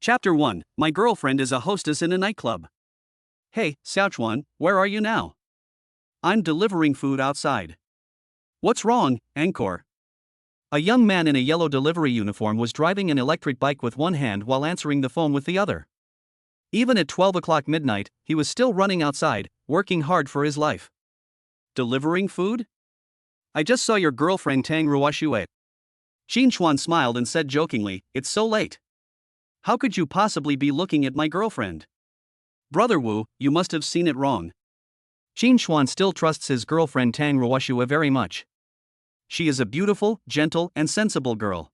Chapter 1. My girlfriend is a hostess in a nightclub. Hey, Xiaochuan, where are you now? I'm delivering food outside. What's wrong, Angkor? A young man in a yellow delivery uniform was driving an electric bike with one hand while answering the phone with the other. Even at 12 o'clock midnight, he was still running outside, working hard for his life. Delivering food? I just saw your girlfriend Tang Ruoxue. Xinchuan smiled and said jokingly, "It's so late. How could you possibly be looking at my girlfriend? Brother Wu, you must have seen it wrong." Xinchuan still trusts his girlfriend Tang Ruoxue very much. She is a beautiful, gentle, and sensible girl.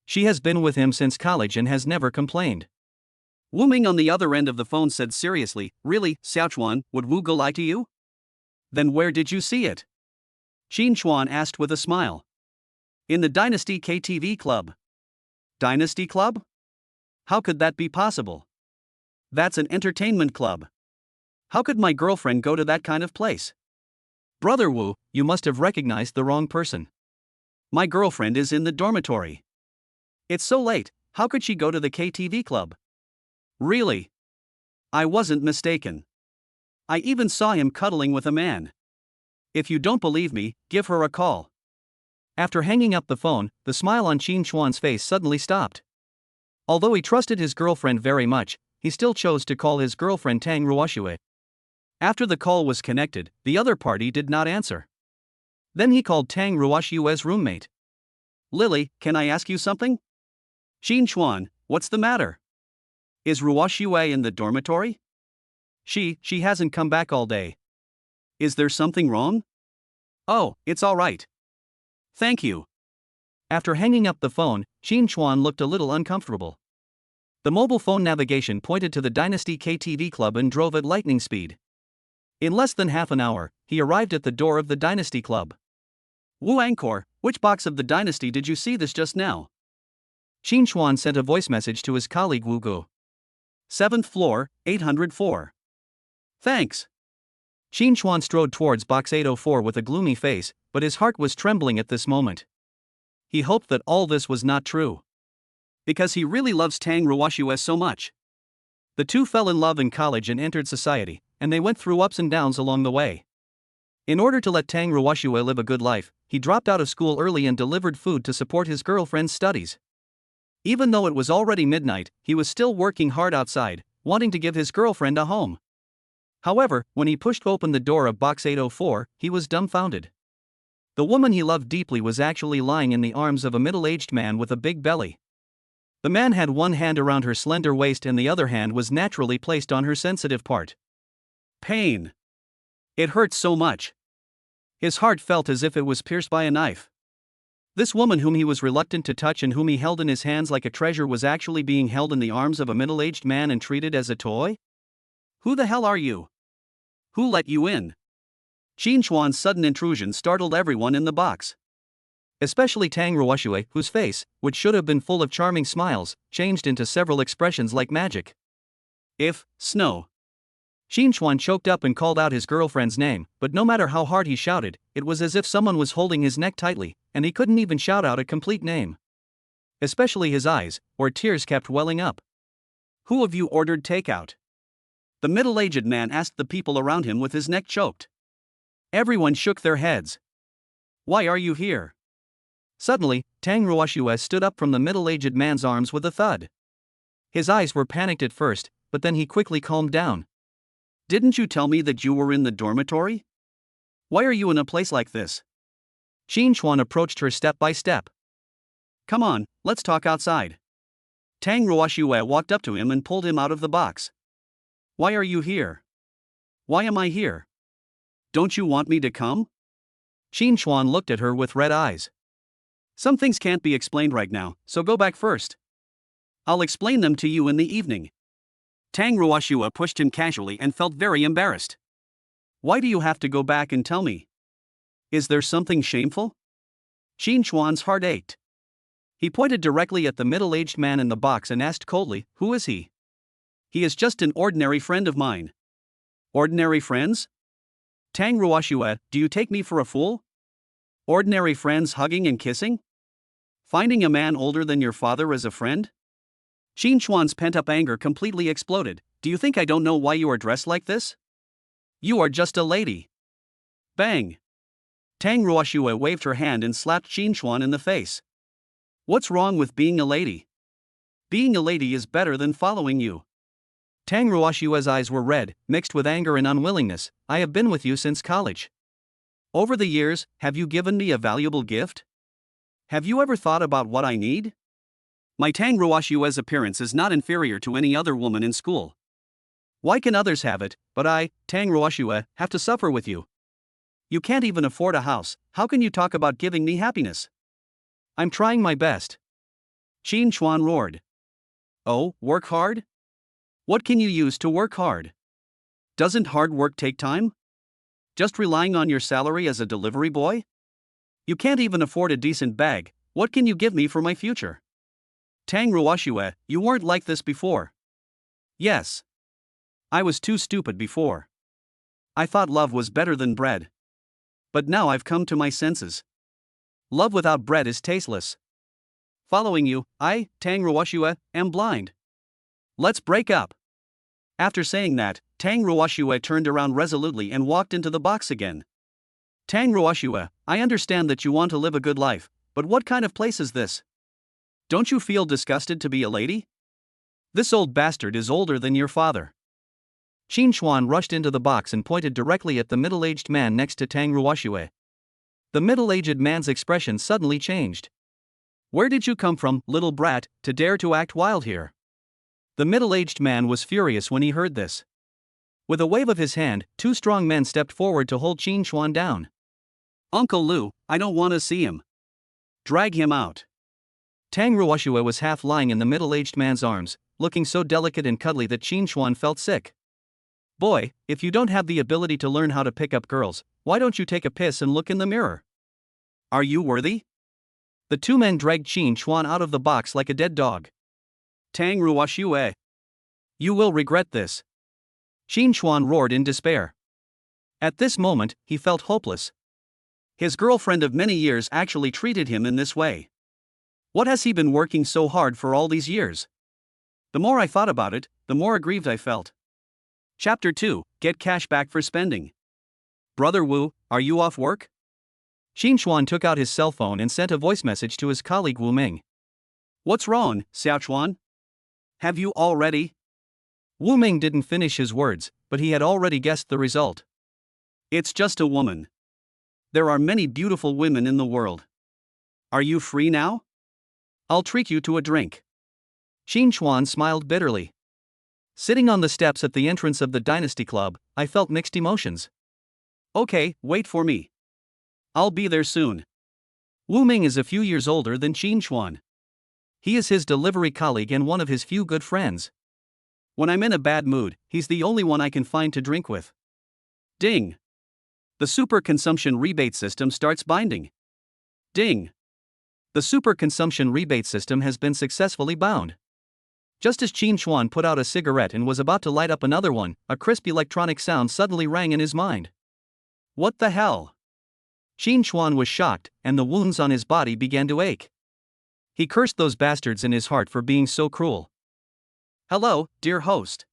She has been with him since college and has never complained. Wu Ming on the other end of the phone said seriously, "Really, Xiaochuan, would Wu go lie to you? Then where did you see it?" Xinchuan asked with a smile. "In the Dynasty KTV Club." Dynasty Club? How could that be possible? That's an entertainment club. How could my girlfriend go to that kind of place? Brother Wu, you must have recognized the wrong person. My girlfriend is in the dormitory. It's so late, how could she go to the KTV club? Really? I wasn't mistaken. I even saw him cuddling with a man. If you don't believe me, give her a call. After hanging up the phone, the smile on Xinchuan's face suddenly stopped. Although he trusted his girlfriend very much, he still chose to call his girlfriend Tang Ruoxue. After the call was connected, the other party did not answer. Then he called Tang Ruoxue's roommate. "Lily, can I ask you something?" "Xinchuan, what's the matter? Is Ruoxue in the dormitory?" She hasn't come back all day." "Is there something wrong?" "Oh, it's all right. Thank you." After hanging up the phone, Xinchuan looked a little uncomfortable. The mobile phone navigation pointed to the Dynasty KTV Club and drove at lightning speed. In less than half an hour, he arrived at the door of the Dynasty Club. "Wu Angkor, which box of the Dynasty did you see this just now?" Xinchuan sent a voice message to his colleague Wu Gu. "7th floor, 804. Thanks." Xinchuan strode towards box 804 with a gloomy face, but his heart was trembling at this moment. He hoped that all this was not true. Because he really loves Tang Ruoxue so much. The two fell in love in college and entered society, and they went through ups and downs along the way. In order to let Tang Ruoxue live a good life, he dropped out of school early and delivered food to support his girlfriend's studies. Even though it was already midnight, he was still working hard outside, wanting to give his girlfriend a home. However, when he pushed open the door of box 804, he was dumbfounded. The woman he loved deeply was actually lying in the arms of a middle-aged man with a big belly. The man had one hand around her slender waist and the other hand was naturally placed on her sensitive part. Pain. It hurt so much. His heart felt as if it was pierced by a knife. This woman whom he was reluctant to touch and whom he held in his hands like a treasure was actually being held in the arms of a middle-aged man and treated as a toy? Who the hell are you? Who let you in? Xinchuan's sudden intrusion startled everyone in the box. Especially Tang Ruoxue, whose face, which should have been full of charming smiles, changed into several expressions like magic. "If, Snow." Xinchuan choked up and called out his girlfriend's name, but no matter how hard he shouted, it was as if someone was holding his neck tightly, and he couldn't even shout out a complete name. Especially his eyes, where tears kept welling up. "Who of you ordered takeout?" The middle-aged man asked the people around him with his neck choked. Everyone shook their heads. "Why are you here?" Suddenly, Tang Ruoxue stood up from the middle-aged man's arms with a thud. His eyes were panicked at first, but then he quickly calmed down. "Didn't you tell me that you were in the dormitory? Why are you in a place like this?" Xinchuan approached her step by step. "Come on, let's talk outside." Tang Ruoxue walked up to him and pulled him out of the box. "Why are you here? Why am I here? Don't you want me to come?" Xinchuan looked at her with red eyes. "Some things can't be explained right now, so go back first. I'll explain them to you in the evening." Tang Ruoxue pushed him casually and felt very embarrassed. "Why do you have to go back and tell me? Is there something shameful?" Xinchuan's heart ached. He pointed directly at the middle-aged man in the box and asked coldly, "Who is he?" "He is just an ordinary friend of mine." "Ordinary friends? Tang Ruoxue, do you take me for a fool? Ordinary friends hugging and kissing? Finding a man older than your father as a friend? Qin Chuan's pent-up anger completely exploded. Do you think I don't know why you are dressed like this? You are just a lady. Bang! Tang Ruoxue waved her hand and slapped Qin Chuan in the face. What's wrong with being a lady? Being a lady is better than following you. Tang Ruoxue's eyes were red, mixed with anger and unwillingness. I have been with you since college. Over the years, have you given me a valuable gift? Have you ever thought about what I need? My Tang Ruoxue's appearance is not inferior to any other woman in school. Why can others have it, but I, Tang Ruoxue, have to suffer with you? You can't even afford a house, how can you talk about giving me happiness? I'm trying my best. Qin Chuan roared. Oh, work hard? What can you use to work hard? Doesn't hard work take time? Just relying on your salary as a delivery boy? You can't even afford a decent bag, what can you give me for my future? Tang Ruoxue, you weren't like this before. Yes. I was too stupid before. I thought love was better than bread. But now I've come to my senses. Love without bread is tasteless. Following you, I, Tang Ruoxue, am blind. Let's break up. After saying that, Tang Ruoxue turned around resolutely and walked into the box again. Tang Ruoxue, I understand that you want to live a good life, but what kind of place is this? Don't you feel disgusted to be a lady? This old bastard is older than your father. Qin Chuan rushed into the box and pointed directly at the middle-aged man next to Tang Ruoxue. The middle-aged man's expression suddenly changed. Where did you come from, little brat, to dare to act wild here? The middle-aged man was furious when he heard this. With a wave of his hand, two strong men stepped forward to hold Qin Chuan down. Uncle Lu, I don't want to see him. Drag him out. Tang Ruoxue was half lying in the middle-aged man's arms, looking so delicate and cuddly that Qin Chuan felt sick. Boy, if you don't have the ability to learn how to pick up girls, why don't you take a piss and look in the mirror? Are you worthy? The two men dragged Qin Chuan out of the box like a dead dog. Tang Ruoxue. You will regret this. Qin Chuan roared in despair. At this moment, he felt hopeless. His girlfriend of many years actually treated him in this way. What has he been working so hard for all these years? The more I thought about it, the more aggrieved I felt. Chapter 2, Get Cash Back for Spending. Brother Wu, are you off work? Qin Chuan took out his cell phone and sent a voice message to his colleague Wu Ming. What's wrong, Xiaochuan? Have you already? Wu Ming didn't finish his words, but he had already guessed the result. It's just a woman. There are many beautiful women in the world. Are you free now? I'll treat you to a drink. Qin Chuan smiled bitterly. Sitting on the steps at the entrance of the Dynasty Club, I felt mixed emotions. Okay, wait for me. I'll be there soon. Wu Ming is a few years older than Qin Chuan. He is his delivery colleague and one of his few good friends. When I'm in a bad mood, he's the only one I can find to drink with. Ding! The super consumption rebate system starts binding. Ding! The super consumption rebate system has been successfully bound. Just as Qin Chuan put out a cigarette and was about to light up another one, a crisp electronic sound suddenly rang in his mind. What the hell? Qin Chuan was shocked, and the wounds on his body began to ache. He cursed those bastards in his heart for being so cruel. Hello, dear host.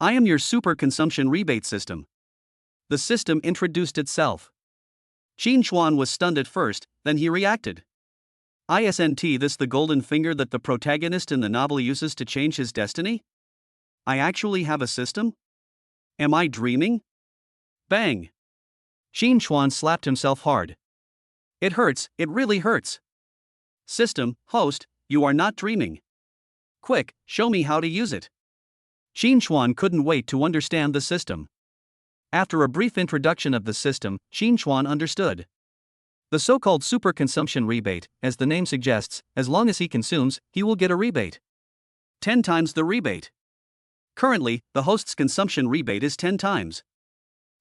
I am your super consumption rebate system. The system introduced itself. Qin Chuan was stunned at first, then he reacted. Isn't this the golden finger that the protagonist in the novel uses to change his destiny? I actually have a system? Am I dreaming? Bang! Qin Chuan slapped himself hard. It hurts, it really hurts. System, host, you are not dreaming. Quick, show me how to use it. Qin Chuan couldn't wait to understand the system. After a brief introduction of the system, Qin Chuan understood. The so-called superconsumption rebate, as the name suggests, as long as he consumes, he will get a rebate. 10 times the rebate. Currently, the host's consumption rebate is 10 times.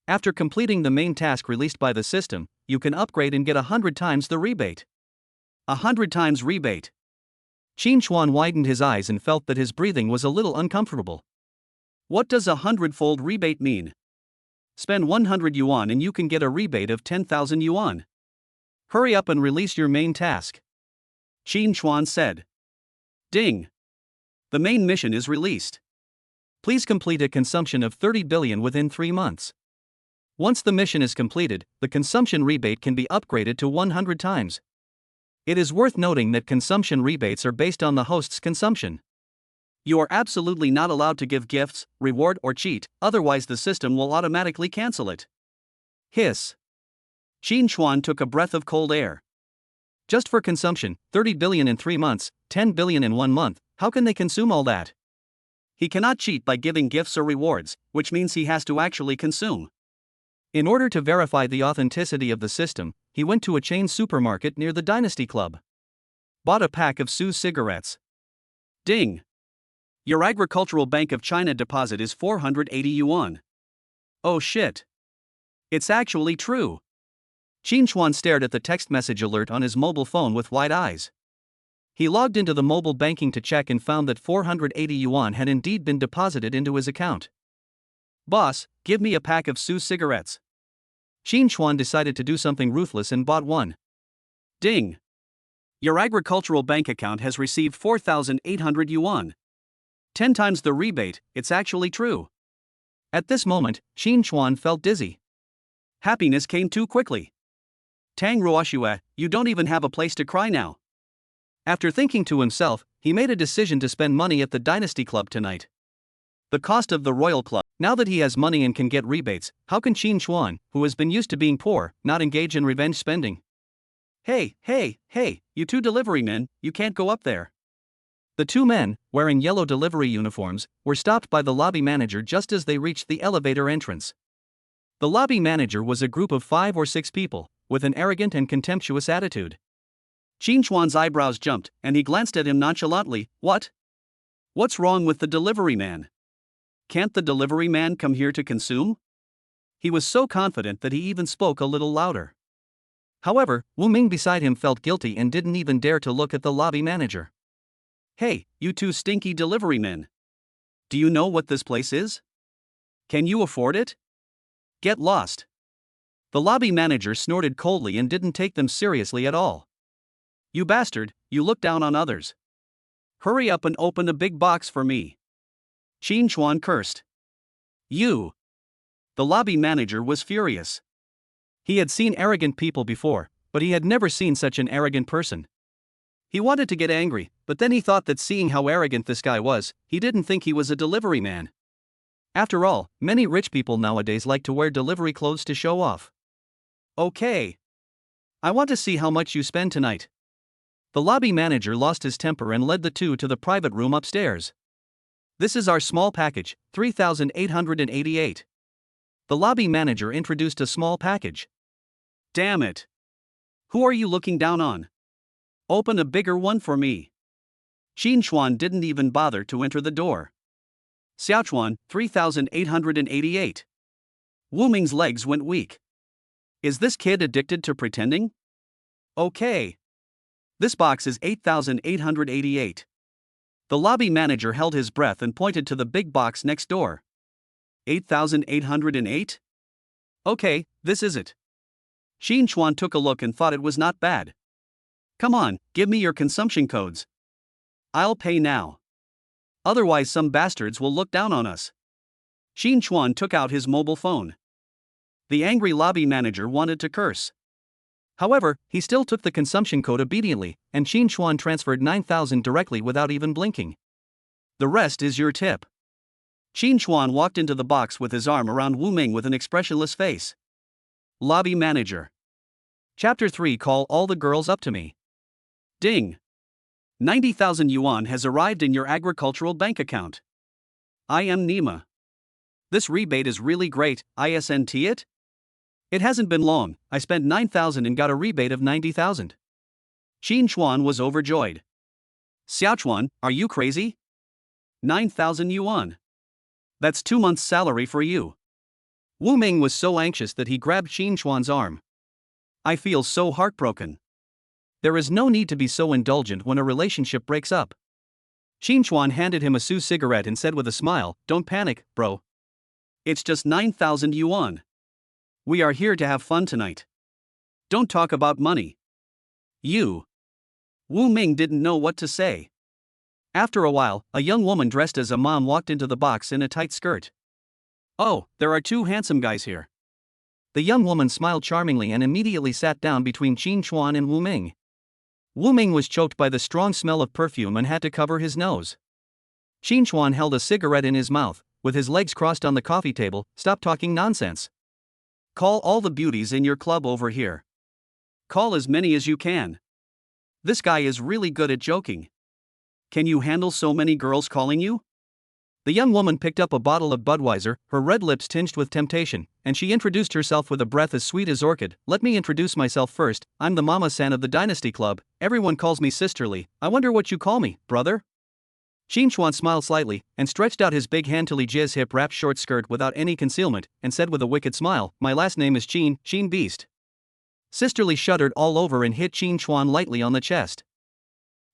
After completing the main task released by the system, you can upgrade and get 100 times the rebate. 100 times rebate. Qin Chuan widened his eyes and felt that his breathing was a little uncomfortable. What does a 100-fold rebate mean? Spend 100 yuan and you can get a rebate of 10,000 yuan. Hurry up and release your main task. Qin Chuan said. Ding. The main mission is released. Please complete a consumption of 30 billion within 3 months. Once the mission is completed, the consumption rebate can be upgraded to 100 times. It is worth noting that consumption rebates are based on the host's consumption. You are absolutely not allowed to give gifts, reward, or cheat, otherwise the system will automatically cancel it. Hiss. Qin Chuan took a breath of cold air. Just for consumption, 30 billion in 3 months, 10 billion in 1 month, how can they consume all that? He cannot cheat by giving gifts or rewards, which means he has to actually consume. In order to verify the authenticity of the system, he went to a chain supermarket near the Dynasty Club. Bought a pack of Sue's cigarettes. Ding! Your Agricultural Bank of China deposit is 480 yuan. Oh shit! It's actually true. Qin Chuan stared at the text message alert on his mobile phone with wide eyes. He logged into the mobile banking to check and found that 480 yuan had indeed been deposited into his account. Boss, give me a pack of Sue's cigarettes. Qin Chuan decided to do something ruthless and bought one. Ding! Your agricultural bank account has received 4,800 yuan. 10 times the rebate, it's actually true. At this moment, Qin Chuan felt dizzy. Happiness came too quickly. Tang Ruoxue, you don't even have a place to cry now. After thinking to himself, he made a decision to spend money at the Dynasty Club tonight. The cost of the Royal Club. Now that he has money and can get rebates, how can Qin Chuan, who has been used to being poor, not engage in revenge spending? Hey, you two delivery men, you can't go up there. The two men, wearing yellow delivery uniforms, were stopped by the lobby manager just as they reached the elevator entrance. The lobby manager was a group of 5 or 6 people, with an arrogant and contemptuous attitude. Qin Chuan's eyebrows jumped, and he glanced at him nonchalantly. What? What's wrong with the delivery man? Can't the delivery man come here to consume? He was so confident that he even spoke a little louder. However, Wu Ming beside him felt guilty and didn't even dare to look at the lobby manager. Hey, you two stinky delivery men. Do you know what this place is? Can you afford it? Get lost. The lobby manager snorted coldly and didn't take them seriously at all. You bastard, you look down on others. Hurry up and open a big box for me. Qin Chuan cursed. You. The lobby manager was furious. He had seen arrogant people before, but he had never seen such an arrogant person. He wanted to get angry, but then he thought that seeing how arrogant this guy was, he didn't think he was a delivery man. After all, many rich people nowadays like to wear delivery clothes to show off. Okay. I want to see how much you spend tonight. The lobby manager lost his temper and led the two to the private room upstairs. This is our small package, 3,888. The lobby manager introduced a small package. Damn it. Who are you looking down on? Open a bigger one for me. Qin Chuan didn't even bother to enter the door. Xiaochuan, 3,888. Wu Ming's legs went weak. Is this kid addicted to pretending? Okay. This box is 8,888. The lobby manager held his breath and pointed to the big box next door. 8,808? Okay, this is it. Qin Chuan took a look and thought it was not bad. Come on, give me your consumption codes. I'll pay now. Otherwise some bastards will look down on us. Qin Chuan took out his mobile phone. The angry lobby manager wanted to curse. However, he still took the consumption code obediently, and Qin Chuan transferred 9,000 directly without even blinking. The rest is your tip. Qin Chuan walked into the box with his arm around Wu Ming with an expressionless face. Lobby manager. Chapter 3. Call all the girls up to me. Ding. 90,000 yuan has arrived in your agricultural bank account. I am Nima. This rebate is really great, isn't it? It hasn't been long, I spent 9,000 and got a rebate of 90,000. Qin Chuan was overjoyed. Xiaochuan, are you crazy? 9,000 yuan. That's 2 months' salary for you. Wu Ming was so anxious that he grabbed Qin Chuan's arm. I feel so heartbroken. There is no need to be so indulgent when a relationship breaks up. Qin Chuan handed him a Su cigarette and said with a smile, Don't panic, bro. It's just 9,000 yuan. We are here to have fun tonight. Don't talk about money. You. Wu Ming didn't know what to say. After a while, a young woman dressed as a mom walked into the box in a tight skirt. "Oh, there are two handsome guys here." The young woman smiled charmingly and immediately sat down between Qin Chuan and Wu Ming. Wu Ming was choked by the strong smell of perfume and had to cover his nose. Qin Chuan held a cigarette in his mouth, with his legs crossed on the coffee table. "Stop talking nonsense. Call all the beauties in your club over here. Call as many as you can. This guy is really good at joking. Can you handle so many girls calling you?" The young woman picked up a bottle of Budweiser, her red lips tinged with temptation, and she introduced herself with a breath as sweet as orchid. "Let me introduce myself first. I'm the Mama-san of the Dynasty Club. Everyone calls me Sisterly. I wonder what you call me, brother?" Qin Chuan smiled slightly, and stretched out his big hand till he jizzed hip-wrapped short skirt without any concealment, and said with a wicked smile, "My last name is Qin, Qin Beast." Sisterly shuddered all over and hit Qin Chuan lightly on the chest.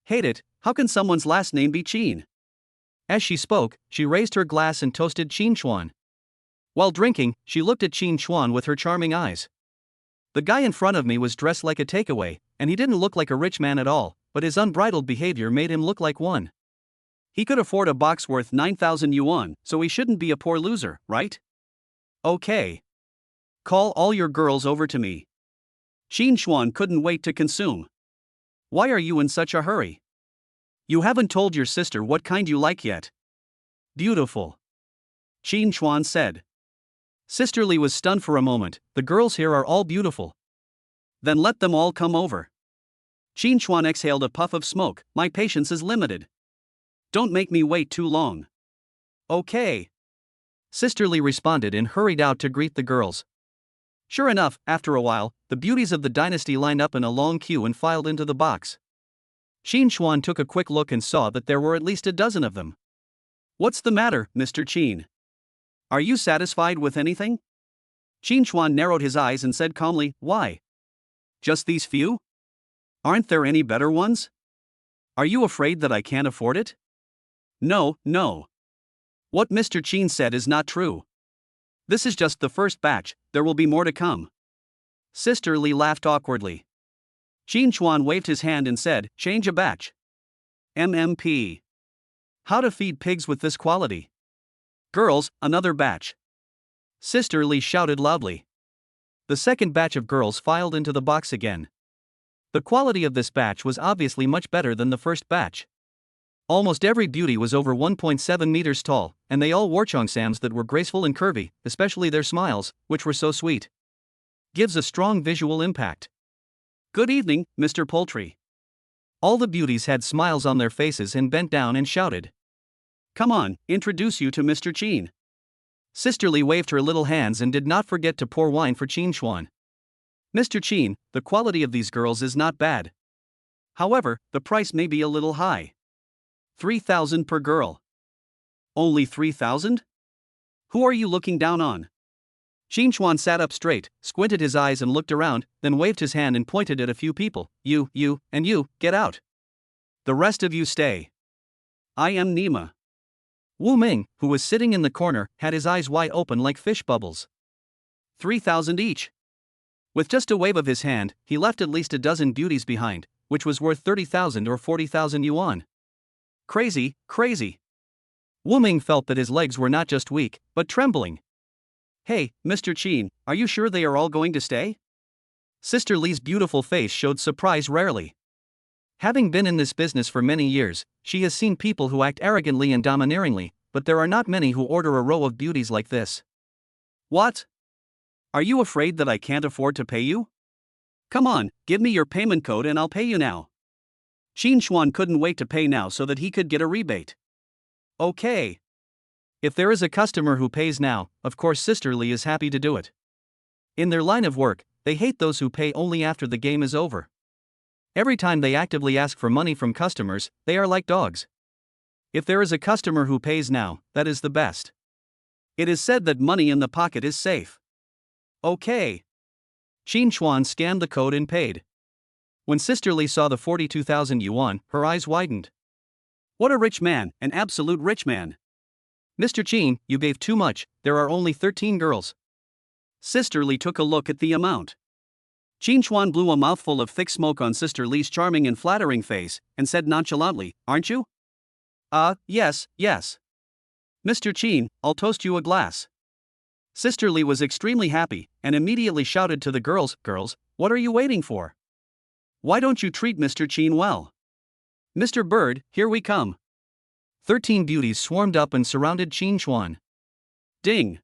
"Hate it, how can someone's last name be Qin?" As she spoke, she raised her glass and toasted Qin Chuan. While drinking, she looked at Qin Chuan with her charming eyes. The guy in front of me was dressed like a takeaway, and he didn't look like a rich man at all, but his unbridled behavior made him look like one. He could afford a box worth 9,000 yuan, so he shouldn't be a poor loser, right? Okay. Call all your girls over to me. Qin Chuan couldn't wait to consume. "Why are you in such a hurry? You haven't told your sister what kind you like yet." "Beautiful," Qin Chuan said. Sisterly was stunned for a moment. "The girls here are all beautiful." "Then let them all come over." Qin Chuan exhaled a puff of smoke. "My patience is limited. Don't make me wait too long." "Okay," Sisterly responded and hurried out to greet the girls. Sure enough, after a while, the beauties of the dynasty lined up in a long queue and filed into the box. Qin Chuan took a quick look and saw that there were at least a dozen of them. "What's the matter, Mr. Qin? Are you satisfied with anything?" Qin Chuan narrowed his eyes and said calmly, "Why? Just these few? Aren't there any better ones? Are you afraid that I can't afford it?" "No, no. What Mr. Qin said is not true. This is just the first batch, there will be more to come." Sisterly laughed awkwardly. Qin Chuan waved his hand and said, "Change a batch. MMP. How to feed pigs with this quality. Girls, another batch." Sisterly shouted loudly. The second batch of girls filed into the box again. The quality of this batch was obviously much better than the first batch. Almost every beauty was over 1.7 meters tall, and they all wore cheongsams that were graceful and curvy, especially their smiles, which were so sweet. Gives a strong visual impact. "Good evening, Mr. Poultry." All the beauties had smiles on their faces and bent down and shouted, "Come on, introduce you to Mr. Qin." Sisterly waved her little hands and did not forget to pour wine for Qin Chuan. "Mr. Qin, the quality of these girls is not bad. However, the price may be a little high. 3,000 per girl." "Only 3,000? Who are you looking down on?" Qin Chuan sat up straight, squinted his eyes and looked around, then waved his hand and pointed at a few people. You, and you, get out. The rest of you stay. I am Nima." Wu Ming, who was sitting in the corner, had his eyes wide open like fish bubbles. 3,000 each. With just a wave of his hand, he left at least a dozen beauties behind, which was worth 30,000 or 40,000 yuan. Crazy, crazy. Wu Ming felt that his legs were not just weak, but trembling. "Hey, Mr. Qin, are you sure they are all going to stay?" Sister Li's beautiful face showed surprise rarely. Having been in this business for many years, she has seen people who act arrogantly and domineeringly, but there are not many who order a row of beauties like this. "What? Are you afraid that I can't afford to pay you? Come on, give me your payment code and I'll pay you now." Qin Chuan couldn't wait to pay now so that he could get a rebate. "Okay. If there is a customer who pays now, of course Sister Li is happy to do it. In their line of work, they hate those who pay only after the game is over. Every time they actively ask for money from customers, they are like dogs. If there is a customer who pays now, that is the best. It is said that money in the pocket is safe." "Okay." Qin Chuan scanned the code and paid. When Sister Li saw the 42,000 yuan, her eyes widened. "What a rich man, an absolute rich man. Mr. Qin, you gave too much, there are only 13 girls." Sister Li took a look at the amount. Qin Chuan blew a mouthful of thick smoke on Sister Li's charming and flattering face, and said nonchalantly, "Aren't you?" Yes, yes. Mr. Chin, I'll toast you a glass. Sister Lee was extremely happy, and immediately shouted to the girls, Girls, what are you waiting for? Why don't you treat Mr. Chin well? Mr. Bird, here we come. 13 beauties swarmed up and surrounded Qin Chuan. Ding!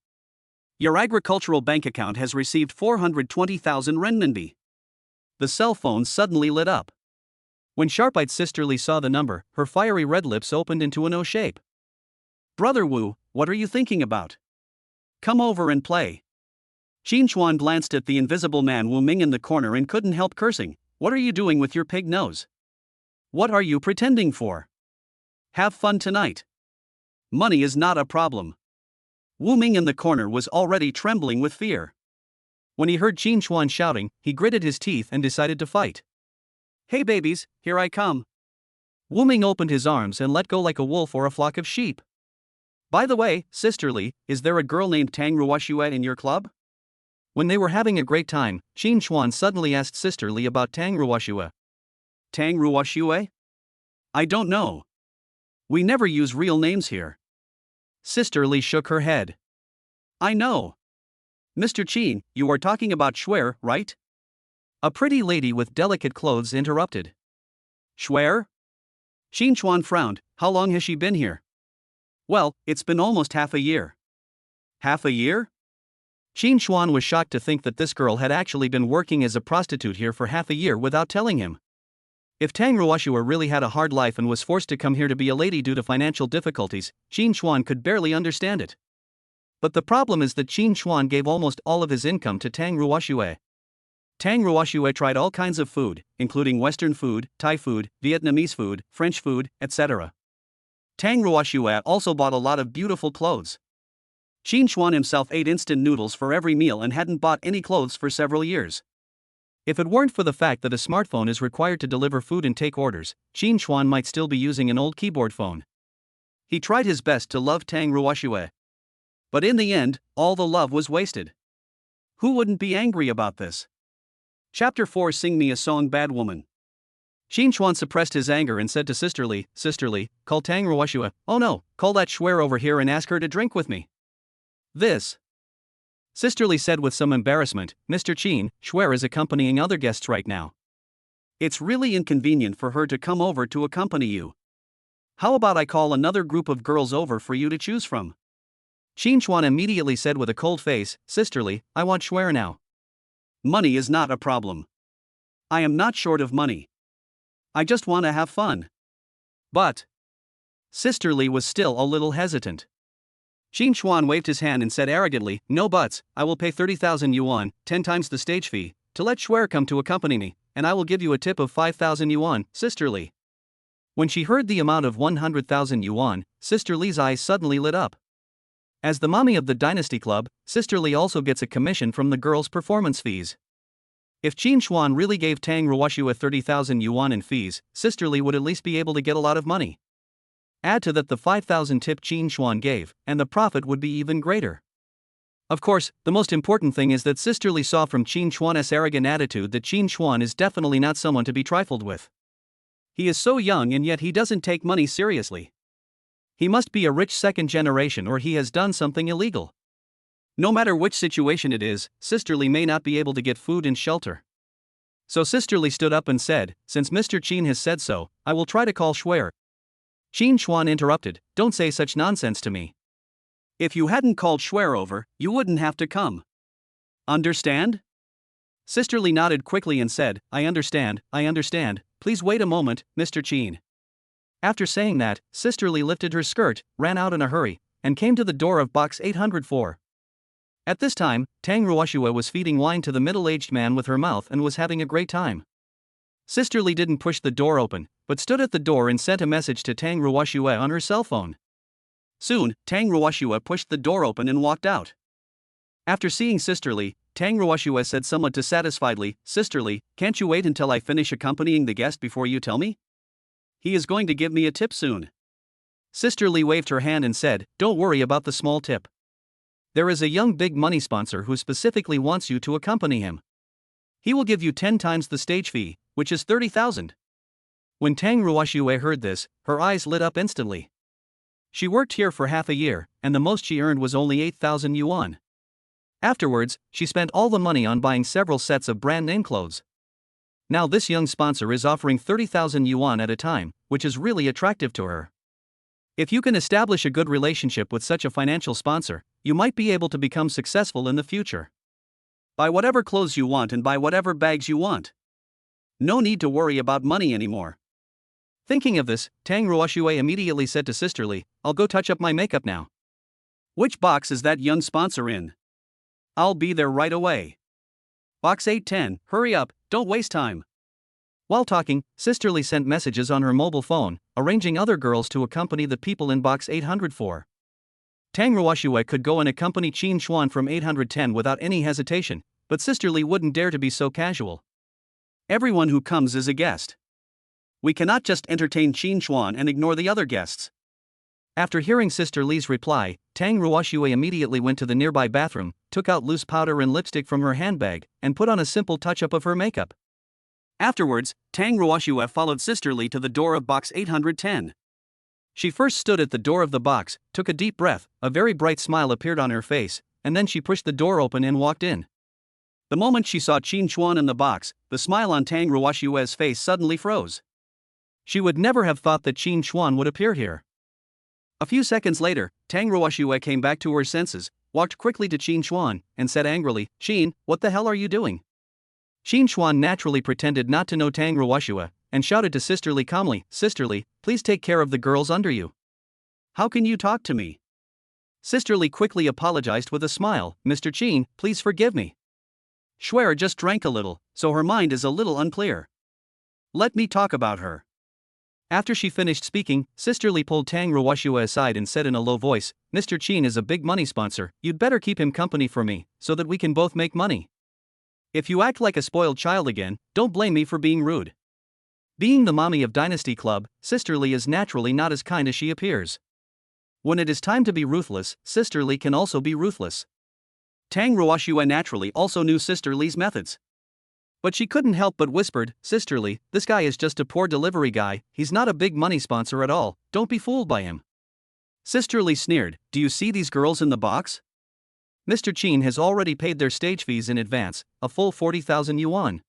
Your agricultural bank account has received 420,000 renminbi. The cell phone suddenly lit up. When sharp-eyed Sister Lee saw the number, her fiery red lips opened into an O shape. Brother Wu, what are you thinking about? Come over and play. Qin Chuan glanced at the invisible man Wu Ming in the corner and couldn't help cursing. What are you doing with your pig nose? What are you pretending for? Have fun tonight. Money is not a problem. Wu Ming in the corner was already trembling with fear. When he heard Qin Chuan shouting, he gritted his teeth and decided to fight. Hey babies, here I come. Wu Ming opened his arms and let go like a wolf or a flock of sheep. By the way, Sister Lee, is there a girl named Tang Ruoxue in your club? When they were having a great time, Qin Chuan suddenly asked Sister Lee about Tang Ruoxue. Tang Ruoxue? I don't know. We never use real names here. Sister Lee shook her head. I know. Mr. Qin, you are talking about Shuer, right? A pretty lady with delicate clothes interrupted. Shuer? Qin Chuan frowned. How long has she been here? Well, it's been almost half a year. Half a year? Qin Chuan was shocked to think that this girl had actually been working as a prostitute here for half a year without telling him. If Tang Ruoxue really had a hard life and was forced to come here to be a lady due to financial difficulties, Qin Chuan could barely understand it. But the problem is that Qin Chuan gave almost all of his income to Tang Ruoxue. Tang Ruoxue tried all kinds of food, including Western food, Thai food, Vietnamese food, French food, etc. Tang Ruoxue also bought a lot of beautiful clothes. Qin Chuan himself ate instant noodles for every meal and hadn't bought any clothes for several years. If it weren't for the fact that a smartphone is required to deliver food and take orders, Qin Chuan might still be using an old keyboard phone. He tried his best to love Tang Ruoxue. But in the end, all the love was wasted. Who wouldn't be angry about this? Chapter 4 Sing Me a Song, Bad Woman. Qin Chuan suppressed his anger and said to Sister Lee, call Tang Ruoxue. Oh no, call that Shuer over here and ask her to drink with me. This. Sister Lee said with some embarrassment, Mr. Qin, Shuer is accompanying other guests right now. It's really inconvenient for her to come over to accompany you. How about I call another group of girls over for you to choose from? Qin Chuan immediately said with a cold face, Sister Lee, I want Shuer now. Money is not a problem. I am not short of money. I just want to have fun. But Sister Lee was still a little hesitant. Qin Chuan waved his hand and said arrogantly, No buts, I will pay 30,000 yuan, 10 times the stage fee, to let Shuer come to accompany me, and I will give you a tip of 5,000 yuan, Sister Lee. When she heard the amount of 100,000 yuan, Sister Lee's eyes suddenly lit up. As the mommy of the Dynasty Club, Sister Lee also gets a commission from the girls' performance fees. If Qin Chuan really gave Tang Ruoxue 30,000 yuan in fees, Sister Lee would at least be able to get a lot of money. Add to that the 5,000 tip Qin Chuan gave, and the profit would be even greater. Of course, the most important thing is that Sister Lee saw from Qin Chuan's arrogant attitude that Qin Chuan is definitely not someone to be trifled with. He is so young and yet he doesn't take money seriously. He must be a rich second generation or he has done something illegal. No matter which situation it is, Sister Lee may not be able to get food and shelter. So Sister Lee stood up and said, Since Mr. Qin has said so, I will try to call Shuer. Qin Chuan interrupted, Don't say such nonsense to me. If you hadn't called Shuer over, you wouldn't have to come. Understand? Sister Lee nodded quickly and said, I understand, please wait a moment, Mr. Qin. After saying that, Sister Lee lifted her skirt, ran out in a hurry, and came to the door of box 804. At this time, Tang Ruoxue was feeding wine to the middle-aged man with her mouth and was having a great time. Sister Lee didn't push the door open, but stood at the door and sent a message to Tang Ruoxue on her cell phone. Soon, Tang Ruoxue pushed the door open and walked out. After seeing Sister Lee, Tang Ruoxue said somewhat dissatisfiedly, Sister Lee, can't you wait until I finish accompanying the guest before you tell me? He is going to give me a tip soon. Sister Lee waved her hand and said, Don't worry about the small tip. There is a young big money sponsor who specifically wants you to accompany him. He will give you 10 times the stage fee, which is 30,000. When Tang Ruoxue heard this, her eyes lit up instantly. She worked here for half a year, and the most she earned was only 8,000 yuan. Afterwards, she spent all the money on buying several sets of brand-name clothes. Now this young sponsor is offering 30,000 yuan at a time, which is really attractive to her. If you can establish a good relationship with such a financial sponsor, you might be able to become successful in the future. Buy whatever clothes you want and buy whatever bags you want. No need to worry about money anymore. Thinking of this, Tang Ruoxue immediately said to Sister Li, "I'll go touch up my makeup now." "Which box is that young sponsor in?" "I'll be there right away." "Box 810, hurry up, don't waste time." While talking, Sister Li sent messages on her mobile phone, arranging other girls to accompany the people in box 804. Tang Ruoxue could go and accompany Qin Xuan from 810 without any hesitation, but Sister Li wouldn't dare to be so casual. "Everyone who comes is a guest. We cannot just entertain Qin Xuan and ignore the other guests." After hearing Sister Li's reply, Tang Ruoxue immediately went to the nearby bathroom, took out loose powder and lipstick from her handbag, and put on a simple touch-up of her makeup. Afterwards, Tang Ruoxue followed Sister Li to the door of box 810. She first stood at the door of the box, took a deep breath, a very bright smile appeared on her face, and then she pushed the door open and walked in. The moment she saw Qin Xuan in the box, the smile on Tang Ruoxue's face suddenly froze. She would never have thought that Qin Xuan would appear here. A few seconds later, Tang Ruoxue came back to her senses, walked quickly to Qin Xuan, and said angrily, "Qin, what the hell are you doing?" Qin Xuan naturally pretended not to know Tang Ruoxue, and shouted to Sister Li calmly, "Sister Li, please take care of the girls under you." "How can you talk to me?" Sister Li quickly apologized with a smile, "Mr. Qin, please forgive me. Shuer just drank a little, so her mind is a little unclear. Let me talk about her." After she finished speaking, Sister Li pulled Tang Ruoxue aside and said in a low voice, "Mr. Qin is a big money sponsor, you'd better keep him company for me, so that we can both make money. If you act like a spoiled child again, don't blame me for being rude." Being the mommy of Dynasty Club, Sister Li is naturally not as kind as she appears. When it is time to be ruthless, Sister Li can also be ruthless. Tang Ruoxue naturally also knew Sister Li's methods. But she couldn't help but whispered, "Sister Li, this guy is just a poor delivery guy, he's not a big money sponsor at all, don't be fooled by him." Sister Li sneered, "Do you see these girls in the box? Mr. Qin has already paid their stage fees in advance, a full 40,000 yuan.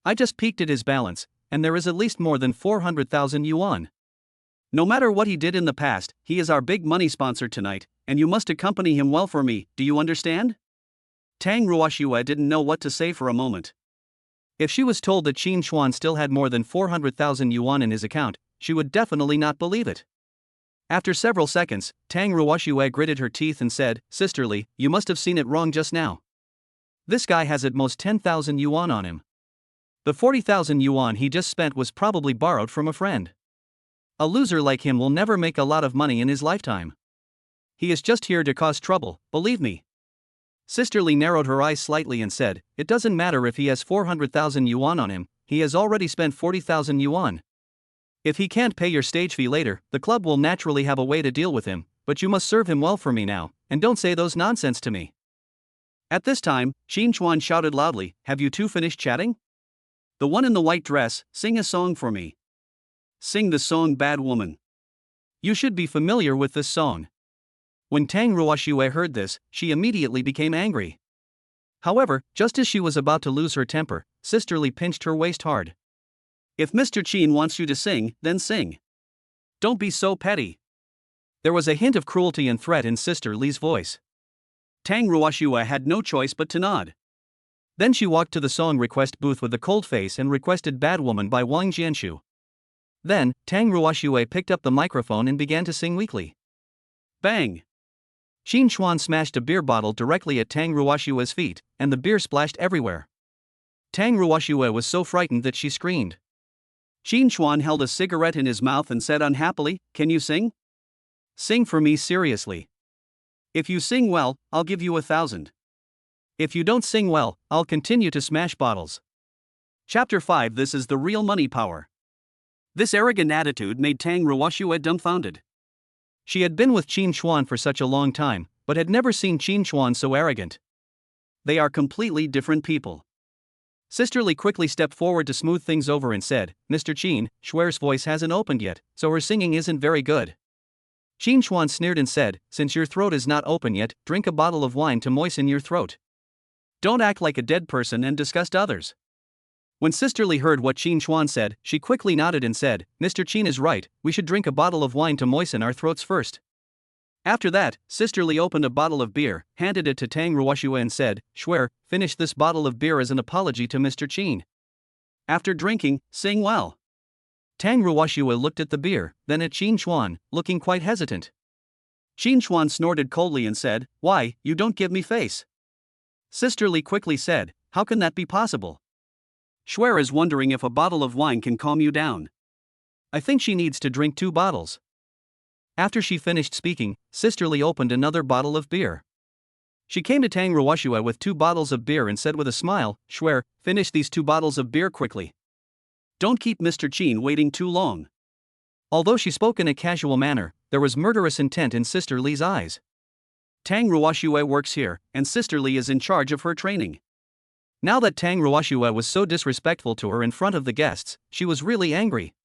I just peeked at his balance, and there is at least more than 400,000 yuan. No matter what he did in the past, he is our big money sponsor tonight, and you must accompany him well for me, do you understand?" Tang Ruoxue didn't know what to say for a moment. If she was told that Qin Xuan still had more than 400,000 yuan in his account, she would definitely not believe it. After several seconds, Tang Ruoxue gritted her teeth and said, "Sister Li, you must have seen it wrong just now. This guy has at most 10,000 yuan on him. The 40,000 yuan he just spent was probably borrowed from a friend. A loser like him will never make a lot of money in his lifetime. He is just here to cause trouble, believe me." Sister Li narrowed her eyes slightly and said, "It doesn't matter if he has 400,000 yuan on him, he has already spent 40,000 yuan. If he can't pay your stage fee later, the club will naturally have a way to deal with him, but you must serve him well for me now, and don't say those nonsense to me." At this time, Qin Xuan shouted loudly, "Have you two finished chatting? The one in the white dress, sing a song for me. Sing the song Bad Woman. You should be familiar with this song." When Tang Ruoxue heard this, she immediately became angry. However, just as she was about to lose her temper, Sister Li pinched her waist hard. "If Mr. Qin wants you to sing, then sing. Don't be so petty." There was a hint of cruelty and threat in Sister Li's voice. Tang Ruoxue had no choice but to nod. Then she walked to the song request booth with a cold face and requested Bad Woman by Wang Jianshu. Then, Tang Ruoxue picked up the microphone and began to sing weakly. Bang! Qin Xuan smashed a beer bottle directly at Tang Ruoxue's feet, and the beer splashed everywhere. Tang Ruoxue was so frightened that she screamed. Qin Xuan held a cigarette in his mouth and said unhappily, "Can you sing? Sing for me seriously. If you sing well, I'll give you 1,000. If you don't sing well, I'll continue to smash bottles." Chapter 5. This is the real money power. This arrogant attitude made Tang Ruoxue dumbfounded. She had been with Qin Xuan for such a long time, but had never seen Qin Xuan so arrogant. They are completely different people. Sister Li quickly stepped forward to smooth things over and said, "Mr. Qin, Shuer's voice hasn't opened yet, so her singing isn't very good." Qin Chuan sneered and said, since your throat is not open yet, drink a bottle of wine to moisten your throat. Don't act like a dead person and disgust others. When Sister Li heard what Qin Chuan said, she quickly nodded and said, Mr. Qin is right, we should drink a bottle of wine to moisten our throats first. After that, Sister Li opened a bottle of beer, handed it to Tang Ruoxue and said, Shuer, finish this bottle of beer as an apology to Mr. Qin. After drinking, sing well. Tang Ruoxue looked at the beer, then at Qin Chuan, looking quite hesitant. Qin Chuan snorted coldly and said, Why, you don't give me face. Sister Li quickly said, How can that be possible? Shuer is wondering if a bottle of wine can calm you down. I think she needs to drink 2 bottles. After she finished speaking, Sister Li opened another bottle of beer. She came to Tang Ruoxue with 2 bottles of beer and said with a smile, Shuer, finish these 2 bottles of beer quickly. Don't keep Mr. Qin waiting too long. Although she spoke in a casual manner, there was murderous intent in Sister Li's eyes. Tang Ruoxue works here, and Sister Li is in charge of her training. Now that Tang Ruoxue was so disrespectful to her in front of the guests, she was really angry.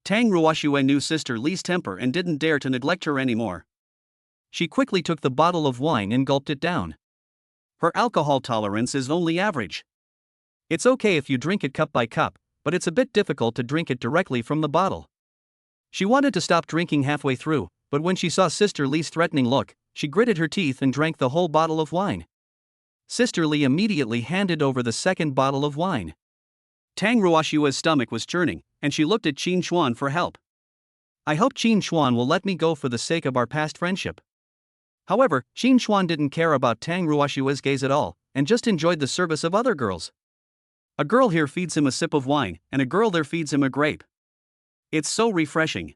Tang Ruoxue knew Sister Li's temper and didn't dare to neglect her anymore. She quickly took the bottle of wine and gulped it down. Her alcohol tolerance is only average. It's okay if you drink it cup by cup, but it's a bit difficult to drink it directly from the bottle. She wanted to stop drinking halfway through, but when she saw Sister Li's threatening look, she gritted her teeth and drank the whole bottle of wine. Sister Li immediately handed over the second bottle of wine. Tang Ruoxue's stomach was churning, and she looked at Qin Chuan for help. I hope Qin Chuan will let me go for the sake of our past friendship. However, Qin Chuan didn't care about Tang Ruoxue's gaze at all, and just enjoyed the service of other girls. A girl here feeds him a sip of wine, and a girl there feeds him a grape. It's so refreshing.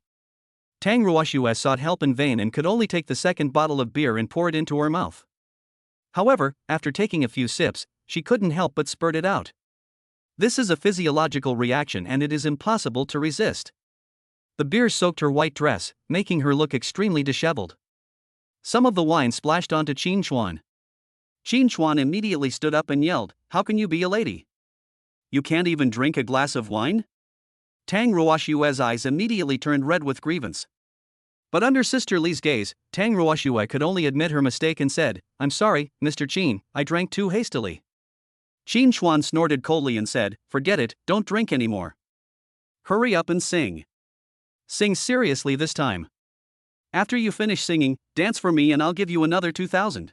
Tang Ruoxue sought help in vain and could only take the second bottle of beer and pour it into her mouth. However, after taking a few sips, she couldn't help but spurt it out. This is a physiological reaction and it is impossible to resist. The beer soaked her white dress, making her look extremely disheveled. Some of the wine splashed onto Qin Chuan. Qin Chuan immediately stood up and yelled, How can you be a lady? You can't even drink a glass of wine? Tang Ruoxue's eyes immediately turned red with grievance. But under Sister Li's gaze, Tang Ruoxue could only admit her mistake and said, I'm sorry, Mr. Qin, I drank too hastily. Qin Chuan snorted coldly and said, Forget it, don't drink anymore. Hurry up and sing. Sing seriously this time. After you finish singing, dance for me and I'll give you another 2,000.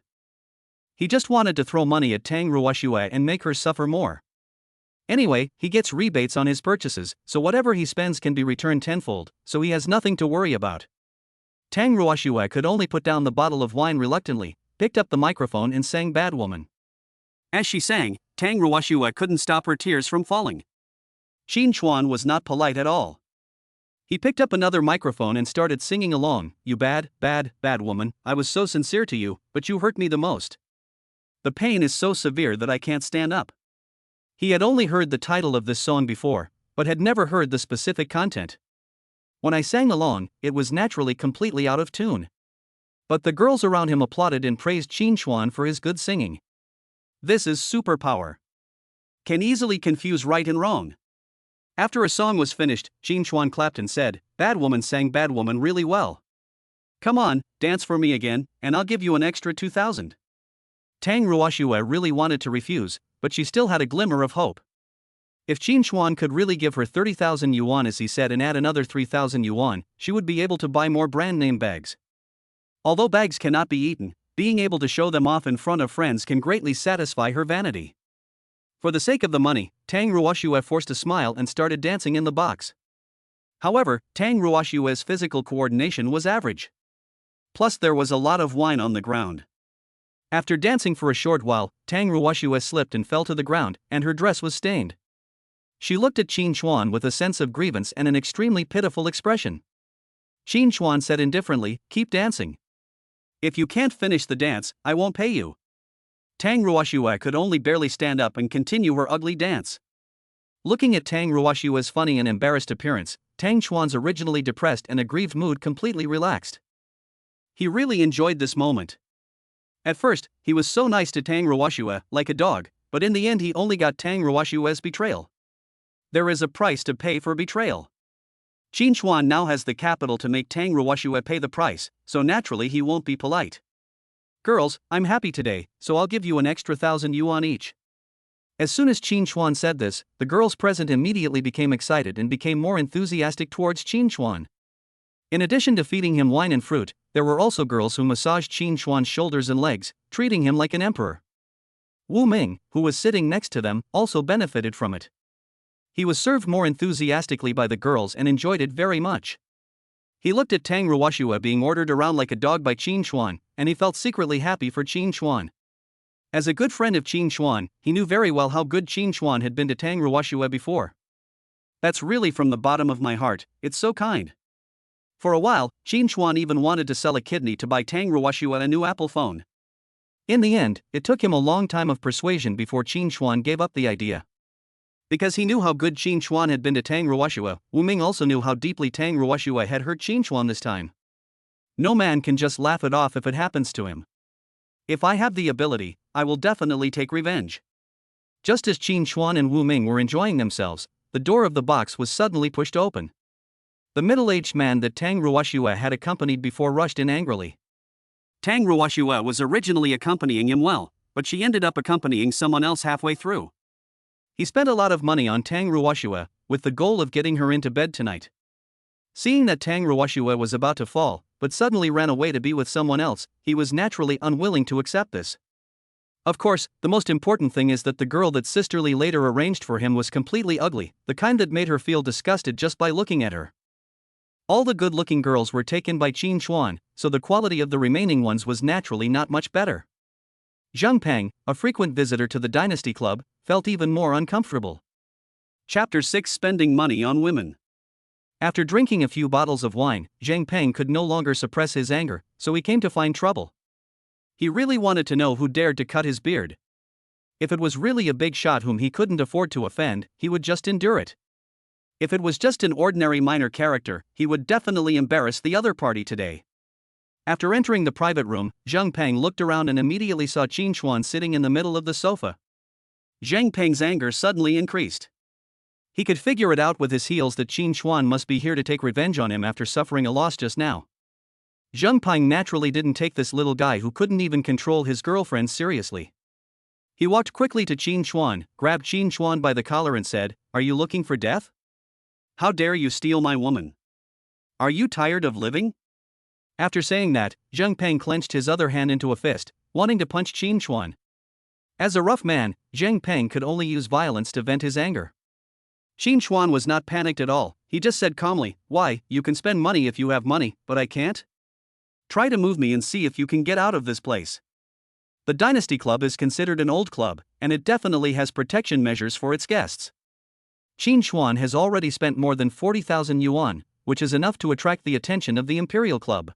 He just wanted to throw money at Tang Ruoxue and make her suffer more. Anyway, he gets rebates on his purchases, so whatever he spends can be returned tenfold, so he has nothing to worry about. Tang Ruoxue could only put down the bottle of wine reluctantly, picked up the microphone and sang Bad Woman. As she sang, Tang Ruoxue couldn't stop her tears from falling. Qin Chuan was not polite at all. He picked up another microphone and started singing along, You bad, bad, bad woman, I was so sincere to you, but you hurt me the most. The pain is so severe that I can't stand up. He had only heard the title of this song before, but had never heard the specific content. When I sang along, it was naturally completely out of tune. But the girls around him applauded and praised Qin Chuan for his good singing. This is superpower. Can easily confuse right and wrong. After a song was finished, Qin Chuan clapped and said, Bad Woman sang Bad Woman really well. Come on, dance for me again, and I'll give you an extra 2,000. Tang Ruoxue really wanted to refuse, but she still had a glimmer of hope. If Qin Chuan could really give her 30,000 yuan as he said and add another 3,000 yuan, she would be able to buy more brand name bags. Although bags cannot be eaten, being able to show them off in front of friends can greatly satisfy her vanity. For the sake of the money, Tang Ruoxue forced a smile and started dancing in the box. However, Tang Ruoxue's physical coordination was average. Plus there was a lot of wine on the ground. After dancing for a short while, Tang Ruoxue slipped and fell to the ground, and her dress was stained. She looked at Qin Chuan with a sense of grievance and an extremely pitiful expression. Qin Chuan said indifferently, Keep dancing. If you can't finish the dance, I won't pay you. Tang Ruoxue could only barely stand up and continue her ugly dance. Looking at Tang Ruoxue's funny and embarrassed appearance, Tang Chuan's originally depressed and aggrieved mood completely relaxed. He really enjoyed this moment. At first, he was so nice to Tang Ruoxue, like a dog, but in the end he only got Tang Ruoxue's betrayal. There is a price to pay for betrayal. Qin Chuan now has the capital to make Tang Ruoshua pay the price, so naturally he won't be polite. Girls, I'm happy today, so I'll give you an extra 1,000 yuan each. As soon as Qin Chuan said this, the girls present immediately became excited and became more enthusiastic towards Qin Chuan. In addition to feeding him wine and fruit, there were also girls who massaged Qin Chuan's shoulders and legs, treating him like an emperor. Wu Ming, who was sitting next to them, also benefited from it. He was served more enthusiastically by the girls and enjoyed it very much. He looked at Tang Ruoshua being ordered around like a dog by Qin Chuan, and he felt secretly happy for Qin Chuan. As a good friend of Qin Chuan, he knew very well how good Qin Chuan had been to Tang Ruoshua before. That's really from the bottom of my heart, it's so kind. For a while, Qin Chuan even wanted to sell a kidney to buy Tang Ruoshua a new Apple phone. In the end, it took him a long time of persuasion before Qin Chuan gave up the idea. Because he knew how good Qin Chuan had been to Tang Ruoshua, Wu Ming also knew how deeply Tang Ruoshua had hurt Qin Chuan this time. No man can just laugh it off if it happens to him. If I have the ability, I will definitely take revenge. Just as Qin Chuan and Wu Ming were enjoying themselves, the door of the box was suddenly pushed open. The middle-aged man that Tang Ruoshua had accompanied before rushed in angrily. Tang Ruoshua was originally accompanying him well, but she ended up accompanying someone else halfway through. He spent a lot of money on Tang Ruoshua, with the goal of getting her into bed tonight. Seeing that Tang Ruoshua was about to fall, but suddenly ran away to be with someone else, he was naturally unwilling to accept this. Of course, the most important thing is that the girl that Sisterly later arranged for him was completely ugly, the kind that made her feel disgusted just by looking at her. All the good-looking girls were taken by Qin Chuan, so the quality of the remaining ones was naturally not much better. Zheng Peng, a frequent visitor to the Dynasty Club, felt even more uncomfortable. Chapter 6: Spending Money on Women. After drinking a few bottles of wine, Zheng Peng could no longer suppress his anger, so he came to find trouble. He really wanted to know who dared to cut his beard. If it was really a big shot whom he couldn't afford to offend, he would just endure it. If it was just an ordinary minor character, he would definitely embarrass the other party today. After entering the private room, Zheng Peng looked around and immediately saw Qin Chuan sitting in the middle of the sofa. Zheng Peng's anger suddenly increased. He could figure it out with his heels that Qin Chuan must be here to take revenge on him after suffering a loss just now. Zheng Peng naturally didn't take this little guy who couldn't even control his girlfriend seriously. He walked quickly to Qin Chuan, grabbed Qin Chuan by the collar and said, "Are you looking for death? How dare you steal my woman? Are you tired of living?" After saying that, Zheng Peng clenched his other hand into a fist, wanting to punch Qin Chuan. As a rough man, Zheng Peng could only use violence to vent his anger. Qin Chuan was not panicked at all, he just said calmly, "Why, you can spend money if you have money, but I can't? Try to move me and see if you can get out of this place." The Dynasty Club is considered an old club, and it definitely has protection measures for its guests. Qin Chuan has already spent more than 40,000 yuan, which is enough to attract the attention of the Imperial Club.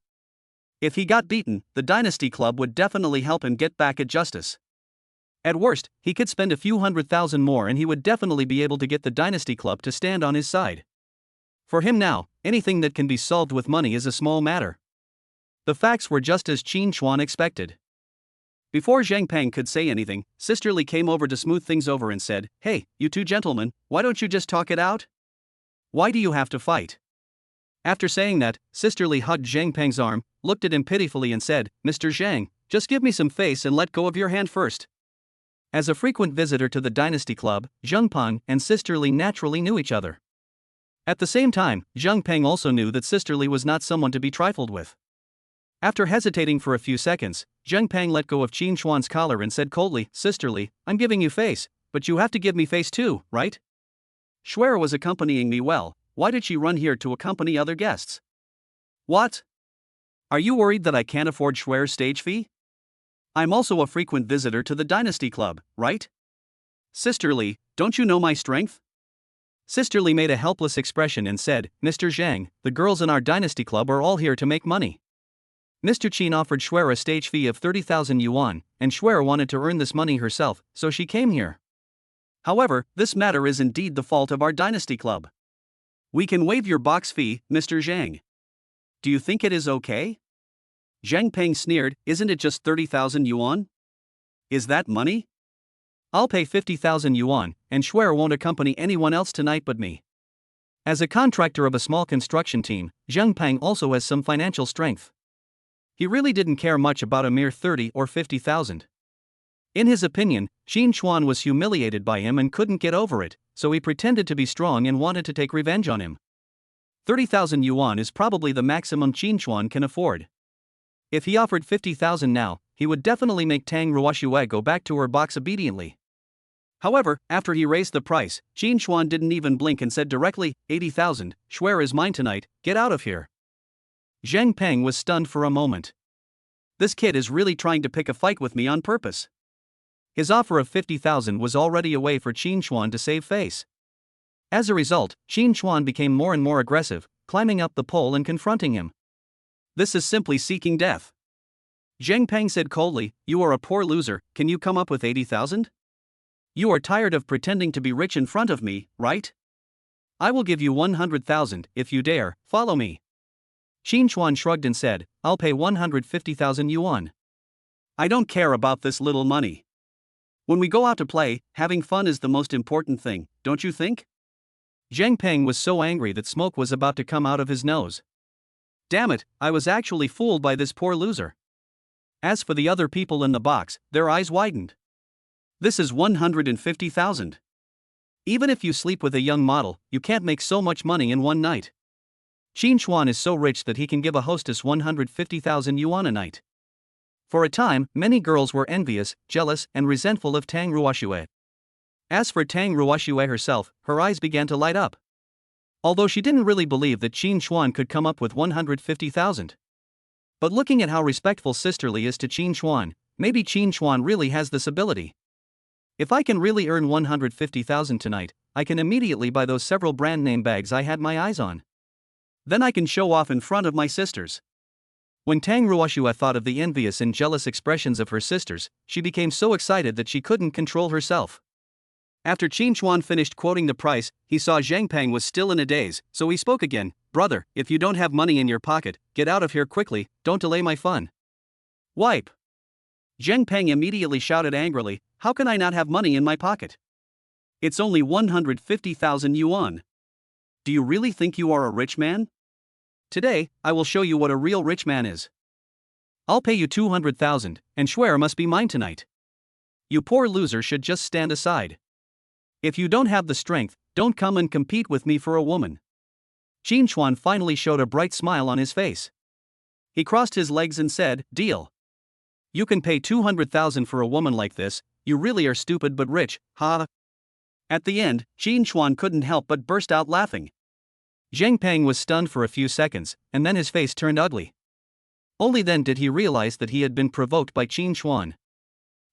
If he got beaten, the Dynasty Club would definitely help him get back at justice. At worst, he could spend a few 100,000 more and he would definitely be able to get the Dynasty Club to stand on his side. For him now, anything that can be solved with money is a small matter. The facts were just as Qin Chuan expected. Before Zheng Peng could say anything, Sisterly came over to smooth things over and said, "Hey, you two gentlemen, why don't you just talk it out? Why do you have to fight?" After saying that, Sisterly hugged Zheng Peng's arm, looked at him pitifully and said, "Mr. Zheng, just give me some face and let go of your hand first." As a frequent visitor to the Dynasty Club, Zheng Peng and Sisterly naturally knew each other. At the same time, Zheng Peng also knew that Sisterly was not someone to be trifled with. After hesitating for a few seconds, Zheng Peng let go of Qin Chuan's collar and said coldly, "Sisterly, I'm giving you face, but you have to give me face too, right? Schwer was accompanying me well, why did she run here to accompany other guests? What? Are you worried that I can't afford Schwer's stage fee? I'm also a frequent visitor to the Dynasty Club, right? Sisterly, don't you know my strength?" Sisterly made a helpless expression and said, "Mr. Zhang, the girls in our Dynasty Club are all here to make money. Mr. Qin offered Schwer a stage fee of 30,000 yuan, and Schwer wanted to earn this money herself, so she came here. However, this matter is indeed the fault of our Dynasty Club. We can waive your box fee, Mr. Zhang. Do you think it is okay?" Zheng Peng sneered, "Isn't it just 30,000 yuan? Is that money? I'll pay 50,000 yuan, and Schwer won't accompany anyone else tonight but me." As a contractor of a small construction team, Zheng Peng also has some financial strength. He really didn't care much about a mere 30 or 50,000. In his opinion, Qin Chuan was humiliated by him and couldn't get over it, so he pretended to be strong and wanted to take revenge on him. 30,000 yuan is probably the maximum Qin Chuan can afford. If he offered 50,000 now, he would definitely make Tang Ruoxue go back to her box obediently. However, after he raised the price, Qin Chuan didn't even blink and said directly, 80,000, Shuer is mine tonight, get out of here. Zheng Peng was stunned for a moment. This kid is really trying to pick a fight with me on purpose. His offer of 50,000 was already a way for Qin Chuan to save face. As a result, Qin Chuan became more and more aggressive, climbing up the pole and confronting him. This is simply seeking death. Zheng Peng said coldly, you are a poor loser, can you come up with 80,000? You are tired of pretending to be rich in front of me, right? I will give you 100,000 if you dare, follow me. Qin Chuan shrugged and said, I'll pay 150,000 yuan. I don't care about this little money. When we go out to play, having fun is the most important thing, don't you think? Zheng Peng was so angry that smoke was about to come out of his nose. Damn it, I was actually fooled by this poor loser. As for the other people in the box, their eyes widened. This is 150,000. Even if you sleep with a young model, you can't make so much money in one night. Qin Chuan is so rich that he can give a hostess 150,000 yuan a night. For a time, many girls were envious, jealous, and resentful of Tang Ruoxue. As for Tang Ruoxue herself, her eyes began to light up. Although she didn't really believe that Qin Chuan could come up with 150,000. But looking at how respectful Sisterly is to Qin Chuan, maybe Qin Chuan really has this ability. If I can really earn 150,000 tonight, I can immediately buy those several brand name bags I had my eyes on. Then I can show off in front of my sisters. When Tang Ruoxue thought of the envious and jealous expressions of her sisters, she became so excited that she couldn't control herself. After Qin Chuan finished quoting the price, he saw Zheng Peng was still in a daze, so he spoke again, brother, if you don't have money in your pocket, get out of here quickly, don't delay my fun. Wipe. Zheng Peng immediately shouted angrily, how can I not have money in my pocket? It's only 150,000 yuan. Do you really think you are a rich man? Today, I will show you what a real rich man is. I'll pay you 200,000, and Shuer must be mine tonight. You poor loser should just stand aside. If you don't have the strength, don't come and compete with me for a woman. Qin Chuan finally showed a bright smile on his face. He crossed his legs and said, deal. You can pay 200,000 for a woman like this, you really are stupid but rich, ha. At the end, Qin Chuan couldn't help but burst out laughing. Zheng Peng was stunned for a few seconds, and then his face turned ugly. Only then did he realize that he had been provoked by Qin Chuan.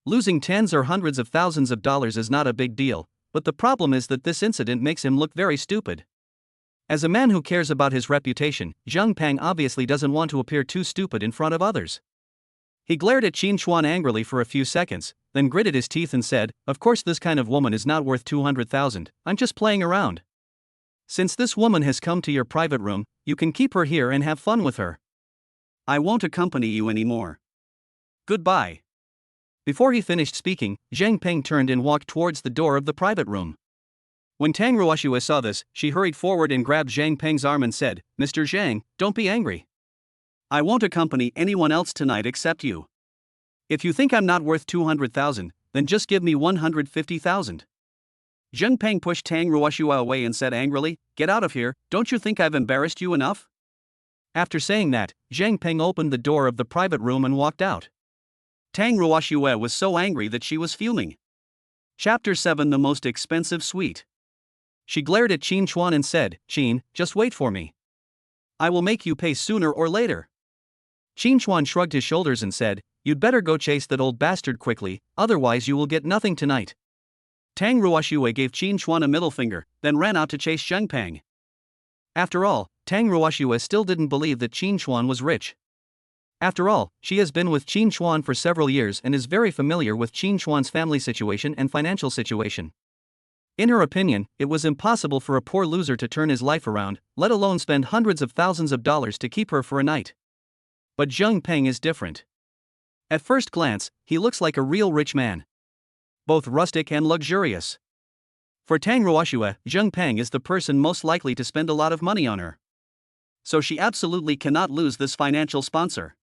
Losing tens or hundreds of thousands of dollars is not a big deal, but the problem is that this incident makes him look very stupid. As a man who cares about his reputation, Zheng Peng obviously doesn't want to appear too stupid in front of others. He glared at Qin Chuan angrily for a few seconds, then gritted his teeth and said, of course this kind of woman is not worth 200,000, I'm just playing around. Since this woman has come to your private room, you can keep her here and have fun with her. I won't accompany you anymore. Goodbye. Before he finished speaking, Zheng Peng turned and walked towards the door of the private room. When Tang Ruoxue saw this, she hurried forward and grabbed Zheng Peng's arm and said, Mr. Zhang, don't be angry. I won't accompany anyone else tonight except you. If you think I'm not worth 200,000, then just give me 150,000. Zheng Peng pushed Tang Ruoxue away and said angrily, get out of here, don't you think I've embarrassed you enough? After saying that, Zheng Peng opened the door of the private room and walked out. Tang Ruoxue was so angry that she was fuming. Chapter 7 The Most Expensive Suite. She glared at Qin Chuan and said, Qin, just wait for me. I will make you pay sooner or later. Qin Chuan shrugged his shoulders and said, you'd better go chase that old bastard quickly, otherwise you will get nothing tonight. Tang Ruoxue gave Qin Chuan a middle finger, then ran out to chase Zheng Peng. After all, Tang Ruoxue still didn't believe that Qin Chuan was rich. After all, she has been with Qin Chuan for several years and is very familiar with Qin Chuan's family situation and financial situation. In her opinion, it was impossible for a poor loser to turn his life around, let alone spend hundreds of thousands of dollars to keep her for a night. But Zheng Peng is different. At first glance, he looks like a real rich man. Both rustic and luxurious. For Tang Ruoxue, Zheng Peng is the person most likely to spend a lot of money on her. So she absolutely cannot lose this financial sponsor.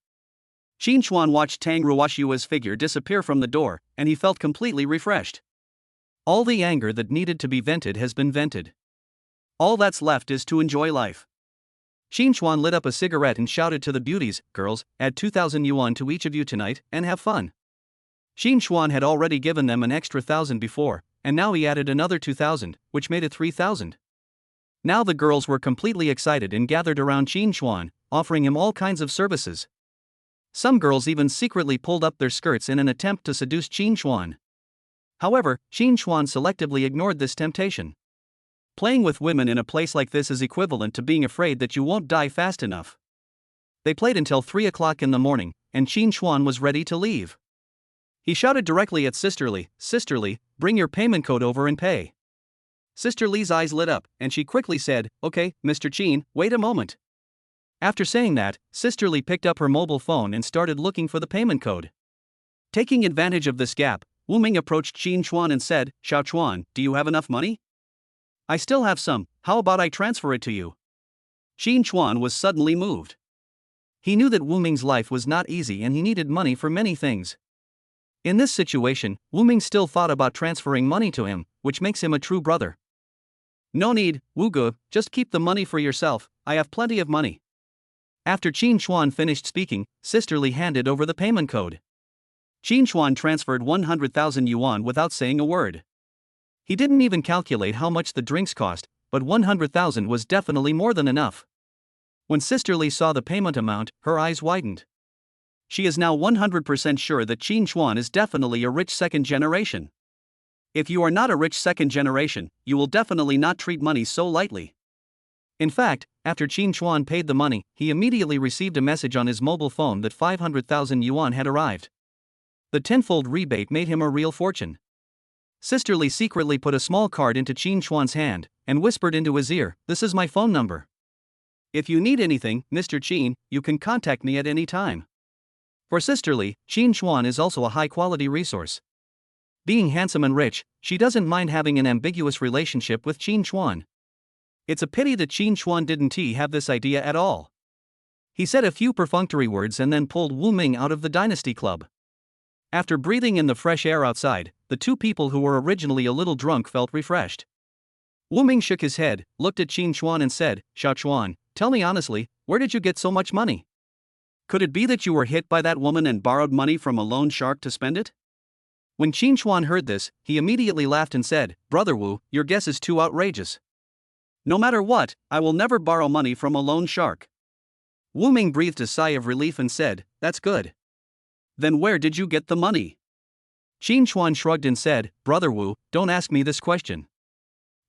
Qin Chuan watched Tang Ruoxue's figure disappear from the door, and he felt completely refreshed. All the anger that needed to be vented has been vented. All that's left is to enjoy life. Qin Chuan lit up a cigarette and shouted to the beauties, "Girls, add 2,000 yuan to each of you tonight, and have fun." Qin Chuan had already given them an extra 1,000 before, and now he added another 2,000, which made it 3,000. Now the girls were completely excited and gathered around Qin Chuan, offering him all kinds of services. Some girls even secretly pulled up their skirts in an attempt to seduce Qin Chuan. However, Qin Chuan selectively ignored this temptation. Playing with women in a place like this is equivalent to being afraid that you won't die fast enough. They played until 3 o'clock in the morning, and Qin Chuan was ready to leave. He shouted directly at Sister Li, "Sister Li, bring your payment code over and pay." Sister Li's eyes lit up, and she quickly said, "Okay, Mr. Qin, wait a moment." After saying that, Sister Li picked up her mobile phone and started looking for the payment code. Taking advantage of this gap, Wu Ming approached Qin Chuan and said, "Xiao Chuan, do you have enough money? I still have some, how about I transfer it to you?" Qin Chuan was suddenly moved. He knew that Wu Ming's life was not easy and he needed money for many things. In this situation, Wu Ming still thought about transferring money to him, which makes him a true brother. "No need, Wu Ge, just keep the money for yourself, I have plenty of money." After Qin Chuan finished speaking, Sister Li handed over the payment code. Qin Chuan transferred 100,000 yuan without saying a word. He didn't even calculate how much the drinks cost, but 100,000 was definitely more than enough. When Sister Li saw the payment amount, her eyes widened. She is now 100% sure that Qin Chuan is definitely a rich second generation. If you are not a rich second generation, you will definitely not treat money so lightly. In fact, after Qin Chuan paid the money, he immediately received a message on his mobile phone that 500,000 yuan had arrived. The tenfold rebate made him a real fortune. Sister Li secretly put a small card into Qin Chuan's hand and whispered into his ear, "This is my phone number. If you need anything, Mr. Qin, you can contact me at any time." For Sister Li, Qin Chuan is also a high-quality resource. Being handsome and rich, she doesn't mind having an ambiguous relationship with Qin Chuan. It's a pity that Qin Chuan didn't have this idea at all. He said a few perfunctory words and then pulled Wu Ming out of the Dynasty Club. After breathing in the fresh air outside, the two people who were originally a little drunk felt refreshed. Wu Ming shook his head, looked at Qin Chuan and said, "Xiao Chuan, tell me honestly, where did you get so much money? Could it be that you were hit by that woman and borrowed money from a loan shark to spend it?" When Qin Chuan heard this, he immediately laughed and said, "Brother Wu, your guess is too outrageous. No matter what, I will never borrow money from a loan shark." Wu Ming breathed a sigh of relief and said, "That's good. Then where did you get the money?" Qin Chuan shrugged and said, "Brother Wu, don't ask me this question.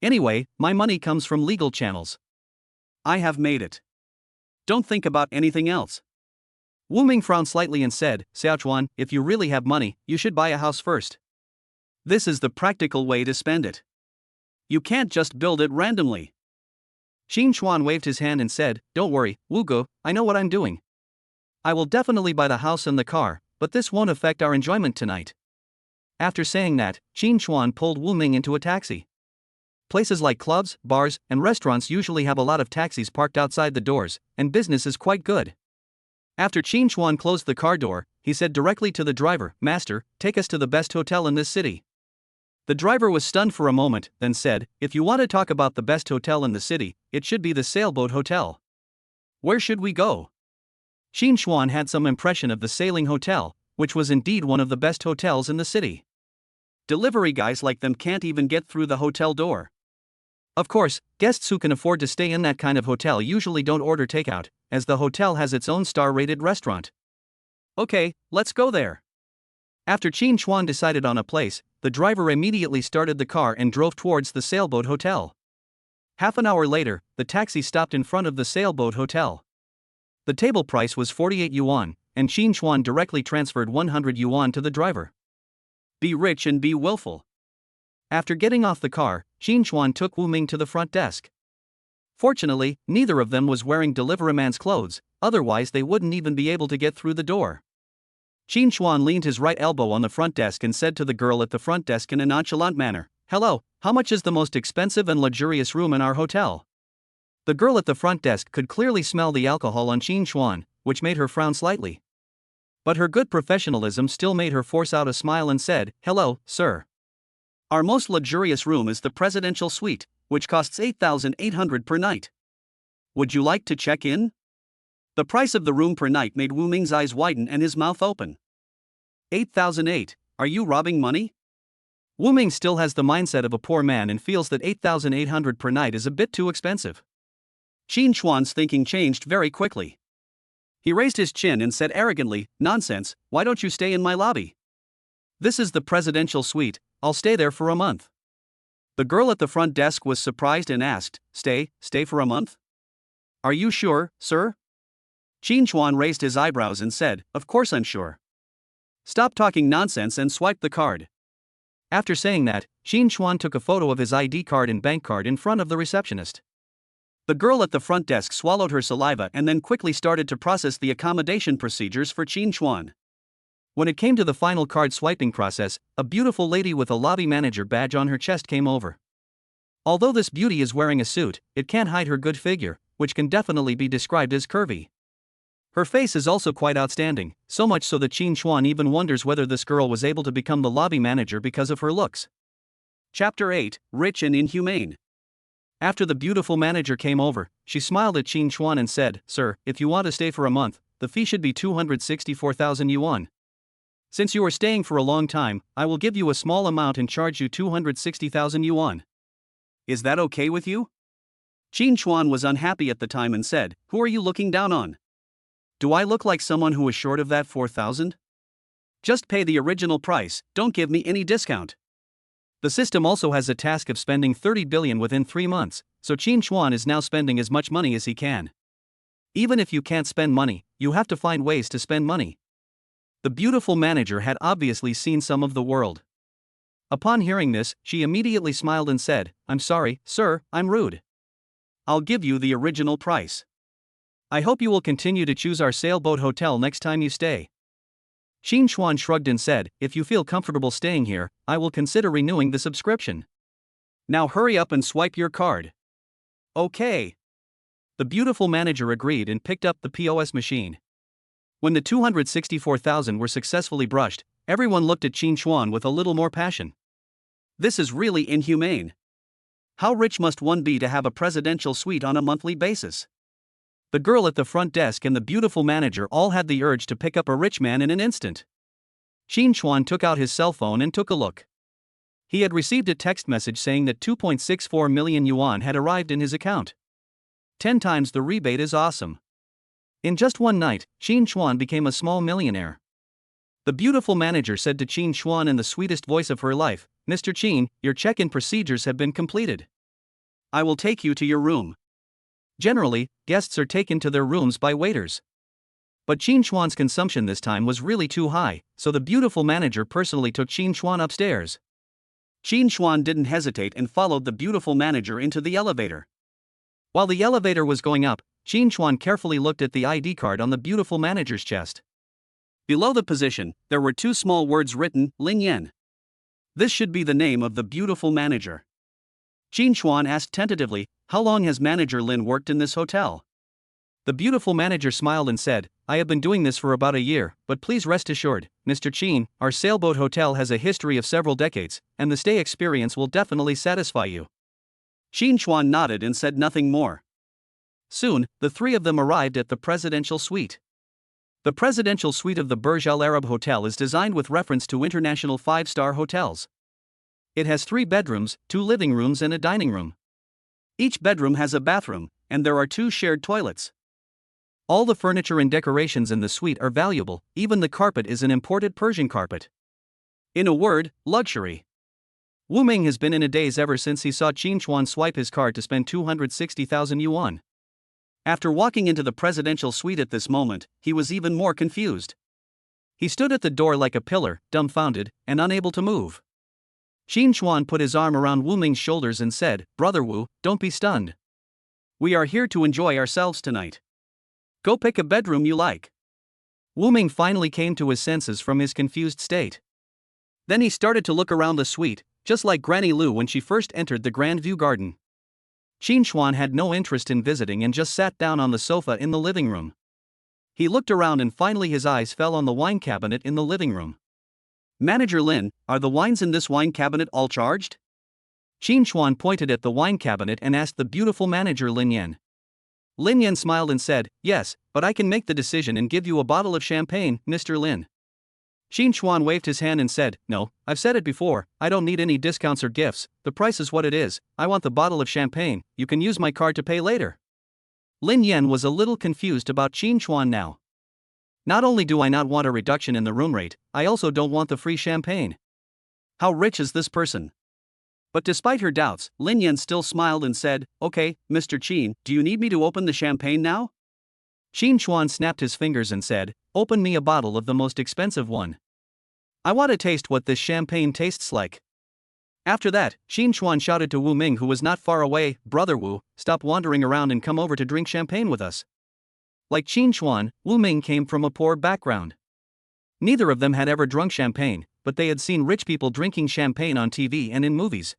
Anyway, my money comes from legal channels. I have made it. Don't think about anything else." Wu Ming frowned slightly and said, "Xiao Chuan, if you really have money, you should buy a house first. This is the practical way to spend it. You can't just build it randomly." Qin Chuan waved his hand and said, "Don't worry, Wu Ge, I know what I'm doing. I will definitely buy the house and the car, but this won't affect our enjoyment tonight." After saying that, Qin Chuan pulled Wu Ming into a taxi. Places like clubs, bars, and restaurants usually have a lot of taxis parked outside the doors, and business is quite good. After Qin Chuan closed the car door, he said directly to the driver, "Master, take us to the best hotel in this city." The driver was stunned for a moment, then said, "If you want to talk about the best hotel in the city, it should be the Sailboat Hotel. Where should we go?" Qin Chuan had some impression of the Sailing Hotel, which was indeed one of the best hotels in the city. Delivery guys like them can't even get through the hotel door. Of course, guests who can afford to stay in that kind of hotel usually don't order takeout, as the hotel has its own star-rated restaurant. "Okay, let's go there." After Qin Chuan decided on a place, the driver immediately started the car and drove towards the Sailboat Hotel. Half an hour later, the taxi stopped in front of the Sailboat Hotel. The table price was 48 yuan, and Qin Chuan directly transferred 100 yuan to the driver. Be rich and be willful. After getting off the car, Qin Chuan took Wu Ming to the front desk. Fortunately, neither of them was wearing deliveryman's clothes, otherwise they wouldn't even be able to get through the door. Qin Chuan leaned his right elbow on the front desk and said to the girl at the front desk in a nonchalant manner, "Hello, how much is the most expensive and luxurious room in our hotel?" The girl at the front desk could clearly smell the alcohol on Qin Chuan, which made her frown slightly. But her good professionalism still made her force out a smile and said, "Hello, sir. Our most luxurious room is the presidential suite, which costs 8,800 per night. Would you like to check in?" The price of the room per night made Wu Ming's eyes widen and his mouth open. 8,008, are you robbing money? Wu Ming still has the mindset of a poor man and feels that 8,800 per night is a bit too expensive. Qin Chuan's thinking changed very quickly. He raised his chin and said arrogantly, "Nonsense, why don't you stay in my lobby? This is the presidential suite, I'll stay there for a month." The girl at the front desk was surprised and asked, Stay for a month? Are you sure, sir?" Qin Chuan raised his eyebrows and said, "Of course I'm sure. Stop talking nonsense and swipe the card." After saying that, Qin Chuan took a photo of his ID card and bank card in front of the receptionist. The girl at the front desk swallowed her saliva and then quickly started to process the accommodation procedures for Qin Chuan. When it came to the final card swiping process, a beautiful lady with a lobby manager badge on her chest came over. Although this beauty is wearing a suit, it can't hide her good figure, which can definitely be described as curvy. Her face is also quite outstanding, so much so that Qin Chuan even wonders whether this girl was able to become the lobby manager because of her looks. Chapter 8, Rich and Inhumane. After the beautiful manager came over, she smiled at Qin Chuan and said, "Sir, if you want to stay for a month, the fee should be 264,000 yuan. Since you are staying for a long time, I will give you a small amount and charge you 260,000 yuan. Is that okay with you?" Qin Chuan was unhappy at the time and said, "Who are you looking down on? Do I look like someone who is short of that 4,000? Just pay the original price, don't give me any discount." The system also has a task of spending 30 billion within 3 months, so Qin Chuan is now spending as much money as he can. Even if you can't spend money, you have to find ways to spend money. The beautiful manager had obviously seen some of the world. Upon hearing this, she immediately smiled and said, "I'm sorry, sir, I'm rude. I'll give you the original price. I hope you will continue to choose our sailboat hotel next time you stay." Qin Chuan shrugged and said, "If you feel comfortable staying here, I will consider renewing the subscription. Now hurry up and swipe your card." "Okay." The beautiful manager agreed and picked up the POS machine. When the 264,000 were successfully brushed, everyone looked at Qin Chuan with a little more passion. This is really inhumane. How rich must one be to have a presidential suite on a monthly basis? The girl at the front desk and the beautiful manager all had the urge to pick up a rich man in an instant. Qin Chuan took out his cell phone and took a look. He had received a text message saying that 2.64 million yuan had arrived in his account. 10 times the rebate is awesome. In just one night, Qin Chuan became a small millionaire. The beautiful manager said to Qin Chuan in the sweetest voice of her life, "Mr. Qin, your check-in procedures have been completed. I will take you to your room." Generally, guests are taken to their rooms by waiters. But Qin Chuan's consumption this time was really too high, so the beautiful manager personally took Qin Chuan upstairs. Qin Chuan didn't hesitate and followed the beautiful manager into the elevator. While the elevator was going up, Qin Chuan carefully looked at the ID card on the beautiful manager's chest. Below the position, there were 2 small words written, Lin Yan. This should be the name of the beautiful manager. Qin Chuan asked tentatively, "How long has Manager Lin worked in this hotel?" The beautiful manager smiled and said, "I have been doing this for about a year, but please rest assured, Mr. Qin, our sailboat hotel has a history of several decades, and the stay experience will definitely satisfy you." Qin Chuan nodded and said nothing more. Soon, the 3 of them arrived at the presidential suite. The presidential suite of the Burj Al Arab Hotel is designed with reference to international 5-star hotels. It has 3 bedrooms, 2 living rooms and a dining room. Each bedroom has a bathroom, and there are 2 shared toilets. All the furniture and decorations in the suite are valuable, even the carpet is an imported Persian carpet. In a word, luxury. Wu Ming has been in a daze ever since he saw Qin Chuan swipe his card to spend 260,000 yuan. After walking into the presidential suite at this moment, he was even more confused. He stood at the door like a pillar, dumbfounded, and unable to move. Qin Chuan put his arm around Wu Ming's shoulders and said, "Brother Wu, don't be stunned. We are here to enjoy ourselves tonight. Go pick a bedroom you like." Wu Ming finally came to his senses from his confused state. Then he started to look around the suite, just like Granny Lu when she first entered the Grand View Garden. Qin Chuan had no interest in visiting and just sat down on the sofa in the living room. He looked around and finally his eyes fell on the wine cabinet in the living room. Manager Lin, are the wines in this wine cabinet all charged? Qin Chuan pointed at the wine cabinet and asked the beautiful manager Lin Yan. Lin Yan smiled and said, yes, but I can make the decision and give you a bottle of champagne, Mr. Lin. Qin Chuan waved his hand and said, no, I've said it before, I don't need any discounts or gifts, the price is what it is, I want the bottle of champagne, you can use my card to pay later. Lin Yan was a little confused about Qin Chuan now. Not only do I not want a reduction in the room rate, I also don't want the free champagne. How rich is this person? But despite her doubts, Lin Yan still smiled and said, okay, Mr. Qin, do you need me to open the champagne now? Qin Chuan snapped his fingers and said, open me a bottle of the most expensive one. I want to taste what this champagne tastes like. After that, Qin Chuan shouted to Wu Ming, who was not far away, Brother Wu, stop wandering around and come over to drink champagne with us. Like Qin Chuan, Wu Ming came from a poor background. Neither of them had ever drunk champagne, but they had seen rich people drinking champagne on TV and in movies.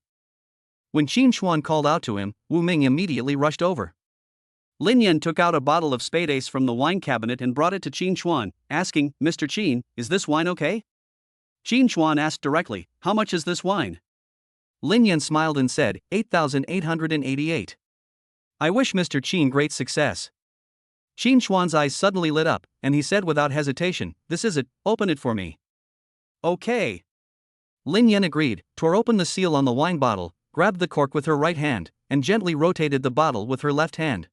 When Qin Chuan called out to him, Wu Ming immediately rushed over. Lin Yan took out a bottle of Spade Ace from the wine cabinet and brought it to Qin Chuan, asking, Mr. Qin, is this wine okay? Qin Chuan asked directly, how much is this wine? Lin Yan smiled and said, 8,888. I wish Mr. Qin great success. Qin Chuan's eyes suddenly lit up, and he said without hesitation, this is it, open it for me. Okay. Lin Yan agreed, tore open the seal on the wine bottle, grabbed the cork with her right hand, and gently rotated the bottle with her left hand.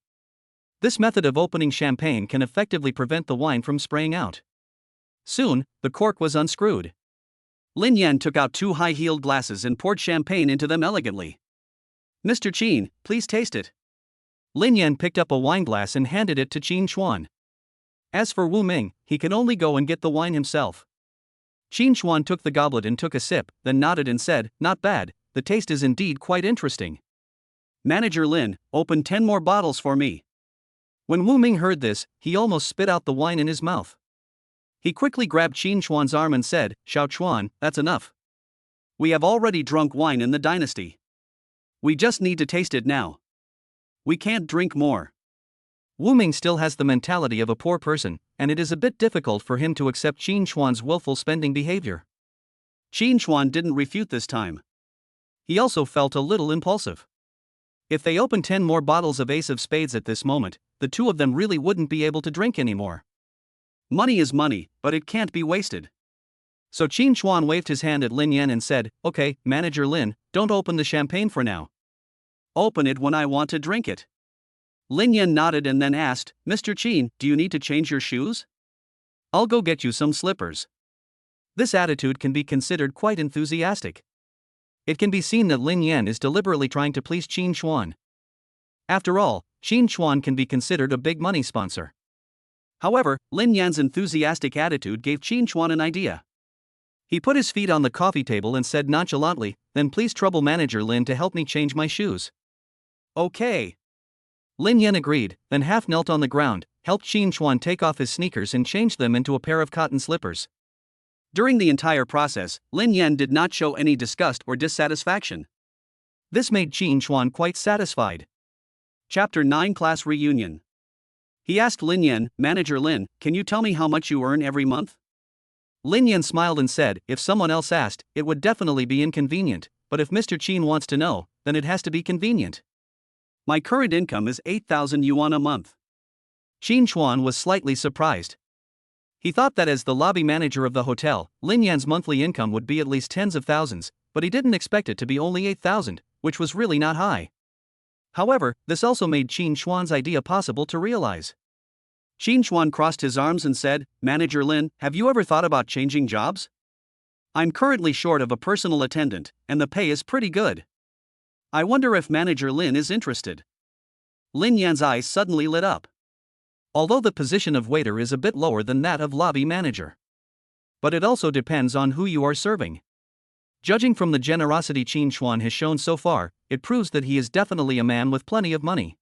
This method of opening champagne can effectively prevent the wine from spraying out. Soon, the cork was unscrewed. Lin Yan took out 2 high-heeled glasses and poured champagne into them elegantly. Mr. Qin, please taste it. Lin Yan picked up a wine glass and handed it to Qin Chuan. As for Wu Ming, he could only go and get the wine himself. Qin Chuan took the goblet and took a sip, then nodded and said, not bad, the taste is indeed quite interesting. Manager Lin, open 10 more bottles for me. When Wu Ming heard this, he almost spit out the wine in his mouth. He quickly grabbed Qin Chuan's arm and said, Xiao Chuan, that's enough. We have already drunk wine in the dynasty. We just need to taste it now. We can't drink more. Wu Ming still has the mentality of a poor person, and it is a bit difficult for him to accept Qin Chuan's willful spending behavior. Qin Chuan didn't refute this time. He also felt a little impulsive. If they opened 10 more bottles of Ace of Spades at this moment, the two of them really wouldn't be able to drink anymore. Money is money, but it can't be wasted. So Qin Chuan waved his hand at Lin Yan and said, okay, Manager Lin, don't open the champagne for now. Open it when I want to drink it. Lin Yan nodded and then asked, Mr. Qin, do you need to change your shoes? I'll go get you some slippers. This attitude can be considered quite enthusiastic. It can be seen that Lin Yan is deliberately trying to please Qin Chuan. After all, Qin Chuan can be considered a big money sponsor. However, Lin Yan's enthusiastic attitude gave Qin Chuan an idea. He put his feet on the coffee table and said nonchalantly, then please trouble Manager Lin to help me change my shoes. Okay. Lin Yan agreed, then half knelt on the ground, helped Qin Chuan take off his sneakers and change them into a pair of cotton slippers. During the entire process, Lin Yan did not show any disgust or dissatisfaction. This made Qin Chuan quite satisfied. Chapter 9 Class Reunion. He asked Lin Yan, Manager Lin, can you tell me how much you earn every month? Lin Yan smiled and said, if someone else asked, it would definitely be inconvenient, but if Mr. Qin wants to know, then it has to be convenient. My current income is 8,000 yuan a month. Qin Chuan was slightly surprised. He thought that as the lobby manager of the hotel, Lin Yan's monthly income would be at least tens of thousands, but he didn't expect it to be only 8,000, which was really not high. However, this also made Qin Chuan's idea possible to realize. Qin Chuan crossed his arms and said, Manager Lin, have you ever thought about changing jobs? I'm currently short of a personal attendant, and the pay is pretty good. I wonder if Manager Lin is interested. Lin Yan's eyes suddenly lit up. Although the position of waiter is a bit lower than that of lobby manager. But it also depends on who you are serving. Judging from the generosity Qin Chuan has shown so far, it proves that he is definitely a man with plenty of money.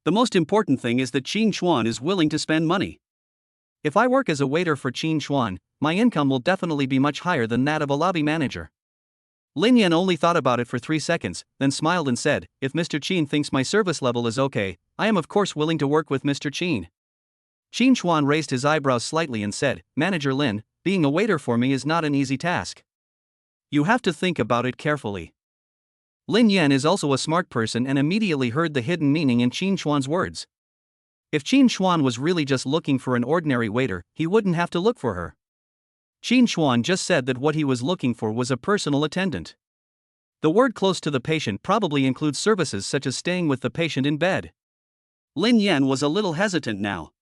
The most important thing is that Qin Chuan is willing to spend money. If I work as a waiter for Qin Chuan, my income will definitely be much higher than that of a lobby manager. Lin Yan only thought about it for 3 seconds, then smiled and said, "If Mr. Qin thinks my service level is okay, I am of course willing to work with Mr. Qin." Qin Chuan raised his eyebrows slightly and said, "Manager Lin, being a waiter for me is not an easy task. You have to think about it carefully." Lin Yan is also a smart person and immediately heard the hidden meaning in Qin Chuan's words. If Qin Chuan was really just looking for an ordinary waiter, he wouldn't have to look for her. Qin Chuan just said that what he was looking for was a personal attendant. The word close to the patient probably includes services such as staying with the patient in bed. Lin Yan was a little hesitant now.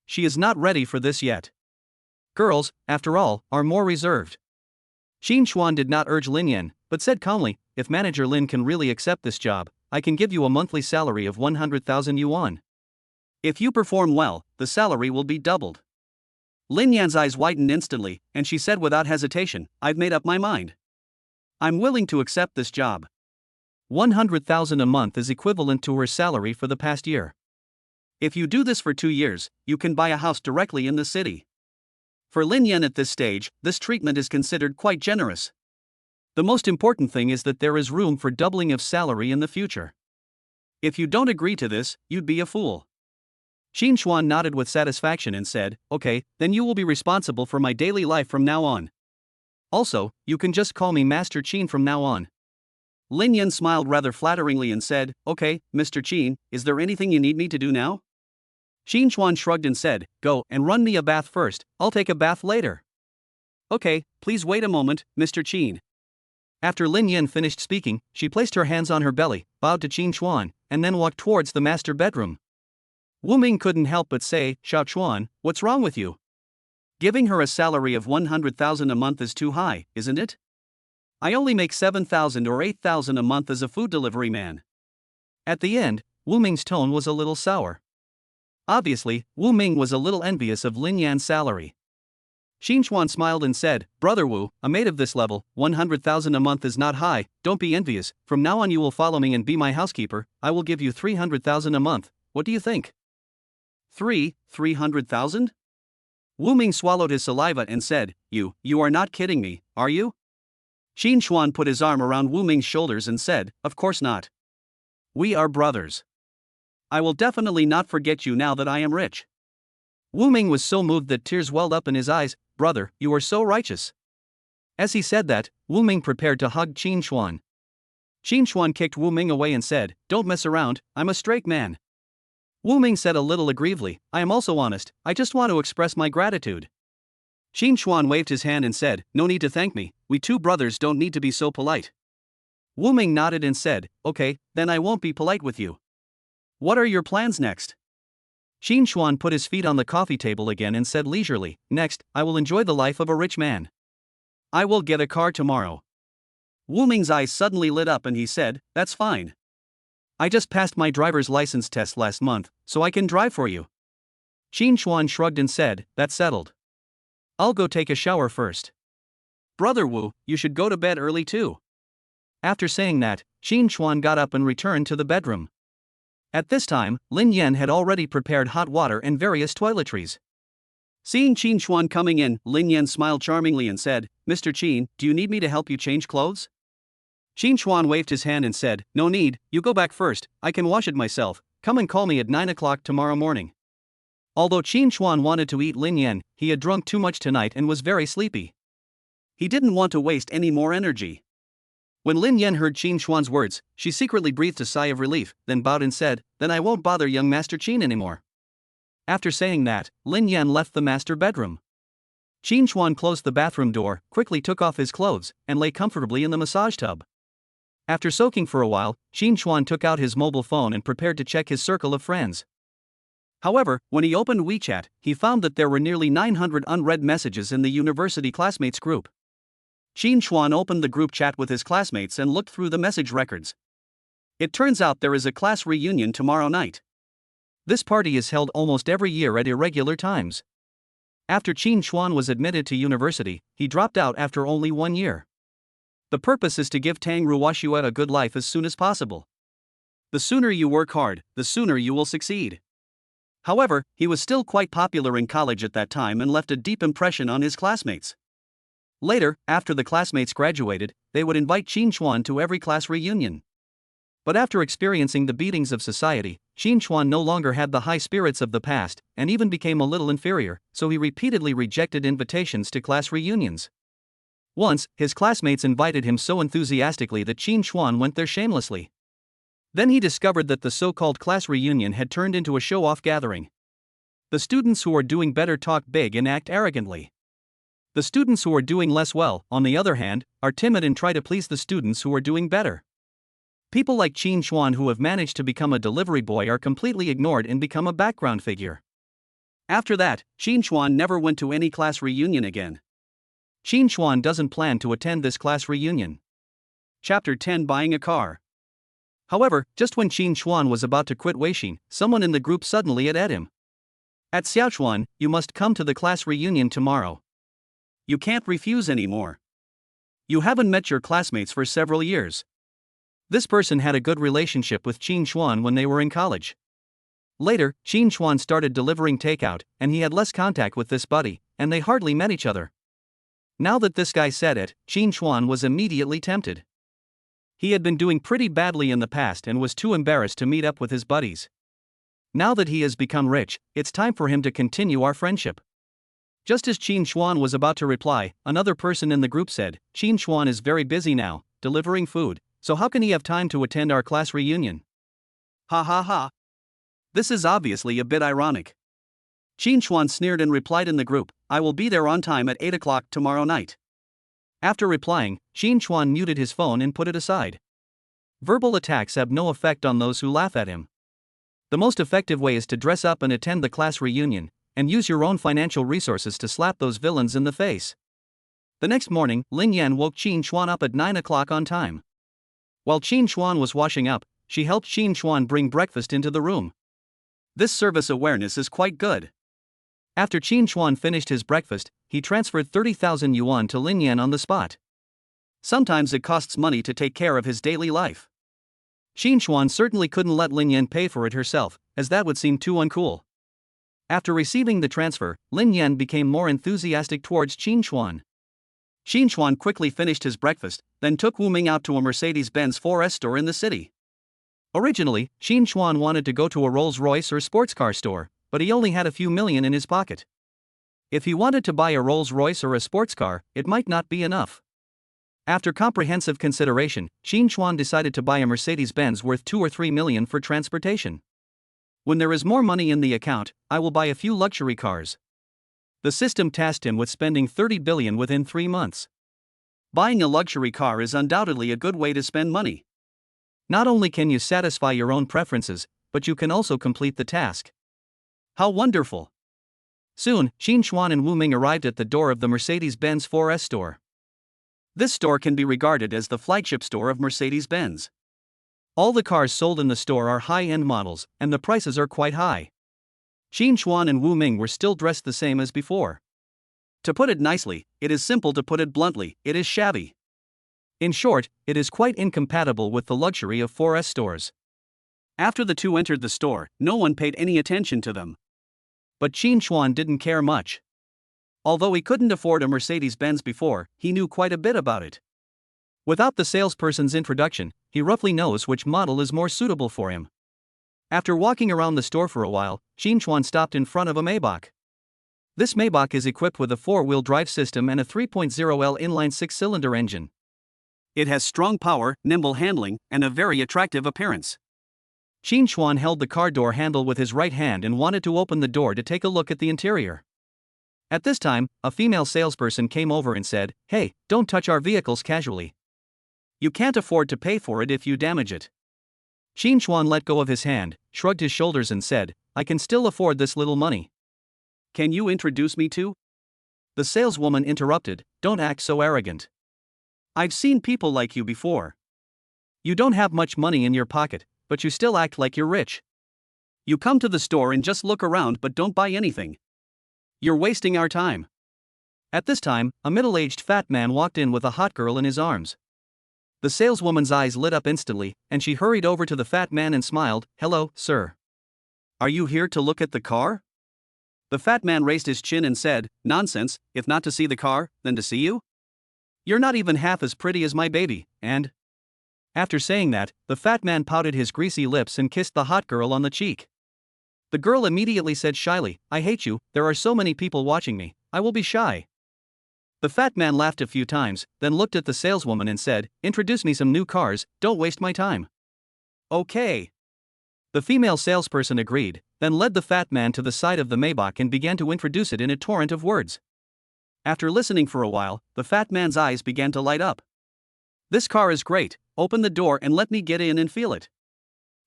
She is not ready for this yet. Girls, after all, are more reserved. Qin Chuan did not urge Lin Yan, but said calmly, "If Manager Lin can really accept this job, I can give you a monthly salary of 100,000 yuan. If you perform well, the salary will be doubled." Lin Yan's eyes widened instantly, and she said without hesitation, "I've made up my mind. I'm willing to accept this job." 100,000 a month is equivalent to her salary for the past year. If you do this for 2 years, you can buy a house directly in the city. For Lin Yan at this stage, this treatment is considered quite generous. The most important thing is that there is room for doubling of salary in the future. If you don't agree to this, you'd be a fool. Qin Chuan nodded with satisfaction and said, "Okay, then you will be responsible for my daily life from now on. Also, you can just call me Master Qin from now on." Lin Yan smiled rather flatteringly and said, "Okay, Mr. Qin, is there anything you need me to do now?" Qin Chuan shrugged and said, "Go and run me a bath first, I'll take a bath later." "Okay, please wait a moment, Mr. Qin." After Lin Yan finished speaking, she placed her hands on her belly, bowed to Qin Chuan, and then walked towards the master bedroom. Wu Ming couldn't help but say, "Xiao Chuan, what's wrong with you? Giving her a salary of 100,000 a month is too high, isn't it? I only make 7,000 or 8,000 a month as a food delivery man." At the end, Wu Ming's tone was a little sour. Obviously, Wu Ming was a little envious of Lin Yan's salary. Qin Chuan smiled and said, "Brother Wu, a maid of this level, 100,000 a month is not high, don't be envious. From now on you will follow me and be my housekeeper. I will give you 300,000 a month. What do you think?" 300,000? Wu Ming swallowed his saliva and said, You are not kidding me, are you?" Qin Chuan put his arm around Wu Ming's shoulders and said, "Of course not. We are brothers. I will definitely not forget you now that I am rich." Wu Ming was so moved that tears welled up in his eyes. "Brother, you are so righteous." As he said that, Wu Ming prepared to hug Qin Chuan. Qin Chuan kicked Wu Ming away and said, "Don't mess around, I'm a straight man." Wu Ming said a little aggrievedly, "I am also honest, I just want to express my gratitude." Qin Chuan waved his hand and said, "No need to thank me, we two brothers don't need to be so polite." Wu Ming nodded and said, "Okay, then I won't be polite with you. What are your plans next?" Qin Chuan put his feet on the coffee table again and said leisurely, "Next, I will enjoy the life of a rich man. I will get a car tomorrow." Wu Ming's eyes suddenly lit up and he said, "That's fine. I just passed my driver's license test last month, so I can drive for you." Qin Chuan shrugged and said, "That's settled. I'll go take a shower first. Brother Wu, you should go to bed early too." After saying that, Qin Chuan got up and returned to the bedroom. At this time, Lin Yan had already prepared hot water and various toiletries. Seeing Qin Chuan coming in, Lin Yan smiled charmingly and said, "Mr. Qin, do you need me to help you change clothes?" Qin Chuan waved his hand and said, "No need, you go back first, I can wash it myself, come and call me at 9 o'clock tomorrow morning." Although Qin Chuan wanted to eat Lin Yan, he had drunk too much tonight and was very sleepy. He didn't want to waste any more energy. When Lin Yan heard Qin Chuan's words, she secretly breathed a sigh of relief, then bowed and said, "Then I won't bother young Master Qin anymore." After saying that, Lin Yan left the master bedroom. Qin Chuan closed the bathroom door, quickly took off his clothes, and lay comfortably in the massage tub. After soaking for a while, Qin Chuan took out his mobile phone and prepared to check his circle of friends. However, when he opened WeChat, he found that there were nearly 900 unread messages in the university classmates group. Qin Chuan opened the group chat with his classmates and looked through the message records. It turns out there is a class reunion tomorrow night. This party is held almost every year at irregular times. After Qin Chuan was admitted to university, he dropped out after only 1 year. The purpose is to give Tang Ruoxue a good life as soon as possible. The sooner you work hard, the sooner you will succeed. However, he was still quite popular in college at that time and left a deep impression on his classmates. Later, after the classmates graduated, they would invite Qin Chuan to every class reunion. But after experiencing the beatings of society, Qin Chuan no longer had the high spirits of the past, and even became a little inferior, so he repeatedly rejected invitations to class reunions. Once, his classmates invited him so enthusiastically that Qin Chuan went there shamelessly. Then he discovered that the so-called class reunion had turned into a show-off gathering. The students who are doing better talk big and act arrogantly. The students who are doing less well, on the other hand, are timid and try to please the students who are doing better. People like Qin Chuan who have managed to become a delivery boy are completely ignored and become a background figure. After that, Qin Chuan never went to any class reunion again. Qin Chuan doesn't plan to attend this class reunion. Chapter 10: Buying a Car. However, just when Qin Chuan was about to quit Weixin, someone in the group suddenly at him. At Xiaochuan, you must come to the class reunion tomorrow. You can't refuse anymore. You haven't met your classmates for several years. This person had a good relationship with Qin Chuan when they were in college. Later, Qin Chuan started delivering takeout, and he had less contact with this buddy, and they hardly met each other. Now that this guy said it, Qin Chuan was immediately tempted. He had been doing pretty badly in the past and was too embarrassed to meet up with his buddies. Now that he has become rich, it's time for him to continue our friendship. Just as Qin Chuan was about to reply, another person in the group said, Qin Chuan is very busy now, delivering food, so how can he have time to attend our class reunion? Ha ha ha. This is obviously a bit ironic. Qin Chuan sneered and replied in the group, I will be there on time at 8 o'clock tomorrow night. After replying, Qin Chuan muted his phone and put it aside. Verbal attacks have no effect on those who laugh at him. The most effective way is to dress up and attend the class reunion, and use your own financial resources to slap those villains in the face. The next morning, Lin Yan woke Qin Chuan up at 9 o'clock on time. While Qin Chuan was washing up, she helped Qin Chuan bring breakfast into the room. This service awareness is quite good. After Qin Chuan finished his breakfast, he transferred 30,000 yuan to Lin Yan on the spot. Sometimes it costs money to take care of his daily life. Qin Chuan certainly couldn't let Lin Yan pay for it herself, as that would seem too uncool. After receiving the transfer, Lin Yan became more enthusiastic towards Qin Chuan. Qin Chuan quickly finished his breakfast, then took Wu Ming out to a Mercedes-Benz 4S store in the city. Originally, Qin Chuan wanted to go to a Rolls-Royce or sports car store, but he only had a few million in his pocket. If he wanted to buy a Rolls-Royce or a sports car, it might not be enough. After comprehensive consideration, Qin Chuan decided to buy a Mercedes-Benz worth 2 or 3 million for transportation. When there is more money in the account, I will buy a few luxury cars. The system tasked him with spending 30 billion within 3 months. Buying a luxury car is undoubtedly a good way to spend money. Not only can you satisfy your own preferences, but you can also complete the task. How wonderful! Soon, Qin Chuan and Wu Ming arrived at the door of the Mercedes-Benz 4S store. This store can be regarded as the flagship store of Mercedes-Benz. All the cars sold in the store are high-end models, and the prices are quite high. Qin Chuan and Wu Ming were still dressed the same as before. To put it nicely, it is simple; to put it bluntly, it is shabby. In short, it is quite incompatible with the luxury of 4S stores. After the two entered the store, no one paid any attention to them. But Qin Chuan didn't care much. Although he couldn't afford a Mercedes-Benz before, he knew quite a bit about it. Without the salesperson's introduction, he roughly knows which model is more suitable for him. After walking around the store for a while, Qin Chuan stopped in front of a Maybach. This Maybach is equipped with a 4-wheel drive system and a 3.0L inline 6-cylinder engine. It has strong power, nimble handling, and a very attractive appearance. Qin Chuan held the car door handle with his right hand and wanted to open the door to take a look at the interior. At this time, a female salesperson came over and said, "Hey, don't touch our vehicles casually. You can't afford to pay for it if you damage it." Qin Chuan let go of his hand, shrugged his shoulders and said, "I can still afford this little money. Can you introduce me to?" The saleswoman interrupted, "Don't act so arrogant. I've seen people like you before. You don't have much money in your pocket, but you still act like you're rich. You come to the store and just look around but don't buy anything. You're wasting our time." At this time, a middle-aged fat man walked in with a hot girl in his arms. The saleswoman's eyes lit up instantly, and she hurried over to the fat man and smiled, "Hello, sir. Are you here to look at the car?" The fat man raised his chin and said, "Nonsense, if not to see the car, then to see you? You're not even half as pretty as my baby, and. After saying that, the fat man pouted his greasy lips and kissed the hot girl on the cheek. The girl immediately said shyly, I hate you, there are so many people watching me, I will be shy. The fat man laughed a few times, then looked at the saleswoman and said, Introduce me some new cars, don't waste my time. Okay. The female salesperson agreed, then led the fat man to the side of the Maybach and began to introduce it in a torrent of words. After listening for a while, the fat man's eyes began to light up. This car is great, open the door and let me get in and feel it.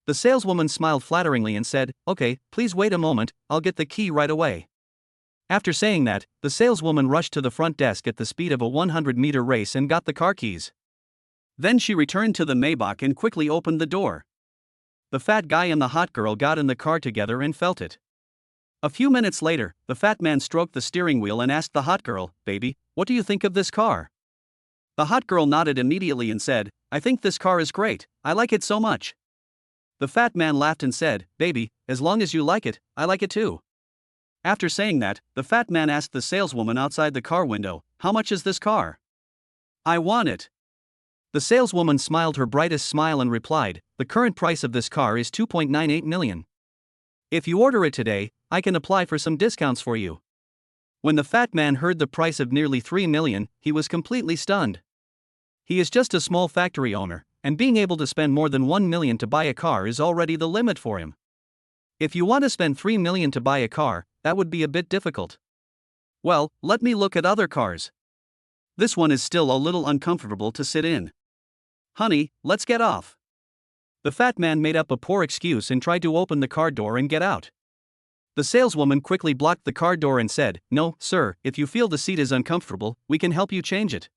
The saleswoman smiled flatteringly and said, Okay, please wait a moment, I'll get the key right away. After saying that, the saleswoman rushed to the front desk at the speed of a 100-meter race and got the car keys. Then she returned to the Maybach and quickly opened the door. The fat guy and the hot girl got in the car together and felt it. A few minutes later, the fat man stroked the steering wheel and asked the hot girl, Baby, what do you think of this car? The hot girl nodded immediately and said, I think this car is great, I like it so much. The fat man laughed and said, Baby, as long as you like it, I like it too. After saying that, the fat man asked the saleswoman outside the car window, How much is this car? I want it. The saleswoman smiled her brightest smile and replied, The current price of this car is $2.98 million. If you order it today, I can apply for some discounts for you. When the fat man heard the price of nearly $3 million, he was completely stunned. He is just a small factory owner, and being able to spend more than $1 million to buy a car is already the limit for him. If you want to spend $3 million to buy a car, that would be a bit difficult. Well, let me look at other cars. This one is still a little uncomfortable to sit in. Honey, let's get off. The fat man made up a poor excuse and tried to open the car door and get out. The saleswoman quickly blocked the car door and said, No, sir, if you feel the seat is uncomfortable, we can help you change it.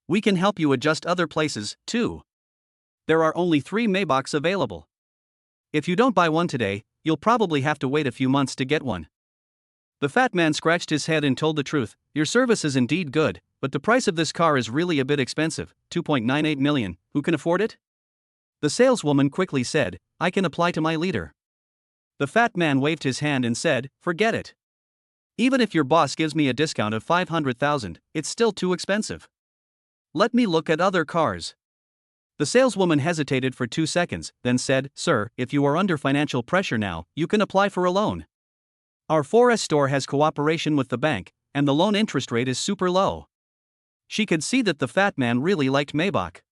We can help you adjust other places, too. There are only 3 Maybachs available. If you don't buy one today, you'll probably have to wait a few months to get one. The fat man scratched his head and told the truth, Your service is indeed good, but the price of this car is really a bit expensive, $2.98 million, who can afford it? The saleswoman quickly said, I can apply to my leader. The fat man waved his hand and said, Forget it. Even if your boss gives me a discount of $500,000, it's still too expensive. Let me look at other cars. The saleswoman hesitated for 2 seconds, then said, Sir, if you are under financial pressure now, you can apply for a loan. Our 4S store has cooperation with the bank, and the loan interest rate is super low. She could see that the fat man really liked Maybach.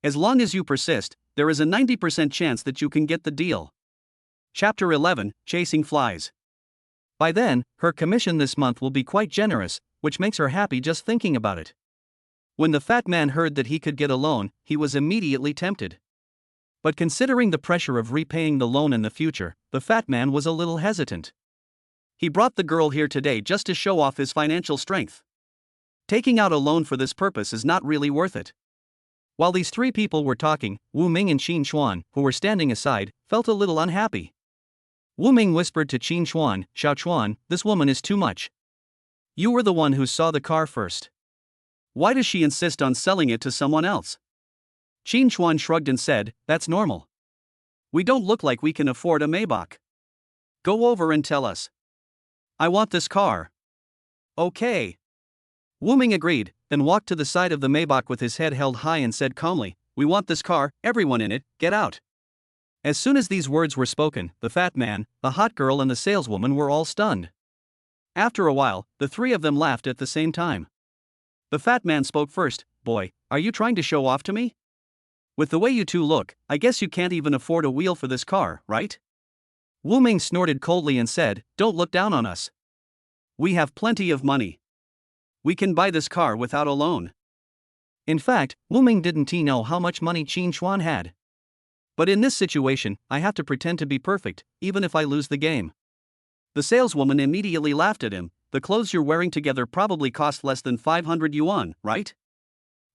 As long as you persist, there is a 90% chance that you can get the deal. Chapter 11, Chasing Flies. By then, her commission this month will be quite generous, which makes her happy just thinking about it. When the fat man heard that he could get a loan, he was immediately tempted. But considering the pressure of repaying the loan in the future, the fat man was a little hesitant. He brought the girl here today just to show off his financial strength. Taking out a loan for this purpose is not really worth it. While these 3 people were talking, Wu Ming and Qin Xuan, who were standing aside, felt a little unhappy. Wu Ming whispered to Qin Xuan, Xiao Chuan, this woman is too much. You were the one who saw the car first. Why does she insist on selling it to someone else? Qin Xuan shrugged and said, That's normal. We don't look like we can afford a Maybach. Go over and tell us. I want this car. Okay. Wu Ming agreed, then walked to the side of the Maybach with his head held high and said calmly, We want this car, everyone in it, get out. As soon as these words were spoken, the fat man, the hot girl and the saleswoman were all stunned. After a while, the 3 of them laughed at the same time. The fat man spoke first, Boy, are you trying to show off to me? With the way you 2 look, I guess you can't even afford a wheel for this car, right? Wu Ming snorted coldly and said, Don't look down on us. We have plenty of money. We can buy this car without a loan. In fact, Wu Ming didn't know how much money Qin Xuan had. But in this situation, I have to pretend to be perfect, even if I lose the game. The saleswoman immediately laughed at him, The clothes you're wearing together probably cost less than 500 yuan, right?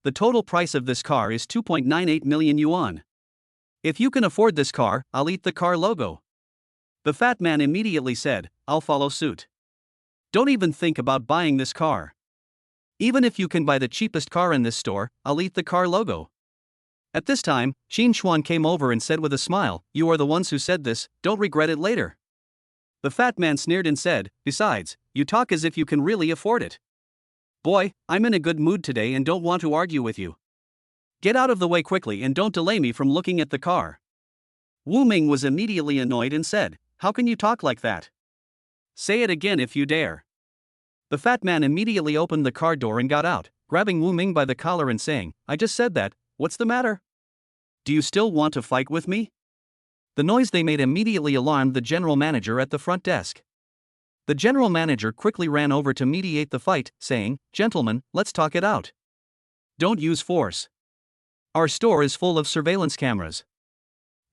The total price of this car is 2.98 million yuan. If you can afford this car, I'll eat the car logo. The fat man immediately said, I'll follow suit. Don't even think about buying this car. Even if you can buy the cheapest car in this store, I'll eat the car logo. At this time, Qin Xuan came over and said with a smile, You are the ones who said this, don't regret it later. The fat man sneered and said, Besides, you talk as if you can really afford it. Boy, I'm in a good mood today and don't want to argue with you. Get out of the way quickly and don't delay me from looking at the car. Wu Ming was immediately annoyed and said, how can you talk like that? Say it again if you dare. The fat man immediately opened the car door and got out, grabbing Wu Ming by the collar and saying, I just said that, what's the matter? Do you still want to fight with me? The noise they made immediately alarmed the general manager at the front desk. The general manager quickly ran over to mediate the fight, saying, Gentlemen, let's talk it out. Don't use force. Our store is full of surveillance cameras.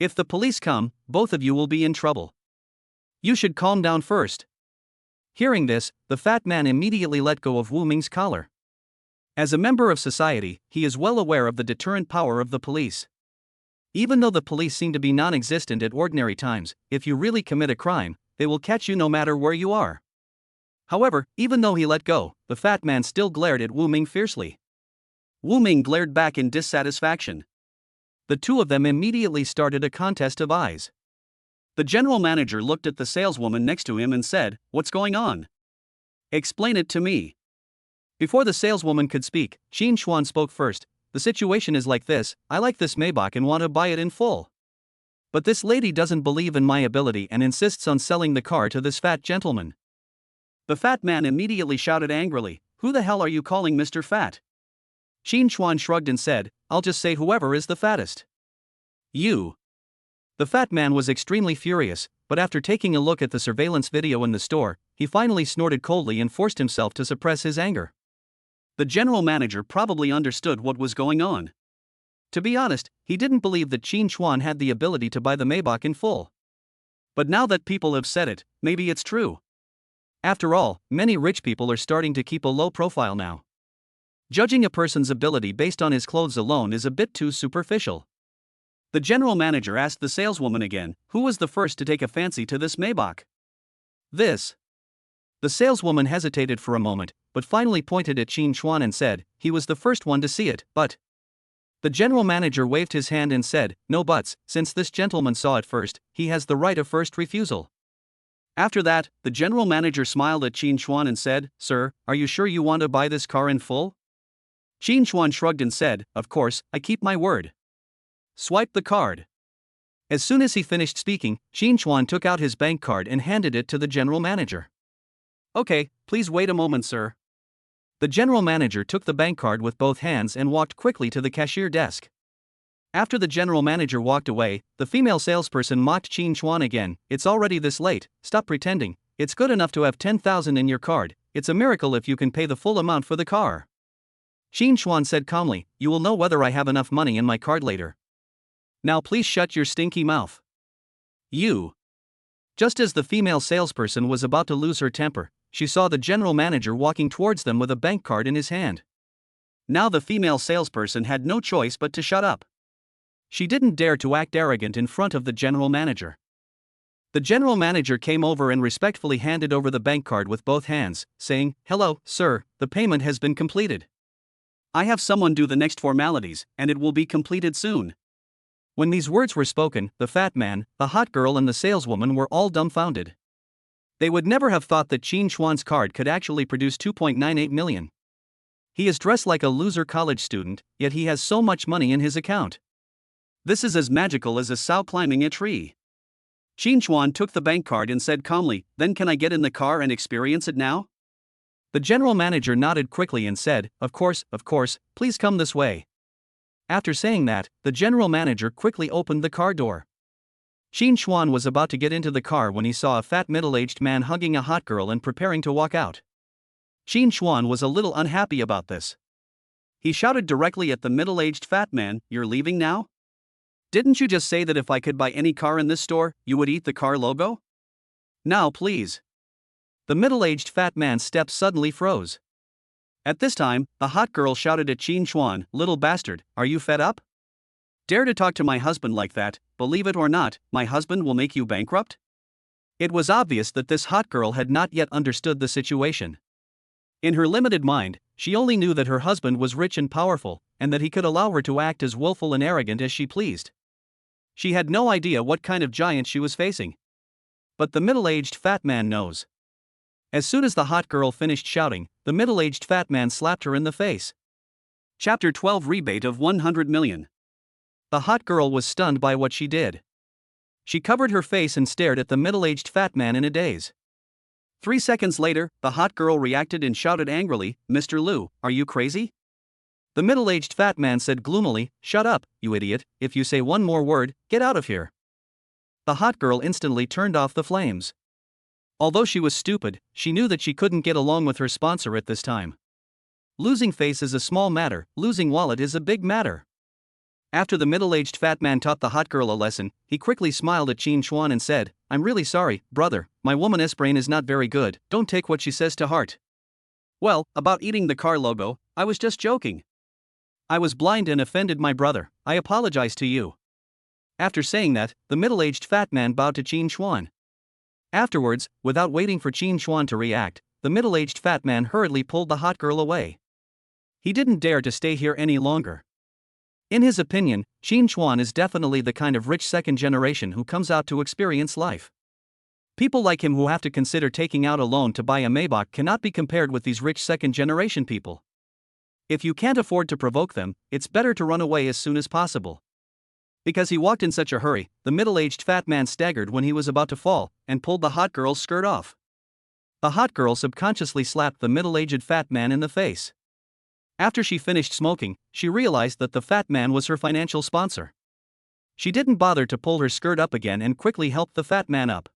If the police come, both of you will be in trouble. You should calm down first. Hearing this, the fat man immediately let go of Wu Ming's collar. As a member of society, he is well aware of the deterrent power of the police. Even though the police seem to be non-existent at ordinary times, if you really commit a crime, they will catch you no matter where you are. However, even though he let go, the fat man still glared at Wu Ming fiercely. Wu Ming glared back in dissatisfaction. The two of them immediately started a contest of eyes. The general manager looked at the saleswoman next to him and said, What's going on? Explain it to me. Before the saleswoman could speak, Qin Xuan spoke first. The situation is like this, I like this Maybach and want to buy it in full. But this lady doesn't believe in my ability and insists on selling the car to this fat gentleman. The fat man immediately shouted angrily, Who the hell are you calling Mr. Fat? Qin Xuan shrugged and said, I'll just say whoever is the fattest. You. The fat man was extremely furious, but after taking a look at the surveillance video in the store, he finally snorted coldly and forced himself to suppress his anger. The general manager probably understood what was going on. To be honest, he didn't believe that Qin Xuan had the ability to buy the Maybach in full. But now that people have said it, maybe it's true. After all, many rich people are starting to keep a low profile now. Judging a person's ability based on his clothes alone is a bit too superficial. The general manager asked the saleswoman again, who was the first to take a fancy to this Maybach? This. The saleswoman hesitated for a moment, but finally pointed at Qin Xuan and said, he was the first one to see it, but... The general manager waved his hand and said, no buts, since this gentleman saw it first, he has the right of first refusal. After that, the general manager smiled at Qin Xuan and said, Sir, are you sure you want to buy this car in full? Qin Xuan shrugged and said, Of course, I keep my word. Swipe the card. As soon as he finished speaking, Qin Xuan took out his bank card and handed it to the general manager. Okay, please wait a moment, sir. The general manager took the bank card with both hands and walked quickly to the cashier desk. After the general manager walked away, the female salesperson mocked Qin Xuan again. It's already this late, stop pretending. It's good enough to have 10,000 in your card. It's a miracle if you can pay the full amount for the car. Qin Xuan said calmly, you will know whether I have enough money in my card later. Now please shut your stinky mouth. You. Just as the female salesperson was about to lose her temper, she saw the general manager walking towards them with a bank card in his hand. Now the female salesperson had no choice but to shut up. She didn't dare to act arrogant in front of the general manager. The general manager came over and respectfully handed over the bank card with both hands, saying, Hello, sir, the payment has been completed. I have someone do the next formalities, and it will be completed soon. When these words were spoken, the fat man, the hot girl and the saleswoman were all dumbfounded. They would never have thought that Qin Xuan's card could actually produce 2.98 million. He is dressed like a loser college student, yet he has so much money in his account. This is as magical as a sow climbing a tree. Qin Xuan took the bank card and said calmly, Then can I get in the car and experience it now? The general manager nodded quickly and said, Of course, please come this way. After saying that, the general manager quickly opened the car door. Qin Xuan was about to get into the car when he saw a fat middle-aged man hugging a hot girl and preparing to walk out. Qin Xuan was a little unhappy about this. He shouted directly at the middle-aged fat man, You're leaving now? Didn't you just say that if I could buy any car in this store, you would eat the car logo? Now please. The middle-aged fat man's steps suddenly froze. At this time, the hot girl shouted at Qin Xuan, Little bastard, are you fed up? Dare to talk to my husband like that, believe it or not, my husband will make you bankrupt? It was obvious that this hot girl had not yet understood the situation. In her limited mind, she only knew that her husband was rich and powerful, and that he could allow her to act as willful and arrogant as she pleased. She had no idea what kind of giant she was facing. But the middle-aged fat man knows. As soon as the hot girl finished shouting, the middle-aged fat man slapped her in the face. Chapter 12 Rebate of 100 million. The hot girl was stunned by what she did. She covered her face and stared at the middle-aged fat man in a daze. 3 seconds later, the hot girl reacted and shouted angrily, "Mr. Liu, are you crazy?" The middle-aged fat man said gloomily, "Shut up, you idiot, if you say one more word, get out of here." The hot girl instantly turned off the flames. Although she was stupid, she knew that she couldn't get along with her sponsor at this time. Losing face is a small matter, losing wallet is a big matter. After the middle-aged fat man taught the hot girl a lesson, he quickly smiled at Qin Chuan and said, "I'm really sorry, brother, my woman's brain is not very good, don't take what she says to heart." "Well, about eating the car logo, I was just joking. I was blind and offended my brother, I apologize to you." After saying that, the middle-aged fat man bowed to Qin Chuan. Afterwards, without waiting for Qin Chuan to react, the middle-aged fat man hurriedly pulled the hot girl away. He didn't dare to stay here any longer. In his opinion, Qin Chuan is definitely the kind of rich second generation who comes out to experience life. People like him who have to consider taking out a loan to buy a Maybach cannot be compared with these rich second generation people. If you can't afford to provoke them, it's better to run away as soon as possible. Because he walked in such a hurry, the middle-aged fat man staggered when he was about to fall, and pulled the hot girl's skirt off. The hot girl subconsciously slapped the middle-aged fat man in the face. After she finished smoking, she realized that the fat man was her financial sponsor. She didn't bother to pull her skirt up again and quickly helped the fat man up.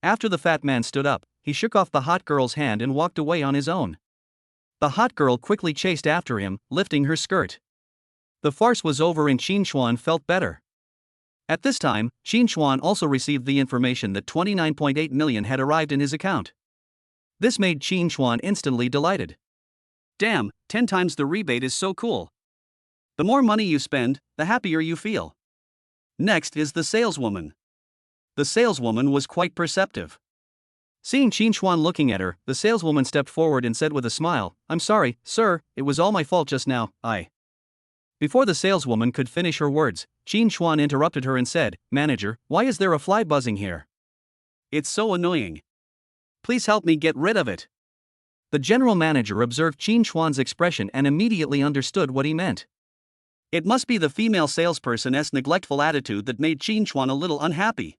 After the fat man stood up, he shook off the hot girl's hand and walked away on his own. The hot girl quickly chased after him, lifting her skirt. The farce was over and Qin Chuan felt better. At this time, Qin Chuan also received the information that 29.8 million had arrived in his account. This made Qin Chuan instantly delighted. Damn, 10 times the rebate is so cool. The more money you spend, the happier you feel. Next is the saleswoman. The saleswoman was quite perceptive. Seeing Qin Chuan looking at her, the saleswoman stepped forward and said with a smile, "I'm sorry, sir, it was all my fault just now, Before the saleswoman could finish her words, Qin Chuan interrupted her and said, "Manager, why is there a fly buzzing here? It's so annoying. Please help me get rid of it." The general manager observed Qin Chuan's expression and immediately understood what he meant. It must be the female salesperson's neglectful attitude that made Qin Chuan a little unhappy.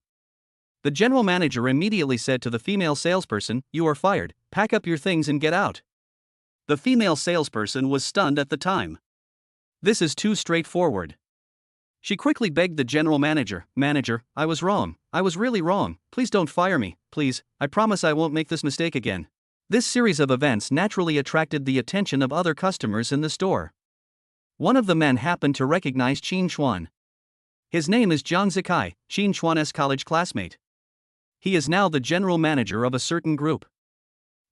The general manager immediately said to the female salesperson, "You are fired, pack up your things and get out." The female salesperson was stunned at the time. This is too straightforward. She quickly begged the general manager, "Manager, I was wrong, I was really wrong, please don't fire me, please, I promise I won't make this mistake again." This series of events naturally attracted the attention of other customers in the store. One of the men happened to recognize Qin Chuan. His name is Jiang Zikai, Qin Chuan's college classmate. He is now the general manager of a certain group.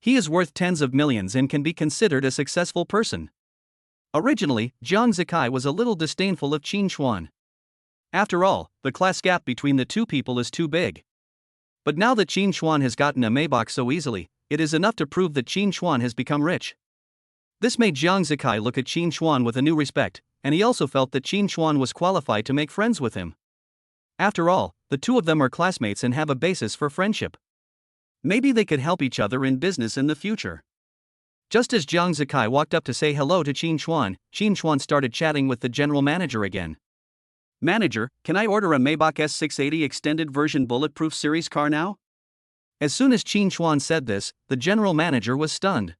He is worth tens of millions and can be considered a successful person. Originally, Jiang Zikai was a little disdainful of Qin Chuan. After all, the class gap between the two people is too big. But now that Qin Chuan has gotten a Maybach so easily, it is enough to prove that Qin Chuan has become rich. This made Jiang Zikai look at Qin Chuan with a new respect, and he also felt that Qin Chuan was qualified to make friends with him. After all, the two of them are classmates and have a basis for friendship. Maybe they could help each other in business in the future. Just as Jiang Zikai walked up to say hello to Qin Chuan started chatting with the general manager again. "Manager, can I order a Maybach S680 extended version bulletproof series car now?" As soon as Qin Chuan said this, the general manager was stunned.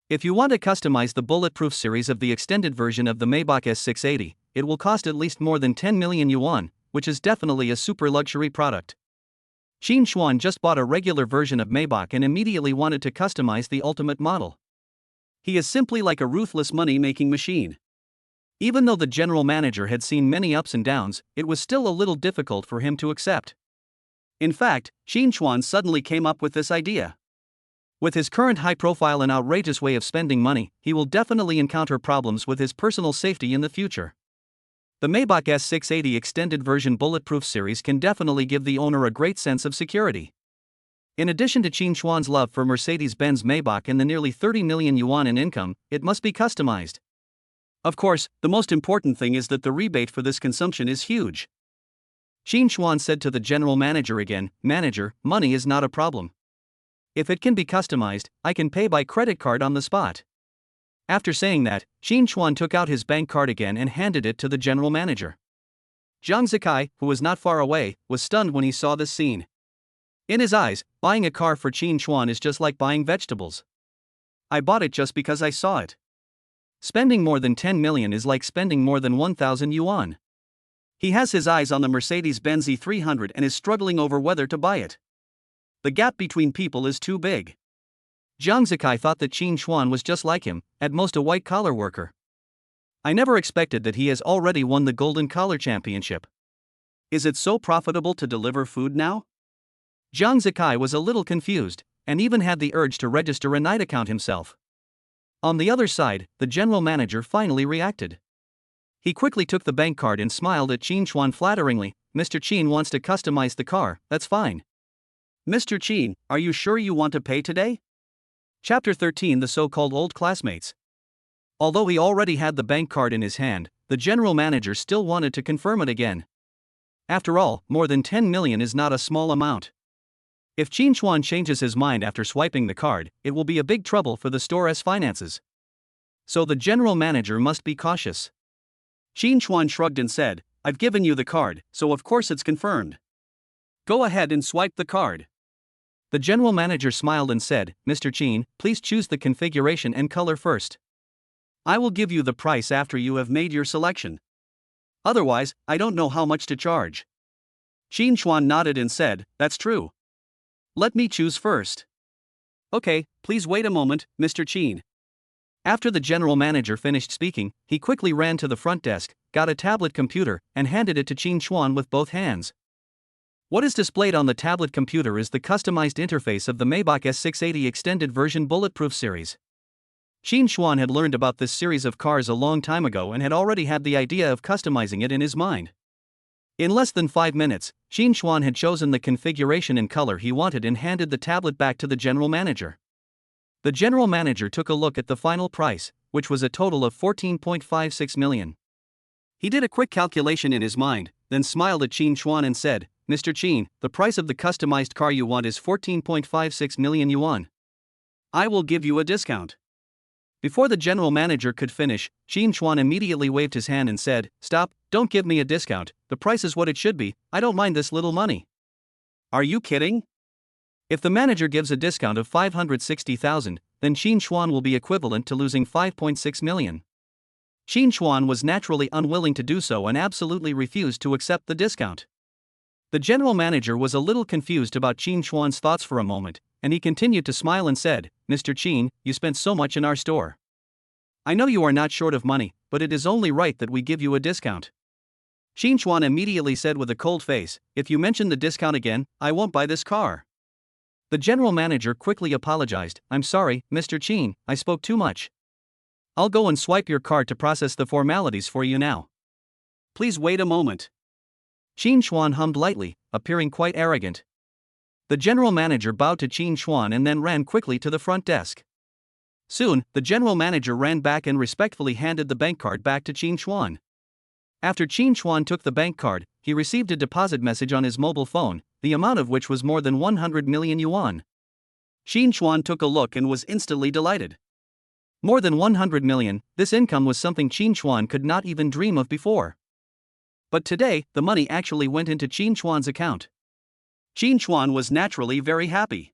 If you want to customize the bulletproof series of the extended version of the Maybach S680, it will cost at least more than 10 million yuan, which is definitely a super luxury product. Qin Chuan just bought a regular version of Maybach and immediately wanted to customize the ultimate model. He is simply like a ruthless money-making machine. Even though the general manager had seen many ups and downs, it was still a little difficult for him to accept. In fact, Qin Chuan suddenly came up with this idea. With his current high profile and outrageous way of spending money, he will definitely encounter problems with his personal safety in the future. The Maybach S680 extended version bulletproof series can definitely give the owner a great sense of security. In addition to Qin Chuan's love for Mercedes-Benz Maybach and the nearly 30 million yuan in income, it must be customized. Of course, the most important thing is that the rebate for this consumption is huge. Qin Chuan said to the general manager again, "Manager, money is not a problem. If it can be customized, I can pay by credit card on the spot. After saying that, Qin Chuan took out his bank card again and handed it to the general manager. Jiang Zikai, who was not far away, was stunned when he saw this scene. In his eyes, buying a car for Qin Chuan is just like buying vegetables. I bought it just because I saw it. Spending more than 10 million is like spending more than 1,000 yuan. He has his eyes on the Mercedes-Benz E300 and is struggling over whether to buy it. The gap between people is too big. Jiang Zikai thought that Qin Chuan was just like him, at most a white-collar worker. I never expected that he has already won the Golden Collar Championship. Is it so profitable to deliver food now? Jiang Zikai was a little confused, and even had the urge to register a night account himself. On the other side, the general manager finally reacted. He quickly took the bank card and smiled at Qin Chuan flatteringly. Mr. Qin wants to customize the car, that's fine. Mr. Qin, are you sure you want to pay today? Chapter 13, the so-called old classmates. Although he already had the bank card in his hand, the general manager still wanted to confirm it again. After all, more than 10 million is not a small amount. If Qin Chuan changes his mind after swiping the card, it will be a big trouble for the store's finances. So the general manager must be cautious. Qin Chuan shrugged and said, I've given you the card, so of course it's confirmed. Go ahead and swipe the card. The general manager smiled and said, Mr. Qin, please choose the configuration and color first. I will give you the price after you have made your selection. Otherwise, I don't know how much to charge. Qin Chuan nodded and said, That's true. Let me choose first. Okay, please wait a moment, Mr. Qin. After the general manager finished speaking, he quickly ran to the front desk, got a tablet computer, and handed it to Qin Chuan with both hands. What is displayed on the tablet computer is the customized interface of the Maybach S680 Extended Version Bulletproof series. Qin Chuan had learned about this series of cars a long time ago and had already had the idea of customizing it in his mind. In less than 5 minutes, Qin Chuan had chosen the configuration and color he wanted and handed the tablet back to the general manager. The general manager took a look at the final price, which was a total of 14.56 million. He did a quick calculation in his mind, then smiled at Qin Chuan and said, Mr. Qin, the price of the customized car you want is 14.56 million yuan. I will give you a discount. Before the general manager could finish, Qin Chuan immediately waved his hand and said, Stop, don't give me a discount, the price is what it should be, I don't mind this little money. Are you kidding? If the manager gives a discount of 560,000, then Qin Chuan will be equivalent to losing 5.6 million. Qin Chuan was naturally unwilling to do so and absolutely refused to accept the discount. The general manager was a little confused about Qin Chuan's thoughts for a moment, and he continued to smile and said, Mr. Qin, you spent so much in our store. I know you are not short of money, but it is only right that we give you a discount. Qin Chuan immediately said with a cold face, If you mention the discount again, I won't buy this car. The general manager quickly apologized, I'm sorry, Mr. Qin, I spoke too much. I'll go and swipe your card to process the formalities for you now. Please wait a moment. Qin Chuan hummed lightly, appearing quite arrogant. The general manager bowed to Qin Chuan and then ran quickly to the front desk. Soon, the general manager ran back and respectfully handed the bank card back to Qin Chuan. After Qin Chuan took the bank card, he received a deposit message on his mobile phone, the amount of which was more than 100 million yuan. Qin Chuan took a look and was instantly delighted. More than 100 million, this income was something Qin Chuan could not even dream of before. But today, the money actually went into Qin Chuan's account. Qin Chuan was naturally very happy.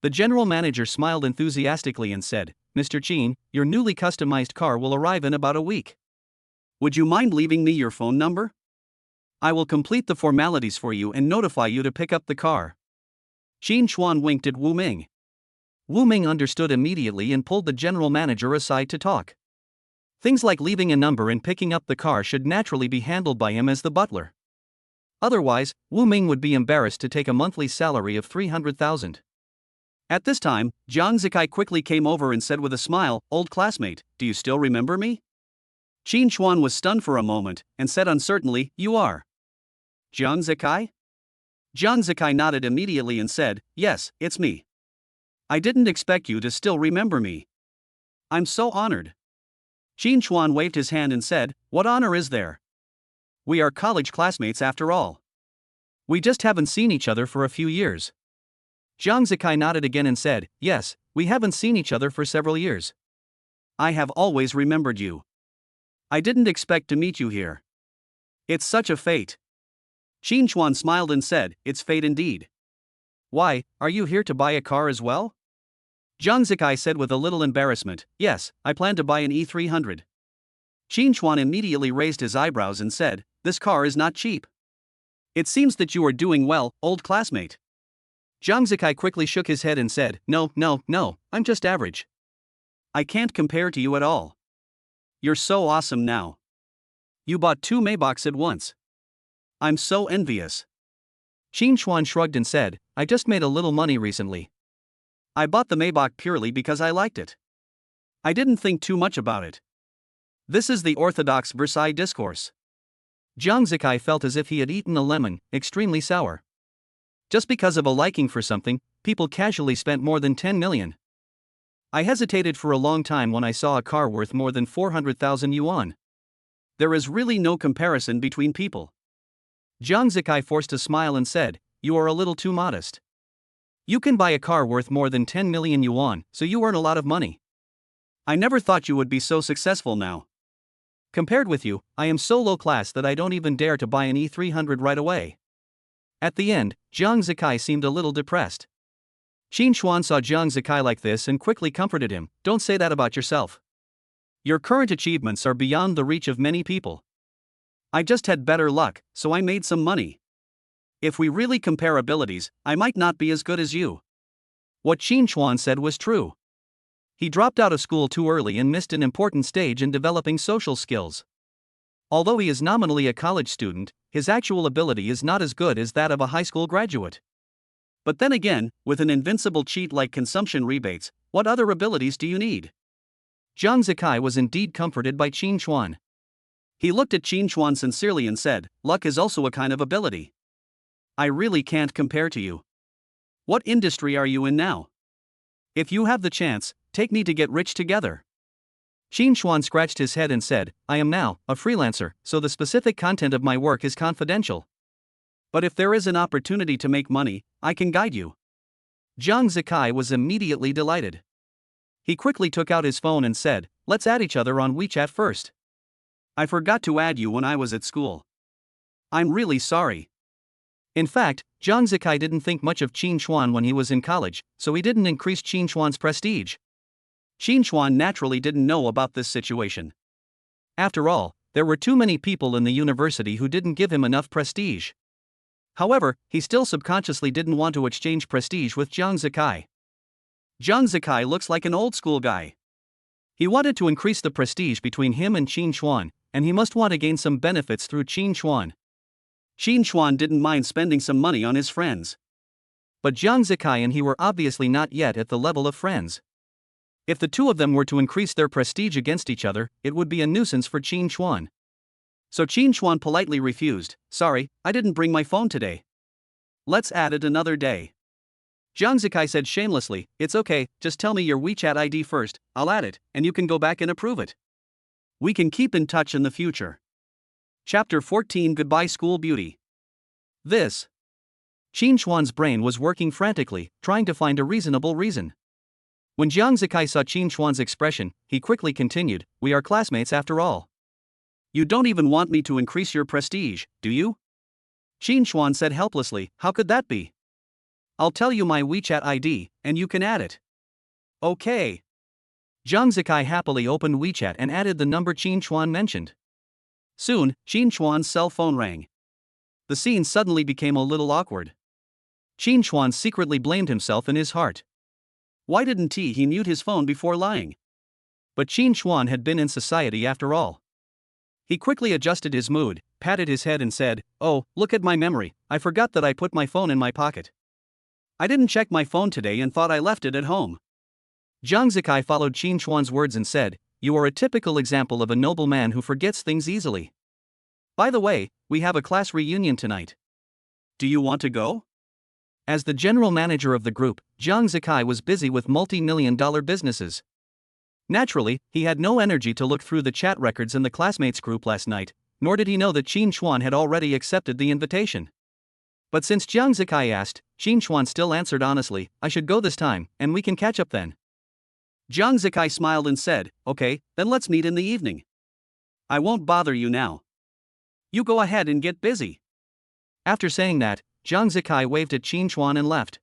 The general manager smiled enthusiastically and said, Mr. Qin, your newly customized car will arrive in about a week. Would you mind leaving me your phone number? I will complete the formalities for you and notify you to pick up the car. Qin Chuan winked at Wu Ming. Wu Ming understood immediately and pulled the general manager aside to talk. Things like leaving a number and picking up the car should naturally be handled by him as the butler. Otherwise, Wu Ming would be embarrassed to take a monthly salary of 300,000. At this time, Jiang Zikai quickly came over and said with a smile, Old classmate, do you still remember me? Qin Chuan was stunned for a moment, and said uncertainly, You are Jiang Zikai? Jiang Zikai nodded immediately and said, Yes, it's me. I didn't expect you to still remember me. I'm so honored. Qin Chuan waved his hand and said, What honor is there? We are college classmates after all. We just haven't seen each other for a few years. Jiang Zikai nodded again and said, yes, we haven't seen each other for several years. I have always remembered you. I didn't expect to meet you here. It's such a fate. Qin Chuan smiled and said, it's fate indeed. Why, are you here to buy a car as well? Jiang Zikai said with a little embarrassment, yes, I plan to buy an E300. Qin Chuan immediately raised his eyebrows and said, this car is not cheap. It seems that you are doing well, old classmate. Jiang Zikai quickly shook his head and said, no, I'm just average. I can't compare to you at all. You're so awesome now. You bought 2 Maybachs at once. I'm so envious. Qin Chuan shrugged and said, I just made a little money recently. I bought the Maybach purely because I liked it. I didn't think too much about it. This is the orthodox Versailles discourse. Jiang Zikai felt as if he had eaten a lemon, extremely sour. Just because of a liking for something, people casually spent more than 10 million. I hesitated for a long time when I saw a car worth more than 400,000 yuan. There is really no comparison between people. Jiang Zikai forced a smile and said, you are a little too modest. You can buy a car worth more than 10 million yuan, so you earn a lot of money. I never thought you would be so successful now. Compared with you, I am so low class that I don't even dare to buy an E300 right away. At the end, Jiang Zikai seemed a little depressed. Qin Chuan saw Jiang Zikai like this and quickly comforted him, don't say that about yourself. Your current achievements are beyond the reach of many people. I just had better luck, so I made some money. If we really compare abilities, I might not be as good as you. What Qin Chuan said was true. He dropped out of school too early and missed an important stage in developing social skills. Although he is nominally a college student, his actual ability is not as good as that of a high school graduate. But then again, with an invincible cheat like consumption rebates, what other abilities do you need? Jiang Zikai was indeed comforted by Qin Chuan. He looked at Qin Chuan sincerely and said, luck is also a kind of ability. I really can't compare to you. What industry are you in now? If you have the chance, take me to get rich together. Qin Chuan scratched his head and said, I am now a freelancer, so the specific content of my work is confidential. But if there is an opportunity to make money, I can guide you. Jiang Zikai was immediately delighted. He quickly took out his phone and said, let's add each other on WeChat first. I forgot to add you when I was at school. I'm really sorry. In fact, Jiang Zikai didn't think much of Qin Chuan when he was in college, so he didn't increase Qin Chuan's prestige. Qin Chuan naturally didn't know about this situation. After all, there were too many people in the university who didn't give him enough prestige. However, he still subconsciously didn't want to exchange prestige with Jiang Zikai. Jiang Zikai looks like an old-school guy. He wanted to increase the prestige between him and Qin Chuan, and he must want to gain some benefits through Qin Chuan. Qin Chuan didn't mind spending some money on his friends. But Jiang Zikai and he were obviously not yet at the level of friends. If the two of them were to increase their prestige against each other, it would be a nuisance for Qin Chuan. So Qin Chuan politely refused, sorry, I didn't bring my phone today. Let's add it another day. Jiang Zikai said shamelessly, it's okay, just tell me your WeChat ID first, I'll add it, and you can go back and approve it. We can keep in touch in the future. Chapter 14 Goodbye School Beauty. This. Qin Chuan's brain was working frantically, trying to find a reasonable reason. When Jiang Zikai saw Qin Chuan's expression, he quickly continued, we are classmates after all. You don't even want me to increase your prestige, do you? Qin Chuan said helplessly, how could that be? I'll tell you my WeChat ID, and you can add it. Okay. Jiang Zikai happily opened WeChat and added the number Qin Chuan mentioned. Soon, Qin Chuan's cell phone rang. The scene suddenly became a little awkward. Qin Chuan secretly blamed himself in his heart. Why didn't he mute his phone before lying? But Qin Chuan had been in society after all. He quickly adjusted his mood, patted his head and said, oh, look at my memory, I forgot that I put my phone in my pocket. I didn't check my phone today and thought I left it at home. Jiang Zikai followed Qin Chuan's words and said, you are a typical example of a noble man who forgets things easily. By the way, we have a class reunion tonight. Do you want to go? As the general manager of the group, Jiang Zikai was busy with multi-million-dollar businesses. Naturally, he had no energy to look through the chat records in the classmates group last night, nor did he know that Qin Chuan had already accepted the invitation. But since Jiang Zikai asked, Qin Chuan still answered honestly, I should go this time, and we can catch up then. Jiang Zikai smiled and said, okay, then let's meet in the evening. I won't bother you now. You go ahead and get busy. After saying that, Jiang Zikai waved at Qin Chuan and left.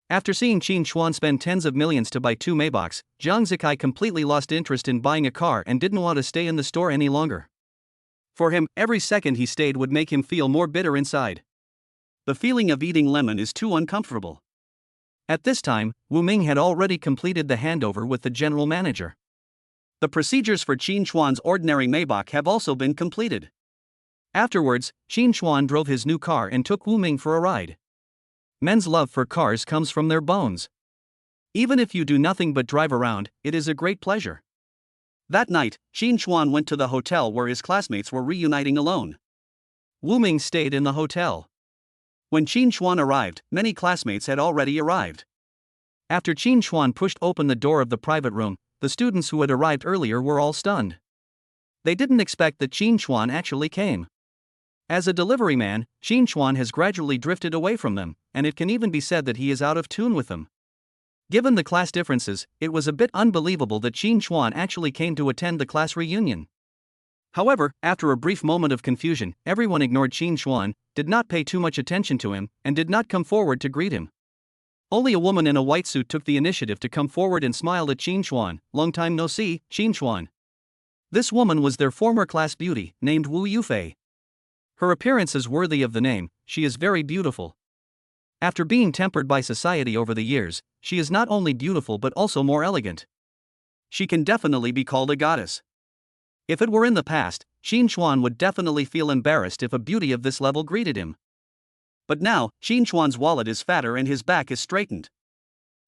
After seeing Qin Chuan spend tens of millions to buy 2 Maybachs, Jiang Zikai completely lost interest in buying a car and didn't want to stay in the store any longer. For him, every second he stayed would make him feel more bitter inside. The feeling of eating lemon is too uncomfortable. At this time, Wu Ming had already completed the handover with the general manager. The procedures for Qin Chuan's ordinary Maybach have also been completed. Afterwards, Qin Chuan drove his new car and took Wu Ming for a ride. Men's love for cars comes from their bones. Even if you do nothing but drive around, it is a great pleasure. That night, Qin Chuan went to the hotel where his classmates were reuniting alone. Wu Ming stayed in the hotel. When Qin Chuan arrived, many classmates had already arrived. After Qin Chuan pushed open the door of the private room, the students who had arrived earlier were all stunned. They didn't expect that Qin Chuan actually came. As a delivery man, Qin Chuan has gradually drifted away from them, and it can even be said that he is out of tune with them. Given the class differences, it was a bit unbelievable that Qin Chuan actually came to attend the class reunion. However, after a brief moment of confusion, everyone ignored Qin Chuan, did not pay too much attention to him, and did not come forward to greet him. Only a woman in a white suit took the initiative to come forward and smiled at Qin Chuan. Long time no see, Qin Chuan. This woman was their former class beauty, named Wu Yufei. Her appearance is worthy of the name, she is very beautiful. After being tempered by society over the years, she is not only beautiful but also more elegant. She can definitely be called a goddess. If it were in the past, Qin Chuan would definitely feel embarrassed if a beauty of this level greeted him. But now, Qin Chuan's wallet is fatter and his back is straightened.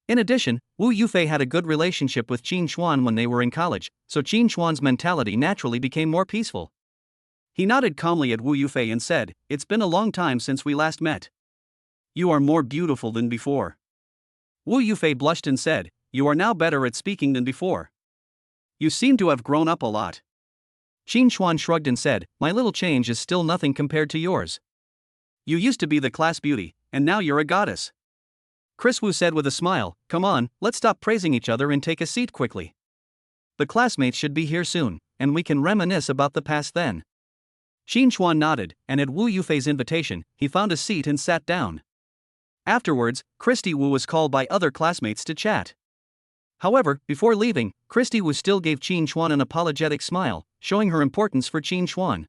In addition, Wu Yufei had a good relationship with Qin Chuan when they were in college, so Qin Chuan's mentality naturally became more peaceful. He nodded calmly at Wu Yufei and said, it's been a long time since we last met. You are more beautiful than before. Wu Yufei blushed and said, you are now better at speaking than before. You seem to have grown up a lot. Qin Chuan shrugged and said, my little change is still nothing compared to yours. You used to be the class beauty, and now you're a goddess. Chris Wu said with a smile, come on, let's stop praising each other and take a seat quickly. The classmates should be here soon, and we can reminisce about the past then. Qin Chuan nodded, and at Wu Yufei's invitation, he found a seat and sat down. Afterwards, Christy Wu was called by other classmates to chat. However, before leaving, Christy Wu still gave Qin Chuan an apologetic smile, showing her importance for Qin Chuan.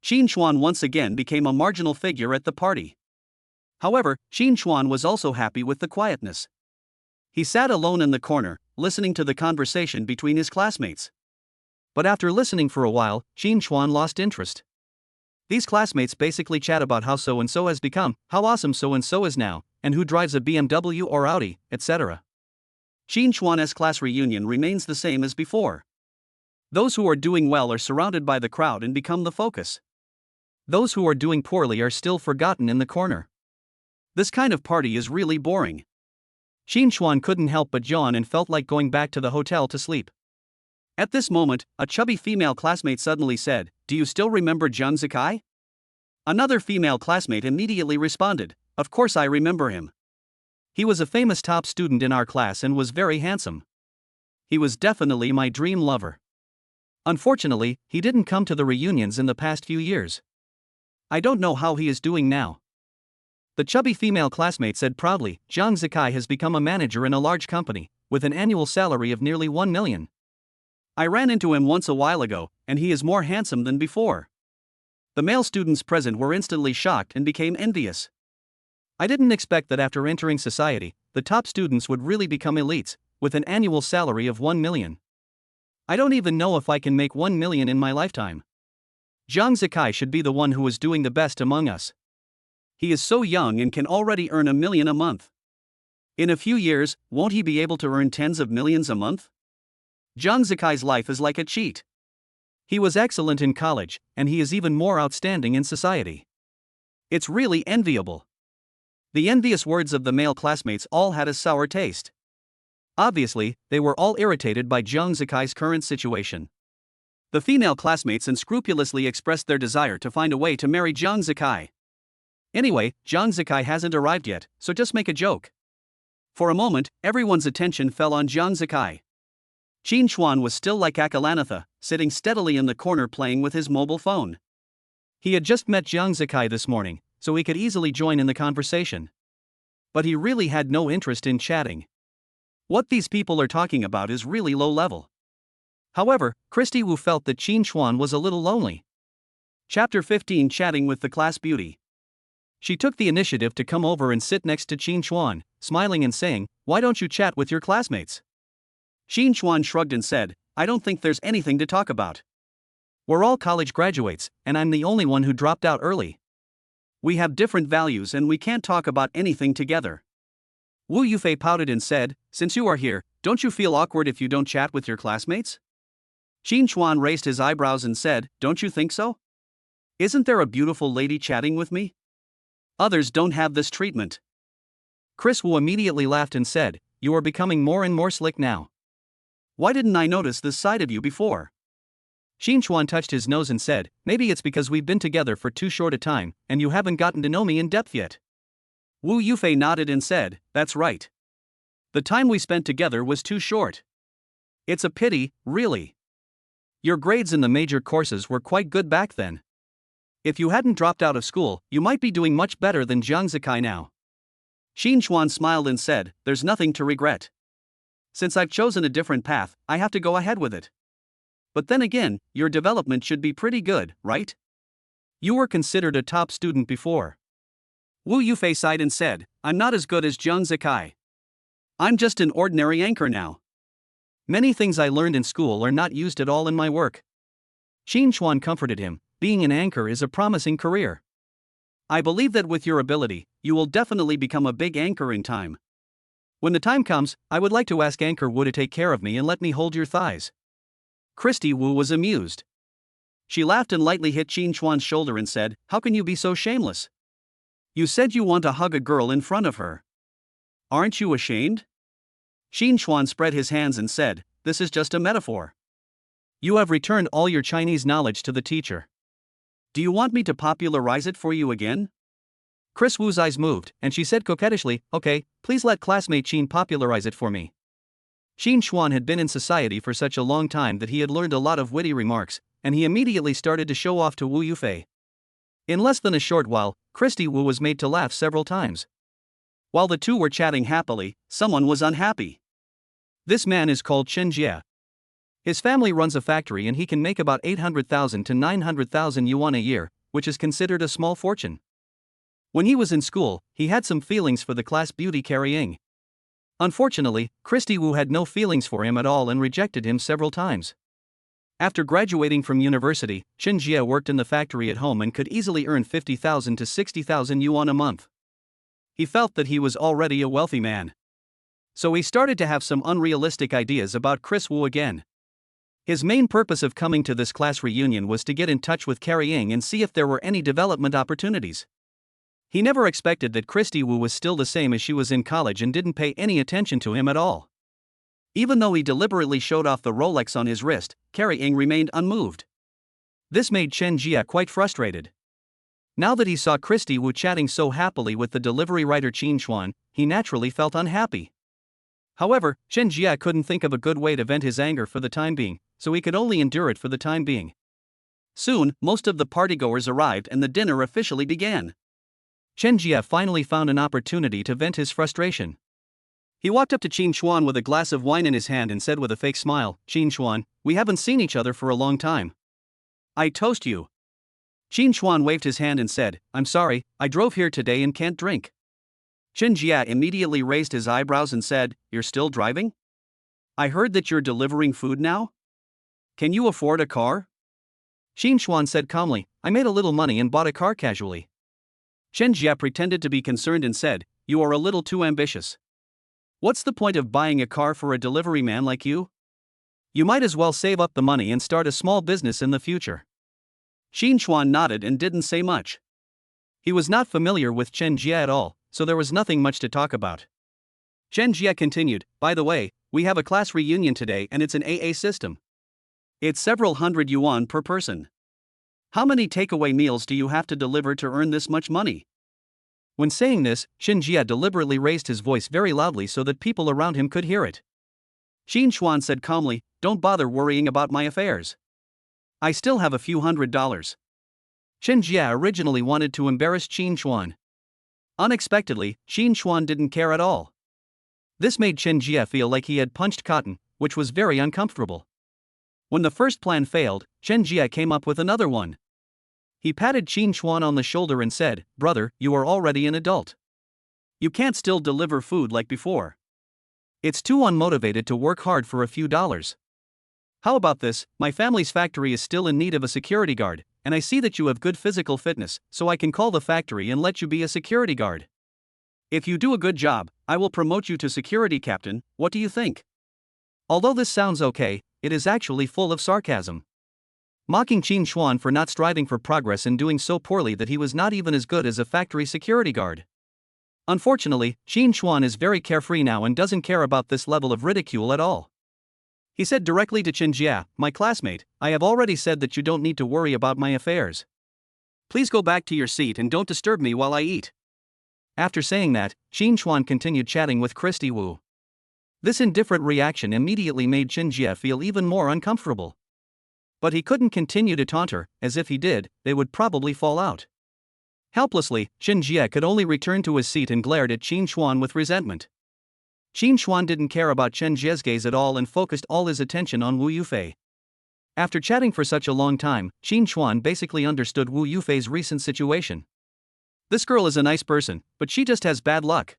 Qin Chuan once again became a marginal figure at the party. However, Qin Chuan was also happy with the quietness. He sat alone in the corner, listening to the conversation between his classmates. But after listening for a while, Qin Chuan lost interest. These classmates basically chat about how so-and-so has become, how awesome so-and-so is now, and who drives a BMW or Audi, etc. Qin Chuan's class reunion remains the same as before. Those who are doing well are surrounded by the crowd and become the focus. Those who are doing poorly are still forgotten in the corner. This kind of party is really boring. Qin Chuan couldn't help but yawn and felt like going back to the hotel to sleep. At this moment, a chubby female classmate suddenly said, do you still remember Jiang Zikai? Another female classmate immediately responded, of course I remember him. He was a famous top student in our class and was very handsome. He was definitely my dream lover. Unfortunately, he didn't come to the reunions in the past few years. I don't know how he is doing now. The chubby female classmate said proudly, Jiang Zikai has become a manager in a large company, with an annual salary of nearly 1 million. I ran into him once a while ago, and he is more handsome than before. The male students present were instantly shocked and became envious. I didn't expect that after entering society, the top students would really become elites, with an annual salary of 1 million. I don't even know if I can make 1 million in my lifetime. Jiang Zikai should be the one who is doing the best among us. He is so young and can already earn 1 million a month. In a few years, won't he be able to earn tens of millions a month? Jiang Zikai's life is like a cheat. He was excellent in college, and he is even more outstanding in society. It's really enviable. The envious words of the male classmates all had a sour taste. Obviously, they were all irritated by Jiang Zikai's current situation. The female classmates unscrupulously expressed their desire to find a way to marry Jiang Zikai. Anyway, Jiang Zikai hasn't arrived yet, so just make a joke. For a moment, everyone's attention fell on Jiang Zikai. Qin Chuan was still like Akalanatha, sitting steadily in the corner playing with his mobile phone. He had just met Jiang Zikai this morning, so he could easily join in the conversation. But he really had no interest in chatting. What these people are talking about is really low level. However, Christy Wu felt that Qin Chuan was a little lonely. Chapter 15, Chatting with the Class Beauty. She took the initiative to come over and sit next to Qin Chuan, smiling and saying, "Why don't you chat with your classmates?" Qin Chuan shrugged and said, "I don't think there's anything to talk about. We're all college graduates, and I'm the only one who dropped out early. We have different values and we can't talk about anything together." Wu Yufei pouted and said, "Since you are here, don't you feel awkward if you don't chat with your classmates?" Qin Chuan raised his eyebrows and said, "Don't you think so? Isn't there a beautiful lady chatting with me? Others don't have this treatment." Chris Wu immediately laughed and said, "You are becoming more and more slick now. Why didn't I notice this side of you before?" Qin Chuan touched his nose and said, "Maybe it's because we've been together for too short a time, and you haven't gotten to know me in depth yet." Wu Yufei nodded and said, "That's right. The time we spent together was too short. It's a pity, really. Your grades in the major courses were quite good back then. If you hadn't dropped out of school, you might be doing much better than Jiang Zikai now." Qin Chuan smiled and said, "There's nothing to regret. Since I've chosen a different path, I have to go ahead with it. But then again, your development should be pretty good, right? You were considered a top student before." Wu Yufei sighed and said, "I'm not as good as Jiang Zikai. I'm just an ordinary anchor now. Many things I learned in school are not used at all in my work." Qin Chuan comforted him, "Being an anchor is a promising career. I believe that with your ability, you will definitely become a big anchor in time. When the time comes, I would like to ask Anchor Wu to take care of me and let me hold your thighs." Christy Wu was amused. She laughed and lightly hit Qin Chuan's shoulder and said, "How can you be so shameless? You said you want to hug a girl in front of her. Aren't you ashamed?" Qin Chuan spread his hands and said, "This is just a metaphor. You have returned all your Chinese knowledge to the teacher. Do you want me to popularize it for you again?" Chris Wu's eyes moved, and she said coquettishly, "Okay, please let classmate Qin popularize it for me." Qin Chuan had been in society for such a long time that he had learned a lot of witty remarks, and he immediately started to show off to Wu Yufei. In less than a short while, Christy Wu was made to laugh several times. While the two were chatting happily, someone was unhappy. This man is called Chen Jie. His family runs a factory and he can make about 800,000 to 900,000 yuan a year, which is considered a small fortune. When he was in school, he had some feelings for the class beauty Carrie Ng. Unfortunately, Christy Wu had no feelings for him at all and rejected him several times. After graduating from university, Chen Jie worked in the factory at home and could easily earn 50,000 to 60,000 yuan a month. He felt that he was already a wealthy man. So he started to have some unrealistic ideas about Chris Wu again. His main purpose of coming to this class reunion was to get in touch with Carrie Ng and see if there were any development opportunities. He never expected that Christy Wu was still the same as she was in college and didn't pay any attention to him at all. Even though he deliberately showed off the Rolex on his wrist, Carrie Ng remained unmoved. This made Chen Jie quite frustrated. Now that he saw Christy Wu chatting so happily with the delivery rider Qin Chuan, he naturally felt unhappy. However, Chen Jie couldn't think of a good way to vent his anger for the time being, so he could only endure it for the time being. Soon, most of the partygoers arrived and the dinner officially began. Chen Jie finally found an opportunity to vent his frustration. He walked up to Qin Chuan with a glass of wine in his hand and said with a fake smile, "Qin Chuan, we haven't seen each other for a long time. I toast you." Qin Chuan waved his hand and said, "I'm sorry, I drove here today and can't drink." Chen Jie immediately raised his eyebrows and said, "You're still driving? I heard that you're delivering food now? Can you afford a car?" Qin Chuan said calmly, "I made a little money and bought a car casually." Chen Jie pretended to be concerned and said, "You are a little too ambitious. What's the point of buying a car for a delivery man like you? You might as well save up the money and start a small business in the future." Qin Chuan nodded and didn't say much. He was not familiar with Chen Jie at all, so there was nothing much to talk about. Chen Jie continued, "By the way, we have a class reunion today and it's an AA system. It's several hundred yuan per person. How many takeaway meals do you have to deliver to earn this much money?" When saying this, Xinjie deliberately raised his voice very loudly so that people around him could hear it. Qin Chuan said calmly, "Don't bother worrying about my affairs. I still have a few $100s. Xinjie originally wanted to embarrass Qin Chuan. Unexpectedly, Qin Chuan didn't care at all. This made Xinjie feel like he had punched cotton, which was very uncomfortable. When the first plan failed, Xinjie came up with another one. He patted Qin Chuan on the shoulder and said, "Brother, you are already an adult. You can't still deliver food like before. It's too unmotivated to work hard for a few dollars. How about this? My family's factory is still in need of a security guard, and I see that you have good physical fitness, so I can call the factory and let you be a security guard. If you do a good job, I will promote you to security captain. What do you think?" Although this sounds okay, it is actually full of sarcasm. Mocking Qin Chuan for not striving for progress and doing so poorly that he was not even as good as a factory security guard. Unfortunately, Qin Chuan is very carefree now and doesn't care about this level of ridicule at all. He said directly to Xinjie, "My classmate, I have already said that you don't need to worry about my affairs. Please go back to your seat and don't disturb me while I eat." After saying that, Qin Chuan continued chatting with Christy Wu. This indifferent reaction immediately made Xinjie feel even more uncomfortable. But he couldn't continue to taunt her, as if he did, they would probably fall out. Helplessly, Xinjie could only return to his seat and glared at Qin Chuan with resentment. Qin Chuan didn't care about Xinjie's gaze at all and focused all his attention on Wu Yufei. After chatting for such a long time, Qin Chuan basically understood Wu Yufei's recent situation. This girl is a nice person, but she just has bad luck.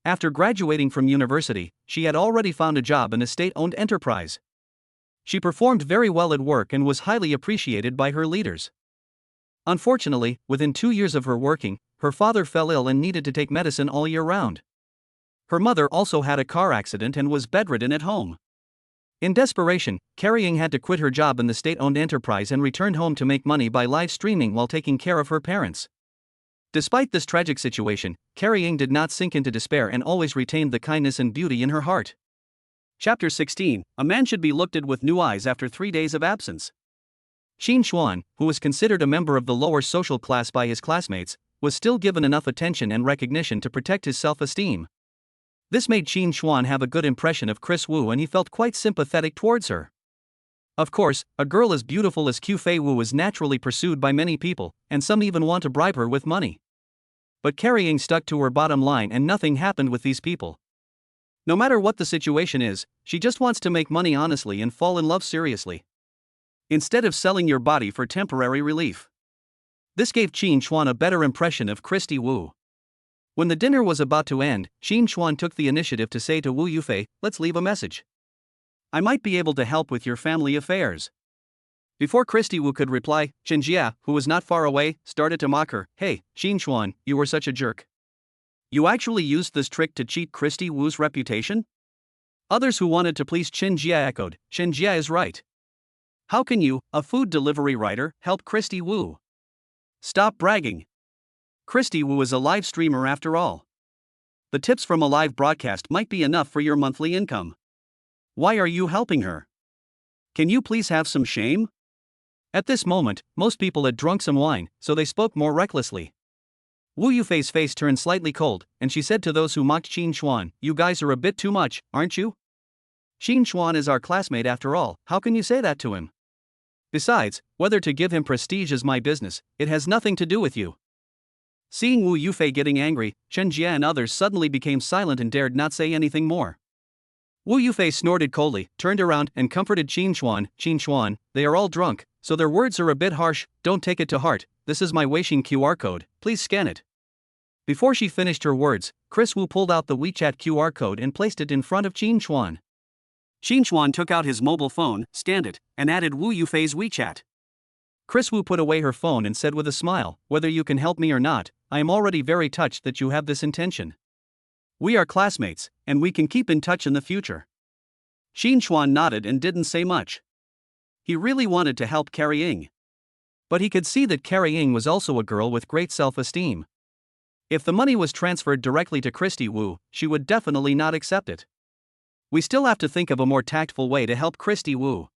After graduating from university, she had already found a job in a state-owned enterprise. She performed very well at work and was highly appreciated by her leaders. Unfortunately, within 2 years of her working, her father fell ill and needed to take medicine all year round. Her mother also had a car accident and was bedridden at home. In desperation, Carrie Ng had to quit her job in the state-owned enterprise and returned home to make money by live streaming while taking care of her parents. Despite this tragic situation, Carrie Ng did not sink into despair and always retained the kindness and beauty in her heart. Chapter 16, A man should be looked at with new eyes after 3 days of absence. Qin Chuan, who was considered a member of the lower social class by his classmates, was still given enough attention and recognition to protect his self-esteem. This made Qin Chuan have a good impression of Chris Wu and he felt quite sympathetic towards her. Of course, a girl as beautiful as Q Fei Wu is naturally pursued by many people, and some even want to bribe her with money. But Carrie Ng stuck to her bottom line and nothing happened with these people. No matter what the situation is, she just wants to make money honestly and fall in love seriously, instead of selling your body for temporary relief. This gave Qin Chuan a better impression of Christy Wu. When the dinner was about to end, Qin Chuan took the initiative to say to Wu Yufei, "Let's leave a message. I might be able to help with your family affairs." Before Christy Wu could reply, Xinjie, who was not far away, started to mock her. "Hey, Qin Chuan, you were such a jerk. You actually used this trick to cheat Christy Wu's reputation?" Others who wanted to please Xinjie echoed, "Xinjie is right. How can you, a food delivery writer, help Christy Wu? Stop bragging. Christy Wu is a live streamer after all. The tips from a live broadcast might be enough for your monthly income. Why are you helping her? Can you please have some shame?" At this moment, most people had drunk some wine, so they spoke more recklessly. Wu Yufei's face turned slightly cold, and she said to those who mocked Qin Chuan, "You guys are a bit too much, aren't you? Qin Chuan is our classmate after all, how can you say that to him? Besides, whether to give him prestige is my business, it has nothing to do with you." Seeing Wu Yufei getting angry, Xinjie and others suddenly became silent and dared not say anything more. Wu Yufei snorted coldly, turned around and comforted Qin Chuan. "Qin Chuan, they are all drunk, so their words are a bit harsh, don't take it to heart, this is my Weixin QR code, please scan it." Before she finished her words, Chris Wu pulled out the WeChat QR code and placed it in front of Qin Chuan. Qin Chuan took out his mobile phone, scanned it, and added Wu Yufei's WeChat. Chris Wu put away her phone and said with a smile, "Whether you can help me or not, I am already very touched that you have this intention. We are classmates, and we can keep in touch in the future." Qin Chuan nodded and didn't say much. He really wanted to help Carrie Ng. But he could see that Carrie Ng was also a girl with great self-esteem. If the money was transferred directly to Christy Wu, she would definitely not accept it. We still have to think of a more tactful way to help Christy Wu.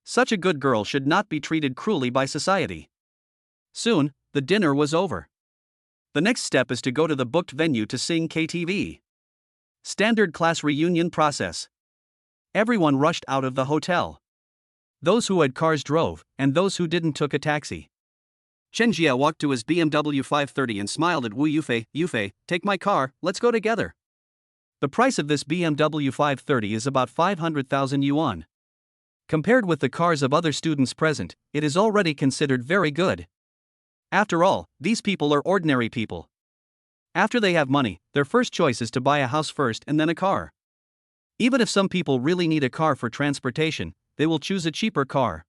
Such a good girl should not be treated cruelly by society. Soon, the dinner was over. The next step is to go to the booked venue to sing KTV. Standard class reunion process. Everyone rushed out of the hotel. Those who had cars drove, and those who didn't took a taxi. Chen Jie walked to his BMW 530 and smiled at Wu Yufei. Yufei, take my car, let's go together. The price of this BMW 530 is about 500,000 yuan. Compared with the cars of other students present, it is already considered very good. After all, these people are ordinary people. After they have money, their first choice is to buy a house first and then a car. Even if some people really need a car for transportation, they will choose a cheaper car.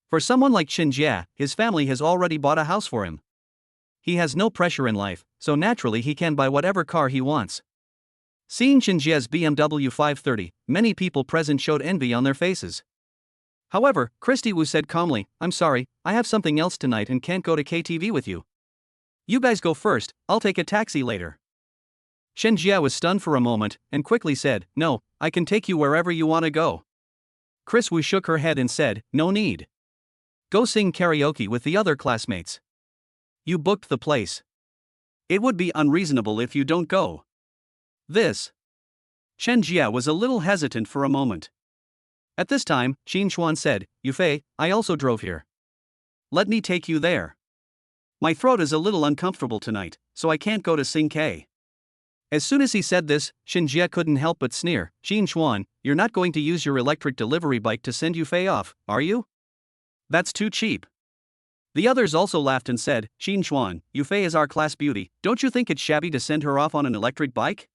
For someone like Chen Jie, his family has already bought a house for him. He has no pressure in life, so naturally he can buy whatever car he wants. Seeing Chen Jie's BMW 530, many people present showed envy on their faces. However, Christy Wu said calmly, "I'm sorry, I have something else tonight and can't go to KTV with you. You guys go first, I'll take a taxi later." Chen Jie was stunned for a moment and quickly said, "No, I can take you wherever you want to go." Chris Wu shook her head and said, "No need. Go sing karaoke with the other classmates. You booked the place. It would be unreasonable if you don't go." This. Chen Jie was a little hesitant for a moment. At this time, Qin Chuan said, "Yufei, I also drove here. Let me take you there. My throat is a little uncomfortable tonight, so I can't go to sing K." As soon as he said this, Chen Jie couldn't help but sneer. "Qin Chuan, you're not going to use your electric delivery bike to send Yufei off, are you? That's too cheap." The others also laughed and said, "Qin Chuan, Yufei is our class beauty, don't you think it's shabby to send her off on an electric bike?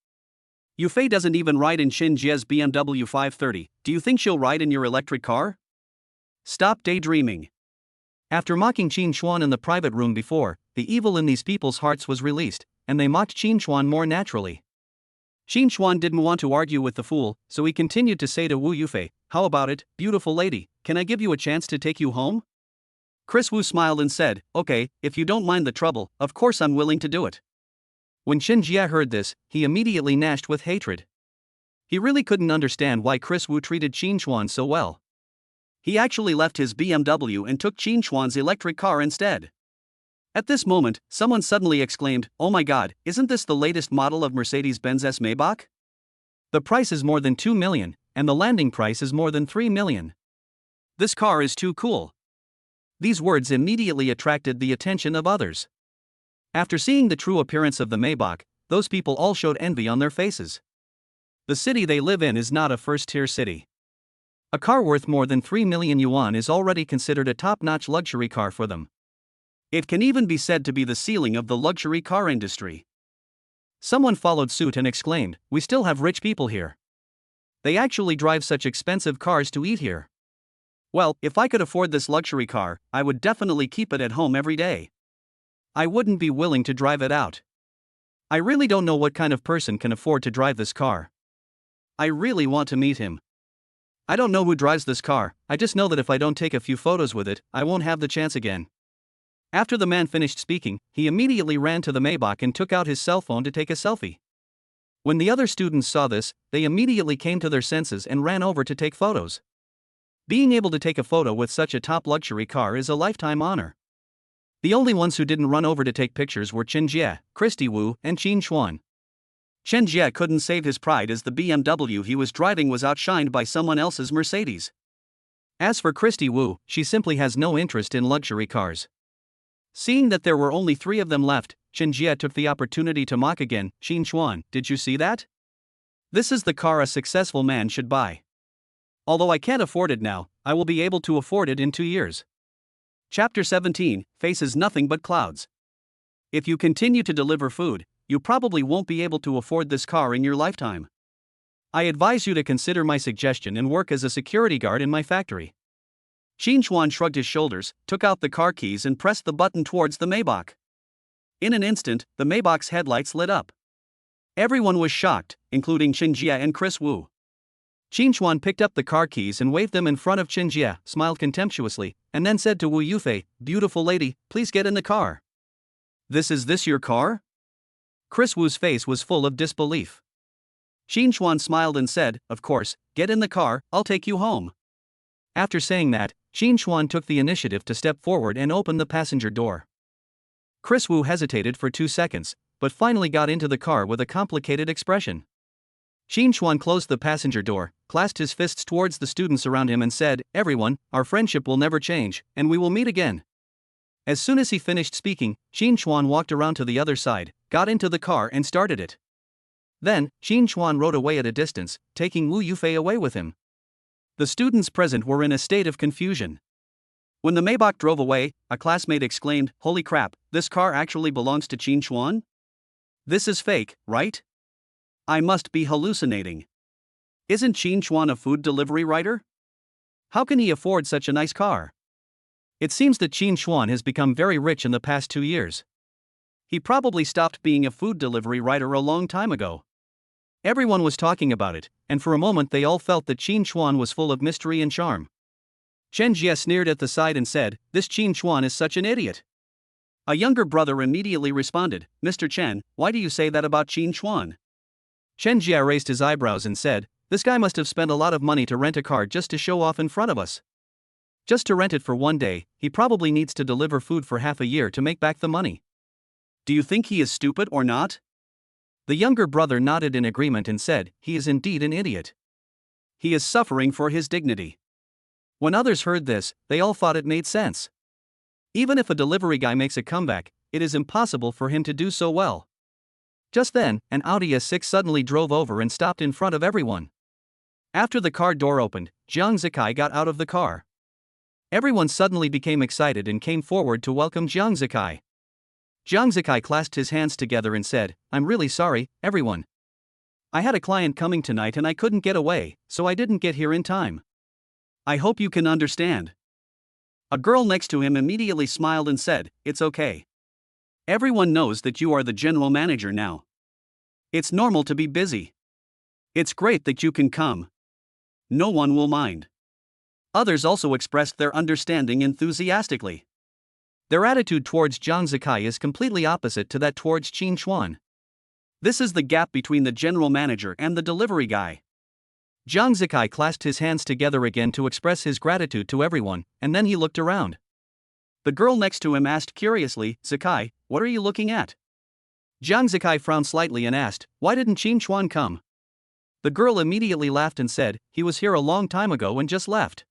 Yufei doesn't even ride in Chen Jie's BMW 530, do you think she'll ride in your electric car? Stop daydreaming." After mocking Qin Chuan in the private room before, the evil in these people's hearts was released, and they mocked Qin Chuan more naturally. Qin Chuan didn't want to argue with the fool, so he continued to say to Wu Yufei, "How about it, beautiful lady, can I give you a chance to take you home?" Chris Wu smiled and said, "Okay, if you don't mind the trouble, of course I'm willing to do it." When Chen Jie heard this, he immediately gnashed with hatred. He really couldn't understand why Chris Wu treated Qin Chuan so well. He actually left his BMW and took Qin Chuan's electric car instead. At this moment, someone suddenly exclaimed, "Oh my god, isn't this the latest model of Mercedes-Benz S-Maybach? The price is more than 2 million, and the landing price is more than 3 million. This car is too cool." These words immediately attracted the attention of others. After seeing the true appearance of the Maybach, those people all showed envy on their faces. The city they live in is not a first-tier city. A car worth more than 3 million yuan is already considered a top-notch luxury car for them. It can even be said to be the ceiling of the luxury car industry. Someone followed suit and exclaimed, "We still have rich people here. They actually drive such expensive cars to eat here. Well, if I could afford this luxury car, I would definitely keep it at home every day. I wouldn't be willing to drive it out. I really don't know what kind of person can afford to drive this car. I really want to meet him. I don't know who drives this car, I just know that if I don't take a few photos with it, I won't have the chance again." After the man finished speaking, he immediately ran to the Maybach and took out his cell phone to take a selfie. When the other students saw this, they immediately came to their senses and ran over to take photos. Being able to take a photo with such a top luxury car is a lifetime honor. The only ones who didn't run over to take pictures were Chen Jie, Christy Wu, and Qin Chuan. Chen Jie couldn't save his pride as the BMW he was driving was outshined by someone else's Mercedes. As for Christy Wu, she simply has no interest in luxury cars. Seeing that there were only 3 of them left, Chen Jie took the opportunity to mock again. "Qin Chuan, did you see that? This is the car a successful man should buy. Although I can't afford it now, I will be able to afford it in 2 years." Chapter 17 faces nothing but clouds. If you continue to deliver food, you probably won't be able to afford this car in your lifetime. I advise you to consider my suggestion and work as a security guard in my factory. Qin Chuan shrugged his shoulders, took out the car keys and pressed the button towards the Maybach. In an instant, the Maybach's headlights lit up. Everyone was shocked, including Chen Jie and Chris Wu. Qin Chuan picked up the car keys and waved them in front of Chen Jie, smiled contemptuously, and then said to Wu Yufei, "Beautiful lady, please get in the car." Is this your car?" Chris Wu's face was full of disbelief. Qin Chuan smiled and said, "Of course, get in the car, I'll take you home." After saying that, Qin Chuan took the initiative to step forward and open the passenger door. Chris Wu hesitated for 2 seconds, but finally got into the car with a complicated expression. Qin Chuan closed the passenger door, clasped his fists towards the students around him and said, "Everyone, our friendship will never change, and we will meet again." As soon as he finished speaking, Qin Chuan walked around to the other side, got into the car and started it. Then, Qin Chuan rode away at a distance, taking Wu Yufei away with him. The students present were in a state of confusion. When the Maybach drove away, a classmate exclaimed, "Holy crap, this car actually belongs to Qin Chuan? This is fake, right? I must be hallucinating. Isn't Qin Chuan a food delivery writer? How can he afford such a nice car?" It seems that Qin Chuan has become very rich in the past 2 years. He probably stopped being a food delivery writer a long time ago. Everyone was talking about it, and for a moment they all felt that Qin Chuan was full of mystery and charm. Chen Jie sneered at the side and said, "This Qin Chuan is such an idiot." A younger brother immediately responded, "Mr. Chen, why do you say that about Qin Chuan?" Chen Jie raised his eyebrows and said, "This guy must have spent a lot of money to rent a car just to show off in front of us. Just to rent it for one day, he probably needs to deliver food for half a year to make back the money. Do you think he is stupid or not?" The younger brother nodded in agreement and said, "He is indeed an idiot. He is suffering for his dignity." When others heard this, they all thought it made sense. Even if a delivery guy makes a comeback, it is impossible for him to do so well. Just then, an Audi S6 suddenly drove over and stopped in front of everyone. After the car door opened, Jiang Zikai got out of the car. Everyone suddenly became excited and came forward to welcome Jiang Zikai. Jiang Zikai clasped his hands together and said, "I'm really sorry, everyone. I had a client coming tonight and I couldn't get away, so I didn't get here in time. I hope you can understand." A girl next to him immediately smiled and said, "It's okay. Everyone knows that you are the general manager now. It's normal to be busy. It's great that you can come. No one will mind." Others also expressed their understanding enthusiastically. Their attitude towards Jiang Zikai is completely opposite to that towards Qin Chuan. This is the gap between the general manager and the delivery guy. Jiang Zikai clasped his hands together again to express his gratitude to everyone, and then he looked around. The girl next to him asked curiously, "Zikai, what are you looking at?" Jiang Zikai frowned slightly and asked, "Why didn't Qin Chuan come?" The girl immediately laughed and said, "He was here a long time ago and just left."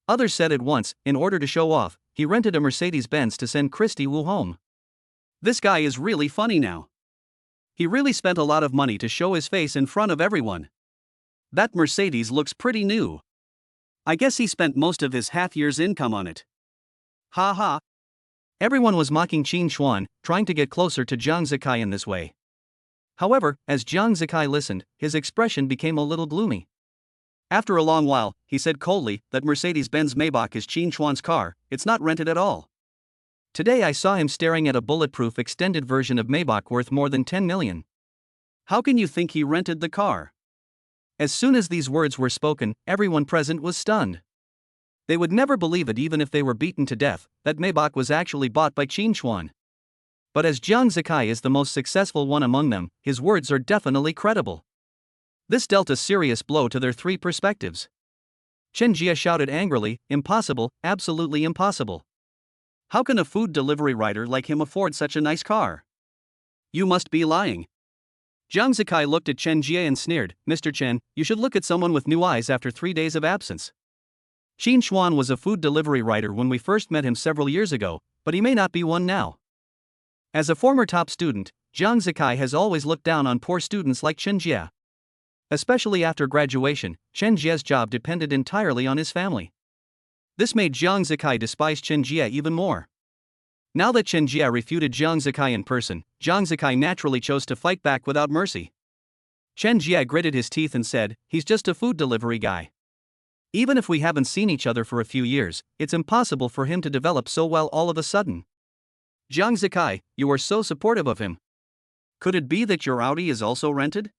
Others said at once, in order to show off, he rented a Mercedes-Benz to send Christy Wu home. This guy is really funny now. He really spent a lot of money to show his face in front of everyone. That Mercedes looks pretty new. I guess he spent most of his half-year's income on it. Ha ha. Everyone was mocking Qin Chuan, trying to get closer to Jiang Zikai in this way. However, as Jiang Zikai listened, his expression became a little gloomy. After a long while, he said coldly that Mercedes-Benz Maybach is Qin Chuan's car, it's not rented at all. Today I saw him staring at a bulletproof extended version of Maybach worth more than 10 million. How can you think he rented the car? As soon as these words were spoken, everyone present was stunned. They would never believe it even if they were beaten to death, that Maybach was actually bought by Qin Chuan. But as Jiang Zikai is the most successful one among them, his words are definitely credible. This dealt a serious blow to their three perspectives. Chen Jie shouted angrily, "Impossible, absolutely impossible. How can a food delivery writer like him afford such a nice car? You must be lying." Jiang Zikai looked at Chen Jie and sneered, "Mr. Chen, you should look at someone with new eyes after 3 days of absence. Qin Chuan was a food delivery writer when we first met him several years ago, but he may not be one now." As a former top student, Jiang Zikai has always looked down on poor students like Chen Jie. Especially after graduation, Chen Jie's job depended entirely on his family. This made Jiang Zikai despise Chen Jie even more. Now that Chen Jie refuted Jiang Zikai in person, Jiang Zikai naturally chose to fight back without mercy. Chen Jie gritted his teeth and said, "He's just a food delivery guy. Even if we haven't seen each other for a few years, it's impossible for him to develop so well all of a sudden. Jiang Zikai, you are so supportive of him. Could it be that your Audi is also rented?"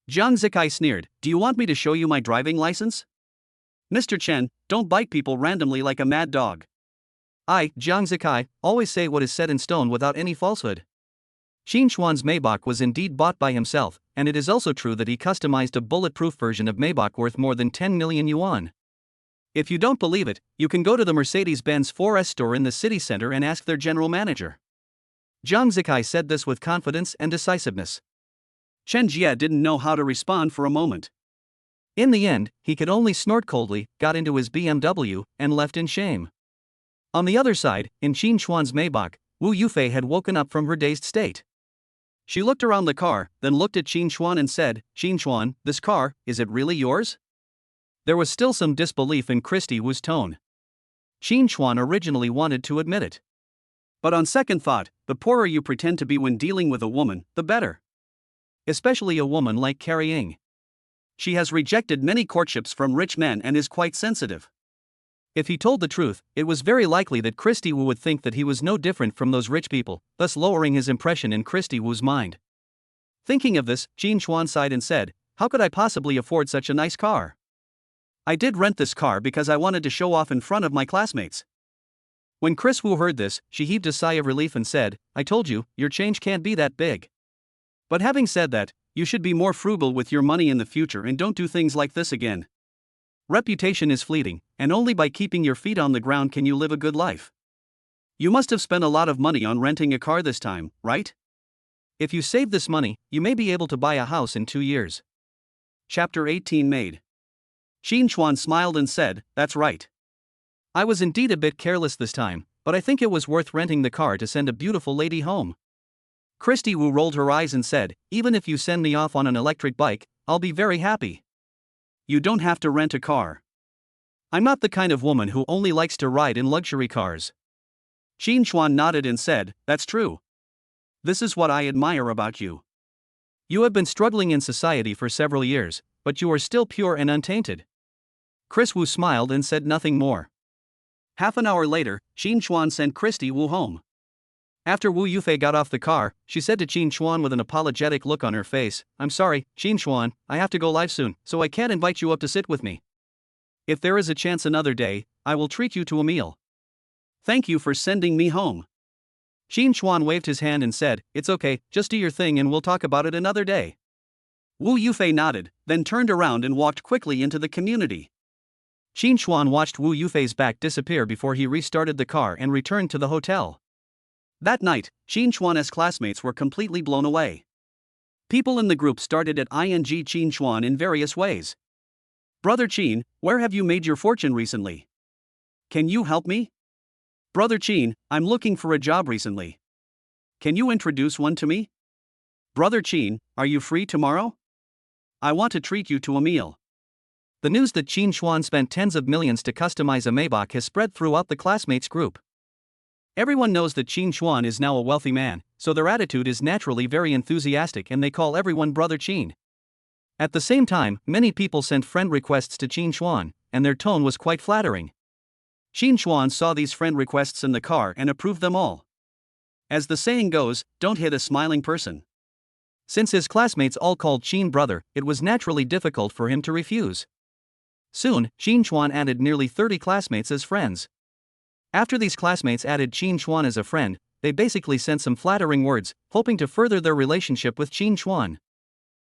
Jiang Zikai sneered, "Do you want me to show you my driving license? Mr. Chen, don't bite people randomly like a mad dog. I, Jiang Zikai, always say what is set in stone without any falsehood." Qin Chuan's Maybach was indeed bought by himself, and it is also true that he customized a bulletproof version of Maybach worth more than 10 million yuan. If you don't believe it, you can go to the Mercedes-Benz 4S store in the city center and ask their general manager. Jiang Zikai said this with confidence and decisiveness. Chen Jie didn't know how to respond for a moment. In the end, he could only snort coldly, got into his BMW, and left in shame. On the other side, in Qin Chuan's Maybach, Wu Yufei had woken up from her dazed state. She looked around the car, then looked at Qin Chuan and said, "Qin Chuan, this car, is it really yours?" There was still some disbelief in Christy Wu's tone. Qin Chuan originally wanted to admit it. But on second thought, the poorer you pretend to be when dealing with a woman, the better. Especially a woman like Carrie Ng. She has rejected many courtships from rich men and is quite sensitive. If he told the truth, it was very likely that Christy Wu would think that he was no different from those rich people, thus lowering his impression in Christy Wu's mind. Thinking of this, Qin Chuan sighed and said, "How could I possibly afford such a nice car? I did rent this car because I wanted to show off in front of my classmates." When Chris Wu heard this, she heaved a sigh of relief and said, "I told you, your change can't be that big. But having said that, you should be more frugal with your money in the future and don't do things like this again. Reputation is fleeting, and only by keeping your feet on the ground can you live a good life. You must have spent a lot of money on renting a car this time, right? If you save this money, you may be able to buy a house in 2 years." Chapter 18 made. Qin Chuan smiled and said, "That's right. I was indeed a bit careless this time, but I think it was worth renting the car to send a beautiful lady home." Christy Wu rolled her eyes and said, "Even if you send me off on an electric bike, I'll be very happy. You don't have to rent a car. I'm not the kind of woman who only likes to ride in luxury cars." Qin Chuan nodded and said, "That's true. This is what I admire about you. You have been struggling in society for several years, but you are still pure and untainted." Chris Wu smiled and said nothing more. Half an hour later, Qin Chuan sent Christy Wu home. After Wu Yufei got off the car, she said to Qin Chuan with an apologetic look on her face, "I'm sorry, Qin Chuan, I have to go live soon, so I can't invite you up to sit with me. If there is a chance another day, I will treat you to a meal." "Thank you for sending me home." Qin Chuan waved his hand and said, "It's okay, just do your thing and we'll talk about it another day." Wu Yufei nodded, then turned around and walked quickly into the community. Qin Chuan watched Wu Yufei's back disappear before he restarted the car and returned to the hotel. That night, Qin Chuan's classmates were completely blown away. People in the group started at Qin Chuan in various ways. "Brother Qin, where have you made your fortune recently? Can you help me? Brother Qin, I'm looking for a job recently. Can you introduce one to me? Brother Qin, are you free tomorrow? I want to treat you to a meal." The news that Qin Chuan spent tens of millions to customize a Maybach has spread throughout the classmates group. Everyone knows that Qin Chuan is now a wealthy man, so their attitude is naturally very enthusiastic and they call everyone Brother Qin. At the same time, many people sent friend requests to Qin Chuan, and their tone was quite flattering. Qin Chuan saw these friend requests in the car and approved them all. As the saying goes, don't hit a smiling person. Since his classmates all called Qin brother, it was naturally difficult for him to refuse. Soon, Qin Chuan added nearly 30 classmates as friends. After these classmates added Qin Chuan as a friend, they basically sent some flattering words, hoping to further their relationship with Qin Chuan.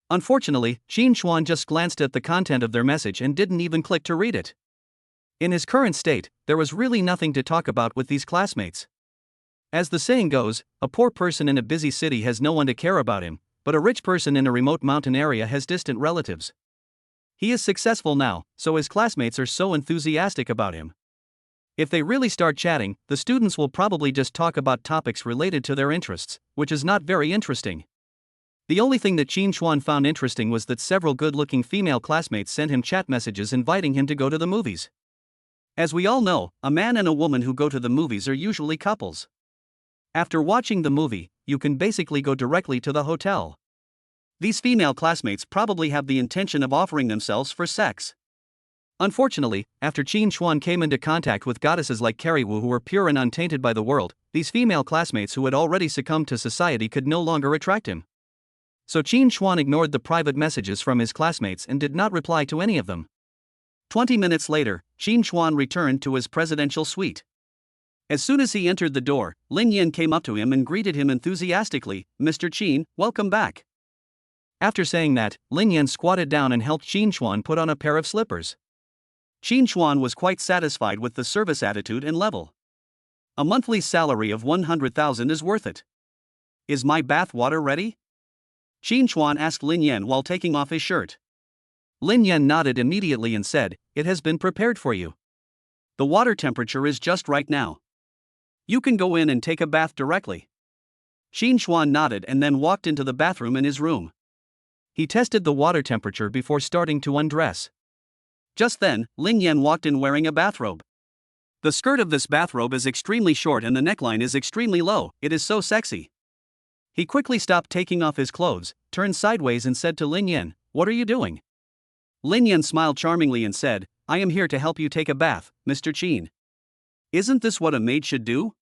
Unfortunately, Qin Chuan just glanced at the content of their message and didn't even click to read it. In his current state, there was really nothing to talk about with these classmates. As the saying goes, a poor person in a busy city has no one to care about him, but a rich person in a remote mountain area has distant relatives. He is successful now, so his classmates are so enthusiastic about him. If they really start chatting, the students will probably just talk about topics related to their interests, which is not very interesting. The only thing that Qin Chuan found interesting was that several good-looking female classmates sent him chat messages inviting him to go to the movies. As we all know, a man and a woman who go to the movies are usually couples. After watching the movie, you can basically go directly to the hotel. These female classmates probably have the intention of offering themselves for sex. Unfortunately, after Qin Chuan came into contact with goddesses like Carrie Wu who were pure and untainted by the world, these female classmates who had already succumbed to society could no longer attract him. So Qin Chuan ignored the private messages from his classmates and did not reply to any of them. 20 minutes later, Qin Chuan returned to his presidential suite. As soon as he entered the door, Lin Yan came up to him and greeted him enthusiastically, "Mr. Qin, welcome back." After saying that, Lin Yan squatted down and helped Qin Chuan put on a pair of slippers. Qin Chuan was quite satisfied with the service attitude and level. A monthly salary of 100,000 is worth it. Is my bath water ready? Qin Chuan asked Lin Yan while taking off his shirt. Lin Yan nodded immediately and said, "It has been prepared for you. The water temperature is just right now. You can go in and take a bath directly." Qin Chuan nodded and then walked into the bathroom in his room. He tested the water temperature before starting to undress. Just then, Lin Yan walked in wearing a bathrobe. The skirt of this bathrobe is extremely short and the neckline is extremely low. It is so sexy. He quickly stopped taking off his clothes, turned sideways and said to Lin Yan, "What are you doing?" Lin Yan smiled charmingly and said, "I am here to help you take a bath, Mr. Qin. Isn't this what a maid should do?"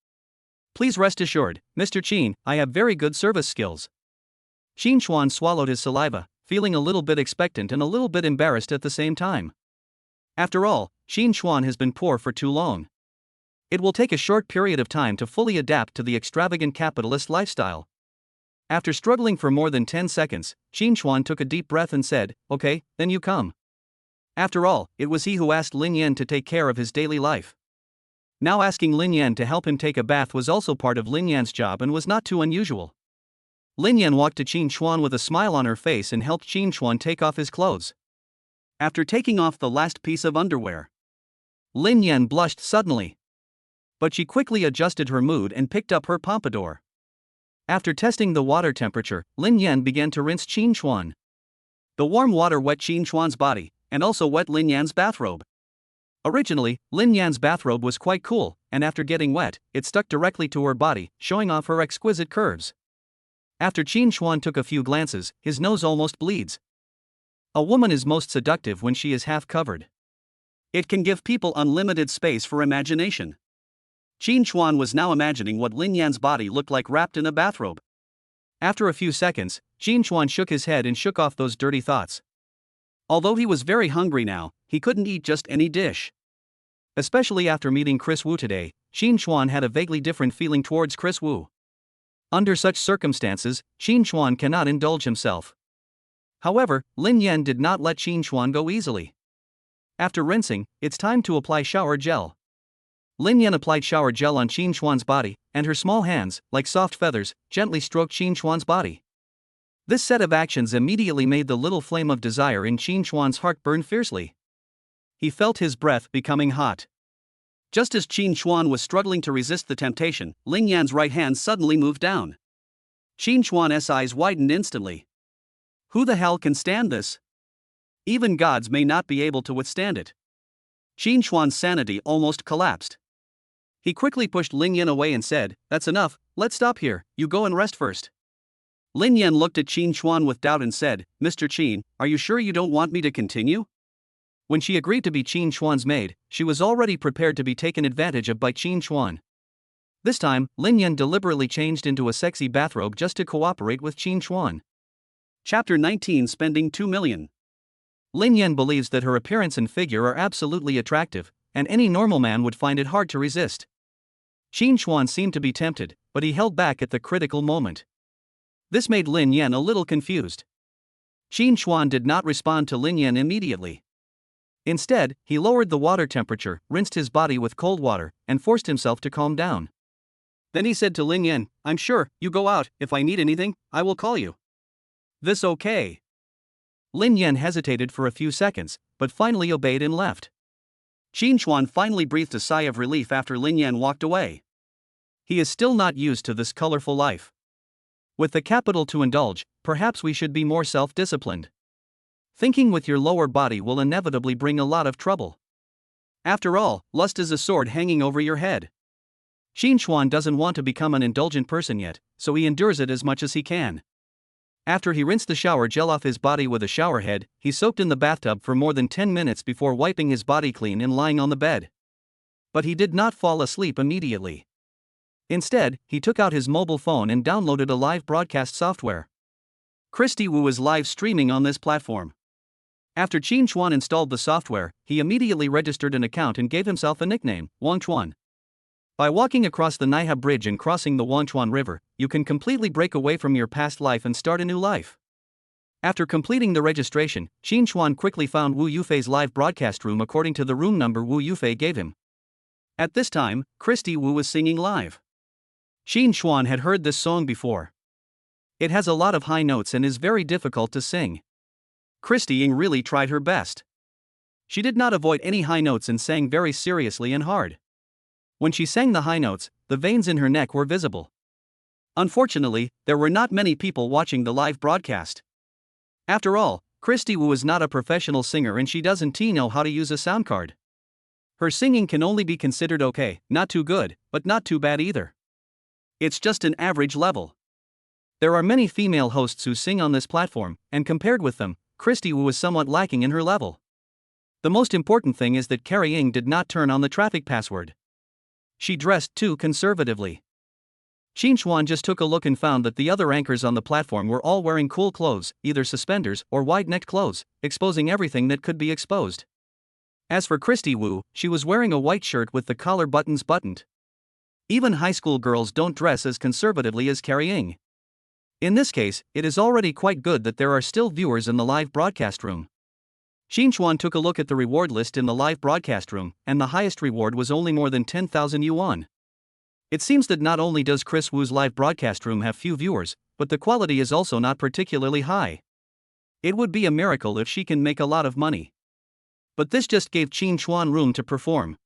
"Please rest assured, Mr. Qin, I have very good service skills." Qin Chuan swallowed his saliva, feeling a little bit expectant and a little bit embarrassed at the same time. After all, Qin Chuan has been poor for too long. It will take a short period of time to fully adapt to the extravagant capitalist lifestyle. After struggling for more than 10 seconds, Qin Chuan took a deep breath and said, "Okay, then you come." After all, it was he who asked Lin Yan to take care of his daily life. Now asking Lin Yan to help him take a bath was also part of Lin Yan's job and was not too unusual. Lin Yan walked to Qin Chuan with a smile on her face and helped Qin Chuan take off his clothes. After taking off the last piece of underwear, Lin Yan blushed suddenly. But she quickly adjusted her mood and picked up her pompadour. After testing the water temperature, Lin Yan began to rinse Qin Chuan. The warm water wet Qin Chuan's body, and also wet Lin Yan's bathrobe. Originally, Lin Yan's bathrobe was quite cool, and after getting wet, it stuck directly to her body, showing off her exquisite curves. After Qin Chuan took a few glances, his nose almost bleeds. A woman is most seductive when she is half covered. It can give people unlimited space for imagination. Qin Chuan was now imagining what Lin Yan's body looked like wrapped in a bathrobe. After a few seconds, Qin Chuan shook his head and shook off those dirty thoughts. Although he was very hungry now, he couldn't eat just any dish. Especially after meeting Chris Wu today, Qin Chuan had a vaguely different feeling towards Chris Wu. Under such circumstances, Qin Chuan cannot indulge himself. However, Lin Yan did not let Qin Chuan go easily. After rinsing, it's time to apply shower gel. Lin Yan applied shower gel on Qin Chuan's body, and her small hands, like soft feathers, gently stroked Qin Chuan's body. This set of actions immediately made the little flame of desire in Qin Chuan's heart burn fiercely. He felt his breath becoming hot. Just as Qin Chuan was struggling to resist the temptation, Lin Yan's right hand suddenly moved down. Qin Chuan's eyes widened instantly. Who the hell can stand this? Even gods may not be able to withstand it. Qin Chuan's sanity almost collapsed. He quickly pushed Lin Yan away and said, "That's enough, let's stop here, you go and rest first." Lin Yan looked at Qin Chuan with doubt and said, "Mr. Qin, are you sure you don't want me to continue?" When she agreed to be Qin Chuan's maid, she was already prepared to be taken advantage of by Qin Chuan. This time, Lin Yan deliberately changed into a sexy bathrobe just to cooperate with Qin Chuan. Chapter 19 Spending 2 million. Lin Yan believes that her appearance and figure are absolutely attractive, and any normal man would find it hard to resist. Qin Chuan seemed to be tempted, but he held back at the critical moment. This made Lin Yan a little confused. Qin Chuan did not respond to Lin Yan immediately. Instead, he lowered the water temperature, rinsed his body with cold water, and forced himself to calm down. Then he said to Lin Yan, "I'm sure, you go out, if I need anything, I will call you. This okay?" Lin Yan hesitated for a few seconds, but finally obeyed and left. Qin Chuan finally breathed a sigh of relief after Lin Yan walked away. He is still not used to this colorful life. With the capital to indulge, perhaps we should be more self-disciplined. Thinking with your lower body will inevitably bring a lot of trouble. After all, lust is a sword hanging over your head. Qin Chuan doesn't want to become an indulgent person yet, so he endures it as much as he can. After he rinsed the shower gel off his body with a shower head, he soaked in the bathtub for more than 10 minutes before wiping his body clean and lying on the bed. But he did not fall asleep immediately. Instead, he took out his mobile phone and downloaded a live broadcast software. Christy Wu is live streaming on this platform. After Qin Chuan installed the software, he immediately registered an account and gave himself a nickname, Wang Chuan. By walking across the Naiha Bridge and crossing the Wangchuan River, you can completely break away from your past life and start a new life. After completing the registration, Qin Chuan quickly found Wu Yufei's live broadcast room according to the room number Wu Yufei gave him. At this time, Christy Wu was singing live. Qin Chuan had heard this song before. It has a lot of high notes and is very difficult to sing. Christy Ng really tried her best. She did not avoid any high notes and sang very seriously and hard. When she sang the high notes, the veins in her neck were visible. Unfortunately, there were not many people watching the live broadcast. After all, Christy Wu is not a professional singer and she doesn't know how to use a sound card. Her singing can only be considered okay, not too good, but not too bad either. It's just an average level. There are many female hosts who sing on this platform, and compared with them, Christy Wu is somewhat lacking in her level. The most important thing is that Carrie Ng did not turn on the traffic password. She dressed too conservatively. Qin Chuan just took a look and found that the other anchors on the platform were all wearing cool clothes, either suspenders or wide-necked clothes, exposing everything that could be exposed. As for Christy Wu, she was wearing a white shirt with the collar buttons buttoned. Even high school girls don't dress as conservatively as Carrie Ng. In this case, it is already quite good that there are still viewers in the live broadcast room. Qin Chuan took a look at the reward list in the live broadcast room, and the highest reward was only more than 10,000 yuan. It seems that not only does Chris Wu's live broadcast room have few viewers, but the quality is also not particularly high. It would be a miracle if she can make a lot of money. But this just gave Qin Chuan room to perform.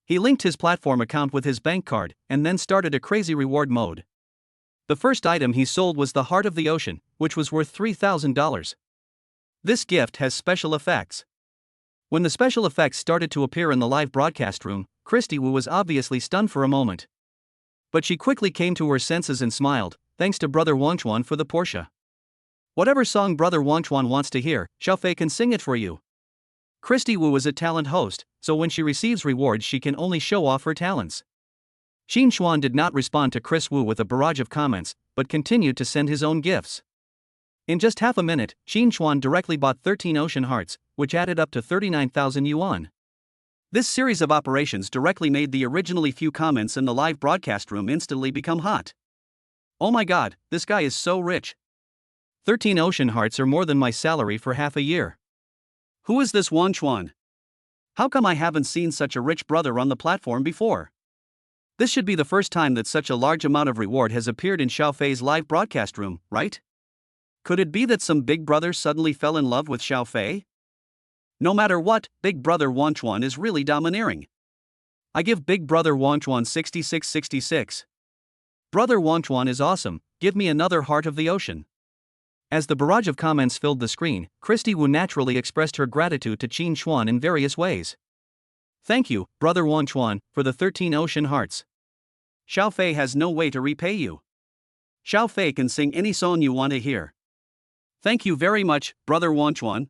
He linked his platform account with his bank card, and then started a crazy reward mode. The first item he sold was the Heart of the Ocean, which was worth $3,000. This gift has special effects. When the special effects started to appear in the live broadcast room, Christy Wu was obviously stunned for a moment. But she quickly came to her senses and smiled, thanks to Brother Wangchuan for the Porsche. Whatever song Brother Wangchuan wants to hear, Xiaofei can sing it for you. Christy Wu is a talent host, so when she receives rewards she can only show off her talents. Qin Chuan did not respond to Chris Wu with a barrage of comments, but continued to send his own gifts. In just half a minute, Qin Chuan directly bought 13 ocean hearts, which added up to 39,000 yuan. This series of operations directly made the originally few comments in the live broadcast room instantly become hot. Oh my god, this guy is so rich. 13 ocean hearts are more than my salary for half a year. Who is this Wangchuan? How come I haven't seen such a rich brother on the platform before? This should be the first time that such a large amount of reward has appeared in Xiaofei's live broadcast room, right? Could it be that some big brother suddenly fell in love with Xiaofei? No matter what, Big Brother Wangchuan is really domineering. I give Big Brother Wangchuan 6666. Brother Wangchuan is awesome, give me another Heart of the Ocean. As the barrage of comments filled the screen, Christy Wu naturally expressed her gratitude to Qin Chuan in various ways. Thank you, Brother Wangchuan, for the 13 ocean hearts. Xiaofei has no way to repay you. Xiaofei can sing any song you want to hear. Thank you very much, Brother Wangchuan.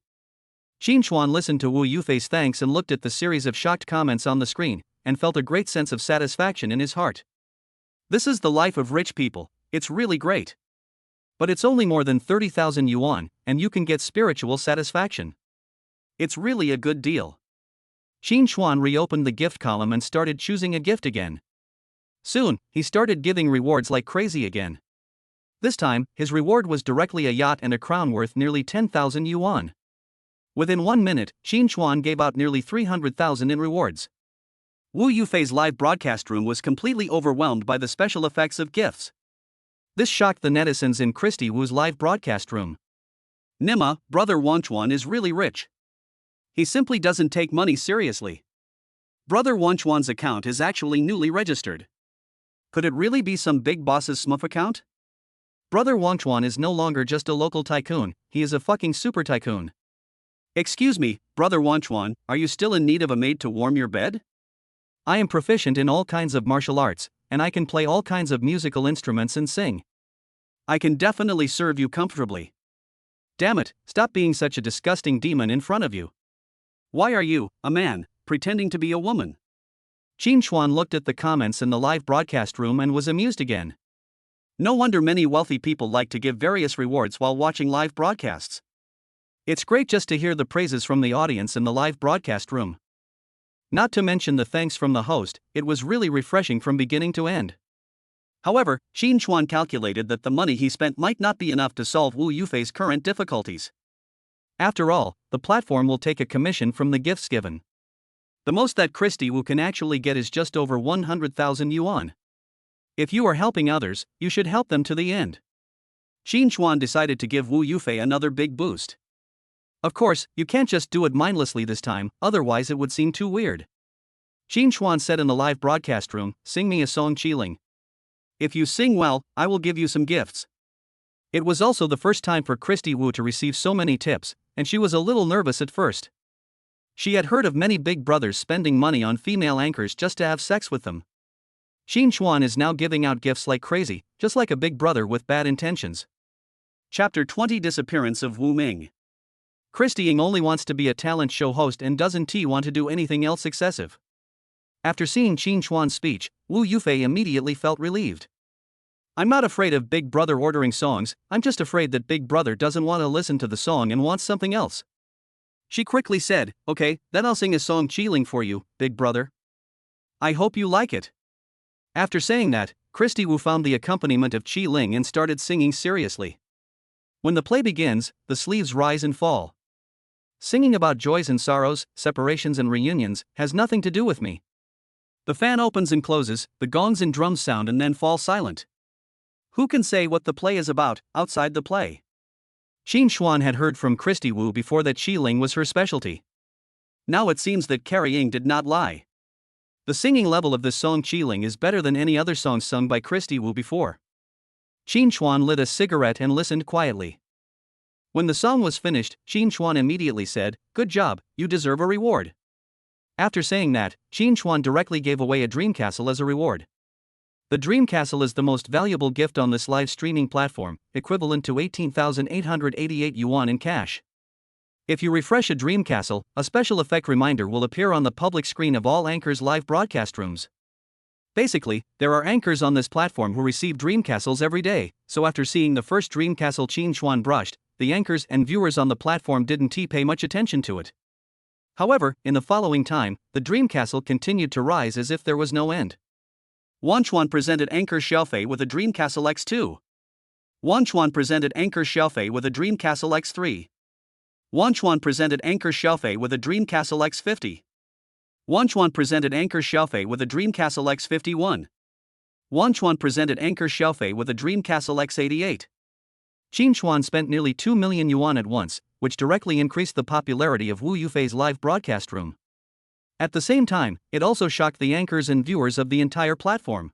Qin Chuan listened to Wu Yufei's thanks and looked at the series of shocked comments on the screen, and felt a great sense of satisfaction in his heart. This is the life of rich people, it's really great. But it's only more than 30,000 yuan, and you can get spiritual satisfaction. It's really a good deal. Qin Chuan reopened the gift column and started choosing a gift again. Soon, he started giving rewards like crazy again. This time, his reward was directly a yacht and a crown worth nearly 10,000 yuan. Within 1 minute, Qin Chuan gave out nearly 300,000 in rewards. Wu Yufei's live broadcast room was completely overwhelmed by the special effects of gifts. This shocked the netizens in Christy Wu's live broadcast room. Nima, Brother Wangchuan is really rich. He simply doesn't take money seriously. Brother Wangchuan's account is actually newly registered. Could it really be some big boss's smurf account? Brother Wangchuan is no longer just a local tycoon, he is a fucking super tycoon. Excuse me, Brother Wangchuan, are you still in need of a maid to warm your bed? I am proficient in all kinds of martial arts, and I can play all kinds of musical instruments and sing. I can definitely serve you comfortably. Damn it, stop being such a disgusting demon in front of you. Why are you, a man, pretending to be a woman? Qin Chuan looked at the comments in the live broadcast room and was amused again. No wonder many wealthy people like to give various rewards while watching live broadcasts. It's great just to hear the praises from the audience in the live broadcast room. Not to mention the thanks from the host, it was really refreshing from beginning to end. However, Qin Chuan calculated that the money he spent might not be enough to solve Wu Yufei's current difficulties. After all, the platform will take a commission from the gifts given. The most that Christy Wu can actually get is just over 100,000 yuan. If you are helping others, you should help them to the end. Qin Chuan decided to give Wu Yufei another big boost. Of course, you can't just do it mindlessly this time, otherwise it would seem too weird. Qin Chuan said in the live broadcast room, "Sing me a song, Qiling. If you sing well, I will give you some gifts." It was also the first time for Christy Wu to receive so many tips, and she was a little nervous at first. She had heard of many big brothers spending money on female anchors just to have sex with them. Qin Chuan is now giving out gifts like crazy, just like a big brother with bad intentions. Chapter 20: Disappearance of Wu Ming. Christy Ying only wants to be a talent show host and doesn't want to do anything else excessive. After seeing Qin Chuan's speech, Wu Yufei immediately felt relieved. "I'm not afraid of Big Brother ordering songs, I'm just afraid that Big Brother doesn't want to listen to the song and wants something else." She quickly said, "Okay, then I'll sing a song Qiling for you, Big Brother. I hope you like it." After saying that, Christy Wu found the accompaniment of Qiling and started singing seriously. When the play begins, the sleeves rise and fall. Singing about joys and sorrows, separations and reunions, has nothing to do with me. The fan opens and closes, the gongs and drums sound and then fall silent. Who can say what the play is about, outside the play? Qin Chuan had heard from Christy Wu before that Qiling was her specialty. Now it seems that Carrie Ying did not lie. The singing level of this song Qiling is better than any other song sung by Christy Wu before. Qin Chuan lit a cigarette and listened quietly. When the song was finished, Qin Chuan immediately said, "Good job, you deserve a reward." After saying that, Qin Chuan directly gave away a dream castle as a reward. The dream castle is the most valuable gift on this live streaming platform, equivalent to 18,888 yuan in cash. If you refresh a dream castle, a special effect reminder will appear on the public screen of all anchors' live broadcast rooms. Basically, there are anchors on this platform who receive dream castles every day, so after seeing the first dream castle Qin Chuan brushed, the anchors and viewers on the platform didn't pay much attention to it. However, in the following time, the dream castle continued to rise as if there was no end. Wan Chuan presented anchor Xiaofei with a dream castle X2. Wan Chuan presented anchor Xiaofei with a dream castle X3. Wan Chuan presented anchor Xiaofei with a dream castle X50. Wan Chuan presented anchor Xiaofei with a dream castle X51. Wan Chuan presented anchor Xiaofei with a dream castle X88. Qin Chuan spent nearly 2 million yuan at once, which directly increased the popularity of Wu Yufei's live broadcast room. At the same time, it also shocked the anchors and viewers of the entire platform.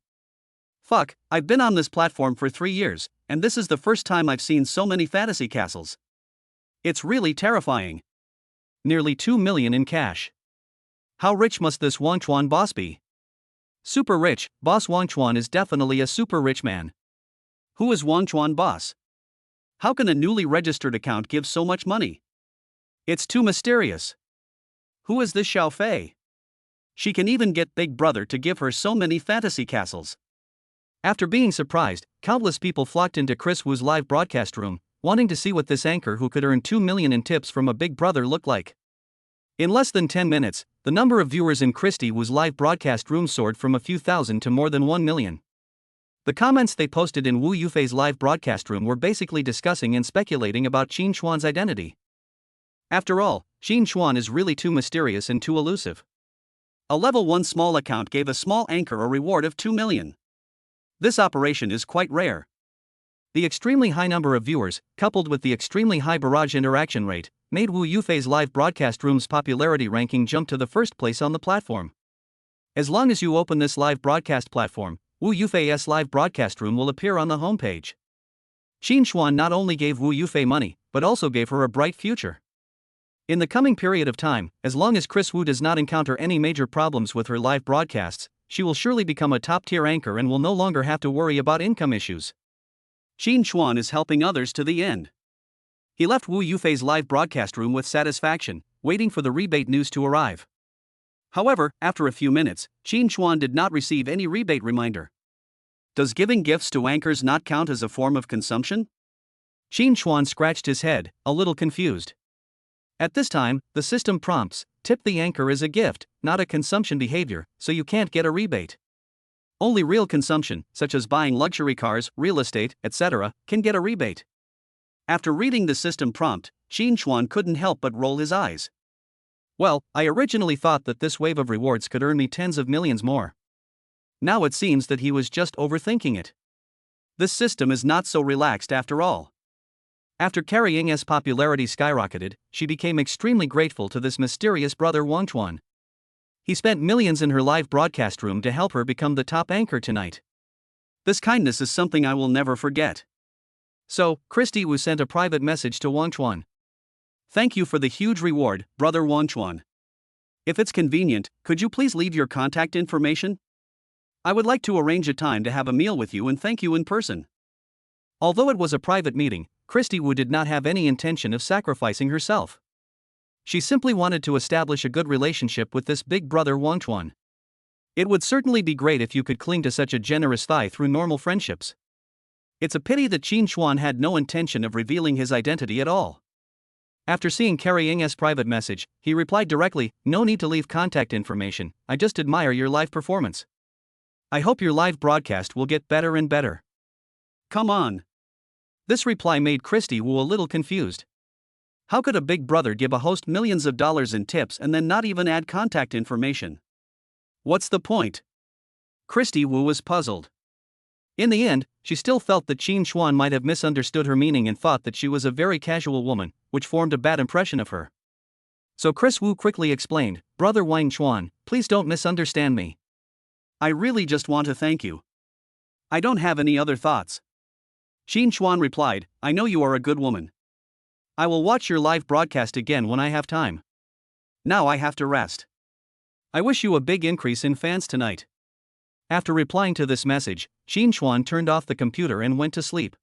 "Fuck, I've been on this platform for 3 years, and this is the first time I've seen so many fantasy castles. It's really terrifying. Nearly 2 million in cash. How rich must this Wang Chuan boss be? Super rich, boss Wang Chuan is definitely a super rich man. Who is Wang Chuan boss? How can a newly registered account give so much money? It's too mysterious. Who is this Xiaofei? She can even get Big Brother to give her so many fantasy castles." After being surprised, countless people flocked into Chris Wu's live broadcast room, wanting to see what this anchor who could earn 2 million in tips from a Big Brother looked like. In less than 10 minutes, the number of viewers in Christy Wu's live broadcast room soared from a few thousand to more than 1 million. The comments they posted in Wu Yufei's live broadcast room were basically discussing and speculating about Qin Chuan's identity. After all, Qin Chuan is really too mysterious and too elusive. A level 1 small account gave a small anchor a reward of 2 million. This operation is quite rare. The extremely high number of viewers, coupled with the extremely high barrage interaction rate, made Wu Yufei's live broadcast room's popularity ranking jump to the first place on the platform. As long as you open this live broadcast platform, Wu Yufei's live broadcast room will appear on the homepage. Qin Chuan not only gave Wu Yufei money, but also gave her a bright future. In the coming period of time, as long as Chris Wu does not encounter any major problems with her live broadcasts, she will surely become a top-tier anchor and will no longer have to worry about income issues. Qin Chuan is helping others to the end. He left Wu Yufei's live broadcast room with satisfaction, waiting for the rebate news to arrive. However, after a few minutes, Qin Chuan did not receive any rebate reminder. Does giving gifts to anchors not count as a form of consumption? Qin Chuan scratched his head, a little confused. At this time, the system prompts, "Tip the anchor is a gift, not a consumption behavior, so you can't get a rebate. Only real consumption, such as buying luxury cars, real estate, etc., can get a rebate." After reading the system prompt, Qin Chuan couldn't help but roll his eyes. "Well, I originally thought that this wave of rewards could earn me tens of millions more. Now it seems that he was just overthinking it. This system is not so relaxed after all. After Carrie Ng's popularity skyrocketed, she became extremely grateful to this mysterious brother Wang Chuan. He spent millions in her live broadcast room to help her become the top anchor tonight. This kindness is something I will never forget. So, Christy Wu sent a private message to Wang Chuan. Thank you for the huge reward, brother Wang Chuan. If it's convenient, could you please leave your contact information? I would like to arrange a time to have a meal with you and thank you in person. Although it was a private meeting, Christy Wu did not have any intention of sacrificing herself. She simply wanted to establish a good relationship with this big brother Wang Chuan. It would certainly be great if you could cling to such a generous thigh through normal friendships. It's a pity that Qin Chuan had no intention of revealing his identity at all. After seeing Carrie Ng's private message, he replied directly, "No need to leave contact information, I just admire your live performance. I hope your live broadcast will get better and better." Come on. This reply made Christy Wu a little confused. How could a big brother give a host millions of dollars in tips and then not even add contact information? What's the point? Christy Wu was puzzled. In the end, she still felt that Qin Chuan might have misunderstood her meaning and thought that she was a very casual woman, which formed a bad impression of her. So Chris Wu quickly explained, "Brother Wang Chuan, please don't misunderstand me. I really just want to thank you. I don't have any other thoughts." Qin Chuan replied, "I know you are a good woman. I will watch your live broadcast again when I have time. Now I have to rest. I wish you a big increase in fans tonight." After replying to this message, Qin Chuan turned off the computer and went to sleep.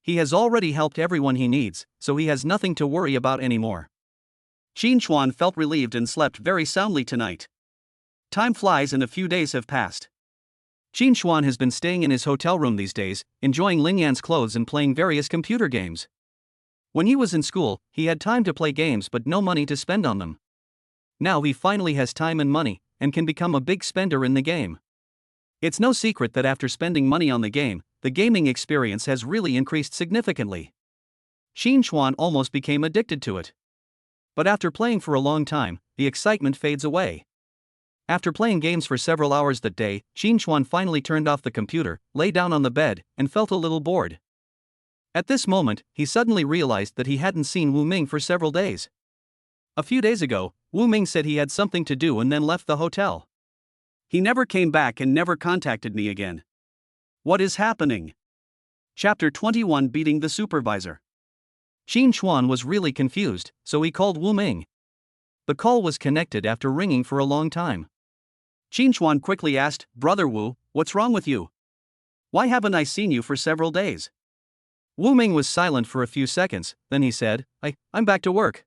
He has already helped everyone he needs, so he has nothing to worry about anymore. Qin Chuan felt relieved and slept very soundly tonight. Time flies and a few days have passed. Qin Chuan has been staying in his hotel room these days, enjoying Lin Yan's clothes and playing various computer games. When he was in school, he had time to play games but no money to spend on them. Now he finally has time and money, and can become a big spender in the game. It's no secret that after spending money on the game, the gaming experience has really increased significantly. Qin Chuan almost became addicted to it. But after playing for a long time, the excitement fades away. After playing games for several hours that day, Qin Chuan finally turned off the computer, lay down on the bed, and felt a little bored. At this moment, he suddenly realized that he hadn't seen Wu Ming for several days. A few days ago, Wu Ming said he had something to do and then left the hotel. He never came back and never contacted me again. What is happening? Chapter 21: Beating the Supervisor. Qin Chuan was really confused, so he called Wu Ming. The call was connected after ringing for a long time. Qin Chuan quickly asked, "Brother Wu, what's wrong with you? Why haven't I seen you for several days?" Wu Ming was silent for a few seconds, then he said, I'm back to work."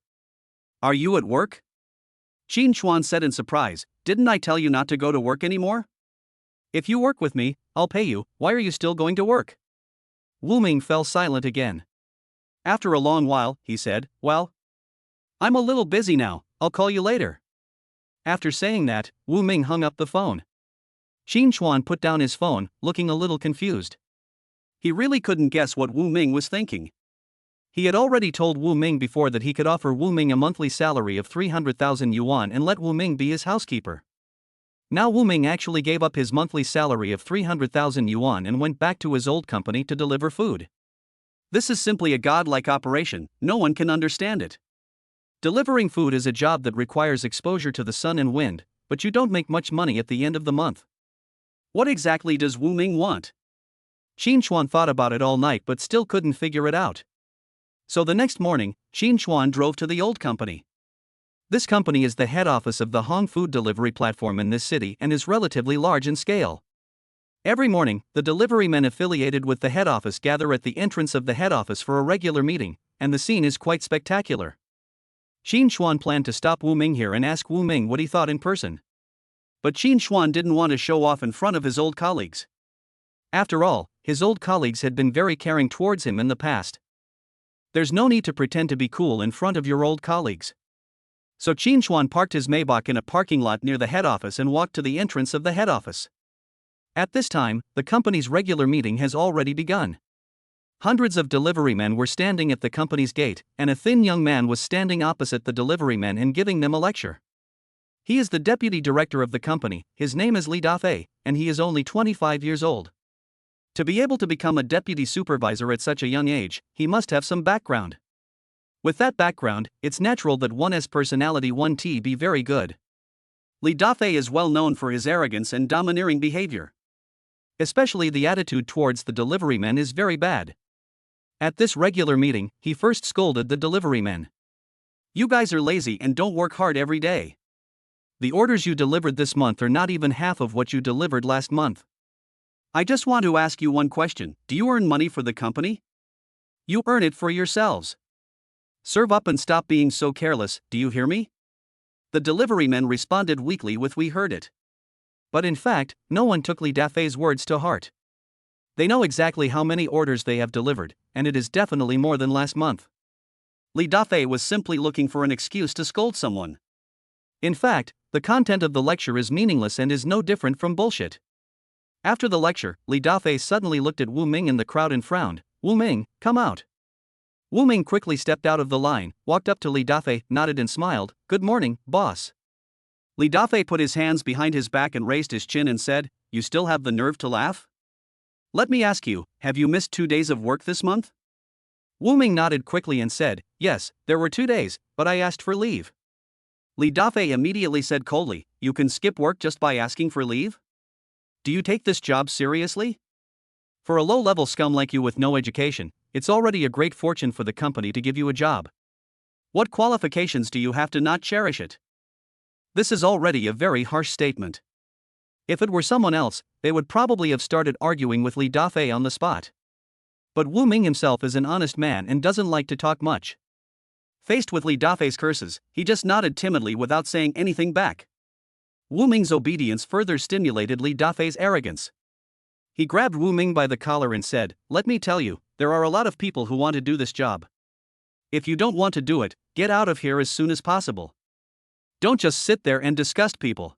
"Are you at work?" Qin Chuan said in surprise, "Didn't I tell you not to go to work anymore? If you work with me, I'll pay you, why are you still going to work?" Wu Ming fell silent again. After a long while, he said, "Well, I'm a little busy now, I'll call you later." After saying that, Wu Ming hung up the phone. Qin Chuan put down his phone, looking a little confused. He really couldn't guess what Wu Ming was thinking. He had already told Wu Ming before that he could offer Wu Ming a monthly salary of 300,000 yuan and let Wu Ming be his housekeeper. Now Wu Ming actually gave up his monthly salary of 300,000 yuan and went back to his old company to deliver food. This is simply a godlike operation, no one can understand it. Delivering food is a job that requires exposure to the sun and wind, but you don't make much money at the end of the month. What exactly does Wu Ming want? Qin Chuan thought about it all night but still couldn't figure it out. So the next morning, Qin Chuan drove to the old company. This company is the head office of the Hong food delivery platform in this city and is relatively large in scale. Every morning, the delivery men affiliated with the head office gather at the entrance of the head office for a regular meeting, and the scene is quite spectacular. Qin Chuan planned to stop Wu Ming here and ask Wu Ming what he thought in person. But Qin Chuan didn't want to show off in front of his old colleagues. After all, his old colleagues had been very caring towards him in the past. There's no need to pretend to be cool in front of your old colleagues. So Qin Chuan parked his Maybach in a parking lot near the head office and walked to the entrance of the head office. At this time, the company's regular meeting has already begun. Hundreds of delivery men were standing at the company's gate, and a thin young man was standing opposite the delivery men and giving them a lecture. He is the deputy director of the company, his name is Li Dafei, and he is only 25 years old. To be able to become a deputy supervisor at such a young age, he must have some background. With that background, it's natural that one's personality 1T be very good. Li Dafei is well known for his arrogance and domineering behavior. Especially the attitude towards the deliverymen is very bad. At this regular meeting, he first scolded the deliverymen. You guys are lazy and don't work hard every day. The orders you delivered this month are not even half of what you delivered last month. I just want to ask you one question. Do you earn money for the company? You earn it for yourselves. Serve up and stop being so careless, do you hear me? The deliverymen responded weakly with "We heard it." But in fact, no one took Li Dafei's words to heart. They know exactly how many orders they have delivered, and it is definitely more than last month. Li Dafei was simply looking for an excuse to scold someone. In fact, the content of the lecture is meaningless and is no different from bullshit. After the lecture, Li Dafei suddenly looked at Wu Ming in the crowd and frowned. "Wu Ming, come out." Wu Ming quickly stepped out of the line, walked up to Li Dafei, nodded and smiled. "Good morning, boss." Li Dafei put his hands behind his back and raised his chin and said, "You still have the nerve to laugh? Let me ask you, have you missed 2 days of work this month?" Wu Ming nodded quickly and said, "Yes, there were 2 days, but I asked for leave." Li Dafei immediately said coldly, "You can skip work just by asking for leave? Do you take this job seriously? For a low-level scum like you with no education, it's already a great fortune for the company to give you a job. What qualifications do you have to not cherish it?" This is already a very harsh statement. If it were someone else, they would probably have started arguing with Li Dafei on the spot. But Wu Ming himself is an honest man and doesn't like to talk much. Faced with Li Dafei's curses, he just nodded timidly without saying anything back. Wu Ming's obedience further stimulated Li Dafei's arrogance. He grabbed Wu Ming by the collar and said, "Let me tell you, there are a lot of people who want to do this job. If you don't want to do it, get out of here as soon as possible. Don't just sit there and disgust people.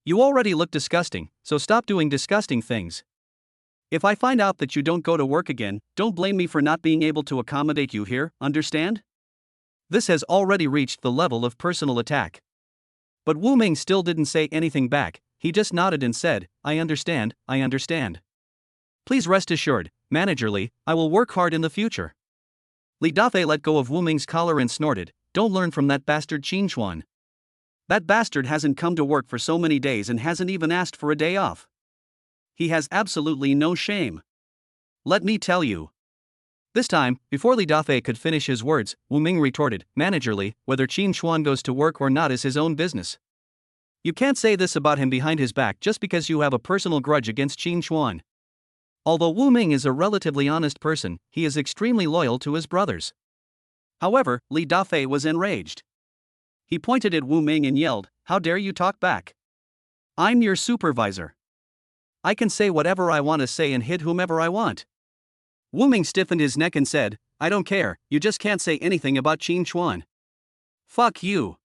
You already look disgusting, so stop doing disgusting things. If I find out that you don't go to work again, don't blame me for not being able to accommodate you here, understand?" This has already reached the level of personal attack. But Wu Ming still didn't say anything back, he just nodded and said, I understand. Please rest assured, Manager Li, I will work hard in the future." Li Dafei let go of Wu Ming's collar and snorted, "Don't learn from that bastard Qin Chuan. That bastard hasn't come to work for so many days and hasn't even asked for a day off. He has absolutely no shame. Let me tell you." This time, before Li Dafei could finish his words, Wu Ming retorted, "Manager Li, whether Qin Chuan goes to work or not is his own business. You can't say this about him behind his back just because you have a personal grudge against Qin Chuan." Although Wu Ming is a relatively honest person, he is extremely loyal to his brothers. However, Li Dafei was enraged. He pointed at Wu Ming and yelled, "How dare you talk back? I'm your supervisor. I can say whatever I want to say and hit whomever I want." Wu Ming stiffened his neck and said, "I don't care, you just can't say anything about Qin Chuan. Fuck you."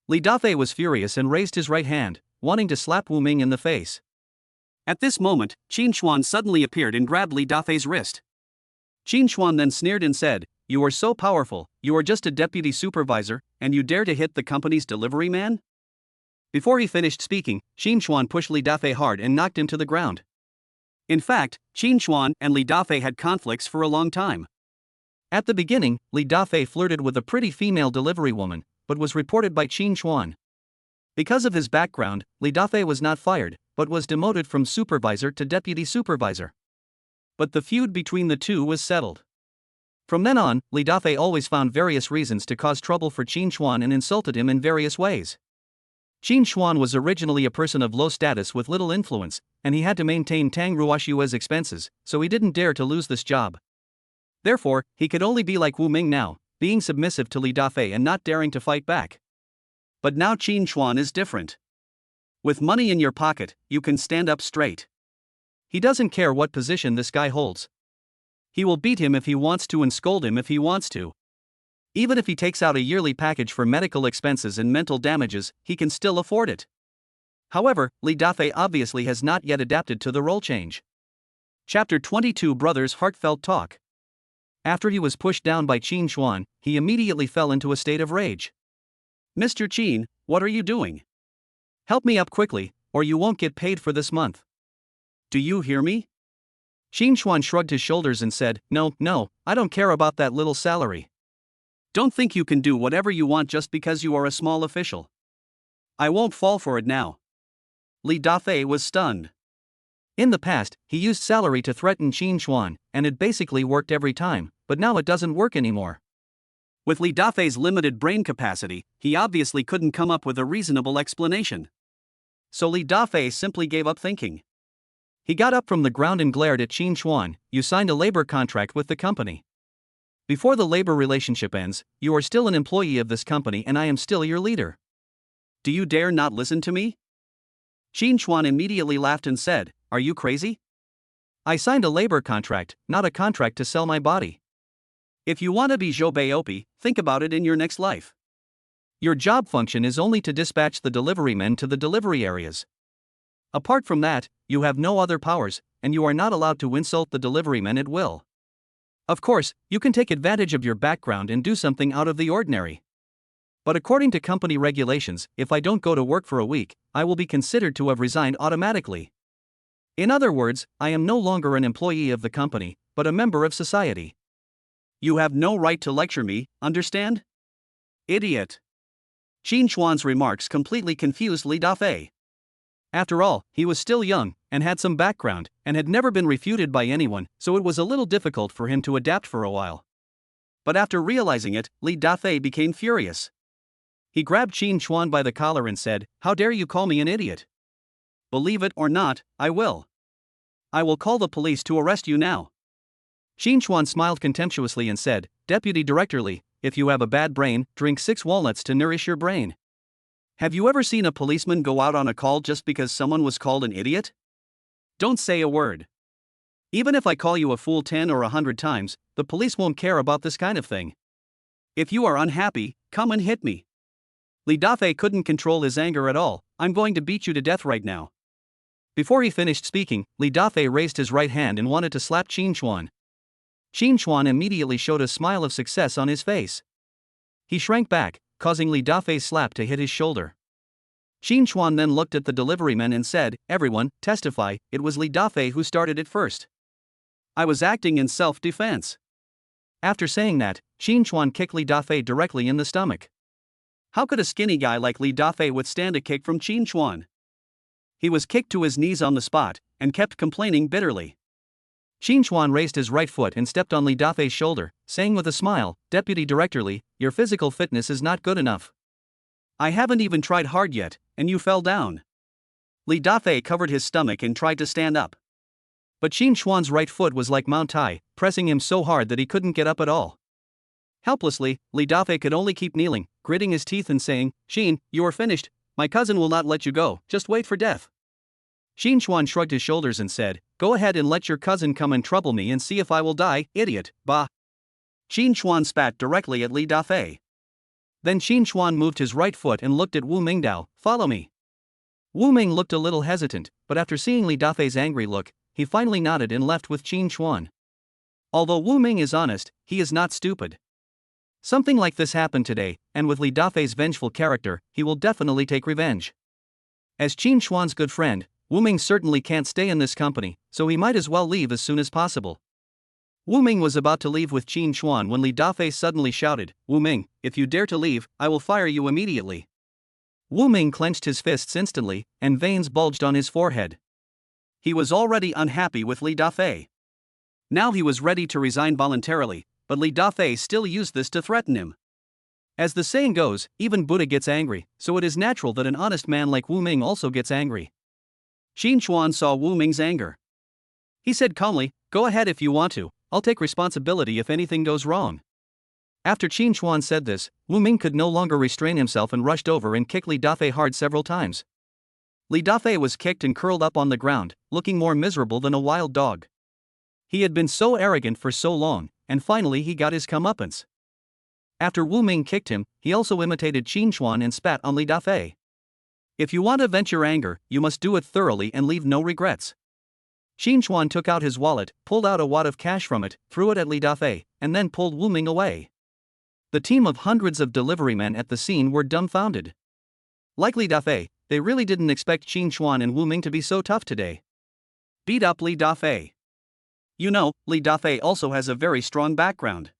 Li Dafei was furious and raised his right hand, wanting to slap Wu Ming in the face. At this moment, Qin Chuan suddenly appeared and grabbed Li Dafei's wrist. Qin Chuan then sneered and said, "You are so powerful, you are just a deputy supervisor, and you dare to hit the company's delivery man?" Before he finished speaking, Qin Chuan pushed Li Dafei hard and knocked him to the ground. In fact, Qin Chuan and Li Dafei had conflicts for a long time. At the beginning, Li Dafei flirted with a pretty female delivery woman, but was reported by Qin Chuan. Because of his background, Li Dafei was not fired, but was demoted from supervisor to deputy supervisor. But the feud between the two was settled. From then on, Li Dafei always found various reasons to cause trouble for Qin Chuan and insulted him in various ways. Qin Chuan was originally a person of low status with little influence, and he had to maintain Tang Ruoshua's expenses, so he didn't dare to lose this job. Therefore, he could only be like Wu Ming now, being submissive to Li Dafei and not daring to fight back. But now Qin Chuan is different. With money in your pocket, you can stand up straight. He doesn't care what position this guy holds. He will beat him if he wants to and scold him if he wants to. Even if he takes out a yearly package for medical expenses and mental damages, he can still afford it. However, Li Dafei obviously has not yet adapted to the role change. Chapter 22 Brothers' Heartfelt Talk. After he was pushed down by Qin Chuan, he immediately fell into a state of rage. "Mr. Qin, what are you doing? Help me up quickly, or you won't get paid for this month. Do you hear me? Xin Chuan shrugged his shoulders and said, No, I don't care about that little salary. Don't think you can do whatever you want just because you are a small official. I won't fall for it now. Li Dafei was stunned. In the past, he used salary to threaten Xin Chuan, and it basically worked every time, but now it doesn't work anymore. With Li Dafei's limited brain capacity, he obviously couldn't come up with a reasonable explanation. So Li Dafei simply gave up thinking. He got up from the ground and glared at Xin Chuan. You signed a labor contract with the company. Before the labor relationship ends, you are still an employee of this company and I am still your leader. Do you dare not listen to me? Xin Chuan immediately laughed and said, Are you crazy? I signed a labor contract, not a contract to sell my body. If you want to be Zhou Beiopi, think about it in your next life. Your job function is only to dispatch the delivery men to the delivery areas. Apart from that, you have no other powers, and you are not allowed to insult the delivery men at will. Of course, you can take advantage of your background and do something out of the ordinary. But according to company regulations, if I don't go to work for a week, I will be considered to have resigned automatically. In other words, I am no longer an employee of the company, but a member of society. You have no right to lecture me, understand? Idiot. Xin Chuan's remarks completely confused Li Dafei. After all, he was still young, and had some background, and had never been refuted by anyone, so it was a little difficult for him to adapt for a while. But after realizing it, Li Dafei became furious. He grabbed Xin Chuan by the collar and said, How dare you call me an idiot? Believe it or not, I will. I will call the police to arrest you now. Xin Chuan smiled contemptuously and said, Deputy Director Li, if you have a bad brain, drink 6 walnuts to nourish your brain. Have you ever seen a policeman go out on a call just because someone was called an idiot? Don't say a word. Even if I call you a fool 10 or 100 times, the police won't care about this kind of thing. If you are unhappy, come and hit me. Li Dafei couldn't control his anger at all. I'm going to beat you to death right now. Before he finished speaking, Li Dafei raised his right hand and wanted to slap Xin Chuan. Xin Chuan immediately showed a smile of success on his face. He shrank back, causing Li Dafei's slap to hit his shoulder. Xin Chuan then looked at the deliverymen and said, Everyone, testify, it was Li Dafei who started it first. I was acting in self-defense. After saying that, Xin Chuan kicked Li Dafei directly in the stomach. How could a skinny guy like Li Dafei withstand a kick from Xin Chuan? He was kicked to his knees on the spot, and kept complaining bitterly. Xin Chuan raised his right foot and stepped on Li Dafei's shoulder, saying with a smile, Deputy Director Li, your physical fitness is not good enough. I haven't even tried hard yet, and you fell down. Li Dafei covered his stomach and tried to stand up. But Xin Chuan's right foot was like Mount Tai, pressing him so hard that he couldn't get up at all. Helplessly, Li Dafei could only keep kneeling, gritting his teeth and saying, Xin, you are finished, my cousin will not let you go, just wait for death. Xin Chuan shrugged his shoulders and said, Go ahead and let your cousin come and trouble me and see if I will die, idiot, bah. Xin Chuan spat directly at Li Dafei. Then Xin Chuan moved his right foot and looked at Wu Mingdao, follow me. Wu Ming looked a little hesitant, but after seeing Li Dafei's angry look, he finally nodded and left with Xin Chuan. Although Wu Ming is honest, he is not stupid. Something like this happened today, and with Li Dafei's vengeful character, he will definitely take revenge. As Xin Chuan's good friend, Wu Ming certainly can't stay in this company, so he might as well leave as soon as possible. Wu Ming was about to leave with Xin Chuan when Li Dafei suddenly shouted, Wu Ming, if you dare to leave, I will fire you immediately. Wu Ming clenched his fists instantly, and veins bulged on his forehead. He was already unhappy with Li Dafei. Now he was ready to resign voluntarily, but Li Dafei still used this to threaten him. As the saying goes, even Buddha gets angry, so it is natural that an honest man like Wu Ming also gets angry. Xin Chuan saw Wu Ming's anger. He said calmly, Go ahead if you want to, I'll take responsibility if anything goes wrong. After Xin Chuan said this, Wu Ming could no longer restrain himself and rushed over and kicked Li Dafei hard several times. Li Dafei was kicked and curled up on the ground, looking more miserable than a wild dog. He had been so arrogant for so long, and finally he got his comeuppance. After Wu Ming kicked him, he also imitated Xin Chuan and spat on Li Dafei. If you want to vent your anger, you must do it thoroughly and leave no regrets. Xin Chuan took out his wallet, pulled out a wad of cash from it, threw it at Li Dafei, and then pulled Wu Ming away. The team of hundreds of deliverymen at the scene were dumbfounded. Like Li Dafei, they really didn't expect Xin Chuan and Wu Ming to be so tough today. Beat up Li Dafei. You know, Li Dafei also has a very strong background.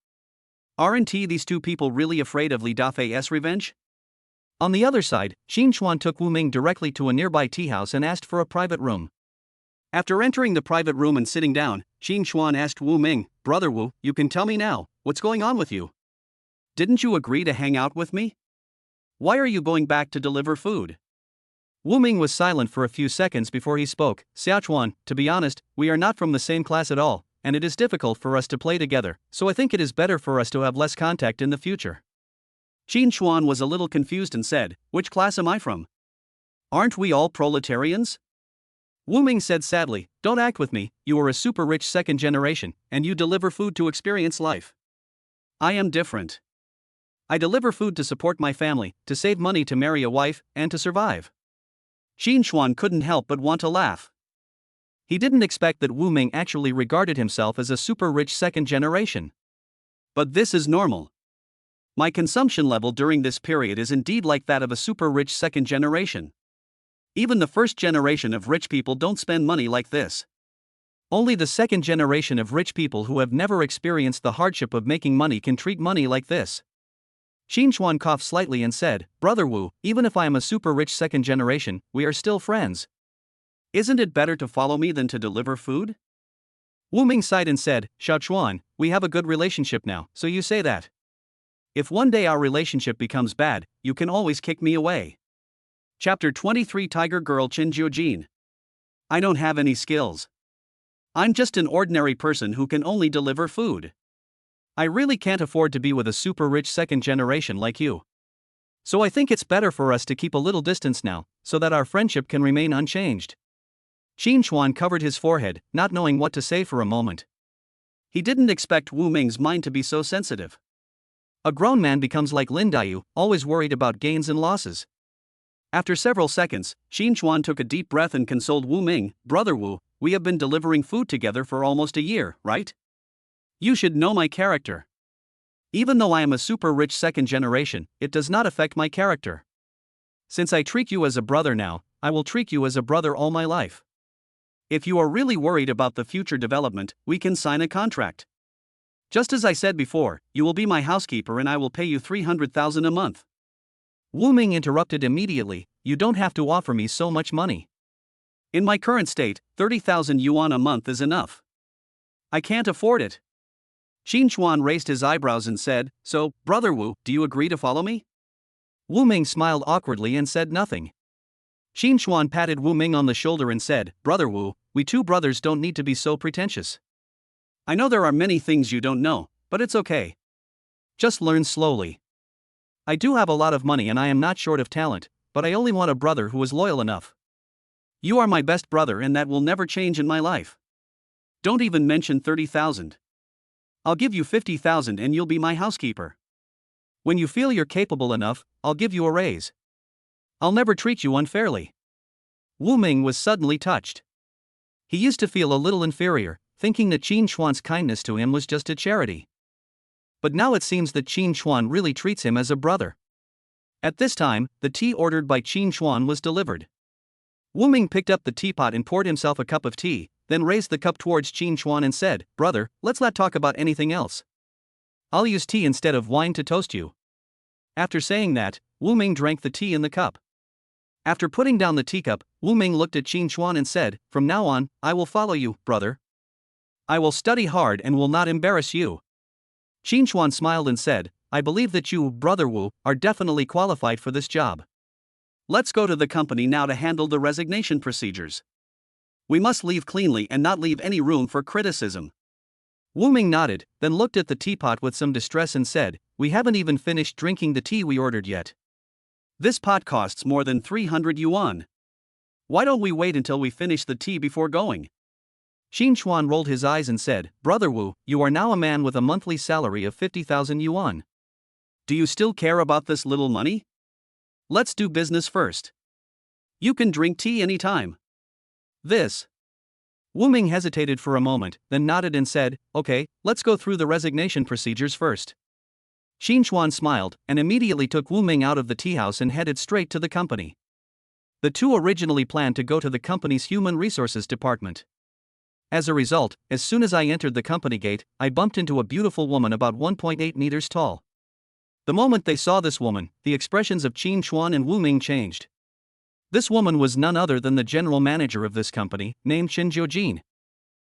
Aren't these two people really afraid of Li Dafei's revenge? On the other side, Xin Chuan took Wu Ming directly to a nearby tea house and asked for a private room. After entering the private room and sitting down, Xin Chuan asked Wu Ming, "Brother Wu, you can tell me now, what's going on with you? Didn't you agree to hang out with me? Why are you going back to deliver food?" Wu Ming was silent for a few seconds before he spoke. "Xiaochuan, to be honest, we are not from the same class at all, and it is difficult for us to play together, so I think it is better for us to have less contact in the future." Xin Chuan was a little confused and said, "Which class am I from? Aren't we all proletarians?" Wu Ming said sadly, "Don't act with me, you are a super rich second generation, and you deliver food to experience life. I am different. I deliver food to support my family, to save money to marry a wife, and to survive." Xin Chuan couldn't help but want to laugh. He didn't expect that Wu Ming actually regarded himself as a super rich second generation. But this is normal. My consumption level during this period is indeed like that of a super rich second generation. Even the first generation of rich people don't spend money like this. Only the second generation of rich people who have never experienced the hardship of making money can treat money like this. Xin Chuan coughed slightly and said, "Brother Wu, even if I am a super rich second generation, we are still friends. Isn't it better to follow me than to deliver food?" Wu Ming sighed and said, "Xiaochuan, we have a good relationship now, so you say that. If one day our relationship becomes bad, you can always kick me away." Chapter 23 Tiger Girl Qin Jiujin. I don't have any skills. I'm just an ordinary person who can only deliver food. I really can't afford to be with a super rich second generation like you. So I think it's better for us to keep a little distance now, so that our friendship can remain unchanged. Xin Chuan covered his forehead, not knowing what to say for a moment. He didn't expect Wu Ming's mind to be so sensitive. A grown man becomes like Lin Daiyu, always worried about gains and losses. After several seconds, Xin Chuan took a deep breath and consoled Wu Ming, "Brother Wu, we have been delivering food together for almost a year, right? You should know my character. Even though I am a super rich second generation, it does not affect my character. Since I treat you as a brother now, I will treat you as a brother all my life. If you are really worried about the future development, we can sign a contract. Just as I said before, you will be my housekeeper and I will pay you 300,000 a month." Wu Ming interrupted immediately, "You don't have to offer me so much money. In my current state, 30,000 yuan a month is enough. I can't afford it." Xin Chuan raised his eyebrows and said, "So, Brother Wu, do you agree to follow me?" Wu Ming smiled awkwardly and said nothing. Xin Chuan patted Wu Ming on the shoulder and said, "Brother Wu, we two brothers don't need to be so pretentious. I know there are many things you don't know, but it's okay. Just learn slowly. I do have a lot of money and I am not short of talent, but I only want a brother who is loyal enough. You are my best brother and that will never change in my life. Don't even mention 30,000. I'll give you 50,000 and you'll be my housekeeper. When you feel you're capable enough, I'll give you a raise. I'll never treat you unfairly." Wu Ming was suddenly touched. He used to feel a little inferior, thinking that Xin Chuan's kindness to him was just a charity. But now it seems that Xin Chuan really treats him as a brother. At this time, the tea ordered by Xin Chuan was delivered. Wu Ming picked up the teapot and poured himself a cup of tea, then raised the cup towards Xin Chuan and said, "Brother, let's not talk about anything else. I'll use tea instead of wine to toast you." After saying that, Wu Ming drank the tea in the cup. After putting down the teacup, Wu Ming looked at Xin Chuan and said, "From now on, I will follow you, brother. I will study hard and will not embarrass you." Xin Chuan smiled and said, "I believe that you, Brother Wu, are definitely qualified for this job. Let's go to the company now to handle the resignation procedures. We must leave cleanly and not leave any room for criticism." Wu Ming nodded, then looked at the teapot with some distress and said, "We haven't even finished drinking the tea we ordered yet. This pot costs more than 300 yuan. Why don't we wait until we finish the tea before going?" Xin Chuan rolled his eyes and said, "Brother Wu, you are now a man with a monthly salary of 50,000 yuan. Do you still care about this little money? Let's do business first. You can drink tea anytime. This." Wu Ming hesitated for a moment, then nodded and said, "Okay, let's go through the resignation procedures first." Xin Chuan smiled, and immediately took Wu Ming out of the tea house and headed straight to the company. The two originally planned to go to the company's human resources department. As a result, as soon as I entered the company gate, I bumped into a beautiful woman about 1.8 meters tall. The moment they saw this woman, the expressions of Qin Chuan and Wu Ming changed. This woman was none other than the general manager of this company, named Chen Jiujin.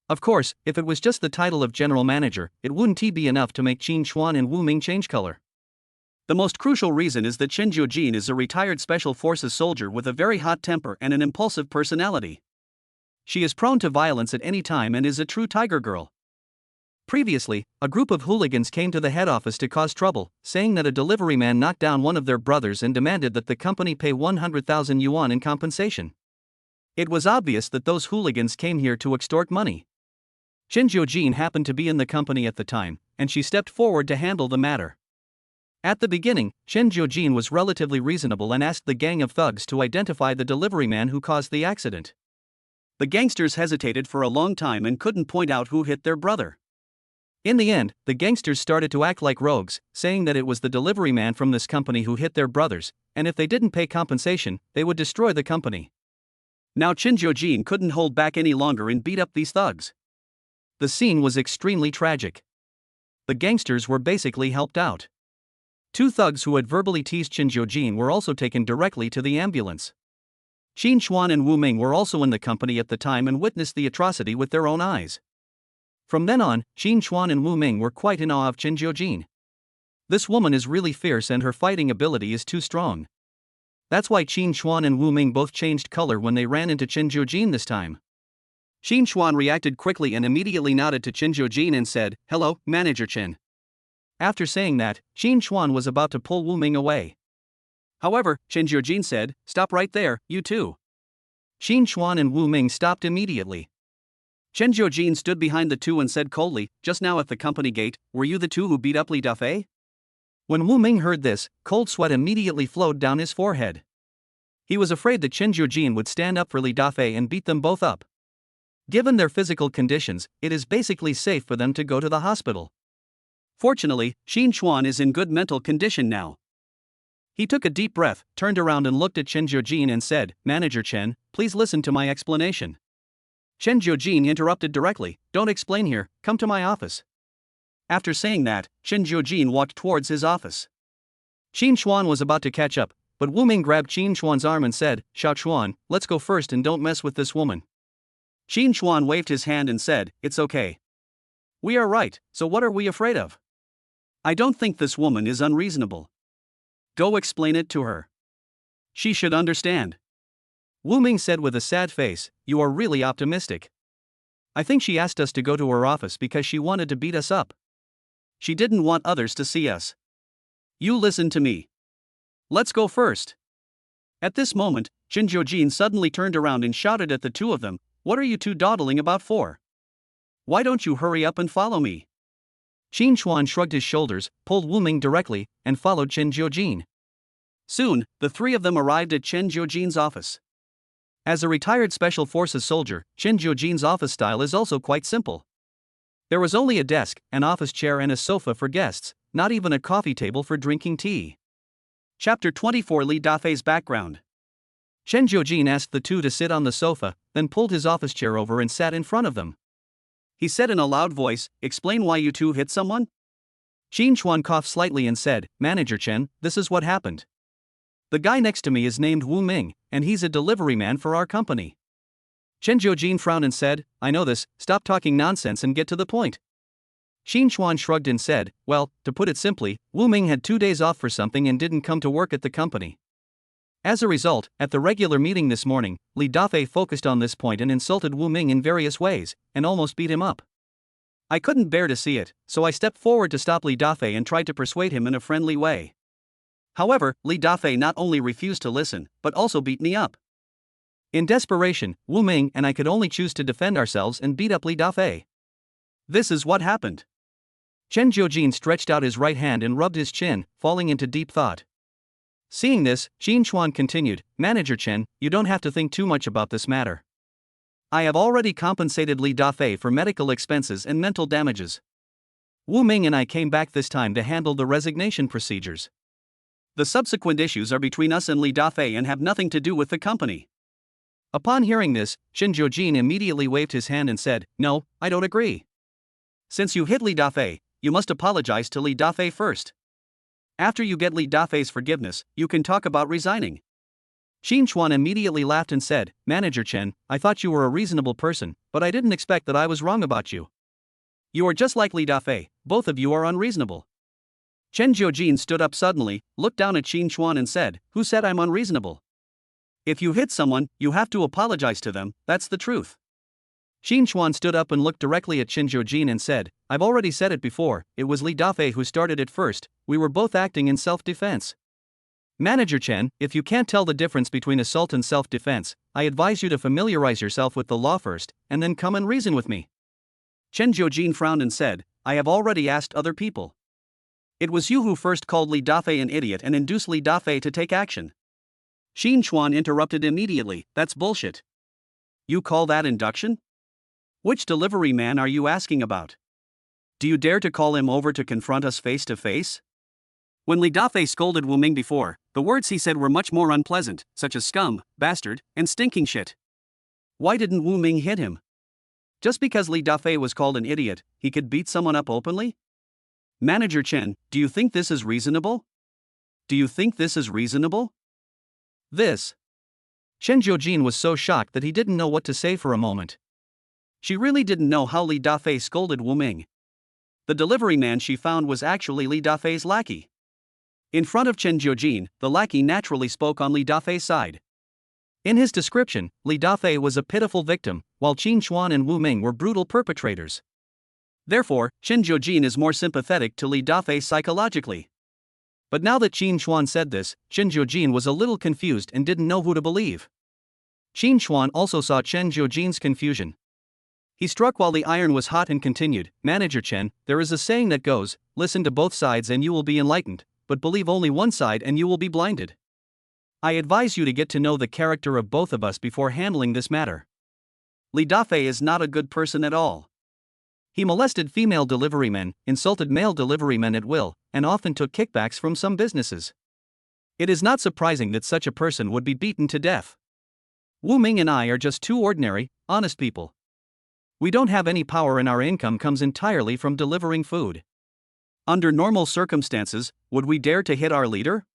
Of course, if it was just the title of general manager, it wouldn't be enough to make Qin Chuan and Wu Ming change color. The most crucial reason is that Chen Jiujin is a retired special forces soldier with a very hot temper and an impulsive personality. She is prone to violence at any time and is a true tiger girl. Previously, a group of hooligans came to the head office to cause trouble, saying that a delivery man knocked down one of their brothers and demanded that the company pay 100,000 yuan in compensation. It was obvious that those hooligans came here to extort money. Chen Jiujin happened to be in the company at the time, and she stepped forward to handle the matter. At the beginning, Chen Jiujin was relatively reasonable and asked the gang of thugs to identify the delivery man who caused the accident. The gangsters hesitated for a long time and couldn't point out who hit their brother. In the end, the gangsters started to act like rogues, saying that it was the delivery man from this company who hit their brothers, and if they didn't pay compensation, they would destroy the company. Now Chen Jiujin couldn't hold back any longer and beat up these thugs. The scene was extremely tragic. The gangsters were basically helped out. Two thugs who had verbally teased Chen Jiujin were also taken directly to the ambulance. Qin Chuan and Wu Ming were also in the company at the time and witnessed the atrocity with their own eyes. From then on, Qin Chuan and Wu Ming were quite in awe of Chen Jiujin. This woman is really fierce and her fighting ability is too strong. That's why Qin Chuan and Wu Ming both changed color when they ran into Chen Jiujin this time. Qin Chuan reacted quickly and immediately nodded to Chen Jiujin and said, "Hello, Manager Chen." After saying that, Qin Chuan was about to pull Wu Ming away. However, Chen Jiujin said, "Stop right there, you two." Qin Chuan and Wu Ming stopped immediately. Chen Jiujin stood behind the two and said coldly, "Just now at the company gate, were you the two who beat up Li Dafei?" When Wu Ming heard this, cold sweat immediately flowed down his forehead. He was afraid that Chen Jiujin would stand up for Li Dafei and beat them both up. Given their physical conditions, it is basically safe for them to go to the hospital. Fortunately, Qin Chuan is in good mental condition now. He took a deep breath, turned around and looked at Chen Jiujin and said, "Manager Chen, please listen to my explanation." Chen Jiujin interrupted directly, "Don't explain here, come to my office." After saying that, Chen Jiujin walked towards his office. Qin Chuan was about to catch up, but Wu Ming grabbed Qin Chuan's arm and said, "Xiao Chuan, let's go first and don't mess with this woman." Qin Chuan waved his hand and said, "It's okay. We are right, so what are we afraid of? I don't think this woman is unreasonable. Go explain it to her. She should understand." Wu Ming said with a sad face, "You are really optimistic. I think she asked us to go to her office because she wanted to beat us up. She didn't want others to see us. You listen to me. Let's go first." At this moment, Chen Jiujin suddenly turned around and shouted at the two of them, "What are you two dawdling about for? Why don't you hurry up and follow me?" Qin Chuan shrugged his shoulders, pulled Wu Ming directly, and followed Chen Jiujin. Soon, the three of them arrived at Chen Jiujin's office. As a retired special forces soldier, Chen Jiujin's office style is also quite simple. There was only a desk, an office chair and a sofa for guests, not even a coffee table for drinking tea. Chapter 24: Li Dafei's background. Chen Jiujin asked the two to sit on the sofa, then pulled his office chair over and sat in front of them. He said in a loud voice, "Explain why you two hit someone?" Qin Chuan coughed slightly and said, "Manager Chen, this is what happened. The guy next to me is named Wu Ming, and he's a delivery man for our company." Chen Jiujin frowned and said, "I know this, stop talking nonsense and get to the point." Qin Chuan shrugged and said, "Well, to put it simply, Wu Ming had 2 days off for something and didn't come to work at the company. As a result, at the regular meeting this morning, Li Dafei focused on this point and insulted Wu Ming in various ways, and almost beat him up. I couldn't bear to see it, so I stepped forward to stop Li Dafei and tried to persuade him in a friendly way. However, Li Dafei not only refused to listen, but also beat me up. In desperation, Wu Ming and I could only choose to defend ourselves and beat up Li Dafei. This is what happened." Chen Jiujin stretched out his right hand and rubbed his chin, falling into deep thought. Seeing this, Qin Chuan continued, "Manager Chen, you don't have to think too much about this matter. I have already compensated Li Dafei for medical expenses and mental damages. Wu Ming and I came back this time to handle the resignation procedures. The subsequent issues are between us and Li Dafei and have nothing to do with the company. Upon hearing this, Chen Jiujin immediately waved his hand and said, "No, I don't agree. Since you hit Li Dafei, you must apologize to Li Dafei first. After you get Li Dafei's forgiveness, you can talk about resigning." Qin Chuan immediately laughed and said, "Manager Chen, I thought you were a reasonable person, but I didn't expect that I was wrong about you. You are just like Li Dafei, both of you are unreasonable." Chen Jiujin stood up suddenly, looked down at Qin Chuan and said, "Who said I'm unreasonable? If you hit someone, you have to apologize to them, that's the truth." Qin Chuan stood up and looked directly at Chen Jiujin and said, "I've already said it before, it was Li Dafei who started it first, we were both acting in self-defense. Manager Chen, if you can't tell the difference between assault and self-defense, I advise you to familiarize yourself with the law first, and then come and reason with me." Chen Jiujin frowned and said, "I have already asked other people. It was you who first called Li Dafei an idiot and induced Li Dafei to take action." Qin Chuan interrupted immediately, "That's bullshit. You call that induction? Which delivery man are you asking about? Do you dare to call him over to confront us face to face?" When Li Dafei scolded Wu Ming before, the words he said were much more unpleasant, such as scum, bastard, and stinking shit. Why didn't Wu Ming hit him? Just because Li Dafei was called an idiot, he could beat someone up openly? Manager Chen, do you think this is reasonable? Do you think this is reasonable? This. Chen Jiujin was so shocked that he didn't know what to say for a moment. She really didn't know how Li Dafei scolded Wu Ming. The delivery man she found was actually Li Dafei's lackey. In front of Chen Jiujin, the lackey naturally spoke on Li Dafei's side. In his description, Li Dafei was a pitiful victim, while Qin Chuan and Wu Ming were brutal perpetrators. Therefore, Chen Jiujin is more sympathetic to Li Dafei psychologically. But now that Qin Chuan said this, Chen Jiujin was a little confused and didn't know who to believe. Qin Chuan also saw Chen Jiujin's confusion. He struck while the iron was hot and continued, "Manager Chen, there is a saying that goes, listen to both sides and you will be enlightened, but believe only one side and you will be blinded. I advise you to get to know the character of both of us before handling this matter. Li Dafei is not a good person at all. He molested female deliverymen, insulted male deliverymen at will, and often took kickbacks from some businesses. It is not surprising that such a person would be beaten to death. Wu Ming and I are just two ordinary, honest people. We don't have any power and our income comes entirely from delivering food. Under normal circumstances, would we dare to hit our leader?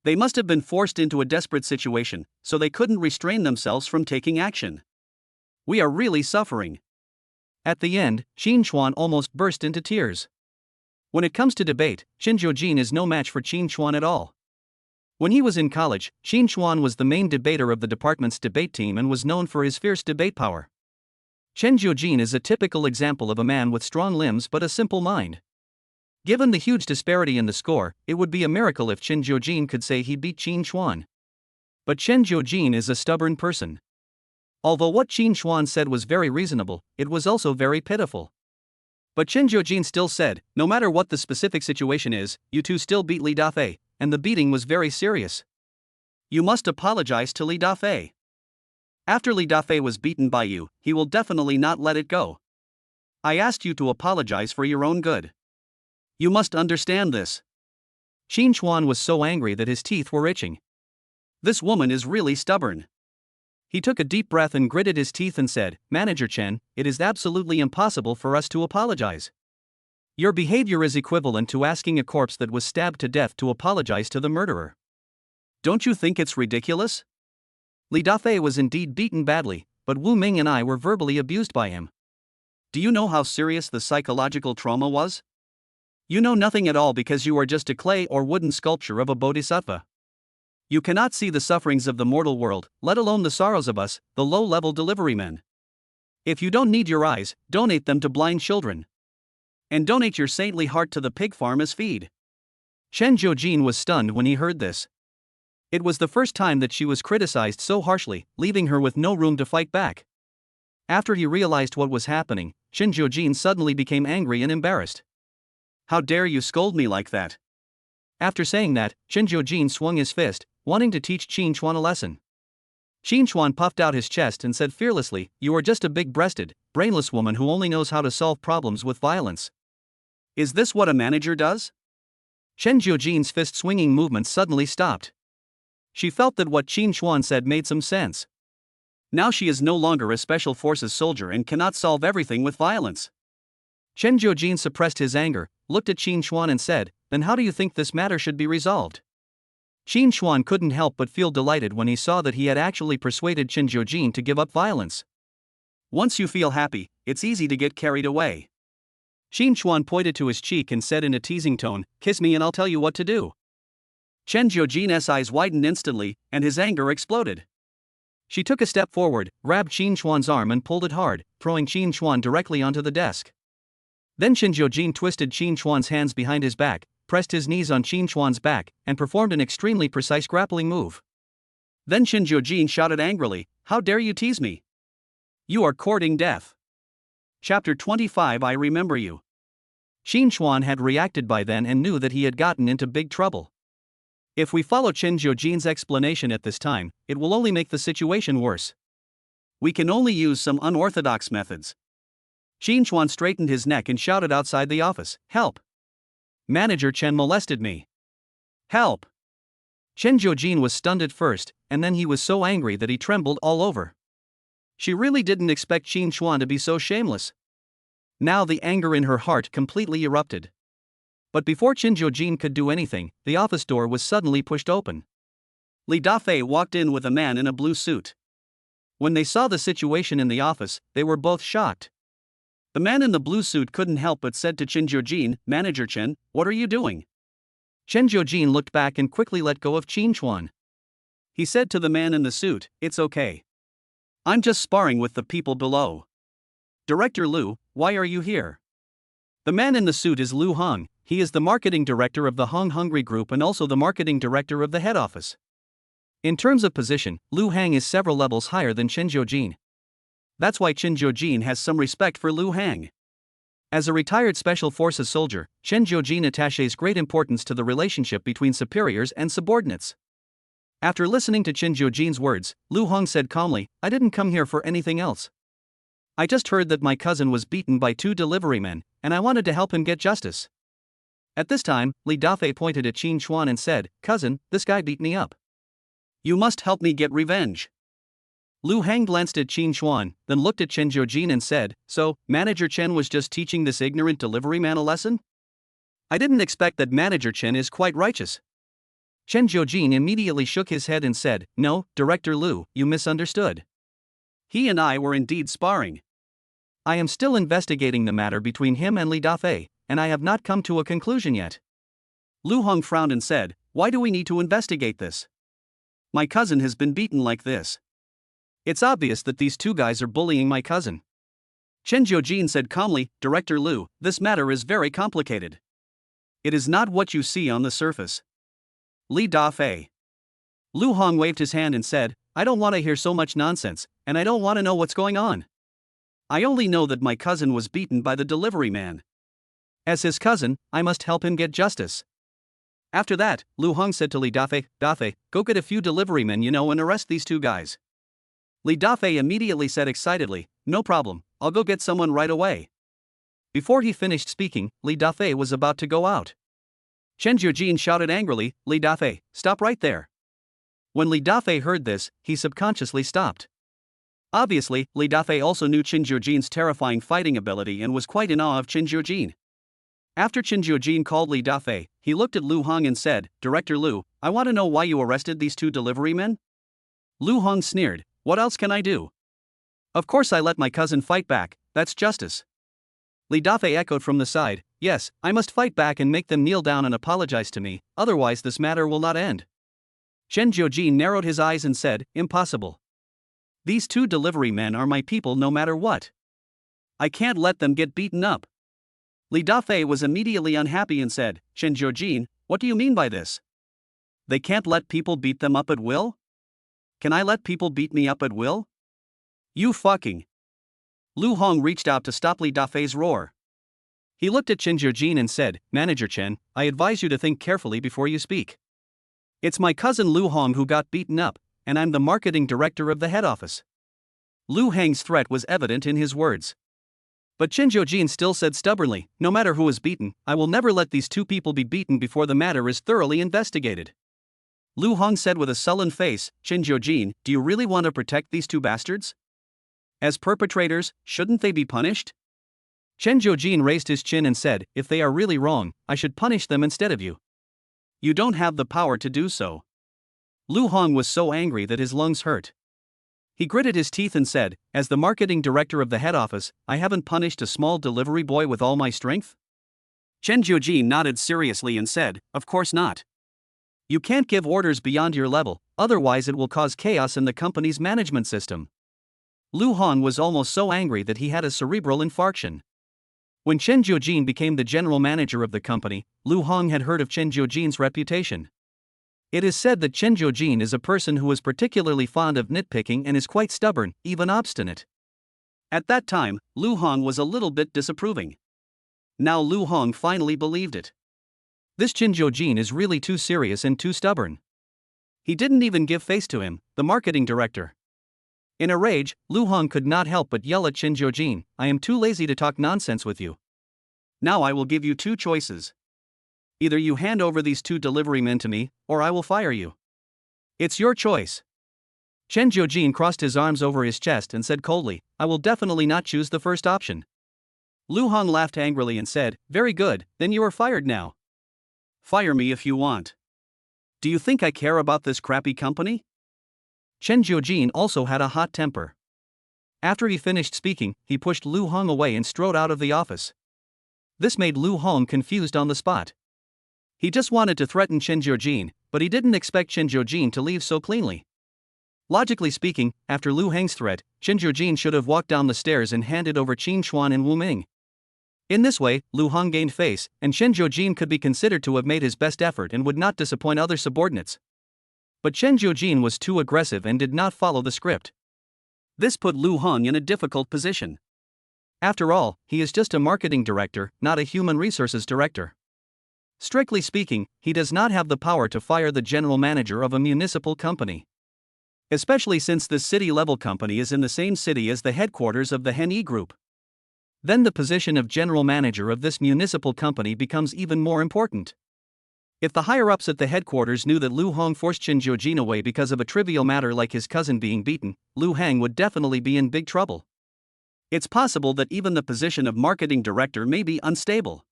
They must have been forced into a desperate situation, so they couldn't restrain themselves from taking action. We are really suffering." At the end, Qin Chuan almost burst into tears. When it comes to debate, Chen Jiujin is no match for Qin Chuan at all. When he was in college, Qin Chuan was the main debater of the department's debate team and was known for his fierce debate power. Chen Jiujin is a typical example of a man with strong limbs but a simple mind. Given the huge disparity in the score, it would be a miracle if Chen Jiujin could say he beat Qin Chuan. But Chen Jiujin is a stubborn person. Although what Qin Chuan said was very reasonable, it was also very pitiful. But Chen Jiujin still said, no matter what the specific situation is, you two still beat Li Dafei, and the beating was very serious. You must apologize to Li Dafei. After Li Dafei was beaten by you, he will definitely not let it go. I asked you to apologize for your own good. You must understand this. Qin Chuan was so angry that his teeth were itching. This woman is really stubborn. He took a deep breath and gritted his teeth and said, "Manager Chen, it is absolutely impossible for us to apologize. Your behavior is equivalent to asking a corpse that was stabbed to death to apologize to the murderer. Don't you think it's ridiculous?" Li Dafei was indeed beaten badly, but Wu Ming and I were verbally abused by him. Do you know how serious the psychological trauma was? You know nothing at all because you are just a clay or wooden sculpture of a bodhisattva. You cannot see the sufferings of the mortal world, let alone the sorrows of us, the low-level deliverymen. If you don't need your eyes, donate them to blind children. And donate your saintly heart to the pig farm as feed. Chen Jiujin was stunned when he heard this. It was the first time that she was criticized so harshly, leaving her with no room to fight back. After he realized what was happening, Chen Jiujin suddenly became angry and embarrassed. How dare you scold me like that? After saying that, Chen Jiujin swung his fist, wanting to teach Qin Chuan a lesson. Qin Chuan puffed out his chest and said fearlessly, "You are just a big-breasted, brainless woman who only knows how to solve problems with violence. Is this what a manager does?" Chen Jiujin's fist-swinging movement suddenly stopped. She felt that what Qin Chuan said made some sense. Now she is no longer a special forces soldier and cannot solve everything with violence. Chen Jiujin suppressed his anger, looked at Qin Chuan and said, "Then how do you think this matter should be resolved?" Qin Chuan couldn't help but feel delighted when he saw that he had actually persuaded Chen Jiujin to give up violence. Once you feel happy, it's easy to get carried away. Qin Chuan pointed to his cheek and said in a teasing tone, "Kiss me and I'll tell you what to do." Chen Jiujin's eyes widened instantly, and his anger exploded. She took a step forward, grabbed Qin Chuan's arm and pulled it hard, throwing Qin Chuan directly onto the desk. Then Chen Jiujin twisted Qin Chuan's hands behind his back, pressed his knees on Qin Chuan's back, and performed an extremely precise grappling move. Then Chen Jiujin shouted angrily, "How dare you tease me? You are courting death." Chapter 25 I Remember You. Qin Chuan had reacted by then and knew that he had gotten into big trouble. If we follow Chen Jiujin's explanation at this time, it will only make the situation worse. We can only use some unorthodox methods. Qin Chuan straightened his neck and shouted outside the office, "Help! Manager Chen molested me. Help!" Chen Jiujin was stunned at first, and then he was so angry that he trembled all over. She really didn't expect Qin Chuan to be so shameless. Now the anger in her heart completely erupted. But before Chen Jiujin could do anything, the office door was suddenly pushed open. Li Dafei walked in with a man in a blue suit. When they saw the situation in the office, they were both shocked. The man in the blue suit couldn't help but said to Chen Jiujin, "Manager Chen, what are you doing?" Chen Jiujin looked back and quickly let go of Qin Chuan. He said to the man in the suit, "It's okay. I'm just sparring with the people below." "Director Lu, why are you here?" The man in the suit is Lu Hong. He is the marketing director of the Hong Hungry Group and also the marketing director of the head office. In terms of position, Lu Hang is several levels higher than Chen Jiujin. That's why Chen Jiujin has some respect for Lu Hang. As a retired special forces soldier, Chen Jiujin attaches great importance to the relationship between superiors and subordinates. After listening to Chen Jiujin's words, Lu Hong said calmly, "I didn't come here for anything else. I just heard that my cousin was beaten by 2 delivery men, and I wanted to help him get justice." At this time, Li Dafei pointed at Qin Chuan and said, "Cousin, this guy beat me up. You must help me get revenge." Lu Hang glanced at Qin Chuan, then looked at Chen Jiujin and said, "So, Manager Chen was just teaching this ignorant delivery man a lesson? I didn't expect that Manager Chen is quite righteous." Chen Jiujin immediately shook his head and said, "No, Director Lu, you misunderstood. He and I were indeed sparring. I am still investigating the matter between him and Li Dafei, and I have not come to a conclusion yet." Lu Hong frowned and said, "Why do we need to investigate this? My cousin has been beaten like this. It's obvious that these 2 guys are bullying my cousin." Chen Jiujin said calmly, "Director Lu, this matter is very complicated. It is not what you see on the surface." Li Dafei. Lu Hong waved his hand and said, "I don't want to hear so much nonsense, and I don't want to know what's going on. I only know that my cousin was beaten by the delivery man. As his cousin, I must help him get justice." After that, Lu Hong said to Li Dafei, "Dafei, go get a few delivery men and arrest these 2 guys." Li Dafei immediately said excitedly, "No problem, I'll go get someone right away." Before he finished speaking, Li Dafei was about to go out. Chen Jiujin shouted angrily, "Li Dafei, stop right there." When Li Dafei heard this, he subconsciously stopped. Obviously, Li Dafei also knew Chen Jiujin's terrifying fighting ability and was quite in awe of Chen Jiujin. After Chen Jiujin called Li Dafei, he looked at Lu Hong and said, "Director Lu, I want to know why you arrested these 2 delivery men?" Lu Hong sneered, "What else can I do? Of course I let my cousin fight back, that's justice." Li Dafei echoed from the side, "Yes, I must fight back and make them kneel down and apologize to me, otherwise this matter will not end." Chen Jiujin narrowed his eyes and said, "Impossible. These 2 delivery men are my people no matter what. I can't let them get beaten up." Li Dafei was immediately unhappy and said, "Chen Jiujin, what do you mean by this? They can't let people beat them up at will? Can I let people beat me up at will? You fucking." Lu Hong reached out to stop Li Dafei's roar. He looked at Chen Jiujin and said, "Manager Chen, I advise you to think carefully before you speak. It's my cousin Lu Hong who got beaten up, and I'm the marketing director of the head office." Lu Hang's threat was evident in his words. But Chen Jiujin still said stubbornly, "No matter who is beaten, I will never let these 2 people be beaten before the matter is thoroughly investigated." Lu Hong said with a sullen face, Chen Jiujin, do you really want to protect these two bastards? As perpetrators, shouldn't they be punished? Chen Jiujin raised his chin and said, if they are really wrong, I should punish them instead of you. You don't have the power to do so. Lu Hong was so angry that his lungs hurt. He gritted his teeth and said, as the marketing director of the head office, I haven't punished a small delivery boy with all my strength? Chen Jiujin nodded seriously and said, of course not. You can't give orders beyond your level, otherwise it will cause chaos in the company's management system. Lu Hong was almost so angry that he had a cerebral infarction. When Chen Jiujin became the general manager of the company, Lu Hong had heard of Chen Jiujin's reputation. It is said that Chen Jiujin is a person who is particularly fond of nitpicking and is quite stubborn, even obstinate. At that time, Lu Hong was a little bit disapproving. Now Lu Hong finally believed it. This Chen Jiujin is really too serious and too stubborn. He didn't even give face to him, the marketing director. In a rage, Lu Hong could not help but yell at Chen Jiujin, I am too lazy to talk nonsense with you. Now I will give you two choices. Either you hand over these two delivery men to me, or I will fire you. It's your choice. Chen Jiujin crossed his arms over his chest and said coldly, I will definitely not choose the first option. Lu Hong laughed angrily and said, very good, then you are fired now. Fire me if you want. Do you think I care about this crappy company? Chen Jiujin also had a hot temper. After he finished speaking, he pushed Lu Hong away and strode out of the office. This made Lu Hong confused on the spot. He just wanted to threaten Chen Jiujin, but he didn't expect Chen Jiujin to leave so cleanly. Logically speaking, after Lu Heng's threat, Chen Jiujin should have walked down the stairs and handed over Qin Chuan and Wu Ming. In this way, Lu Hong gained face, and Chen Jiujin could be considered to have made his best effort and would not disappoint other subordinates. But Chen Jiujin was too aggressive and did not follow the script. This put Lu Hong in a difficult position. After all, he is just a marketing director, not a human resources director. Strictly speaking, he does not have the power to fire the general manager of a municipal company. Especially since this city-level company is in the same city as the headquarters of the Henyi Group. Then the position of general manager of this municipal company becomes even more important. If the higher-ups at the headquarters knew that Lu Hong forced Chen Jiujin away because of a trivial matter like his cousin being beaten, Lu Heng would definitely be in big trouble. It's possible that even the position of marketing director may be unstable.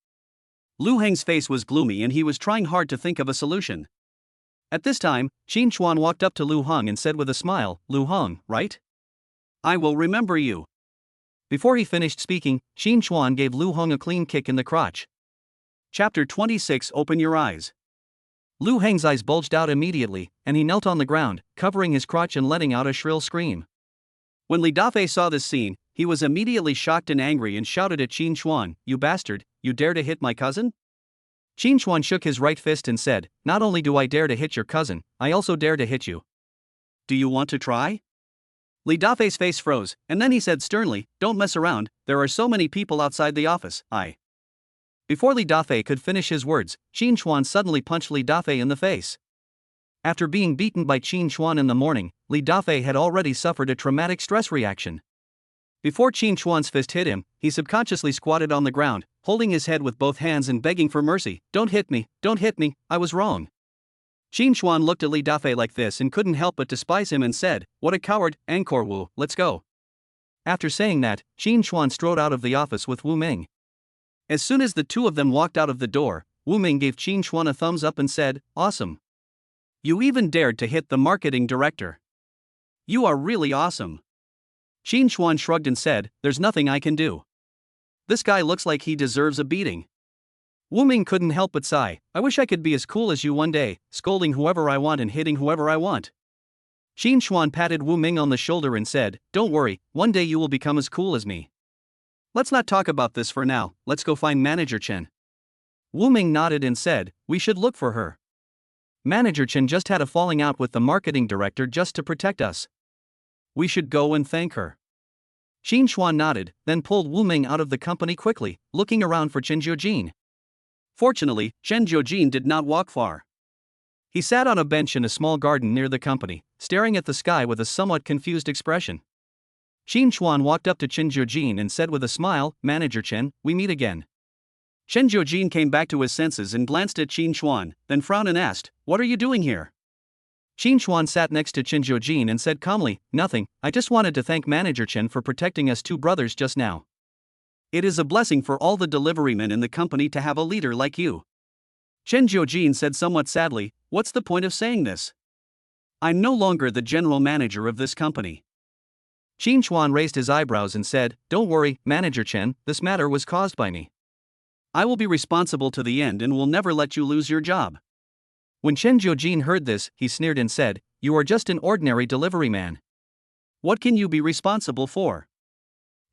Lu Heng's face was gloomy and he was trying hard to think of a solution. At this time, Qin Chuan walked up to Lu Hong and said with a smile, Lu Hong, right? I will remember you. Before he finished speaking, Qin Chuan gave Lu Hong a clean kick in the crotch. Chapter 26 Open Your Eyes. Lu Heng's eyes bulged out immediately, and he knelt on the ground, covering his crotch and letting out a shrill scream. When Li Dafei saw this scene, he was immediately shocked and angry and shouted at Qin Chuan, you bastard, you dare to hit my cousin? Qin Chuan shook his right fist and said, not only do I dare to hit your cousin, I also dare to hit you. Do you want to try? Li Dafei's face froze, and then he said sternly, don't mess around, there are so many people outside the office, Before Li Dafei could finish his words, Qin Chuan suddenly punched Li Dafei in the face. After being beaten by Qin Chuan in the morning, Li Dafei had already suffered a traumatic stress reaction. Before Qin Chuan's fist hit him, he subconsciously squatted on the ground, holding his head with both hands and begging for mercy, don't hit me, I was wrong. Qin Chuan looked at Li Dafei like this and couldn't help but despise him and said, what a coward, Angkor Wu, let's go. After saying that, Qin Chuan strode out of the office with Wu Ming. As soon as the two of them walked out of the door, Wu Ming gave Qin Chuan a thumbs up and said, awesome. You even dared to hit the marketing director. You are really awesome. Qin Chuan shrugged and said, there's nothing I can do. This guy looks like he deserves a beating. Wu Ming couldn't help but sigh, I wish I could be as cool as you one day, scolding whoever I want and hitting whoever I want. Qin Chuan patted Wu Ming on the shoulder and said, don't worry, one day you will become as cool as me. Let's not talk about this for now, let's go find Manager Chen. Wu Ming nodded and said, we should look for her. Manager Chen just had a falling out with the marketing director just to protect us. We should go and thank her. Qin Chuan nodded, then pulled Wu Ming out of the company quickly, looking around for Chen Jiujin. Fortunately, Chen Jiujin did not walk far. He sat on a bench in a small garden near the company, staring at the sky with a somewhat confused expression. Qin Chuan walked up to Chen Jiujin and said with a smile, Manager Chen, we meet again. Chen Jiujin came back to his senses and glanced at Qin Chuan, then frowned and asked, what are you doing here? Qin Chuan sat next to Chen Jiujin and said calmly, "Nothing, I just wanted to thank Manager Chen for protecting us two brothers just now." It is a blessing for all the deliverymen in the company to have a leader like you. Chen Jiujin said somewhat sadly, "What's the point of saying this? I'm no longer the general manager of this company." Qin Chuan raised his eyebrows and said, "Don't worry, Manager Chen, this matter was caused by me. I will be responsible to the end and will never let you lose your job." When Chen Jiujin heard this, he sneered and said, "You are just an ordinary delivery man. What can you be responsible for?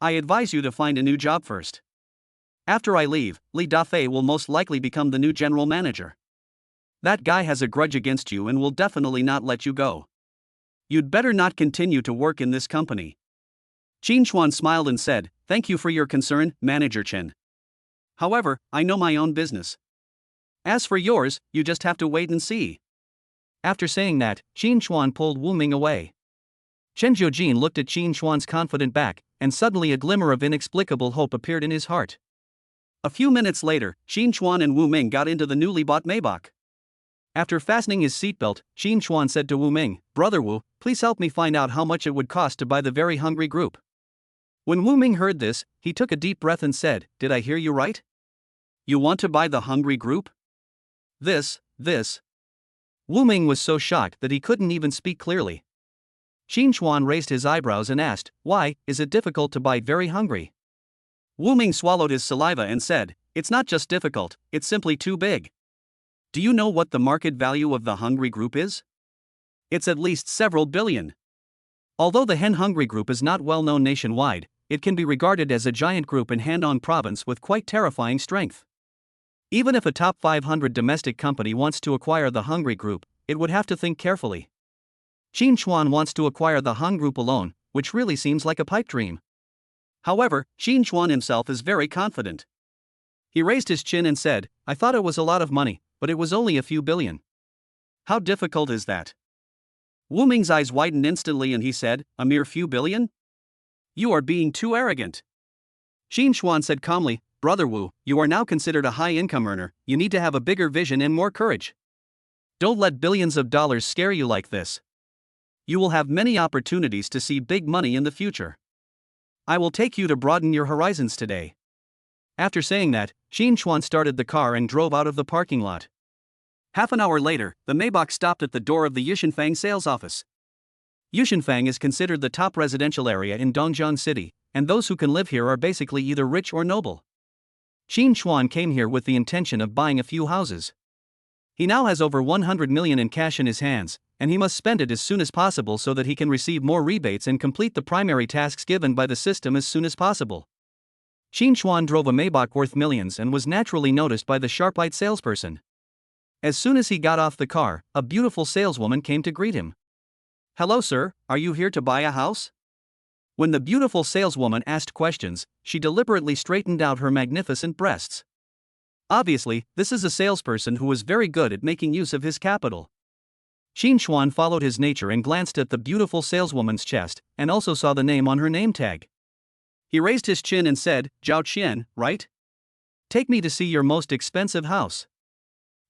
I advise you to find a new job first. After I leave, Li Dafei will most likely become the new general manager. That guy has a grudge against you and will definitely not let you go. You'd better not continue to work in this company." Qin Chuan smiled and said, "Thank you for your concern, Manager Chen. However, I know my own business. As for yours, you just have to wait and see." After saying that, Qin Chuan pulled Wu Ming away. Chen Jiujin looked at Qin Chuan's confident back, and suddenly a glimmer of inexplicable hope appeared in his heart. A few minutes later, Qin Chuan and Wu Ming got into the newly bought Maybach. After fastening his seatbelt, Qin Chuan said to Wu Ming, "Brother Wu, please help me find out how much it would cost to buy the very hungry group." When Wu Ming heard this, he took a deep breath and said, "Did I hear you right? You want to buy the hungry group? This. Wu Ming was so shocked that he couldn't even speak clearly. Qin Chuan raised his eyebrows and asked, "Why, is it difficult to buy very hungry?" Wu Ming swallowed his saliva and said, "It's not just difficult, it's simply too big. Do you know what the market value of the hungry group is? It's at least several billion. Although the Hen Hungry Group is not well known nationwide, it can be regarded as a giant group in Handong province with quite terrifying strength. Even if a top 500 domestic company wants to acquire the Hungry Group, it would have to think carefully. Qin Chuan wants to acquire the Hung Group alone, which really seems like a pipe dream." However, Qin Chuan himself is very confident. He raised his chin and said, "I thought it was a lot of money, but it was only a few billion. How difficult is that?" Wu Ming's eyes widened instantly and he said, "A mere few billion? You are being too arrogant." Qin Chuan said calmly, "Brother Wu, you are now considered a high-income earner, you need to have a bigger vision and more courage. Don't let billions of dollars scare you like this. You will have many opportunities to see big money in the future. I will take you to broaden your horizons today." After saying that, Qin Chuan started the car and drove out of the parking lot. Half an hour later, the Maybach stopped at the door of the Yushanfang sales office. Yushanfang is considered the top residential area in Dongjiang City, and those who can live here are basically either rich or noble. Qin Chuan came here with the intention of buying a few houses. He now has over 100 million in cash in his hands, and he must spend it as soon as possible so that he can receive more rebates and complete the primary tasks given by the system as soon as possible. Qin Chuan drove a Maybach worth millions and was naturally noticed by the sharp-eyed salesperson. As soon as he got off the car, a beautiful saleswoman came to greet him. "Hello sir, are you here to buy a house?" When the beautiful saleswoman asked questions, she deliberately straightened out her magnificent breasts. Obviously, this is a salesperson who was very good at making use of his capital. Qin Chuan followed his nature and glanced at the beautiful saleswoman's chest, and also saw the name on her name tag. He raised his chin and said, "Zhao Qian, right? Take me to see your most expensive house."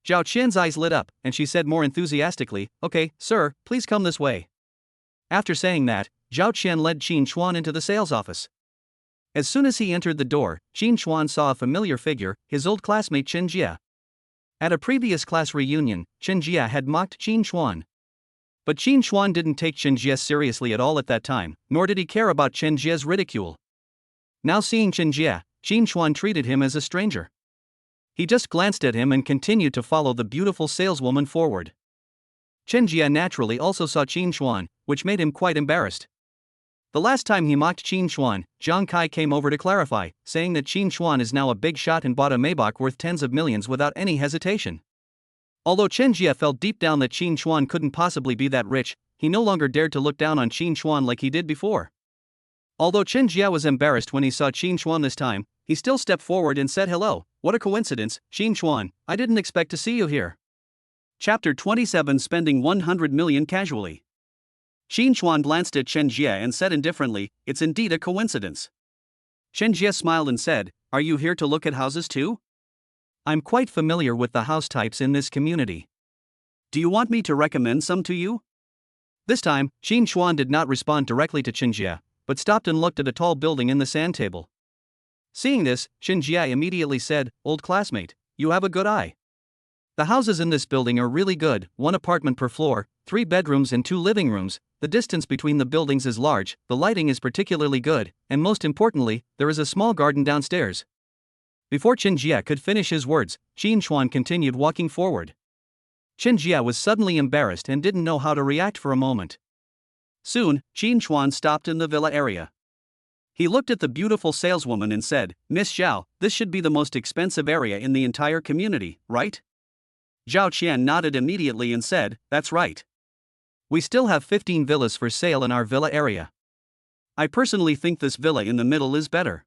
Zhao Qian's eyes lit up, and she said more enthusiastically, "Okay, sir, please come this way." After saying that, Zhao Qian led Qin Chuan into the sales office. As soon as he entered the door, Qin Chuan saw a familiar figure, his old classmate Chen Jie. At a previous class reunion, Chen Jie had mocked Qin Chuan. But Qin Chuan didn't take Chen Jie seriously at all at that time, nor did he care about Chen Jie's ridicule. Now seeing Chen Jie, Qin Chuan treated him as a stranger. He just glanced at him and continued to follow the beautiful saleswoman forward. Chen Jie naturally also saw Qin Chuan, which made him quite embarrassed. The last time he mocked Qin Chuan, Zhang Kai came over to clarify, saying that Qin Chuan is now a big shot and bought a Maybach worth tens of millions without any hesitation. Although Chen Jie felt deep down that Qin Chuan couldn't possibly be that rich, he no longer dared to look down on Qin Chuan like he did before. Although Chen Jie was embarrassed when he saw Qin Chuan this time, he still stepped forward and said, "Hello, what a coincidence, Qin Chuan, I didn't expect to see you here." Chapter 27 Spending 100 million casually. Qin Chuan glanced at Chen Jie and said indifferently, "It's indeed a coincidence." Chen Jie smiled and said, "Are you here to look at houses too?" "I'm quite familiar with the house types in this community. Do you want me to recommend some to you? This time, Qin Chuan did not respond directly to Chen Jie, but stopped and looked at a tall building in the sand table. Seeing this, Chen Jie immediately said, "Old classmate, you have a good eye. The houses in this building are really good, 1 apartment per floor, 3 bedrooms and 2 living rooms, the distance between the buildings is large, the lighting is particularly good, and most importantly, there is a small garden downstairs." Before Chen Jie could finish his words, Qin Chuan continued walking forward. Chen Jie was suddenly embarrassed and didn't know how to react for a moment. Soon, Qin Chuan stopped in the villa area. He looked at the beautiful saleswoman and said, "Miss Zhao, this should be the most expensive area in the entire community, right?" Zhao Qian nodded immediately and said, "That's right. We still have 15 villas for sale in our villa area. I personally think this villa in the middle is better.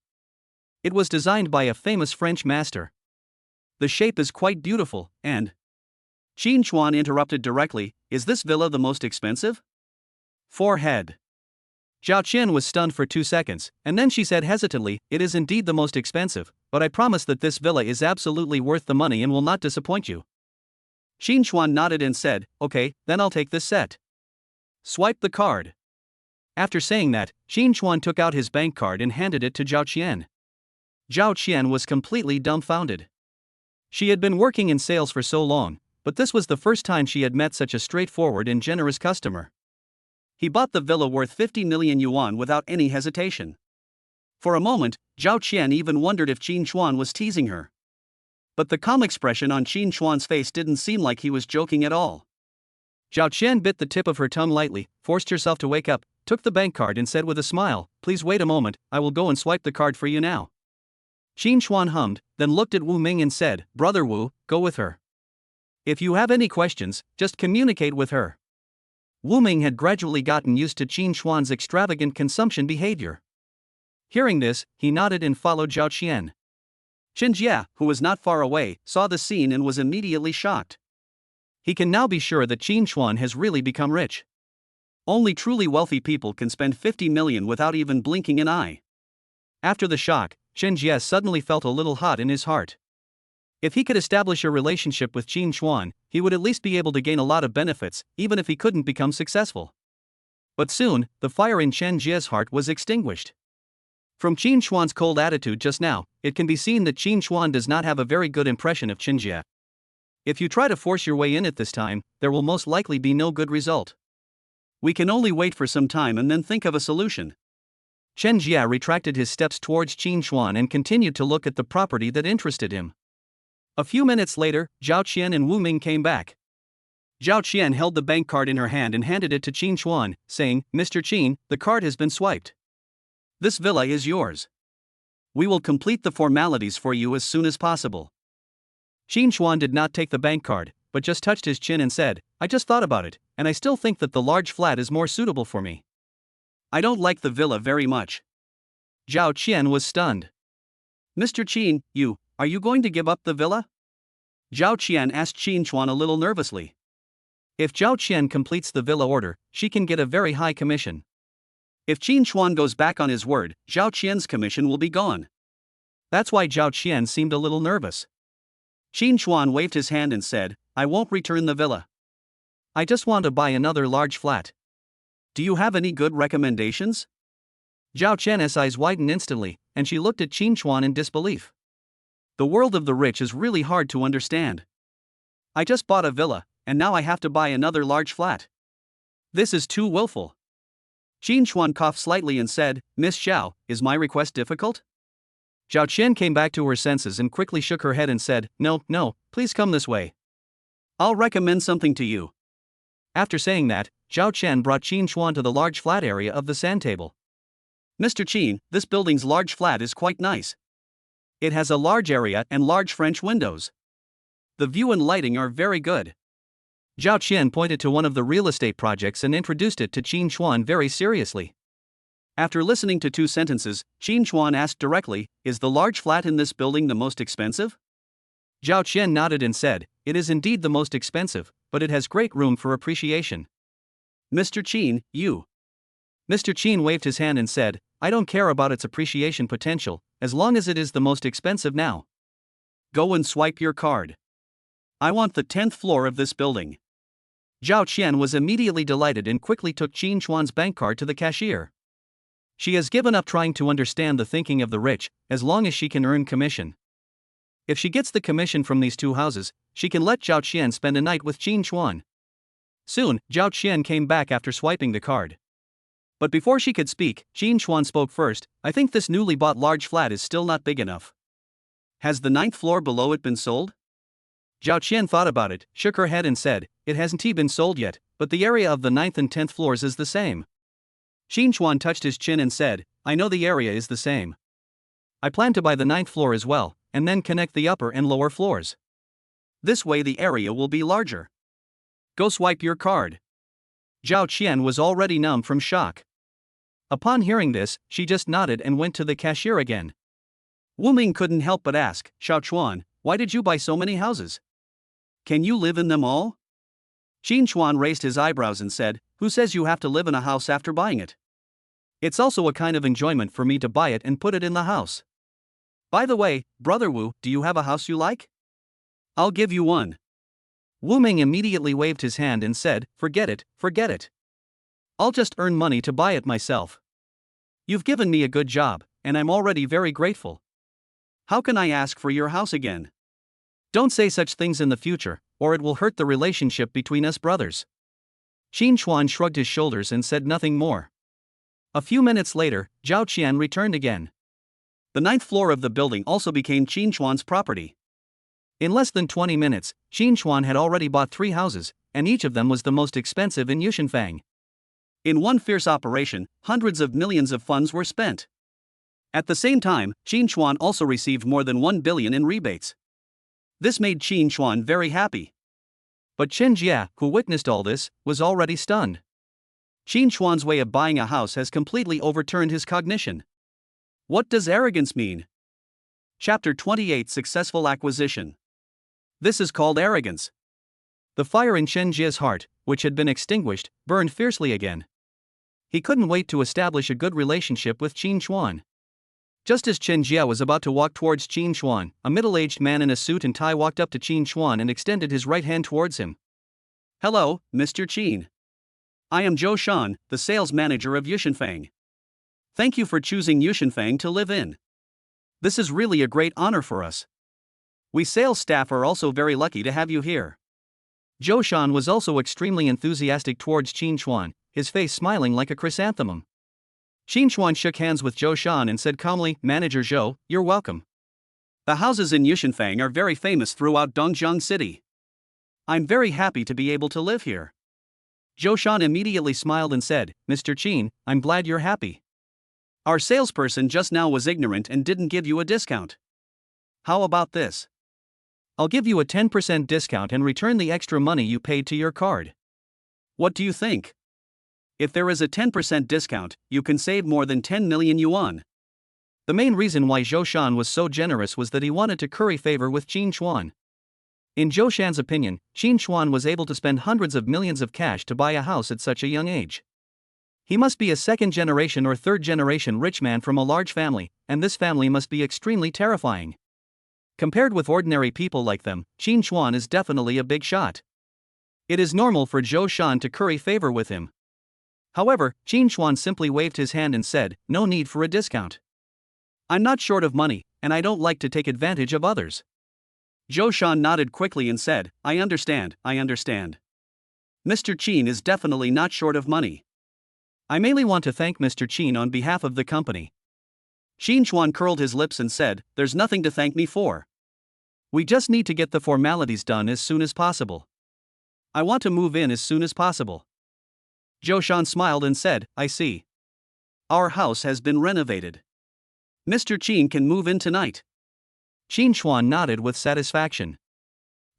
It was designed by a famous French master. The shape is quite beautiful, and..." Qin Chuan interrupted directly, "Is this villa the most expensive?" Forehead. Zhao Qian was stunned for 2 seconds, and then she said hesitantly, "It is indeed the most expensive, but I promise that this villa is absolutely worth the money and will not disappoint you." Qin Chuan nodded and said, "Okay, then I'll take this set. Swipe the card." After saying that, Qin Chuan took out his bank card and handed it to Zhao Qian. Zhao Qian was completely dumbfounded. She had been working in sales for so long, but this was the first time she had met such a straightforward and generous customer. He bought the villa worth 50 million yuan without any hesitation. For a moment, Zhao Qian even wondered if Qin Chuan was teasing her. But the calm expression on Qin Chuan's face didn't seem like he was joking at all. Zhao Qian bit the tip of her tongue lightly, forced herself to wake up, took the bank card and said with a smile, "Please wait a moment, I will go and swipe the card for you now." Qin Chuan hummed, then looked at Wu Ming and said, "Brother Wu, go with her. If you have any questions, just communicate with her." Wu Ming had gradually gotten used to Qin Chuan's extravagant consumption behavior. Hearing this, he nodded and followed Zhao Qian. Chen Jie, who was not far away, saw the scene and was immediately shocked. He can now be sure that Qin Chuan has really become rich. Only truly wealthy people can spend 50 million without even blinking an eye. After the shock, Chen Jie suddenly felt a little hot in his heart. If he could establish a relationship with Qin Chuan, he would at least be able to gain a lot of benefits, even if he couldn't become successful. But soon, the fire in Chen Jie's heart was extinguished. From Qin Chuan's cold attitude just now, it can be seen that Qin Chuan does not have a very good impression of Chen Jie. If you try to force your way in at this time, there will most likely be no good result. We can only wait for some time and then think of a solution. Chen Jie retracted his steps towards Qin Chuan and continued to look at the property that interested him. A few minutes later, Zhao Qian and Wu Ming came back. Zhao Qian held the bank card in her hand and handed it to Qin Chuan, saying, "Mr. Qin, the card has been swiped. This villa is yours. We will complete the formalities for you as soon as possible." Qin Chuan did not take the bank card, but just touched his chin and said, "I just thought about it, and I still think that the large flat is more suitable for me. I don't like the villa very much." Zhao Qian was stunned. "Mr. Qin, are you going to give up the villa?" Zhao Qian asked Qin Chuan a little nervously. If Zhao Qian completes the villa order, she can get a very high commission. If Qin Chuan goes back on his word, Zhao Qian's commission will be gone. That's why Zhao Qian seemed a little nervous. Qin Chuan waved his hand and said, "I won't return the villa. I just want to buy another large flat. Do you have any good recommendations?" Zhao Qian's eyes widened instantly, and she looked at Qin Chuan in disbelief. The world of the rich is really hard to understand. I just bought a villa, and now I have to buy another large flat. This is too willful. Qin Chuan coughed slightly and said, "Miss Zhao, is my request difficult?" Zhao Qian came back to her senses and quickly shook her head and said, No, please come this way. I'll recommend something to you." After saying that, Zhao Qian brought Qin Chuan to the large flat area of the sand table. "Mr. Qin, this building's large flat is quite nice. It has a large area and large French windows. The view and lighting are very good." Zhao Qian pointed to one of the real estate projects and introduced it to Qin Chuan very seriously. After listening to 2 sentences, Qin Chuan asked directly, "Is the large flat in this building the most expensive?" Zhao Qian nodded and said, "It is indeed the most expensive, but it has great room for appreciation." "Mr. Qin, Mr. Qin waved his hand and said, "I don't care about its appreciation potential, as long as it is the most expensive now. Go and swipe your card. I want the 10th floor of this building. Zhao Qian was immediately delighted and quickly took Qin Chuan's bank card to the cashier. She has given up trying to understand the thinking of the rich, as long as she can earn commission. If she gets the commission from these two houses, she can let Zhao Qian spend a night with Qin Chuan. Soon, Zhao Qian came back after swiping the card. But before she could speak, Qin Chuan spoke first. I think this newly bought large flat is still not big enough. Has the 9th floor below it been sold? Zhao Qian thought about it, shook her head and said, it hasn't been sold yet, but the area of the 9th and 10th floors is the same. Qin Chuan touched his chin and said, I know the area is the same. I plan to buy the 9th floor as well, and then connect the upper and lower floors. This way the area will be larger. Go swipe your card. Zhao Qian was already numb from shock. Upon hearing this, she just nodded and went to the cashier again. Wu Ming couldn't help but ask, Xiao Chuan, why did you buy so many houses? Can you live in them all? Qin Chuan raised his eyebrows and said, who says you have to live in a house after buying it? It's also a kind of enjoyment for me to buy it and put it in the house. By the way, Brother Wu, do you have a house you like? I'll give you one. Wu Ming immediately waved his hand and said, forget it, forget it. I'll just earn money to buy it myself. You've given me a good job, and I'm already very grateful. How can I ask for your house again? Don't say such things in the future, or it will hurt the relationship between us brothers. Qin Chuan shrugged his shoulders and said nothing more. A few minutes later, Zhao Qian returned again. The 9th floor of the building also became Qin Chuan's property. In less than 20 minutes, Qin Chuan had already bought 3 houses, and each of them was the most expensive in Yushanfang. In one fierce operation, hundreds of millions of funds were spent. At the same time, Qin Chuan also received more than 1 billion in rebates. This made Qin Chuan very happy. But Chen Jia, who witnessed all this, was already stunned. Qin Chuan's way of buying a house has completely overturned his cognition. What does arrogance mean? Chapter 28 Successful Acquisition. This is called arrogance. The fire in Chen Jia's heart, which had been extinguished, burned fiercely again. He couldn't wait to establish a good relationship with Qin Chuan. Just as Chen Jia was about to walk towards Qin Chuan, a middle-aged man in a suit and tie walked up to Qin Chuan and extended his right hand towards him. Hello, Mr. Qin. I am Zhou Shan, the sales manager of Yushanfang. Thank you for choosing Yushanfang to live in. This is really a great honor for us. We sales staff are also very lucky to have you here. Zhou Shan was also extremely enthusiastic towards Qin Chuan, his face smiling like a chrysanthemum. Qin Chuan shook hands with Zhou Shan and said calmly, Manager Zhou, you're welcome. The houses in Yushanfang are very famous throughout Dongjiang City. I'm very happy to be able to live here. Zhou Shan immediately smiled and said, Mr. Qin, I'm glad you're happy. Our salesperson just now was ignorant and didn't give you a discount. How about this? I'll give you a 10% discount and return the extra money you paid to your card. What do you think? If there is a 10% discount, you can save more than 10 million yuan. The main reason why Zhou Shan was so generous was that he wanted to curry favor with Qin Chuan. In Zhou Shan's opinion, Qin Chuan was able to spend hundreds of millions of cash to buy a house at such a young age. He must be a second-generation or third-generation rich man from a large family, and this family must be extremely terrifying. Compared with ordinary people like them, Qin Chuan is definitely a big shot. It is normal for Zhou Shan to curry favor with him. However, Qin Chuan simply waved his hand and said, no need for a discount. I'm not short of money, and I don't like to take advantage of others. Zhou Shan nodded quickly and said, I understand. Mr. Qin is definitely not short of money. I mainly want to thank Mr. Qin on behalf of the company. Qin Chuan curled his lips and said, there's nothing to thank me for. We just need to get the formalities done as soon as possible. I want to move in as soon as possible. Zhou Shan smiled and said, I see. Our house has been renovated. Mr. Qin can move in tonight. Qin Chuan nodded with satisfaction.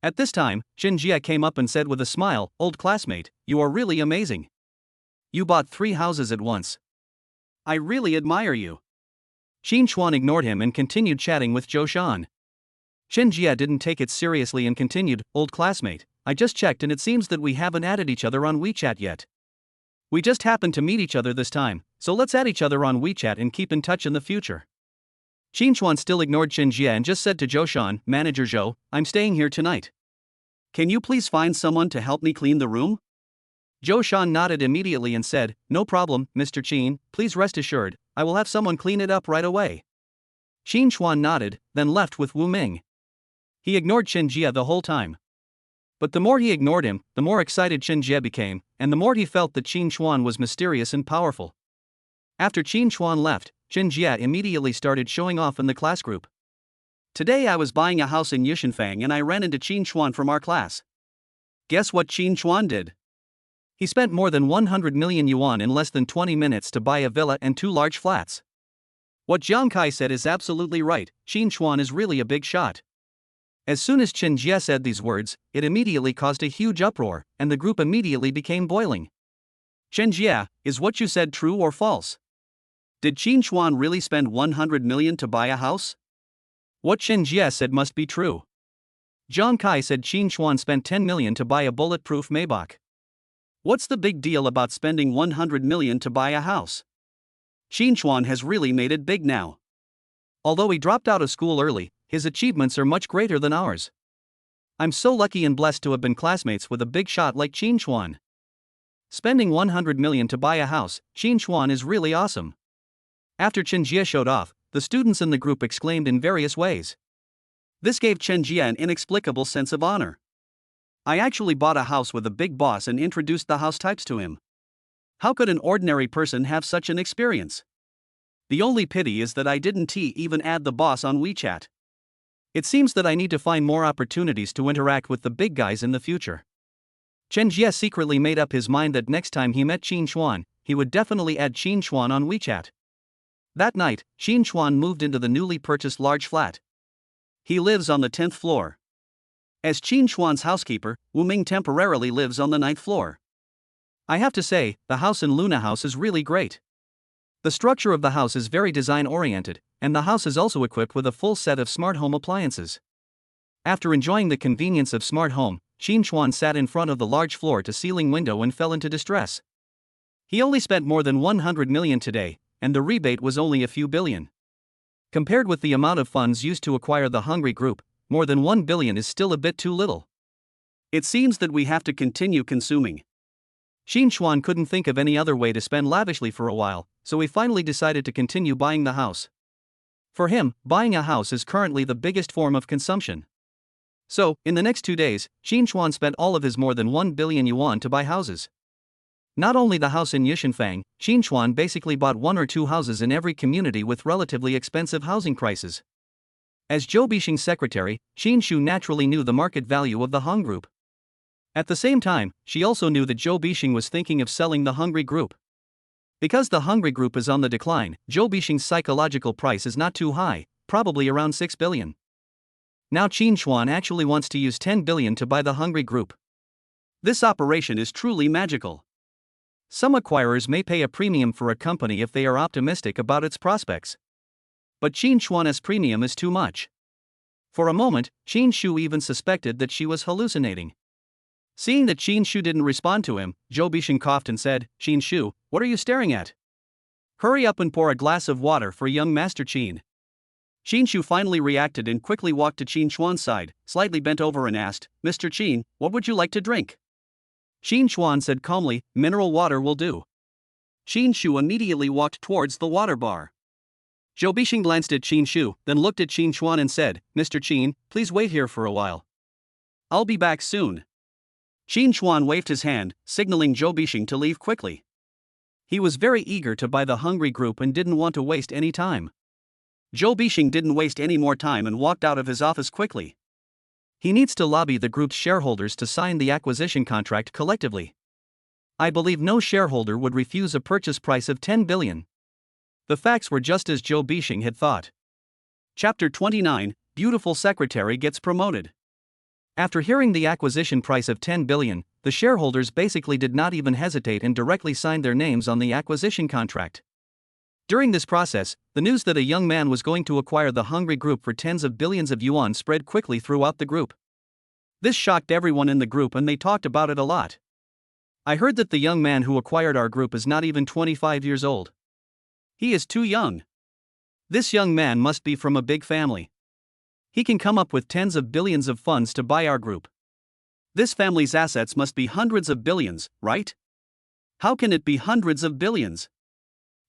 At this time, Chen Jia came up and said with a smile, old classmate, you are really amazing. You bought 3 houses at once. I really admire you. Qin Chuan ignored him and continued chatting with Zhou Shan. Chen Jia didn't take it seriously and continued, old classmate, I just checked and it seems that we haven't added each other on WeChat yet. We just happened to meet each other this time, so let's add each other on WeChat and keep in touch in the future. Qin Chuan still ignored Chen Jia and just said to Zhou Shan, Manager Zhou, I'm staying here tonight. Can you please find someone to help me clean the room? Zhou Shan nodded immediately and said, "No problem, Mr. Qin, please rest assured, I will have someone clean it up right away." Qin Chuan nodded, then left with Wu Ming. He ignored Chen Jie the whole time. But the more he ignored him, the more excited Chen Jie became, and the more he felt that Qin Chuan was mysterious and powerful. After Qin Chuan left, Chen Jie immediately started showing off in the class group. Today I was buying a house in Yushanfang and I ran into Qin Chuan from our class. Guess what Qin Chuan did? He spent more than 100 million yuan in less than 20 minutes to buy a villa and 2 large flats. What Jiang Kai said is absolutely right, Qin Chuan is really a big shot. As soon as Chen Jie said these words, it immediately caused a huge uproar, and the group immediately became boiling. Chen Jie, is what you said true or false? Did Qin Chuan really spend 100 million to buy a house? What Chen Jie said must be true. Jiang Kai said Qin Chuan spent 10 million to buy a bulletproof Maybach. What's the big deal about spending 100 million to buy a house? Qin Chuan has really made it big now. Although he dropped out of school early, his achievements are much greater than ours. I'm so lucky and blessed to have been classmates with a big shot like Qin Chuan. Spending 100 million to buy a house, Qin Chuan is really awesome. After Chen Jie showed off, the students in the group exclaimed in various ways. This gave Chen Jie an inexplicable sense of honor. I actually bought a house with a big boss and introduced the house types to him. How could an ordinary person have such an experience? The only pity is that I didn't even add the boss on WeChat. It seems that I need to find more opportunities to interact with the big guys in the future. Chen Jie secretly made up his mind that next time he met Qin Chuan, he would definitely add Qin Chuan on WeChat. That night, Qin Chuan moved into the newly purchased large flat. He lives on the 10th floor. As Qin Chuan's housekeeper, Wu Ming temporarily lives on the 9th floor. I have to say, the house in Luna House is really great. The structure of the house is very design-oriented, and the house is also equipped with a full set of smart home appliances. After enjoying the convenience of smart home, Qin Chuan sat in front of the large floor-to-ceiling window and fell into distress. He only spent more than 100 million today, and the rebate was only a few billion. Compared with the amount of funds used to acquire the Hungry Group, more than 1 billion is still a bit too little. It seems that we have to continue consuming. Qin Chuan couldn't think of any other way to spend lavishly for a while, so he finally decided to continue buying the house. For him, buying a house is currently the biggest form of consumption. So, in the next 2 days, Qin Chuan spent all of his more than 1 billion yuan to buy houses. Not only the house in Yushanfang, Qin Chuan basically bought 1 or 2 houses in every community with relatively expensive housing prices. As Zhou Bixing's secretary, Qin Shu naturally knew the market value of the Hung Group. At the same time, she also knew that Zhou Bixing was thinking of selling the Hungry Group. Because the Hungry Group is on the decline, Zhou Bixing's psychological price is not too high, probably around 6 billion. Now Qin Chuan actually wants to use 10 billion to buy the Hungry Group. This operation is truly magical. Some acquirers may pay a premium for a company if they are optimistic about its prospects. But Qin Chuan's premium is too much. For a moment, Qin Shu even suspected that she was hallucinating. Seeing that Qin Shu didn't respond to him, Zhou Bixing coughed and said, "Qin Shu, what are you staring at? Hurry up and pour a glass of water for young Master Qin." Qin Shu finally reacted and quickly walked to Qin Chuan's side, slightly bent over and asked, "Mr. Qin, what would you like to drink?" Qin Chuan said calmly, "Mineral water will do." Qin Shu immediately walked towards the water bar. Zhou Bixing glanced at Qin Shu, then looked at Qin Chuan and said, "Mr. Qin, please wait here for a while. I'll be back soon." Qin Chuan waved his hand, signaling Zhou Bixing to leave quickly. He was very eager to buy the Hungry Group and didn't want to waste any time. Zhou Bixing didn't waste any more time and walked out of his office quickly. He needs to lobby the group's shareholders to sign the acquisition contract collectively. I believe no shareholder would refuse a purchase price of 10 billion. The facts were just as Zhou Bixing had thought. Chapter 29, Beautiful Secretary Gets Promoted. After hearing the acquisition price of 10 billion, the shareholders basically did not even hesitate and directly signed their names on the acquisition contract. During this process, the news that a young man was going to acquire the Hungry Group for tens of billions of yuan spread quickly throughout the group. This shocked everyone in the group and they talked about it a lot. I heard that the young man who acquired our group is not even 25 years old. He is too young. This young man must be from a big family. He can come up with tens of billions of funds to buy our group. This family's assets must be hundreds of billions, right? How can it be hundreds of billions?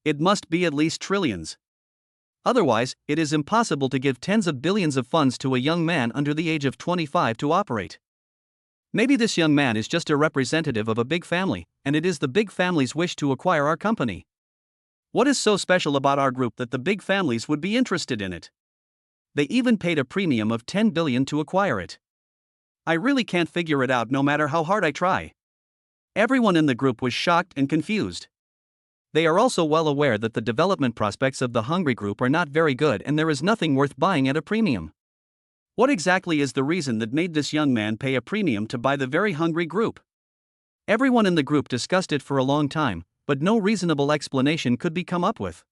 It must be at least trillions. Otherwise, it is impossible to give tens of billions of funds to a young man under the age of 25 to operate. Maybe this young man is just a representative of a big family, and it is the big family's wish to acquire our company. What is so special about our group that the big families would be interested in it? They even paid a premium of 10 billion to acquire it. I really can't figure it out no matter how hard I try. Everyone in the group was shocked and confused. They are also well aware that the development prospects of the Hungry Group are not very good and there is nothing worth buying at a premium. What exactly is the reason that made this young man pay a premium to buy the very Hungry Group? Everyone in the group discussed it for a long time, but no reasonable explanation could be come up with.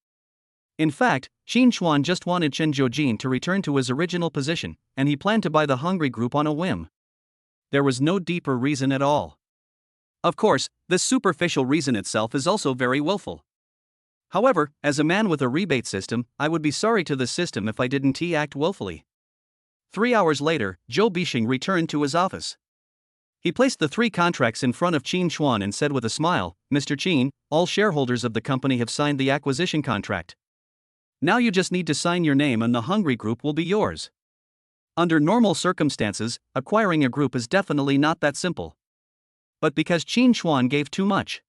In fact, Qin Chuan just wanted Chen Jiujin to return to his original position, and he planned to buy the Hungry Group on a whim. There was no deeper reason at all. Of course, this superficial reason itself is also very willful. However, as a man with a rebate system, I would be sorry to the system if I didn't act willfully. 3 hours later, Zhou Bixing returned to his office. He placed the 3 contracts in front of Qin Chuan and said with a smile, "Mr. Qin, all shareholders of the company have signed the acquisition contract. Now you just need to sign your name and the Hungry Group will be yours." Under normal circumstances, acquiring a group is definitely not that simple. But because Qin Chuan gave too much,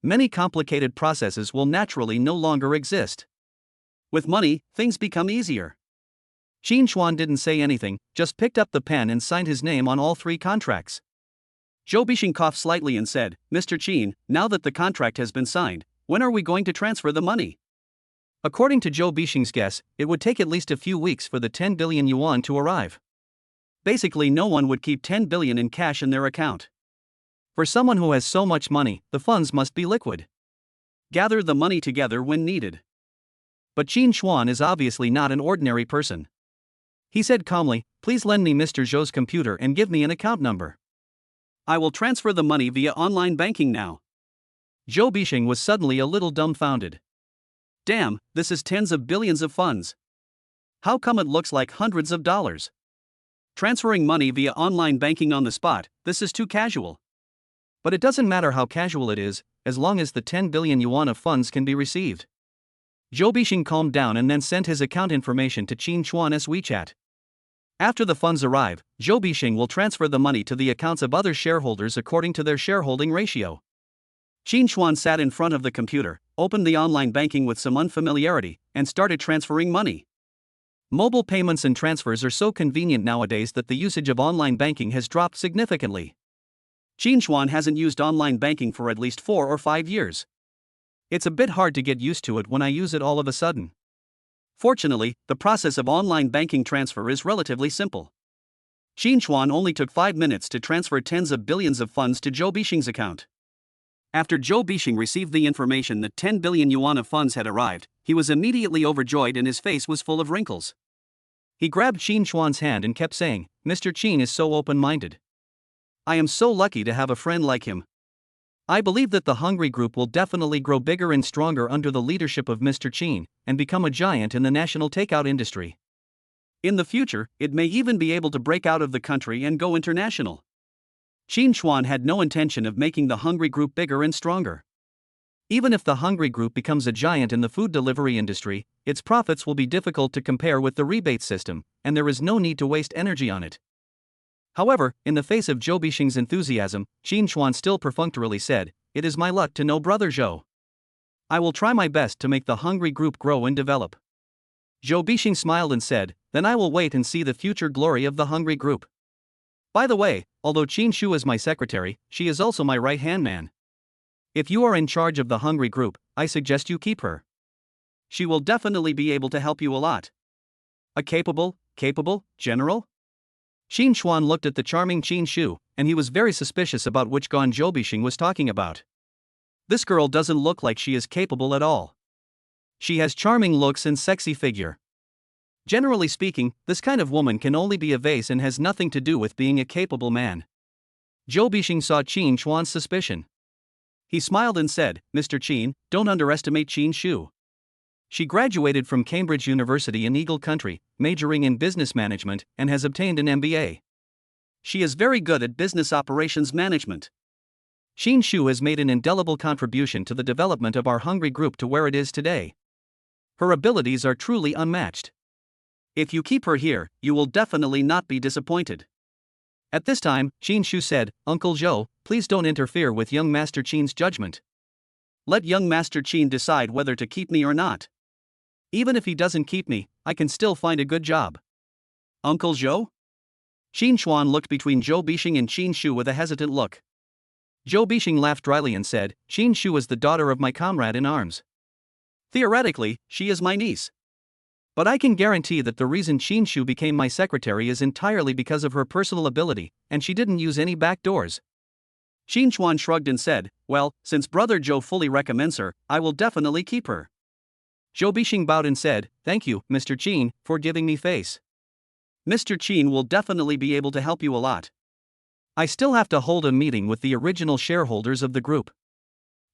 many complicated processes will naturally no longer exist. With money, things become easier. Qin Chuan didn't say anything, just picked up the pen and signed his name on all 3 contracts. Zhou Bixing coughed slightly and said, "Mr. Qin, now that the contract has been signed, when are we going to transfer the money?" According to Zhou Bixing's guess, it would take at least a few weeks for the 10 billion yuan to arrive. Basically, no one would keep 10 billion in cash in their account. For someone who has so much money, the funds must be liquid. Gather the money together when needed. But Qin Chuan is obviously not an ordinary person. He said calmly, "Please lend me Mr. Zhou's computer and give me an account number. I will transfer the money via online banking now." Zhou Bixing was suddenly a little dumbfounded. Damn, this is tens of billions of funds. How come it looks like hundreds of dollars? Transferring money via online banking on the spot, this is too casual. But it doesn't matter how casual it is, as long as the 10 billion yuan of funds can be received. Zhou Bixing calmed down and then sent his account information to Qin Chuan's WeChat. After the funds arrive, Zhou Bixing will transfer the money to the accounts of other shareholders according to their shareholding ratio. Qin Chuan sat in front of the computer, opened the online banking with some unfamiliarity, and started transferring money. Mobile payments and transfers are so convenient nowadays that the usage of online banking has dropped significantly. Qin Chuan hasn't used online banking for at least 4 or 5 years. It's a bit hard to get used to it when I use it all of a sudden. Fortunately, the process of online banking transfer is relatively simple. Qin Chuan only took 5 minutes to transfer tens of billions of funds to Zhou Bixing's account. After Zhou Bixing received the information that 10 billion yuan of funds had arrived, he was immediately overjoyed and his face was full of wrinkles. He grabbed Qin Chuan's hand and kept saying, "Mr. Qin is so open-minded. I am so lucky to have a friend like him. I believe that the Hungry Group will definitely grow bigger and stronger under the leadership of Mr. Qin, and become a giant in the national takeout industry. In the future, it may even be able to break out of the country and go international." Qin Chuan had no intention of making the Hungry Group bigger and stronger. Even if the Hungry Group becomes a giant in the food delivery industry, its profits will be difficult to compare with the rebate system, and there is no need to waste energy on it. However, in the face of Zhou Bixing's enthusiasm, Qin Chuan still perfunctorily said, "It is my luck to know Brother Zhou. I will try my best to make the Hungry Group grow and develop." Zhou Bixing smiled and said, "Then I will wait and see the future glory of the Hungry Group. By the way, although Qin Shu is my secretary, she is also my right-hand man. If you are in charge of the Hungry Group, I suggest you keep her. She will definitely be able to help you a lot." A capable general? Qin Chuan looked at the charming Qin Shu, and he was very suspicious about which Gan Zhou Bixing was talking about. This girl doesn't look like she is capable at all. She has charming looks and sexy figure. Generally speaking, this kind of woman can only be a vase and has nothing to do with being a capable man. Zhou Bixing saw Qin Chuan's suspicion. He smiled and said, "Mr. Qin, don't underestimate Qin Shu. She graduated from Cambridge University in Eagle Country, majoring in business management, and has obtained an MBA. She is very good at business operations management. Xin Shu has made an indelible contribution to the development of our hungry group to where it is today. Her abilities are truly unmatched. If you keep her here, you will definitely not be disappointed. At this time, Xin Shu said, Uncle Zhou, please don't interfere with young Master Qin's judgment. Let young Master Qin decide whether to keep me or not. Even if he doesn't keep me, I can still find a good job. Uncle Zhou? Xin Chuan looked between Zhou Bixing and Xin Shu with a hesitant look. Zhou Bixing laughed dryly and said, Xin Shu is the daughter of my comrade in arms. Theoretically, she is my niece. But I can guarantee that the reason Xin Shu became my secretary is entirely because of her personal ability, and she didn't use any back doors. Xin Chuan shrugged and said, well, since Brother Zhou fully recommends her, I will definitely keep her. Zhou Bixing bowed and said, Thank you, Mr. Qin, for giving me face. Mr. Qin will definitely be able to help you a lot. I still have to hold a meeting with the original shareholders of the group.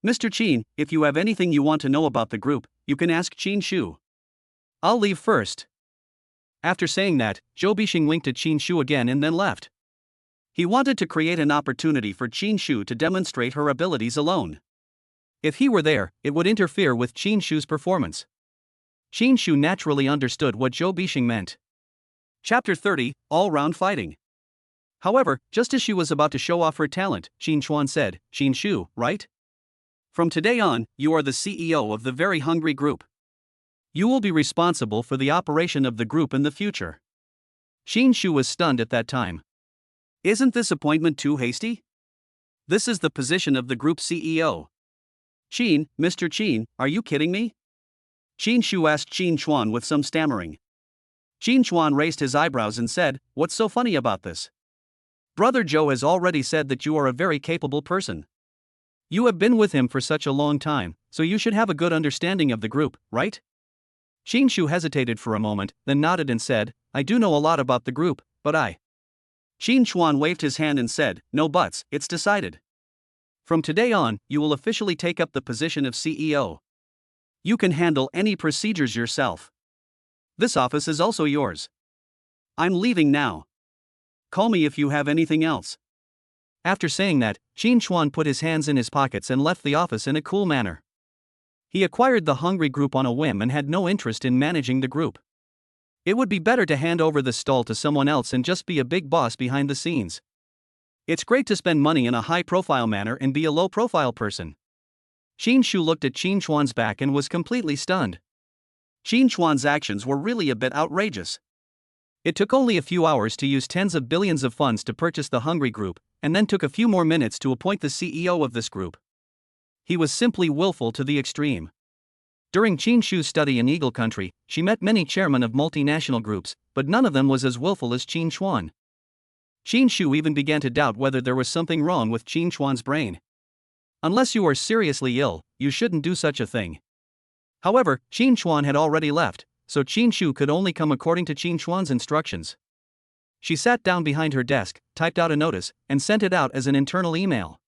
Mr. Qin, if you have anything you want to know about the group, you can ask Qin Shu. I'll leave first. After saying that, Zhou Bixing winked at Qin Shu again and then left. He wanted to create an opportunity for Qin Shu to demonstrate her abilities alone. If he were there, it would interfere with Qin Shu's performance. Qin Shu naturally understood what Zhou Bixing meant. Chapter 30, All-Round Fighting. However, just as she was about to show off her talent, Xin Chuan said, Qin Shu, right? From today on, you are the CEO of the Very Hungry Group. You will be responsible for the operation of the group in the future. Xin Shu was stunned at that time. Isn't this appointment too hasty? This is the position of the group CEO. Qin, Mr. Qin, are you kidding me? Qin Shu asked Xin Chuan with some stammering. Xin Chuan raised his eyebrows and said, what's so funny about this? Brother Zhou has already said that you are a very capable person. You have been with him for such a long time, so you should have a good understanding of the group, right? Xin Shu hesitated for a moment, then nodded and said, I do know a lot about the group, but I. Xin Chuan waved his hand and said, no buts, it's decided. From today on, you will officially take up the position of CEO. You can handle any procedures yourself. This office is also yours. I'm leaving now. Call me if you have anything else. After saying that, Xin Chuan put his hands in his pockets and left the office in a cool manner. He acquired the Hungry Group on a whim and had no interest in managing the group. It would be better to hand over the stall to someone else and just be a big boss behind the scenes. It's great to spend money in a high-profile manner and be a low-profile person. Xin Shu looked at Xin Chuan's back and was completely stunned. Xin Chuan's actions were really a bit outrageous. It took only a few hours to use tens of billions of funds to purchase the Hungry Group, and then took a few more minutes to appoint the CEO of this group. He was simply willful to the extreme. During Qin Shu's study in Eagle Country, she met many chairmen of multinational groups, but none of them was as willful as Qin Chuan. Qin Shu even began to doubt whether there was something wrong with Qin Chuan's brain. Unless you are seriously ill, you shouldn't do such a thing. However, Qin Chuan had already left, so Qin Shu could only come according to Qin Chuan's instructions. She sat down behind her desk, typed out a notice, and sent it out as an internal email.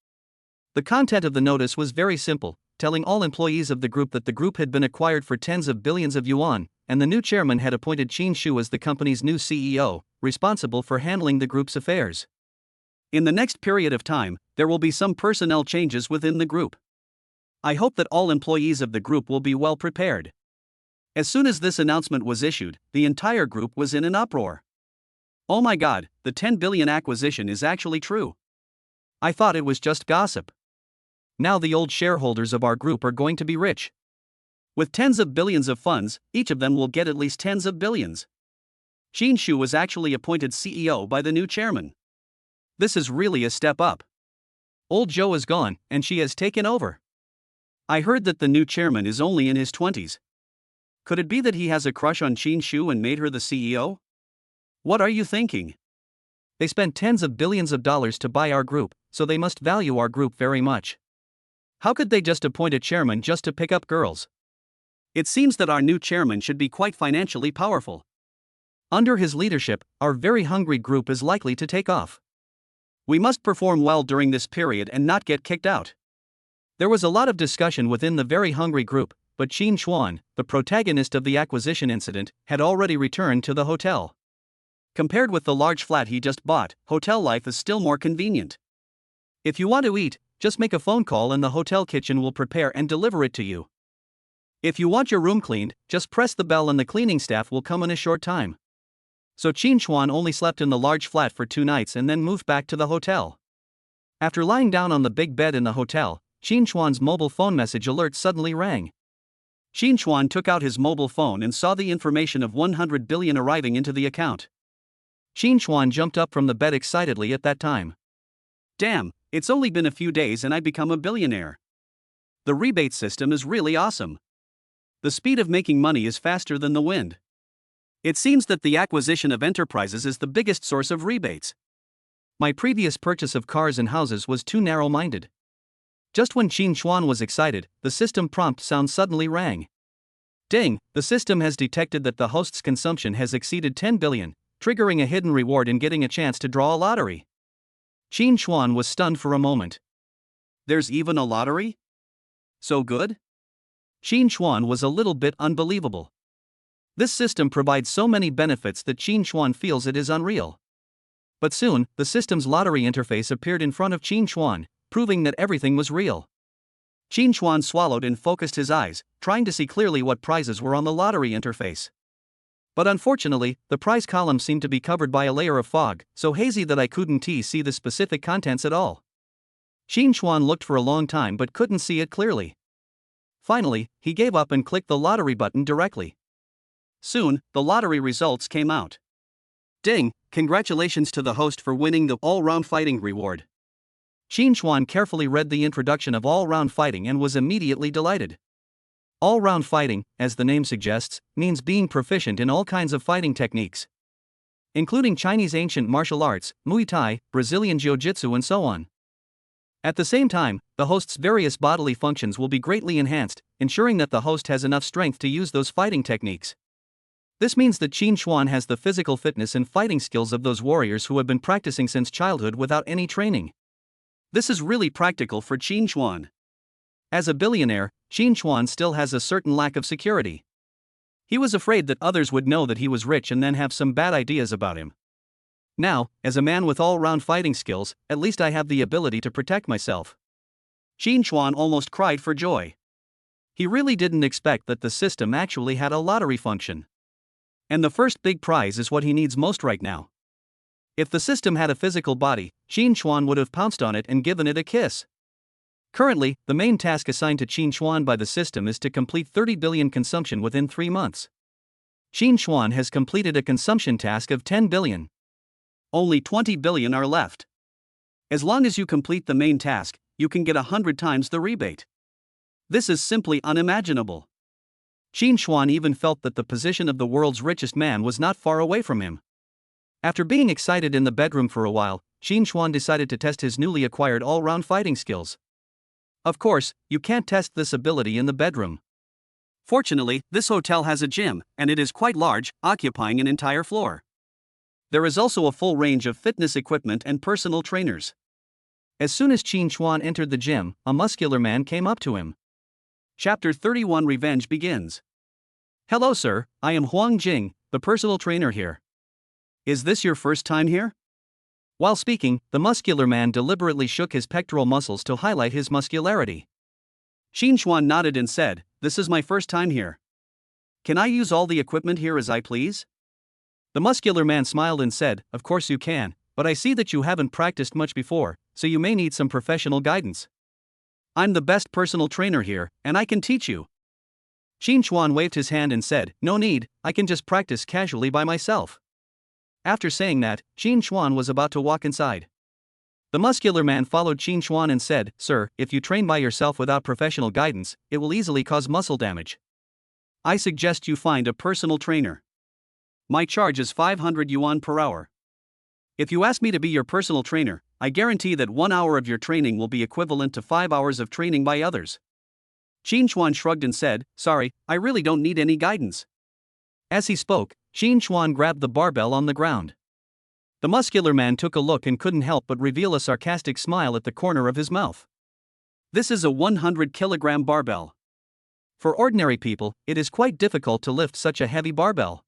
The content of the notice was very simple, telling all employees of the group that the group had been acquired for tens of billions of yuan, and the new chairman had appointed Qin Shu as the company's new CEO, responsible for handling the group's affairs. In the next period of time, there will be some personnel changes within the group. I hope that all employees of the group will be well prepared. As soon as this announcement was issued, the entire group was in an uproar. Oh my god, the 10 billion acquisition is actually true. I thought it was just gossip. Now the old shareholders of our group are going to be rich. With tens of billions of funds, each of them will get at least tens of billions. Qin Shu was actually appointed CEO by the new chairman. This is really a step up. Old Zhou is gone, and she has taken over. I heard that the new chairman is only in his 20s. Could it be that he has a crush on Qin Shu and made her the CEO? What are you thinking? They spent tens of billions of dollars to buy our group, so they must value our group very much. How could they just appoint a chairman just to pick up girls? It seems that our new chairman should be quite financially powerful. Under his leadership, our Very Hungry Group is likely to take off. We must perform well during this period and not get kicked out. There was a lot of discussion within the Very Hungry Group, but Qin Chuan, the protagonist of the acquisition incident, had already returned to the hotel. Compared with the large flat he just bought, hotel life is still more convenient. If you want to eat, just make a phone call and the hotel kitchen will prepare and deliver it to you. If you want your room cleaned, just press the bell and the cleaning staff will come in a short time. So Qin Chuan only slept in the large flat for 2 nights and then moved back to the hotel. After lying down on the big bed in the hotel, Qin Chuan's mobile phone message alert suddenly rang. Qin Chuan took out his mobile phone and saw the information of 100 billion arriving into the account. Qin Chuan jumped up from the bed excitedly at that time. Damn, it's only been a few days and I become a billionaire. The rebate system is really awesome. The speed of making money is faster than the wind. It seems that the acquisition of enterprises is the biggest source of rebates. My previous purchase of cars and houses was too narrow-minded. Just when Qin Chuan was excited, the system prompt sound suddenly rang. Ding, the system has detected that the host's consumption has exceeded 10 billion, triggering a hidden reward in getting a chance to draw a lottery. Qin Chuan was stunned for a moment. There's even a lottery? So good? Qin Chuan was a little bit unbelievable. This system provides so many benefits that Qin Chuan feels it is unreal. But soon, the system's lottery interface appeared in front of Qin Chuan, proving that everything was real. Qin Chuan swallowed and focused his eyes, trying to see clearly what prizes were on the lottery interface. But unfortunately, the prize column seemed to be covered by a layer of fog, so hazy that I couldn't see the specific contents at all. Qin Chuan looked for a long time but couldn't see it clearly. Finally, he gave up and clicked the lottery button directly. Soon, the lottery results came out. Ding, congratulations to the host for winning the all-round fighting reward. Qin Chuan carefully read the introduction of all-round fighting and was immediately delighted. All-round fighting, as the name suggests, means being proficient in all kinds of fighting techniques, including Chinese ancient martial arts, Muay Thai, Brazilian Jiu-Jitsu and so on. At the same time, the host's various bodily functions will be greatly enhanced, ensuring that the host has enough strength to use those fighting techniques. This means that Qin Chuan has the physical fitness and fighting skills of those warriors who have been practicing since childhood without any training. This is really practical for Qin Chuan. As a billionaire, Qin Chuan still has a certain lack of security. He was afraid that others would know that he was rich and then have some bad ideas about him. Now, as a man with all-round fighting skills, at least I have the ability to protect myself. Qin Chuan almost cried for joy. He really didn't expect that the system actually had a lottery function. And the first big prize is what he needs most right now. If the system had a physical body, Qin Chuan would have pounced on it and given it a kiss. Currently, the main task assigned to Qin Chuan by the system is to complete 30 billion consumption within 3 months. Qin Chuan has completed a consumption task of 10 billion. Only 20 billion are left. As long as you complete the main task, you can get 100 times the rebate. This is simply unimaginable. Qin Chuan even felt that the position of the world's richest man was not far away from him. After being excited in the bedroom for a while, Qin Chuan decided to test his newly acquired all-round fighting skills. Of course, you can't test this ability in the bedroom. Fortunately, this hotel has a gym, and it is quite large, occupying an entire floor. There is also a full range of fitness equipment and personal trainers. As soon as Qin Chuan entered the gym, a muscular man came up to him. Chapter 31 Revenge begins. Hello sir, I am Huang Jing, the personal trainer here. Is this your first time here? While speaking, the muscular man deliberately shook his pectoral muscles to highlight his muscularity. Qin Chuan nodded and said, "This is my first time here. Can I use all the equipment here as I please?" The muscular man smiled and said, "Of course you can, but I see that you haven't practiced much before, so you may need some professional guidance. I'm the best personal trainer here, and I can teach you." Qin Chuan waved his hand and said, "No need, I can just practice casually by myself." After saying that, Qin Chuan was about to walk inside. The muscular man followed Qin Chuan and said, "Sir, if you train by yourself without professional guidance, it will easily cause muscle damage. I suggest you find a personal trainer. My charge is 500 yuan per hour. If you ask me to be your personal trainer, I guarantee that 1 hour of your training will be equivalent to 5 hours of training by others." Qin Chuan shrugged and said, "Sorry, I really don't need any guidance." As he spoke, Qin Chuan grabbed the barbell on the ground. The muscular man took a look and couldn't help but reveal a sarcastic smile at the corner of his mouth. This is a 100-kilogram barbell. For ordinary people, it is quite difficult to lift such a heavy barbell.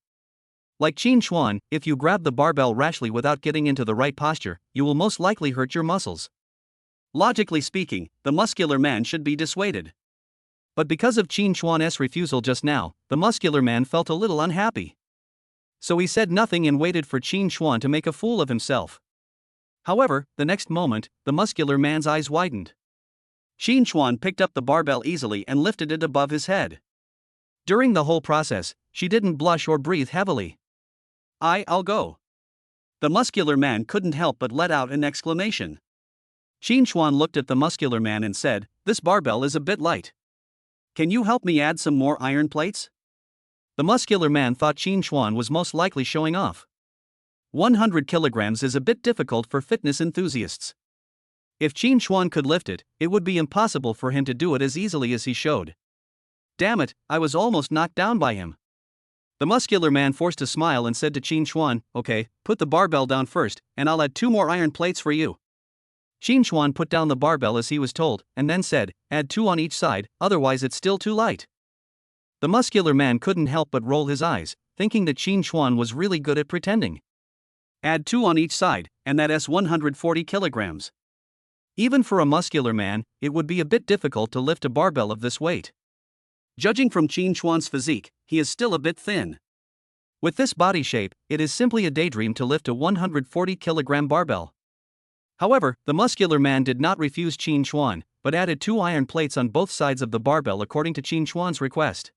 Like Qin Chuan, if you grab the barbell rashly without getting into the right posture, you will most likely hurt your muscles. Logically speaking, the muscular man should be dissuaded. But because of Qin Chuan's refusal just now, the muscular man felt a little unhappy. So he said nothing and waited for Qin Chuan to make a fool of himself. However, the next moment, the muscular man's eyes widened. Qin Chuan picked up the barbell easily and lifted it above his head. During the whole process, she didn't blush or breathe heavily. I'll go. The muscular man couldn't help but let out an exclamation. Qin Chuan looked at the muscular man and said, "This barbell is a bit light. Can you help me add some more iron plates?" The muscular man thought Qin Chuan was most likely showing off. 100 kilograms is a bit difficult for fitness enthusiasts. If Qin Chuan could lift it, it would be impossible for him to do it as easily as he showed. Damn it, I was almost knocked down by him. The muscular man forced a smile and said to Qin Chuan, "Okay, put the barbell down first, and I'll add 2 more iron plates for you." Qin Chuan put down the barbell as he was told, and then said, "Add 2 on each side, otherwise it's still too light." The muscular man couldn't help but roll his eyes, thinking that Qin Chuan was really good at pretending. Add 2 on each side, and that's 140 kilograms. Even for a muscular man, it would be a bit difficult to lift a barbell of this weight. Judging from Qin Chuan's physique, he is still a bit thin. With this body shape, it is simply a daydream to lift a 140-kilogram barbell. However, the muscular man did not refuse Qin Chuan, but added 2 iron plates on both sides of the barbell according to Qin Chuan's request.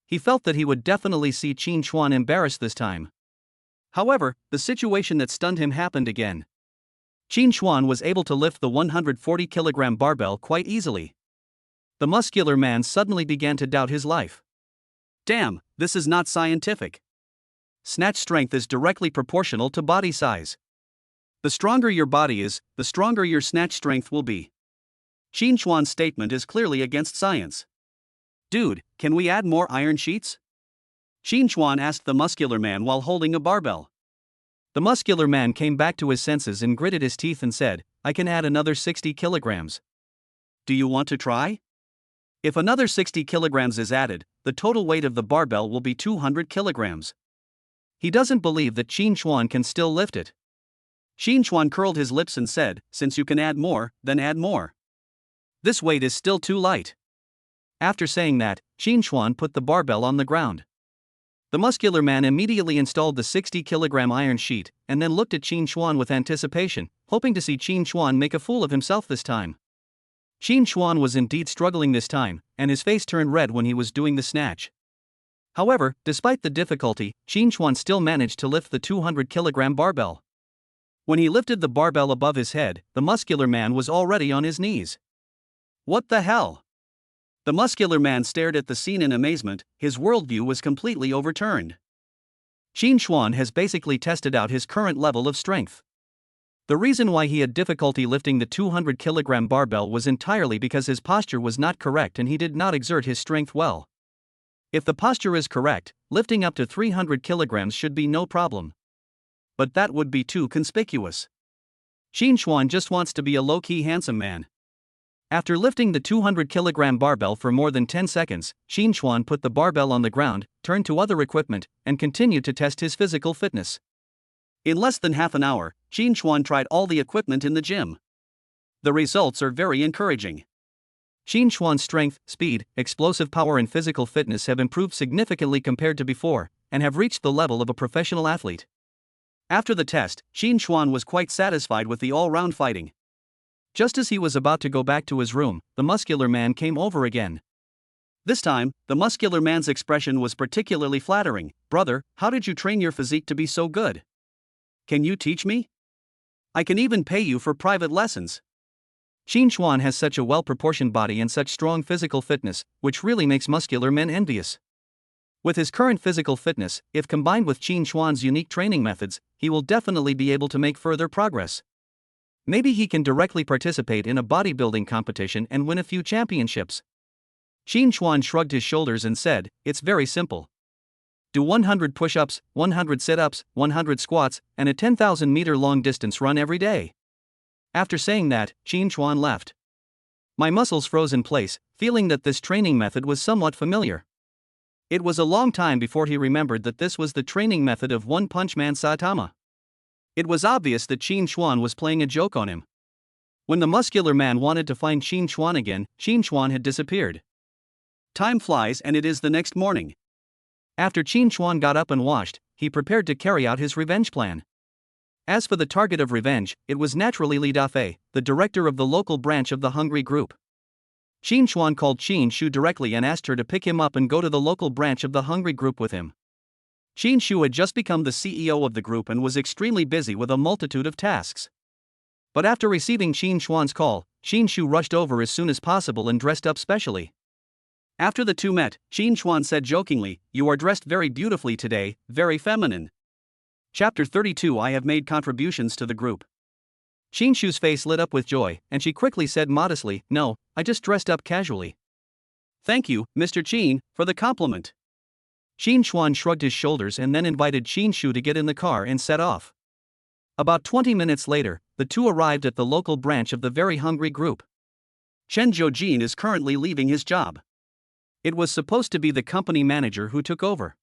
He felt that he would definitely see Qin Chuan embarrassed this time. However, the situation that stunned him happened again. Qin Chuan was able to lift the 140-kilogram barbell quite easily. The muscular man suddenly began to doubt his life. Damn, this is not scientific. Snatch strength is directly proportional to body size. The stronger your body is, the stronger your snatch strength will be. Qin Chuan's statement is clearly against science. Dude, can we add more iron sheets? Qin Chuan asked the muscular man while holding a barbell. The muscular man came back to his senses and gritted his teeth and said, "I can add another 60 kilograms. Do you want to try?" If another 60 kilograms is added, the total weight of the barbell will be 200 kilograms. He doesn't believe that Qin Chuan can still lift it. Qin Chuan curled his lips and said, "Since you can add more, then add more. This weight is still too light." After saying that, Qin Chuan put the barbell on the ground. The muscular man immediately installed the 60-kilogram iron sheet, and then looked at Qin Chuan with anticipation, hoping to see Qin Chuan make a fool of himself this time. Qin Chuan was indeed struggling this time, and his face turned red when he was doing the snatch. However, despite the difficulty, Qin Chuan still managed to lift the 200-kilogram barbell. When he lifted the barbell above his head, the muscular man was already on his knees. What the hell? The muscular man stared at the scene in amazement, his worldview was completely overturned. Qin Chuan has basically tested out his current level of strength. The reason why he had difficulty lifting the 200-kilogram barbell was entirely because his posture was not correct and he did not exert his strength well. If the posture is correct, lifting up to 300 kilograms should be no problem. But that would be too conspicuous. Qin Chuan just wants to be a low-key handsome man. After lifting the 200-kilogram barbell for more than 10 seconds, Qin Chuan put the barbell on the ground, turned to other equipment, and continued to test his physical fitness. In less than half an hour, Qin Chuan tried all the equipment in the gym. The results are very encouraging. Qin Chuan's strength, speed, explosive power and physical fitness have improved significantly compared to before, and have reached the level of a professional athlete. After the test, Qin Chuan was quite satisfied with the all-round fighting. Just as he was about to go back to his room, the muscular man came over again. This time, the muscular man's expression was particularly flattering. "Brother, how did you train your physique to be so good? Can you teach me? I can even pay you for private lessons." Qin Chuan has such a well-proportioned body and such strong physical fitness, which really makes muscular men envious. With his current physical fitness, if combined with Qin Chuan's unique training methods, he will definitely be able to make further progress. Maybe he can directly participate in a bodybuilding competition and win a few championships. Qin Chuan shrugged his shoulders and said, "It's very simple. Do 100 push-ups, 100 sit-ups, 100 squats, and a 10,000-meter long distance run every day." After saying that, Qin Chuan left. My muscles froze in place, feeling that this training method was somewhat familiar. It was a long time before he remembered that this was the training method of One Punch Man Saitama. It was obvious that Qin Chuan was playing a joke on him. When the muscular man wanted to find Qin Chuan again, Qin Chuan had disappeared. Time flies and it is the next morning. After Qin Chuan got up and washed, he prepared to carry out his revenge plan. As for the target of revenge, it was naturally Li Dafei, the director of the local branch of the Hungry Group. Qin Chuan called Qin Shu directly and asked her to pick him up and go to the local branch of the Hungry Group with him. Qin Shu had just become the CEO of the group and was extremely busy with a multitude of tasks. But after receiving Qin Chuan's call, Qin Shu rushed over as soon as possible and dressed up specially. After the two met, Qin Chuan said jokingly, "You are dressed very beautifully today, very feminine." Chapter 32 I have made contributions to the group. Qin Shu's face lit up with joy, and she quickly said modestly, "No, I just dressed up casually." Thank you, Mr. Qin, for the compliment. Qin Chuan shrugged his shoulders and then invited Qin Shu to get in the car and set off. About 20 minutes later, the two arrived at the local branch of the Very Hungry Group. Chen Jiujin is currently leaving his job. It was supposed to be the company manager who took over.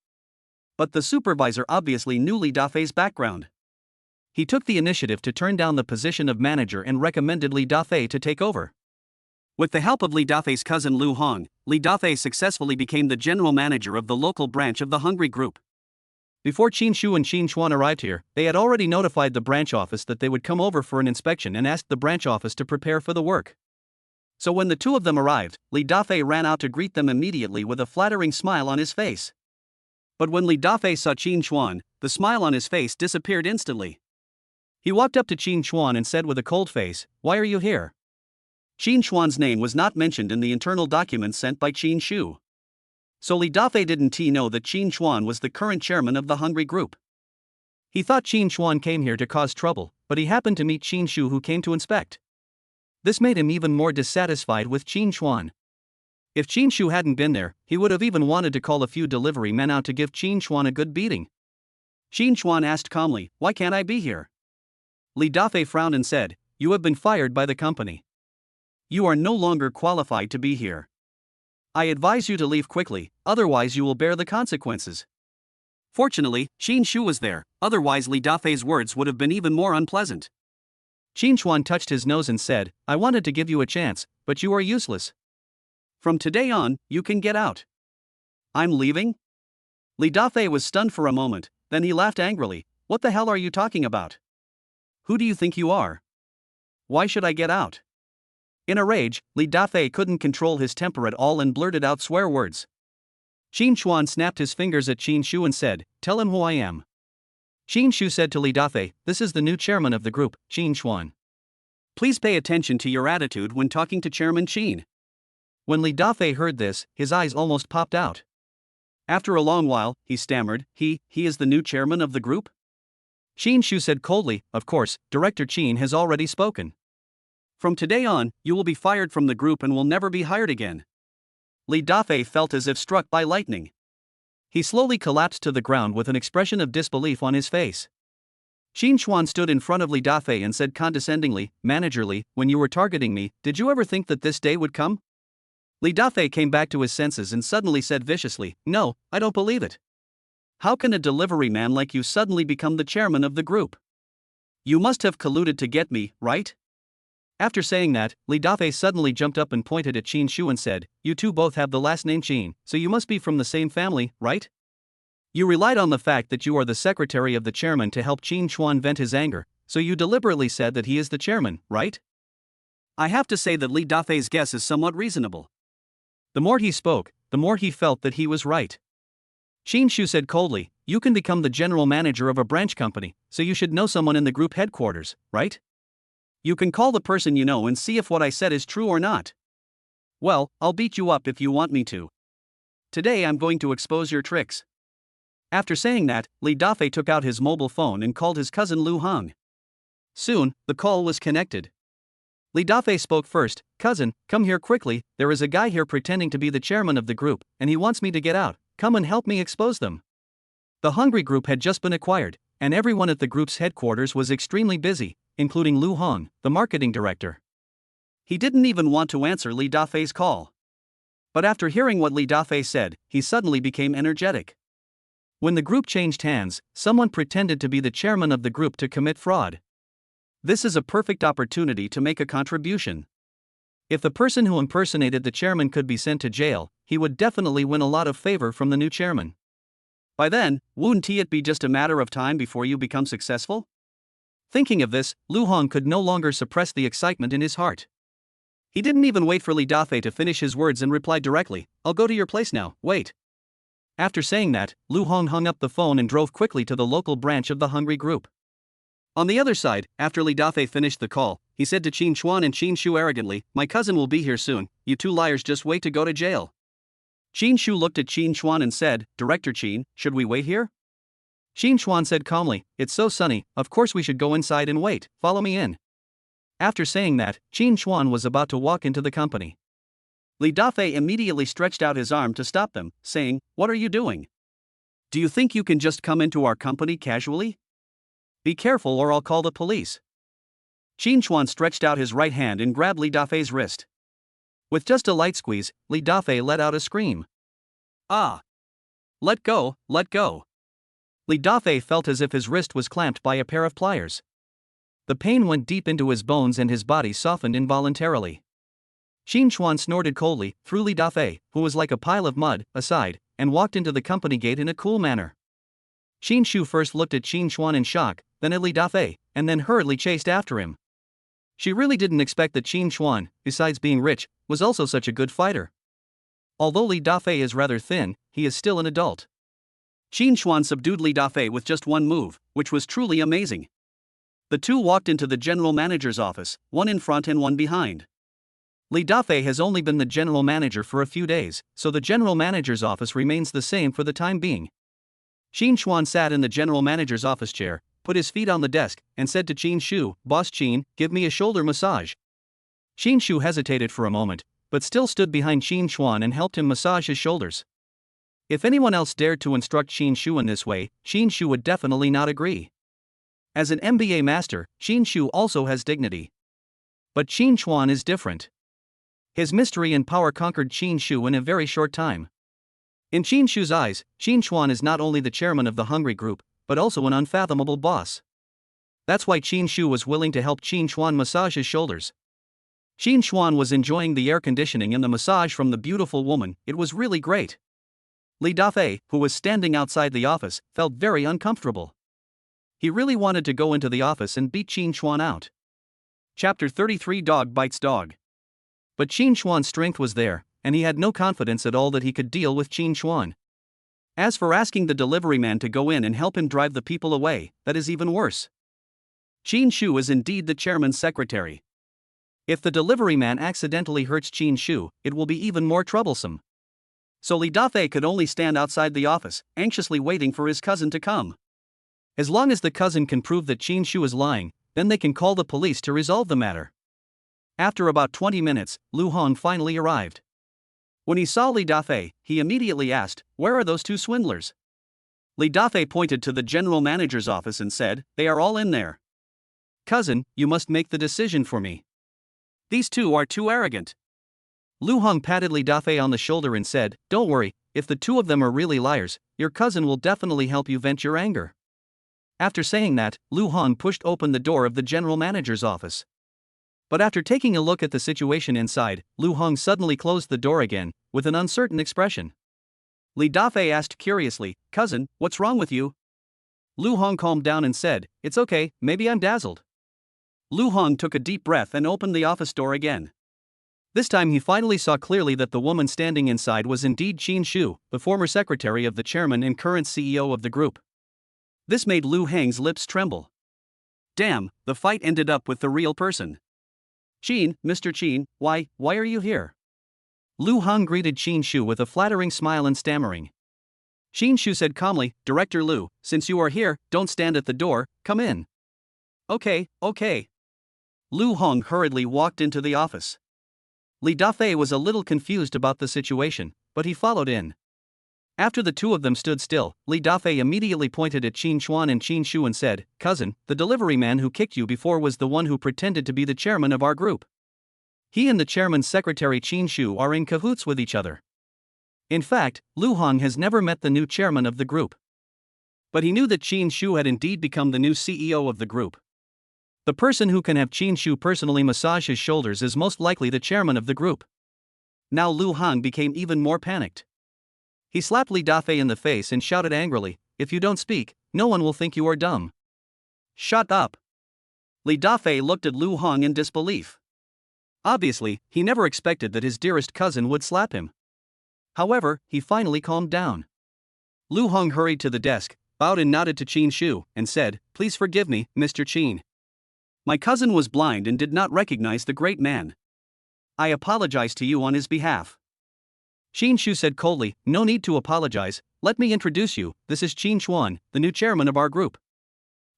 But the supervisor obviously knew Li Dafei's background. He took the initiative to turn down the position of manager and recommended Li Dafei to take over. With the help of Li Dafei's cousin Lu Hong, Li Dafei successfully became the general manager of the local branch of the Hungry Group. Before Qin Shu and Qin Chuan arrived here, they had already notified the branch office that they would come over for an inspection and asked the branch office to prepare for the work. So when the two of them arrived, Li Dafei ran out to greet them immediately with a flattering smile on his face. But when Li Dafei saw Qin Chuan, the smile on his face disappeared instantly. He walked up to Qin Chuan and said with a cold face, "Why are you here?" Qin Chuan's name was not mentioned in the internal documents sent by Qin Shu. So Li Dafei didn't know that Qin Chuan was the current chairman of the Hungry Group. He thought Qin Chuan came here to cause trouble, but he happened to meet Qin Shu who came to inspect. This made him even more dissatisfied with Qin Chuan. If Qin Shu hadn't been there, he would have even wanted to call a few delivery men out to give Qin Chuan a good beating. Qin Chuan asked calmly, "Why can't I be here?" Li Dafei frowned and said, "You have been fired by the company. You are no longer qualified to be here. I advise you to leave quickly, otherwise you will bear the consequences." Fortunately, Qin Shu was there, otherwise Li Dafei's words would have been even more unpleasant. Qin Chuan touched his nose and said, "I wanted to give you a chance, but you are useless. From today on, you can get out." "I'm leaving?" Li Dafei was stunned for a moment, then he laughed angrily. "What the hell are you talking about? Who do you think you are? Why should I get out?" In a rage, Li Dafei couldn't control his temper at all and blurted out swear words. Qin Chuan snapped his fingers at Qin Shu and said, "Tell him who I am." Qin Shu said to Li Dafei, "This is the new chairman of the group, Qin Chuan. Please pay attention to your attitude when talking to Chairman Qin." When Li Dafei heard this, his eyes almost popped out. After a long while, he stammered, He is the new chairman of the group?" Qin Shu said coldly, "Of course, Director Qin has already spoken. From today on, you will be fired from the group and will never be hired again." Li Dafei felt as if struck by lightning. He slowly collapsed to the ground with an expression of disbelief on his face. Qin Chuan stood in front of Li Dafei and said condescendingly, "Manager Li, when you were targeting me, did you ever think that this day would come?" Li Dafei came back to his senses and suddenly said viciously, "No, I don't believe it. How can a delivery man like you suddenly become the chairman of the group? You must have colluded to get me, right?" After saying that, Li Dafei suddenly jumped up and pointed at Qin Shu and said, "You two both have the last name Qin, so you must be from the same family, right? You relied on the fact that you are the secretary of the chairman to help Qin Chuan vent his anger, so you deliberately said that he is the chairman, right?" I have to say that Li Dafei's guess is somewhat reasonable. The more he spoke, the more he felt that he was right. Qin Shu said coldly, "You can become the general manager of a branch company, so you should know someone in the group headquarters, right? You can call the person you know and see if what I said is true or not." "Well, I'll beat you up if you want me to. Today I'm going to expose your tricks." After saying that, Li Dafei took out his mobile phone and called his cousin Lu Hong. Soon, the call was connected. Li Dafei spoke first, "Cousin, come here quickly, there is a guy here pretending to be the chairman of the group, and he wants me to get out, come and help me expose them." The Hungry Group had just been acquired, and everyone at the group's headquarters was extremely busy, including Lu Hong, the marketing director. He didn't even want to answer Li Dafei's call. But after hearing what Li Dafei said, he suddenly became energetic. When the group changed hands, someone pretended to be the chairman of the group to commit fraud. This is a perfect opportunity to make a contribution. If the person who impersonated the chairman could be sent to jail, he would definitely win a lot of favor from the new chairman. By then, wouldn't it be just a matter of time before you become successful? Thinking of this, Lu Hong could no longer suppress the excitement in his heart. He didn't even wait for Li Dafei to finish his words and replied directly, "I'll go to your place now, wait." After saying that, Lu Hong hung up the phone and drove quickly to the local branch of the Hungry Group. On the other side, after Li Dafei finished the call, he said to Qin Chuan and Qin Shu arrogantly, "My cousin will be here soon, you two liars just wait to go to jail." Qin Shu looked at Qin Chuan and said, "Director Qin, should we wait here?" Qin Chuan said calmly, "It's so sunny, of course we should go inside and wait, follow me in." After saying that, Qin Chuan was about to walk into the company. Li Dafei immediately stretched out his arm to stop them, saying, "What are you doing? Do you think you can just come into our company casually? Be careful or I'll call the police." Qin Chuan stretched out his right hand and grabbed Li Dafei's wrist. With just a light squeeze, Li Dafei let out a scream. "Ah! Let go, let go." Li Dafei felt as if his wrist was clamped by a pair of pliers. The pain went deep into his bones and his body softened involuntarily. Qin Chuan snorted coldly, threw Li Dafei, who was like a pile of mud, aside, and walked into the company gate in a cool manner. Qin Shu first looked at Qin Chuan in shock, then at Li Dafei, and then hurriedly chased after him. She really didn't expect that Qin Chuan, besides being rich, was also such a good fighter. Although Li Dafei is rather thin, he is still an adult. Qin Chuan subdued Li Dafei with just one move, which was truly amazing. The two walked into the general manager's office, one in front and one behind. Li Dafei has only been the general manager for a few days, so the general manager's office remains the same for the time being. Qin Chuan sat in the general manager's office chair, put his feet on the desk, and said to Qin Shu, "Boss Qin, give me a shoulder massage." Qin Shu hesitated for a moment, but still stood behind Qin Chuan and helped him massage his shoulders. If anyone else dared to instruct Qin Shu in this way, Qin Shu would definitely not agree. As an MBA master, Qin Shu also has dignity. But Qin Chuan is different. His mystery and power conquered Qin Shu in a very short time. In Qin Shu's eyes, Qin Chuan is not only the chairman of the Hungry Group, but also an unfathomable boss. That's why Qin Shu was willing to help Qin Chuan massage his shoulders. Qin Chuan was enjoying the air conditioning and the massage from the beautiful woman, it was really great. Li Dafei, who was standing outside the office, felt very uncomfortable. He really wanted to go into the office and beat Qin Chuan out. Chapter 33 Dog Bites Dog. But Qin Chuan's strength was there, and he had no confidence at all that he could deal with Qin Chuan. As for asking the delivery man to go in and help him drive the people away, that is even worse. Qin Shu is indeed the chairman's secretary. If the delivery man accidentally hurts Qin Shu, it will be even more troublesome. So Li Dafei could only stand outside the office, anxiously waiting for his cousin to come. As long as the cousin can prove that Qin Shu is lying, then they can call the police to resolve the matter. After about 20 minutes, Lu Hong finally arrived. When he saw Li Dafei, he immediately asked, "Where are those two swindlers?" Li Dafei pointed to the general manager's office and said, "They are all in there." "Cousin, you must make the decision for me. These two are too arrogant." Lu Hong patted Li Dafei on the shoulder and said, "Don't worry, if the two of them are really liars, your cousin will definitely help you vent your anger." After saying that, Lu Hong pushed open the door of the general manager's office. But after taking a look at the situation inside, Lu Hong suddenly closed the door again, with an uncertain expression. Li Dafei asked curiously, "Cousin, what's wrong with you?" Lu Hong calmed down and said, "It's okay, maybe I'm dazzled." Lu Hong took a deep breath and opened the office door again. This time he finally saw clearly that the woman standing inside was indeed Qin Shu, the former secretary of the chairman and current CEO of the group. This made Lu Heng's lips tremble. Damn, the fight ended up with the real person. "Qin, Mr. Qin, why are you here?" Lu Hong greeted Qin Shu with a flattering smile and stammering. Qin Shu said calmly, "Director Lu, since you are here, don't stand at the door, come in." Okay. Lu Hong hurriedly walked into the office. Li Dafei was a little confused about the situation, but he followed in. After the two of them stood still, Li Dafei immediately pointed at Qin Chuan and Qin Shu and said, "Cousin, the delivery man who kicked you before was the one who pretended to be the chairman of our group. He and the chairman's secretary Qin Shu are in cahoots with each other." In fact, Lu Hong has never met the new chairman of the group. But he knew that Qin Shu had indeed become the new CEO of the group. The person who can have Qin Shu personally massage his shoulders is most likely the chairman of the group. Now Lu Hang became even more panicked. He slapped Li Dafei in the face and shouted angrily, "If you don't speak, no one will think you are dumb." Shut up. Li Dafei looked at Lu Hang in disbelief. Obviously, he never expected that his dearest cousin would slap him. However, he finally calmed down. Lu Hang hurried to the desk, bowed and nodded to Qin Shu, and said, "Please forgive me, Mr. Qin. My cousin was blind and did not recognize the great man. I apologize to you on his behalf." Qin Shu said coldly, "No need to apologize, let me introduce you, this is Qin Chuan, the new chairman of our group."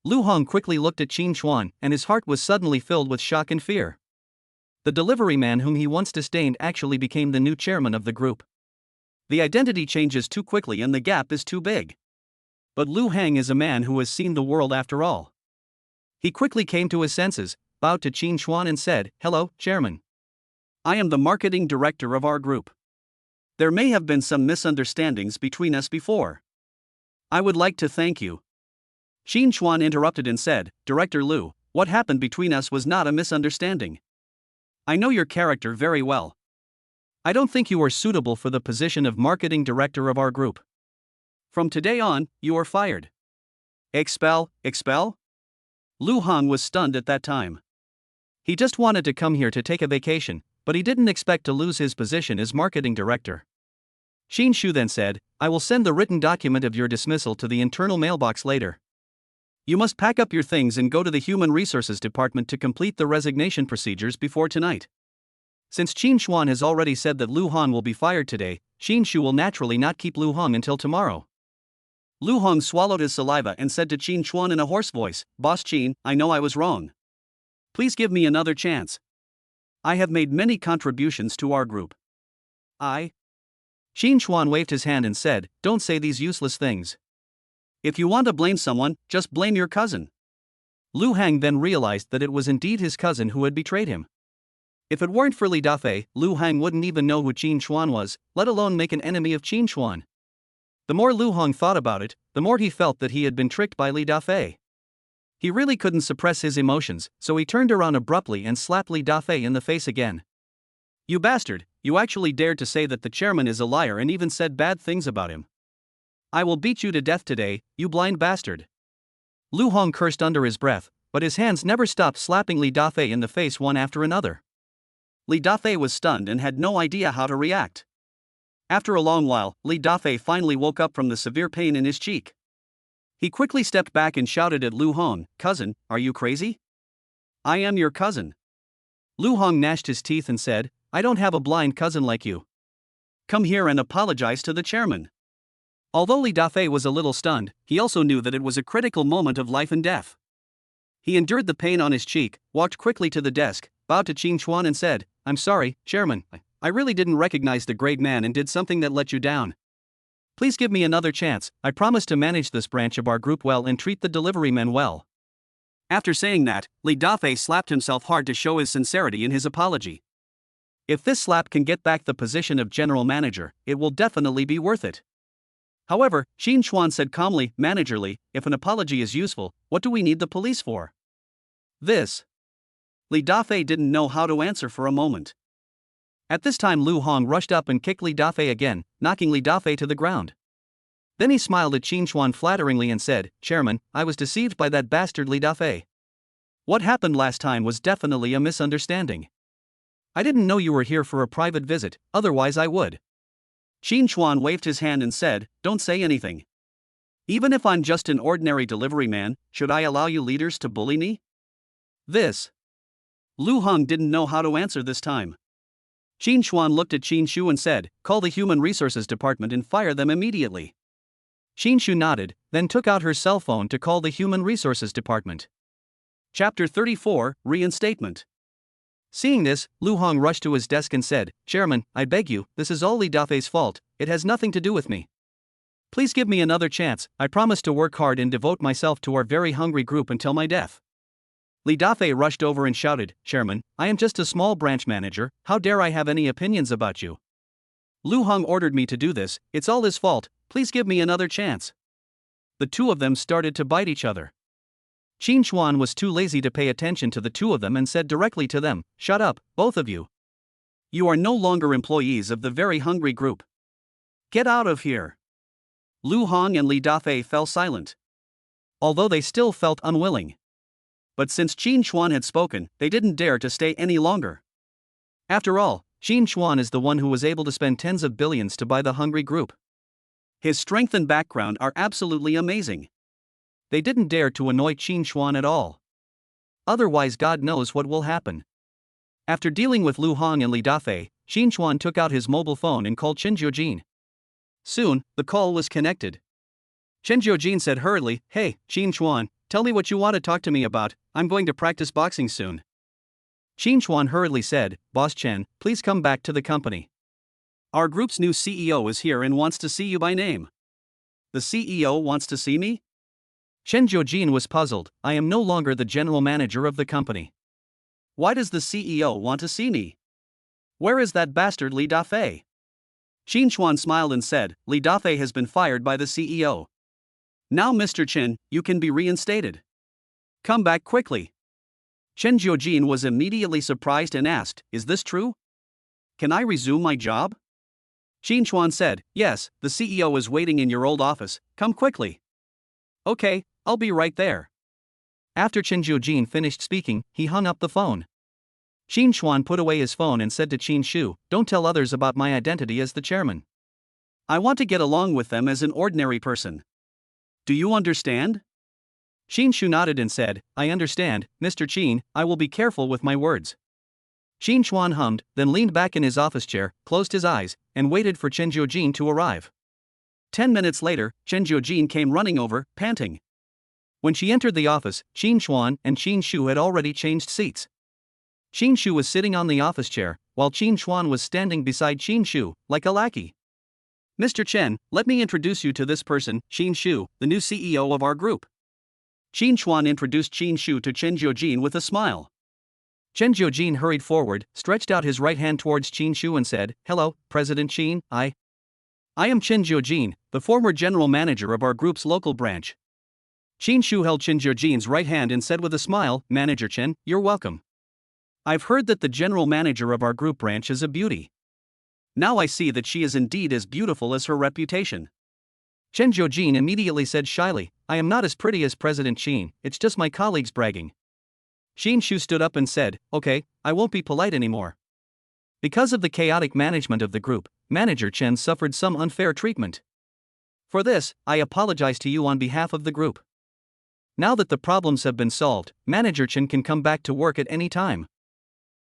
Lu Hang quickly looked at Qin Chuan, and his heart was suddenly filled with shock and fear. The delivery man whom he once disdained actually became the new chairman of the group. The identity changes too quickly and the gap is too big. But Lu Hang is a man who has seen the world after all. He quickly came to his senses, bowed to Qin Chuan and said, "Hello, Chairman. I am the marketing director of our group. There may have been some misunderstandings between us before. I would like to thank you." Qin Chuan interrupted and said, "Director Lu, what happened between us was not a misunderstanding. I know your character very well. I don't think you are suitable for the position of marketing director of our group. From today on, you are fired." Expel? Lu Hang was stunned at that time. He just wanted to come here to take a vacation, but he didn't expect to lose his position as marketing director. Qin Shu then said, "I will send the written document of your dismissal to the internal mailbox later. You must pack up your things and go to the Human Resources Department to complete the resignation procedures before tonight." Since Qin Chuan has already said that Lu Hang will be fired today, Qin Shu will naturally not keep Lu Hang until tomorrow. Lu Hang swallowed his saliva and said to Qin Chuan in a hoarse voice, "Boss Qin, I know I was wrong. Please give me another chance. I have made many contributions to our group. Qin Chuan waved his hand and said, "Don't say these useless things. If you want to blame someone, just blame your cousin." Lu Hang then realized that it was indeed his cousin who had betrayed him. If it weren't for Li Dafei, Lu Hang wouldn't even know who Qin Chuan was, let alone make an enemy of Qin Chuan. The more Lu Hang thought about it, the more he felt that he had been tricked by Li Dafei. He really couldn't suppress his emotions, so he turned around abruptly and slapped Li Dafei in the face again. "You bastard, you actually dared to say that the chairman is a liar and even said bad things about him. I will beat you to death today, you blind bastard." Lu Hang cursed under his breath, but his hands never stopped slapping Li Dafei in the face one after another. Li Dafei was stunned and had no idea how to react. After a long while, Li Dafei finally woke up from the severe pain in his cheek. He quickly stepped back and shouted at Lu Hang, "Cousin, are you crazy? I am your cousin." Lu Hang gnashed his teeth and said, "I don't have a blind cousin like you. Come here and apologize to the chairman." Although Li Dafei was a little stunned, he also knew that it was a critical moment of life and death. He endured the pain on his cheek, walked quickly to the desk, bowed to Qin Chuan and said, "I'm sorry, Chairman. I really didn't recognize the great man and did something that let you down. Please give me another chance. I promise to manage this branch of our group well and treat the delivery men well." After saying that, Li Dafei slapped himself hard to show his sincerity in his apology. If this slap can get back the position of general manager, it will definitely be worth it. However, Qin Chuan said calmly, managerly, "If an apology is useful, what do we need the police for?" Li Dafei didn't know how to answer for a moment. At this time Lu Hang rushed up and kicked Li Dafei again, knocking Li Dafei to the ground. Then he smiled at Qin Chuan flatteringly and said, "Chairman, I was deceived by that bastard Li Dafei. What happened last time was definitely a misunderstanding. I didn't know you were here for a private visit, otherwise I would." Qin Chuan waved his hand and said, "Don't say anything. Even if I'm just an ordinary delivery man, should I allow you leaders to bully me?" Lu Hang didn't know how to answer this time. Qin Chuan looked at Qin Shu and said, "Call the Human Resources Department and fire them immediately." Qin Shu nodded, then took out her cell phone to call the Human Resources Department. Chapter 34, Reinstatement. Seeing this, Lu Hang rushed to his desk and said, "Chairman, I beg you, this is all Li Dafei's fault, it has nothing to do with me. Please give me another chance, I promise to work hard and devote myself to our very hungry group until my death." Li Dafei rushed over and shouted, "Chairman, I am just a small branch manager, how dare I have any opinions about you? Lu Hang ordered me to do this, it's all his fault, please give me another chance." The two of them started to bite each other. Qin Chuan was too lazy to pay attention to the two of them and said directly to them, "Shut up, both of you. You are no longer employees of the very hungry group. Get out of here." Lu Hong and Li Dafei fell silent, Although they still felt unwilling. but since Qin Chuan had spoken, they didn't dare to stay any longer. After all, Qin Chuan is the one who was able to spend tens of billions to buy the hungry group. His strength and background are absolutely amazing. They didn't dare to annoy Qin Chuan at all. Otherwise, God knows what will happen. After dealing with Lu Hong and Li Dafei, Qin Chuan took out his mobile phone and called Chen Jiujin. Soon, the call was connected. Chen Jiujin said hurriedly, "Hey, Qin Chuan, tell me what you want to talk to me about. I'm going to practice boxing soon." Qin Chuan hurriedly said, "Boss Chen, please come back to the company. Our group's new CEO is here and wants to see you by name." "The CEO wants to see me?" Chen Jiujin was puzzled. "I am no longer the general manager of the company. "Why does the CEO want to see me? Where is that bastard Li Dafei?" Qin Chuan smiled and said, "Li Dafei has been fired by the CEO. Now Mr. Chen, you can be reinstated. Come back quickly." Chen Jiujin was immediately surprised and asked, "Is this true? Can I resume my job?" Qin Chuan said, "Yes, the CEO is waiting in your old office, come quickly." "Okay, I'll be right there." After Chen Jiujin finished speaking, he hung up the phone. Qin Chuan put away his phone and said to Qin Shu, "Don't tell others about my identity as the chairman. I want to get along with them as an ordinary person. Do you understand?" Qin Shu nodded and said, "I understand, Mr. Qin, I will be careful with my words." Qin Chuan hummed, then leaned back in his office chair, closed his eyes, and waited for Chen Jiujin to arrive. 10 minutes later, Chen Jiujin came running over, panting. When she entered the office, Qin Chuan and Qin Shu had already changed seats. Qin Shu was sitting on the office chair, while Qin Chuan was standing beside Qin Shu, like a lackey. "Mr. Chen, let me introduce you to this person, Qin Shu, the new CEO of our group." Qin Chuan introduced Qin Shu to Chen Jiujin with a smile. Chen Jiujin hurried forward, stretched out his right hand towards Qin Shu and said, "Hello, President Qin, I am Chen Jiujin, the former general manager of our group's local branch." Qin Shu held Chen Jiujin's right hand and said with a smile, "Manager Chen, you're welcome. I've heard that the general manager of our group branch is a beauty. Now I see that she is indeed as beautiful as her reputation." Chen Jiujin immediately said shyly, "I am not as pretty as President Qin, it's just my colleagues bragging." Qin Shu stood up and said, "Okay, I won't be polite anymore." Because of the chaotic management of the group, Manager Chen suffered some unfair treatment. For this, I apologize to you on behalf of the group. Now that the problems have been solved, Manager Chen can come back to work at any time.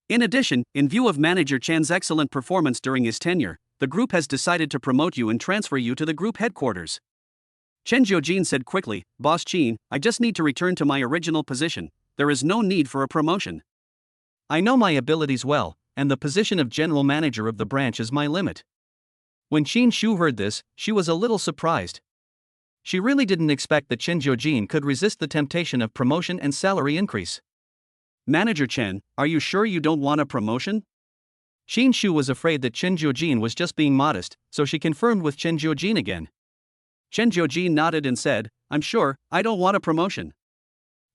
In addition, in view of Manager Chen's excellent performance during his tenure, the group has decided to promote you and transfer you to the group headquarters. Chen Jiujin said quickly, "Boss Qin, I just need to return to my original position. There is no need for a promotion. I know my abilities well, and the position of general manager of the branch is my limit." When Qin Shu heard this, she was a little surprised. She really didn't expect that Chen Jiujin could resist the temptation of promotion and salary increase. "Manager Chen, are you sure you don't want a promotion?" Qin Shu was afraid that Chen Jiujin was just being modest, so she confirmed with Chen Jiujin again. Chen Jiujin nodded and said, "I'm sure, I don't want a promotion."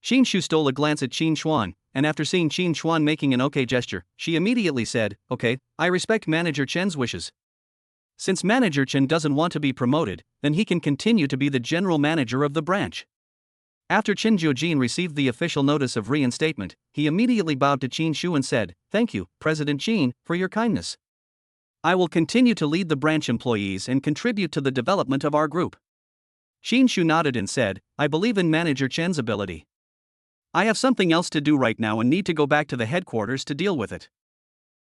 Qin Shu stole a glance at Qin Chuan, and after seeing Qin Chuan making an okay gesture, she immediately said, "Okay, I respect Manager Chen's wishes. Since Manager Chen doesn't want to be promoted, then he can continue to be the general manager of the branch." After Chen Jiujin received the official notice of reinstatement, he immediately bowed to Qin Shu and said, "Thank you, President Qin, for your kindness. I will continue to lead the branch employees and contribute to the development of our group." Qin Shu nodded and said, "I believe in Manager Chen's ability. I have something else to do right now and need to go back to the headquarters to deal with it.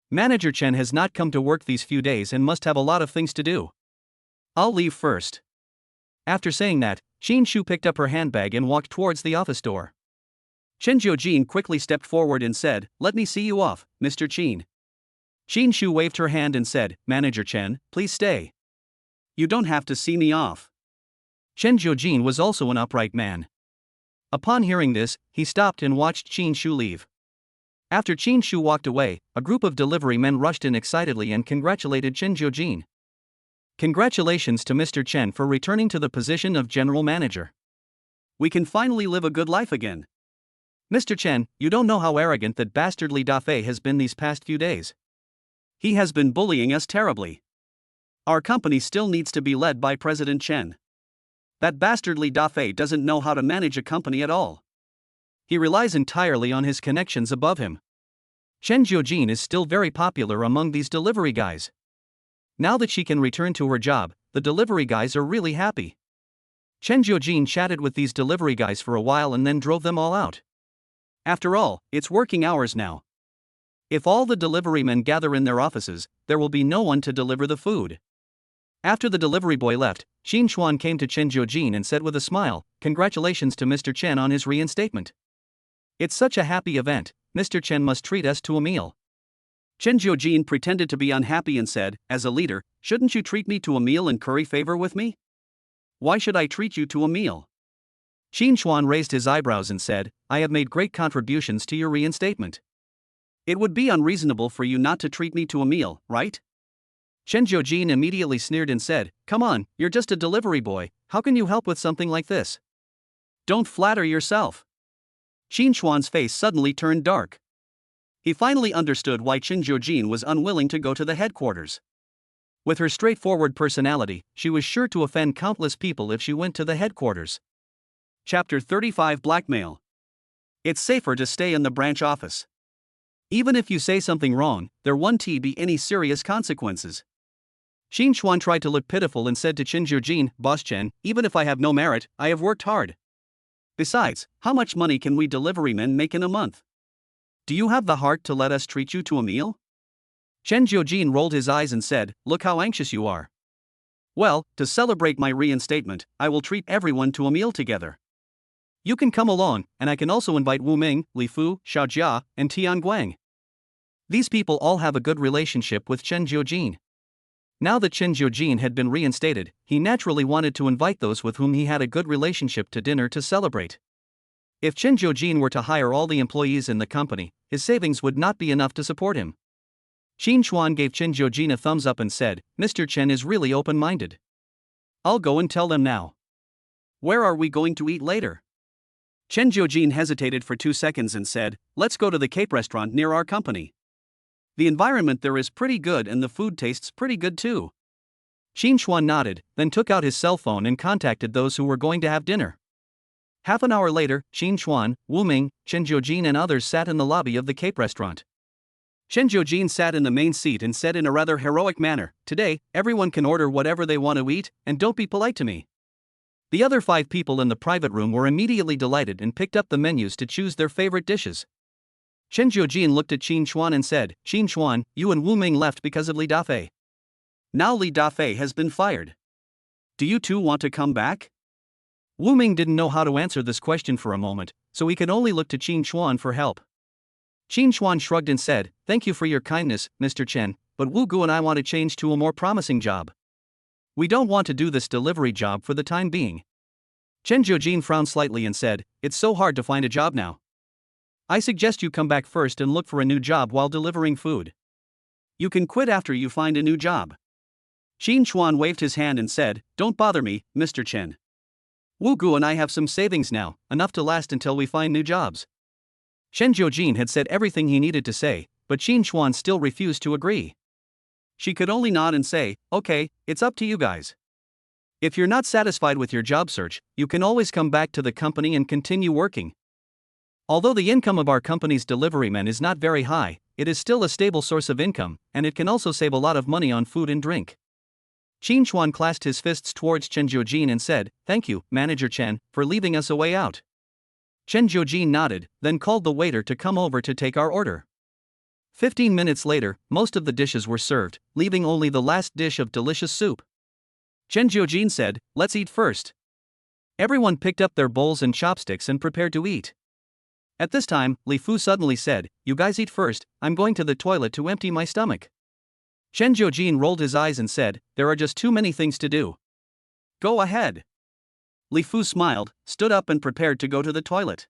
Manager Chen has not come to work these few days and must have a lot of things to do. I'll leave first." After saying that, Qin Shu picked up her handbag and walked towards the office door. Chen Jiujin quickly stepped forward and said, "Let me see you off, Mr. Qin." Qin Shu waved her hand and said, "Manager Chen, please stay." "You don't have to see me off." Chen Jiujin was also an upright man. Upon hearing this, he stopped and watched Qin Shu leave. After Qin Shu walked away, a group of delivery men rushed in excitedly and congratulated Chen Jiujin. "Congratulations to Mr. Chen for returning to the position of general manager. We can finally live a good life again." Mr. Chen, you don't know how arrogant that bastard Li Dafei has been these past few days. He has been bullying us terribly. Our company still needs to be led by President Chen. That bastard Li Dafei doesn't know how to manage a company at all. He relies entirely on his connections above him. Chen Jiujin is still very popular among these delivery guys. Now that she can return to her job, the delivery guys are really happy. Chen Jiujin chatted with these delivery guys for a while and then drove them all out. After all, it's working hours now. If all the delivery men gather in their offices, there will be no one to deliver the food. After the delivery boy left, Xin Chuan came to Chen Jiujin and said with a smile, "Congratulations to Mr. Chen on his reinstatement. It's such a happy event, Mr. Chen must treat us to a meal." Chen Jiujin pretended to be unhappy and said, "As a leader, shouldn't you treat me to a meal and curry favor with me? Why should I treat you to a meal?" Xin Chuan raised his eyebrows and said, "I have made great contributions to your reinstatement. It would be unreasonable for you not to treat me to a meal, right?" Chen Jiujin immediately sneered and said, "Come on, you're just a delivery boy, how can you help with something like this?" "Don't flatter yourself." Xin Chuan's face suddenly turned dark. He finally understood why Chen Jiujin was unwilling to go to the headquarters. With her straightforward personality, she was sure to offend countless people if she went to the headquarters. Chapter 35 Blackmail. It's safer to stay in the branch office. Even if you say something wrong, there won't be any serious consequences. Xin Chuan tried to look pitiful and said to Chen Jiujin, "Boss Chen, even if I have no merit, I have worked hard. Besides, how much money can we deliverymen make in a month? Do you have the heart to let us treat you to a meal?" Chen Jiujin rolled his eyes and said, "Look how anxious you are. Well, to celebrate my reinstatement, I will treat everyone to a meal together. You can come along, and I can also invite Wu Ming, Li Fu, Xiao Jia, and Tian Guang. These people all have a good relationship with Chen Jiujin." Now that Chen Jiujin had been reinstated, he naturally wanted to invite those with whom he had a good relationship to dinner to celebrate. If Chen Jiujin were to hire all the employees in the company, his savings would not be enough to support him. Xin Chuan gave Chen Jiujin a thumbs up and said, "Mr. Chen is really open-minded. I'll go and tell them now. Where are we going to eat later?" Chen Jiujin hesitated for 2 seconds and said, "Let's go to the Cape restaurant near our company. The environment there is pretty good and the food tastes pretty good too." Xin Chuan nodded, then took out his cell phone and contacted those who were going to have dinner. Half an hour later, Xin Chuan, Wu Ming, Chen Jiujin and others sat in the lobby of the Cape restaurant. Chen Jiujin sat in the main seat and said in a rather heroic manner, "Today, everyone can order whatever they want to eat, and don't be polite to me." The other 5 people in the private room were immediately delighted and picked up the menus to choose their favorite dishes. Chen Jiujin looked at Xin Chuan and said, "Xin Chuan, you and Wu Ming left because of Li Dafei. Now Li Dafei has been fired. Do you two want to come back?" Wu Ming didn't know how to answer this question for a moment, so he could only look to Xin Chuan for help. Xin Chuan shrugged and said, "Thank you for your kindness, Mr. Chen, but Wu Gu and I want to change to a more promising job. We don't want to do this delivery job for the time being." Chen Jiujin frowned slightly and said, "It's so hard to find a job now. I suggest you come back first and look for a new job while delivering food. You can quit after you find a new job." Xin Chuan waved his hand and said, "Don't bother me, Mr. Chen. Wu Gu and I have some savings now, enough to last until we find new jobs." Chen Jiujin had said everything he needed to say, but Xin Chuan still refused to agree. She could only nod and say, "Okay, it's up to you guys. If you're not satisfied with your job search, you can always come back to the company and continue working. Although the income of our company's deliverymen is not very high, it is still a stable source of income, and it can also save a lot of money on food and drink." Xin Chuan clasped his fists towards Chen Jiujin and said, "Thank you, Manager Chen, for leaving us a way out." Chen Jiujin nodded, then called the waiter to come over to take our order. 15 minutes later, most of the dishes were served, leaving only the last dish of delicious soup. Chen Jiujin said, "Let's eat first." Everyone picked up their bowls and chopsticks and prepared to eat. At this time, Li Fu suddenly said, "You guys eat first, I'm going to the toilet to empty my stomach." Chen Jiujin rolled his eyes and said, "There are just too many things to do." "Go ahead." Li Fu smiled, stood up and prepared to go to the toilet.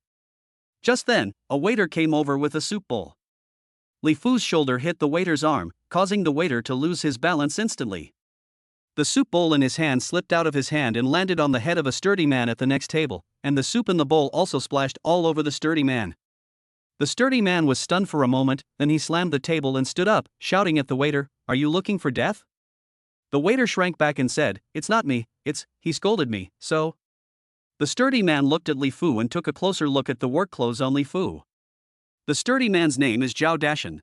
Just then, a waiter came over with a soup bowl. Li Fu's shoulder hit the waiter's arm, causing the waiter to lose his balance instantly. The soup bowl in his hand slipped out of his hand and landed on the head of a sturdy man at the next table, and the soup in the bowl also splashed all over the sturdy man. The sturdy man was stunned for a moment, then he slammed the table and stood up, shouting at the waiter, "Are you looking for death?" The waiter shrank back and said, "It's not me, he scolded me, so." The sturdy man looked at Li Fu and took a closer look at the work clothes on Li Fu. The sturdy man's name is Zhao Dashan.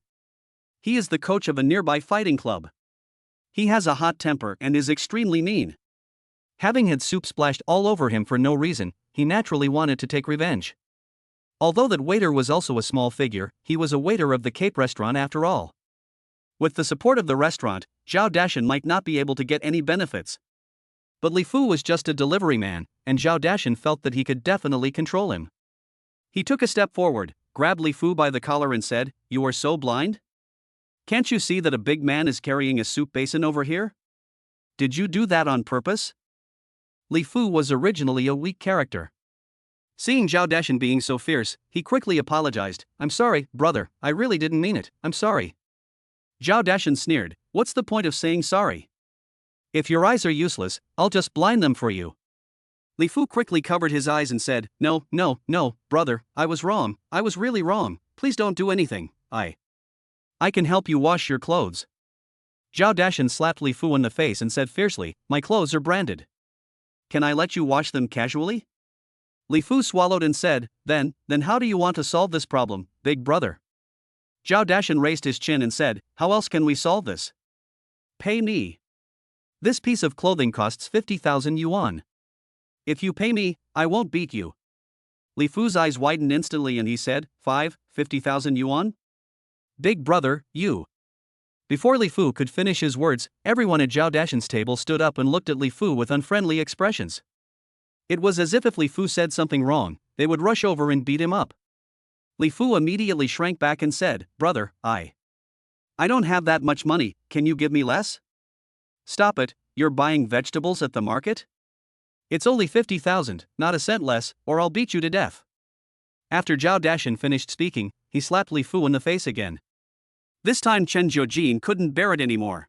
He is the coach of a nearby fighting club. He has a hot temper and is extremely mean. Having had soup splashed all over him for no reason, he naturally wanted to take revenge. Although that waiter was also a small figure, he was a waiter of the Cape restaurant after all. With the support of the restaurant, Zhao Dashan might not be able to get any benefits. But Li Fu was just a delivery man, and Zhao Dashan felt that he could definitely control him. He took a step forward, grabbed Li Fu by the collar and said, "You are so blind? Can't you see that a big man is carrying a soup basin over here? Did you do that on purpose?" Li Fu was originally a weak character. Seeing Zhao Dashan being so fierce, he quickly apologized. "I'm sorry, brother, I really didn't mean it, I'm sorry." Zhao Dashan sneered, "What's the point of saying sorry? If your eyes are useless, I'll just blind them for you." Li Fu quickly covered his eyes and said, No, brother, I was wrong, I was really wrong, please don't do anything, I can help you wash your clothes." Zhao Dashan slapped Li Fu in the face and said fiercely, "My clothes are branded. Can I let you wash them casually?" Li Fu swallowed and said, Then how do you want to solve this problem, big brother?" Zhao Dashan raised his chin and said, "How else can we solve this? Pay me. This piece of clothing costs 50,000 yuan. If you pay me, I won't beat you." Li Fu's eyes widened instantly and he said, 50,000 yuan? Big brother, you. Before Li Fu could finish his words, everyone at Zhao Dashan's table stood up and looked at Li Fu with unfriendly expressions. It was as if Li Fu said something wrong, they would rush over and beat him up. Li Fu immediately shrank back and said, "Brother, I don't have that much money, can you give me less?" "Stop it, you're buying vegetables at the market? It's only 50,000, not a cent less, or I'll beat you to death." After Zhao Dashan finished speaking, he slapped Li Fu in the face again. This time Chen Jiujin couldn't bear it anymore.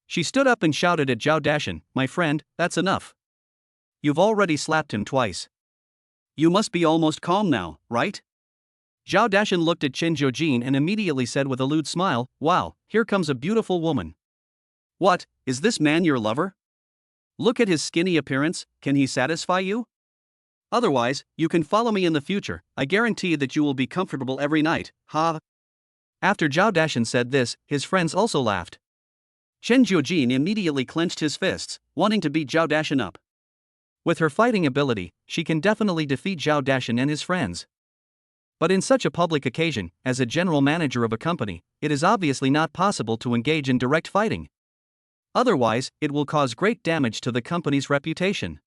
She stood up and shouted at Zhao Dashan, "My friend, that's enough. You've already slapped him twice. You must be almost calm now, right?" Zhao Dashan looked at Chen Jiujin and immediately said with a lewd smile, "Wow, here comes a beautiful woman. What, is this man your lover? Look at his skinny appearance, can he satisfy you? Otherwise, you can follow me in the future, I guarantee that you will be comfortable every night, ha." After Zhao Dashan said this, his friends also laughed. Chen Jiujin immediately clenched his fists, wanting to beat Zhao Dashan up. With her fighting ability, she can definitely defeat Zhao Dashan and his friends. But in such a public occasion, as a general manager of a company, it is obviously not possible to engage in direct fighting. Otherwise, it will cause great damage to the company's reputation.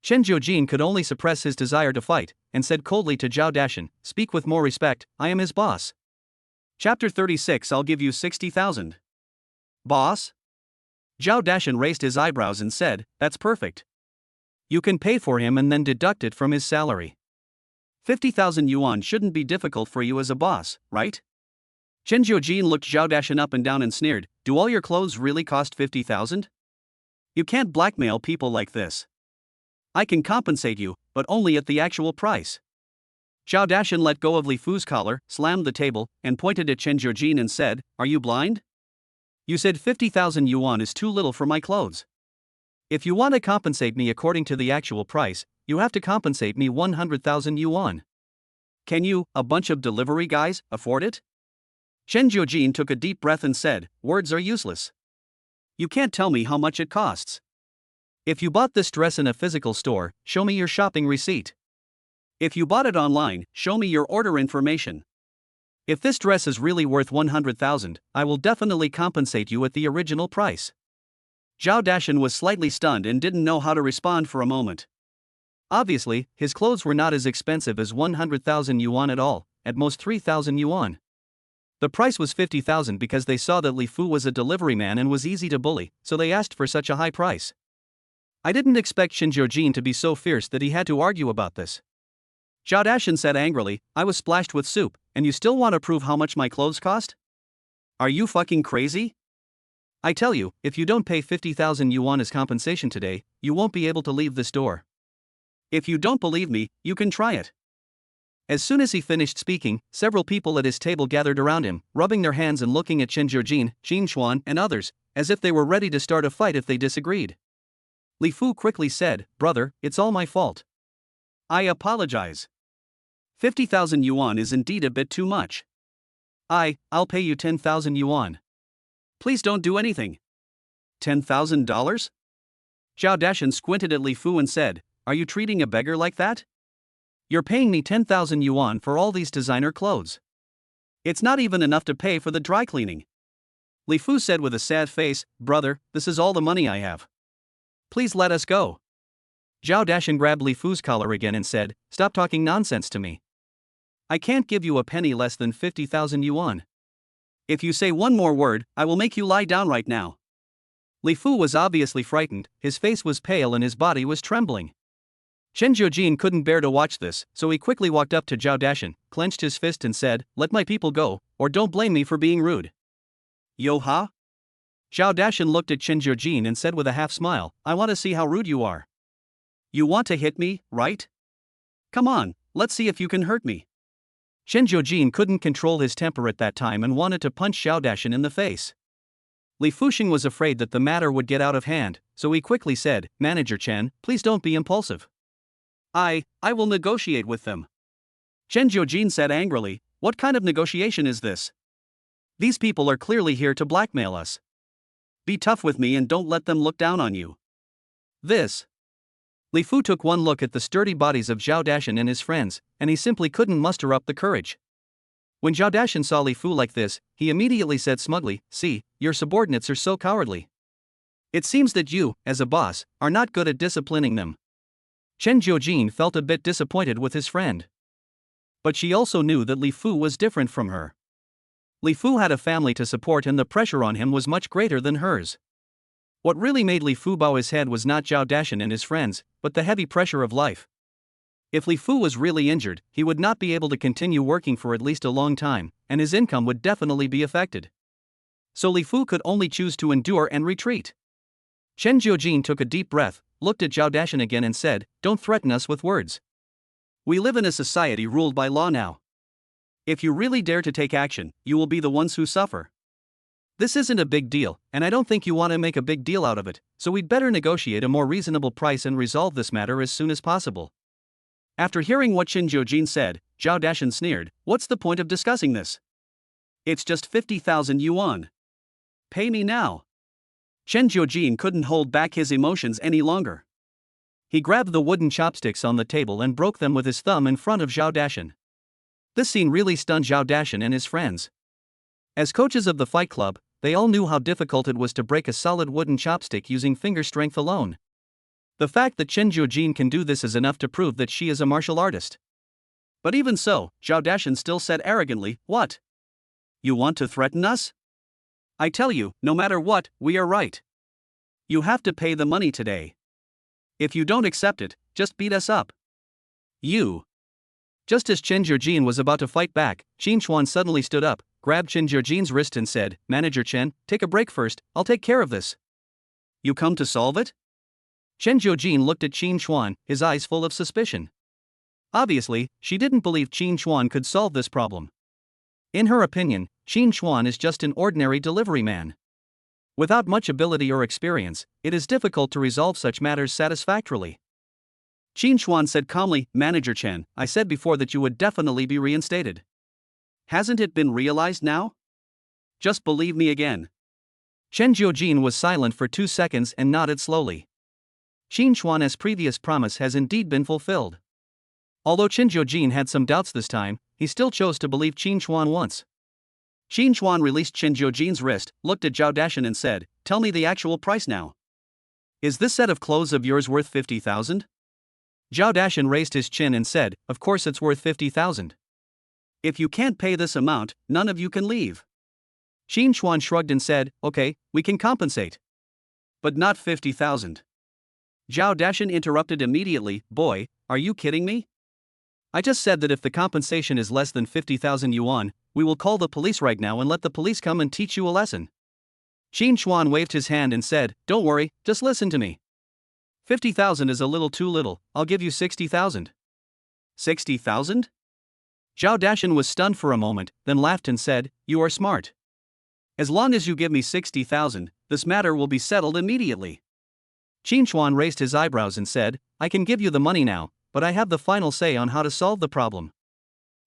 Chen Jiujin could only suppress his desire to fight, and said coldly to Zhao Dashan, "Speak with more respect, I am his boss." Chapter 36 I'll give you 60,000. Boss? Zhao Dashan raised his eyebrows and said, "That's perfect. You can pay for him and then deduct it from his salary. 50,000 yuan shouldn't be difficult for you as a boss, right?" Chen Jiujin looked Zhao Dashan up and down and sneered, "Do all your clothes really cost 50,000? You can't blackmail people like this. I can compensate you, but only at the actual price." Zhao Dashan let go of Li Fu's collar, slammed the table, and pointed at Chen Jiujin and said, "Are you blind? You said 50,000 yuan is too little for my clothes. If you want to compensate me according to the actual price, you have to compensate me 100,000 yuan. Can you, a bunch of delivery guys, afford it?" Chen Jiujin took a deep breath and said, "Words are useless. You can't tell me how much it costs. If you bought this dress in a physical store, show me your shopping receipt. If you bought it online, show me your order information. If this dress is really worth 100,000, I will definitely compensate you at the original price." Zhao Dashan was slightly stunned and didn't know how to respond for a moment. Obviously, his clothes were not as expensive as 100,000 yuan at all, at most 3,000 yuan. The price was 50,000 because they saw that Li Fu was a delivery man and was easy to bully, so they asked for such a high price. I didn't expect Chen Jiujin to be so fierce that he had to argue about this. Zhao Dashan said angrily, "I was splashed with soup, and you still want to prove how much my clothes cost? Are you fucking crazy? I tell you, if you don't pay 50,000 yuan as compensation today, you won't be able to leave this door. If you don't believe me, you can try it." As soon as he finished speaking, several people at his table gathered around him, rubbing their hands and looking at Chen Jiujin, Qin Chuan, and others, as if they were ready to start a fight if they disagreed. Li Fu quickly said, "Brother, it's all my fault. I apologize. 50,000 yuan is indeed a bit too much. I'll pay you 10,000 yuan. Please don't do anything." $10,000? Zhao Dashan squinted at Li Fu and said, "Are you treating a beggar like that? You're paying me 10,000 yuan for all these designer clothes. It's not even enough to pay for the dry cleaning." Li Fu said with a sad face, "Brother, this is all the money I have. Please let us go." Zhao Dashan grabbed Li Fu's collar again and said, "Stop talking nonsense to me. I can't give you a penny less than 50,000 yuan. If you say one more word, I will make you lie down right now." Li Fu was obviously frightened, his face was pale and his body was trembling. Chen Jiujin couldn't bear to watch this, so he quickly walked up to Zhao Dashan, clenched his fist and said, "Let my people go, or don't blame me for being rude." "Yo ha?" Zhao Dashan looked at Chen Jiujin and said with a half smile, "I want to see how rude you are." "You want to hit me, right? Come on, let's see if you can hurt me." Chen Jiujin couldn't control his temper at that time and wanted to punch Zhao Dashan in the face. Li Fuxing was afraid that the matter would get out of hand, so he quickly said, "Manager Chen, please don't be impulsive. I will negotiate with them." Chen Jiujin said angrily, "What kind of negotiation is this? These people are clearly here to blackmail us. Be tough with me and don't let them look down on you." This. Li Fu took one look at the sturdy bodies of Zhao Dashan and his friends, and he simply couldn't muster up the courage. When Zhao Dashan saw Li Fu like this, he immediately said smugly, "See, your subordinates are so cowardly. It seems that you, as a boss, are not good at disciplining them." Chen Jiujin felt a bit disappointed with his friend. But she also knew that Li Fu was different from her. Li Fu had a family to support and the pressure on him was much greater than hers. What really made Li Fu bow his head was not Zhao Dashan and his friends, but the heavy pressure of life. If Li Fu was really injured, he would not be able to continue working for at least a long time, and his income would definitely be affected. So Li Fu could only choose to endure and retreat. Chen Jiujin took a deep breath, looked at Zhao Dashan again and said, "Don't threaten us with words. We live in a society ruled by law now. If you really dare to take action, you will be the ones who suffer. This isn't a big deal, and I don't think you want to make a big deal out of it, so we'd better negotiate a more reasonable price and resolve this matter as soon as possible." After hearing what Chen Jiujin said, Zhao Dashan sneered, "What's the point of discussing this? It's just 50,000 yuan. Pay me now." Chen Jiujin couldn't hold back his emotions any longer. He grabbed the wooden chopsticks on the table and broke them with his thumb in front of Zhao Dashan. This scene really stunned Zhao Dashan and his friends. As coaches of the Fight Club, they all knew how difficult it was to break a solid wooden chopstick using finger strength alone. The fact that Chen Jiujin can do this is enough to prove that she is a martial artist. But even so, Zhao Dashan still said arrogantly, "What? You want to threaten us? I tell you, no matter what, we are right. You have to pay the money today. If you don't accept it, just beat us up." "You." Just as Chen Jiujin was about to fight back, Qin Chuan suddenly stood up, grabbed Chen Jiujin's wrist and said, "Manager Chen, take a break first, I'll take care of this." "You come to solve it?" Chen Jiujin looked at Qin Chuan, his eyes full of suspicion. Obviously, she didn't believe Qin Chuan could solve this problem. In her opinion, Qin Chuan is just an ordinary delivery man. Without much ability or experience, it is difficult to resolve such matters satisfactorily. Qin Chuan said calmly, "Manager Chen, I said before that you would definitely be reinstated. Hasn't it been realized now? Just believe me again." Chen Jiujin was silent for 2 seconds and nodded slowly. Qin Chuan's previous promise has indeed been fulfilled. Although Chen Jiujin had some doubts this time, he still chose to believe Qin Chuan once. Qin Chuan released Chen Jiujin's wrist, looked at Zhao Dashan and said, "Tell me the actual price now. Is this set of clothes of yours worth 50,000? Zhao Dashan raised his chin and said, "Of course it's worth 50,000. If you can't pay this amount, none of you can leave." Qin Chuan shrugged and said, "Okay, we can compensate. But not 50,000. Zhao Dashan interrupted immediately, "Boy, are you kidding me? I just said that if the compensation is less than 50,000 yuan, we will call the police right now and let the police come and teach you a lesson." Qin Chuan waved his hand and said, "Don't worry, just listen to me. 50,000 is a little too little, I'll give you 60,000. 60,000? Zhao Dashan was stunned for a moment, then laughed and said, "You are smart. As long as you give me 60,000, this matter will be settled immediately." Qin Chuan raised his eyebrows and said, "I can give you the money now, but I have the final say on how to solve the problem."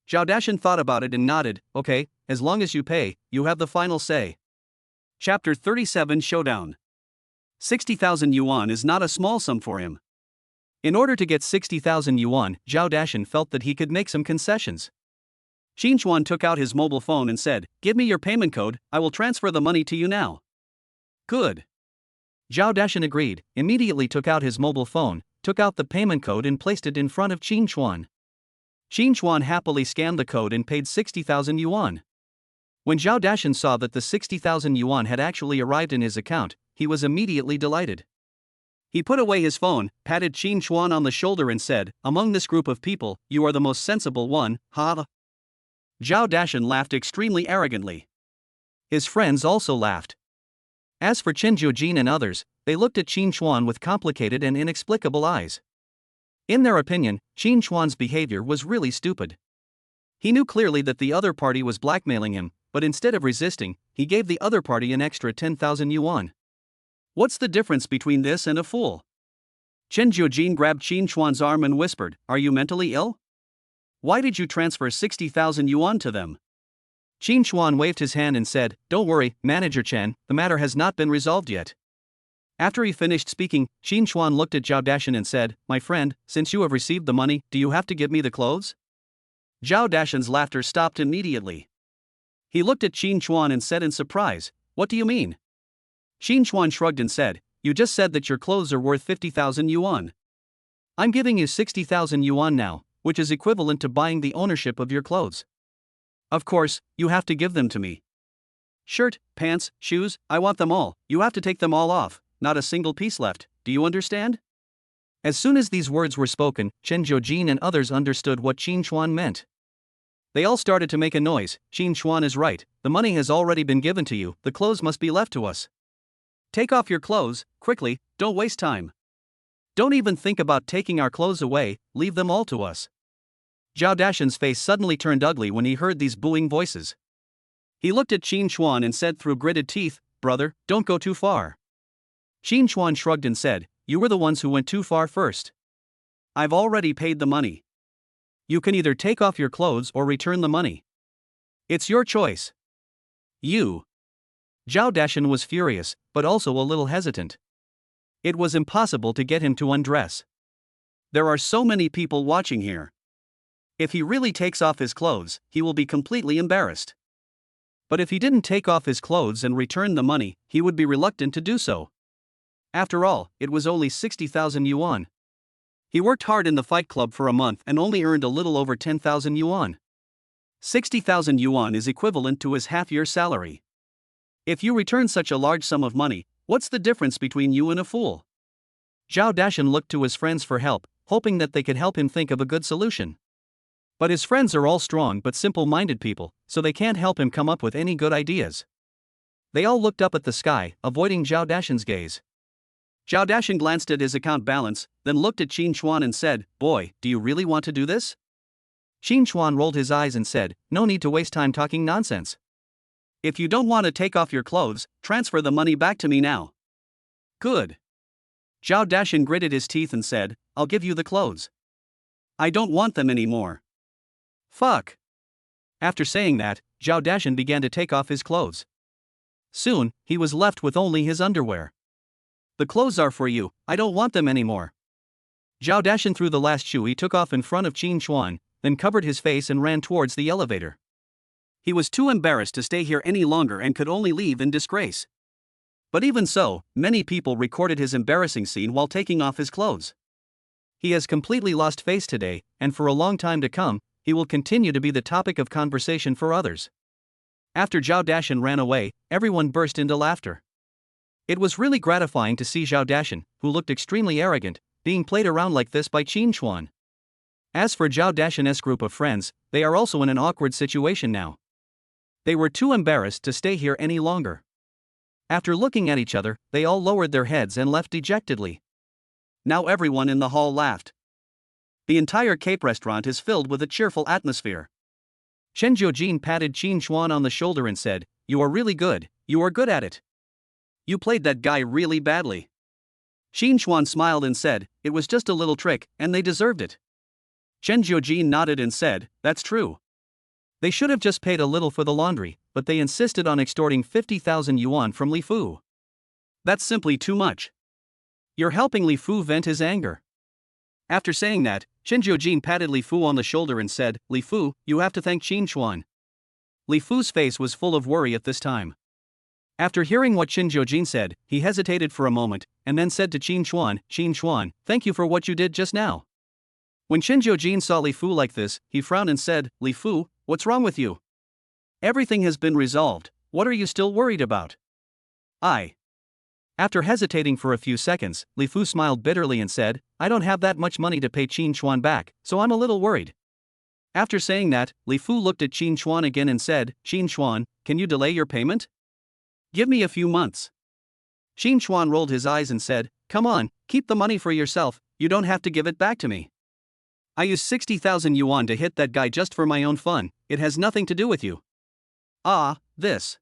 Zhao Dashan thought about it and nodded, "Okay, as long as you pay, you have the final say." Chapter 37 Showdown. 60,000 yuan is not a small sum for him. In order to get 60,000 yuan, Zhao Dashan felt that he could make some concessions. Qin Chuan took out his mobile phone and said, "Give me your payment code, I will transfer the money to you now." Good. Zhao Dashan agreed, immediately took out his mobile phone, took out the payment code and placed it in front of Qin Chuan. Qin Chuan happily scanned the code and paid 60,000 yuan. When Zhao Dashan saw that the 60,000 yuan had actually arrived in his account, he was immediately delighted. He put away his phone, patted Qin Chuan on the shoulder and said, "Among this group of people, you are the most sensible one, ha." Zhao Dashan laughed extremely arrogantly. His friends also laughed. As for Chen Jiujin and others, they looked at Qin Chuan with complicated and inexplicable eyes. In their opinion, Qin Chuan's behavior was really stupid. He knew clearly that the other party was blackmailing him, but instead of resisting, he gave the other party an extra 10,000 yuan. What's the difference between this and a fool? Chen Jiujin grabbed Qin Chuan's arm and whispered, "Are you mentally ill? Why did you transfer 60,000 yuan to them?" Qin Chuan waved his hand and said, "Don't worry, Manager Chen, the matter has not been resolved yet." After he finished speaking, Qin Chuan looked at Zhao Dashan and said, "My friend, since you have received the money, do you have to give me the clothes?" Zhao Dashan's laughter stopped immediately. He looked at Qin Chuan and said in surprise, "What do you mean?" Qin Chuan shrugged and said, "You just said that your clothes are worth 50,000 yuan. I'm giving you 60,000 yuan now, which is equivalent to buying the ownership of your clothes. Of course, you have to give them to me. Shirt, pants, shoes, I want them all, you have to take them all off, not a single piece left, do you understand?" As soon as these words were spoken, Chen Jiujin and others understood what Qin Chuan meant. They all started to make a noise. "Qin Chuan is right, the money has already been given to you, the clothes must be left to us. Take off your clothes, quickly, don't waste time. Don't even think about taking our clothes away, leave them all to us." Zhao Dashan's face suddenly turned ugly when he heard these booing voices. He looked at Qin Chuan and said through gritted teeth, "Brother, don't go too far." Qin Chuan shrugged and said, "You were the ones who went too far first. I've already paid the money. You can either take off your clothes or return the money. It's your choice." "You." Zhao Dashan was furious, but also a little hesitant. It was impossible to get him to undress. There are so many people watching here. If he really takes off his clothes, he will be completely embarrassed. But if he didn't take off his clothes and return the money, he would be reluctant to do so. After all, it was only 60,000 yuan. He worked hard in the Fight Club for a month and only earned a little over 10,000 yuan. 60,000 yuan is equivalent to his half-year salary. If you return such a large sum of money, what's the difference between you and a fool? Zhao Dashan looked to his friends for help, hoping that they could help him think of a good solution. But his friends are all strong but simple-minded people, so they can't help him come up with any good ideas. They all looked up at the sky, avoiding Zhao Dashan's gaze. Zhao Dashan glanced at his account balance, then looked at Qin Chuan and said, "Boy, do you really want to do this?" Qin Chuan rolled his eyes and said, "No need to waste time talking nonsense. If you don't want to take off your clothes, transfer the money back to me now." "Good." Zhao Dashan gritted his teeth and said, "I'll give you the clothes. I don't want them anymore." "Fuck." After saying that, Zhao Dashan began to take off his clothes. Soon, he was left with only his underwear. "The clothes are for you, I don't want them anymore." Zhao Dashan threw the last shoe he took off in front of Qin Chuan, then covered his face and ran towards the elevator. He was too embarrassed to stay here any longer and could only leave in disgrace. But even so, many people recorded his embarrassing scene while taking off his clothes. He has completely lost face today, and for a long time to come, he will continue to be the topic of conversation for others. After Zhao Dashan ran away, everyone burst into laughter. It was really gratifying to see Zhao Dashan, who looked extremely arrogant, being played around like this by Qin Chuan. As for Zhao Dashan's group of friends, they are also in an awkward situation now. They were too embarrassed to stay here any longer. After looking at each other, they all lowered their heads and left dejectedly. Now everyone in the hall laughed. The entire Cape restaurant is filled with a cheerful atmosphere. Chen Jiujin patted Qin Chuan on the shoulder and said, "You are really good, you are good at it. You played that guy really badly." Qin Chuan smiled and said, "It was just a little trick, and they deserved it." Chen Jiujin nodded and said, "That's true. They should have just paid a little for the laundry, but they insisted on extorting 50,000 yuan from Li Fu. That's simply too much. You're helping Li Fu vent his anger." After saying that, Chen Jiujin patted Li Fu on the shoulder and said, "Li Fu, you have to thank Qin Chuan." Li Fu's face was full of worry at this time. After hearing what Chen Jiujin said, he hesitated for a moment, and then said to Qin Chuan, "Thank you for what you did just now." When Chen Jiujin saw Li Fu like this, he frowned and said, "Li Fu, what's wrong with you? Everything has been resolved, what are you still worried about?" After hesitating for a few seconds, Li Fu smiled bitterly and said, "I don't have that much money to pay Qin Chuan back, so I'm a little worried." After saying that, Li Fu looked at Qin Chuan again and said, "Qin Chuan, can you delay your payment? Give me a few months." Qin Chuan rolled his eyes and said, "Come on, keep the money for yourself, you don't have to give it back to me. I used 60,000 yuan to hit that guy just for my own fun, it has nothing to do with you." This.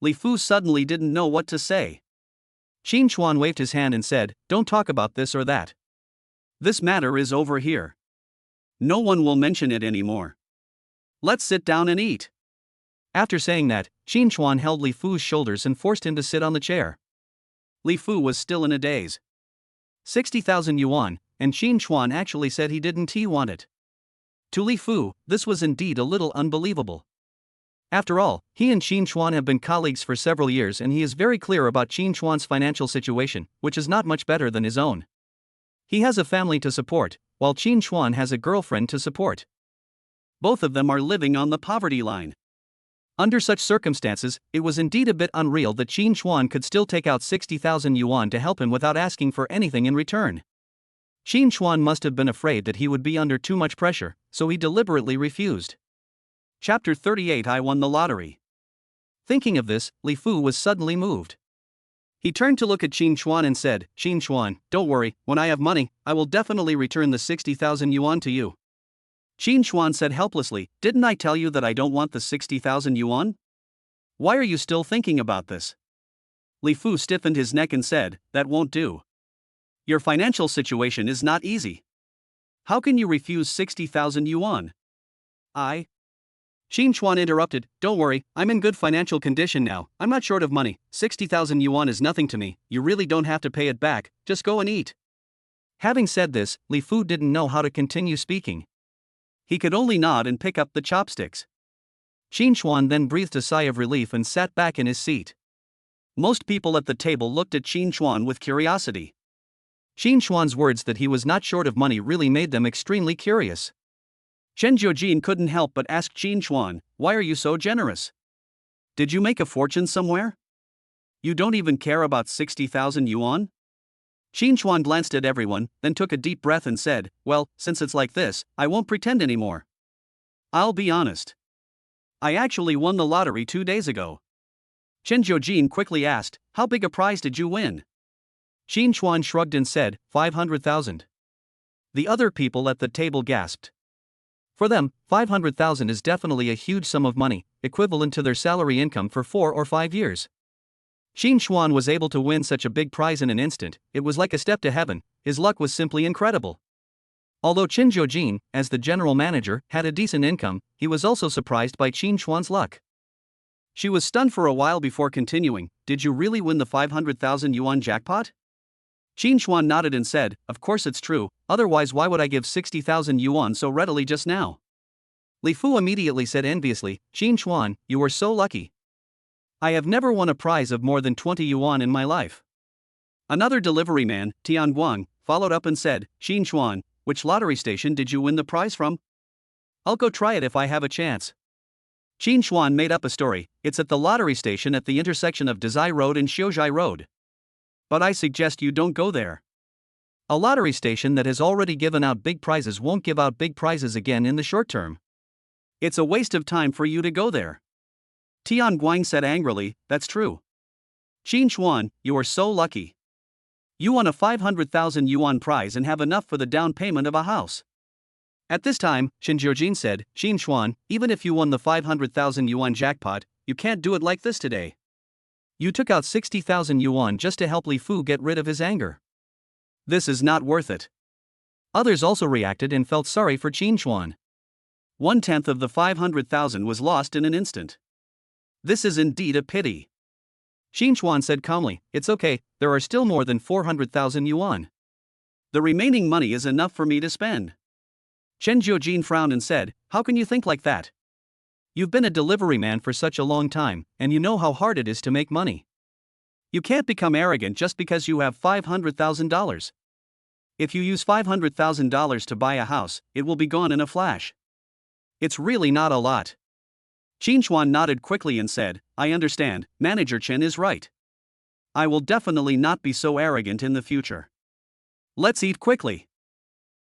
Li Fu suddenly didn't know what to say. Qin Chuan waved his hand and said, "Don't talk about this or that. This matter is over here. No one will mention it anymore. Let's sit down and eat." After saying that, Qin Chuan held Li Fu's shoulders and forced him to sit on the chair. Li Fu was still in a daze. 60,000 yuan, and Qin Chuan actually said he didn't want it. To Li Fu, this was indeed a little unbelievable. After all, he and Qin Chuan have been colleagues for several years and he is very clear about Qin Chuan's financial situation, which is not much better than his own. He has a family to support, while Qin Chuan has a girlfriend to support. Both of them are living on the poverty line. Under such circumstances, it was indeed a bit unreal that Qin Chuan could still take out 60,000 yuan to help him without asking for anything in return. Qin Chuan must have been afraid that he would be under too much pressure, so he deliberately refused. Chapter 38 I won the lottery. Thinking of this, Li Fu was suddenly moved. He turned to look at Qin Chuan and said, "Qin Chuan, don't worry, when I have money, I will definitely return the 60,000 yuan to you." Qin Chuan said helplessly, "Didn't I tell you that I don't want the 60,000 yuan? Why are you still thinking about this?" Li Fu stiffened his neck and said, "That won't do. Your financial situation is not easy. How can you refuse 60,000 yuan? Qin Chuan interrupted, "Don't worry, I'm in good financial condition now, I'm not short of money, 60,000 yuan is nothing to me, you really don't have to pay it back, just go and eat." Having said this, Li Fu didn't know how to continue speaking. He could only nod and pick up the chopsticks. Qin Chuan then breathed a sigh of relief and sat back in his seat. Most people at the table looked at Qin Chuan with curiosity. Qin Chuan's words that he was not short of money really made them extremely curious. Chen Jiujin couldn't help but ask Qin Chuan, "Why are you so generous? Did you make a fortune somewhere? You don't even care about 60,000 yuan?" Qin Chuan glanced at everyone, then took a deep breath and said, "Well, since it's like this, I won't pretend anymore. I'll be honest. I actually won the lottery 2 days ago." Chen Jiujin quickly asked, "How big a prize did you win?" Qin Chuan shrugged and said, 500,000. The other people at the table gasped. For them, 500,000 is definitely a huge sum of money, equivalent to their salary income for 4 or 5 years. Qin Chuan was able to win such a big prize in an instant, it was like a step to heaven, his luck was simply incredible. Although Chen Jiujin, as the general manager, had a decent income, he was also surprised by Qin Chuan's luck. She was stunned for a while before continuing, "Did you really win the 500,000 yuan jackpot?" Qin Chuan nodded and said, "Of course it's true, otherwise why would I give 60,000 yuan so readily just now?" Li Fu immediately said enviously, "Qin Chuan, you are so lucky. I have never won a prize of more than 20 yuan in my life." Another delivery man, Tian Guang, followed up and said, "Qin Chuan, which lottery station did you win the prize from? I'll go try it if I have a chance." Qin Chuan made up a story, "It's at the lottery station at the intersection of Dazai Road and Xiuzhai Road. But I suggest you don't go there. A lottery station that has already given out big prizes won't give out big prizes again in the short term. It's a waste of time for you to go there." Tian Guang said angrily, "That's true. Qin Chuan, you are so lucky. You won a 500,000 yuan prize and have enough for the down payment of a house. At this time, Chen Jiujin said, Qin Chuan, even if you won the 500,000 yuan jackpot, you can't do it like this today. You took out 60,000 yuan just to help Li Fu get rid of his anger. This is not worth it. Others also reacted and felt sorry for Qin Chuan. 1/10 of the 500,000 was lost in an instant. This is indeed a pity. Qin Chuan said calmly, it's okay, there are still more than 400,000 yuan. The remaining money is enough for me to spend. Chen Jiujin frowned and said, how can you think like that? You've been a delivery man for such a long time, and you know how hard it is to make money. You can't become arrogant just because you have $500,000. If you use $500,000 to buy a house, it will be gone in a flash. It's really not a lot. Qin Chuan nodded quickly and said, I understand, Manager Chen is right. I will definitely not be so arrogant in the future. Let's eat quickly.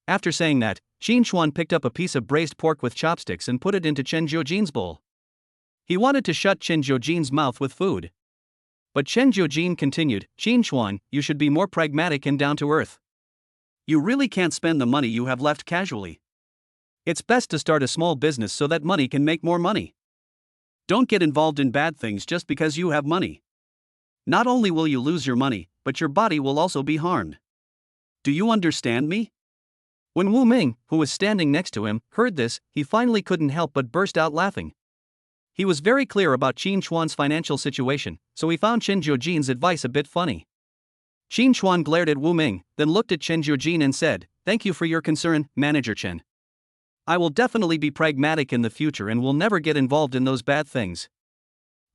After saying that, Qin Chuan picked up a piece of braised pork with chopsticks and put it into Chen Jiujin's bowl. He wanted to shut Chen Jiujin's mouth with food. But Chen Jiujin continued, Qin Chuan, you should be more pragmatic and down to earth. You really can't spend the money you have left casually. It's best to start a small business so that money can make more money. Don't get involved in bad things just because you have money. Not only will you lose your money, but your body will also be harmed. Do you understand me? When Wu Ming, who was standing next to him, heard this, he finally couldn't help but burst out laughing. He was very clear about Qin Chuan's financial situation, so he found Chen Jiujin's advice a bit funny. Qin Chuan glared at Wu Ming, then looked at Chen Jiujin and said, thank you for your concern, Manager Chen. I will definitely be pragmatic in the future and will never get involved in those bad things.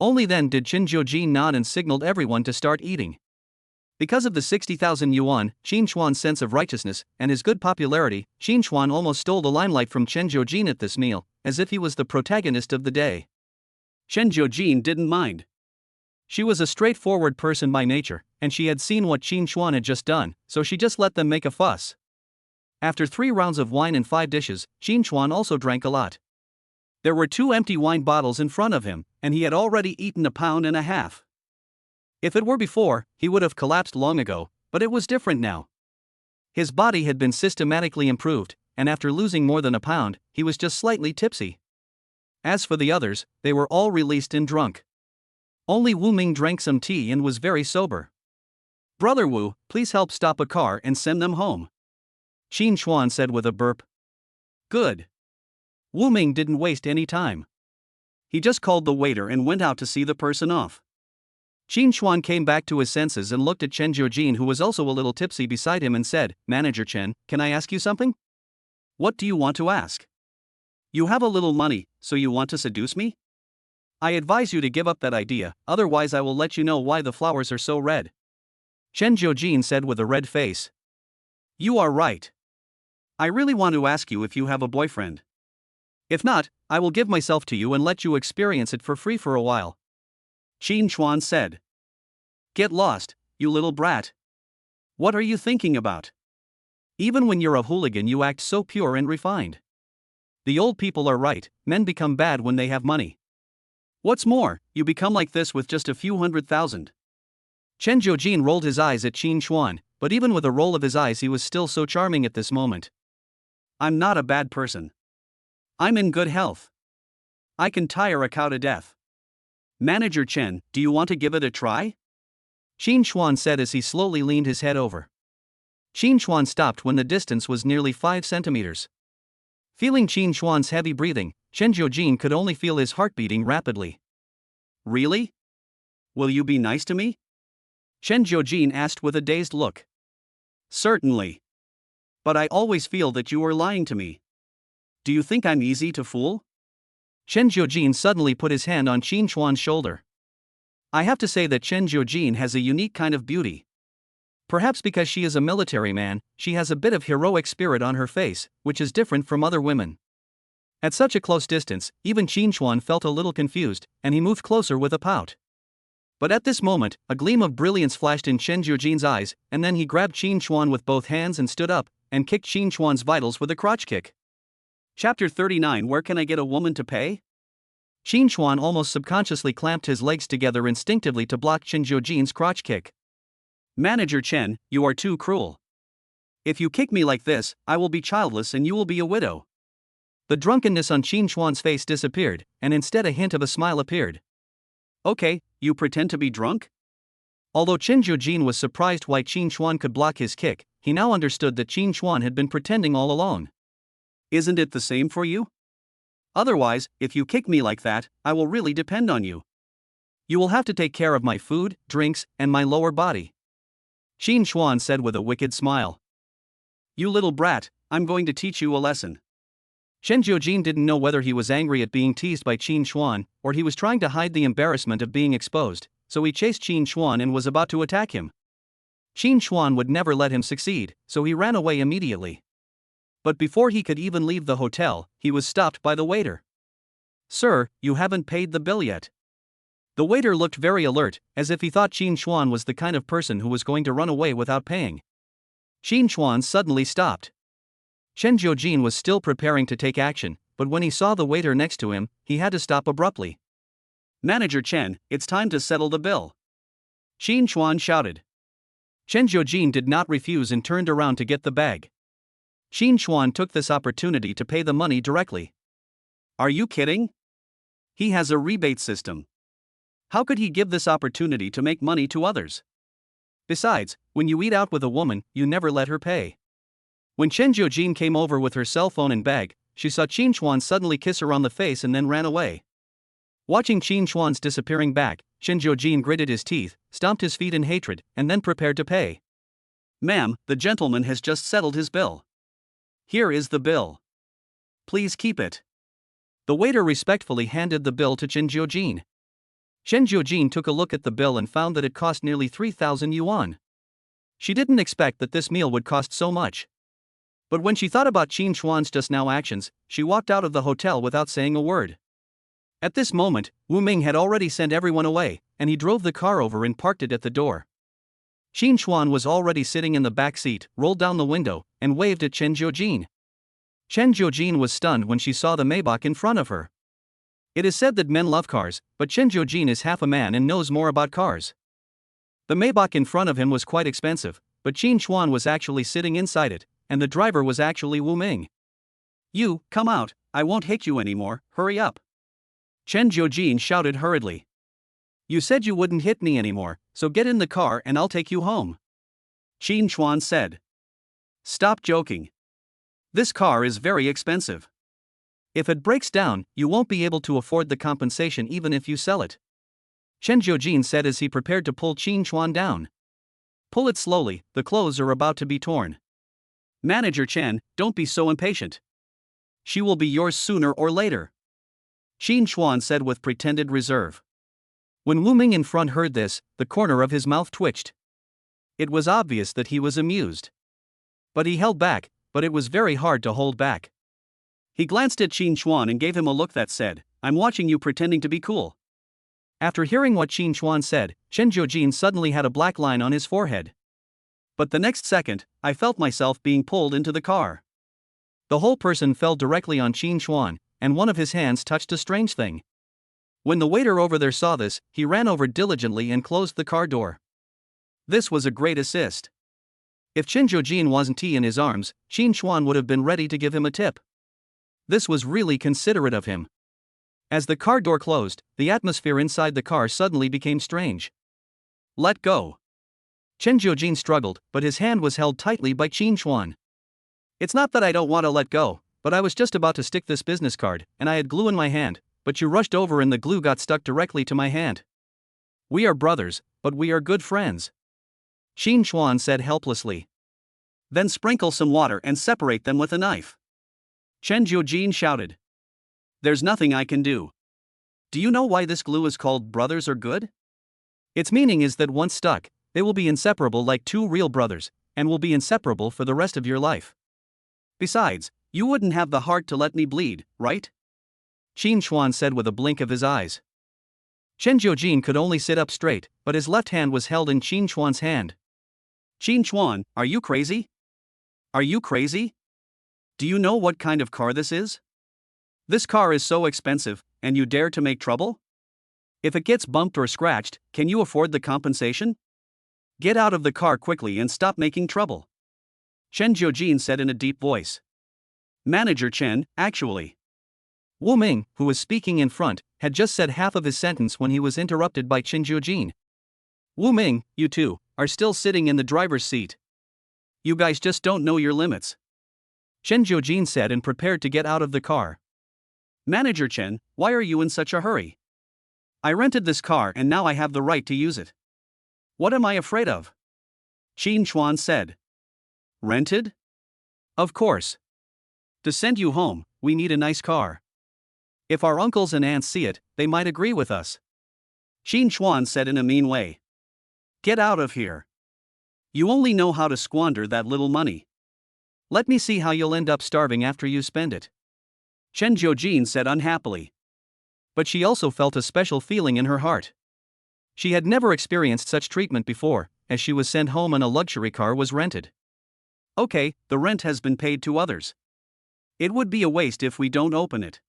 Only then did Chen Jiujin nod and signaled everyone to start eating. Because of the 60,000 yuan, Qin Chuan's sense of righteousness, and his good popularity, Qin Chuan almost stole the limelight from Chen Jiujin at this meal, as if he was the protagonist of the day. Chen Jiujin didn't mind. She was a straightforward person by nature, and she had seen what Qin Chuan had just done, so she just let them make a fuss. After 3 rounds of wine and 5 dishes, Qin Chuan also drank a lot. There were 2 empty wine bottles in front of him, and he had already eaten 1.5 pounds. If it were before, he would have collapsed long ago, but it was different now. His body had been systematically improved, and after losing more than 1 pound, he was just slightly tipsy. As for the others, they were all released and drunk. Only Wu Ming drank some tea and was very sober. Brother Wu, please help stop a car and send them home. Qin Chuan said with a burp. Good. Wu Ming didn't waste any time. He just called the waiter and went out to see the person off. Qin Chuan came back to his senses and looked at Chen Jiujin, who was also a little tipsy beside him, and said, Manager Chen, can I ask you something? What do you want to ask? You have a little money, so you want to seduce me? I advise you to give up that idea, otherwise I will let you know why the flowers are so red. Chen Jiujin said with a red face. You are right. I really want to ask you if you have a boyfriend. If not, I will give myself to you and let you experience it for free for a while. Qin Chuan said. Get lost, you little brat. What are you thinking about? Even when you're a hooligan you act so pure and refined. The old people are right, men become bad when they have money. What's more, you become like this with just a few 100,000. Chen Jiujin rolled his eyes at Qin Chuan, but even with a roll of his eyes he was still so charming at this moment. I'm not a bad person. I'm in good health. I can tire a cow to death. Manager Chen, do you want to give it a try? Qin Chuan said as he slowly leaned his head over. Qin Chuan stopped when the distance was nearly 5 centimeters. Feeling Qin Chuan's heavy breathing, Chen Jiujin could only feel his heart beating rapidly. Really? Will you be nice to me? Chen Jiujin asked with a dazed look. Certainly. But I always feel that you are lying to me. Do you think I'm easy to fool? Chen Jiujin suddenly put his hand on Qin Chuan's shoulder. I have to say that Chen Jiujin has a unique kind of beauty. Perhaps because she is a military man, she has a bit of heroic spirit on her face, which is different from other women. At such a close distance, even Qin Chuan felt a little confused, and he moved closer with a pout. But at this moment, a gleam of brilliance flashed in Chen Jiujin's eyes, and then he grabbed Qin Chuan with both hands and stood up, and kicked Qin Chuan's vitals with a crotch kick. Chapter 39. Where can I get a woman to pay? Qin Chuan almost subconsciously clamped his legs together instinctively to block Chen Jiujin's crotch kick. Manager Chen, you are too cruel. If you kick me like this, I will be childless and you will be a widow. The drunkenness on Qin Chuan's face disappeared, and instead a hint of a smile appeared. Okay, you pretend to be drunk? Although Chen Jiujin was surprised why Qin Chuan could block his kick, he now understood that Qin Chuan had been pretending all along. Isn't it the same for you? Otherwise, if you kick me like that, I will really depend on you. You will have to take care of my food, drinks, and my lower body. Qin Chuan said with a wicked smile. You little brat, I'm going to teach you a lesson. Chen Jiujin didn't know whether he was angry at being teased by Qin Chuan, or he was trying to hide the embarrassment of being exposed, so he chased Qin Chuan and was about to attack him. Qin Chuan would never let him succeed, so he ran away immediately. But before he could even leave the hotel, he was stopped by the waiter. Sir, you haven't paid the bill yet. The waiter looked very alert, as if he thought Qin Chuan was the kind of person who was going to run away without paying. Qin Chuan suddenly stopped. Chen Jiujin was still preparing to take action, but when he saw the waiter next to him, he had to stop abruptly. Manager Chen, it's time to settle the bill. Qin Chuan shouted. Chen Jiujin did not refuse and turned around to get the bag. Qin Chuan took this opportunity to pay the money directly. Are you kidding? He has a rebate system. How could he give this opportunity to make money to others? Besides, when you eat out with a woman, you never let her pay. When Chen Jiujin came over with her cell phone and bag, she saw Qin Chuan suddenly kiss her on the face and then ran away. Watching Qin Chuan's disappearing back, Chen Jiujin gritted his teeth, stomped his feet in hatred, and then prepared to pay. Ma'am, the gentleman has just settled his bill. Here is the bill. Please keep it. The waiter respectfully handed the bill to Chen Jiujin. Chen Jiujin took a look at the bill and found that it cost nearly 3,000 yuan. She didn't expect that this meal would cost so much. But when she thought about Qin Chuan's just now actions, she walked out of the hotel without saying a word. At this moment, Wu Ming had already sent everyone away, and he drove the car over and parked it at the door. Qin Chuan was already sitting in the back seat, rolled down the window, and waved at Chen Jiujin. Chen Jiujin was stunned when she saw the Maybach in front of her. It is said that men love cars, but Chen Jiujin is half a man and knows more about cars. The Maybach in front of him was quite expensive, but Qin Chuan was actually sitting inside it, and the driver was actually Wu Ming. You, come out, I won't hate you anymore, hurry up. Chen Jiujin shouted hurriedly. You said you wouldn't hit me anymore, so get in the car and I'll take you home. Qin Chuan said. Stop joking. This car is very expensive. If it breaks down, you won't be able to afford the compensation even if you sell it. Chen Jiujin said as he prepared to pull Qin Chuan down. Pull it slowly, the clothes are about to be torn. Manager Chen, don't be so impatient. She will be yours sooner or later. Qin Chuan said with pretended reserve. When Wu Ming in front heard this, the corner of his mouth twitched. It was obvious that he was amused. But he held back, but it was very hard to hold back. He glanced at Qin Chuan and gave him a look that said, I'm watching you pretending to be cool. After hearing what Qin Chuan said, Chen Jiujin suddenly had a black line on his forehead. But the next second, I felt myself being pulled into the car. The whole person fell directly on Qin Chuan, and one of his hands touched a strange thing. When the waiter over there saw this, he ran over diligently and closed the car door. This was a great assist. If Chen Jiujin wasn't in his arms, Qin Chuan would have been ready to give him a tip. This was really considerate of him. As the car door closed, the atmosphere inside the car suddenly became strange. Let go. Chen Jiujin struggled, but his hand was held tightly by Qin Chuan. It's not that I don't want to let go, but I was just about to stick this business card, and I had glue in my hand, but you rushed over and the glue got stuck directly to my hand. We are brothers, but we are good friends. Qin Chuan said helplessly. Then sprinkle some water and separate them with a knife. Chen Jiujin shouted. There's nothing I can do. Do you know why this glue is called brothers are good? Its meaning is that once stuck, they will be inseparable like two real brothers, and will be inseparable for the rest of your life. Besides, you wouldn't have the heart to let me bleed, right? Qin Chuan said with a blink of his eyes. Chen Jiujin could only sit up straight, but his left hand was held in Qin Chuan's hand. Qin Chuan, are you crazy? Are you crazy? Do you know what kind of car this is? This car is so expensive, and you dare to make trouble? If it gets bumped or scratched, can you afford the compensation? Get out of the car quickly and stop making trouble. Chen Jiujin said in a deep voice. Manager Chen, actually. Wu Ming, who was speaking in front, had just said half of his sentence when he was interrupted by Chen Jiujin. Wu Ming, you two, are still sitting in the driver's seat. You guys just don't know your limits. Chen Jiujin said and prepared to get out of the car. Manager Chen, why are you in such a hurry? I rented this car and now I have the right to use it. What am I afraid of? Qin Chuan said. Rented? Of course. To send you home, we need a nice car. If our uncles and aunts see it, they might agree with us. Qin Chuan said in a mean way. Get out of here. You only know how to squander that little money. Let me see how you'll end up starving after you spend it. Chen Jiujin said unhappily. But she also felt a special feeling in her heart. She had never experienced such treatment before, as she was sent home and a luxury car was rented. Okay, the rent has been paid to others. It would be a waste if we don't open it.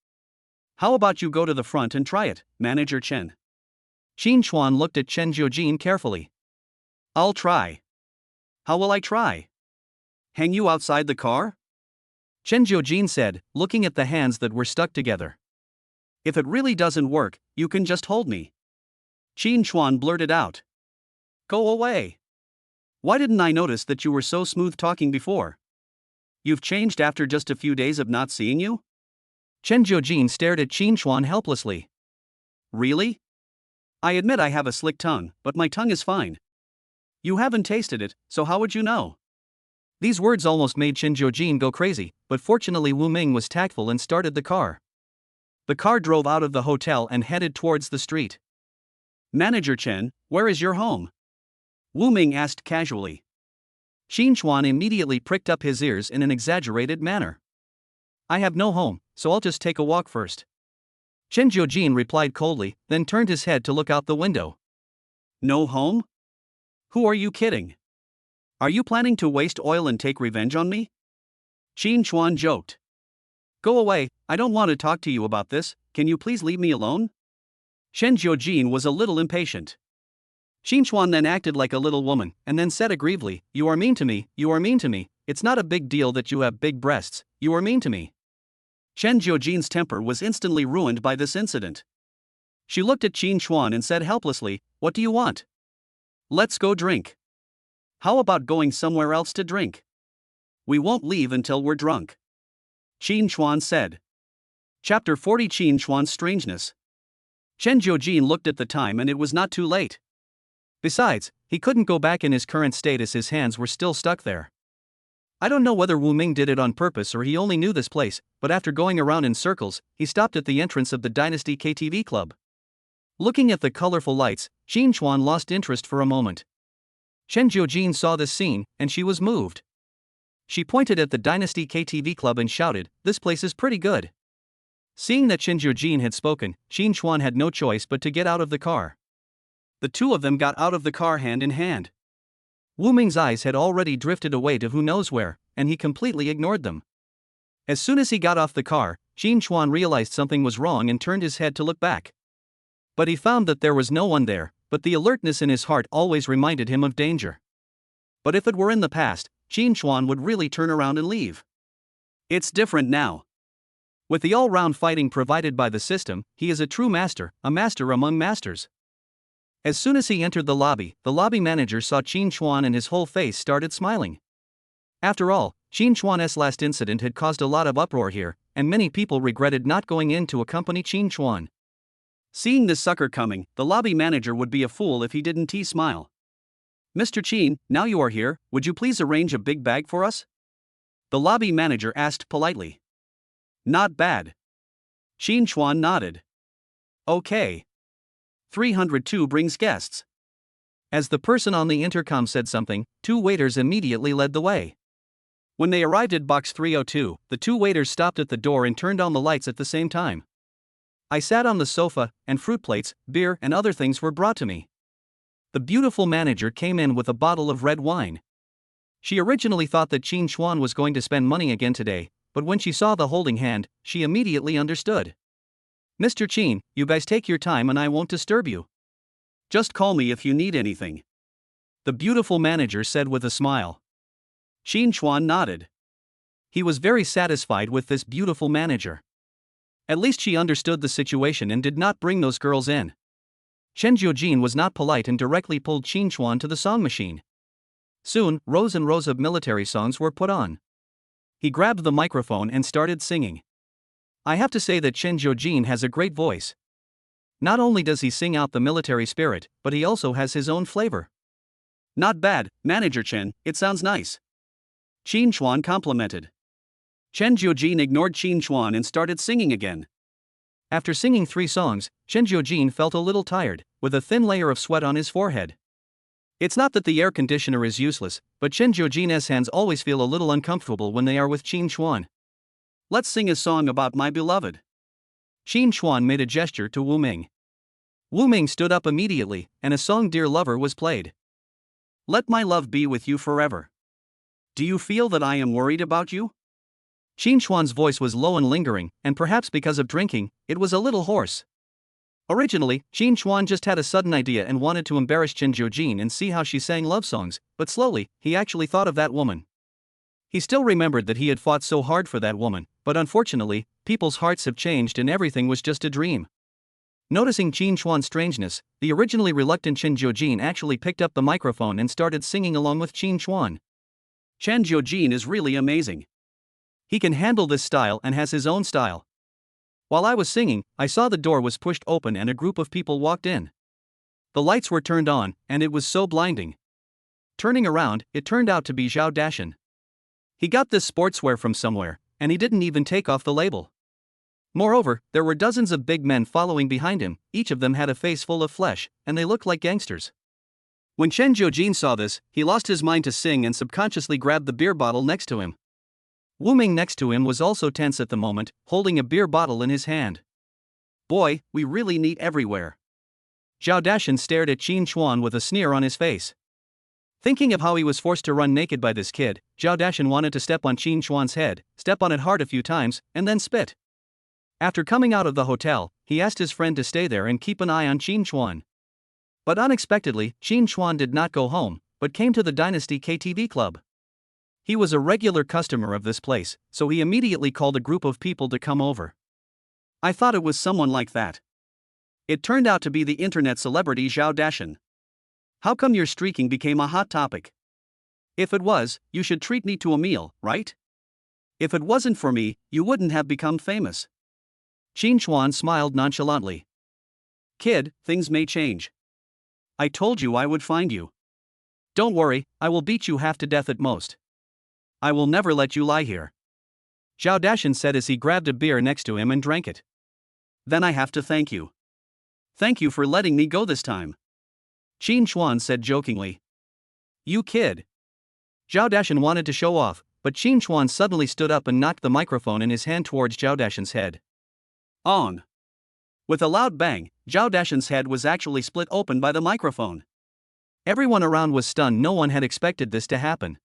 How about you go to the front and try it, Manager Chen? Qin Chuan looked at Chen Jiujin carefully. I'll try. How will I try? Hang you outside the car? Chen Jiujin said, looking at the hands that were stuck together. If it really doesn't work, you can just hold me. Qin Chuan blurted out. Go away. Why didn't I notice that you were so smooth talking before? You've changed after just a few days of not seeing you? Chen Jiujin stared at Qin Chuan helplessly. Really? I admit I have a slick tongue, but my tongue is fine. You haven't tasted it, so how would you know? These words almost made Chen Jiujin go crazy, but fortunately Wu Ming was tactful and started the car. The car drove out of the hotel and headed towards the street. Manager Chen, where is your home? Wu Ming asked casually. Qin Chuan immediately pricked up his ears in an exaggerated manner. I have no home, so I'll just take a walk first. Chen Jiujin replied coldly, then turned his head to look out the window. No home? Who are you kidding? Are you planning to waste oil and take revenge on me? Qin Chuan joked. Go away, I don't want to talk to you about this, can you please leave me alone? Chen Jiujin was a little impatient. Qin Chuan then acted like a little woman, and then said aggrievedly, You are mean to me, you are mean to me, it's not a big deal that you have big breasts, you are mean to me. Chen Jiujin's temper was instantly ruined by this incident. She looked at Qin Chuan and said helplessly, What do you want? Let's go drink. How about going somewhere else to drink? We won't leave until we're drunk. Qin Chuan said. Chapter 40 Qin Chuan's Strangeness. Chen Jiujin looked at the time and it was not too late. Besides, he couldn't go back in his current state as his hands were still stuck there. I don't know whether Wu Ming did it on purpose or he only knew this place, but after going around in circles, he stopped at the entrance of the Dynasty KTV Club. Looking at the colorful lights, Qin Chuan lost interest for a moment. Chen Jiujin saw this scene, and she was moved. She pointed at the Dynasty KTV Club and shouted, This place is pretty good. Seeing that Chen Jiujin had spoken, Qin Chuan had no choice but to get out of the car. The two of them got out of the car hand in hand. Wu Ming's eyes had already drifted away to who knows where, and he completely ignored them. As soon as he got off the car, Qin Chuan realized something was wrong and turned his head to look back. But he found that there was no one there, but the alertness in his heart always reminded him of danger. But if it were in the past, Qin Chuan would really turn around and leave. It's different now. With the all-round fighting provided by the system, he is a true master, a master among masters. As soon as he entered the lobby manager saw Qin Chuan and his whole face started smiling. After all, Qin Chuan's last incident had caused a lot of uproar here, and many people regretted not going in to accompany Qin Chuan. Seeing this sucker coming, the lobby manager would be a fool if he didn't smile. Mr. Qin, now you are here, would you please arrange a big bag for us? The lobby manager asked politely. Not bad. Qin Chuan nodded. Okay. 302 brings guests. As the person on the intercom said something, two waiters immediately led the way. When they arrived at box 302, the two waiters stopped at the door and turned on the lights at the same time. I sat on the sofa, and fruit plates, beer, and other things were brought to me. The beautiful manager came in with a bottle of red wine. She originally thought that Qin Chuan was going to spend money again today, but when she saw the holding hand, she immediately understood. Mr. Qin, you guys take your time and I won't disturb you. Just call me if you need anything. The beautiful manager said with a smile. Qin Chuan nodded. He was very satisfied with this beautiful manager. At least she understood the situation and did not bring those girls in. Chen Jiujin was not polite and directly pulled Qin Chuan to the song machine. Soon, rows and rows of military songs were put on. He grabbed the microphone and started singing. I have to say that Chen Jiujin has a great voice. Not only does he sing out the military spirit, but he also has his own flavor. Not bad, Manager Chen, it sounds nice. Qin Chuan complimented. Chen Jiujin ignored Qin Chuan and started singing again. After singing 3 songs, Chen Jiujin felt a little tired, with a thin layer of sweat on his forehead. It's not that the air conditioner is useless, but Chen Jiujin's hands always feel a little uncomfortable when they are with Qin Chuan. Let's sing a song about my beloved. Qin Chuan made a gesture to Wu Ming. Wu Ming stood up immediately, and a song Dear Lover was played. Let my love be with you forever. Do you feel that I am worried about you? Qin Chuan's voice was low and lingering, and perhaps because of drinking, it was a little hoarse. Originally, Qin Chuan just had a sudden idea and wanted to embarrass Chen Jiujin and see how she sang love songs, but slowly, he actually thought of that woman. He still remembered that he had fought so hard for that woman, but unfortunately, people's hearts have changed and everything was just a dream. Noticing Qin Chuan's strangeness, the originally reluctant Chen Jiujin actually picked up the microphone and started singing along with Qin Chuan. Chen Jiujin is really amazing. He can handle this style and has his own style. While I was singing, I saw the door was pushed open and a group of people walked in. The lights were turned on, and it was so blinding. Turning around, it turned out to be Zhao Dashan. He got this sportswear from somewhere, and he didn't even take off the label. Moreover, there were dozens of big men following behind him, each of them had a face full of flesh, and they looked like gangsters. When Chen Jiujin saw this, he lost his mind to sing and subconsciously grabbed the beer bottle next to him. Wu Ming next to him was also tense at the moment, holding a beer bottle in his hand. Boy, we really need everywhere. Zhao Dashan stared at Qin Chuan with a sneer on his face. Thinking of how he was forced to run naked by this kid, Zhao Dashan wanted to step on Qin Chuan's head, step on it hard a few times, and then spit. After coming out of the hotel, he asked his friend to stay there and keep an eye on Qin Chuan. But unexpectedly, Qin Chuan did not go home, but came to the Dynasty KTV club. He was a regular customer of this place, so he immediately called a group of people to come over. I thought it was someone like that. It turned out to be the internet celebrity Zhao Dashan. How come your streaking became a hot topic? If it was, you should treat me to a meal, right? If it wasn't for me, you wouldn't have become famous. Qin Chuan smiled nonchalantly. Kid, things may change. I told you I would find you. Don't worry, I will beat you half to death at most. I will never let you lie here. Zhao Dashan said as he grabbed a beer next to him and drank it. Then I have to thank you. Thank you for letting me go this time. Qin Chuan said jokingly. You kid. Zhao Dashan wanted to show off, but Qin Chuan suddenly stood up and knocked the microphone in his hand towards Zhao Dashan's head. On. With a loud bang, Zhao Dashan's head was actually split open by the microphone. Everyone around was stunned. No one had expected this to happen.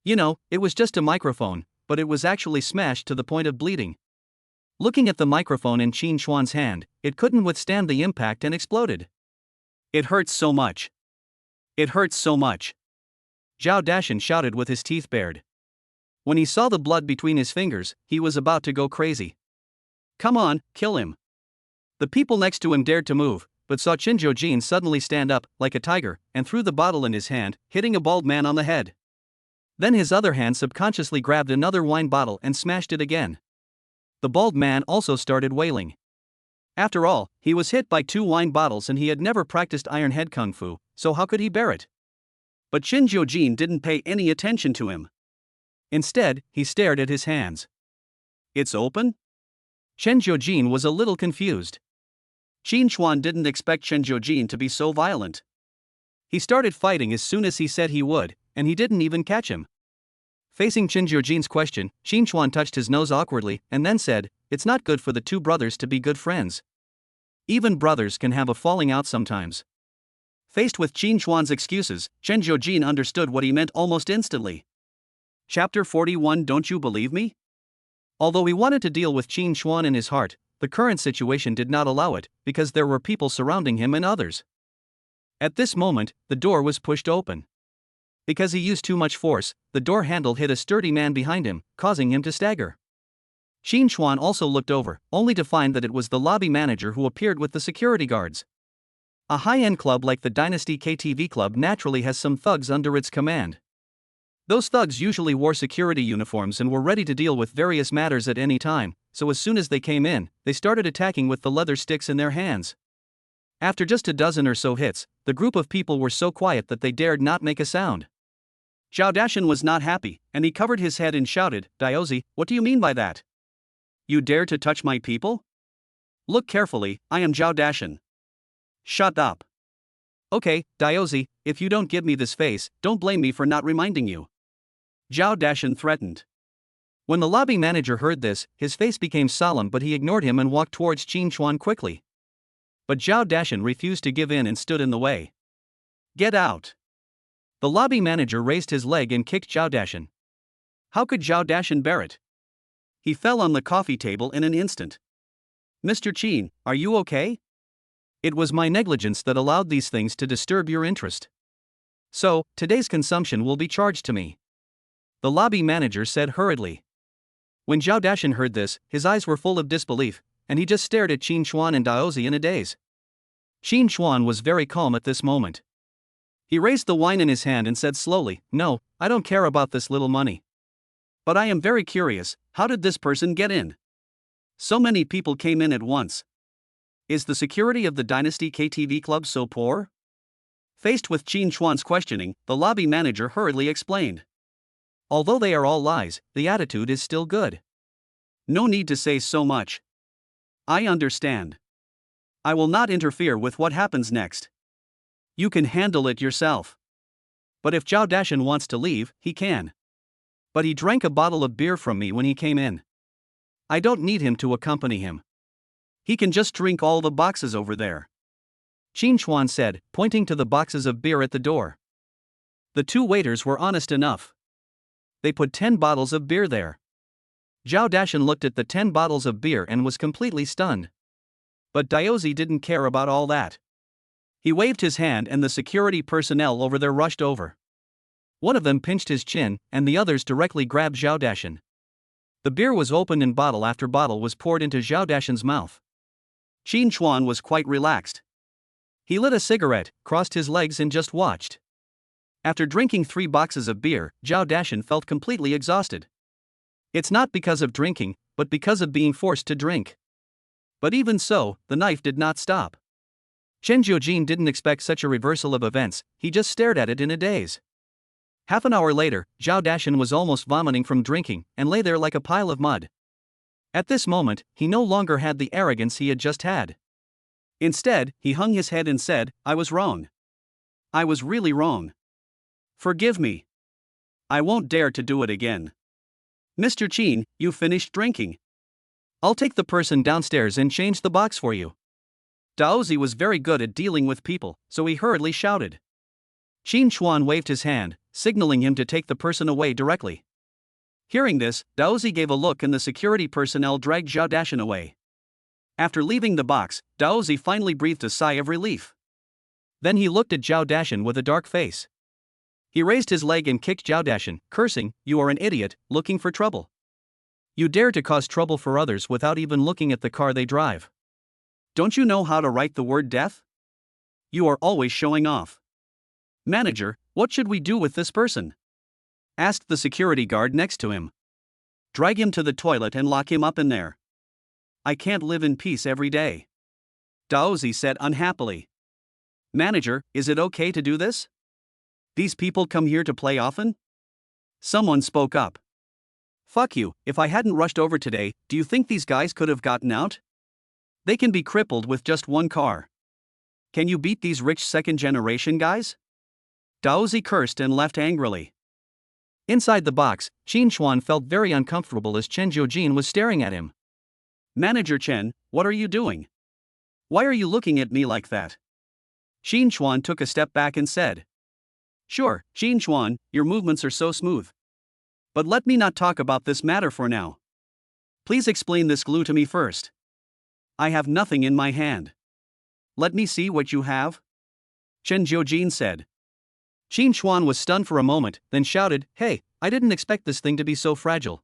You know, it was just a microphone, but it was actually smashed to the point of bleeding. Looking at the microphone in Qin Chuan's hand, it couldn't withstand the impact and exploded. It hurts so much. It hurts so much. Zhao Dashan shouted with his teeth bared. When he saw the blood between his fingers, he was about to go crazy. Come on, kill him. The people next to him dared to move, but saw Chen Jiujin suddenly stand up, like a tiger, and threw the bottle in his hand, hitting a bald man on the head. Then his other hand subconsciously grabbed another wine bottle and smashed it again. The bald man also started wailing. After all, he was hit by 2 wine bottles and he had never practiced Iron Head Kung Fu, so how could he bear it? But Chen Jiujin didn't pay any attention to him. Instead, he stared at his hands. It's open? Chen Jiujin was a little confused. Qin Chuan didn't expect Chen Jiujin to be so violent. He started fighting as soon as he said he would, and he didn't even catch him. Facing Chen Jiujin's question, Qin Chuan touched his nose awkwardly and then said, "It's not good for the 2 brothers to be good friends. Even brothers can have a falling out sometimes." Faced with Qin Chuan's excuses, Chen Jiujin understood what he meant almost instantly. Chapter 41. Don't you believe me? Although he wanted to deal with Qin Chuan in his heart, the current situation did not allow it, because there were people surrounding him and others. At this moment, the door was pushed open. Because he used too much force, the door handle hit a sturdy man behind him, causing him to stagger. Qin Chuan also looked over, only to find that it was the lobby manager who appeared with the security guards. A high-end club like the Dynasty KTV Club naturally has some thugs under its command. Those thugs usually wore security uniforms and were ready to deal with various matters at any time, so as soon as they came in, they started attacking with the leather sticks in their hands. After just a dozen or so hits, the group of people were so quiet that they dared not make a sound. Zhao Dashan was not happy, and he covered his head and shouted, "Daozi, what do you mean by that? You dare to touch my people? Look carefully, I am Zhao Dashan." "Shut up." "Okay, Daozi, if you don't give me this face, don't blame me for not reminding you," Zhao Dashan threatened. When the lobby manager heard this, his face became solemn, but he ignored him and walked towards Qin Chuan quickly. But Zhao Dashan refused to give in and stood in the way. "Get out." The lobby manager raised his leg and kicked Zhao Dashan. How could Zhao Dashan bear it? He fell on the coffee table in an instant. "Mr. Qin, are you okay?" "It was my negligence that allowed these things to disturb your interest. So, today's consumption will be charged to me," the lobby manager said hurriedly. When Zhao Dashan heard this, his eyes were full of disbelief, and he just stared at Qin Chuan and Daozi in a daze. Qin Chuan was very calm at this moment. He raised the wine in his hand and said slowly, "No, I don't care about this little money. But I am very curious, how did this person get in? So many people came in at once. Is the security of the Dynasty KTV Club so poor?" Faced with Qin Chuan's questioning, the lobby manager hurriedly explained. "Although they are all lies, the attitude is still good." "No need to say so much. I understand. I will not interfere with what happens next. You can handle it yourself." But if Zhao Dashan wants to leave, he can. But he drank a bottle of beer from me when he came in. I don't need him to accompany him. He can just drink all the boxes over there," Qin Chuan said, pointing to the boxes of beer at the door. The two waiters were honest enough. They put 10 bottles of beer there. Zhao Dashan looked at the 10 bottles of beer and was completely stunned. But Daozi didn't care about all that. He waved his hand and the security personnel over there rushed over. One of them pinched his chin, and the others directly grabbed Zhao Dashan. The beer was opened and bottle after bottle was poured into Zhao Dashan's mouth. Qin Chuan was quite relaxed. He lit a cigarette, crossed his legs and just watched. After drinking 3 boxes of beer, Zhao Dashan felt completely exhausted. It's not because of drinking, but because of being forced to drink. But even so, the knife did not stop. Chen Jiujin didn't expect such a reversal of events, he just stared at it in a daze. Half an hour later, Zhao Dashan was almost vomiting from drinking, and lay there like a pile of mud. At this moment, he no longer had the arrogance he had just had. Instead, he hung his head and said, "I was wrong. I was really wrong. Forgive me. I won't dare to do it again. Mr. Qin, you finished drinking. I'll take the person downstairs and change the box for you." Daozi was very good at dealing with people, so he hurriedly shouted. Qin Chuan waved his hand, signaling him to take the person away directly. Hearing this, Daozi gave a look and the security personnel dragged Zhao Dashan away. After leaving the box, Daozi finally breathed a sigh of relief. Then he looked at Zhao Dashan with a dark face. He raised his leg and kicked Zhao Dashan, cursing, "You are an idiot, looking for trouble. You dare to cause trouble for others without even looking at the car they drive. Don't you know how to write the word death? You are always showing off." "Manager, what should we do with this person?" asked the security guard next to him. "Drag him to the toilet and lock him up in there. I can't live in peace every day," Daozi said unhappily. "Manager, is it okay to do this? These people come here to play often?" Someone spoke up. "Fuck you, if I hadn't rushed over today, do you think these guys could have gotten out? They can be crippled with just one car. Can you beat these rich second-generation guys?" Daozi cursed and left angrily. Inside the box, Qin Chuan felt very uncomfortable as Chen Jiujin was staring at him. "Manager Chen, what are you doing? Why are you looking at me like that?" Qin Chuan took a step back and said. "Sure, Qin Chuan, your movements are so smooth. But let me not talk about this matter for now. Please explain this glue to me first. I have nothing in my hand." "Let me see what you have," Chen Jiujin said. Qin Chuan was stunned for a moment, then shouted, "Hey, I didn't expect this thing to be so fragile."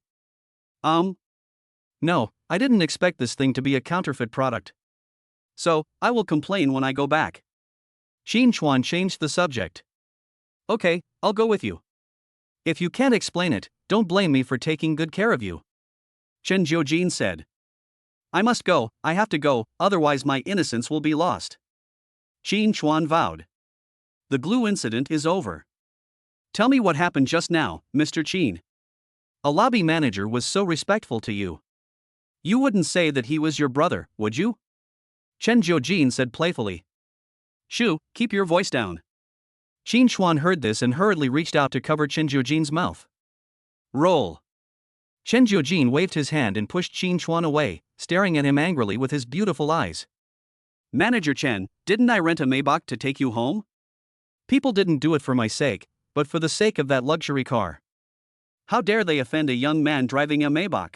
No, I didn't expect this thing to be a counterfeit product. So, I will complain when I go back. Qin Chuan changed the subject. Okay, I'll go with you. If you can't explain it, don't blame me for taking good care of you. Chen Jiujin said. I must go, I have to go, otherwise my innocence will be lost. Qin Chuan vowed. The glue incident is over. Tell me what happened just now, Mr. Qin. A lobby manager was so respectful to you. You wouldn't say that he was your brother, would you? Chen Jiujin said playfully. Shoo, keep your voice down. Qin Chuan heard this and hurriedly reached out to cover Chen Jiujin's mouth. Roll. Chen Jiujin waved his hand and pushed Qin Chuan away, staring at him angrily with his beautiful eyes. Manager Chen, didn't I rent a Maybach to take you home? People didn't do it for my sake, but for the sake of that luxury car. How dare they offend a young man driving a Maybach?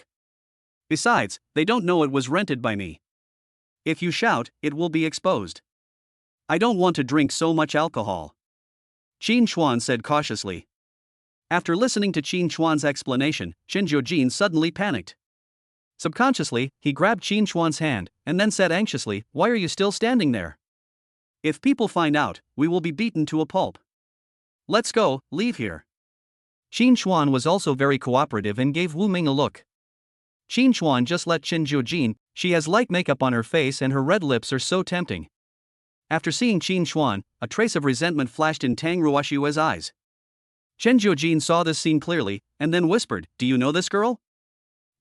Besides, they don't know it was rented by me. If you shout, it will be exposed. I don't want to drink so much alcohol. Qin Chuan said cautiously. After listening to Qin Chuan's explanation, Chen Jiujin suddenly panicked. Subconsciously, he grabbed Qin Chuan's hand, and then said anxiously, "Why are you still standing there? If people find out, we will be beaten to a pulp. Let's go, leave here." Qin Chuan was also very cooperative and gave Wu Ming a look. Qin Chuan, just let Chen Jiujin, she has light makeup on her face and her red lips are so tempting. After seeing Qin Chuan, a trace of resentment flashed in Tang Ruoshue's eyes. Chen Jiujin saw this scene clearly, and then whispered, "Do you know this girl?"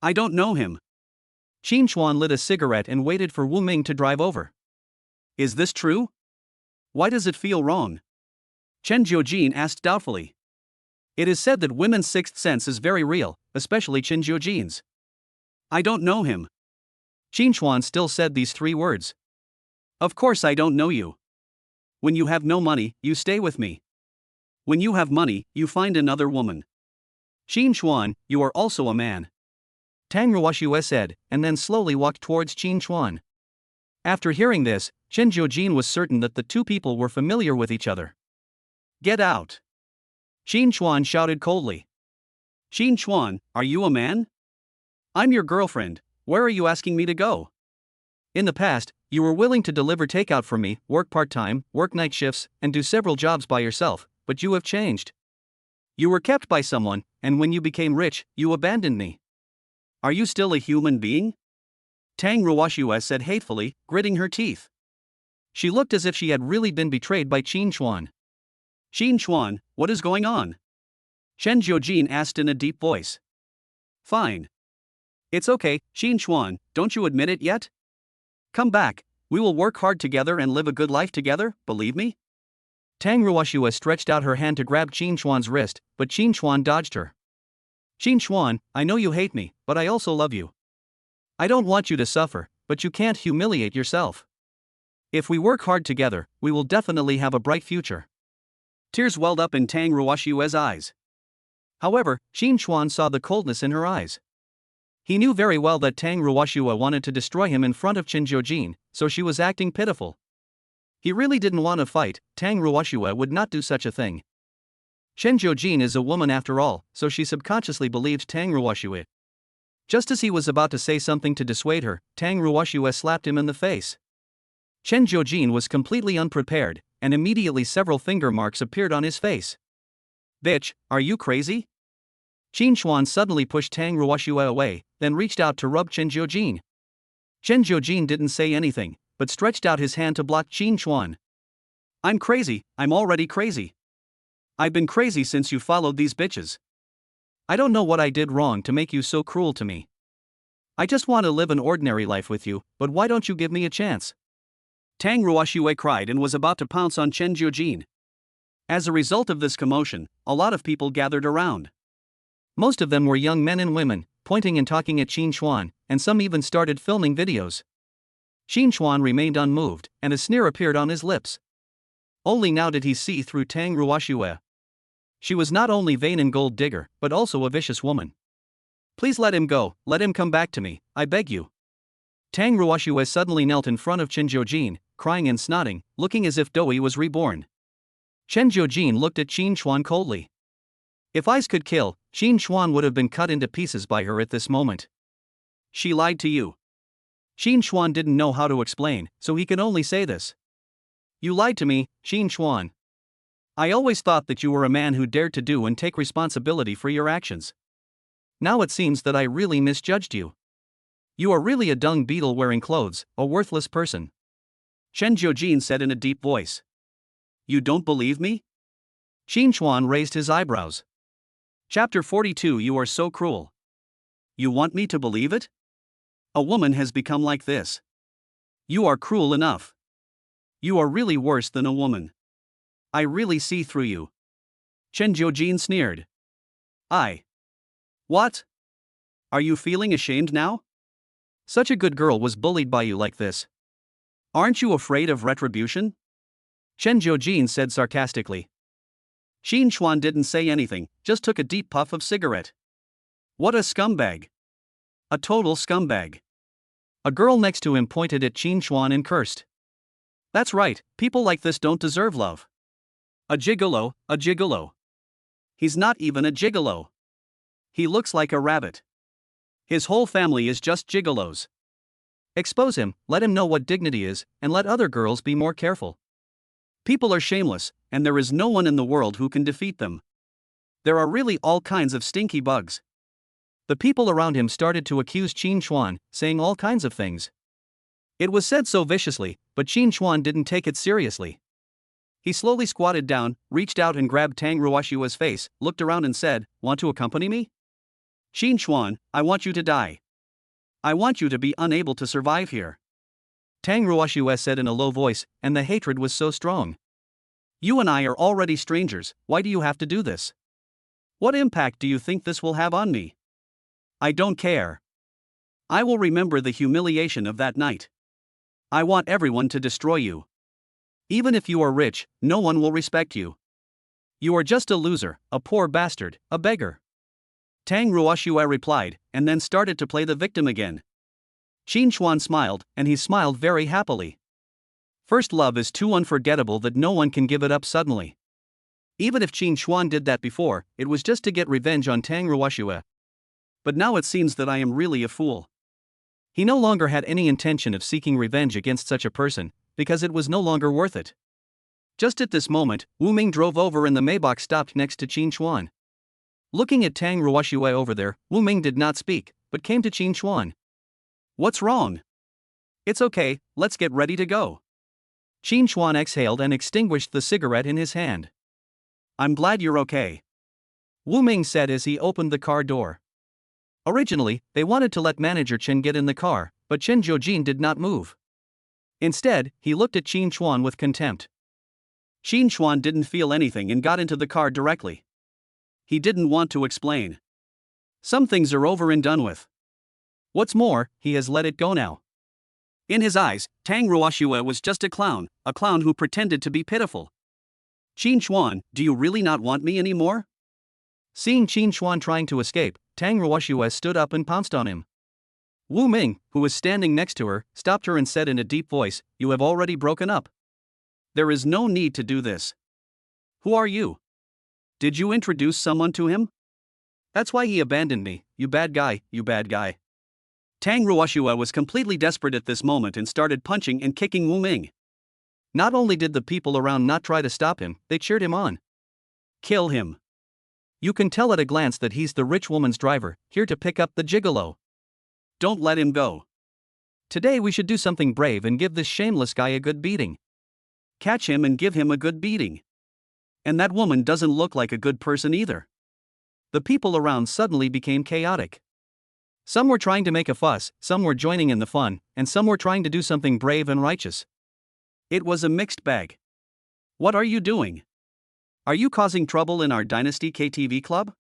"I don't know him." Qin Chuan lit a cigarette and waited for Wu Ming to drive over. "Is this true? Why does it feel wrong?" Chen Jiujin asked doubtfully. It is said that women's sixth sense is very real, especially Chen Jiujin's. "I don't know him." Qin Chuan still said these 3 words. "Of course I don't know you. When you have no money, you stay with me. When you have money, you find another woman. Qin Chuan, you are also a man." Tang Ruoshue said, and then slowly walked towards Qin Chuan. After hearing this, Chen Jiujin was certain that the 2 people were familiar with each other. "Get out!" Qin Chuan shouted coldly. "Qin Chuan, are you a man? I'm your girlfriend, where are you asking me to go?" In the past, you were willing to deliver takeout for me, work part-time, work night shifts, and do several jobs by yourself, but you have changed. You were kept by someone, and when you became rich, you abandoned me. Are you still a human being? Tang Ruoshue said hatefully, gritting her teeth. She looked as if she had really been betrayed by Qin Chuan. "Qin Chuan, what is going on?" Chen Jiujin asked in a deep voice. "Fine. It's okay, Qin Chuan, don't you admit it yet? Come back, we will work hard together and live a good life together, believe me?" Tang Ruoshue stretched out her hand to grab Qin Chuan's wrist, but Qin Chuan dodged her. "Qin Chuan, I know you hate me, but I also love you. I don't want you to suffer, but you can't humiliate yourself. If we work hard together, we will definitely have a bright future." Tears welled up in Tang Ruoshue's eyes. However, Qin Chuan saw the coldness in her eyes. He knew very well that Tang Ruoshue wanted to destroy him in front of Chen Jiujin, so she was acting pitiful. He really didn't want to fight, Tang Ruoshue would not do such a thing. Chen Jiujin is a woman after all, so she subconsciously believed Tang Ruoshue. Just as he was about to say something to dissuade her, Tang Ruoshue slapped him in the face. Chen Jiujin was completely unprepared, and immediately several finger marks appeared on his face. "Bitch, are you crazy?" Qin Chuan suddenly pushed Tang Ruoshue away, then reached out to rub Chen Jiujin. Chen Jiujin didn't say anything, but stretched out his hand to block Qin Chuan. "I'm crazy, I'm already crazy. I've been crazy since you followed these bitches. I don't know what I did wrong to make you so cruel to me. I just want to live an ordinary life with you, but why don't you give me a chance?" Tang Ruoshue cried and was about to pounce on Chen Jiujin. As a result of this commotion, a lot of people gathered around. Most of them were young men and women, pointing and talking at Qin Chuan, and some even started filming videos. Qin Chuan remained unmoved, and a sneer appeared on his lips. Only now did he see through Tang Ruoshue. She was not only vain and gold digger, but also a vicious woman. "Please let him go, let him come back to me, I beg you." Tang Ruoshue suddenly knelt in front of Chen Jiujin, crying and snotting, looking as if Doi was reborn. Chen Jiujin looked at Qin Chuan coldly. If ice could kill, Qin Chuan would have been cut into pieces by her at this moment. She lied to you. Qin Chuan didn't know how to explain, so he could only say this. You lied to me, Qin Chuan. I always thought that you were a man who dared to do and take responsibility for your actions. Now it seems that I really misjudged you. You are really a dung beetle wearing clothes, a worthless person. Chen Jiujin said in a deep voice. You don't believe me? Qin Chuan raised his eyebrows. Chapter 42. You are so cruel. You want me to believe it? A woman has become like this. You are cruel enough. You are really worse than a woman. I really see through you. Chen Jiujin sneered. What? Are you feeling ashamed now? Such a good girl was bullied by you like this. Aren't you afraid of retribution? Chen Jiujin said sarcastically. Qin Chuan didn't say anything, just took a deep puff of cigarette. What a scumbag. A total scumbag. A girl next to him pointed at Qin Chuan and cursed. That's right, people like this don't deserve love. A gigolo, a gigolo. He's not even a gigolo. He looks like a rabbit. His whole family is just gigolos. Expose him, let him know what dignity is, and let other girls be more careful. People are shameless, and there is no one in the world who can defeat them. There are really all kinds of stinky bugs. The people around him started to accuse Qin Chuan, saying all kinds of things. It was said so viciously, but Qin Chuan didn't take it seriously. He slowly squatted down, reached out and grabbed Tang Ruoshua's face, looked around and said, Want to accompany me? Qin Chuan, I want you to die. I want you to be unable to survive here. Tang Ruoshua said in a low voice, and the hatred was so strong. You and I are already strangers, why do you have to do this? What impact do you think this will have on me? I don't care. I will remember the humiliation of that night. I want everyone to destroy you. Even if you are rich, no one will respect you. You are just a loser, a poor bastard, a beggar. Tang Ruoshua replied, and then started to play the victim again. Qin Chuan smiled, and he smiled very happily. First love is too unforgettable that no one can give it up suddenly. Even if Qin Chuan did that before, it was just to get revenge on Tang Ruoshua. But now it seems that I am really a fool. He no longer had any intention of seeking revenge against such a person, because it was no longer worth it. Just at this moment, Wu Ming drove over and the Maybach stopped next to Qin Chuan. Looking at Tang Ruoshua over there, Wu Ming did not speak, but came to Qin Chuan. What's wrong? It's okay, let's get ready to go. Qin Chuan exhaled and extinguished the cigarette in his hand. I'm glad you're okay, Wu Ming said as he opened the car door. Originally, they wanted to let Manager Chen get in the car, but Chen Jiujin did not move. Instead, he looked at Qin Chuan with contempt. Qin Chuan didn't feel anything and got into the car directly. He didn't want to explain. Some things are over and done with. What's more, he has let it go now. In his eyes, Tang Ruoshua was just a clown who pretended to be pitiful. Qin Chuan, do you really not want me anymore? Seeing Qin Chuan trying to escape, Tang Ruoshua stood up and pounced on him. Wu Ming, who was standing next to her, stopped her and said in a deep voice, You have already broken up. There is no need to do this. Who are you? Did you introduce someone to him? That's why he abandoned me, you bad guy, you bad guy. Tang Ruoshua was completely desperate at this moment and started punching and kicking Wu Ming. Not only did the people around not try to stop him, they cheered him on. Kill him. You can tell at a glance that he's the rich woman's driver, here to pick up the gigolo. Don't let him go. Today we should do something brave and give this shameless guy a good beating. Catch him and give him a good beating. And that woman doesn't look like a good person either. The people around suddenly became chaotic. Some were trying to make a fuss, some were joining in the fun, and some were trying to do something brave and righteous. It was a mixed bag. What are you doing? Are you causing trouble in our Dynasty KTV club?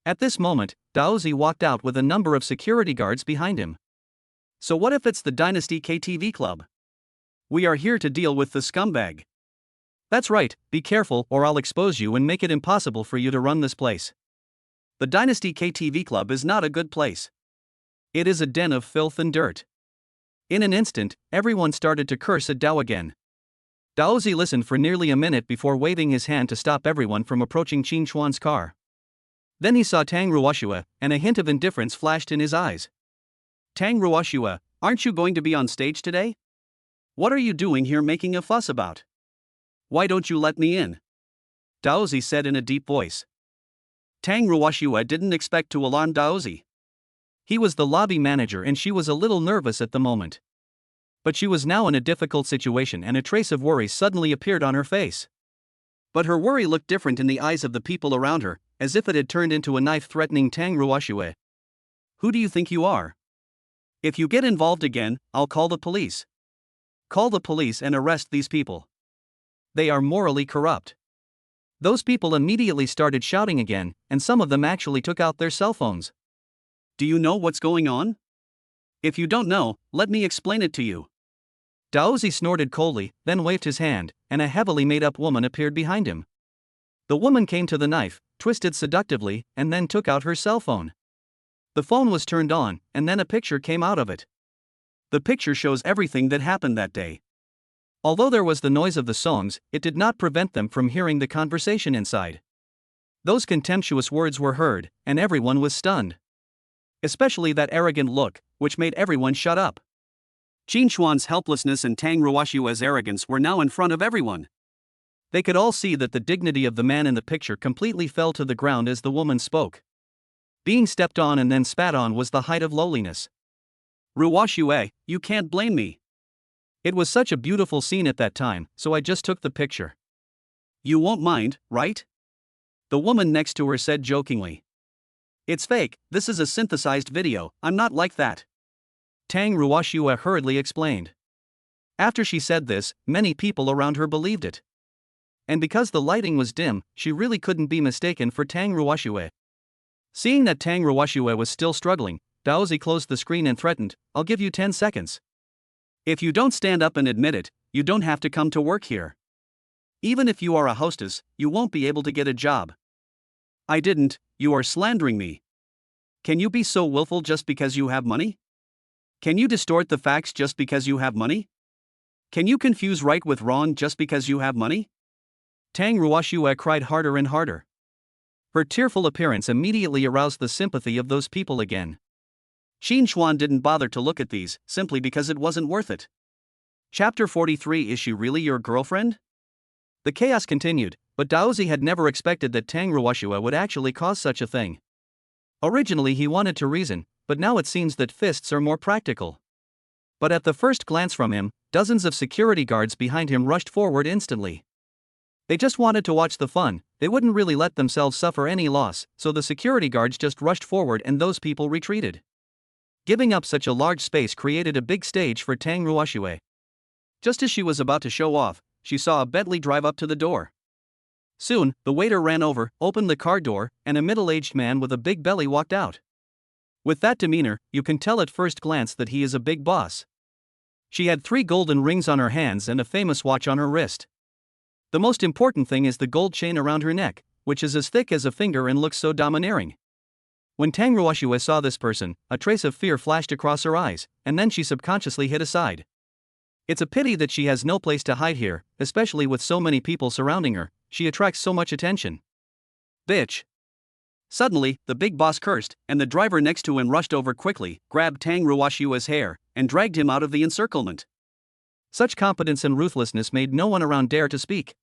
At this moment, Daozi walked out with a number of security guards behind him. So what if it's the Dynasty KTV club? We are here to deal with the scumbag. That's right, be careful or I'll expose you and make it impossible for you to run this place. The Dynasty KTV club is not a good place. It is a den of filth and dirt. In an instant, everyone started to curse at Dao again. Daozi listened for nearly a minute before waving his hand to stop everyone from approaching Qin Chuan's car. Then he saw Tang Ruoshua, and a hint of indifference flashed in his eyes. Tang Ruoshua, aren't you going to be on stage today? What are you doing here making a fuss about? Why don't you let me in? Daozi said in a deep voice. Tang Ruoshua didn't expect to alarm Daozi. He was the lobby manager and she was a little nervous at the moment. But she was now in a difficult situation and a trace of worry suddenly appeared on her face. But her worry looked different in the eyes of the people around her, as if it had turned into a knife threatening Tang Ruoshua. Who do you think you are? If you get involved again, I'll call the police. Call the police and arrest these people. They are morally corrupt. Those people immediately started shouting again, and some of them actually took out their cell phones. Do you know what's going on? If you don't know, let me explain it to you. Daozi snorted coldly, then waved his hand, and a heavily made-up woman appeared behind him. The woman came to the knife, twisted seductively, and then took out her cell phone. The phone was turned on, and then a picture came out of it. The picture shows everything that happened that day. Although there was the noise of the songs, it did not prevent them from hearing the conversation inside. Those contemptuous words were heard, and everyone was stunned. Especially that arrogant look, which made everyone shut up. Qin Chuan's helplessness and Tang Ruoshua's arrogance were now in front of everyone. They could all see that the dignity of the man in the picture completely fell to the ground as the woman spoke. Being stepped on and then spat on was the height of lowliness. Ruoshua, you can't blame me. It was such a beautiful scene at that time, so I just took the picture. You won't mind, right? The woman next to her said jokingly. It's fake, this is a synthesized video, I'm not like that. Tang Ruoshua hurriedly explained. After she said this, many people around her believed it. And because the lighting was dim, she really couldn't be mistaken for Tang Ruoshua. Seeing that Tang Ruoshua was still struggling, Daozi closed the screen and threatened, I'll give you 10 seconds. If you don't stand up and admit it, you don't have to come to work here. Even if you are a hostess, you won't be able to get a job. I didn't, you are slandering me. Can you be so willful just because you have money? Can you distort the facts just because you have money? Can you confuse right with wrong just because you have money? Tang Ruoshua cried harder and harder. Her tearful appearance immediately aroused the sympathy of those people again. Qin Chuan didn't bother to look at these, simply because it wasn't worth it. Chapter 43. Is she really your girlfriend? The chaos continued, but Daozi had never expected that Tang Ruoshua would actually cause such a thing. Originally he wanted to reason, but now it seems that fists are more practical. But at the first glance from him, dozens of security guards behind him rushed forward instantly. They just wanted to watch the fun, they wouldn't really let themselves suffer any loss, so the security guards just rushed forward and those people retreated. Giving up such a large space created a big stage for Tang Ruoshua. Just as she was about to show off, she saw a Bentley drive up to the door. Soon, the waiter ran over, opened the car door, and a middle-aged man with a big belly walked out. With that demeanor, you can tell at first glance that he is a big boss. She had 3 golden rings on her hands and a famous watch on her wrist. The most important thing is the gold chain around her neck, which is as thick as a finger and looks so domineering. When Tang Ruoshua saw this person, a trace of fear flashed across her eyes, and then she subconsciously hid aside. It's a pity that she has no place to hide here, especially with so many people surrounding her, she attracts so much attention. Bitch! Suddenly, the big boss cursed, and the driver next to him rushed over quickly, grabbed Tang Ruoshua's hair, and dragged him out of the encirclement. Such competence and ruthlessness made no one around dare to speak.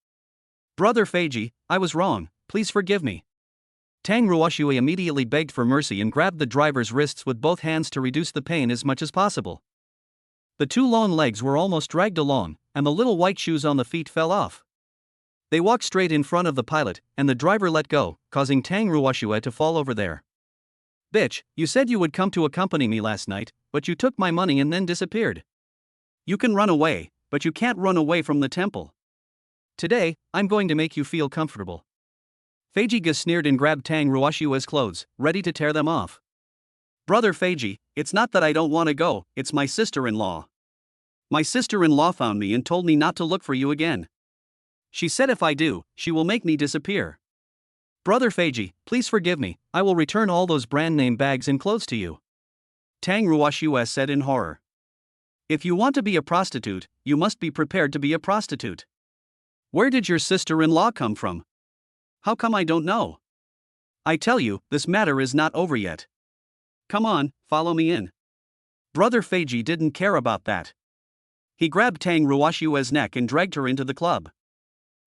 Brother Feiji, I was wrong, please forgive me. Tang Ruoshua immediately begged for mercy and grabbed the driver's wrists with both hands to reduce the pain as much as possible. The 2 long legs were almost dragged along, and the little white shoes on the feet fell off. They walked straight in front of the pilot, and the driver let go, causing Tang Ruoshua to fall over there. Bitch, you said you would come to accompany me last night, but you took my money and then disappeared. You can run away, but you can't run away from the temple. Today, I'm going to make you feel comfortable. Feiji sneered and grabbed Tang Ruoshua's clothes, ready to tear them off. Brother Feiji, it's not that I don't want to go, it's my sister-in-law. My sister-in-law found me and told me not to look for you again. She said if I do, she will make me disappear. Brother Feiji, please forgive me, I will return all those brand-name bags and clothes to you. Tang Ruoshua said in horror. If you want to be a prostitute, you must be prepared to be a prostitute. Where did your sister-in-law come from? How come I don't know? I tell you, this matter is not over yet. Come on, follow me in. Brother Feiji didn't care about that. He grabbed Tang Ruoshue's neck and dragged her into the club.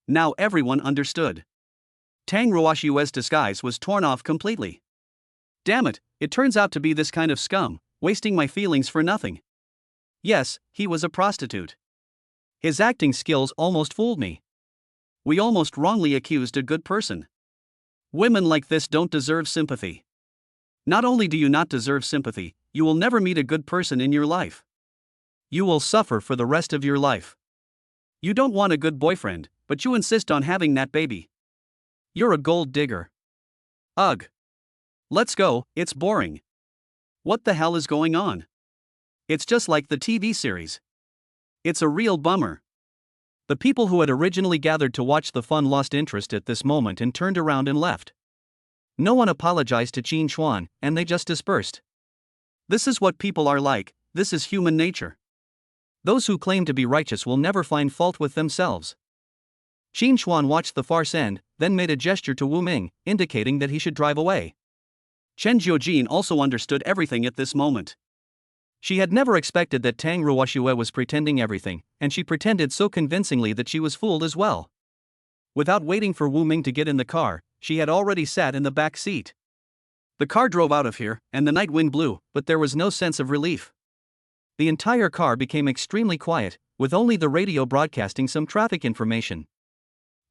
Now everyone understood. Tang Ruoshue's disguise was torn off completely. Damn it, it turns out to be this kind of scum, wasting my feelings for nothing. Yes, he was a prostitute. His acting skills almost fooled me. We almost wrongly accused a good person. Women like this don't deserve sympathy. Not only do you not deserve sympathy, you will never meet a good person in your life. You will suffer for the rest of your life. You don't want a good boyfriend, but you insist on having that baby. You're a gold digger. Ugh. Let's go, it's boring. What the hell is going on? It's just like the TV series. It's a real bummer. The people who had originally gathered to watch the fun lost interest at this moment and turned around and left. No one apologized to Qin Chuan, and they just dispersed. This is what people are like, this is human nature. Those who claim to be righteous will never find fault with themselves. Qin Chuan watched the farce end, then made a gesture to Wu Ming, indicating that he should drive away. Chen Jiujin also understood everything at this moment. She had never expected that Tang Ruoshue was pretending everything, and she pretended so convincingly that she was fooled as well. Without waiting for Wu Ming to get in the car, she had already sat in the back seat. The car drove out of here, and the night wind blew, but there was no sense of relief. The entire car became extremely quiet, with only the radio broadcasting some traffic information.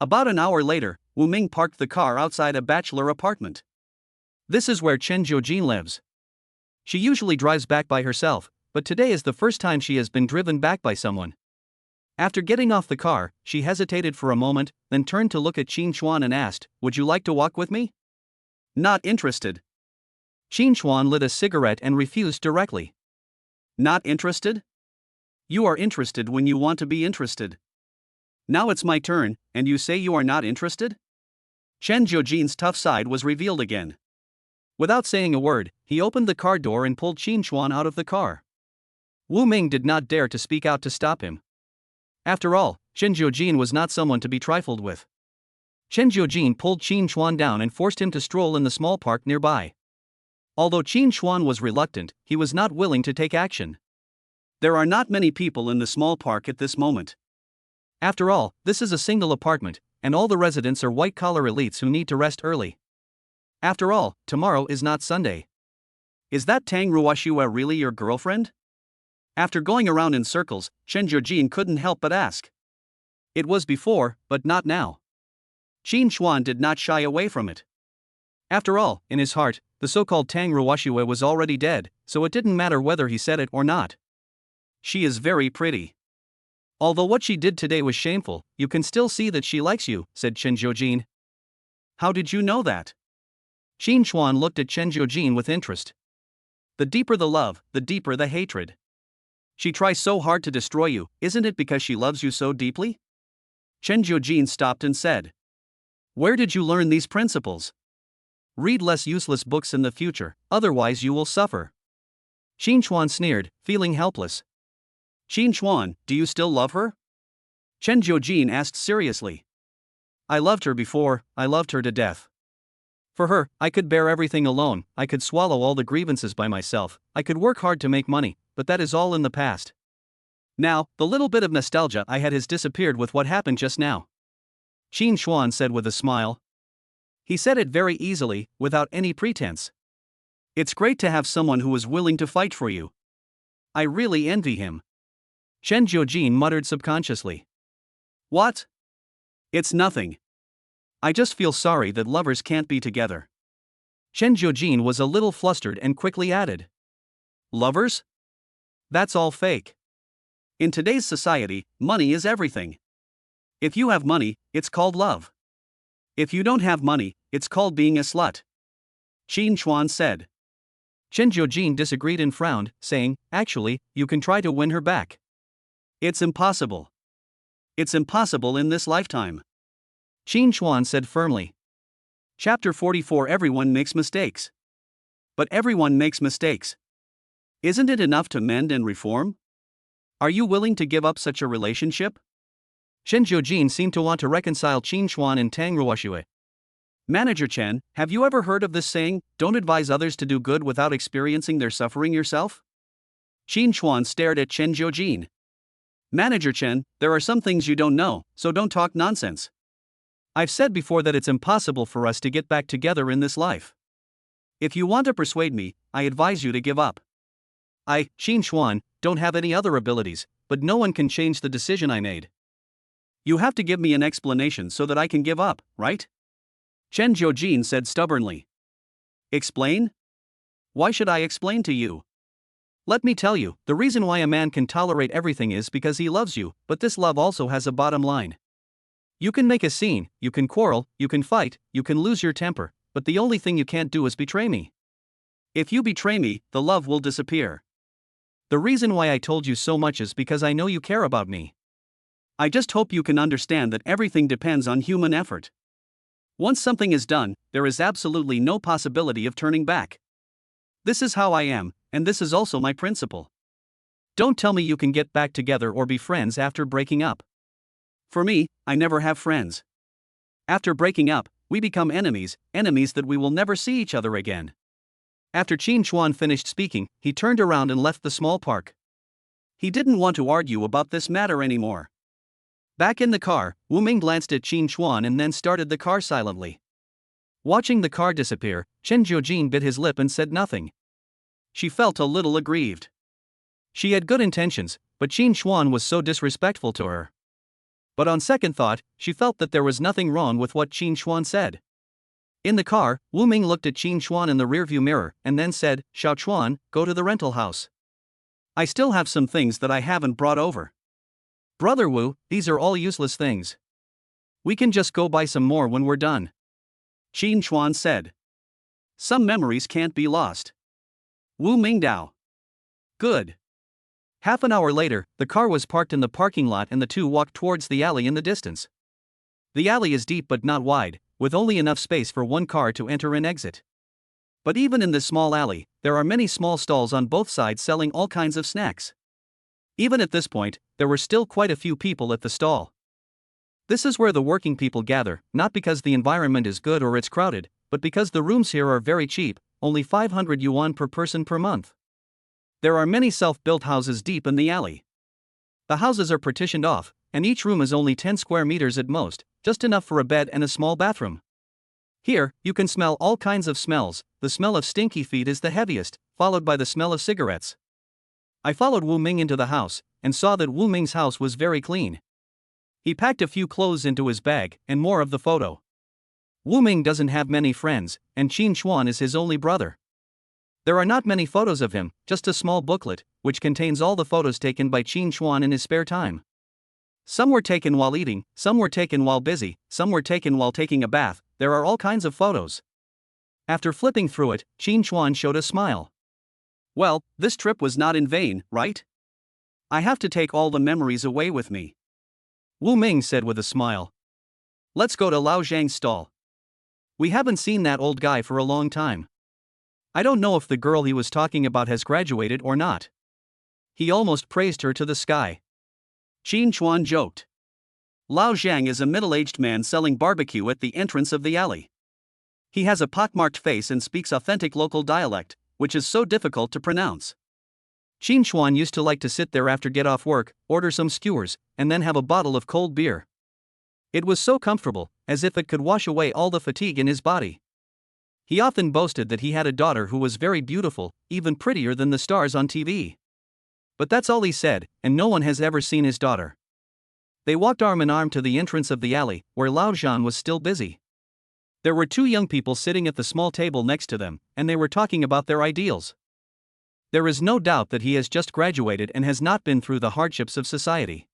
About an hour later, Wu Ming parked the car outside a bachelor apartment. This is where Chen Jiujin lives. She usually drives back by herself, but today is the first time she has been driven back by someone. After getting off the car, she hesitated for a moment, then turned to look at Qin Chuan and asked, "Would you like to walk with me?" "Not interested." Qin Chuan lit a cigarette and refused directly. "Not interested? You are interested when you want to be interested. Now it's my turn, and you say you are not interested?" Chen Jiujin's tough side was revealed again. Without saying a word, he opened the car door and pulled Qin Chuan out of the car. Wu Ming did not dare to speak out to stop him. After all, Chen Jiujin was not someone to be trifled with. Chen Jiujin pulled Qin Chuan down and forced him to stroll in the small park nearby. Although Qin Chuan was reluctant, he was not willing to take action. There are not many people in the small park at this moment. After all, this is a single apartment, and all the residents are white-collar elites who need to rest early. After all, tomorrow is not Sunday. Is that Tang Ruoshue really your girlfriend? After going around in circles, Chen Jiujin couldn't help but ask. It was before, but not now. Qin Chuan did not shy away from it. After all, in his heart, the so-called Tang Ruoshue was already dead, so it didn't matter whether he said it or not. She is very pretty. Although what she did today was shameful, you can still see that she likes you, said Chen Jiujin. How did you know that? Qin Chuan looked at Chen Jiujin with interest. The deeper the love, the deeper the hatred. She tries so hard to destroy you, isn't it because she loves you so deeply? Chen Jiujin stopped and said. Where did you learn these principles? Read less useless books in the future, otherwise you will suffer. Qin Chuan sneered, feeling helpless. Qin Chuan, do you still love her? Chen Jiujin asked seriously. I loved her before, I loved her to death. For her, I could bear everything alone, I could swallow all the grievances by myself, I could work hard to make money, but that is all in the past. Now, the little bit of nostalgia I had has disappeared with what happened just now. Qin Chuan said with a smile. He said it very easily, without any pretense. It's great to have someone who is willing to fight for you. I really envy him. Chen Jiujin muttered subconsciously. What? It's nothing. I just feel sorry that lovers can't be together. Chen Jiujin was a little flustered and quickly added. Lovers? That's all fake. In today's society, money is everything. If you have money, it's called love. If you don't have money, it's called being a slut. Qin Chuan said. Chen Jiujin disagreed and frowned, saying, actually, you can try to win her back. It's impossible. It's impossible in this lifetime. Qin Chuan said firmly. Chapter 44 Everyone makes mistakes. But everyone makes mistakes. Isn't it enough to mend and reform? Are you willing to give up such a relationship? Chen Jiujin seemed to want to reconcile Qin Chuan and Tang Ruoshue. Manager Chen, have you ever heard of this saying, don't advise others to do good without experiencing their suffering yourself? Qin Chuan stared at Chen Jiujin. Manager Chen, there are some things you don't know, so don't talk nonsense. I've said before that it's impossible for us to get back together in this life. If you want to persuade me, I advise you to give up. I, Qin Chuan, don't have any other abilities, but no one can change the decision I made. You have to give me an explanation so that I can give up, right? Chen Jiujin said stubbornly. Explain? Why should I explain to you? Let me tell you, the reason why a man can tolerate everything is because he loves you, but this love also has a bottom line. You can make a scene, you can quarrel, you can fight, you can lose your temper, but the only thing you can't do is betray me. If you betray me, the love will disappear. The reason why I told you so much is because I know you care about me. I just hope you can understand that everything depends on human effort. Once something is done, there is absolutely no possibility of turning back. This is how I am, and this is also my principle. Don't tell me you can get back together or be friends after breaking up. For me, I never have friends. After breaking up, we become enemies, enemies that we will never see each other again. After Qin Chuan finished speaking, he turned around and left the small park. He didn't want to argue about this matter anymore. Back in the car, Wu Ming glanced at Qin Chuan and then started the car silently. Watching the car disappear, Chen Jiujin bit his lip and said nothing. She felt a little aggrieved. She had good intentions, but Qin Chuan was so disrespectful to her. But on second thought, she felt that there was nothing wrong with what Qin Chuan said. In the car, Wu Ming looked at Qin Chuan in the rearview mirror and then said, "Xiao Chuan, go to the rental house. I still have some things that I haven't brought over." "Brother Wu, these are all useless things. We can just go buy some more when we're done," Qin Chuan said. Some memories can't be lost. Wu Mingdao. Good. Half an hour later, the car was parked in the parking lot and the two walked towards the alley in the distance. The alley is deep but not wide, with only enough space for one car to enter and exit. But even in this small alley, there are many small stalls on both sides selling all kinds of snacks. Even at this point, there were still quite a few people at the stall. This is where the working people gather, not because the environment is good or it's crowded, but because the rooms here are very cheap, only 500 yuan per person per month. There are many self-built houses deep in the alley. The houses are partitioned off, and each room is only 10 square meters at most, just enough for a bed and a small bathroom. Here, you can smell all kinds of smells. The smell of stinky feet is the heaviest, followed by the smell of cigarettes. I followed Wu Ming into the house, and saw that Wu Ming's house was very clean. He packed a few clothes into his bag, and more of the photo. Wu Ming doesn't have many friends, and Qin Chuan is his only brother. There are not many photos of him, just a small booklet, which contains all the photos taken by Qin Chuan in his spare time. Some were taken while eating, some were taken while busy, some were taken while taking a bath. There are all kinds of photos. After flipping through it, Qin Chuan showed a smile. Well, this trip was not in vain, right? I have to take all the memories away with me. Wu Ming said with a smile. Let's go to Lao Zhang's stall. We haven't seen that old guy for a long time. I don't know if the girl he was talking about has graduated or not. He almost praised her to the sky. Qin Chuan joked. Lao Zhang is a middle-aged man selling barbecue at the entrance of the alley. He has a pockmarked face and speaks authentic local dialect, which is so difficult to pronounce. Qin Chuan used to like to sit there after get off work, order some skewers, and then have a bottle of cold beer. It was so comfortable, as if it could wash away all the fatigue in his body. He often boasted that he had a daughter who was very beautiful, even prettier than the stars on TV. But that's all he said, and no one has ever seen his daughter. They walked arm in arm to the entrance of the alley, where Lao Zhan was still busy. There were two young people sitting at the small table next to them, and they were talking about their ideals. There is no doubt that he has just graduated and has not been through the hardships of society.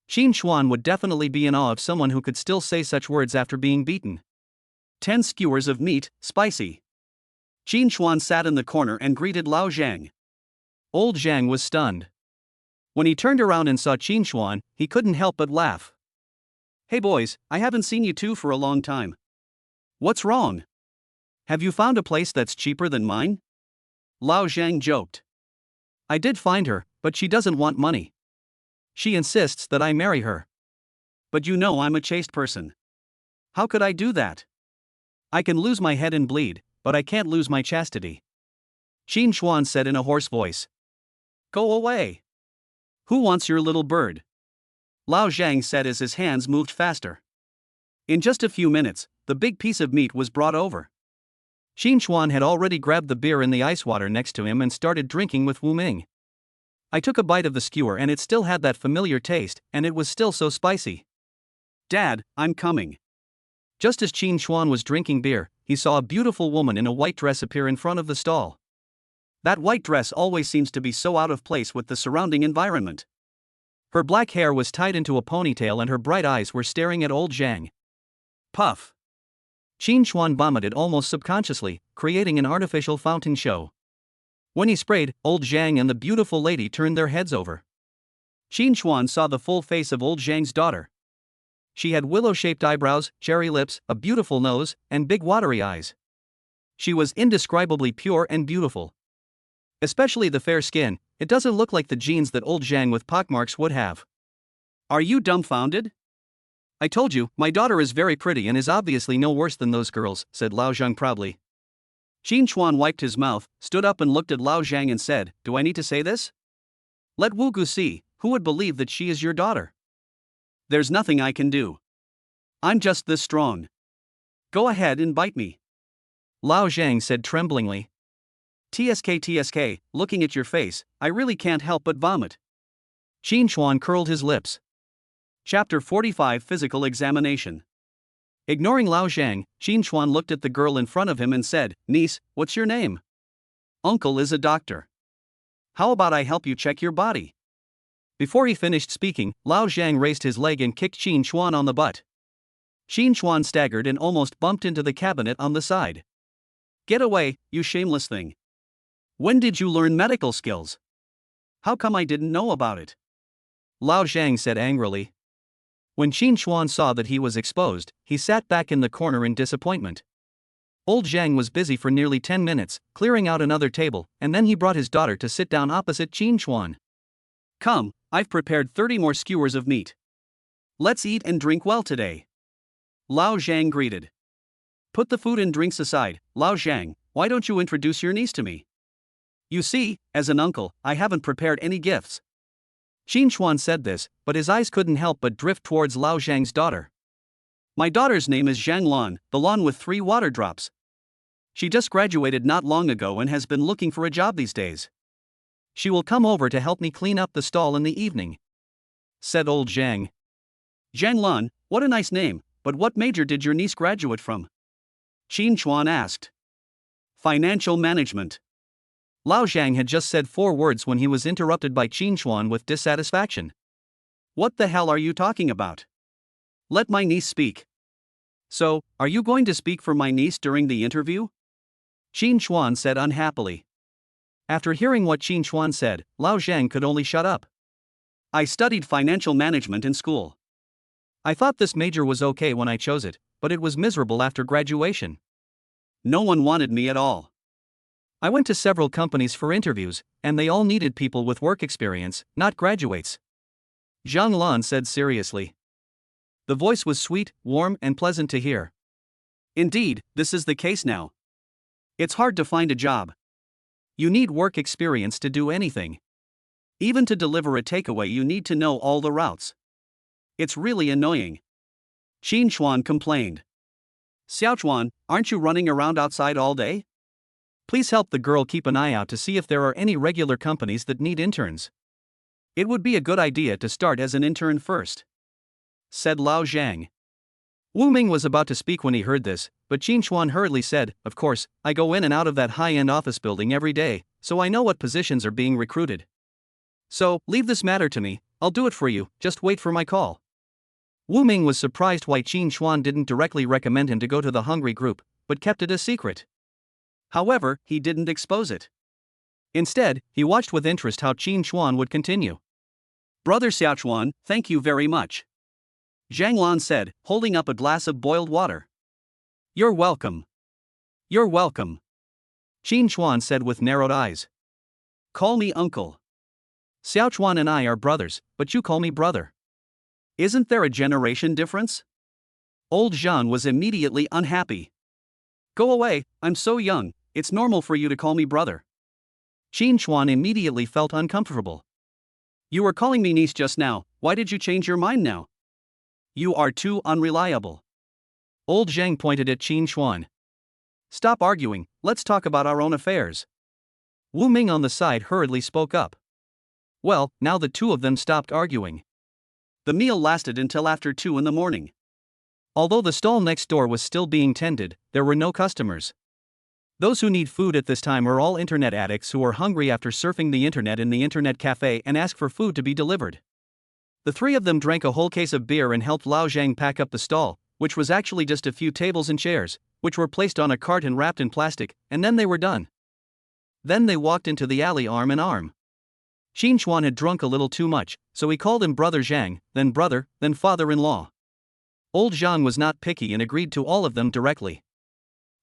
Qin Chuan would definitely be in awe of someone who could still say such words after being beaten. 10 skewers of meat, spicy. Qin Chuan sat in the corner and greeted Lao Zhang. Old Zhang was stunned. When he turned around and saw Qin Chuan, he couldn't help but laugh. Hey boys, I haven't seen you two for a long time. What's wrong? Have you found a place that's cheaper than mine? Lao Zhang joked. I did find her, but she doesn't want money. She insists that I marry her. But you know I'm a chaste person. How could I do that? I can lose my head and bleed, but I can't lose my chastity, Qin Chuan said in a hoarse voice. Go away. Who wants your little bird? Lao Zhang said as his hands moved faster. In just a few minutes, the big piece of meat was brought over. Qin Chuan had already grabbed the beer in the ice water next to him and started drinking with Wu Ming. I took a bite of the skewer and it still had that familiar taste, and it was still so spicy. Dad, I'm coming. Just as Qin Chuan was drinking beer, he saw a beautiful woman in a white dress appear in front of the stall. That white dress always seems to be so out of place with the surrounding environment. Her black hair was tied into a ponytail and her bright eyes were staring at old Zhang. Puff. Qin Chuan vomited almost subconsciously, creating an artificial fountain show. When he sprayed, old Zhang and the beautiful lady turned their heads over. Qin Chuan saw the full face of old Zhang's daughter. She had willow-shaped eyebrows, cherry lips, a beautiful nose, and big watery eyes. She was indescribably pure and beautiful. Especially the fair skin, it doesn't look like the genes that old Zhang with pockmarks would have. Are you dumbfounded? I told you, my daughter is very pretty and is obviously no worse than those girls, said Lao Zhang proudly. Qin Chuan wiped his mouth, stood up and looked at Lao Zhang and said, Do I need to say this? Let Wu Gu see, who would believe that she is your daughter? There's nothing I can do. I'm just this strong. Go ahead and bite me. Lao Zhang said tremblingly. TSK, looking at your face, I really can't help but vomit. Qin Chuan curled his lips. Chapter 45 Physical Examination. Ignoring Lao Zhang, Qin Chuan looked at the girl in front of him and said, Niece, what's your name? Uncle is a doctor. How about I help you check your body? Before he finished speaking, Lao Zhang raised his leg and kicked Qin Chuan on the butt. Qin Chuan staggered and almost bumped into the cabinet on the side. Get away, you shameless thing. When did you learn medical skills? How come I didn't know about it? Lao Zhang said angrily. When Qin Chuan saw that he was exposed, he sat back in the corner in disappointment. Old Zhang was busy for nearly 10 minutes, clearing out another table, and then he brought his daughter to sit down opposite Qin Chuan. Come, I've prepared 30 more skewers of meat. Let's eat and drink well today. Lao Zhang greeted. Put the food and drinks aside, Lao Zhang, why don't you introduce your niece to me? You see, as an uncle, I haven't prepared any gifts. Qin Chuan said this, but his eyes couldn't help but drift towards Lao Zhang's daughter. My daughter's name is Zhang Lan, the Lan with 3 water drops. She just graduated not long ago and has been looking for a job these days. She will come over to help me clean up the stall in the evening, said old Zhang. Zhang Lan, what a nice name, but what major did your niece graduate from? Qin Chuan asked. Financial management. Lao Zhang had just said 4 words when he was interrupted by Qin Chuan with dissatisfaction. What the hell are you talking about? Let my niece speak. So, are you going to speak for my niece during the interview? Qin Chuan said unhappily. After hearing what Qin Chuan said, Lao Zhang could only shut up. I studied financial management in school. I thought this major was okay when I chose it, but it was miserable after graduation. No one wanted me at all. I went to several companies for interviews, and they all needed people with work experience, not graduates. Zhang Lan said seriously. The voice was sweet, warm, and pleasant to hear. Indeed, this is the case now. It's hard to find a job. You need work experience to do anything. Even to deliver a takeaway, you need to know all the routes. It's really annoying. Qin Chuan complained. Xiaochuan, aren't you running around outside all day? Please help the girl keep an eye out to see if there are any regular companies that need interns. It would be a good idea to start as an intern first, said Lao Zhang. Wu Ming was about to speak when he heard this, but Qin Chuan hurriedly said, Of course, I go in and out of that high-end office building every day, so I know what positions are being recruited. So, leave this matter to me, I'll do it for you, just wait for my call. Wu Ming was surprised why Qin Chuan didn't directly recommend him to go to the hungry group, but kept it a secret. However, he didn't expose it. Instead, he watched with interest how Qin Chuan would continue. Brother Xiaochuan, thank you very much. Zhang Lan said, holding up a glass of boiled water. You're welcome. You're welcome. Qin Chuan said with narrowed eyes. Call me uncle. Xiaochuan and I are brothers, but you call me brother. Isn't there a generation difference? Old Zhang was immediately unhappy. Go away, I'm so young, it's normal for you to call me brother. Qin Chuan immediately felt uncomfortable. You were calling me niece just now, why did you change your mind now? You are too unreliable. Old Zhang pointed at Qin Chuan. Stop arguing, let's talk about our own affairs. Wu Ming on the side hurriedly spoke up. Well, now the two of them stopped arguing. The meal lasted until after 2 in the morning. Although the stall next door was still being tended, there were no customers. Those who need food at this time are all internet addicts who are hungry after surfing the internet in the internet cafe and ask for food to be delivered. The three of them drank a whole case of beer and helped Lao Zhang pack up the stall, which was actually just a few tables and chairs, which were placed on a cart and wrapped in plastic, and then they were done. Then they walked into the alley arm in arm. Qin Chuan had drunk a little too much, so he called him Brother Zhang, then brother, then father-in-law. Old Zhang was not picky and agreed to all of them directly.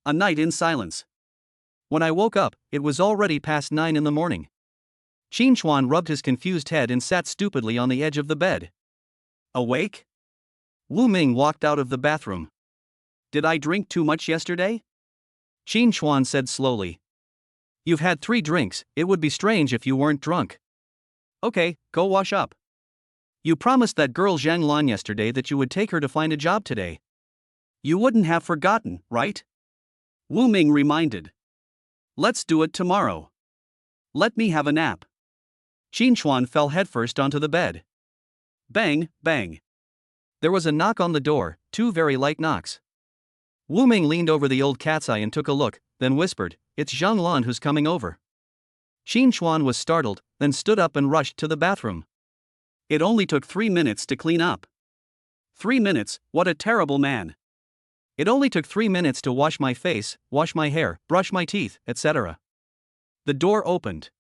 A night in silence. When I woke up, it was already past 9 in the morning. Qin Chuan rubbed his confused head and sat stupidly on the edge of the bed. Awake? Wu Ming walked out of the bathroom. Did I drink too much yesterday? Qin Chuan said slowly. You've had 3 drinks, it would be strange if you weren't drunk. Okay, go wash up. You promised that girl Zhang Lan yesterday that you would take her to find a job today. You wouldn't have forgotten, right? Wu Ming reminded. Let's do it tomorrow. Let me have a nap. Qin Chuan fell headfirst onto the bed. Bang, bang. There was a knock on the door, 2 very light knocks. Wu Ming leaned over the old cat's eye and took a look, then whispered, It's Zhang Lan who's coming over. Qin Chuan was startled, then stood up and rushed to the bathroom. It only took 3 minutes to clean up. 3 minutes, what a terrible man. It only took 3 minutes to wash my face, wash my hair, brush my teeth, etc. The door opened.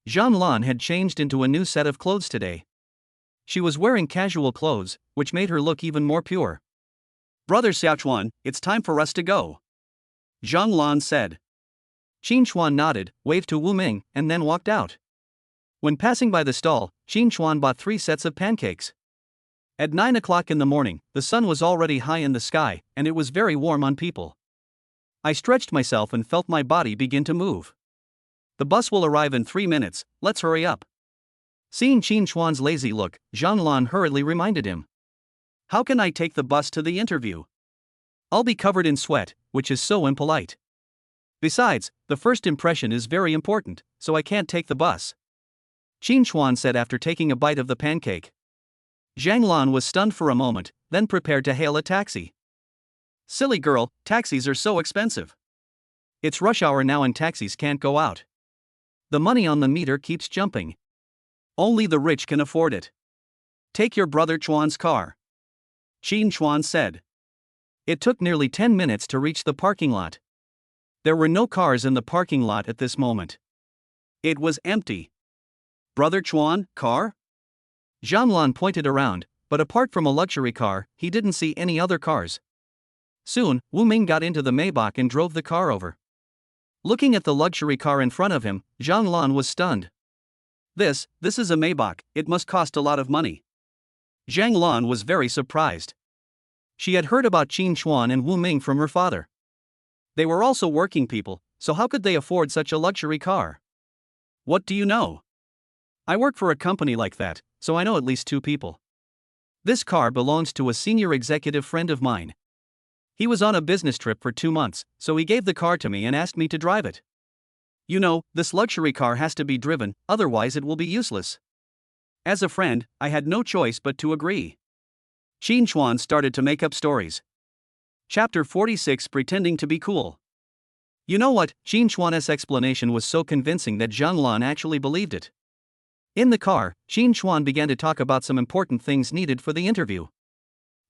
Zhang Lan had changed into a new set of clothes today. She was wearing casual clothes, which made her look even more pure. Brother Xiaochuan, it's time for us to go. Zhang Lan said. Qin Chuan nodded, waved to Wu Ming, and then walked out. When passing by the stall, Qin Chuan bought 3 sets of pancakes. At 9 o'clock in the morning, the sun was already high in the sky, and it was very warm on people. I stretched myself and felt my body begin to move. The bus will arrive in 3 minutes, let's hurry up. Seeing Qin Chuan's lazy look, Zhang Lan hurriedly reminded him. How can I take the bus to the interview? I'll be covered in sweat, which is so impolite. Besides, the first impression is very important, so I can't take the bus. Qin Chuan said after taking a bite of the pancake. Zhang Lan was stunned for a moment, then prepared to hail a taxi. Silly girl, taxis are so expensive. It's rush hour now and taxis can't go out. The money on the meter keeps jumping. Only the rich can afford it. Take your brother Chuan's car. Qin Chuan said. It took nearly 10 minutes to reach the parking lot. There were no cars in the parking lot at this moment. It was empty. Brother Chuan, car? Zhang Lan pointed around, but apart from a luxury car, he didn't see any other cars. Soon, Wu Ming got into the Maybach and drove the car over. Looking at the luxury car in front of him, Zhang Lan was stunned. This is a Maybach, it must cost a lot of money. Zhang Lan was very surprised. She had heard about Qin Chuan and Wu Ming from her father. They were also working people, so how could they afford such a luxury car? What do you know? I work for a company like that, so I know at least 2 people. This car belongs to a senior executive friend of mine. He was on a business trip for 2 months, so he gave the car to me and asked me to drive it. You know, this luxury car has to be driven, otherwise it will be useless. As a friend, I had no choice but to agree. Qin Chuan started to make up stories. Chapter 46 Pretending to be cool. You know what? Qin Chuan's explanation was so convincing that Zhang Lan actually believed it. In the car, Qin Chuan began to talk about some important things needed for the interview.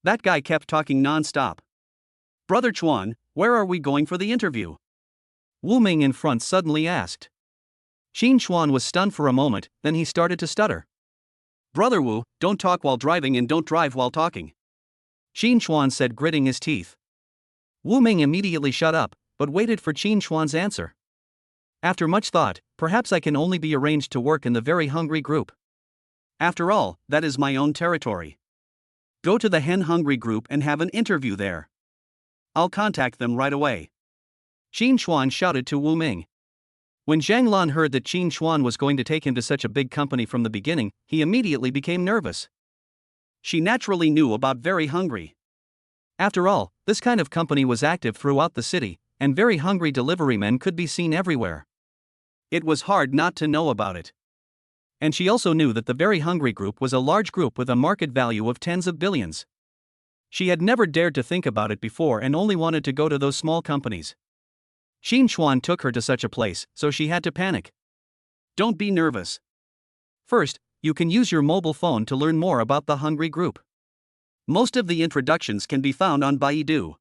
That guy kept talking non-stop. Brother Chuan, where are we going for the interview? Wu Ming in front suddenly asked. Qin Chuan was stunned for a moment, then he started to stutter. Brother Wu, don't talk while driving and don't drive while talking. Qin Chuan said, gritting his teeth. Wu Ming immediately shut up, but waited for Qin Chuan's answer. After much thought, perhaps I can only be arranged to work in the very hungry group. After all, that is my own territory. Go to the hen hungry group and have an interview there. I'll contact them right away. Qin Chuan shouted to Wu Ming. When Zhang Lan heard that Qin Chuan was going to take him to such a big company from the beginning, he immediately became nervous. She naturally knew about Very Hungry. After all, this kind of company was active throughout the city, and very hungry delivery men could be seen everywhere. It was hard not to know about it. And she also knew that the Very Hungry group was a large group with a market value of tens of billions. She had never dared to think about it before and only wanted to go to those small companies. Qin Chuan took her to such a place, so she had to panic. Don't be nervous. First, you can use your mobile phone to learn more about the Hungry group. Most of the introductions can be found on Baidu.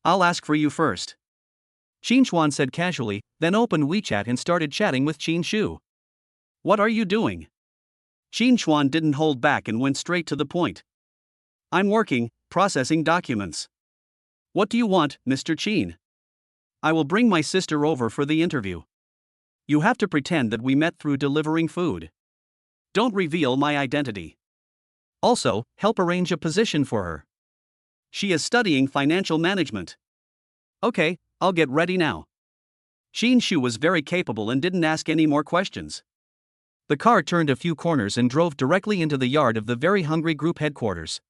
I'll ask for you first. Qin Chuan said casually, then opened WeChat and started chatting with Qin Shu. What are you doing? Qin Chuan didn't hold back and went straight to the point. I'm working, processing documents. What do you want, Mr. Qin? I will bring my sister over for the interview. You have to pretend that we met through delivering food. Don't reveal my identity. Also, help arrange a position for her. She is studying financial management. Okay, I'll get ready now. Qin Shu was very capable and didn't ask any more questions. The car turned a few corners and drove directly into the yard of the Very Hungry group headquarters.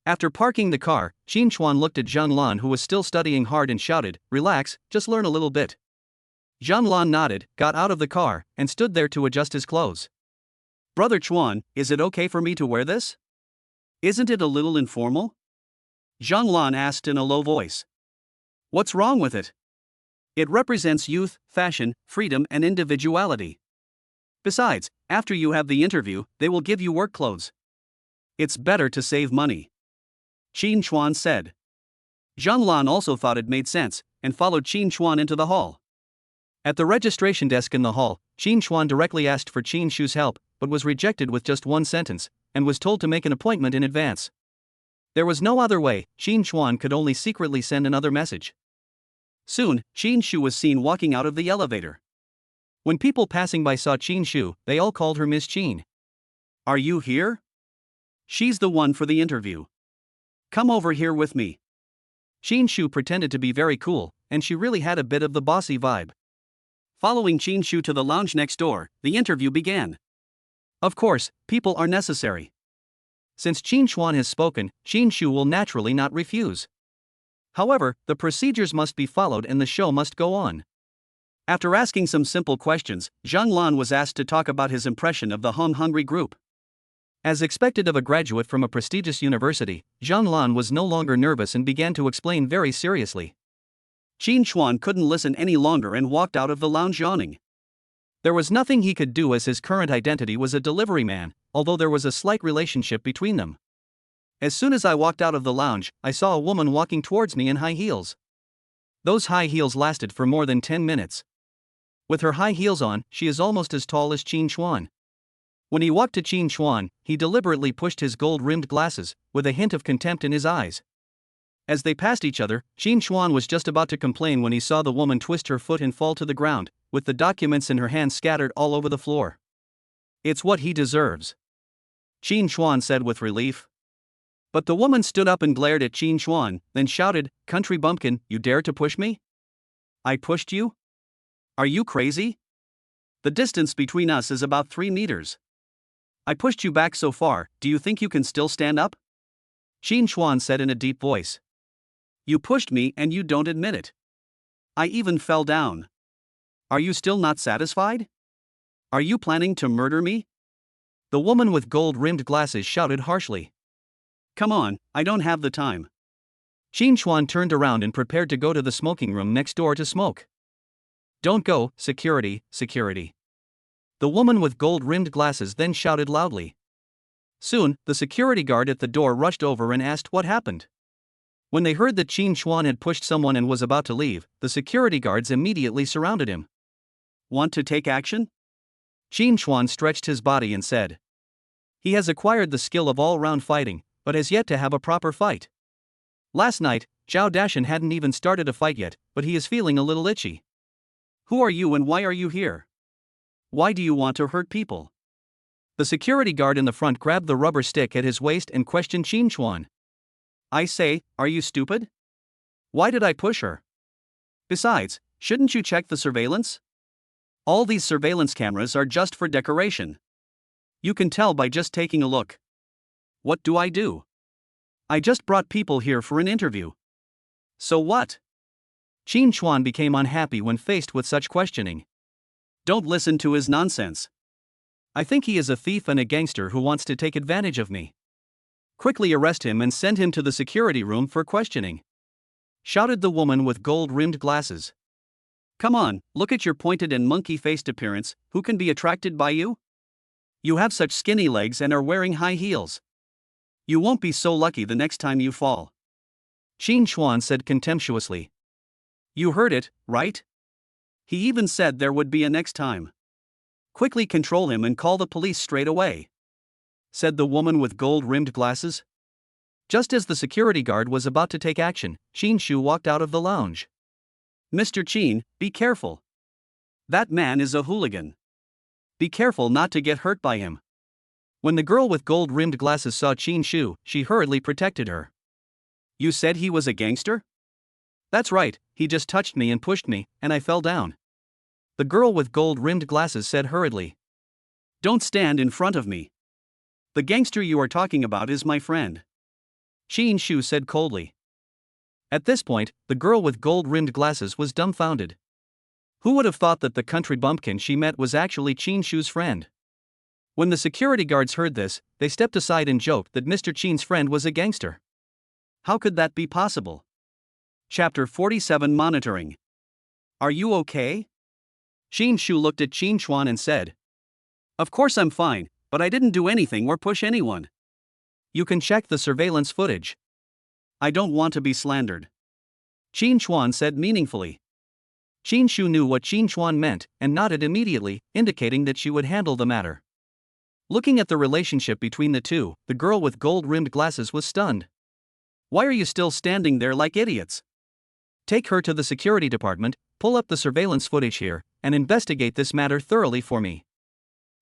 After parking the car, Qin Chuan looked at Zhang Lan, who was still studying hard, and shouted, "Relax, just learn a little bit." Zhang Lan nodded, got out of the car, and stood there to adjust his clothes. Brother Chuan, is it okay for me to wear this? Isn't it a little informal? Zhang Lan asked in a low voice. What's wrong with it? It represents youth, fashion, freedom, and individuality. Besides, after you have the interview, they will give you work clothes. It's better to save money. Qin Chuan said. Zhang Lan also thought it made sense, and followed Qin Chuan into the hall. At the registration desk in the hall, Qin Chuan directly asked for Qin Shu's help, but was rejected with just one sentence, and was told to make an appointment in advance. There was no other way. Qin Chuan could only secretly send another message. Soon, Qin Shu was seen walking out of the elevator. When people passing by saw Qin Shu, they all called her Miss Qin. Are you here? She's the one for the interview. Come over here with me. Qin Shu pretended to be very cool, and she really had a bit of the bossy vibe. Following Qin Shu to the lounge next door, the interview began. Of course, people are necessary. Since Qin Chuan has spoken, Qin Shu will naturally not refuse. However, the procedures must be followed and the show must go on. After asking some simple questions, Zhang Lan was asked to talk about his impression of the Hungry group. As expected of a graduate from a prestigious university, Zhang Lan was no longer nervous and began to explain very seriously. Qin Chuan couldn't listen any longer and walked out of the lounge yawning. There was nothing he could do as his current identity was a delivery man, although there was a slight relationship between them. As soon as I walked out of the lounge, I saw a woman walking towards me in high heels. Those high heels lasted for more than 10 minutes. With her high heels on, she is almost as tall as Qin Chuan. When he walked to Qin Chuan, he deliberately pushed his gold-rimmed glasses, with a hint of contempt in his eyes. As they passed each other, Qin Chuan was just about to complain when he saw the woman twist her foot and fall to the ground, with the documents in her hand scattered all over the floor. It's what he deserves, Qin Chuan said with relief. But the woman stood up and glared at Qin Chuan, then shouted, "Country bumpkin, you dare to push me? I pushed you? Are you crazy? The distance between us is about 3 meters. I pushed you back so far, do you think you can still stand up?" Qin Chuan said in a deep voice. You pushed me and you don't admit it. I even fell down. Are you still not satisfied? Are you planning to murder me? The woman with gold-rimmed glasses shouted harshly. Come on, I don't have the time. Qin Chuan turned around and prepared to go to the smoking room next door to smoke. Don't go, security, security. The woman with gold-rimmed glasses then shouted loudly. Soon, the security guard at the door rushed over and asked what happened. When they heard that Qin Chuan had pushed someone and was about to leave, the security guards immediately surrounded him. Want to take action? Qin Chuan stretched his body and said. He has acquired the skill of all-round fighting, but has yet to have a proper fight. Last night, Zhao Dashan hadn't even started a fight yet, but he is feeling a little itchy. Who are you and why are you here? Why do you want to hurt people? The security guard in the front grabbed the rubber stick at his waist and questioned Qin Chuan. I say, are you stupid? Why did I push her? Besides, shouldn't you check the surveillance? All these surveillance cameras are just for decoration. You can tell by just taking a look. What do? I just brought people here for an interview. So what? Qin Chuan became unhappy when faced with such questioning. Don't listen to his nonsense. I think he is a thief and a gangster who wants to take advantage of me. Quickly arrest him and send him to the security room for questioning, shouted the woman with gold-rimmed glasses. Come on, look at your pointed and monkey-faced appearance. Who can be attracted by you? You have such skinny legs and are wearing high heels. You won't be so lucky the next time you fall. Qin Chuan said contemptuously. You heard it, right? He even said there would be a next time. Quickly control him and call the police straight away, said the woman with gold-rimmed glasses. Just as the security guard was about to take action, Qin Shu walked out of the lounge. Mr. Qin, be careful. That man is a hooligan. Be careful not to get hurt by him. When the girl with gold-rimmed glasses saw Qin Shu, she hurriedly protected her. You said he was a gangster? That's right, he just touched me and pushed me, and I fell down, the girl with gold-rimmed glasses said hurriedly. Don't stand in front of me. The gangster you are talking about is my friend, Qin Shu said coldly. At this point, the girl with gold-rimmed glasses was dumbfounded. Who would have thought that the country bumpkin she met was actually Qin Shu's friend? When the security guards heard this, they stepped aside and joked that Mr. Qin's friend was a gangster. How could that be possible? Chapter 47 Monitoring. Are you okay? Qin Shu looked at Qin Chuan and said, Of course I'm fine, but I didn't do anything or push anyone. You can check the surveillance footage. I don't want to be slandered, Qin Chuan said meaningfully. Qin Shu knew what Qin Chuan meant and nodded immediately, indicating that she would handle the matter. Looking at the relationship between the two, the girl with gold-rimmed glasses was stunned. Why are you still standing there like idiots? Take her to the security department, pull up the surveillance footage here, and investigate this matter thoroughly for me,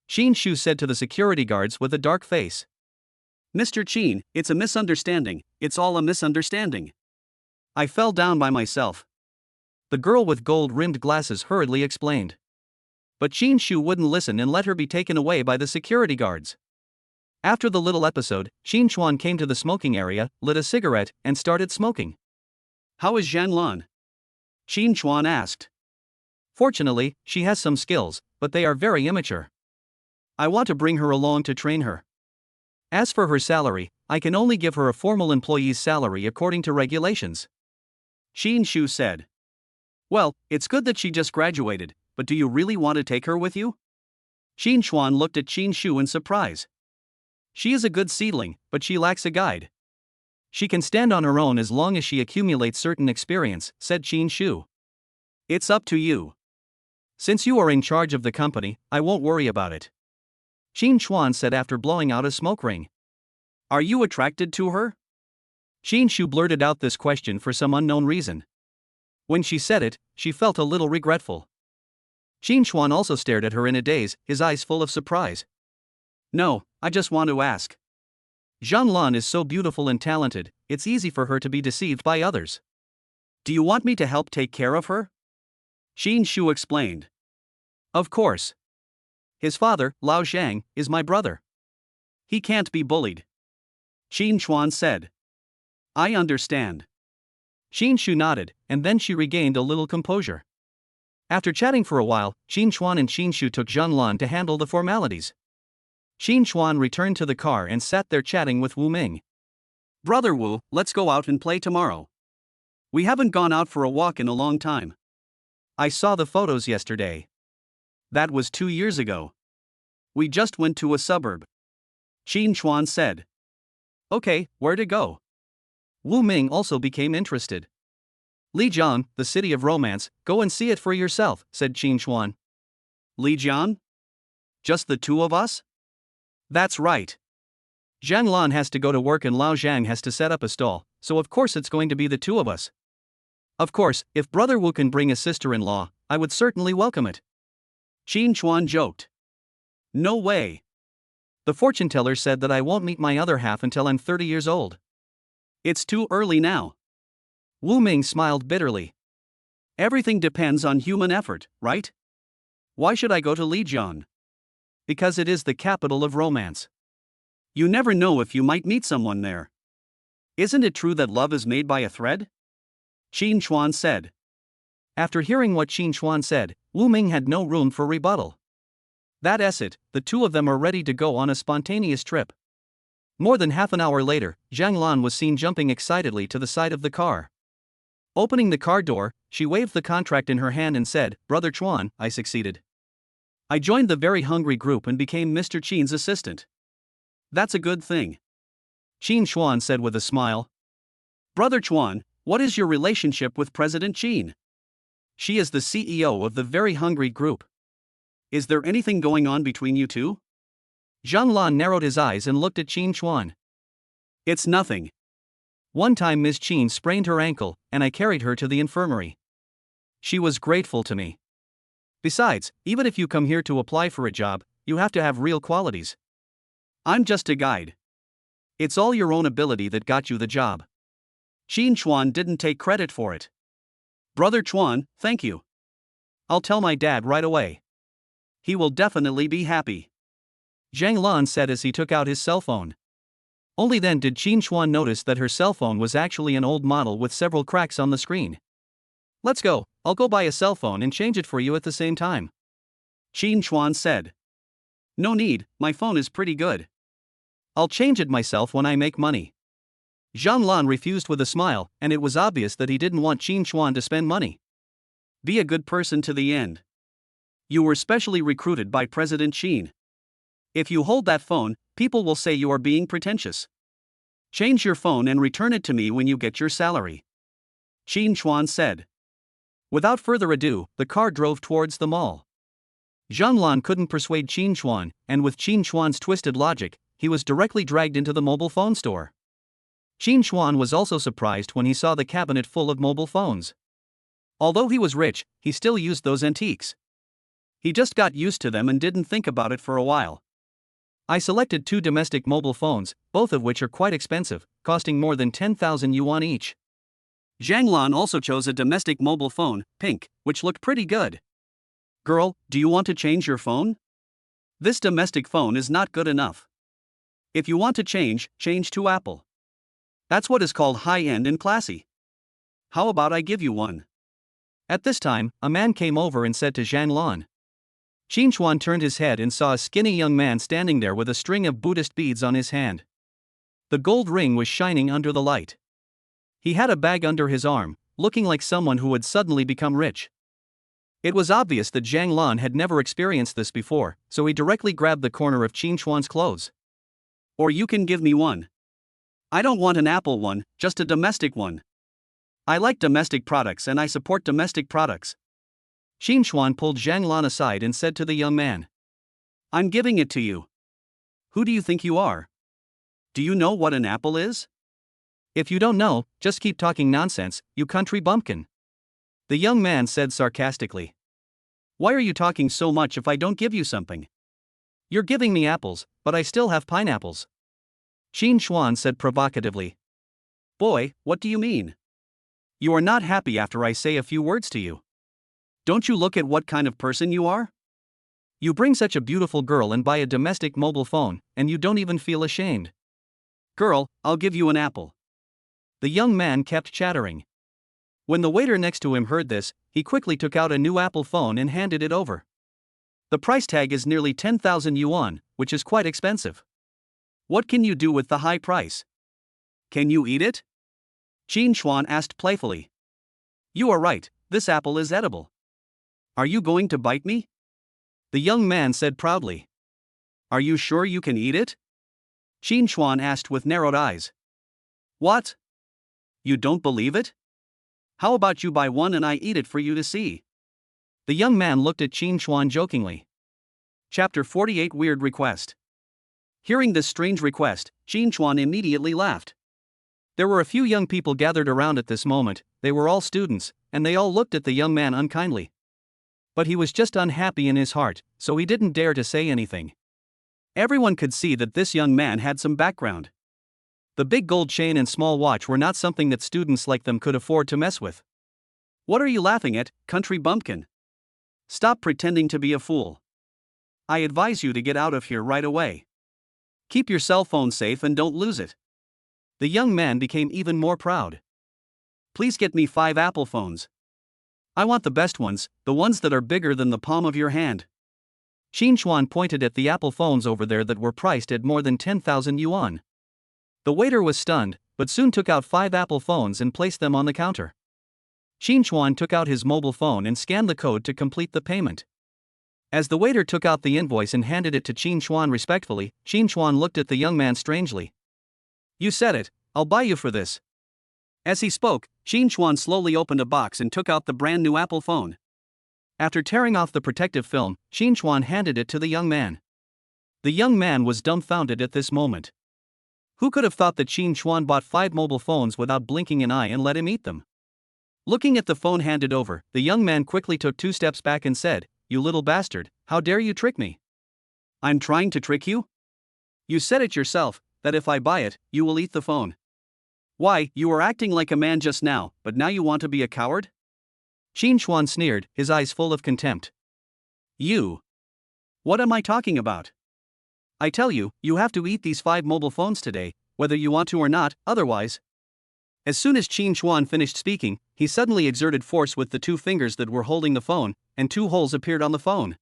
Qin Shu said to the security guards with a dark face. Mr. Qin, it's a misunderstanding, it's all a misunderstanding. I fell down by myself, the girl with gold-rimmed glasses hurriedly explained. But Qin Shu wouldn't listen and let her be taken away by the security guards. After the little episode, Qin Chuan came to the smoking area, lit a cigarette, and started smoking. How is Zhanlan? Qin Chuan asked. Fortunately, she has some skills, but they are very immature. I want to bring her along to train her. As for her salary, I can only give her a formal employee's salary according to regulations, Qin Shu said. Well, it's good that she just graduated, but do you really want to take her with you? Qin Chuan looked at Qin Shu in surprise. She is a good seedling, but she lacks a guide. She can stand on her own as long as she accumulates certain experience, said Qin Shu. It's up to you. Since you are in charge of the company, I won't worry about it, Qin Chuan said after blowing out a smoke ring. Are you attracted to her? Qin Shu blurted out this question for some unknown reason. When she said it, she felt a little regretful. Qin Chuan also stared at her in a daze, his eyes full of surprise. No, I just want to ask. Zhanlan is so beautiful and talented, it's easy for her to be deceived by others. Do you want me to help take care of her? Qin Shu explained. Of course. His father, Lao Zhang, is my brother. He can't be bullied, Qin Chuan said. I understand. Qin Shu nodded, and then she regained a little composure. After chatting for a while, Qin Chuan and Qin Shu took Zhanlan to handle the formalities. Qin Chuan returned to the car and sat there chatting with Wu Ming. Brother Wu, let's go out and play tomorrow. We haven't gone out for a walk in a long time. I saw the photos yesterday. That was 2 years ago. We just went to a suburb, Qin Chuan said. Okay, where to go? Wu Ming also became interested. Lijiang, the city of romance, go and see it for yourself, said Qin Chuan. Lijiang? Just the two of us? That's right. Zhanlan has to go to work and Lao Zhang has to set up a stall, so of course it's going to be the two of us. Of course, if Brother Wu can bring a sister-in-law, I would certainly welcome it, Qin Chuan joked. No way. The fortune teller said that I won't meet my other half until I'm 30 years old. It's too early now. Wu Ming smiled bitterly. Everything depends on human effort, right? Why should I go to Lijian? Because it is the capital of romance. You never know if you might meet someone there. Isn't it true that love is made by a thread? Qin Chuan said. After hearing what Qin Chuan said, Wu Ming had no room for rebuttal. That's it, the two of them are ready to go on a spontaneous trip. More than half an hour later, Zhang Lan was seen jumping excitedly to the side of the car. Opening the car door, she waved the contract in her hand and said, "Brother Chuan, I succeeded. I joined the very hungry group and became Mr. Qin's assistant." That's a good thing. Qin Chuan said with a smile. Brother Chuan, what is your relationship with President Qin? She is the CEO of the very hungry group. Is there anything going on between you two? Zhang Lan narrowed his eyes and looked at Qin Chuan. It's nothing. One time Ms. Qin sprained her ankle, and I carried her to the infirmary. She was grateful to me. Besides, even if you come here to apply for a job, you have to have real qualities. I'm just a guide. It's all your own ability that got you the job. Qin Chuan didn't take credit for it. Brother Chuan, thank you. I'll tell my dad right away. He will definitely be happy. Zhang Lan said as he took out his cell phone. Only then did Qin Chuan notice that her cell phone was actually an old model with several cracks on the screen. Let's go, I'll go buy a cell phone and change it for you at the same time. Qin Chuan said. No need, my phone is pretty good. I'll change it myself when I make money. Zhang Lan refused with a smile, and it was obvious that he didn't want Qin Chuan to spend money. Be a good person to the end. You were specially recruited by President Qin. If you hold that phone, people will say you are being pretentious. Change your phone and return it to me when you get your salary. Qin Chuan said. Without further ado, the car drove towards the mall. Zhang Lan couldn't persuade Qin Chuan, and with Qin Chuan's twisted logic, he was directly dragged into the mobile phone store. Qin Chuan was also surprised when he saw the cabinet full of mobile phones. Although he was rich, he still used those antiques. He just got used to them and didn't think about it for a while. I selected 2 domestic mobile phones, both of which are quite expensive, costing more than 10,000 yuan each. Zhang Lan also chose a domestic mobile phone, pink, which looked pretty good. Girl, do you want to change your phone? This domestic phone is not good enough. If you want to change to Apple. That's what is called high-end and classy. How about I give you one? At this time, a man came over and said to Zhang Lan. Qin Chuan turned his head and saw a skinny young man standing there with a string of Buddhist beads on his hand. The gold ring was shining under the light. He had a bag under his arm, looking like someone who had suddenly become rich. It was obvious that Zhang Lan had never experienced this before, so he directly grabbed the corner of Qin Chuan's clothes. Or you can give me one. I don't want an Apple one, just a domestic one. I like domestic products and I support domestic products. Qin Chuan pulled Zhang Lan aside and said to the young man. I'm giving it to you. Who do you think you are? Do you know what an apple is? If you don't know, just keep talking nonsense, you country bumpkin. The young man said sarcastically. Why are you talking so much if I don't give you something? You're giving me apples, but I still have pineapples. Qin Chuan said provocatively. Boy, what do you mean? You are not happy after I say a few words to you. Don't you look at what kind of person you are? You bring such a beautiful girl and buy a domestic mobile phone, and you don't even feel ashamed. Girl, I'll give you an apple. The young man kept chattering. When the waiter next to him heard this, he quickly took out a new Apple phone and handed it over. The price tag is nearly 10,000 yuan, which is quite expensive. What can you do with the high price? Can you eat it? Qin Chuan asked playfully. You are right, this apple is edible. Are you going to bite me? The young man said proudly. Are you sure you can eat it? Qin Chuan asked with narrowed eyes. What? You don't believe it? How about you buy one and I eat it for you to see? The young man looked at Qin Chuan jokingly. Chapter 48 Weird Request. Hearing this strange request, Qin Chuan immediately laughed. There were a few young people gathered around at this moment, they were all students, and they all looked at the young man unkindly. But he was just unhappy in his heart, so he didn't dare to say anything. Everyone could see that this young man had some background. The big gold chain and small watch were not something that students like them could afford to mess with. What are you laughing at, country bumpkin? Stop pretending to be a fool. I advise you to get out of here right away. Keep your cell phone safe and don't lose it. The young man became even more proud. Please get me 5 Apple phones. I want the best ones, the ones that are bigger than the palm of your hand. Qin Chuan pointed at the Apple phones over there that were priced at more than 10,000 yuan. The waiter was stunned, but soon took out 5 Apple phones and placed them on the counter. Qin Chuan took out his mobile phone and scanned the code to complete the payment. As the waiter took out the invoice and handed it to Qin Chuan respectfully, Qin Chuan looked at the young man strangely. You said it, I'll buy you for this. As he spoke, Qin Chuan slowly opened a box and took out the brand new Apple phone. After tearing off the protective film, Qin Chuan handed it to the young man. The young man was dumbfounded at this moment. Who could have thought that Qin Chuan bought 5 mobile phones without blinking an eye and let him eat them? Looking at the phone handed over, the young man quickly took 2 steps back and said, "You little bastard, how dare you trick me? I'm trying to trick you? You said it yourself, that if I buy it, you will eat the phone. Why, you were acting like a man just now, but now you want to be a coward?" Qin Chuan sneered, his eyes full of contempt. You. What am I talking about? I tell you, you have to eat these 5 mobile phones today, whether you want to or not, otherwise. As soon as Qin Chuan finished speaking, he suddenly exerted force with the 2 fingers that were holding the phone, and 2 holes appeared on the phone.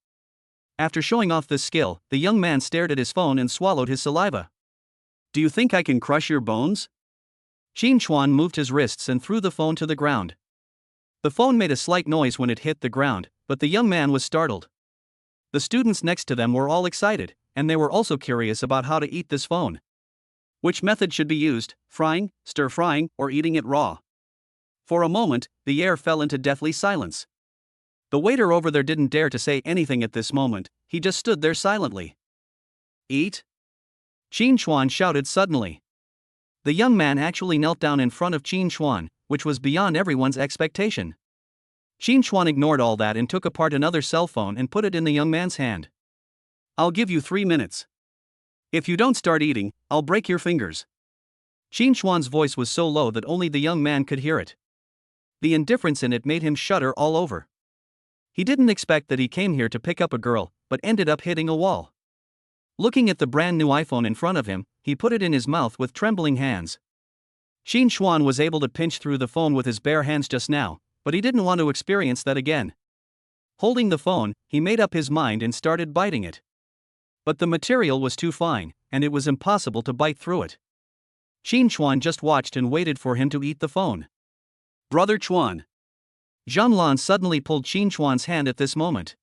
After showing off this skill, the young man stared at his phone and swallowed his saliva. Do you think I can crush your bones? Qin Chuan moved his wrists and threw the phone to the ground. The phone made a slight noise when it hit the ground, but the young man was startled. The students next to them were all excited, and they were also curious about how to eat this phone. Which method should be used, frying, stir-frying, or eating it raw? For a moment, the air fell into deathly silence. The waiter over there didn't dare to say anything at this moment, he just stood there silently. Eat? Qin Chuan shouted suddenly. The young man actually knelt down in front of Qin Chuan, which was beyond everyone's expectation. Qin Chuan ignored all that and took apart another cell phone and put it in the young man's hand. I'll give you 3 minutes. If you don't start eating, I'll break your fingers. Qin Chuan's voice was so low that only the young man could hear it. The indifference in it made him shudder all over. He didn't expect that he came here to pick up a girl, but ended up hitting a wall. Looking at the brand new iPhone in front of him, he put it in his mouth with trembling hands. Qin Chuan was able to pinch through the phone with his bare hands just now, but he didn't want to experience that again. Holding the phone, he made up his mind and started biting it. But the material was too fine, and it was impossible to bite through it. Qin Chuan just watched and waited for him to eat the phone. Brother Chuan. Zhang Lan suddenly pulled Qin Chuan's hand at this moment.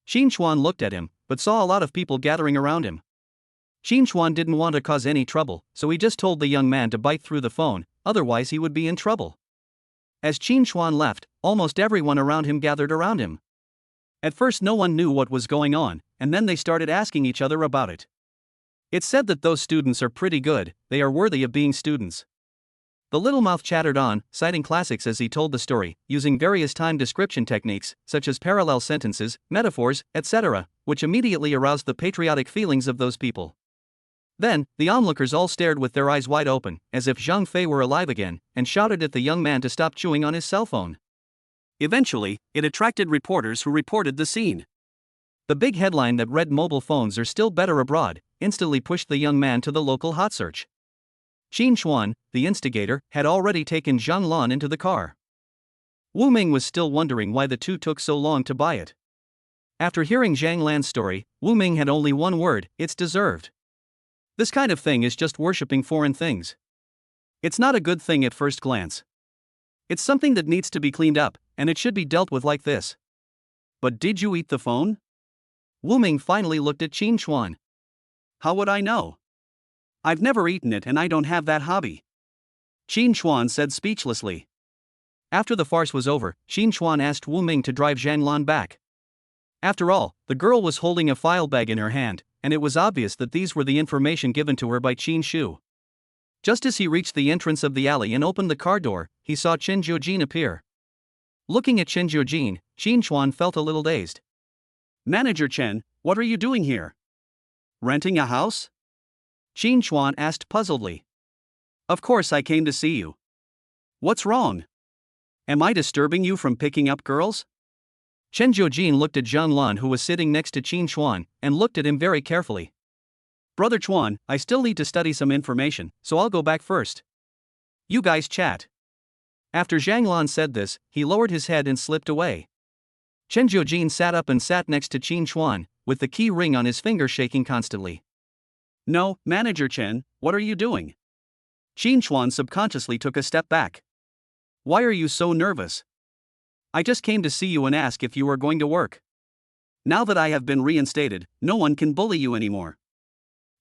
Qin Chuan looked at him, but saw a lot of people gathering around him. Qin Chuan didn't want to cause any trouble, so he just told the young man to bite through the phone, otherwise he would be in trouble. As Qin Chuan left, almost everyone around him gathered around him. At first no one knew what was going on, and then they started asking each other about it. It's said that those students are pretty good, they are worthy of being students. The little mouth chattered on, citing classics as he told the story, using various time description techniques, such as parallel sentences, metaphors, etc., which immediately aroused the patriotic feelings of those people. Then, the onlookers all stared with their eyes wide open, as if Zhang Fei were alive again, and shouted at the young man to stop chewing on his cell phone. Eventually, it attracted reporters who reported the scene. The big headline that read "Mobile phones are still better abroad" instantly pushed the young man to the local hot search. Qin Chuan, the instigator, had already taken Zhang Lan into the car. Wu Ming was still wondering why the 2 took so long to buy it. After hearing Zhang Lan's story, Wu Ming had only one word: it's deserved. This kind of thing is just worshipping foreign things. It's not a good thing at first glance. It's something that needs to be cleaned up, and it should be dealt with like this. But did you eat the phone? Wu Ming finally looked at Qin Chuan. How would I know? I've never eaten it and I don't have that hobby. Qin Chuan said speechlessly. After the farce was over, Qin Chuan asked Wu Ming to drive Zhang Lan back. After all, the girl was holding a file bag in her hand, and it was obvious that these were the information given to her by Qin Shu. Just as he reached the entrance of the alley and opened the car door, he saw Chen Jiujin appear. Looking at Chen Jiujin, Qin Chuan felt a little dazed. Manager Chen, what are you doing here? Renting a house? Qin Chuan asked puzzledly. Of course I came to see you. What's wrong? Am I disturbing you from picking up girls? Chen Jiujin looked at Zhang Lan, who was sitting next to Qin Chuan, and looked at him very carefully. Brother Chuan, I still need to study some information, so I'll go back first. You guys chat. After Zhang Lan said this, he lowered his head and slipped away. Chen Jiujin sat up and sat next to Qin Chuan, with the key ring on his finger shaking constantly. No, Manager Chen, what are you doing? Qin Chuan subconsciously took a step back. Why are you so nervous? I just came to see you and ask if you are going to work. Now that I have been reinstated, no one can bully you anymore.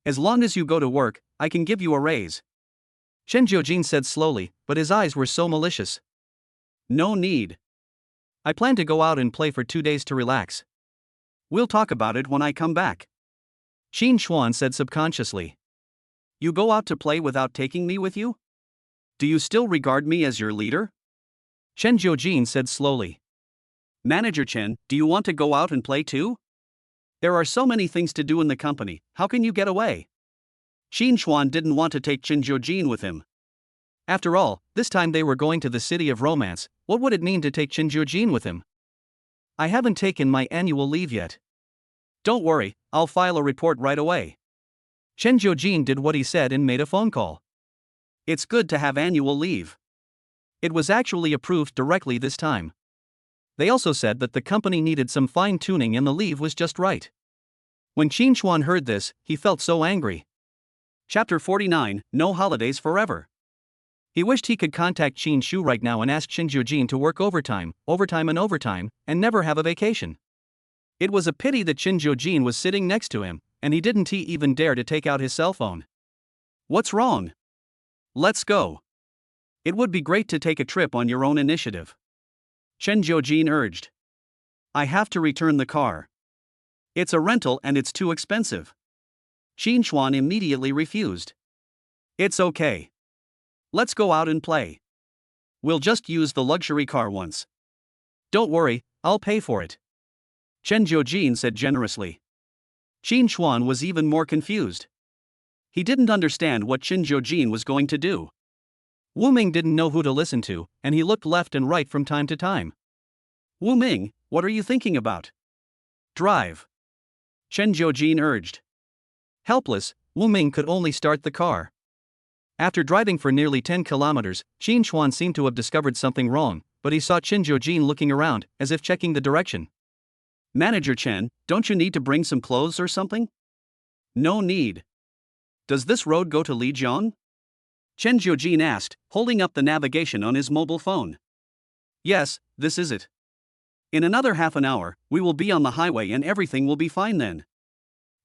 As long as you go to work, I can give you a raise. Chen Jiujin said slowly, but his eyes were so malicious. No need. I plan to go out and play for 2 days to relax. We'll talk about it when I come back. Qin Chuan said subconsciously. You go out to play without taking me with you? Do you still regard me as your leader? Chen Jiujin said slowly. Manager Chen, do you want to go out and play too? There are so many things to do in the company, how can you get away? Qin Chuan didn't want to take Chen Jiujin with him. After all, this time they were going to the city of romance. What would it mean to take Chen Jiujin with him? I haven't taken my annual leave yet. Don't worry, I'll file a report right away. Chen Jiujin did what he said and made a phone call. It's good to have annual leave. It was actually approved directly this time. They also said that the company needed some fine-tuning and the leave was just right. When Qin Chuan heard this, he felt so angry. Chapter 49, No Holidays Forever. He wished he could contact Qin Shu right now and ask Chen Jiujin to work overtime, and never have a vacation. It was a pity that Chen Jiujin was sitting next to him, and he didn't even dare to take out his cell phone. What's wrong? Let's go. It would be great to take a trip on your own initiative. Chen Jiujin urged. I have to return the car. It's a rental and it's too expensive. Qin Chuan immediately refused. It's okay. Let's go out and play. We'll just use the luxury car once. Don't worry, I'll pay for it. Chen Jiujin said generously. Qin Chuan was even more confused. He didn't understand what Chen Jiujin was going to do. Wu Ming didn't know who to listen to, and he looked left and right from time to time. Wu Ming, what are you thinking about? Drive. Chen Jiujin urged. Helpless, Wu Ming could only start the car. After driving for nearly 10 kilometers, Qin Chuan seemed to have discovered something wrong, but he saw Chen Jiujin looking around, as if checking the direction. Manager Chen, don't you need to bring some clothes or something? No need. Does this road go to Lijiang? Chen Jiujin asked, holding up the navigation on his mobile phone. Yes, this is it. In another half an hour, we will be on the highway and everything will be fine then.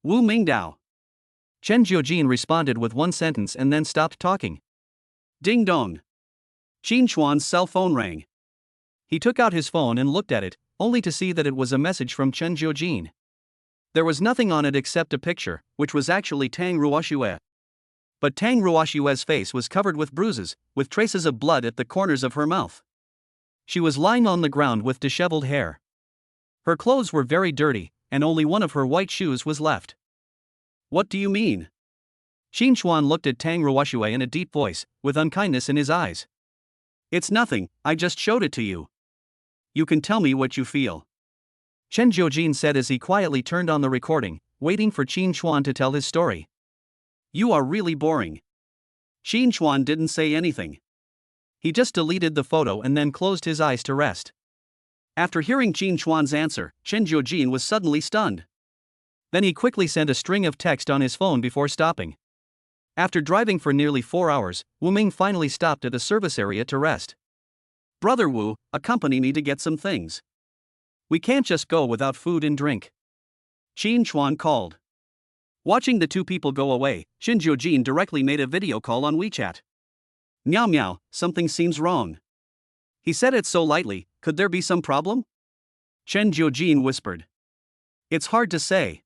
Wu Mingdao. Chen Jiujin responded with one sentence and then stopped talking. Ding dong. Qin Chuan's cell phone rang. He took out his phone and looked at it, only to see that it was a message from Chen Jiujin. There was nothing on it except a picture, which was actually Tang Ruoxue. But Tang Ruoxue's face was covered with bruises, with traces of blood at the corners of her mouth. She was lying on the ground with disheveled hair. Her clothes were very dirty, and only one of her white shoes was left. What do you mean? Qin Chuan looked at Tang Ruoxue in a deep voice, with unkindness in his eyes. It's nothing, I just showed it to you. You can tell me what you feel. Chen Jiujin said as he quietly turned on the recording, waiting for Qin Chuan to tell his story. You are really boring. Qin Chuan didn't say anything. He just deleted the photo and then closed his eyes to rest. After hearing Qin Chuan's answer, Chen Jiujin was suddenly stunned. Then he quickly sent a string of text on his phone before stopping. After driving for nearly 4 hours, Wu Ming finally stopped at a service area to rest. Brother Wu, accompany me to get some things. We can't just go without food and drink. Qin Chuan called. Watching the two people go away, Chen Jiujin directly made a video call on WeChat. Meow meow, something seems wrong. He said it so lightly, could there be some problem? Chen Jiujin whispered. It's hard to say.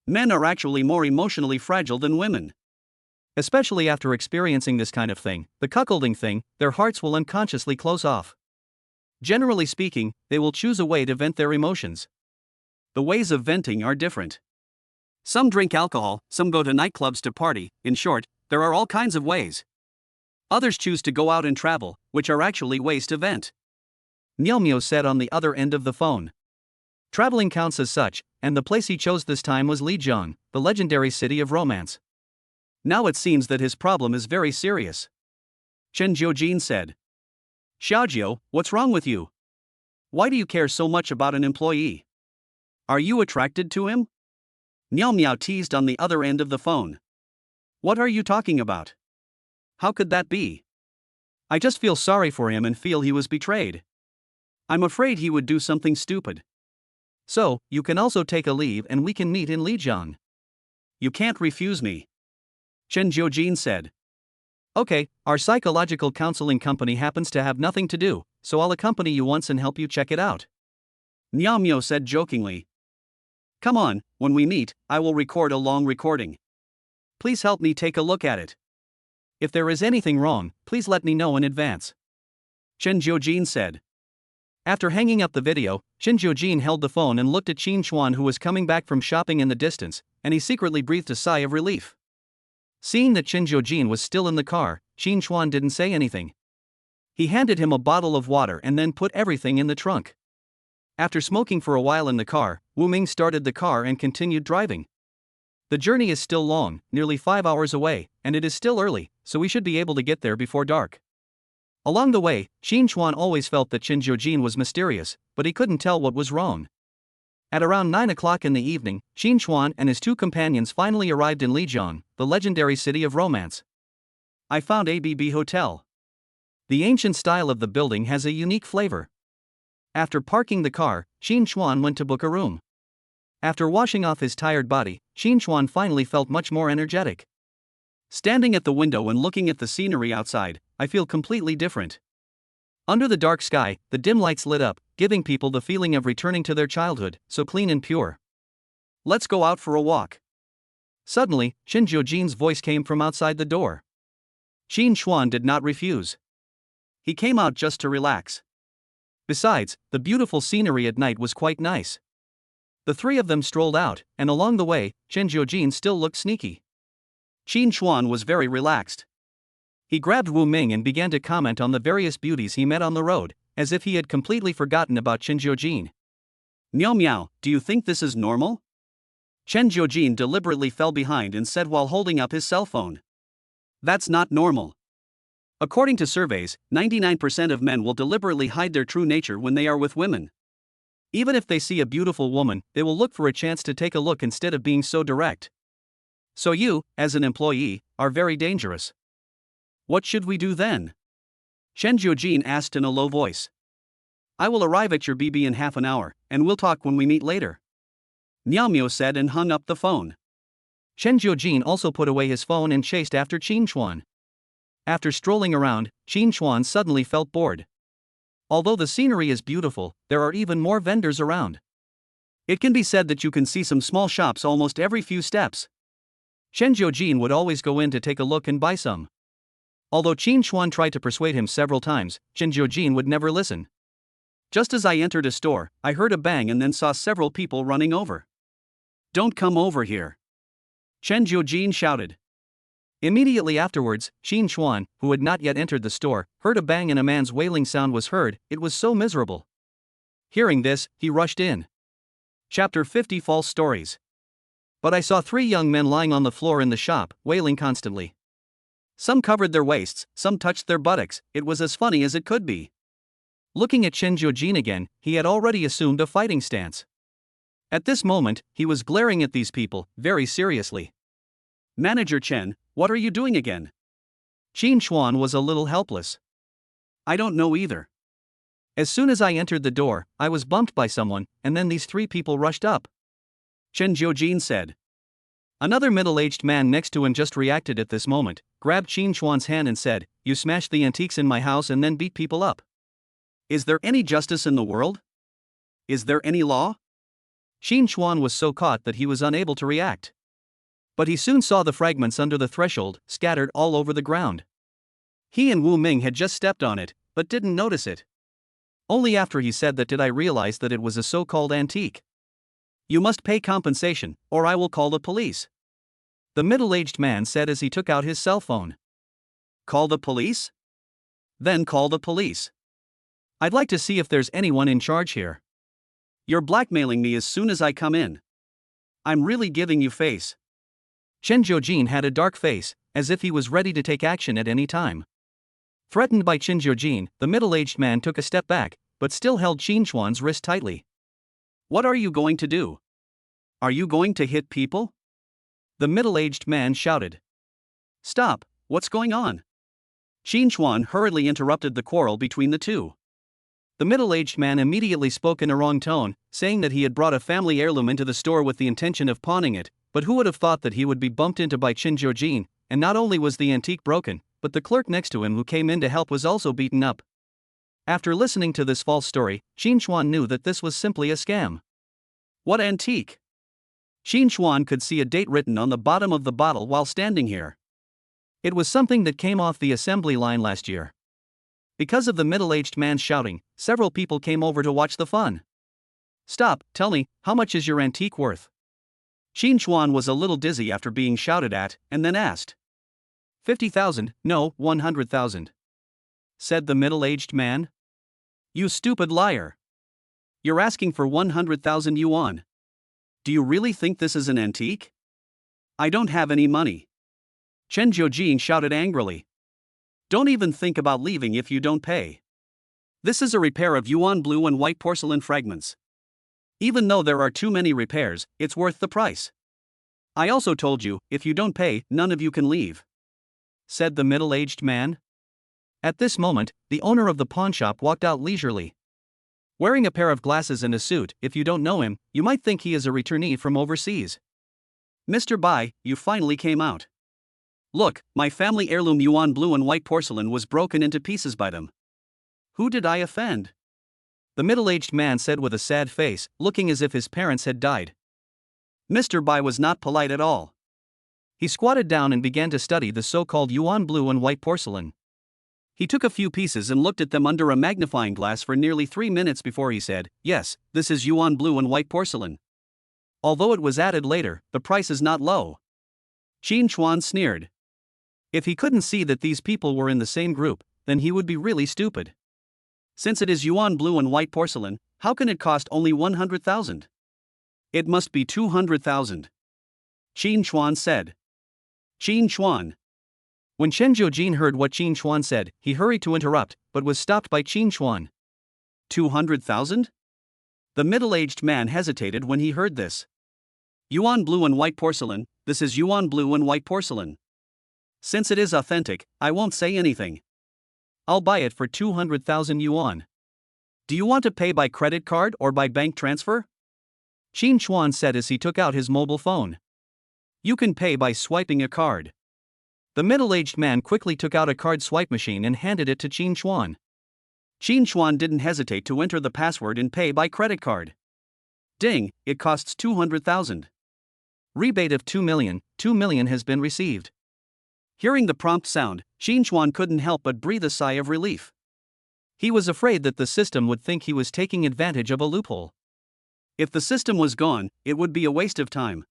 Men are actually more emotionally fragile than women. Especially after experiencing this kind of thing, the cuckolding thing, their hearts will unconsciously close off. Generally speaking, they will choose a way to vent their emotions. The ways of venting are different. Some drink alcohol, some go to nightclubs to party, in short, there are all kinds of ways. Others choose to go out and travel, which are actually ways to vent. Miao Miao said on the other end of the phone. Traveling counts as such, and the place he chose this time was Lijiang, the legendary city of romance. Now it seems that his problem is very serious. Chen Jiujin said. Xiaojiu, what's wrong with you? Why do you care so much about an employee? Are you attracted to him? Miao Miao teased on the other end of the phone. What are you talking about? How could that be? I just feel sorry for him and feel he was betrayed. I'm afraid he would do something stupid. So, you can also take a leave and we can meet in Lijiang. You can't refuse me. Chen Jiujin said. Okay, our psychological counseling company happens to have nothing to do, so I'll accompany you once and help you check it out. Miao Miao said jokingly. Come on, when we meet, I will record a long recording. Please help me take a look at it. If there is anything wrong, please let me know in advance. Chen Jiujin said. After hanging up the video, Chen Jiujin held the phone and looked at Qin Chuan, who was coming back from shopping in the distance, and he secretly breathed a sigh of relief. Seeing that Chen Jiujin was still in the car, Qin Chuan didn't say anything. He handed him a bottle of water and then put everything in the trunk. After smoking for a while in the car, Wu Ming started the car and continued driving. The journey is still long, nearly 5 hours away, and it is still early, so we should be able to get there before dark. Along the way, Qin Chuan always felt that Chen Jiujin was mysterious, but he couldn't tell what was wrong. At around 9 o'clock in the evening, Qin Chuan and his two companions finally arrived in Lijiang, the legendary city of romance. I found ABB Hotel. The ancient style of the building has a unique flavor. After parking the car, Qin Chuan went to book a room. After washing off his tired body, Qin Chuan finally felt much more energetic. Standing at the window and looking at the scenery outside, I feel completely different. Under the dark sky, the dim lights lit up, giving people the feeling of returning to their childhood, so clean and pure. Let's go out for a walk. Suddenly, Chen Jiujin's voice came from outside the door. Qin Chuan did not refuse. He came out just to relax. Besides, the beautiful scenery at night was quite nice. The three of them strolled out, and along the way, Chen Jiujin still looked sneaky. Qin Chuan was very relaxed. He grabbed Wu Ming and began to comment on the various beauties he met on the road, as if he had completely forgotten about Chen Jiujin. Miao Miao, do you think this is normal? Chen Jiujin deliberately fell behind and said while holding up his cell phone. That's not normal. According to surveys, 99% of men will deliberately hide their true nature when they are with women. Even if they see a beautiful woman, they will look for a chance to take a look instead of being so direct. So you, as an employee, are very dangerous. What should we do then? Chen Jiujin asked in a low voice. I will arrive at your BB in half an hour, and we'll talk when we meet later. Miao Miao said and hung up the phone. Chen Jiujin also put away his phone and chased after Qin Chuan. After strolling around, Qin Chuan suddenly felt bored. Although the scenery is beautiful, there are even more vendors around. It can be said that you can see some small shops almost every few steps. Chen Jiujin would always go in to take a look and buy some. Although Qin Chuan tried to persuade him several times, Chen Jiujin would never listen. Just as I entered a store, I heard a bang and then saw several people running over. Don't come over here! Chen Jiujin shouted. Immediately afterwards, Qin Chuan, who had not yet entered the store, heard a bang and a man's wailing sound was heard. It was so miserable. Hearing this, he rushed in. Chapter 50 False Stories. But I saw 3 young men lying on the floor in the shop, wailing constantly. Some covered their waists, some touched their buttocks. It was as funny as it could be. Looking at Chen Jiujin again, he had already assumed a fighting stance. At this moment, he was glaring at these people, very seriously. Manager Chen, what are you doing again? Qin Chuan was a little helpless. I don't know either. As soon as I entered the door, I was bumped by someone, and then these 3 people rushed up. Chen Jiujin said. Another middle-aged man next to him just reacted at this moment, grabbed Qin Chuan's hand and said, "You smashed the antiques in my house and then beat people up. Is there any justice in the world? Is there any law?" Qin Chuan was so caught that he was unable to react. But he soon saw the fragments under the threshold, scattered all over the ground. He and Wu Ming had just stepped on it, but didn't notice it. Only after he said that did I realize that it was a so-called antique. You must pay compensation, or I will call the police. The middle-aged man said as he took out his cell phone. Call the police? Then call the police. I'd like to see if there's anyone in charge here. You're blackmailing me as soon as I come in. I'm really giving you face. Chen Jiujin had a dark face, as if he was ready to take action at any time. Threatened by Chen Jiujin, the middle-aged man took a step back, but still held Qin Chuan's wrist tightly. What are you going to do? Are you going to hit people? The middle-aged man shouted. Stop, what's going on? Qin Chuan hurriedly interrupted the quarrel between the two. The middle-aged man immediately spoke in a wrong tone, saying that he had brought a family heirloom into the store with the intention of pawning it, but who would have thought that he would be bumped into by Chen Jiujin, and not only was the antique broken, but the clerk next to him who came in to help was also beaten up. After listening to this false story, Qin Chuan knew that this was simply a scam. What antique? Qin Chuan could see a date written on the bottom of the bottle while standing here. It was something that came off the assembly line last year. Because of the middle-aged man shouting, several people came over to watch the fun. Stop, tell me, how much is your antique worth? Qin Chuan was a little dizzy after being shouted at, and then asked. 50,000, no, 100,000. Said the middle-aged man. You stupid liar. You're asking for 100,000 yuan. Do you really think this is an antique? I don't have any money. Chen Jiujin shouted angrily. Don't even think about leaving if you don't pay. This is a repair of yuan blue and white porcelain fragments. Even though there are too many repairs, it's worth the price. I also told you, if you don't pay, none of you can leave. Said the middle-aged man. At this moment, the owner of the pawnshop walked out leisurely. Wearing a pair of glasses and a suit, if you don't know him, you might think he is a returnee from overseas. Mr. Bai, you finally came out. Look, my family heirloom yuan blue and white porcelain was broken into pieces by them. Who did I offend? The middle-aged man said with a sad face, looking as if his parents had died. Mr. Bai was not polite at all. He squatted down and began to study the so-called yuan blue and white porcelain. He took a few pieces and looked at them under a magnifying glass for nearly 3 minutes before he said, yes, this is yuan blue and white porcelain. Although it was added later, the price is not low. Qin Chuan sneered. If he couldn't see that these people were in the same group, then he would be really stupid. Since it is yuan blue and white porcelain, how can it cost only 100,000? It must be 200,000. Qin Chuan said. Qin Chuan. When Chen Jiujin heard what Qin Chuan said, he hurried to interrupt, but was stopped by Qin Chuan. 200,000? The middle-aged man hesitated when he heard this. Yuan blue and white porcelain, this is yuan blue and white porcelain. Since it is authentic, I won't say anything. I'll buy it for 200,000 yuan. Do you want to pay by credit card or by bank transfer? Qin Chuan said as he took out his mobile phone. You can pay by swiping a card. The middle-aged man quickly took out a card swipe machine and handed it to Qin Chuan. Qin Chuan didn't hesitate to enter the password and pay by credit card. Ding, it costs 200,000. Rebate of 2 million has been received. Hearing the prompt sound, Qin Chuan couldn't help but breathe a sigh of relief. He was afraid that the system would think he was taking advantage of a loophole. If the system was gone, it would be a waste of time.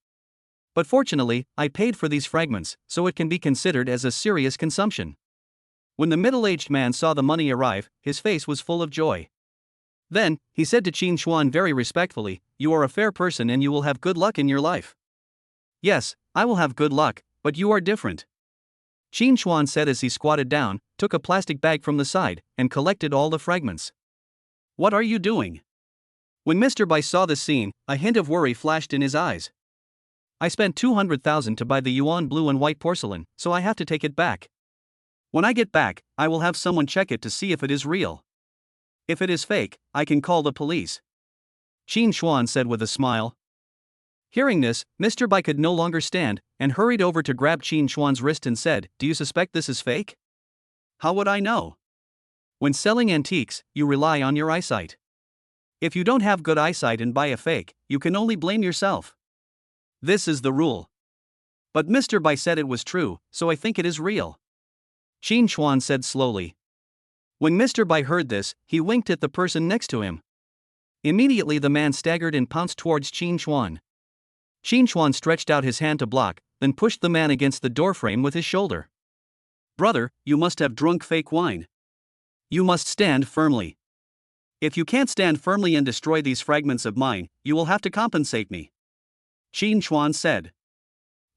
But fortunately, I paid for these fragments, so it can be considered as a serious consumption. When the middle-aged man saw the money arrive, his face was full of joy. Then, he said to Qin Chuan very respectfully, you are a fair person and you will have good luck in your life. Yes, I will have good luck, but you are different. Qin Chuan said as he squatted down, took a plastic bag from the side, and collected all the fragments. What are you doing? When Mr. Bai saw the scene, a hint of worry flashed in his eyes. I spent 200,000 to buy the yuan blue and white porcelain, so I have to take it back. When I get back, I will have someone check it to see if it is real. If it is fake, I can call the police. Qin Chuan said with a smile. Hearing this, Mr. Bai could no longer stand, and hurried over to grab Qin Chuan's wrist and said, do you suspect this is fake? How would I know? When selling antiques, you rely on your eyesight. If you don't have good eyesight and buy a fake, you can only blame yourself. This is the rule. But Mr. Bai said it was true, so I think it is real. Qin Chuan said slowly. When Mr. Bai heard this, he winked at the person next to him. Immediately the man staggered and pounced towards Qin Chuan. Qin Chuan stretched out his hand to block, then pushed the man against the doorframe with his shoulder. Brother, you must have drunk fake wine. You must stand firmly. If you can't stand firmly and destroy these fragments of mine, you will have to compensate me. Qin Chuan said.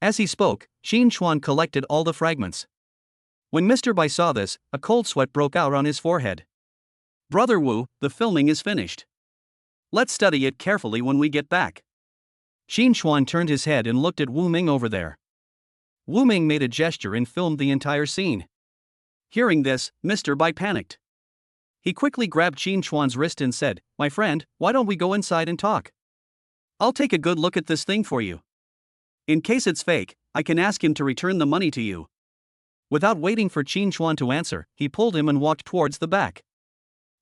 As he spoke, Qin Chuan collected all the fragments. When Mr. Bai saw this, a cold sweat broke out on his forehead. Brother Wu, the filming is finished. Let's study it carefully when we get back. Qin Chuan turned his head and looked at Wu Ming over there. Wu Ming made a gesture and filmed the entire scene. Hearing this, Mr. Bai panicked. He quickly grabbed Qin Chuan's wrist and said, "My friend, why don't we go inside and talk? I'll take a good look at this thing for you. In case it's fake, I can ask him to return the money to you." Without waiting for Qin Chuan to answer, he pulled him and walked towards the back.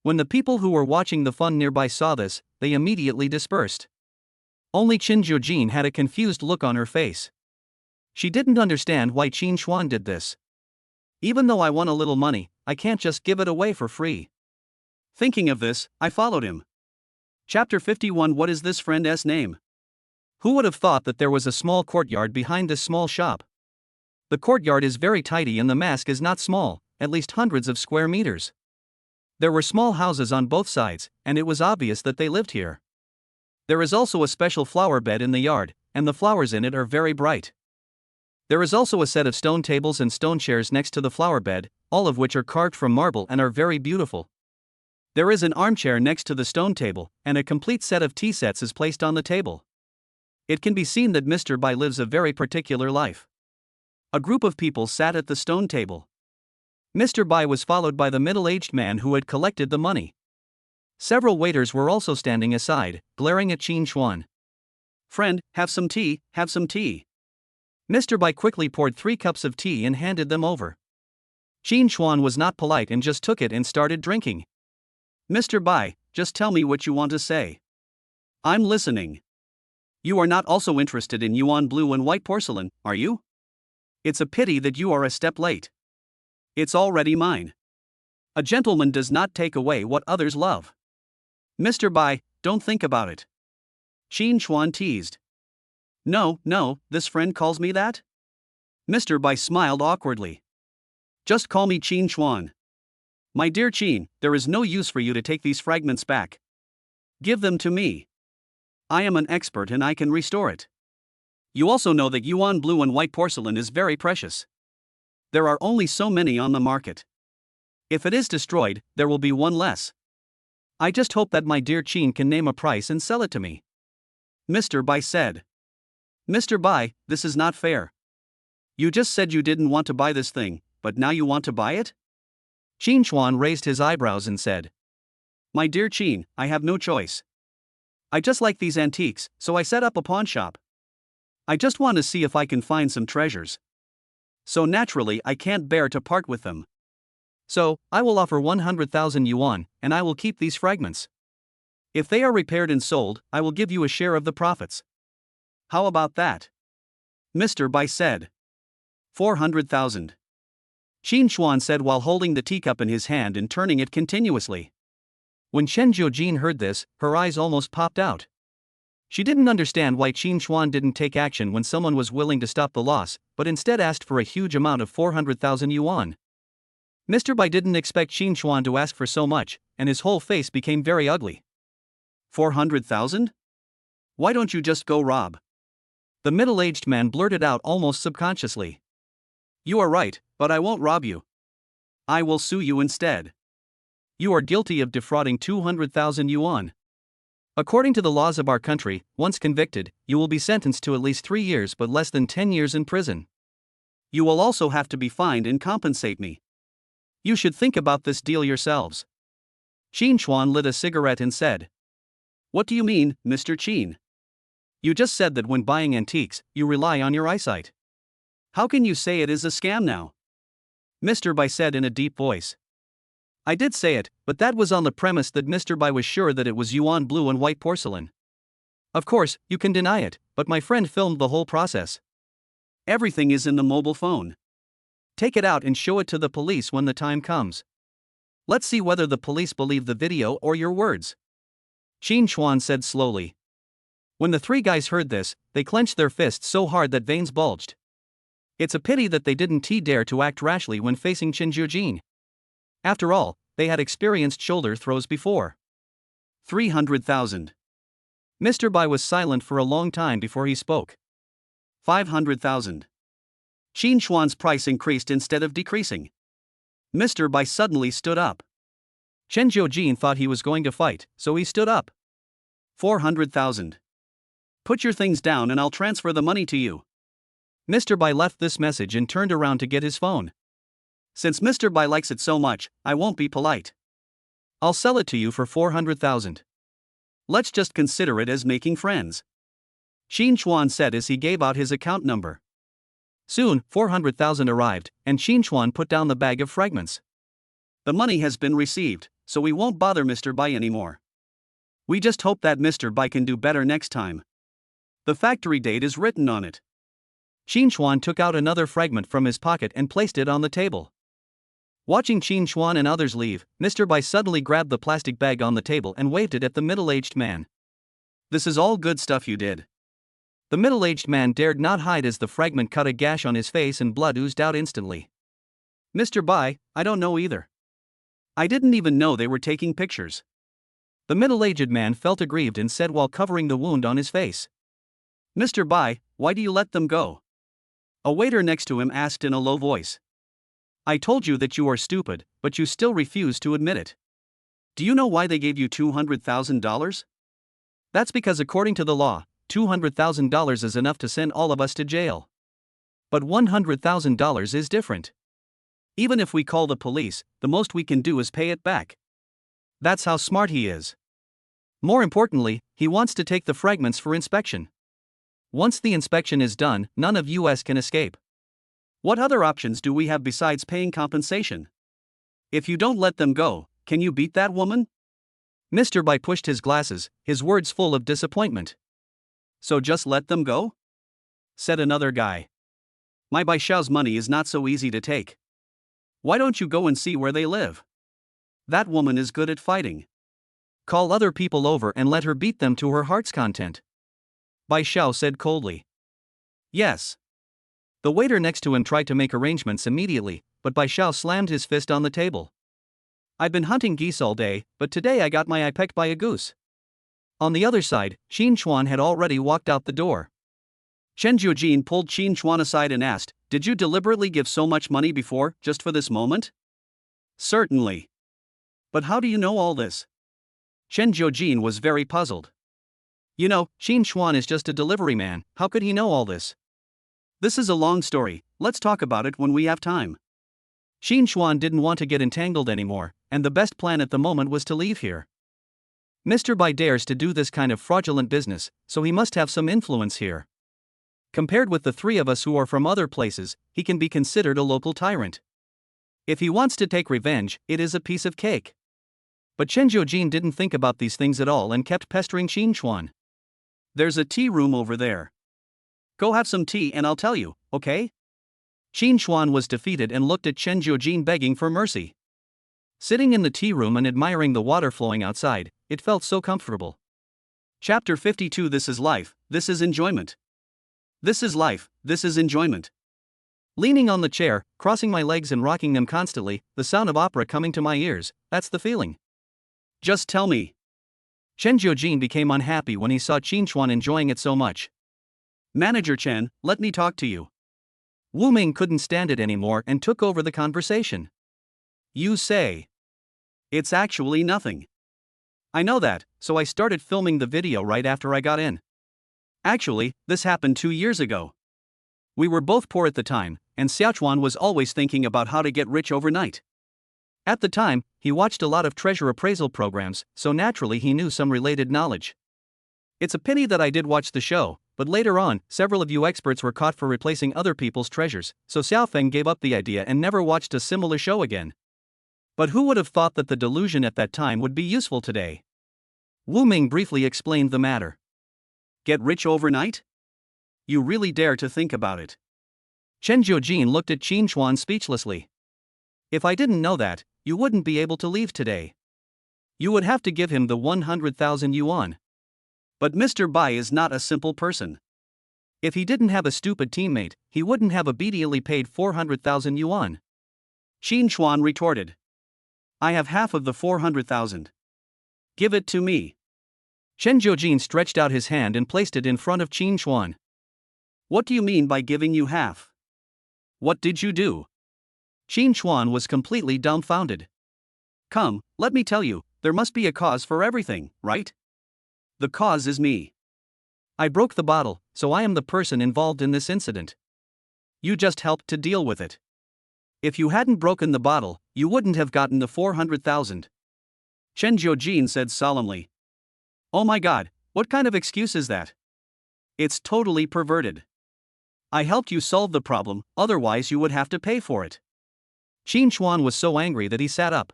When the people who were watching the fun nearby saw this, they immediately dispersed. Only Qin Jiujin had a confused look on her face. She didn't understand why Qin Chuan did this. Even though I won a little money, I can't just give it away for free. Thinking of this, I followed him. Chapter 51. What is this friend's name? Who would have thought that there was a small courtyard behind this small shop? The courtyard is very tidy and the mask is not small, at least hundreds of square meters. There were small houses on both sides, and it was obvious that they lived here. There is also a special flower bed in the yard, and the flowers in it are very bright. There is also a set of stone tables and stone chairs next to the flower bed, all of which are carved from marble and are very beautiful. There is an armchair next to the stone table, and a complete set of tea sets is placed on the table. It can be seen that Mr. Bai lives a very particular life. A group of people sat at the stone table. Mr. Bai was followed by the middle-aged man who had collected the money. Several waiters were also standing aside, glaring at Qin Chuan. "Friend, have some tea, have some tea." Mr. Bai quickly poured 3 cups of tea and handed them over. Qin Chuan was not polite and just took it and started drinking. "Mr. Bai, just tell me what you want to say. I'm listening. You are not also interested in yuan blue and white porcelain, are you? It's a pity that you are a step late. It's already mine. A gentleman does not take away what others love. Mr. Bai, don't think about it." Qin Chuan teased. No, this friend calls me that?" Mr. Bai smiled awkwardly. "Just call me Qin Chuan. My dear Qin, there is no use for you to take these fragments back. Give them to me. I am an expert and I can restore it. You also know that yuan blue and white porcelain is very precious. There are only so many on the market. If it is destroyed, there will be one less. I just hope that my dear Qin can name a price and sell it to me." Mr. Bai said. "Mr. Bai, this is not fair. You just said you didn't want to buy this thing, but now you want to buy it?" Qin Chuan raised his eyebrows and said, "My dear Qin, I have no choice. I just like these antiques, so I set up a pawn shop. I just want to see if I can find some treasures. So naturally I can't bear to part with them. So, I will offer 100,000 yuan, and I will keep these fragments. If they are repaired and sold, I will give you a share of the profits. How about that?" Mr. Bai said. 400,000. Qin Chuan said while holding the teacup in his hand and turning it continuously. When Chen Jiujin heard this, her eyes almost popped out. She didn't understand why Qin Chuan didn't take action when someone was willing to stop the loss, but instead asked for a huge amount of 400,000 yuan. Mr. Bai didn't expect Qin Chuan to ask for so much, and his whole face became very ugly. 400,000? Why don't you just go rob? The middle-aged man blurted out almost subconsciously. You are right, but I won't rob you. I will sue you instead. You are guilty of defrauding 200,000 yuan. According to the laws of our country, once convicted, you will be sentenced to at least 3 years but less than 10 years in prison. You will also have to be fined and compensate me. You should think about this deal yourselves." Qin Chuan lit a cigarette and said. "What do you mean, Mr. Qin? You just said that when buying antiques, you rely on your eyesight. How can you say it is a scam now?" Mr. Bai said in a deep voice. "I did say it, but that was on the premise that Mr. Bai was sure that it was yuan blue and white porcelain. Of course, you can deny it, but my friend filmed the whole process. Everything is in the mobile phone. Take it out and show it to the police when the time comes. Let's see whether the police believe the video or your words." Qin Chuan said slowly. When the 3 guys heard this, they clenched their fists so hard that veins bulged. It's a pity that they didn't dare to act rashly when facing Chen Jiujin. After all, they had experienced shoulder throws before. 300,000. Mr. Bai was silent for a long time before he spoke. 500,000. Qin Chuan's price increased instead of decreasing. Mr. Bai suddenly stood up. Chen Jiujin thought he was going to fight, so he stood up. 400,000. Put your things down and I'll transfer the money to you. Mr. Bai left this message and turned around to get his phone. Since Mr. Bai likes it so much, I won't be polite. I'll sell it to you for 400,000. Let's just consider it as making friends. Qin Chuan said as he gave out his account number. Soon, 400,000 arrived, and Qin Chuan put down the bag of fragments. The money has been received, so we won't bother Mr. Bai anymore. We just hope that Mr. Bai can do better next time. The factory date is written on it. Qin Chuan took out another fragment from his pocket and placed it on the table. Watching Qin Chuan and others leave, Mr. Bai suddenly grabbed the plastic bag on the table and waved it at the middle-aged man. This is all good stuff you did. The middle-aged man dared not hide as the fragment cut a gash on his face and blood oozed out instantly. Mr. Bai, I don't know either. I didn't even know they were taking pictures. The middle-aged man felt aggrieved and said while covering the wound on his face. Mr. Bai, why do you let them go? A waiter next to him asked in a low voice. I told you that you are stupid, but you still refuse to admit it. Do you know why they gave you $200,000? That's because according to the law, $200,000 is enough to send all of us to jail. But $100,000 is different. Even if we call the police, the most we can do is pay it back. That's how smart he is. More importantly, he wants to take the fragments for inspection. Once the inspection is done, none of us can escape. What other options do we have besides paying compensation? If you don't let them go, can you beat that woman? Mr. Bai pushed his glasses, his words full of disappointment. So just let them go? Said another guy. My Bai Xiao's money is not so easy to take. Why don't you go and see where they live? That woman is good at fighting. Call other people over and let her beat them to her heart's content. Bai Xiao said coldly. Yes. The waiter next to him tried to make arrangements immediately, but Bai Xiao slammed his fist on the table. I've been hunting geese all day, but today I got my eye pecked by a goose. On the other side, Qin Chuan had already walked out the door. Chen Jiujin pulled Qin Chuan aside and asked, Did you deliberately give so much money before, just for this moment? Certainly. But how do you know all this? Chen Jiujin was very puzzled. You know, Qin Chuan is just a delivery man, how could he know all this? This is a long story, let's talk about it when we have time. Qin Chuan didn't want to get entangled anymore, and the best plan at the moment was to leave here. Mr. Bai dares to do this kind of fraudulent business, so he must have some influence here. Compared with the three of us who are from other places, he can be considered a local tyrant. If he wants to take revenge, it is a piece of cake. But Chen Jiujin didn't think about these things at all and kept pestering Qin Chuan. There's a tea room over there. Go have some tea and I'll tell you, okay? Qin Chuan was defeated and looked at Chen Jiujin begging for mercy. Sitting in the tea room and admiring the water flowing outside, it felt so comfortable. Chapter 52 This is life, this is enjoyment. This is life, this is enjoyment. Leaning on the chair, crossing my legs and rocking them constantly, the sound of opera coming to my ears, that's the feeling. Just tell me. Chen Jiujin became unhappy when he saw Qin Chuan enjoying it so much. Manager Chen, let me talk to you. Wu Ming couldn't stand it anymore and took over the conversation. You say. It's actually nothing. I know that, so I started filming the video right after I got in. Actually, this happened 2 years ago. We were both poor at the time, and Xiaochuan was always thinking about how to get rich overnight. At the time, he watched a lot of treasure appraisal programs, so naturally he knew some related knowledge. It's a pity that I did watch the show, but later on, several of you experts were caught for replacing other people's treasures, so Xiaofeng gave up the idea and never watched a similar show again. But who would have thought that the delusion at that time would be useful today? Wu Ming briefly explained the matter. Get rich overnight? You really dare to think about it. Chen Jiujin looked at Qin Chuan speechlessly. If I didn't know that, you wouldn't be able to leave today. You would have to give him the 100,000 yuan. But Mr. Bai is not a simple person. If he didn't have a stupid teammate, he wouldn't have obediently paid 400,000 yuan. Qin Chuan retorted. I have half of the 400,000. Give it to me. Chen Jiujin stretched out his hand and placed it in front of Qin Chuan. What do you mean by giving you half? What did you do? Qin Chuan was completely dumbfounded. Come, let me tell you, there must be a cause for everything, right? The cause is me. I broke the bottle, so I am the person involved in this incident. You just helped to deal with it. If you hadn't broken the bottle, you wouldn't have gotten the 400,000. Chen Jiujin said solemnly. Oh my god, what kind of excuse is that? It's totally perverted. I helped you solve the problem, otherwise you would have to pay for it. Qin Chuan was so angry that he sat up.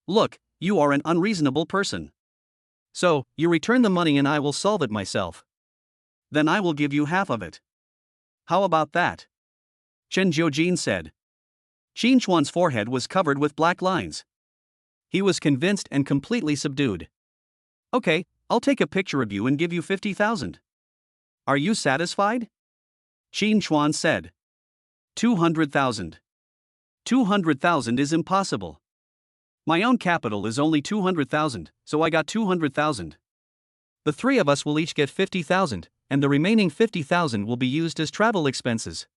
Look, you are an unreasonable person. So, you return the money and I will solve it myself. Then I will give you half of it. How about that? Chen Jiujin said. Qin Chuan's forehead was covered with black lines. He was convinced and completely subdued. Okay, I'll take a picture of you and give you 50,000. Are you satisfied? Qin Chuan said. 200,000. 200,000 is impossible. My own capital is only 200,000, so I got 200,000. The three of us will each get 50,000, and the remaining 50,000 will be used as travel expenses.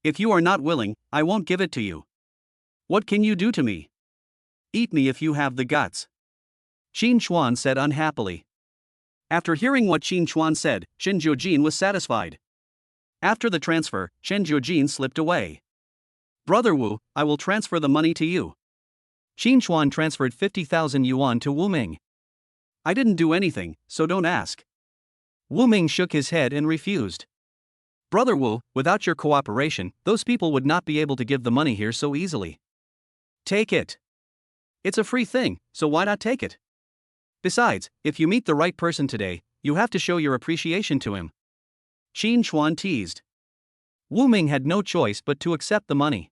If you are not willing, I won't give it to you. What can you do to me? Eat me if you have the guts. Qin Chuan said unhappily. After hearing what Qin Chuan said, Chen Jiujin was satisfied. After the transfer, Chen Jiujin slipped away. Brother Wu, I will transfer the money to you. Qin Chuan transferred 50,000 yuan to Wu Ming. I didn't do anything, so don't ask. Wu Ming shook his head and refused. Brother Wu, without your cooperation, those people would not be able to give the money here so easily. Take it. It's a free thing, so why not take it? Besides, if you meet the right person today, you have to show your appreciation to him. Qin Chuan teased. Wu Ming had no choice but to accept the money.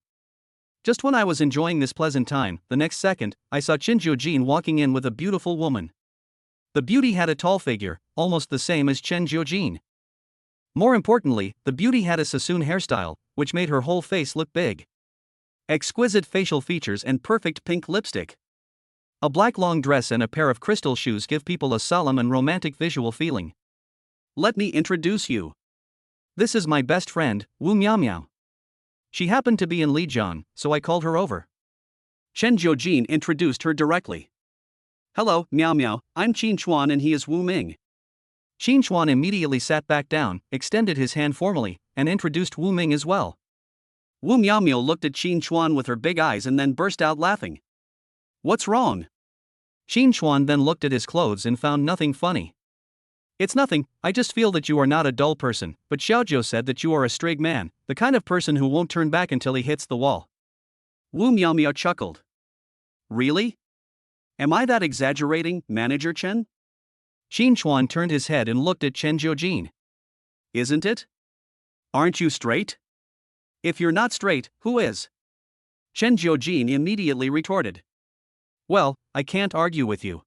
Just when I was enjoying this pleasant time, the next second, I saw Chen Jiujin walking in with a beautiful woman. The beauty had a tall figure, almost the same as Chen Jiujin. More importantly, the beauty had a Sassoon hairstyle, which made her whole face look big. Exquisite facial features and perfect pink lipstick. A black long dress and a pair of crystal shoes give people a solemn and romantic visual feeling. Let me introduce you. This is my best friend, Wu Miao Miao. She happened to be in Lijiang, so I called her over. Chen Jiujin introduced her directly. Hello, Miao Miao, I'm Qin Chuan and he is Wu Ming. Qin Chuan immediately sat back down, extended his hand formally, and introduced Wu Ming as well. Wu Miao Miao looked at Qin Chuan with her big eyes and then burst out laughing. What's wrong? Qin Chuan then looked at his clothes and found nothing funny. It's nothing, I just feel that you are not a dull person, but Xiaojiu said that you are a straight man, the kind of person who won't turn back until he hits the wall. Wu Miao Miao chuckled. Really? Am I that exaggerating, Manager Chen? Qin Chuan turned his head and looked at Chen Jiujin. Isn't it? Aren't you straight? If you're not straight, who is? Chen Jiujin immediately retorted. Well, I can't argue with you.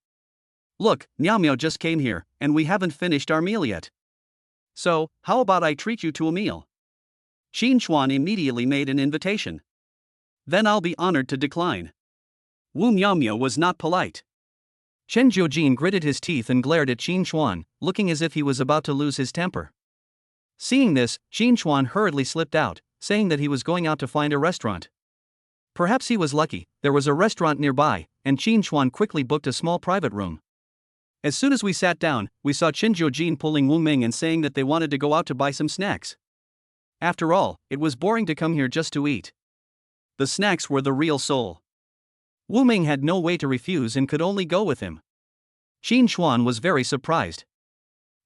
Look, Miao Miao just came here, and we haven't finished our meal yet. So, how about I treat you to a meal? Qin Chuan immediately made an invitation. Then I'll be honored to decline. Wu Miao Miao was not polite. Chen Jiujin gritted his teeth and glared at Qin Chuan, looking as if he was about to lose his temper. Seeing this, Qin Chuan hurriedly slipped out, saying that he was going out to find a restaurant. Perhaps he was lucky, there was a restaurant nearby, and Qin Chuan quickly booked a small private room. As soon as we sat down, we saw Chen Jiujin pulling Wu Ming and saying that they wanted to go out to buy some snacks. After all, it was boring to come here just to eat. The snacks were the real soul. Wu Ming had no way to refuse and could only go with him. Qin Chuan was very surprised.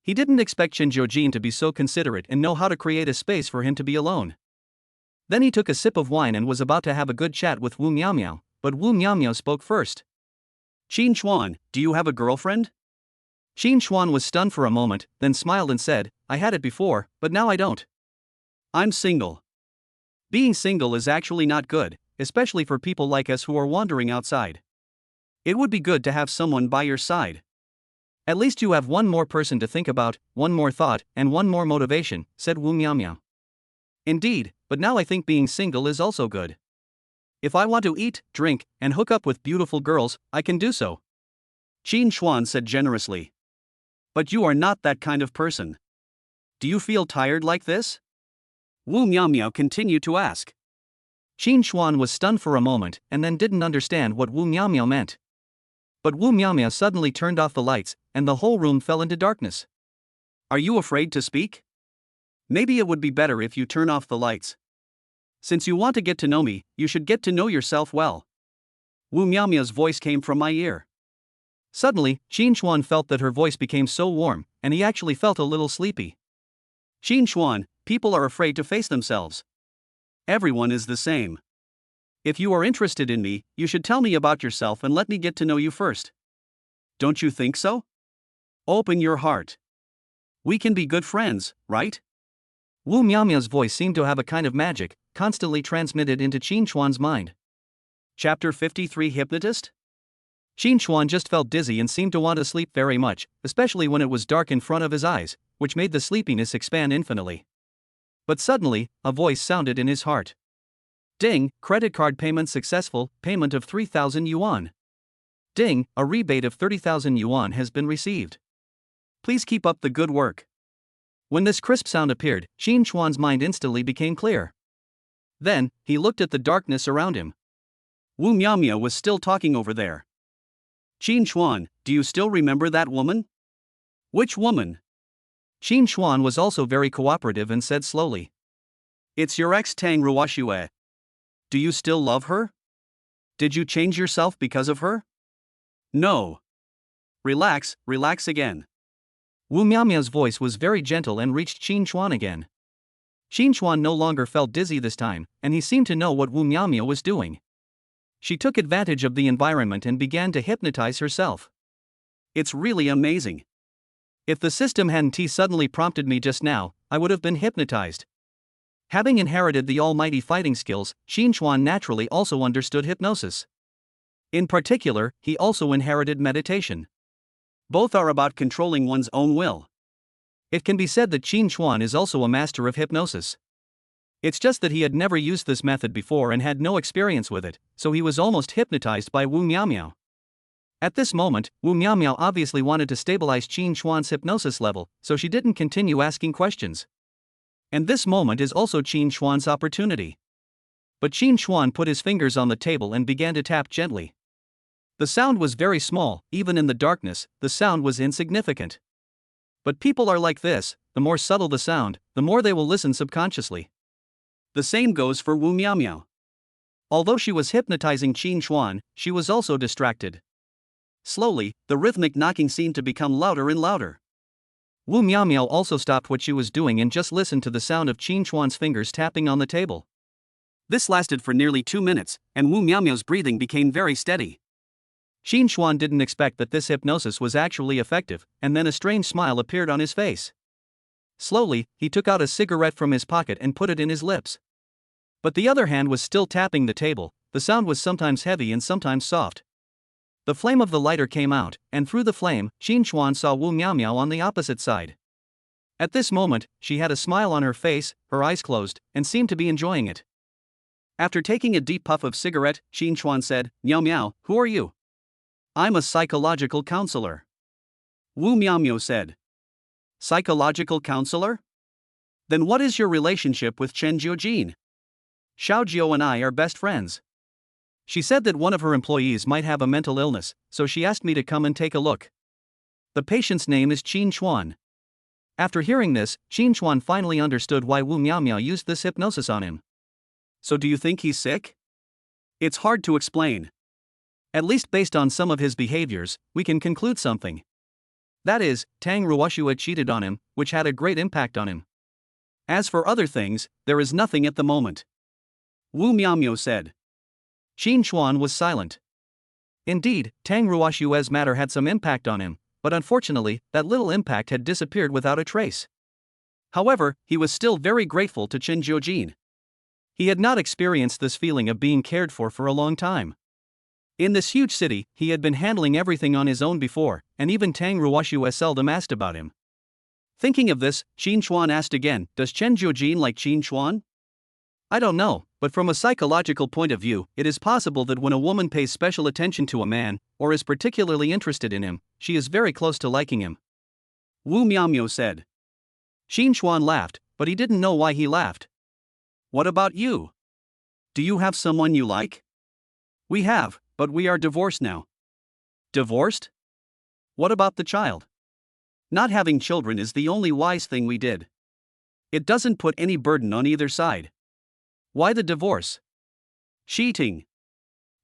He didn't expect Chen Jiujin to be so considerate and know how to create a space for him to be alone. Then he took a sip of wine and was about to have a good chat with Wu Miao Miao, but Wu Miao Miao spoke first. Qin Chuan, do you have a girlfriend? Qin Chuan was stunned for a moment, then smiled and said, I had it before, but now I don't. I'm single. Being single is actually not good, especially for people like us who are wandering outside. It would be good to have someone by your side. At least you have one more person to think about, one more thought, and one more motivation, said Wu Miao Miao. Indeed, but now I think being single is also good. If I want to eat, drink, and hook up with beautiful girls, I can do so. Qin Chuan said generously. But you are not that kind of person. Do you feel tired like this? Wu Miaomiao continued to ask. Qin Chuan was stunned for a moment and then didn't understand what Wu Miaomiao meant. But Wu Miaomiao suddenly turned off the lights, and the whole room fell into darkness. Are you afraid to speak? Maybe it would be better if you turn off the lights. Since you want to get to know me, you should get to know yourself well. Wu Miaomiao's voice came from my ear. Suddenly, Qin Chuan felt that her voice became so warm, and he actually felt a little sleepy. Qin Chuan, people are afraid to face themselves. Everyone is the same. If you are interested in me, you should tell me about yourself and let me get to know you first. Don't you think so? Open your heart. We can be good friends, right? Wu Miaomiao's voice seemed to have a kind of magic, constantly transmitted into Qin Chuan's mind. Chapter 53 Hypnotist? Qin Chuan just felt dizzy and seemed to want to sleep very much, especially when it was dark in front of his eyes, which made the sleepiness expand infinitely. But suddenly, a voice sounded in his heart. Ding, credit card payment successful, payment of 3,000 yuan. Ding, a rebate of 30,000 yuan has been received. Please keep up the good work. When this crisp sound appeared, Qin Chuan's mind instantly became clear. Then, he looked at the darkness around him. Wu Miaomiao was still talking over there. Qin Chuan, do you still remember that woman? Which woman? Qin Chuan was also very cooperative and said slowly. It's your ex Tang Ruoxue. Do you still love her? Did you change yourself because of her? No. Relax, relax again. Wu Miaomiao's voice was very gentle and reached Qin Chuan again. Qin Chuan no longer felt dizzy this time, and he seemed to know what Wu Miaomiao was doing. She took advantage of the environment and began to hypnotize herself. It's really amazing. If the system hadn't suddenly prompted me just now, I would have been hypnotized. Having inherited the almighty fighting skills, Qin Chuan naturally also understood hypnosis. In particular, he also inherited meditation. Both are about controlling one's own will. It can be said that Qin Chuan is also a master of hypnosis. It's just that he had never used this method before and had no experience with it, so he was almost hypnotized by Wu Miaomiao. At this moment, Wu Miaomiao obviously wanted to stabilize Qin Chuan's hypnosis level, so she didn't continue asking questions. And this moment is also Qin Chuan's opportunity. But Qin Chuan put his fingers on the table and began to tap gently. The sound was very small, even in the darkness, the sound was insignificant. But people are like this, the more subtle the sound, the more they will listen subconsciously. The same goes for Wu Miaomiao. Although she was hypnotizing Qin Chuan, she was also distracted. Slowly, the rhythmic knocking seemed to become louder and louder. Wu Miaomiao also stopped what she was doing and just listened to the sound of Qin Chuan's fingers tapping on the table. This lasted for nearly 2 minutes, and Wu Miaomiao's breathing became very steady. Qin Chuan didn't expect that this hypnosis was actually effective, and then a strange smile appeared on his face. Slowly, he took out a cigarette from his pocket and put it in his lips. But the other hand was still tapping the table. The sound was sometimes heavy and sometimes soft. The flame of the lighter came out, and through the flame, Qin Chuan saw Wu Miaomiao on the opposite side. At this moment, she had a smile on her face, her eyes closed, and seemed to be enjoying it. After taking a deep puff of cigarette, Qin Chuan said, Miaomiao, who are you? I'm a psychological counselor. Wu Miaomiao said. Psychological counselor? Then what is your relationship with Chen Jiojin? Xiaojiu and I are best friends. She said that one of her employees might have a mental illness, so she asked me to come and take a look. The patient's name is Qin Chuan. After hearing this, Qin Chuan finally understood why Wu Miaomiao used this hypnosis on him. So do you think he's sick? It's hard to explain. At least based on some of his behaviors, we can conclude something. That is, Tang Ruoxue cheated on him, which had a great impact on him. As for other things, there is nothing at the moment. Wu Miaomiao said. Qin Chuan was silent. Indeed, Tang Ruoxue's matter had some impact on him, but unfortunately, that little impact had disappeared without a trace. However, he was still very grateful to Chen Jiojin. He had not experienced this feeling of being cared for a long time. In this huge city, he had been handling everything on his own before, and even Tang Ruoxue seldom asked about him. Thinking of this, Qin Chuan asked again, does Chen Jiojin like Qin Chuan? I don't know, but from a psychological point of view, it is possible that when a woman pays special attention to a man, or is particularly interested in him, she is very close to liking him. Wu Miaomio said. Xin Chuan laughed, but he didn't know why he laughed. What about you? Do you have someone you like? We have, but we are divorced now. Divorced? What about the child? Not having children is the only wise thing we did. It doesn't put any burden on either side. Why the divorce? Cheating.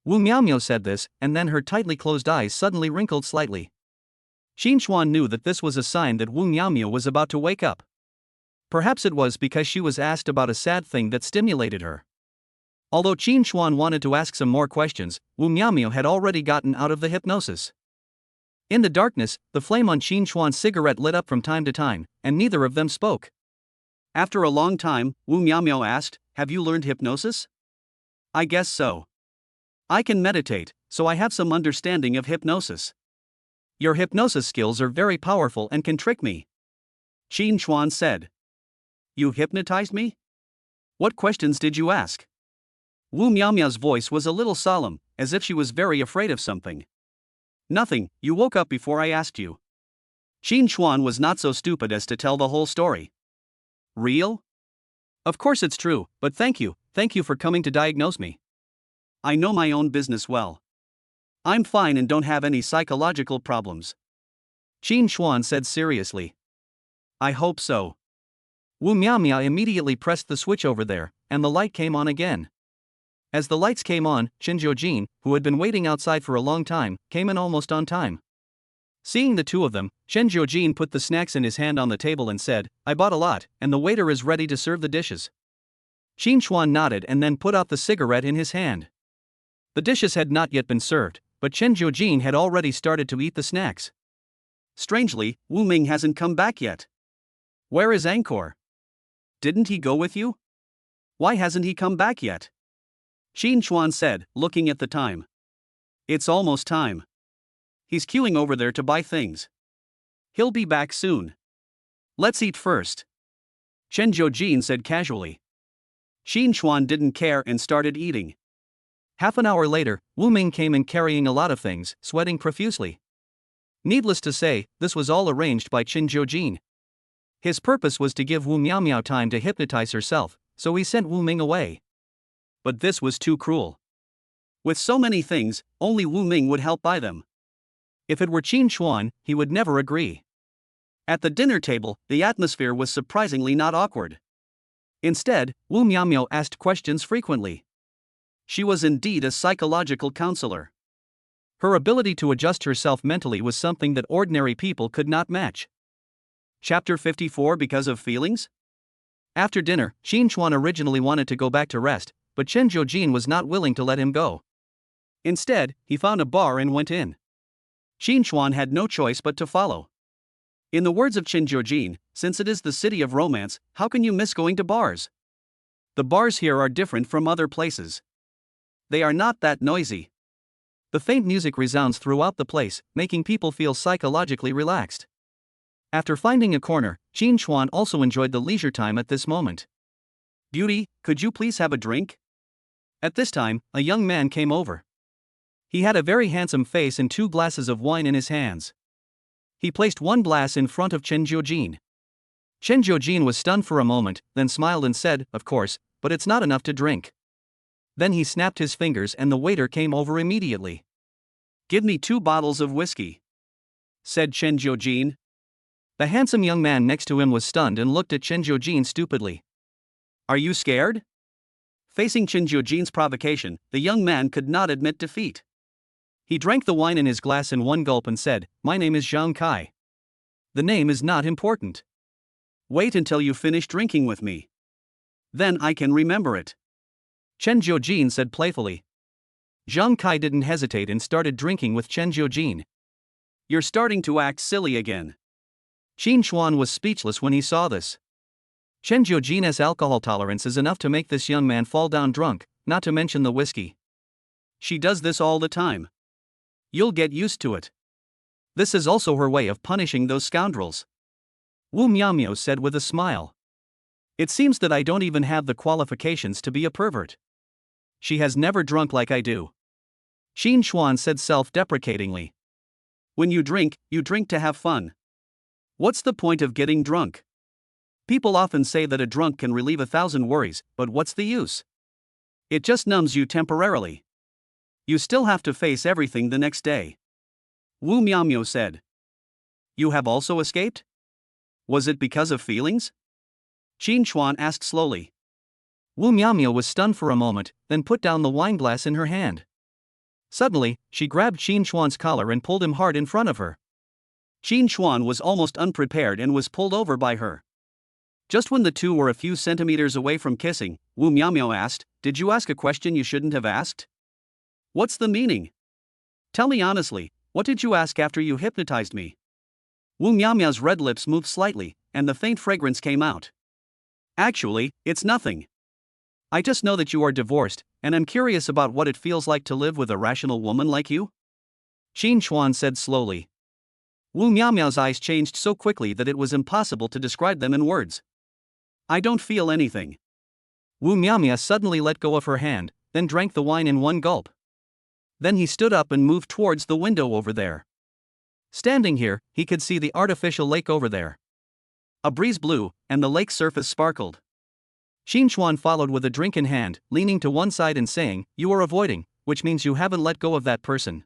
Wu Miaomio said this, and then her tightly closed eyes suddenly wrinkled slightly. Xin Chuan knew that this was a sign that Wu Miaomio was about to wake up. Perhaps it was because she was asked about a sad thing that stimulated her. Although Xin Chuan wanted to ask some more questions, Wu Miaomio had already gotten out of the hypnosis. In the darkness, the flame on Xin Chuan's cigarette lit up from time to time, and neither of them spoke. After a long time, Wu Miaomio asked, "Have you learned hypnosis?" "I guess so. I can meditate, so I have some understanding of hypnosis." "Your hypnosis skills are very powerful and can trick me," Xin Chuan said. "You hypnotized me? What questions did you ask?" Wu Miaomio's voice was a little solemn, as if she was very afraid of something. "Nothing, you woke up before I asked you." Xin Chuan was not so stupid as to tell the whole story. "Real? Of course it's true, but thank you for coming to diagnose me." "I know my own business well. I'm fine and don't have any psychological problems," Xin Chuan said seriously. "I hope so." Wu Miaomio immediately pressed the switch over there, and the light came on again. As the lights came on, Chen Jiujin, who had been waiting outside for a long time, came in almost on time. Seeing the two of them, Chen Jiujin put the snacks in his hand on the table and said, "I bought a lot, and the waiter is ready to serve the dishes." Xin Chuan nodded and then put out the cigarette in his hand. The dishes had not yet been served, but Chen Jiujin had already started to eat the snacks. "Strangely, Wu Ming hasn't come back yet. Where is Angkor? Didn't he go with you? Why hasn't he come back yet?" Xin Chuan said, looking at the time. "It's almost time. He's queuing over there to buy things. He'll be back soon. Let's eat first," Chen Jiujin said casually. Xin Chuan didn't care and started eating. Half an hour later, Wu Ming came in carrying a lot of things, sweating profusely. Needless to say, this was all arranged by Chen Jiujin. His purpose was to give Wu Miaomio time to hypnotize herself, so he sent Wu Ming away. But this was too cruel. With so many things, only Wu Ming would help buy them. If it were Xin Chuan, he would never agree. At the dinner table, the atmosphere was surprisingly not awkward. Instead, Wu Miaomio asked questions frequently. She was indeed a psychological counselor. Her ability to adjust herself mentally was something that ordinary people could not match. Chapter 54 Because of Feelings? After dinner, Xin Chuan originally wanted to go back to rest, but Chen Jiujin was not willing to let him go. Instead, he found a bar and went in. Xin Chuan had no choice but to follow. In the words of Chen Jiujin, since it is the city of romance, how can you miss going to bars? The bars here are different from other places. They are not that noisy. The faint music resounds throughout the place, making people feel psychologically relaxed. After finding a corner, Xin Chuan also enjoyed the leisure time at this moment. "Beauty, could you please have a drink?" At this time, a young man came over. He had a very handsome face and 2 glasses of wine in his hands. He placed one glass in front of Chen Jiujin. Chen Jiujin was stunned for a moment, then smiled and said, "Of course, but it's not enough to drink." Then he snapped his fingers and the waiter came over immediately. "Give me 2 bottles of whiskey," said Chen Jiujin. The handsome young man next to him was stunned and looked at Chen Jiujin stupidly. "Are you scared?" Facing Chen Jiujin's provocation, the young man could not admit defeat. He drank the wine in his glass in one gulp and said, "My name is Zhang Kai." "The name is not important. Wait until you finish drinking with me. Then I can remember it," Chen Jiujin said playfully. Zhang Kai didn't hesitate and started drinking with Chen Jiujin. "You're starting to act silly again." Xin Chuan was speechless when he saw this. Chen Jiujin's alcohol tolerance is enough to make this young man fall down drunk, not to mention the whiskey. "She does this all the time. You'll get used to it." "This is also her way of punishing those scoundrels," Wu Miaomio said with a smile. "It seems that I don't even have the qualifications to be a pervert. She has never drunk like I do," Xin Chuan said self-deprecatingly. "When you drink to have fun. What's the point of getting drunk? People often say that a drunk can relieve 1,000 worries, but what's the use? It just numbs you temporarily. You still have to face everything the next day. Wu Miaomio said. You have also escaped? Was it because of feelings? Qin Chuan asked slowly. Wu Miaomio was stunned for a moment, then put down the wineglass in her hand. Suddenly, she grabbed Qin Chuan's collar and pulled him hard in front of her. Qin Chuan was almost unprepared and was pulled over by her. Just when the two were a few centimeters away from kissing, Wu Miaomio asked, Did you ask a question you shouldn't have asked? What's the meaning? Tell me honestly, what did you ask after you hypnotized me? Wu Miaomio's red lips moved slightly, and the faint fragrance came out. Actually, it's nothing. I just know that you are divorced, and I'm curious about what it feels like to live with a rational woman like you? Qin Chuan said slowly. Wu Miaomio's eyes changed so quickly that it was impossible to describe them in words. I don't feel anything. Wu Miaomio suddenly let go of her hand, then drank the wine in one gulp. Then he stood up and moved towards the window over there. Standing here, he could see the artificial lake over there. A breeze blew, and the lake's surface sparkled. Qin Chuan followed with a drink in hand, leaning to one side and saying, You are avoiding, which means you haven't let go of that person.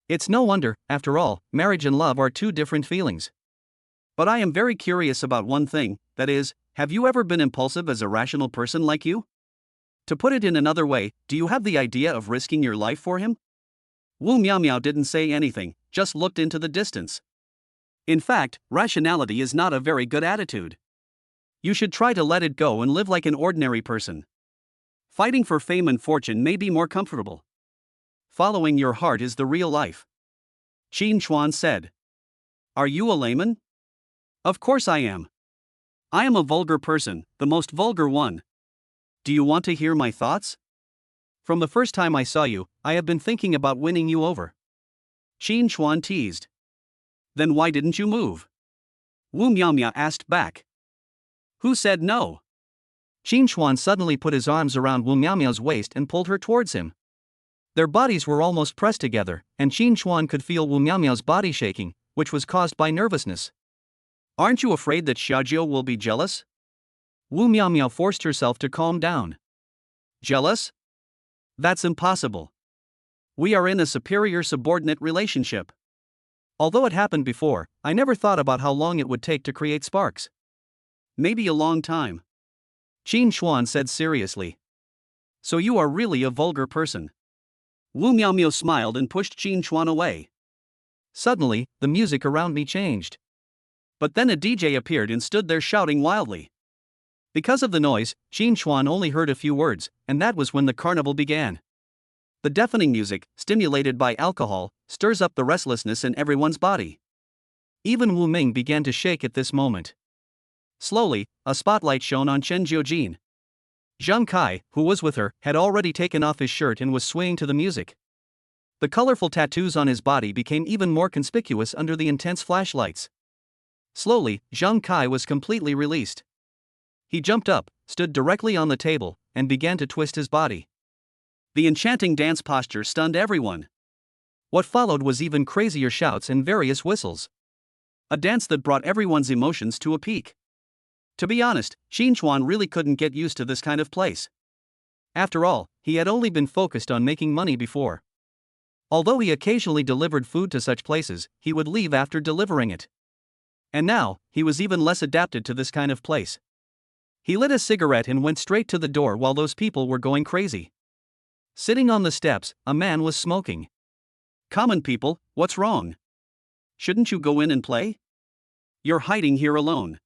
It's no wonder, after all, marriage and love are two different feelings. But I am very curious about one thing, that is, have you ever been impulsive as a rational person like you? To put it in another way, do you have the idea of risking your life for him? Wu Miaomio didn't say anything, just looked into the distance. In fact, rationality is not a very good attitude. You should try to let it go and live like an ordinary person. Fighting for fame and fortune may be more comfortable. Following your heart is the real life. Qin Chuan said. Are you a layman? Of course I am. I am a vulgar person, the most vulgar one. Do you want to hear my thoughts? From the first time I saw you, I have been thinking about winning you over. Qin Chuan teased. Then why didn't you move? Wu Miaomio asked back. Who said no? Qin Chuan suddenly put his arms around Wu Miaomio's waist and pulled her towards him. Their bodies were almost pressed together, and Qin Chuan could feel Wu Miaomio's body shaking, which was caused by nervousness. Aren't you afraid that Xiaojiu will be jealous? Wu Miaomio forced herself to calm down. Jealous? That's impossible. We are in a superior-subordinate relationship. Although it happened before, I never thought about how long it would take to create sparks. Maybe a long time. Qin Chuan said seriously. So you are really a vulgar person. Wu Miaomio smiled and pushed Qin Chuan away. Suddenly, the music around me changed. But then a DJ appeared and stood there shouting wildly. Because of the noise, Qin Chuan only heard a few words, and that was when the carnival began. The deafening music, stimulated by alcohol, stirs up the restlessness in everyone's body. Even Wu Ming began to shake at this moment. Slowly, a spotlight shone on Chen Jiujin. Zhang Kai, who was with her, had already taken off his shirt and was swaying to the music. The colorful tattoos on his body became even more conspicuous under the intense flashlights. Slowly, Zhang Kai was completely released. He jumped up, stood directly on the table, and began to twist his body. The enchanting dance posture stunned everyone. What followed was even crazier shouts and various whistles. A dance that brought everyone's emotions to a peak. To be honest, Qin Chuan really couldn't get used to this kind of place. After all, he had only been focused on making money before. Although he occasionally delivered food to such places, he would leave after delivering it. And now, he was even less adapted to this kind of place. He lit a cigarette and went straight to the door while those people were going crazy. Sitting on the steps, a man was smoking. Common people, what's wrong? Shouldn't you go in and play? You're hiding here alone.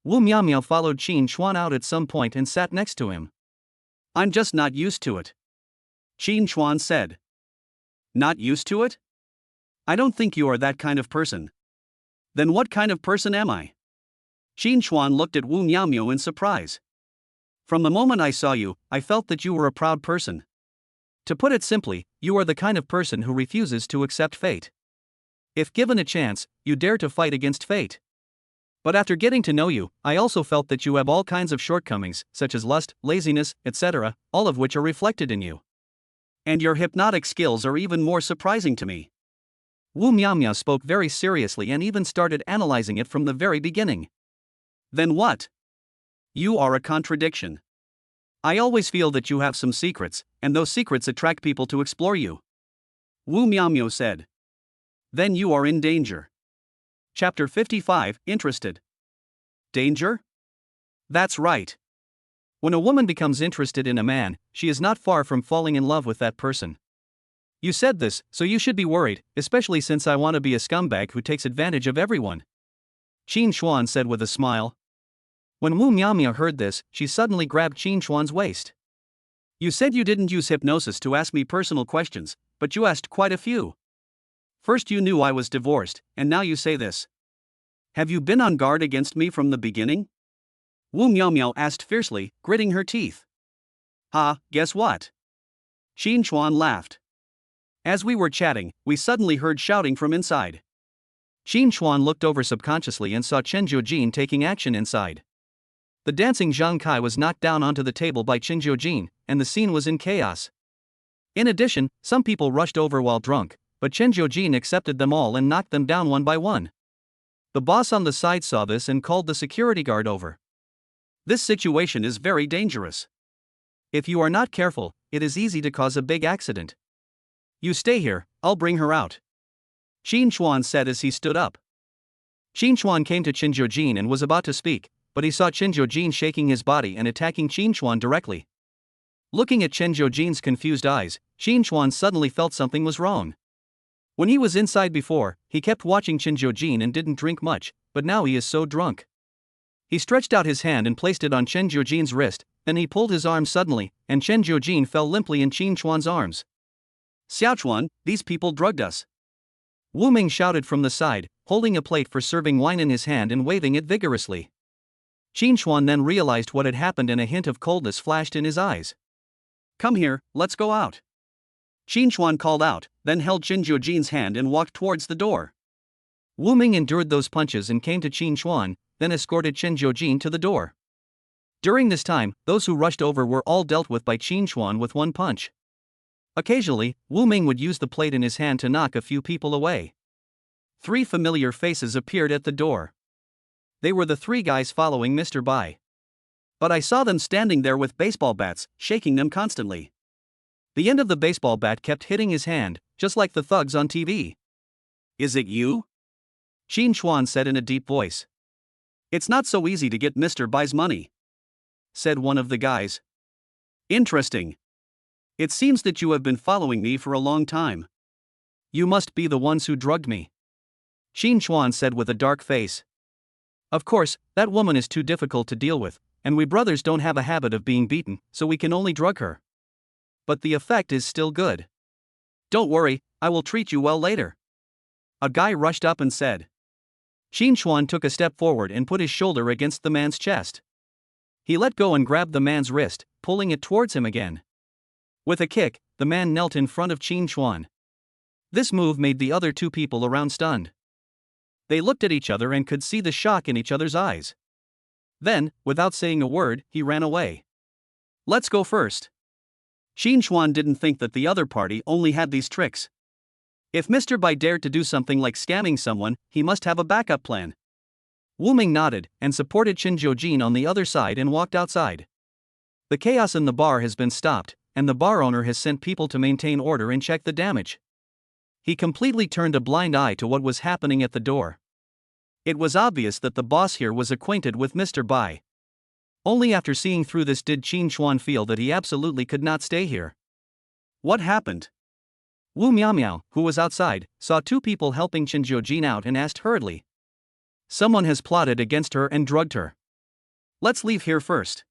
Wu Miaomio followed Qin Chuan out at some point and sat next to him. I'm just not used to it. Qin Chuan said. Not used to it? I don't think you are that kind of person. Then what kind of person am I? Qin Chuan looked at Wu Miaomio in surprise. From the moment I saw you, I felt that you were a proud person. To put it simply, you are the kind of person who refuses to accept fate. If given a chance, you dare to fight against fate. But after getting to know you, I also felt that you have all kinds of shortcomings, such as lust, laziness, etc., all of which are reflected in you. And your hypnotic skills are even more surprising to me. Wu Miaomia spoke very seriously and even started analyzing it from the very beginning. Then what? You are a contradiction. I always feel that you have some secrets, and those secrets attract people to explore you. Wu Miaomio said. Then you are in danger. Chapter 55, Interested. Danger? That's right. When a woman becomes interested in a man, she is not far from falling in love with that person. You said this, so you should be worried, especially since I want to be a scumbag who takes advantage of everyone. Qin Xuan said with a smile. When Wu Miaomia heard this, she suddenly grabbed Qin Xuan's waist. You said you didn't use hypnosis to ask me personal questions, but you asked quite a few. First you knew I was divorced, and now you say this. Have you been on guard against me from the beginning? Wu Miaomiao asked fiercely, gritting her teeth. Ha, guess what? Qin Xuan laughed. As we were chatting, we suddenly heard shouting from inside. Qin Xuan looked over subconsciously and saw Chen Jiujin taking action inside. The dancing Zhang Kai was knocked down onto the table by Chen Jiujin, and the scene was in chaos. In addition, some people rushed over while drunk, but Chen Jiujin accepted them all and knocked them down one by one. The boss on the side saw this and called the security guard over. This situation is very dangerous. If you are not careful, it is easy to cause a big accident. You stay here, I'll bring her out. Qin Xuan said as he stood up. Qin Xuan came to Chen Jiujin and was about to speak, but he saw Chen Jiujin shaking his body and attacking Qin Xuan directly. Looking at Chen Jiujin's confused eyes, Qin Xuan suddenly felt something was wrong. When he was inside before, he kept watching Chen Jiujin and didn't drink much, but now he is so drunk. He stretched out his hand and placed it on Chen Jiujin's wrist, then he pulled his arm suddenly, and Chen Jiujin fell limply in Qin Xuan's arms. Xiaochuan, these people drugged us. Wu Ming shouted from the side, holding a plate for serving wine in his hand and waving it vigorously. Qin Xuan then realized what had happened and a hint of coldness flashed in his eyes. Come here, let's go out. Qin Xuan called out, then held Chen Jiujin's hand and walked towards the door. Wu Ming endured those punches and came to Qin Xuan, then escorted Chen Jiujin to the door. During this time, those who rushed over were all dealt with by Qin Xuan with one punch. Occasionally, Wu Ming would use the plate in his hand to knock a few people away. 3 familiar faces appeared at the door. They were the 3 guys following Mr. Bai. But I saw them standing there with baseball bats, shaking them constantly. The end of the baseball bat kept hitting his hand, just like the thugs on TV. Is it you? Qin Xuan said in a deep voice. It's not so easy to get Mr. Bai's money, said one of the guys. Interesting. It seems that you have been following me for a long time. You must be the ones who drugged me, Qin Xuan said with a dark face. Of course, that woman is too difficult to deal with, and we brothers don't have a habit of being beaten, so we can only drug her. But the effect is still good. Don't worry, I will treat you well later. A guy rushed up and said. Qin Xuan took a step forward and put his shoulder against the man's chest. He let go and grabbed the man's wrist, pulling it towards him again. With a kick, the man knelt in front of Qin Xuan. This move made the other 2 people around stunned. They looked at each other and could see the shock in each other's eyes. Then, without saying a word, he ran away. Let's go first. Qin Xuan didn't think that the other party only had these tricks. If Mr. Bai dared to do something like scamming someone, he must have a backup plan. Wu Ming nodded and supported Chen Jiujin on the other side and walked outside. The chaos in the bar has been stopped, and the bar owner has sent people to maintain order and check the damage. He completely turned a blind eye to what was happening at the door. It was obvious that the boss here was acquainted with Mr. Bai. Only after seeing through this did Qin Xuan feel that he absolutely could not stay here. What happened? Wu Miaomiao, who was outside, saw 2 people helping Chen Jiujin out and asked hurriedly. Someone has plotted against her and drugged her. Let's leave here first.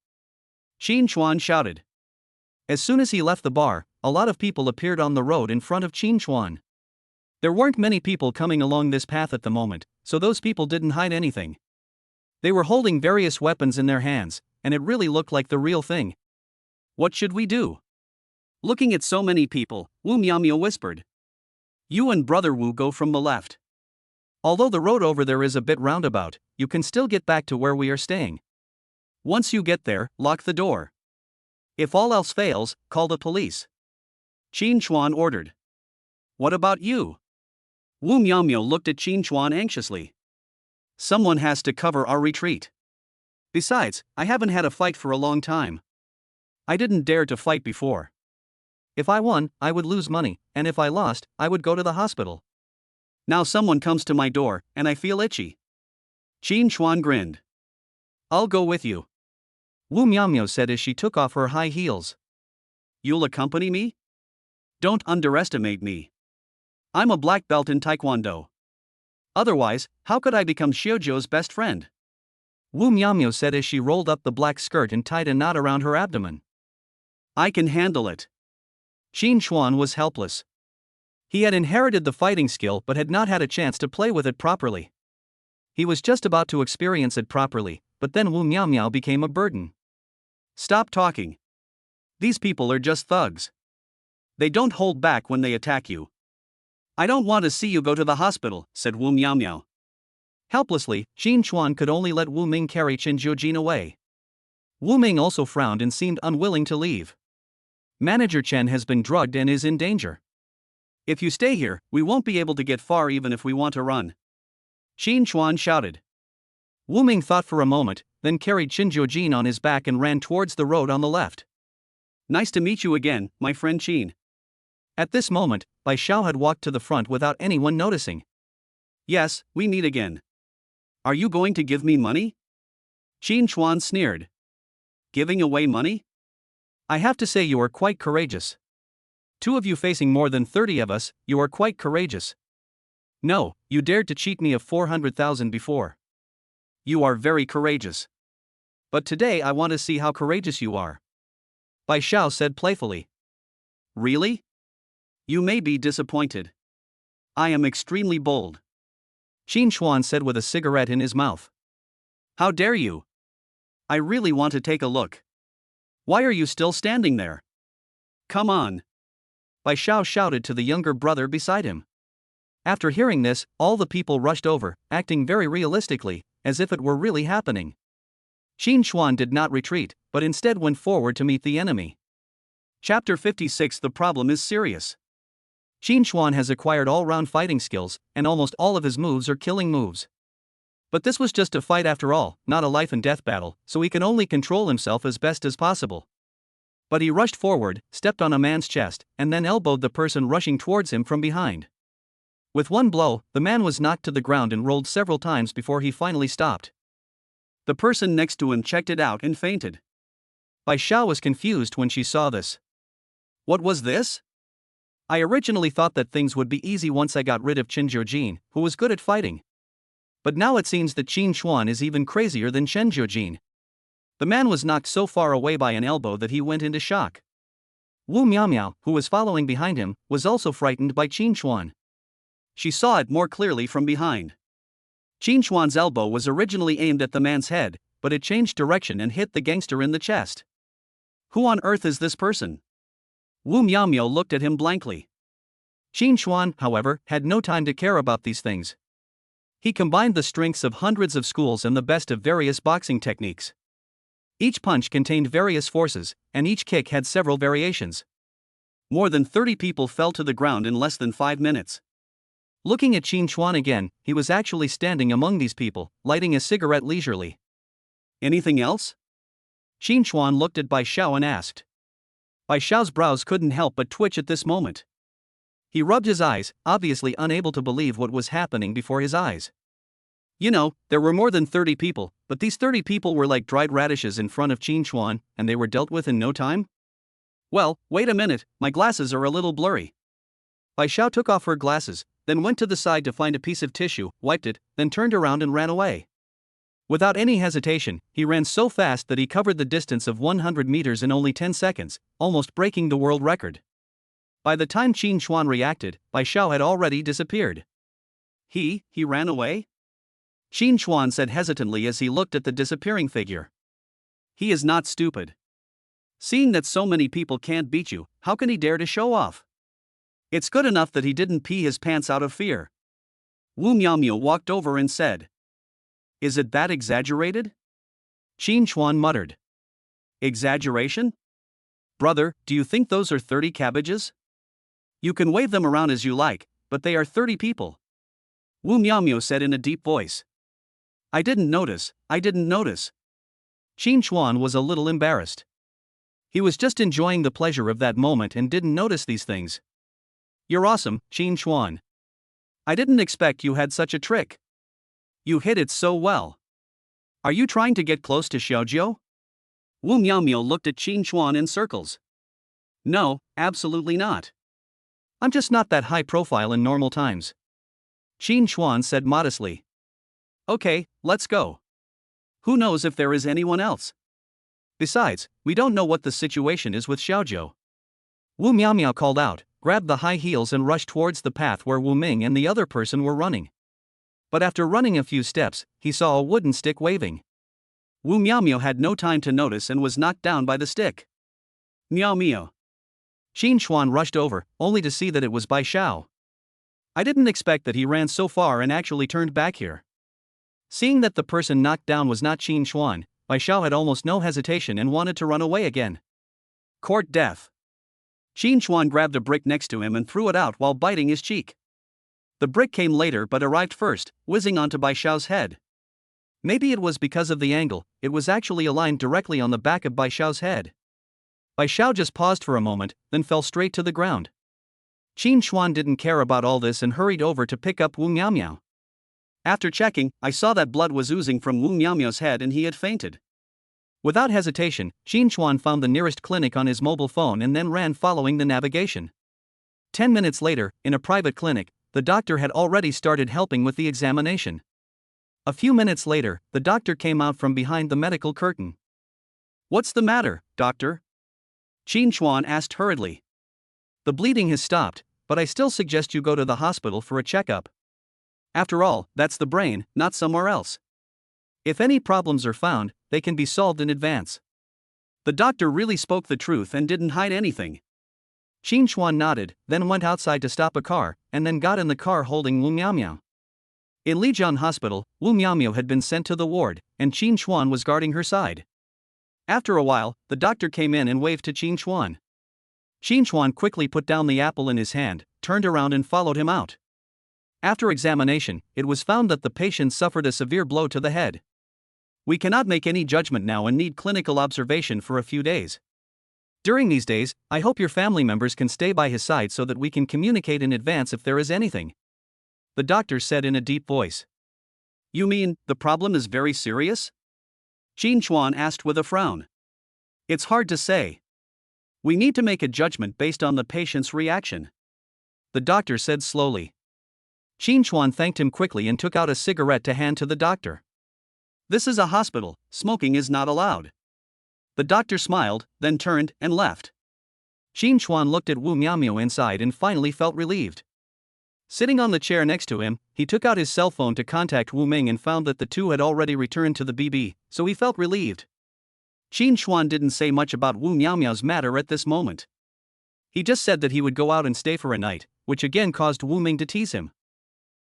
Qin Xuan shouted. As soon as he left the bar, a lot of people appeared on the road in front of Qin Xuan. There weren't many people coming along this path at the moment, so those people didn't hide anything. They were holding various weapons in their hands, and it really looked like the real thing. What should we do? Looking at so many people, Wu Miaomio whispered. You and Brother Wu go from the left. Although the road over there is a bit roundabout, you can still get back to where we are staying. Once you get there, lock the door. If all else fails, call the police. Qin Xuan ordered. What about you? Wu Miaomio looked at Qin Chuan anxiously. Someone has to cover our retreat. Besides, I haven't had a fight for a long time. I didn't dare to fight before. If I won, I would lose money, and if I lost, I would go to the hospital. Now someone comes to my door, and I feel itchy. Qin Chuan grinned. I'll go with you, Wu Miaomio said as she took off her high heels. You'll accompany me? Don't underestimate me. I'm a black belt in Taekwondo. Otherwise, how could I become Xiaozhou's best friend? Wu Miaomio said as she rolled up the black skirt and tied a knot around her abdomen. I can handle it. Qin Chuan was helpless. He had inherited the fighting skill but had not had a chance to play with it properly. He was just about to experience it properly, but then Wu Miaomio became a burden. Stop talking. These people are just thugs. They don't hold back when they attack you. I don't want to see you go to the hospital, said Wu Miaomio. Helplessly, Qin Chuan could only let Wu Ming carry Chen Jiujin away. Wu Ming also frowned and seemed unwilling to leave. Manager Chen has been drugged and is in danger. If you stay here, we won't be able to get far even if we want to run. Qin Chuan shouted. Wu Ming thought for a moment, then carried Chen Jiujin on his back and ran towards the road on the left. Nice to meet you again, my friend Qin. At this moment, Bai Xiao had walked to the front without anyone noticing. Yes, we meet again. Are you going to give me money? Qin Chuan sneered. Giving away money? I have to say you are quite courageous. Two of you facing more than 30 of us, you are quite courageous. No, you dared to cheat me of 400,000 before. You are very courageous. But today I want to see how courageous you are. Bai Xiao said playfully. Really? You may be disappointed. I am extremely bold. Qin Chuan said with a cigarette in his mouth. How dare you? I really want to take a look. Why are you still standing there? Come on. Bai Xiao shouted to the younger brother beside him. After hearing this, all the people rushed over, acting very realistically, as if it were really happening. Qin Chuan did not retreat, but instead went forward to meet the enemy. Chapter 56. The problem is serious. Qin Chuan has acquired all-round fighting skills, and almost all of his moves are killing moves. But this was just a fight after all, not a life-and-death battle, so he can only control himself as best as possible. But he rushed forward, stepped on a man's chest, and then elbowed the person rushing towards him from behind. With one blow, the man was knocked to the ground and rolled several times before he finally stopped. The person next to him checked it out and fainted. Bai Xiao was confused when she saw this. What was this? I originally thought that things would be easy once I got rid of Chen Jiujin, who was good at fighting. But now it seems that Qin Chuan is even crazier than Chen Jiujin. The man was knocked so far away by an elbow that he went into shock. Wu Miaomio, who was following behind him, was also frightened by Qin Chuan. She saw it more clearly from behind. Qin Chuan's elbow was originally aimed at the man's head, but it changed direction and hit the gangster in the chest. Who on earth is this person? Wu Miaomio looked at him blankly. Qin Chuan, however, had no time to care about these things. He combined the strengths of hundreds of schools and the best of various boxing techniques. Each punch contained various forces, and each kick had several variations. More than 30 people fell to the ground in less than 5 minutes. Looking at Qin Chuan again, he was actually standing among these people, lighting a cigarette leisurely. Anything else? Qin Chuan looked at Bai Xiao and asked. Bai Xiao's brows couldn't help but twitch at this moment. He rubbed his eyes, obviously unable to believe what was happening before his eyes. You know, there were more than 30 people, but these 30 people were like dried radishes in front of Qin Chuan, and they were dealt with in no time? Well, wait a minute, my glasses are a little blurry. Bai Xiao took off her glasses, then went to the side to find a piece of tissue, wiped it, then turned around and ran away. Without any hesitation, he ran so fast that he covered the distance of 100 meters in only 10 seconds, almost breaking the world record. By the time Qin Chuan reacted, Bai Xiao had already disappeared. He ran away? Qin Chuan said hesitantly as he looked at the disappearing figure. He is not stupid. Seeing that so many people can't beat you, how can he dare to show off? It's good enough that he didn't pee his pants out of fear. Wu Miaomio walked over and said. Is it that exaggerated? Qin Chuan muttered. Exaggeration? Brother, do you think those are 30 cabbages? You can wave them around as you like, but they are 30 people. Wu Miaomio said in a deep voice. I didn't notice. Qin Chuan was a little embarrassed. He was just enjoying the pleasure of that moment and didn't notice these things. You're awesome, Qin Chuan. I didn't expect you had such a trick. You hit it so well. Are you trying to get close to Xiaojiu? Wu Miaomio looked at Qin Chuan in circles. No, absolutely not. I'm just not that high profile in normal times. Qin Chuan said modestly. Okay, let's go. Who knows if there is anyone else? Besides, we don't know what the situation is with Xiaojiu. Wu Miaomio called out, grabbed the high heels and rushed towards the path where Wu Ming and the other person were running. But after running a few steps, he saw a wooden stick waving. Wu Miaomio had no time to notice and was knocked down by the stick. Miaomio. Qin Chuan rushed over, only to see that it was Bai Xiao. I didn't expect that he ran so far and actually turned back here. Seeing that the person knocked down was not Qin Chuan, Bai Xiao had almost no hesitation and wanted to run away again. Court death. Qin Chuan grabbed a brick next to him and threw it out while biting his cheek. The brick came later but arrived first, whizzing onto Bai Xiao's head. Maybe it was because of the angle, it was actually aligned directly on the back of Bai Xiao's head. Bai Xiao just paused for a moment, then fell straight to the ground. Qin Chuan didn't care about all this and hurried over to pick up Wu Miaomio. After checking, I saw that blood was oozing from Wu Miaomio's head and he had fainted. Without hesitation, Qin Chuan found the nearest clinic on his mobile phone and then ran following the navigation. 10 minutes later, in a private clinic, the doctor had already started helping with the examination. A few minutes later, the doctor came out from behind the medical curtain. What's the matter, doctor? Qin Chuan asked hurriedly. The bleeding has stopped, but I still suggest you go to the hospital for a checkup. After all, that's the brain, not somewhere else. If any problems are found, they can be solved in advance. The doctor really spoke the truth and didn't hide anything. Qin Chuan nodded, then went outside to stop a car, and then got in the car holding Wu Miaomio. In Lijian Hospital, Wu Miaomio had been sent to the ward, and Qin Chuan was guarding her side. After a while, the doctor came in and waved to Qin Chuan. Qin Chuan quickly put down the apple in his hand, turned around and followed him out. After examination, it was found that the patient suffered a severe blow to the head. We cannot make any judgment now and need clinical observation for a few days. During these days, I hope your family members can stay by his side so that we can communicate in advance if there is anything. The doctor said in a deep voice. You mean, the problem is very serious? Qin Chuan asked with a frown. It's hard to say. We need to make a judgment based on the patient's reaction. The doctor said slowly. Qin Chuan thanked him quickly and took out a cigarette to hand to the doctor. This is a hospital, smoking is not allowed. The doctor smiled, then turned and left. Qin Chuan looked at Wu Miaomio inside and finally felt relieved. Sitting on the chair next to him, he took out his cell phone to contact Wu Ming and found that the two had already returned to the BB, so he felt relieved. Qin Chuan didn't say much about Wu Miaomio's matter at this moment. He just said that he would go out and stay for a night, which again caused Wu Ming to tease him.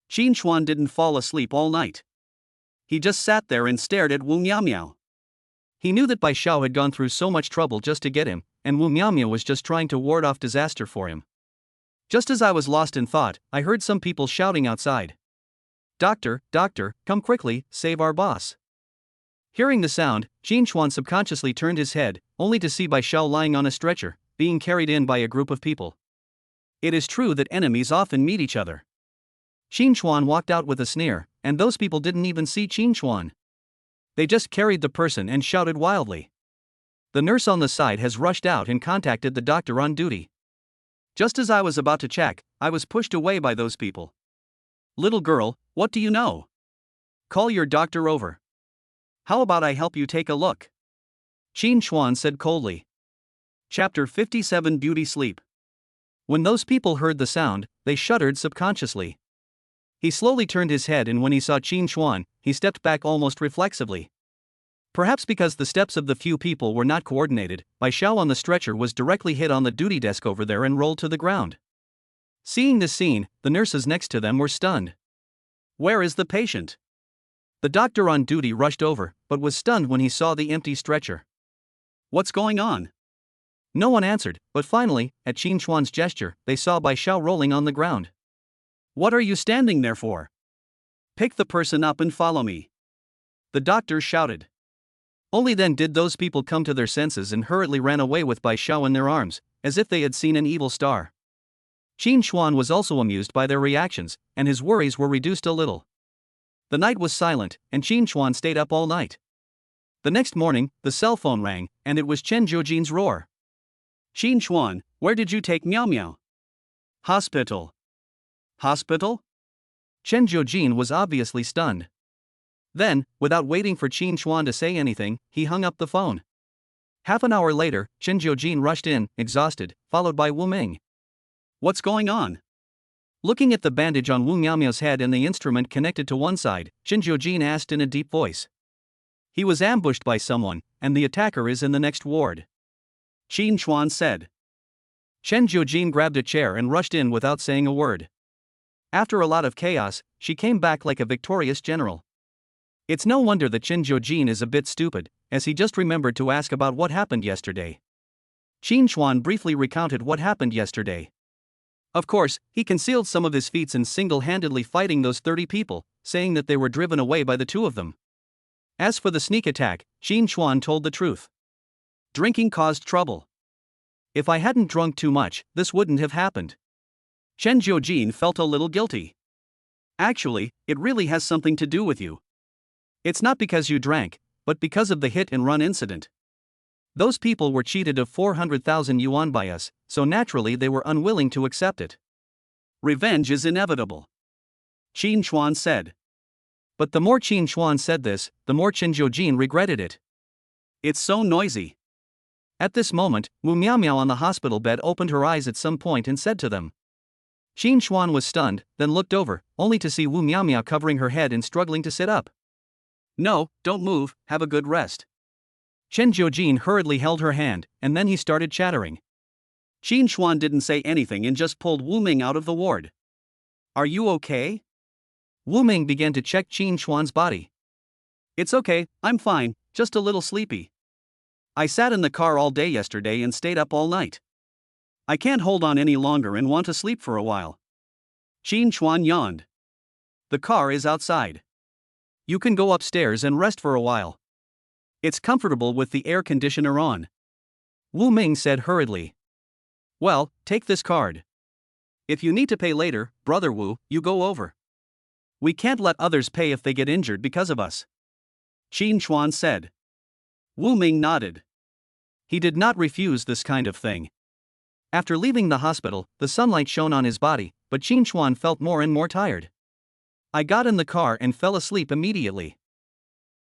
Qin Chuan didn't fall asleep all night. He just sat there and stared at Wu Miaomio. He knew that Bai Xiao had gone through so much trouble just to get him, and Wu Miaomio was just trying to ward off disaster for him. Just as I was lost in thought, I heard some people shouting outside. Doctor, doctor, come quickly, save our boss. Hearing the sound, Qin Chuan subconsciously turned his head, only to see Bai Xiao lying on a stretcher, being carried in by a group of people. It is true that enemies often meet each other. Qin Chuan walked out with a sneer, and those people didn't even see Qin Chuan. They just carried the person and shouted wildly. The nurse on the side has rushed out and contacted the doctor on duty. Just as I was about to check, I was pushed away by those people. Little girl, what do you know? Call your doctor over. How about I help you take a look? Qin Chuan said coldly. Chapter 57 Beauty Sleep. When those people heard the sound, they shuddered subconsciously. He slowly turned his head and when he saw Qin Chuan, he stepped back almost reflexively. Perhaps because the steps of the few people were not coordinated, Bai Xiao on the stretcher was directly hit on the duty desk over there and rolled to the ground. Seeing this scene, the nurses next to them were stunned. Where is the patient? The doctor on duty rushed over, but was stunned when he saw the empty stretcher. What's going on? No one answered, but finally, at Qin Chuan's gesture, they saw Bai Xiao rolling on the ground. What are you standing there for? Pick the person up and follow me," the doctor shouted. Only then did those people come to their senses and hurriedly ran away with Bai Xiao in their arms, as if they had seen an evil star. Qin Chuan was also amused by their reactions, and his worries were reduced a little. The night was silent, and Qin Chuan stayed up all night. The next morning, the cell phone rang, and it was Chen Jiujin's roar. "Qin Chuan, where did you take Miao Miao?" "Hospital." "Hospital?" Chen Jiujin was obviously stunned. Then, without waiting for Qin Chuan to say anything, he hung up the phone. Half an hour later, Chen Jiujin rushed in, exhausted, followed by Wu Ming. "What's going on?" Looking at the bandage on Wu Miaomiao's head and the instrument connected to one side, Chen Jiujin asked in a deep voice. "He was ambushed by someone, and the attacker is in the next ward," Qin Chuan said. Chen Jiujin grabbed a chair and rushed in without saying a word. After a lot of chaos, she came back like a victorious general. It's no wonder that Chen Jiujin is a bit stupid, as he just remembered to ask about what happened yesterday. Qin Chuan briefly recounted what happened yesterday. Of course, he concealed some of his feats in single-handedly fighting those 30 people, saying that they were driven away by the two of them. As for the sneak attack, Qin Chuan told the truth. "Drinking caused trouble. If I hadn't drunk too much, this wouldn't have happened." Chen Jiujin felt a little guilty. "Actually, it really has something to do with you. It's not because you drank, but because of the hit-and-run incident. Those people were cheated of 400,000 yuan by us, so naturally they were unwilling to accept it. Revenge is inevitable," Qin Chuan said. But the more Qin Chuan said this, the more Chen Jiujin regretted it. "It's so noisy." At this moment, Wu Miaomiao on the hospital bed opened her eyes at some point and said to them. Qin Chuan was stunned, then looked over, only to see Wu Miaomiao covering her head and struggling to sit up. "No, don't move, have a good rest." Chen Jiujin hurriedly held her hand, and then he started chattering. Qin Chuan didn't say anything and just pulled Wu Ming out of the ward. "Are you okay?" Wu Ming began to check Qin Chuan's body. "It's okay, I'm fine, just a little sleepy. I sat in the car all day yesterday and stayed up all night. I can't hold on any longer and want to sleep for a while." Qin Chuan yawned. "The car is outside. You can go upstairs and rest for a while. It's comfortable with the air conditioner on," Wu Ming said hurriedly. "Well, take this card. If you need to pay later, Brother Wu, you go over. We can't let others pay if they get injured because of us," Qin Chuan said. Wu Ming nodded. He did not refuse this kind of thing. After leaving the hospital, the sunlight shone on his body, but Qin Chuan felt more and more tired. "I got in the car and fell asleep immediately."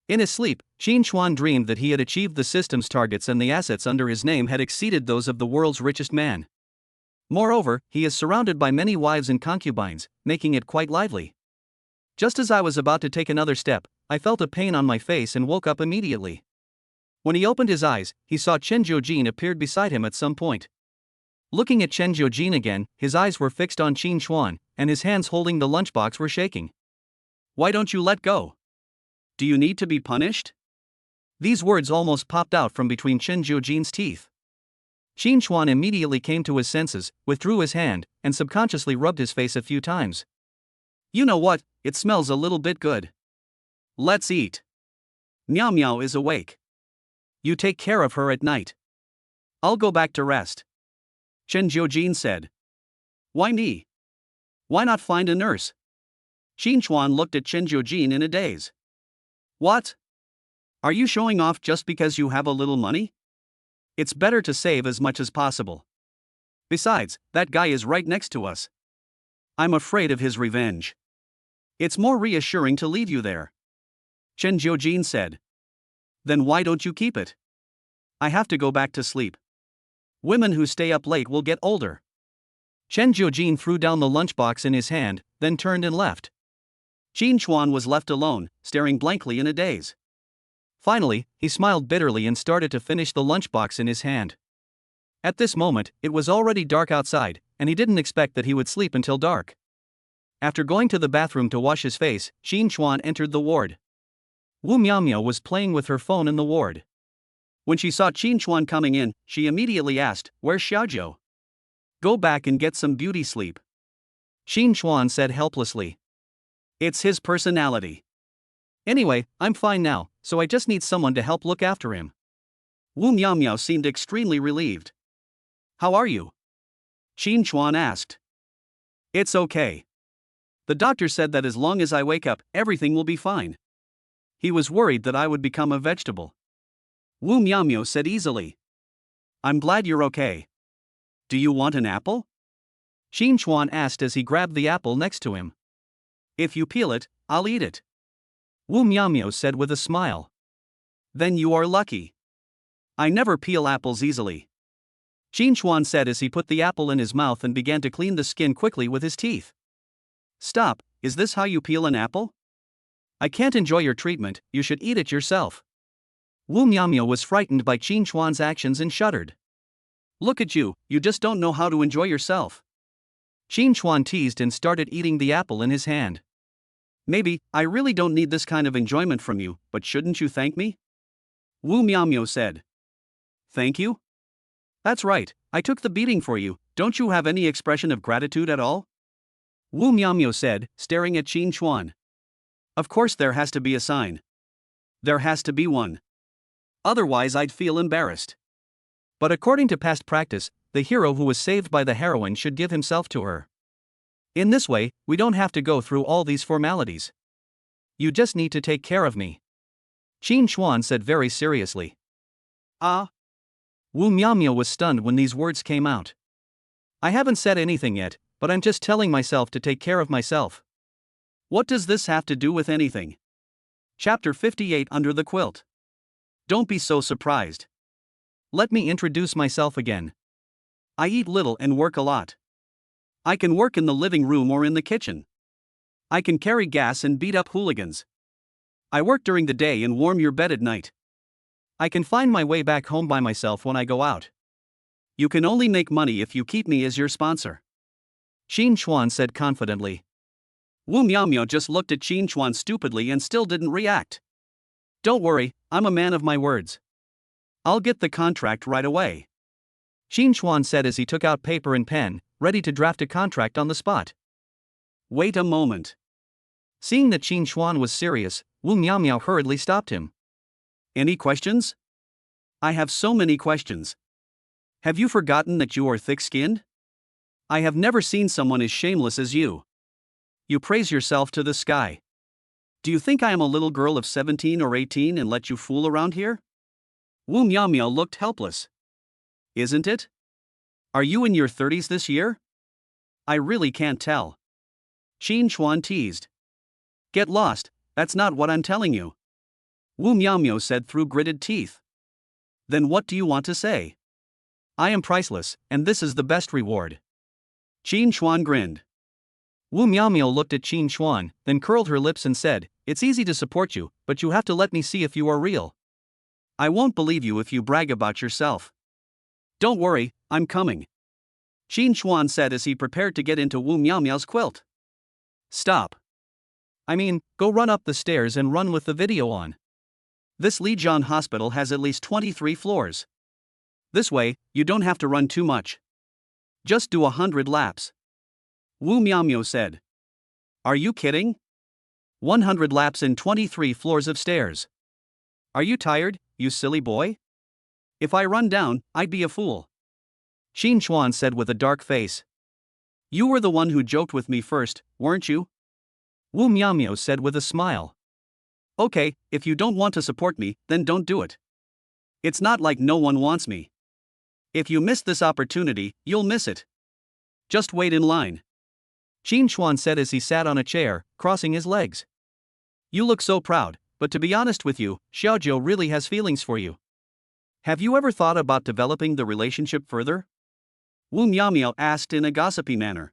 In his sleep, Qin Chuan dreamed that he had achieved the system's targets and the assets under his name had exceeded those of the world's richest man. Moreover, he is surrounded by many wives and concubines, making it quite lively. Just as I was about to take another step, I felt a pain on my face and woke up immediately. When he opened his eyes, he saw Chen Jiujin appeared beside him at some point. Looking at Chen Jiujin again, his eyes were fixed on Qin Chuan, and his hands holding the lunchbox were shaking. "Why don't you let go? Do you need to be punished?" These words almost popped out from between Chen Jiujin's teeth. Qin Chuan immediately came to his senses, withdrew his hand, and subconsciously rubbed his face a few times. "You know what, it smells a little bit good. Let's eat. Miao Miao is awake. You take care of her at night. I'll go back to rest," Chen Jiujin said. "Why me? Why not find a nurse?" Qin Chuan looked at Chen Jiujin in a daze. "What? Are you showing off just because you have a little money? It's better to save as much as possible. Besides, that guy is right next to us. I'm afraid of his revenge. It's more reassuring to leave you there," Chen Jiujin said. "Then why don't you keep it?" "I have to go back to sleep. Women who stay up late will get older." Chen Jiujin threw down the lunchbox in his hand, then turned and left. Qin Chuan was left alone, staring blankly in a daze. Finally, he smiled bitterly and started to finish the lunchbox in his hand. At this moment, it was already dark outside, and he didn't expect that he would sleep until dark. After going to the bathroom to wash his face, Qin Chuan entered the ward. Wu Miaomiao was playing with her phone in the ward. When she saw Qin Chuan coming in, she immediately asked, "Where's Xiaozhou?" "Go back and get some beauty sleep," Qin Chuan said helplessly. It's his personality. Anyway, I'm fine now, so I just need someone to help look after him. Wu Miao Miao seemed extremely relieved. How are you? Qin Chuan asked. It's okay. The doctor said that as long as I wake up, everything will be fine. He was worried that I would become a vegetable. Wu Miao Miao said easily. I'm glad you're okay. Do you want an apple? Qin Chuan asked as he grabbed the apple next to him. If you peel it, I'll eat it. Wu Miao Miao said with a smile. Then you are lucky. I never peel apples easily. Qin Chuan said as he put the apple in his mouth and began to clean the skin quickly with his teeth. Stop, is this how you peel an apple? I can't enjoy your treatment, you should eat it yourself. Wu Miao Miao was frightened by Qin Chuan's actions and shuddered. Look at you, you just don't know how to enjoy yourself. Qin Chuan teased and started eating the apple in his hand. Maybe, I really don't need this kind of enjoyment from you, but shouldn't you thank me? Wu Miao Miao said. Thank you? That's right, I took the beating for you, don't you have any expression of gratitude at all? Wu Miao Miao said, staring at Qin Chuan. Of course there has to be a sign. There has to be one. Otherwise I'd feel embarrassed. But according to past practice, the hero who was saved by the heroine should give himself to her. In this way, we don't have to go through all these formalities. You just need to take care of me. Qin Chuan said very seriously. Ah? Wu Miao Miao was stunned when these words came out. I haven't said anything yet, but I'm just telling myself to take care of myself. What does this have to do with anything? Chapter 58 Under the Quilt. Don't be so surprised. Let me introduce myself again. I eat little and work a lot. I can work in the living room or in the kitchen. I can carry gas and beat up hooligans. I work during the day and warm your bed at night. I can find my way back home by myself when I go out. You can only make money if you keep me as your sponsor. Qin Chuan said confidently. Wu Miao Miao just looked at Qin Chuan stupidly and still didn't react. Don't worry, I'm a man of my words. I'll get the contract right away. Qin Chuan said as he took out paper and pen, ready to draft a contract on the spot. Wait a moment. Seeing that Qin Chuan was serious, Wu Miao Miao hurriedly stopped him. Any questions? I have so many questions. Have you forgotten that you are thick-skinned? I have never seen someone as shameless as you. You praise yourself to the sky. Do you think I am a little girl of 17 or 18 and let you fool around here? Wu Miao Miao looked helpless. Isn't it? Are you in your 30s this year? I really can't tell. Qin Chuan teased. Get lost, that's not what I'm telling you. Wu Miao Miao said through gritted teeth. Then what do you want to say? I am priceless, and this is the best reward. Qin Chuan grinned. Wu Miao Miao looked at Qin Chuan, then curled her lips and said, It's easy to support you, but you have to let me see if you are real. I won't believe you if you brag about yourself. Don't worry, I'm coming. Qin Chuan said as he prepared to get into Wu Miao Miao's quilt. Stop. I mean, go run up the stairs and run with the video on. This Lijian hospital has at least 23 floors. This way, you don't have to run too much. Just do 100 laps. Wu Miao Miao said. Are you kidding? 100 laps in 23 floors of stairs. Are you tired, you silly boy? If I run down, I'd be a fool. Qin Chuan said with a dark face. You were the one who joked with me first, weren't you? Wu Miao Miao said with a smile. Okay, if you don't want to support me, then don't do it. It's not like no one wants me. If you miss this opportunity, you'll miss it. Just wait in line. Qin Chuan said as he sat on a chair, crossing his legs. You look so proud, but to be honest with you, Xiaojiu really has feelings for you. Have you ever thought about developing the relationship further? Wu Miao Miao asked in a gossipy manner.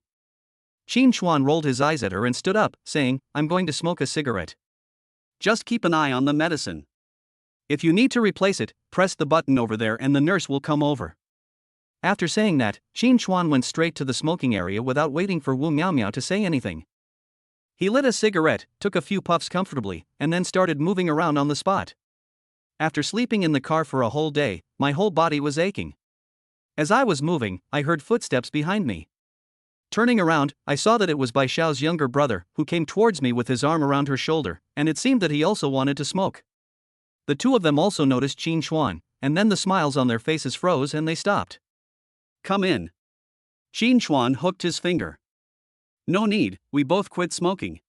Qin Chuan rolled his eyes at her and stood up, saying, I'm going to smoke a cigarette. Just keep an eye on the medicine. If you need to replace it, press the button over there and the nurse will come over. After saying that, Qin Chuan went straight to the smoking area without waiting for Wu Miao Miao to say anything. He lit a cigarette, took a few puffs comfortably, and then started moving around on the spot. After sleeping in the car for a whole day, my whole body was aching. As I was moving, I heard footsteps behind me. Turning around, I saw that it was Bai Xiao's younger brother, who came towards me with his arm around her shoulder, and it seemed that he also wanted to smoke. The two of them also noticed Qin Chuan, and then the smiles on their faces froze and they stopped. Come in. Qin Chuan hooked his finger. No need, we both quit smoking.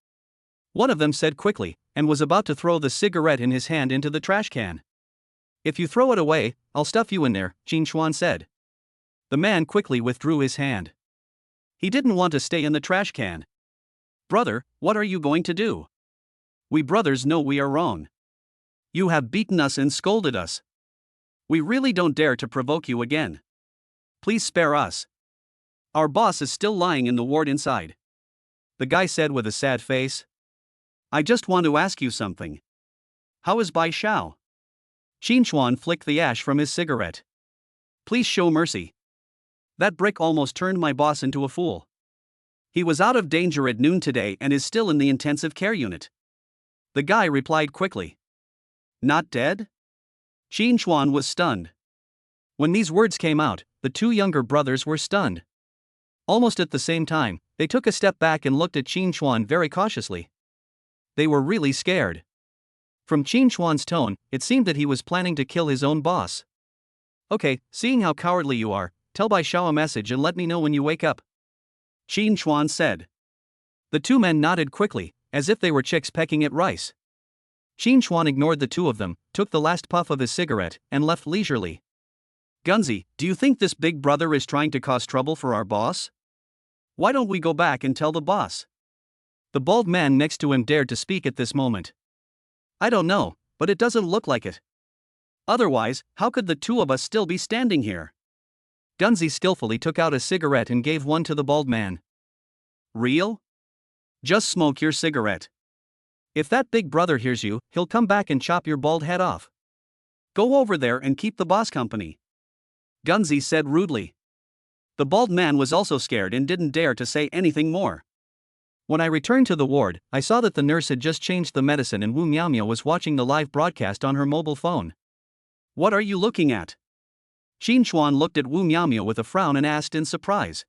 One of them said quickly, and was about to throw the cigarette in his hand into the trash can. If you throw it away, I'll stuff you in there, Qin Chuan said. The man quickly withdrew his hand. He didn't want to stay in the trash can. Brother, what are you going to do? We brothers know we are wrong. You have beaten us and scolded us. We really don't dare to provoke you again. Please spare us. Our boss is still lying in the ward inside. The guy said with a sad face. I just want to ask you something. How is Bai Xiao? Qin Chuan flicked the ash from his cigarette. Please show mercy. That brick almost turned my boss into a fool. He was out of danger at noon today and is still in the intensive care unit. The guy replied quickly. Not dead? Qin Chuan was stunned. When these words came out, the two younger brothers were stunned. Almost at the same time, they took a step back and looked at Qin Chuan very cautiously. They were really scared. From Qin Chuan's tone, it seemed that he was planning to kill his own boss. Okay, seeing how cowardly you are, tell Bai Xiao a message and let me know when you wake up, Qin Chuan said. The two men nodded quickly, as if they were chicks pecking at rice. Qin Chuan ignored the two of them, took the last puff of his cigarette, and left leisurely. Gunzi, do you think this big brother is trying to cause trouble for our boss? Why don't we go back and tell the boss? The bald man next to him dared to speak at this moment. I don't know, but it doesn't look like it. Otherwise, how could the two of us still be standing here? Gunzi skillfully took out a cigarette and gave one to the bald man. Real? Just smoke your cigarette. If that big brother hears you, he'll come back and chop your bald head off. Go over there and keep the boss company, Gunzi said rudely. The bald man was also scared and didn't dare to say anything more. When I returned to the ward, I saw that the nurse had just changed the medicine and Wu Miaomio was watching the live broadcast on her mobile phone. What are you looking at? Qin Chuan looked at Wu Miaomio with a frown and asked in surprise.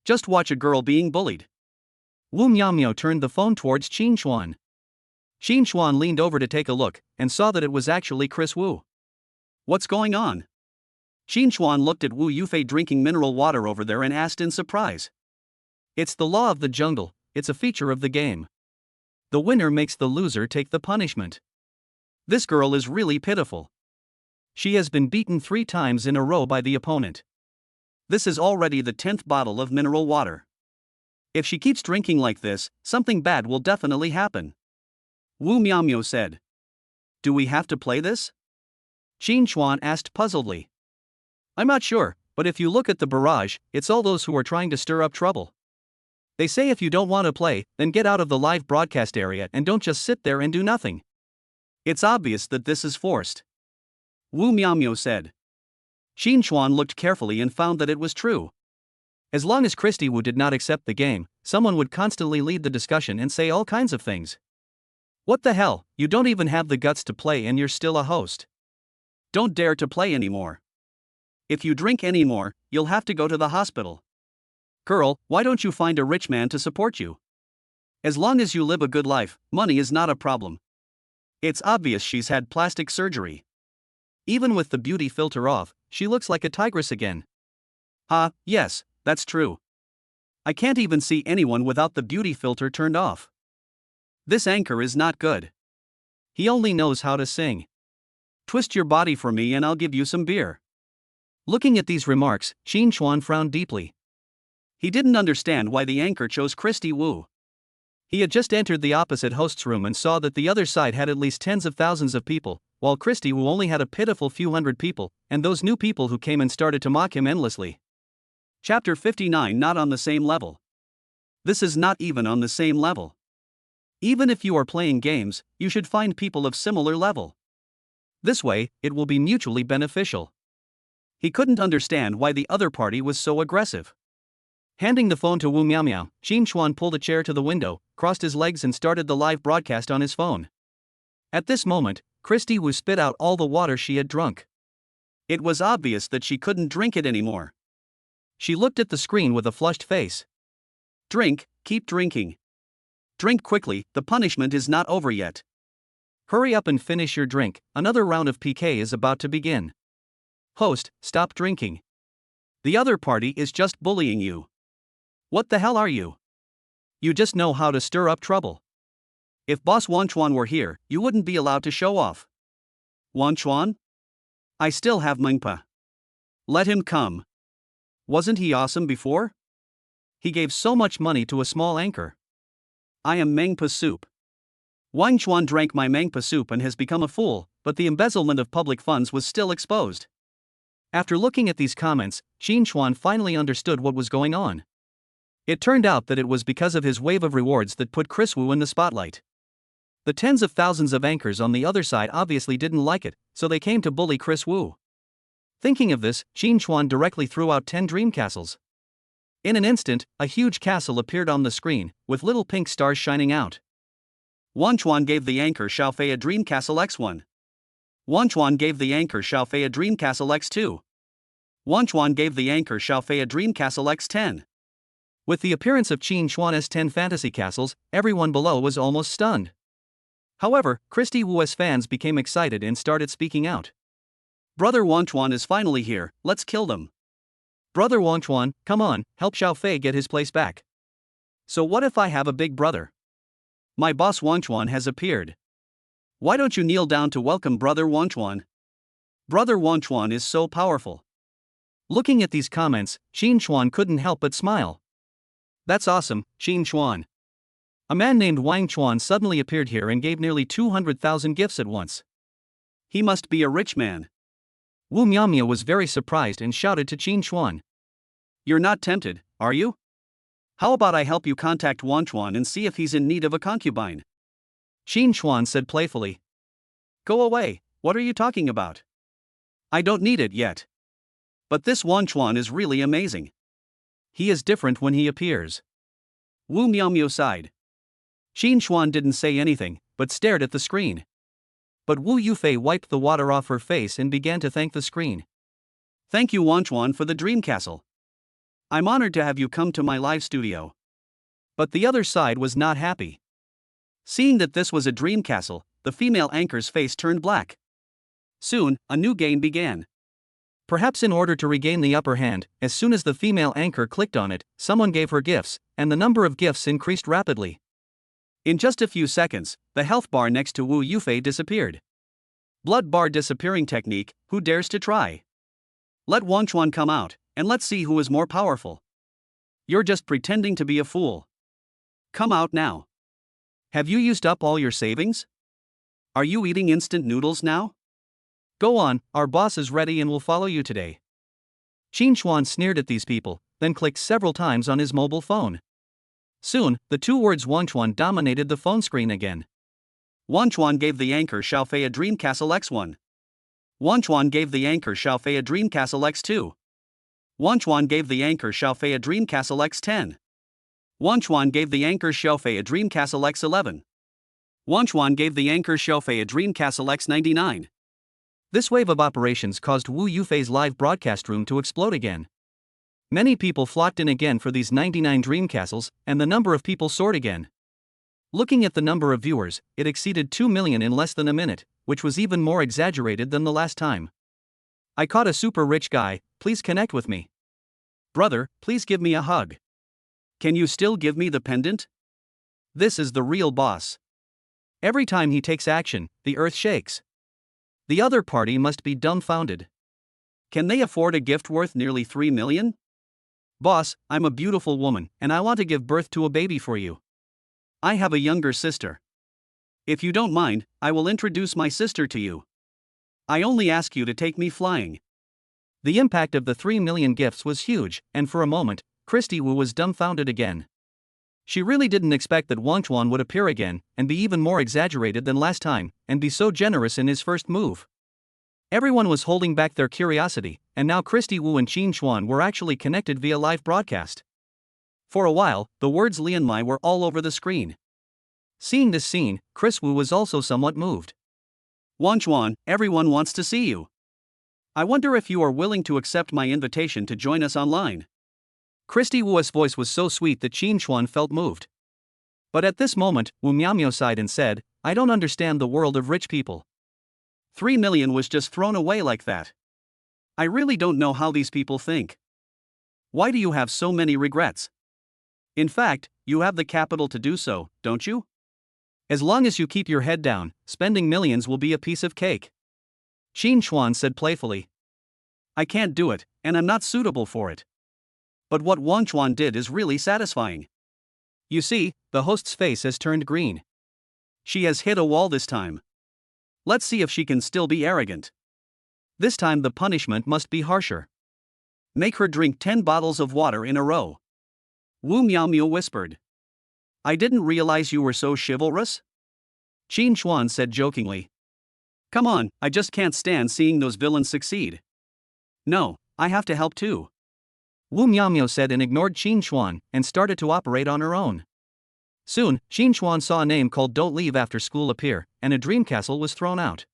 Just watch a girl being bullied. Wu Miaomio turned the phone towards Qin Chuan. Qin Chuan leaned over to take a look, and saw that it was actually Chris Wu. What's going on? Qin Chuan looked at Wu Yufei drinking mineral water over there and asked in surprise. It's the law of the jungle, it's a feature of the game. The winner makes the loser take the punishment. This girl is really pitiful. She has been beaten 3 times in a row by the opponent. This is already the 10th bottle of mineral water. If she keeps drinking like this, something bad will definitely happen, Wu Miaomio said. Do we have to play this? Qin Chuan asked puzzledly. I'm not sure, but if you look at the barrage, it's all those who are trying to stir up trouble. They say if you don't want to play, then get out of the live broadcast area and don't just sit there and do nothing. It's obvious that this is forced, Wu Miaomio said. Qin Chuan looked carefully and found that it was true. As long as Christy Wu did not accept the game, someone would constantly lead the discussion and say all kinds of things. What the hell, you don't even have the guts to play and you're still a host. Don't dare to play anymore. If you drink anymore, you'll have to go to the hospital. Girl, why don't you find a rich man to support you? As long as you live a good life, money is not a problem. It's obvious she's had plastic surgery. Even with the beauty filter off, she looks like a tigress again. Yes, that's true. I can't even see anyone without the beauty filter turned off. This anchor is not good. He only knows how to sing. Twist your body for me and I'll give you some beer. Looking at these remarks, Qin Chuan frowned deeply. He didn't understand why the anchor chose Christy Wu. He had just entered the opposite host's room and saw that the other side had at least tens of thousands of people, while Christy Wu only had a pitiful few hundred people, and those new people who came and started to mock him endlessly. Chapter 59. Not on the same level. This is not even on the same level. Even if you are playing games, you should find people of similar level. This way, it will be mutually beneficial. He couldn't understand why the other party was so aggressive. Handing the phone to Wu Miaomio, Qin Chuan pulled a chair to the window, crossed his legs and started the live broadcast on his phone. At this moment, Christy Wu spit out all the water she had drunk. It was obvious that she couldn't drink it anymore. She looked at the screen with a flushed face. Drink, keep drinking. Drink quickly, the punishment is not over yet. Hurry up and finish your drink, another round of PK is about to begin. Host, stop drinking. The other party is just bullying you. What the hell are you? You just know how to stir up trouble. If Boss Wanchuan were here, you wouldn't be allowed to show off. Wanchuan? I still have Mengpa. Let him come. Wasn't he awesome before? He gave so much money to a small anchor. I am Mengpa Soup. Wanchuan drank my Mengpa Soup and has become a fool, but the embezzlement of public funds was still exposed. After looking at these comments, Xinchuan finally understood what was going on. It turned out that it was because of his wave of rewards that put Chris Wu in the spotlight. The tens of thousands of anchors on the other side obviously didn't like it, so they came to bully Chris Wu. Thinking of this, Xinchuan directly threw out 10 dream castles. In an instant, a huge castle appeared on the screen, with little pink stars shining out. Wanchuan gave the anchor Xiaofei a dream castle X1. Wanchuan gave the anchor Xiaofei a dream castle X2. Wanchuan gave the anchor Xiaofei a dream castle X10. With the appearance of Qin Chuan's 10 fantasy castles, everyone below was almost stunned. However, Christy Wu's fans became excited and started speaking out. Brother Wanchuan is finally here, let's kill them. Brother Wanchuan, come on, help Xiaofei get his place back. So what if I have a big brother? My boss Wanchuan has appeared. Why don't you kneel down to welcome Brother Wanchuan? Brother Wanchuan is so powerful. Looking at these comments, Xinchuan couldn't help but smile. That's awesome, Xinchuan. A man named Wang Chuan suddenly appeared here and gave nearly 200,000 gifts at once. He must be a rich man. Wu Miaomia was very surprised and shouted to Xinchuan. You're not tempted, are you? How about I help you contact Wanchuan and see if he's in need of a concubine? Xinchuan said playfully. Go away, what are you talking about? I don't need it yet. But this Wanchuan is really amazing. He is different when he appears. Wu Miaomia sighed. Xinchuan didn't say anything, but stared at the screen. But Wu Yufei wiped the water off her face and began to thank the screen. Thank you Wanchuan for the dream castle. I'm honored to have you come to my live studio. But the other side was not happy. Seeing that this was a dream castle, the female anchor's face turned black. Soon, a new game began. Perhaps in order to regain the upper hand, as soon as the female anchor clicked on it, someone gave her gifts, and the number of gifts increased rapidly. In just a few seconds, the health bar next to Wu Yufei disappeared. Blood bar disappearing technique, who dares to try? Let Wanchuan come out, and let's see who is more powerful. You're just pretending to be a fool. Come out now. Have you used up all your savings? Are you eating instant noodles now? Go on, our boss is ready and will follow you today. Xinchuan sneered at these people, then clicked several times on his mobile phone. Soon, the two words Wanchuan dominated the phone screen again. Wanchuan gave the anchor Xiaofei a dream castle X1. Wanchuan gave the anchor Xiaofei a dream castle X2. Wanchuan gave the anchor Xiaofei a dream castle X10. Wanchuan gave the anchor Xiaofei a dream castle X11. Wanchuan gave the anchor Xiaofei a dream castle X99. This wave of operations caused Wu Yufei's live broadcast room to explode again. Many people flocked in again for these 99 dream castles, and the number of people soared again. Looking at the number of viewers, it exceeded 2 million in less than a minute, which was even more exaggerated than the last time. I caught a super rich guy, please connect with me. Brother, please give me a hug. Can you still give me the pendant? This is the real boss. Every time he takes action, the earth shakes. The other party must be dumbfounded. Can they afford a gift worth nearly 3 million? Boss, I'm a beautiful woman, and I want to give birth to a baby for you. I have a younger sister. If you don't mind, I will introduce my sister to you. I only ask you to take me flying. The impact of the 3 million gifts was huge, and for a moment, Christy Wu was dumbfounded again. She really didn't expect that Wanchuan would appear again, and be even more exaggerated than last time, and be so generous in his first move. Everyone was holding back their curiosity, and now Christy Wu and Xinchuan were actually connected via live broadcast. For a while, the words Lianmai were all over the screen. Seeing this scene, Chris Wu was also somewhat moved. Wanchuan, everyone wants to see you. I wonder if you are willing to accept my invitation to join us online. Christy Wu's voice was so sweet that Qin Chuan felt moved. But at this moment, Wu Miaomio sighed and said, I don't understand the world of rich people. 3 million was just thrown away like that. I really don't know how these people think. Why do you have so many regrets? In fact, you have the capital to do so, don't you? As long as you keep your head down, spending millions will be a piece of cake. Qin Chuan said playfully. I can't do it, and I'm not suitable for it. But what Wang Chuan did is really satisfying. You see, the host's face has turned green. She has hit a wall this time. Let's see if she can still be arrogant. This time the punishment must be harsher. Make her drink 10 bottles of water in a row. Wu Miaomio whispered. I didn't realize you were so chivalrous. Qin Chuan said jokingly. Come on, I just can't stand seeing those villains succeed. No, I have to help too. Wu Miaomio said and ignored Qin Chuan and started to operate on her own. Soon, Qin Chuan saw a name called Don't Leave After School appear, and a dream castle was thrown out.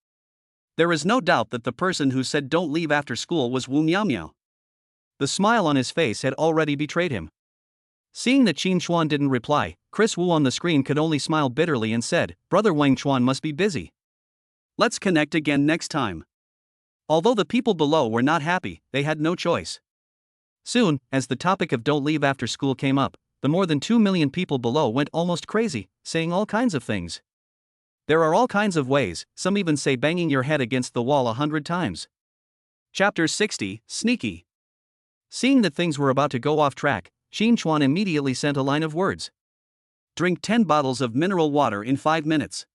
There is no doubt that the person who said don't leave after school was Wu Miaomio. The smile on his face had already betrayed him. Seeing that Qin Chuan didn't reply, Chris Wu on the screen could only smile bitterly and said, Brother Wang Chuan must be busy. Let's connect again next time. Although the people below were not happy, they had no choice. Soon, as the topic of don't leave after school came up, the more than 2 million people below went almost crazy, saying all kinds of things. There are all kinds of ways, some even say banging your head against the wall 100 times. Chapter 60, Sneaky. Seeing that things were about to go off track, Qin Chuan immediately sent a line of words. Drink 10 bottles of mineral water in 5 minutes.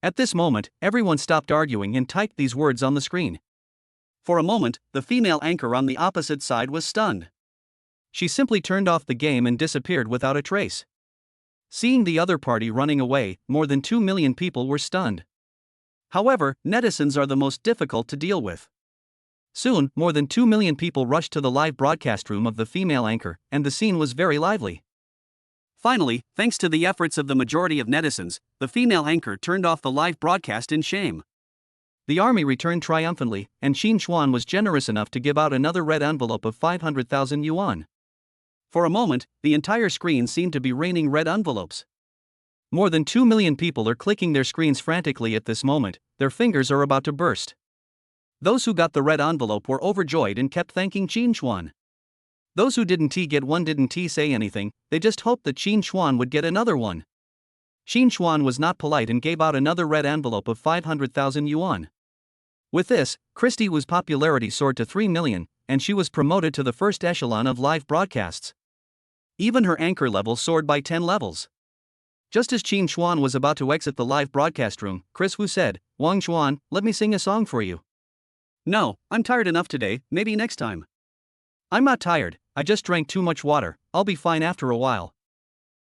At this moment, everyone stopped arguing and typed these words on the screen. For a moment, the female anchor on the opposite side was stunned. She simply turned off the game and disappeared without a trace. Seeing the other party running away, more than 2 million people were stunned. However, netizens are the most difficult to deal with. Soon, more than 2 million people rushed to the live broadcast room of the female anchor, and the scene was very lively. Finally, thanks to the efforts of the majority of netizens, the female anchor turned off the live broadcast in shame. The army returned triumphantly, and Qin Chuan was generous enough to give out another red envelope of 500,000 yuan. For a moment, the entire screen seemed to be raining red envelopes. More than 2 million people are clicking their screens frantically at this moment, their fingers are about to burst. Those who got the red envelope were overjoyed and kept thanking Qin Chuan. Those who didn't get one didn't say anything, they just hoped that Qin Chuan would get another one. Qin Chuan was not polite and gave out another red envelope of 500,000 yuan. With this, Christy Wu's popularity soared to 3 million, and she was promoted to the first echelon of live broadcasts. Even her anchor level soared by 10 levels. Just as Qin Chuan was about to exit the live broadcast room, Chris Wu said, Wang Chuan, let me sing a song for you. No, I'm tired enough today, maybe next time. I'm not tired, I just drank too much water, I'll be fine after a while.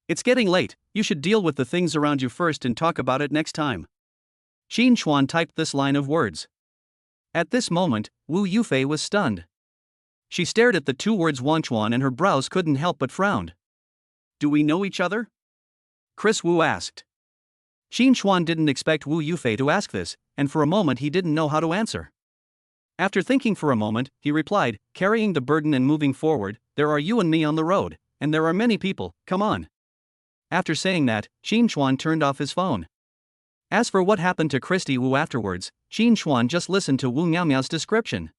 It's getting late, you should deal with the things around you first and talk about it next time. Qin Chuan typed this line of words. At this moment, Wu Yufei was stunned. She stared at the two words Wang Chuan and her brows couldn't help but frown. Do we know each other? Chris Wu asked. Qin Chuan didn't expect Wu Yufei to ask this, and for a moment he didn't know how to answer. After thinking for a moment, he replied, carrying the burden and moving forward, there are you and me on the road, and there are many people, come on. After saying that, Qin Chuan turned off his phone. As for what happened to Christy Wu afterwards, Qin Chuan just listened to Wu Miaomiao's description.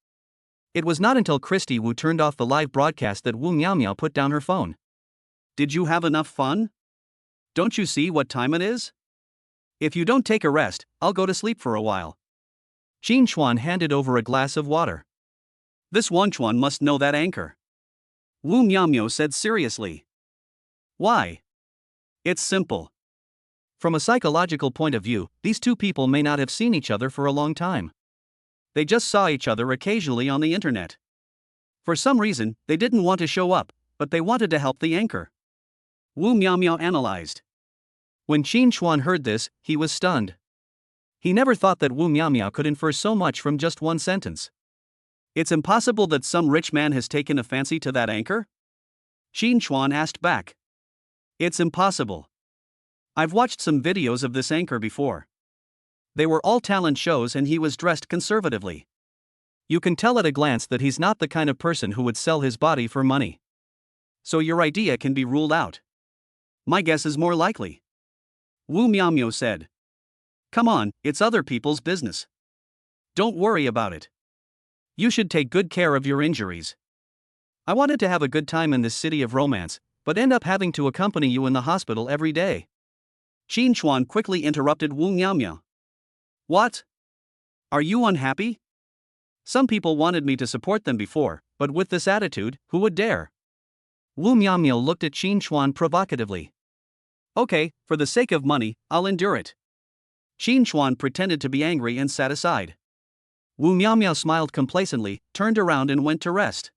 It was not until Christy Wu turned off the live broadcast that Wu Miaomiao put down her phone. Did you have enough fun? Don't you see what time it is? If you don't take a rest, I'll go to sleep for a while. Qin Chuan handed over a glass of water. This Wang Chuan must know that anchor. Wu Miaomio said seriously. Why? It's simple. From a psychological point of view, these two people may not have seen each other for a long time. They just saw each other occasionally on the internet. For some reason, they didn't want to show up, but they wanted to help the anchor. Wu Miaomio analyzed. When Qin Chuan heard this, he was stunned. He never thought that Wu Miaomio could infer so much from just one sentence. It's impossible that some rich man has taken a fancy to that anchor? Qin Chuan asked back. It's impossible. I've watched some videos of this anchor before. They were all talent shows and he was dressed conservatively. You can tell at a glance that he's not the kind of person who would sell his body for money. So your idea can be ruled out. My guess is more likely. Wu Miaomio said. Come on, it's other people's business. Don't worry about it. You should take good care of your injuries. I wanted to have a good time in this city of romance, but end up having to accompany you in the hospital every day. Qin Chuan quickly interrupted Wu Miaomio. What? Are you unhappy? Some people wanted me to support them before, but with this attitude, who would dare? Wu Miaomio looked at Qin Chuan provocatively. Okay, for the sake of money, I'll endure it. Qin Chuan pretended to be angry and sat aside. Wu Miaomio smiled complacently, turned around and went to rest.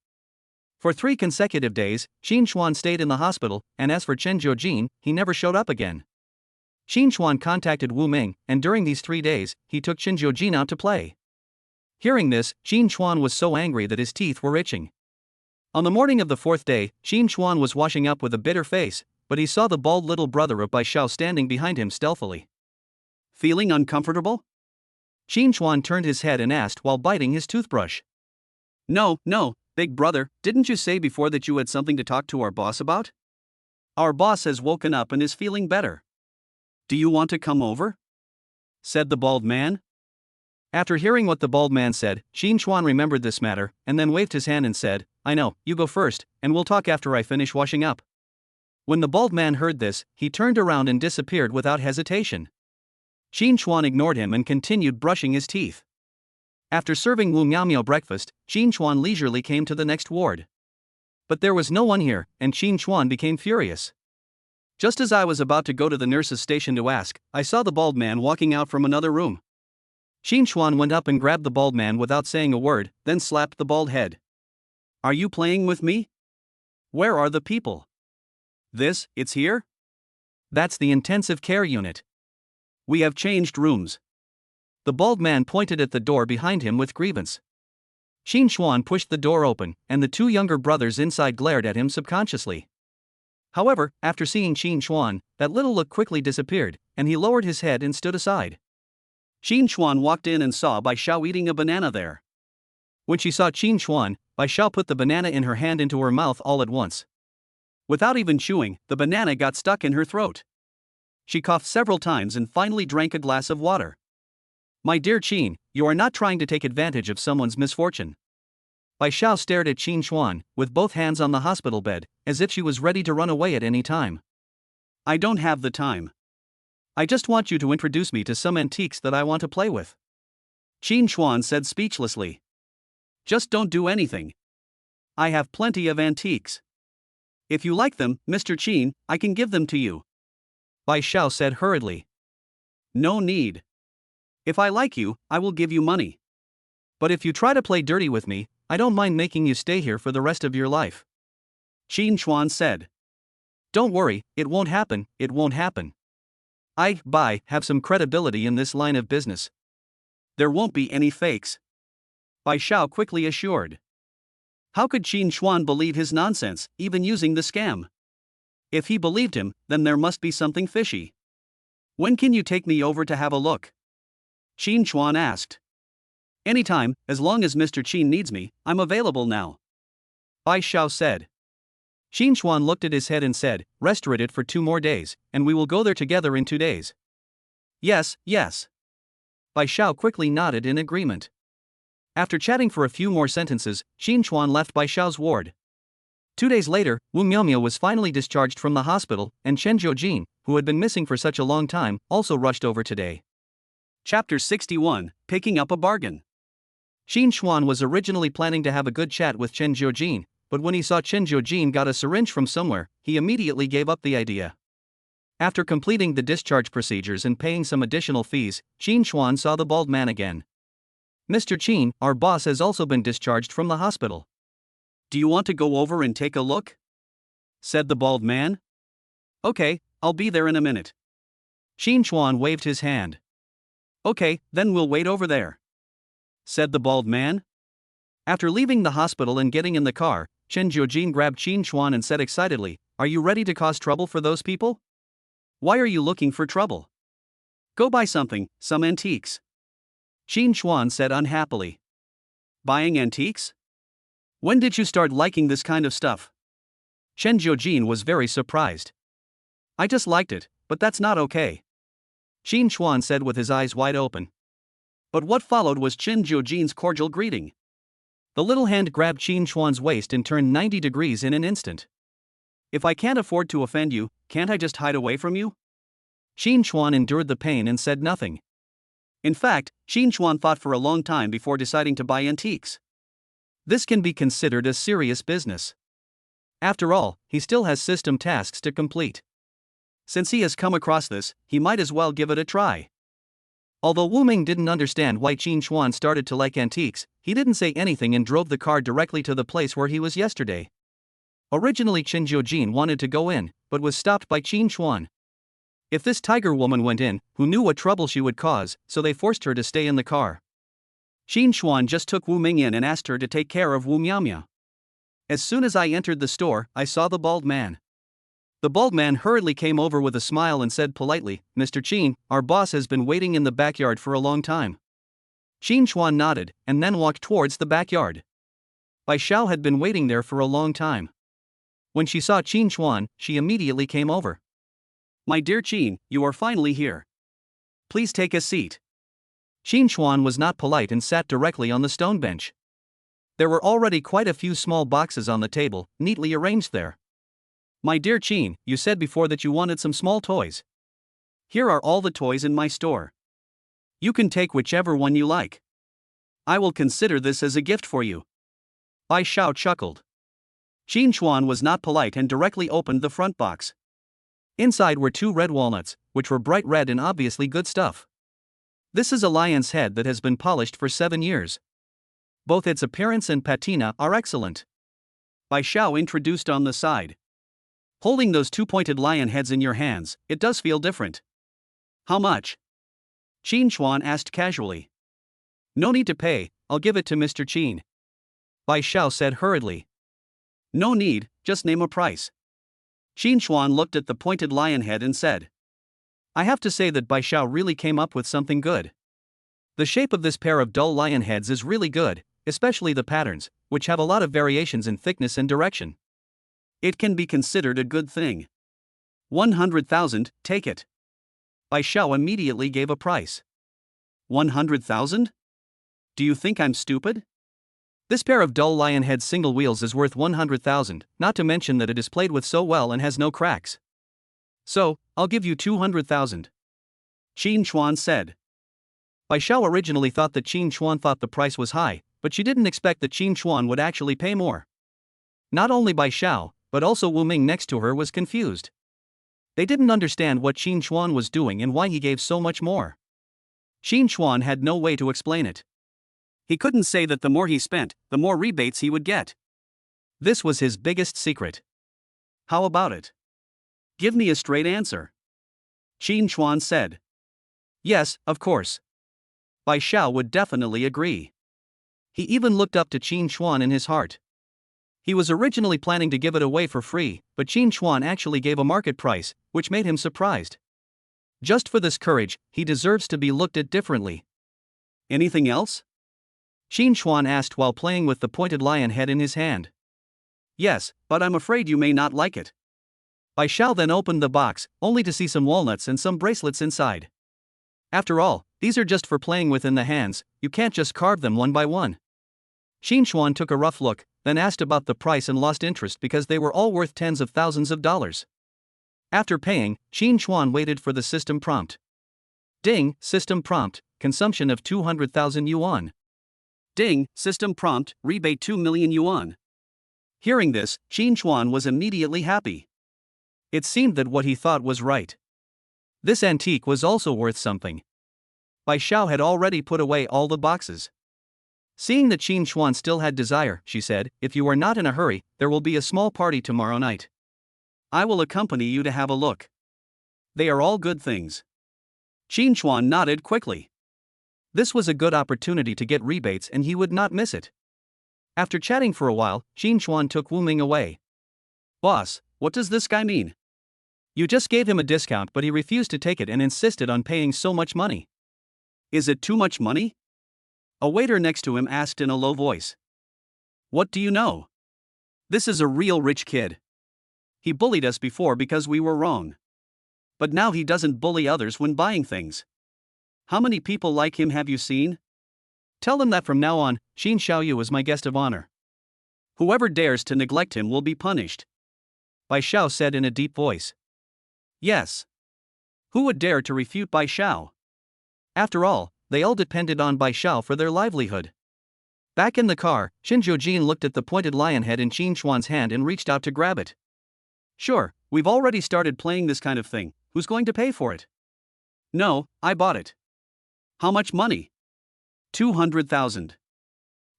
For 3 consecutive days, Qin Chuan stayed in the hospital, and as for Chen Jiujin, he never showed up again. Qin Chuan contacted Wu Ming, and during these 3 days, he took Chen Jiujin out to play. Hearing this, Qin Chuan was so angry that his teeth were itching. On the morning of the 4th day, Qin Chuan was washing up with a bitter face, but he saw the bald little brother of Bai Xiao standing behind him stealthily. Feeling uncomfortable? Qin Chuan turned his head and asked while biting his toothbrush. No, big brother, didn't you say before that you had something to talk to our boss about? Our boss has woken up and is feeling better. Do you want to come over? Said the bald man. After hearing what the bald man said, Qin Chuan remembered this matter, and then waved his hand and said, I know, you go first, and we'll talk after I finish washing up. When the bald man heard this, he turned around and disappeared without hesitation. Qin Chuan ignored him and continued brushing his teeth. After serving Wu Miaomio breakfast, Qin Chuan leisurely came to the next ward. But there was no one here, and Qin Chuan became furious. Just as I was about to go to the nurse's station to ask, I saw the bald man walking out from another room. Qin Chuan went up and grabbed the bald man without saying a word, then slapped the bald head. Are you playing with me? Where are the people? It's here? That's the intensive care unit. We have changed rooms. The bald man pointed at the door behind him with grievance. Qin Chuan pushed the door open, and the 2 younger brothers inside glared at him subconsciously. However, after seeing Qin Chuan, that little look quickly disappeared, and he lowered his head and stood aside. Qin Chuan walked in and saw Bai Xiao eating a banana there. When she saw Qin Chuan, Bai Xiao put the banana in her hand into her mouth all at once. Without even chewing, the banana got stuck in her throat. She coughed several times and finally drank a glass of water. My dear Qin, you are not trying to take advantage of someone's misfortune. Bai Xiao stared at Qin Chuan, with both hands on the hospital bed, as if she was ready to run away at any time. I don't have the time. I just want you to introduce me to some antiques that I want to play with. Qin Chuan said speechlessly. Just don't do anything. I have plenty of antiques. If you like them, Mr. Qin, I can give them to you. Bai Xiao said hurriedly. No need. If I like you, I will give you money. But if you try to play dirty with me, I don't mind making you stay here for the rest of your life. Qin Chuan said. Don't worry, it won't happen. I have some credibility in this line of business. There won't be any fakes. Bai Xiao quickly assured. How could Qin Chuan believe his nonsense, even using the scam? If he believed him, then there must be something fishy. When can you take me over to have a look? Qin Chuan asked. Anytime, as long as Mr. Qin needs me, I'm available now. Bai Xiao said. Qin Chuan looked at his head and said, rest at it for 2 more days, and we will go there together in 2 days. Yes. Bai Xiao quickly nodded in agreement. After chatting for a few more sentences, Qin Chuan left Bai Xiao's ward. 2 days later, Wu Miaomio was finally discharged from the hospital, and Chen Jiujin, who had been missing for such a long time, also rushed over today. Chapter 61, Picking Up a Bargain. Qin Chuan was originally planning to have a good chat with Chen Jiujin, but when he saw Chen Jiujin got a syringe from somewhere, he immediately gave up the idea. After completing the discharge procedures and paying some additional fees, Qin Chuan saw the bald man again. Mr. Qin, our boss has also been discharged from the hospital. Do you want to go over and take a look? Said the bald man. Okay, I'll be there in a minute. Qin Chuan waved his hand. Okay, then we'll wait over there. Said the bald man. After leaving the hospital and getting in the car, Chen Jiujin grabbed Qin Chuan and said excitedly, Are you ready to cause trouble for those people? Why are you looking for trouble? Go buy something, some antiques. Qin Chuan said unhappily. Buying antiques? When did you start liking this kind of stuff? Chen Jiujin was very surprised. I just liked it, but that's not okay, Qin Chuan said with his eyes wide open. But what followed was Chen Jiujin's cordial greeting. The little hand grabbed Qin Chuan's waist and turned 90 degrees in an instant. If I can't afford to offend you, can't I just hide away from you? Qin Chuan endured the pain and said nothing. In fact, Qin Chuan thought for a long time before deciding to buy antiques. This can be considered a serious business. After all, he still has system tasks to complete. Since he has come across this, he might as well give it a try. Although Wu Ming didn't understand why Qin Chuan started to like antiques, he didn't say anything and drove the car directly to the place where he was yesterday. Originally Chen Jiujin wanted to go in, but was stopped by Qin Chuan. If this tiger woman went in, who knew what trouble she would cause, so they forced her to stay in the car. Qin Chuan just took Wu Ming in and asked her to take care of Wu Miaomia. As soon as I entered the store, I saw the bald man. The bald man hurriedly came over with a smile and said politely, Mr. Qin, our boss has been waiting in the backyard for a long time. Qin Chuan nodded, and then walked towards the backyard. Bai Xiao had been waiting there for a long time. When she saw Qin Chuan, she immediately came over. My dear Qin, you are finally here. Please take a seat. Qin Chuan was not polite and sat directly on the stone bench. There were already quite a few small boxes on the table, neatly arranged there. My dear Qin, you said before that you wanted some small toys. Here are all the toys in my store. You can take whichever one you like. I will consider this as a gift for you. Bai Xiao chuckled. Qin Chuan was not polite and directly opened the front box. Inside were 2 red walnuts, which were bright red and obviously good stuff. This is a lion's head that has been polished for 7 years. Both its appearance and patina are excellent. Bai Xiao introduced on the side. Holding those 2 pointed lion heads in your hands, it does feel different. How much? Qin Chuan asked casually. No need to pay, I'll give it to Mr. Qin, Bai Xiao said hurriedly. No need, just name a price. Qin Chuan looked at the pointed lion head and said. I have to say that Bai Xiao really came up with something good. The shape of this pair of dull lion heads is really good, especially the patterns, which have a lot of variations in thickness and direction. It can be considered a good thing. 100,000, take it. Bai Xiao immediately gave a price. 100,000? Do you think I'm stupid? This pair of dull lion head single wheels is worth 100,000, not to mention that it is played with so well and has no cracks. So, I'll give you 200,000. Qin Chuan said. Bai Xiao originally thought that Qin Chuan thought the price was high, but she didn't expect that Qin Chuan would actually pay more. Not only Bai Xiao, but also Wu Ming next to her was confused. They didn't understand what Qin Chuan was doing and why he gave so much more. Qin Chuan had no way to explain it. He couldn't say that the more he spent, the more rebates he would get. This was his biggest secret. How about it? Give me a straight answer. Qin Chuan said. Yes, of course. Bai Xiao would definitely agree. He even looked up to Qin Chuan in his heart. He was originally planning to give it away for free, but Qin Chuan actually gave a market price, which made him surprised. Just for this courage, he deserves to be looked at differently. Anything else? Qin Chuan asked while playing with the pointed lion head in his hand. Yes, but I'm afraid you may not like it. Bai Xiao then opened the box, only to see some walnuts and some bracelets inside. After all, these are just for playing with in the hands, you can't just carve them one by one. Qin Chuan took a rough look, then asked about the price and lost interest because they were all worth tens of thousands of dollars. After paying, Qin Chuan waited for the system prompt. Ding, system prompt, consumption of 200,000 yuan. Ding, system prompt, rebate 2 million yuan. Hearing this, Qin Chuan was immediately happy. It seemed that what he thought was right. This antique was also worth something. Bai Xiao had already put away all the boxes. Seeing that Qin Chuan still had desire, she said, if you are not in a hurry, there will be a small party tomorrow night. I will accompany you to have a look. They are all good things. Qin Chuan nodded quickly. This was a good opportunity to get rebates and he would not miss it. After chatting for a while, Qin Chuan took Wu Ming away. Boss, what does this guy mean? You just gave him a discount but he refused to take it and insisted on paying so much money. Is it too much money? A waiter next to him asked in a low voice. What do you know? This is a real rich kid. He bullied us before because we were wrong. But now he doesn't bully others when buying things. How many people like him have you seen? Tell them that from now on, Xin Xiaoyu is my guest of honor. Whoever dares to neglect him will be punished. Bai Xiao said in a deep voice. Yes. Who would dare to refute Bai Xiao? After all, they all depended on Bai Xiao for their livelihood. Back in the car, Shen Jiujin looked at the pointed lion head in Qin Chuan's hand and reached out to grab it. Sure, we've already started playing this kind of thing. Who's going to pay for it? No, I bought it. How much money? 200,000.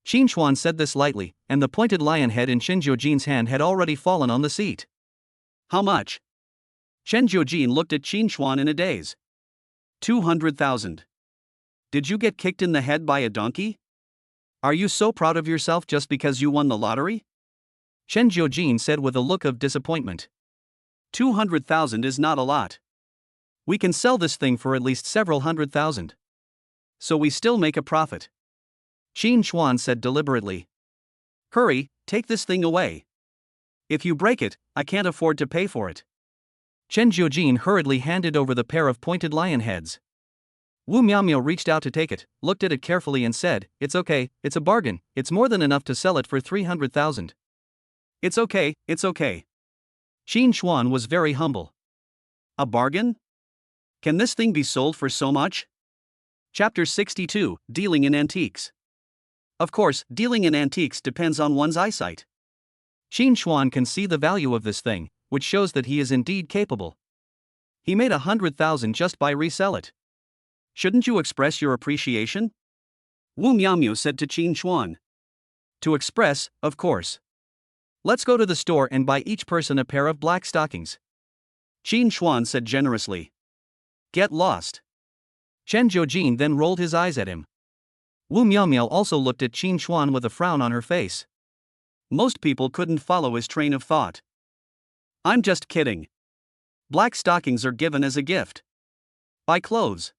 Qin Chuan said this lightly, and the pointed lion head in Shen Jiujin's hand had already fallen on the seat. How much? Shen Jiujin looked at Qin Chuan in a daze. 200,000. Did you get kicked in the head by a donkey? Are you so proud of yourself just because you won the lottery? Shen Jiujin said with a look of disappointment. 200,000 is not a lot. We can sell this thing for at least several 100,000. So we still make a profit. Qin Chuan said deliberately. Hurry, take this thing away. If you break it, I can't afford to pay for it. Shen Jiujin hurriedly handed over the pair of pointed lion heads. Wu Miaomiao reached out to take it, looked at it carefully and said, "It's okay, it's a bargain, it's more than enough to sell it for 300,000. It's okay, it's okay." Qin Chuan was very humble. A bargain? Can this thing be sold for so much? Chapter 62, Dealing in Antiques. Of course, dealing in antiques depends on one's eyesight. Qin Chuan can see the value of this thing, which shows that he is indeed capable. He made 100,000 just by resell it. Shouldn't you express your appreciation? Wu Miaomiao said to Qin Chuan. To express, of course. Let's go to the store and buy each person a pair of black stockings. Qin Chuan said generously. Get lost. Shen Jiujin then rolled his eyes at him. Wu Miaomiao also looked at Qin Chuan with a frown on her face. Most people couldn't follow his train of thought. I'm just kidding. Black stockings are given as a gift. Buy clothes.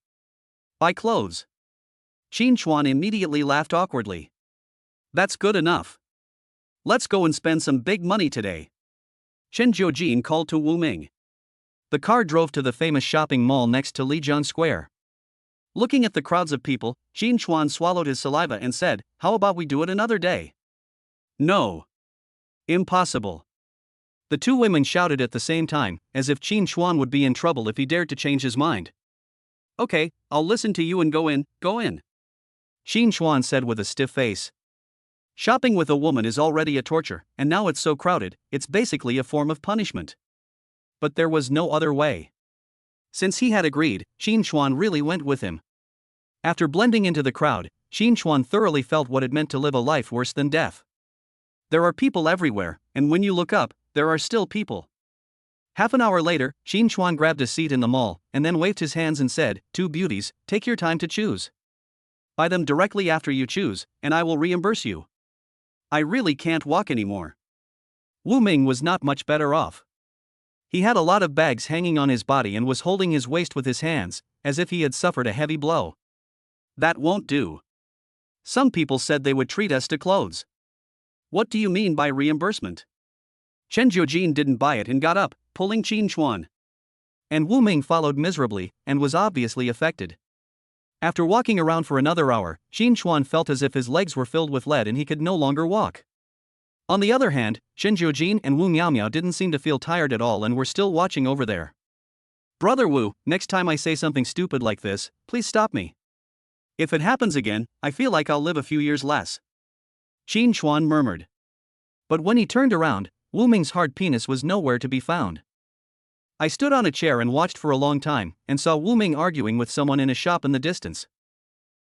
Buy clothes. Qin Chuan immediately laughed awkwardly. That's good enough. Let's go and spend some big money today. Shen Jiujin called to Wu Ming. The car drove to the famous shopping mall next to Lijiang Square. Looking at the crowds of people, Qin Chuan swallowed his saliva and said, "How about we do it another day?" No. Impossible. The two women shouted at the same time, as if Qin Chuan would be in trouble if he dared to change his mind. Okay, I'll listen to you and go in, go in. Qin Chuan said with a stiff face. Shopping with a woman is already a torture, and now it's so crowded, it's basically a form of punishment. But there was no other way. Since he had agreed, Qin Chuan really went with him. After blending into the crowd, Qin Chuan thoroughly felt what it meant to live a life worse than death. There are people everywhere, and when you look up, there are still people. Half an hour later, Qin Chuan grabbed a seat in the mall, and then waved his hands and said, "Two beauties, take your time to choose. Buy them directly after you choose, and I will reimburse you. I really can't walk anymore." Wu Ming was not much better off. He had a lot of bags hanging on his body and was holding his waist with his hands, as if he had suffered a heavy blow. That won't do. Some people said they would treat us to clothes. What do you mean by reimbursement? Shen Jiujin didn't buy it and got up, pulling Qin Chuan. And Wu Ming followed miserably, and was obviously affected. After walking around for another hour, Qin Chuan felt as if his legs were filled with lead and he could no longer walk. On the other hand, Shen Jiujin and Wu Miaomiao didn't seem to feel tired at all and were still watching over there. Brother Wu, next time I say something stupid like this, please stop me. If it happens again, I feel like I'll live a few years less. Qin Chuan murmured. But when he turned around, Wu Ming's hard penis was nowhere to be found. I stood on a chair and watched for a long time, and saw Wu Ming arguing with someone in a shop in the distance.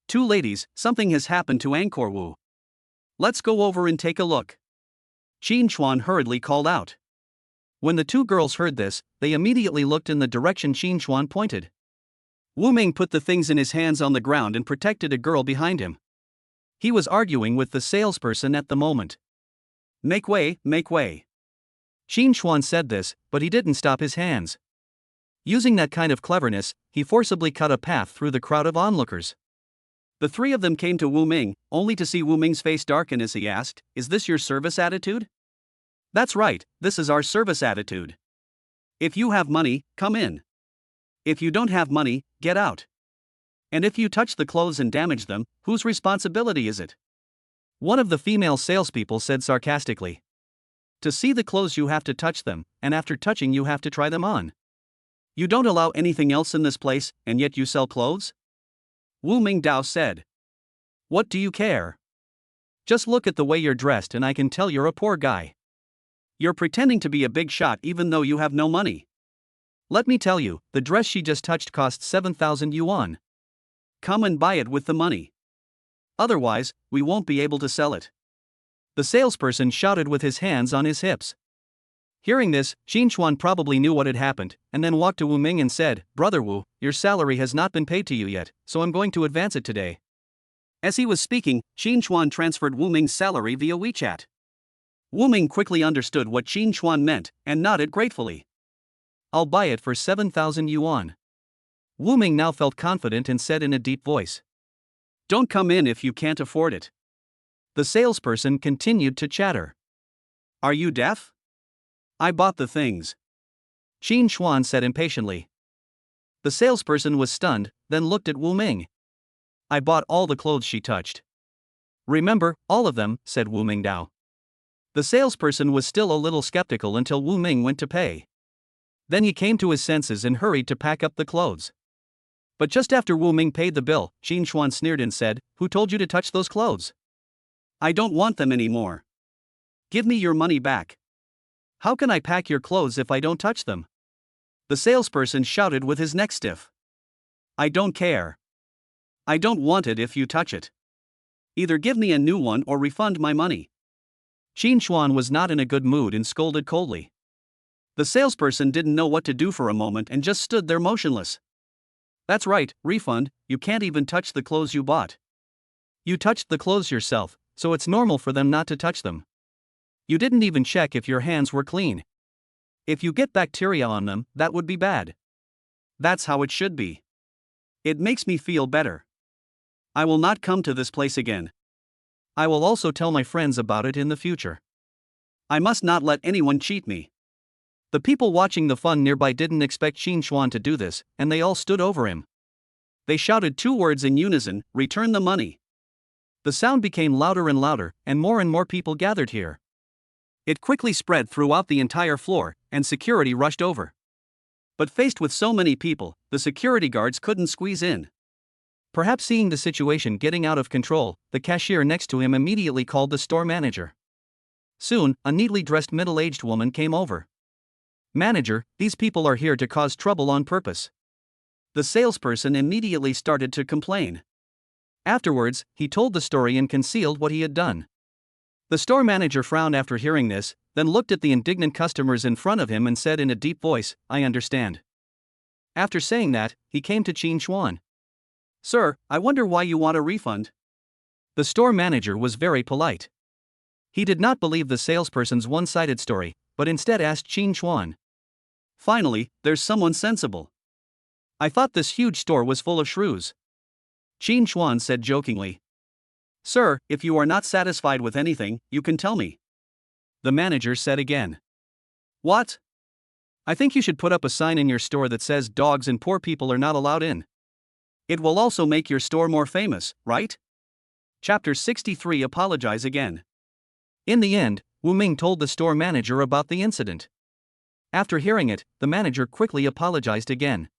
Two ladies, something has happened to Angkor Wu. Let's go over and take a look. Qin Chuan hurriedly called out. When the two girls heard this, they immediately looked in the direction Qin Chuan pointed. Wu Ming put the things in his hands on the ground and protected a girl behind him. He was arguing with the salesperson at the moment. Make way, make way. Qin Chuan said this, but he didn't stop his hands. Using that kind of cleverness, he forcibly cut a path through the crowd of onlookers. The three of them came to Wu Ming, only to see Wu Ming's face darken as he asked, "Is this your service attitude?" That's right, this is our service attitude. If you have money, come in. If you don't have money, get out. And if you touch the clothes and damage them, whose responsibility is it? One of the female salespeople said sarcastically. To see the clothes you have to touch them, and after touching you have to try them on. You don't allow anything else in this place, and yet you sell clothes? Wu Mingdao said. What do you care? Just look at the way you're dressed and I can tell you're a poor guy. You're pretending to be a big shot even though you have no money. Let me tell you, the dress she just touched cost 7,000 yuan. Come and buy it with the money. Otherwise, we won't be able to sell it. The salesperson shouted with his hands on his hips. Hearing this, Xinchuan probably knew what had happened, and then walked to Wu Ming and said, Brother Wu, your salary has not been paid to you yet, so I'm going to advance it today. As he was speaking, Xinchuan transferred Wu Ming's salary via WeChat. Wu Ming quickly understood what Xinchuan meant, and nodded gratefully. I'll buy it for 7,000 yuan. Wu Ming now felt confident and said in a deep voice. Don't come in if you can't afford it. The salesperson continued to chatter. Are you deaf? I bought the things. Xinchuan said impatiently. The salesperson was stunned, then looked at Wu Ming. I bought all the clothes she touched. Remember, all of them, said Wu Mingdao. The salesperson was still a little skeptical until Wu Ming went to pay. Then he came to his senses and hurried to pack up the clothes. But just after Wu Ming paid the bill, Xinchuan sneered and said, Who told you to touch those clothes? I don't want them anymore. Give me your money back. How can I pack your clothes if I don't touch them? The salesperson shouted with his neck stiff. I don't care. I don't want it if you touch it. Either give me a new one or refund my money. Xinchuan was not in a good mood and scolded coldly. The salesperson didn't know what to do for a moment and just stood there motionless. That's right, refund, you can't even touch the clothes you bought. You touched the clothes yourself, so it's normal for them not to touch them. You didn't even check if your hands were clean. If you get bacteria on them, that would be bad. That's how it should be. It makes me feel better. I will not come to this place again. I will also tell my friends about it in the future. I must not let anyone cheat me. The people watching the fun nearby didn't expect Xinchuan to do this, and they all stood over him. They shouted two words in unison, return the money. The sound became louder and louder, and more people gathered here. It quickly spread throughout the entire floor, and security rushed over. But faced with so many people, the security guards couldn't squeeze in. Perhaps seeing the situation getting out of control, the cashier next to him immediately called the store manager. Soon, a neatly dressed middle-aged woman came over. Manager, these people are here to cause trouble on purpose. The salesperson immediately started to complain. Afterwards, he told the story and concealed what he had done. The store manager frowned after hearing this, then looked at the indignant customers in front of him and said in a deep voice, I understand. After saying that, he came to Xinchuan. Sir, I wonder why you want a refund? The store manager was very polite. He did not believe the salesperson's one-sided story, but instead asked Xinchuan. Finally, there's someone sensible. I thought this huge store was full of shrews. Xinchuan said jokingly. Sir, if you are not satisfied with anything, you can tell me. The manager said again. What? I think you should put up a sign in your store that says dogs and poor people are not allowed in. It will also make your store more famous, right? Chapter 63 Apologize Again. In the end, Wu Ming told the store manager about the incident. After hearing it, the manager quickly apologized again.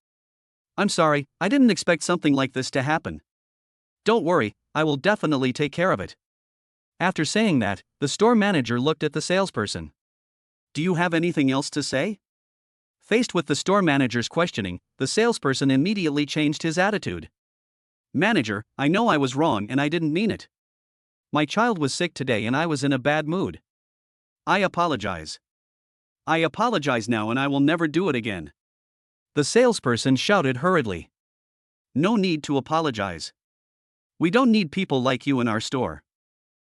I'm sorry, I didn't expect something like this to happen. Don't worry, I will definitely take care of it. After saying that, the store manager looked at the salesperson. Do you have anything else to say? Faced with the store manager's questioning, the salesperson immediately changed his attitude. Manager, I know I was wrong and I didn't mean it. My child was sick today and I was in a bad mood. I apologize. I apologize now and I will never do it again. The salesperson shouted hurriedly. No need to apologize. We don't need people like you in our store.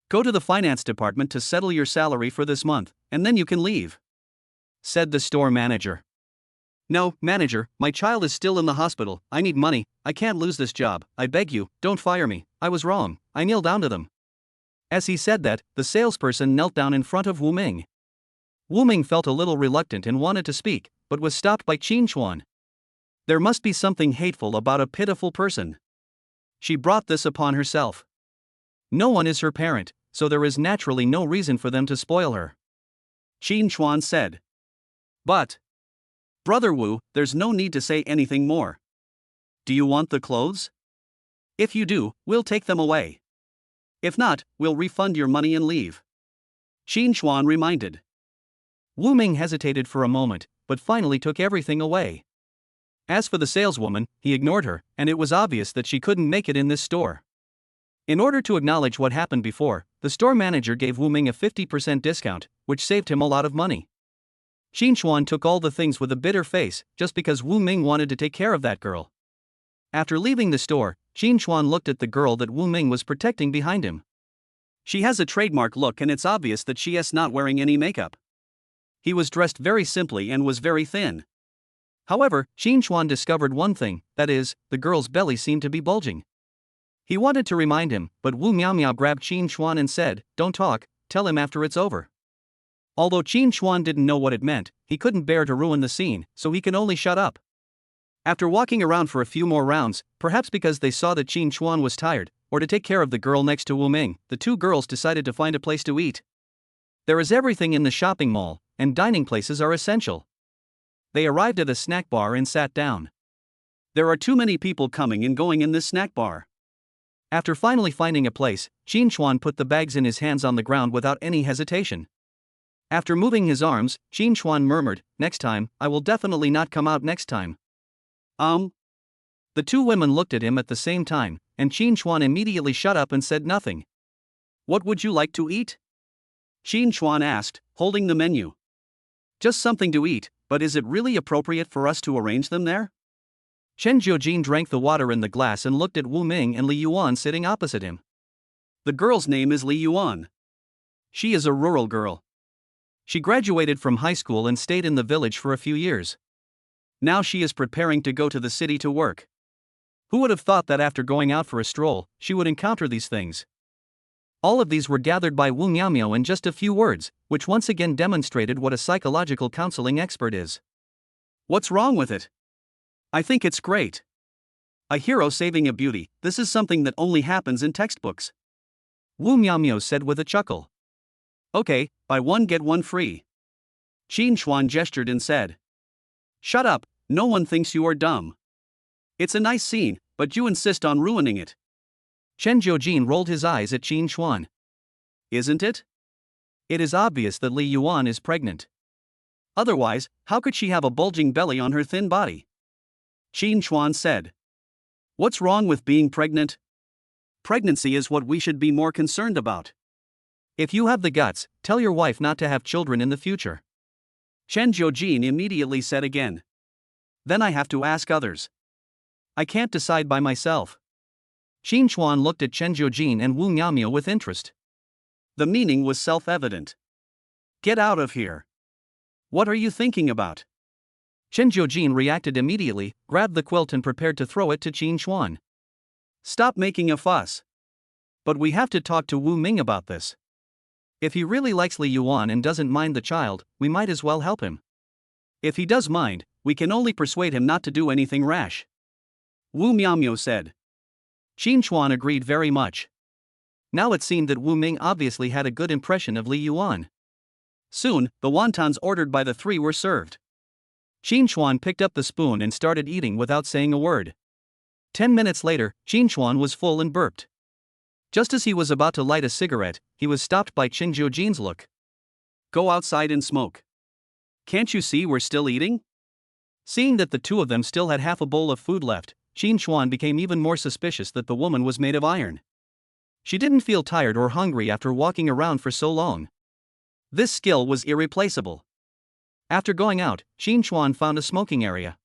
Go to the finance department to settle your salary for this month, and then you can leave, said the store manager. No, manager, my child is still in the hospital, I need money, I can't lose this job, I beg you, don't fire me, I was wrong, I kneel down to them. As he said that, the salesperson knelt down in front of Wu Ming. Wu Ming felt a little reluctant and wanted to speak, but was stopped by Qin Chuan. There must be something hateful about a pitiful person. She brought this upon herself. No one is her parent, so there is naturally no reason for them to spoil her. Qin Chuan said. But, Brother Wu, there's no need to say anything more. Do you want the clothes? If you do, we'll take them away. If not, we'll refund your money and leave. Qin Chuan reminded. Wu Ming hesitated for a moment, but finally took everything away. As for the saleswoman, he ignored her, and it was obvious that she couldn't make it in this store. In order to acknowledge what happened before, the store manager gave Wu Ming a 50% discount, which saved him a lot of money. Qin Chuan took all the things with a bitter face, just because Wu Ming wanted to take care of that girl. After leaving the store, Qin Chuan looked at the girl that Wu Ming was protecting behind him. She has a trademark look and it's obvious that she is not wearing any makeup. He was dressed very simply and was very thin. However, Qin Chuan discovered one thing, that is, the girl's belly seemed to be bulging. He wanted to remind him, but Wu Miao grabbed Qin Chuan and said, "Don't talk, tell him after it's over." Although Qin Chuan didn't know what it meant, he couldn't bear to ruin the scene, so he could only shut up. After walking around for a few more rounds, perhaps because they saw that Qin Chuan was tired, or to take care of the girl next to Wu Ming, the two girls decided to find a place to eat. There is everything in the shopping mall, and dining places are essential. They arrived at a snack bar and sat down. There are too many people coming and going in this snack bar. After finally finding a place, Qin Chuan put the bags in his hands on the ground without any hesitation. After moving his arms, Qin Chuan murmured, "Next time, I will definitely not come out next time." The two women looked at him at the same time, and Qin Chuan immediately shut up and said nothing. What would you like to eat? Qin Chuan asked, holding the menu. Just something to eat, but is it really appropriate for us to arrange them there? Chen Jiujin drank the water in the glass and looked at Wu Ming and Li Yuan sitting opposite him. The girl's name is Li Yuan. She is a rural girl. She graduated from high school and stayed in the village for a few years. Now she is preparing to go to the city to work. Who would have thought that after going out for a stroll, she would encounter these things? All of these were gathered by Wu Miao in just a few words, which once again demonstrated what a psychological counseling expert is. What's wrong with it? I think it's great. A hero saving a beauty, this is something that only happens in textbooks. Wu Miao said with a chuckle. Okay, buy one get one free. Qin Chuan gestured and said. Shut up, no one thinks you are dumb. It's a nice scene, but you insist on ruining it. Chen Jiujin rolled his eyes at Qin Chuan. Isn't it? It is obvious that Li Yuan is pregnant. Otherwise, how could she have a bulging belly on her thin body? Qin Chuan said. What's wrong with being pregnant? Pregnancy is what we should be more concerned about. If you have the guts, tell your wife not to have children in the future. Chen Jiujin immediately said again. Then I have to ask others. I can't decide by myself. Qin Chuan looked at Chen Jiujin and Wu Miao with interest. The meaning was self-evident. Get out of here. What are you thinking about? Chen Jiujin reacted immediately, grabbed the quilt and prepared to throw it to Qin Chuan. Stop making a fuss. But we have to talk to Wu Ming about this. If he really likes Li Yuan and doesn't mind the child, we might as well help him. If he does mind, we can only persuade him not to do anything rash. Wu Miao said. Qin Chuan agreed very much. Now it seemed that Wu Ming obviously had a good impression of Li Yuan. Soon, the wontons ordered by the three were served. Qin Chuan picked up the spoon and started eating without saying a word. 10 minutes later, Qin Chuan was full and burped. Just as he was about to light a cigarette, he was stopped by Chen Jiujin's look. Go outside and smoke. Can't you see we're still eating? Seeing that the two of them still had half a bowl of food left, Qin Chuan became even more suspicious that the woman was made of iron. She didn't feel tired or hungry after walking around for so long. This skill was irreplaceable. After going out, Qin Chuan found a smoking area.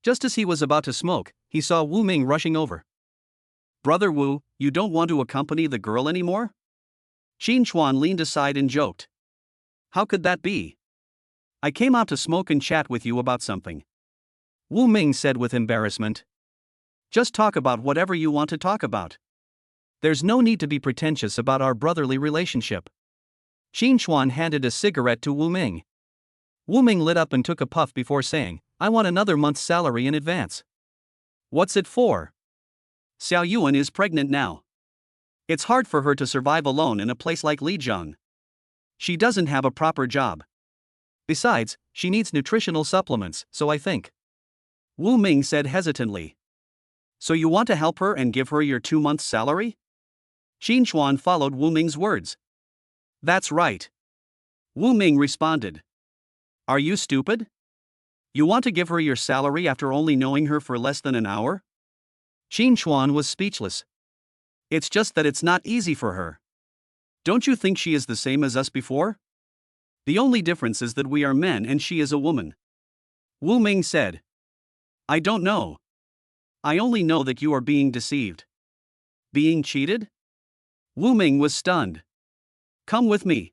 Just as he was about to smoke, he saw Wu Ming rushing over. Brother Wu, you don't want to accompany the girl anymore? Qin Chuan leaned aside and joked. How could that be? I came out to smoke and chat with you about something. Wu Ming said with embarrassment. Just talk about whatever you want to talk about. There's no need to be pretentious about our brotherly relationship. Qin Chuan handed a cigarette to Wu Ming. Wu Ming lit up and took a puff before saying, I want another month's salary in advance. What's it for? Xiao Yuan is pregnant now. It's hard for her to survive alone in a place like Lijiang. She doesn't have a proper job. Besides, she needs nutritional supplements, so I think. Wu Ming said hesitantly. So you want to help her and give her your 2 months' salary? Qin Chuan followed Wu Ming's words. That's right. Wu Ming responded. Are you stupid? You want to give her your salary after only knowing her for less than an hour? Qin Chuan was speechless. It's just that it's not easy for her. Don't you think she is the same as us before? The only difference is that we are men and she is a woman. Wu Ming said. I don't know. I only know that you are being deceived. Being cheated? Wu Ming was stunned. Come with me.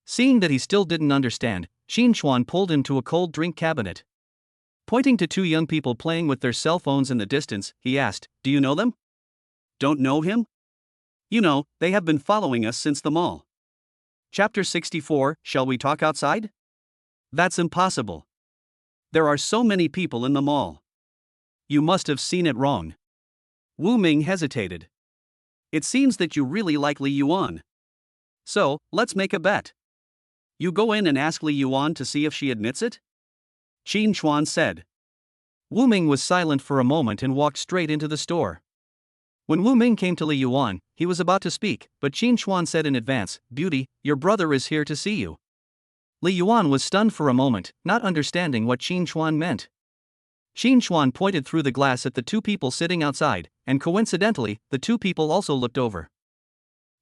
Seeing that he still didn't understand, Qin Chuan pulled him to a cold drink cabinet. Pointing to 2 young people playing with their cell phones in the distance, he asked, Do you know them? Don't know him? You know, they have been following us since the mall. Chapter 64, Shall we talk outside? That's impossible. There are so many people in the mall. You must have seen it wrong. Wu Ming hesitated. It seems that you really like Li Yuan. So, let's make a bet. You go in and ask Li Yuan to see if she admits it? Qin Chuan said. Wu Ming was silent for a moment and walked straight into the store. When Wu Ming came to Li Yuan, he was about to speak, but Qin Chuan said in advance, Beauty, your brother is here to see you. Li Yuan was stunned for a moment, not understanding what Qin Chuan meant. Qin Chuan pointed through the glass at the 2 people sitting outside, and coincidentally, the 2 people also looked over.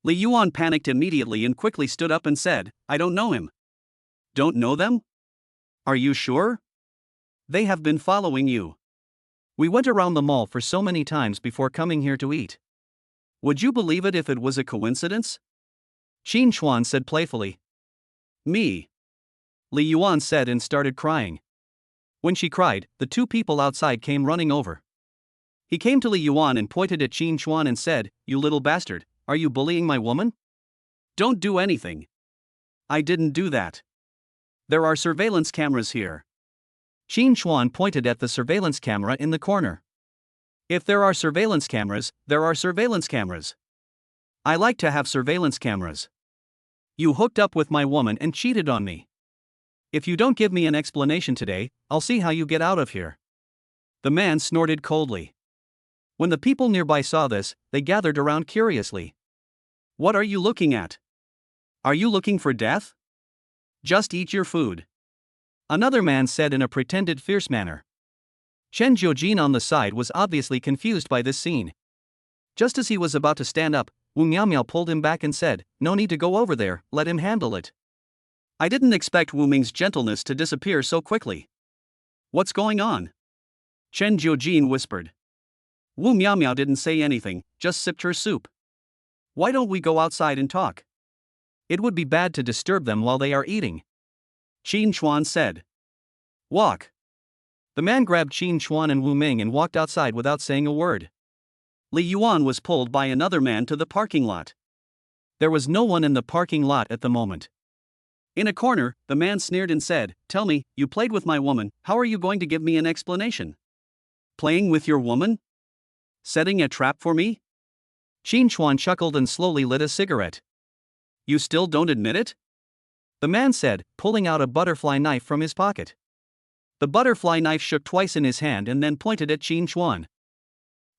Li Yuan panicked immediately and quickly stood up and said, I don't know him. Don't know them? Are you sure? They have been following you. We went around the mall for so many times before coming here to eat. Would you believe it if it was a coincidence? Qin Chuan said playfully. Me. Li Yuan said and started crying. When she cried, the 2 people outside came running over. He came to Li Yuan and pointed at Qin Chuan and said, You little bastard, are you bullying my woman? Don't do anything. I didn't do that. There are surveillance cameras here. Qin Chuan pointed at the surveillance camera in the corner. If there are surveillance cameras, there are surveillance cameras. I like to have surveillance cameras. You hooked up with my woman and cheated on me. If you don't give me an explanation today, I'll see how you get out of here. The man snorted coldly. When the people nearby saw this, they gathered around curiously. What are you looking at? Are you looking for death? Just eat your food. Another man said in a pretended fierce manner. Chen Jiujin on the side was obviously confused by this scene. Just as he was about to stand up, Wu Miaomiao pulled him back and said, No need to go over there, let him handle it. I didn't expect Wu Ming's gentleness to disappear so quickly. What's going on? Chen Jiujin whispered. Wu Miaomiao didn't say anything, just sipped her soup. Why don't we go outside and talk? It would be bad to disturb them while they are eating. Qin Chuan said. Walk. The man grabbed Qin Chuan and Wu Ming and walked outside without saying a word. Li Yuan was pulled by another man to the parking lot. There was no one in the parking lot at the moment. In a corner, the man sneered and said, Tell me, you played with my woman, how are you going to give me an explanation? Playing with your woman? Setting a trap for me? Qin Chuan chuckled and slowly lit a cigarette. You still don't admit it? The man said, pulling out a butterfly knife from his pocket. The butterfly knife shook twice in his hand and then pointed at Qin Chuan.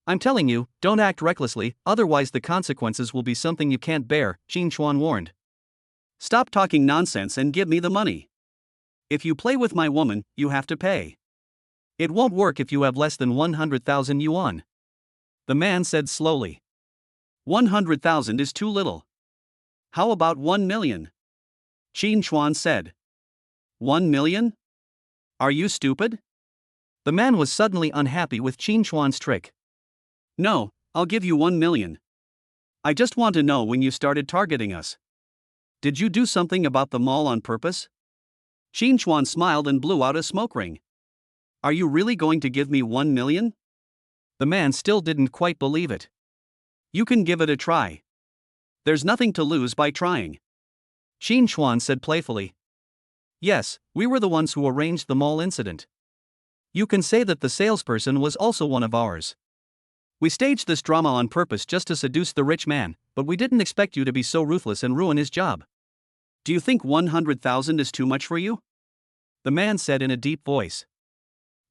I'm telling you, don't act recklessly, otherwise the consequences will be something you can't bear, Qin Chuan warned. Stop talking nonsense and give me the money. If you play with my woman, you have to pay. It won't work if you have less than 100,000 yuan. The man said slowly. 100,000 is too little. How about 1 million? Qin Chuan said. 1 million? Are you stupid? The man was suddenly unhappy with Qin Chuan's trick. No, I'll give you 1 million. I just want to know when you started targeting us. Did you do something about the mall on purpose? Qin Chuan smiled and blew out a smoke ring. Are you really going to give me 1 million? The man still didn't quite believe it. You can give it a try. There's nothing to lose by trying. Qin Chuan said playfully. Yes, we were the ones who arranged the mall incident. You can say that the salesperson was also one of ours. We staged this drama on purpose just to seduce the rich man, but we didn't expect you to be so ruthless and ruin his job. Do you think 100,000 is too much for you? The man said in a deep voice.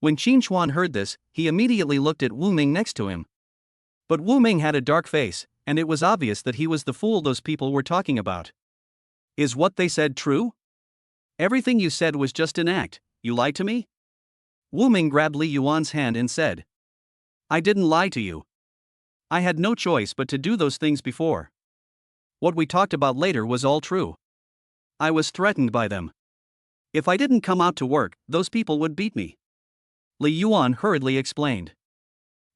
When Qin Chuan heard this, he immediately looked at Wu Ming next to him. But Wu Ming had a dark face, and it was obvious that he was the fool those people were talking about. Is what they said true? Everything you said was just an act. You lied to me? Wu Ming grabbed Li Yuan's hand and said. I didn't lie to you. I had no choice but to do those things before. What we talked about later was all true. I was threatened by them. If I didn't come out to work, those people would beat me. Li Yuan hurriedly explained.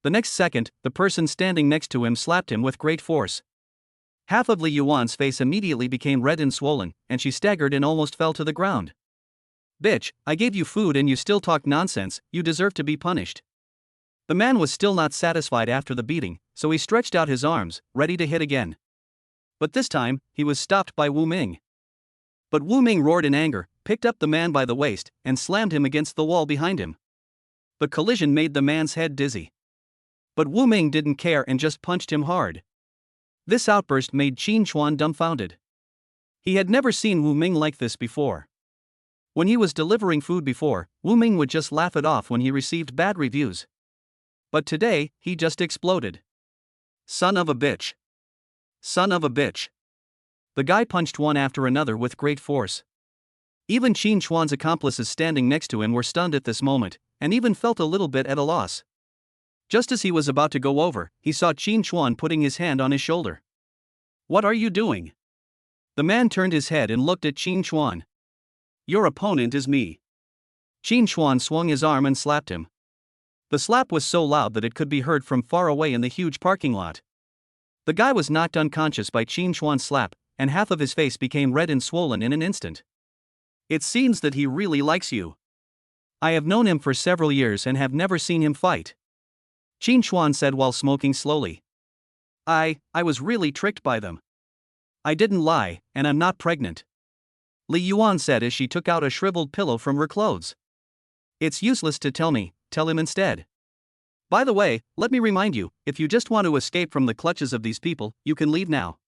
The next second, the person standing next to him slapped him with great force. Half of Li Yuan's face immediately became red and swollen, and she staggered and almost fell to the ground. Bitch, I gave you food and you still talk nonsense, you deserve to be punished. The man was still not satisfied after the beating, so he stretched out his arms, ready to hit again. But this time, he was stopped by Wu Ming. But Wu Ming roared in anger, picked up the man by the waist, and slammed him against the wall behind him. The collision made the man's head dizzy. But Wu Ming didn't care and just punched him hard. This outburst made Qin Chuan dumbfounded. He had never seen Wu Ming like this before. When he was delivering food before, Wu Ming would just laugh it off when he received bad reviews. But today, he just exploded. Son of a bitch. Son of a bitch. The guy punched one after another with great force. Even Qin Chuan's accomplices standing next to him were stunned at this moment, and even felt a little bit at a loss. Just as he was about to go over, he saw Qin Chuan putting his hand on his shoulder. What are you doing? The man turned his head and looked at Qin Chuan. Your opponent is me. Qin Chuan swung his arm and slapped him. The slap was so loud that it could be heard from far away in the huge parking lot. The guy was knocked unconscious by Qin Chuan's slap, and half of his face became red and swollen in an instant. It seems that he really likes you. I have known him for several years and have never seen him fight. Qin Chuan said while smoking slowly. I was really tricked by them. I didn't lie, and I'm not pregnant. Li Yuan said as she took out a shriveled pillow from her clothes. It's useless to tell me, tell him instead. By the way, let me remind you, if you just want to escape from the clutches of these people, you can leave now.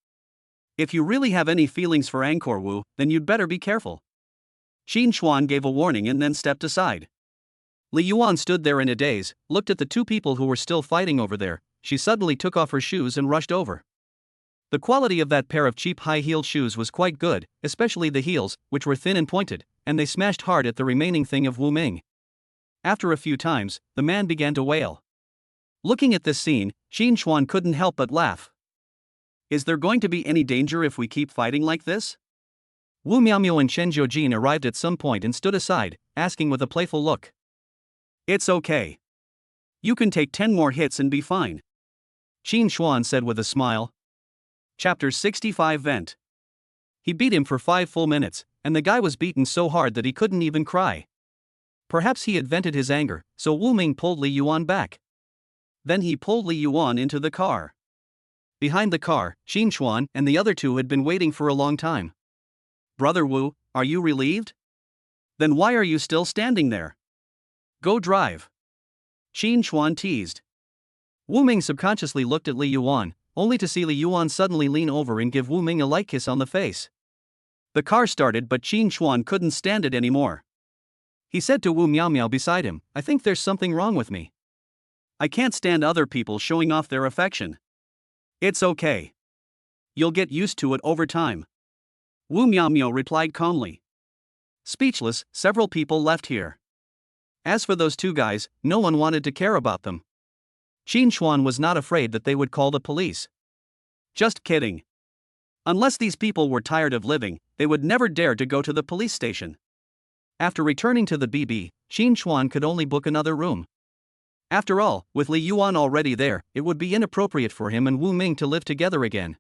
If you really have any feelings for Angkor Wu, then you'd better be careful. Qin Chuan gave a warning and then stepped aside. Li Yuan stood there in a daze, looked at the two people who were still fighting over there. She suddenly took off her shoes and rushed over. The quality of that pair of cheap high-heeled shoes was quite good, especially the heels, which were thin and pointed, and they smashed hard at the remaining thing of Wu Ming. After a few times, the man began to wail. Looking at this scene, Qin Chuan couldn't help but laugh. Is there going to be any danger if we keep fighting like this? Wu Miaomiao and Shen Jiujin arrived at some point and stood aside, asking with a playful look. It's okay. You can take 10 more hits and be fine. Qin Chuan said with a smile. Chapter 65 Vent. He beat him for 5 full minutes, and the guy was beaten so hard that he couldn't even cry. Perhaps he had vented his anger, so Wu Ming pulled Li Yuan back. Then he pulled Li Yuan into the car. Behind the car, Qin Chuan and the other two had been waiting for a long time. Brother Wu, are you relieved? Then why are you still standing there? Go drive. Qin Chuan teased. Wu Ming subconsciously looked at Li Yuan, only to see Li Yuan suddenly lean over and give Wu Ming a light kiss on the face. The car started, but Qin Chuan couldn't stand it anymore. He said to Wu Miaomiao beside him, I think there's something wrong with me. I can't stand other people showing off their affection. It's okay. You'll get used to it over time. Wu Miaomiao replied calmly. Speechless, several people left here. As for those two guys, no one wanted to care about them. Qin Chuan was not afraid that they would call the police. Just kidding. Unless these people were tired of living, they would never dare to go to the police station. After returning to the BB, Qin Chuan could only book another room. After all, with Li Yuan already there, it would be inappropriate for him and Wu Ming to live together again.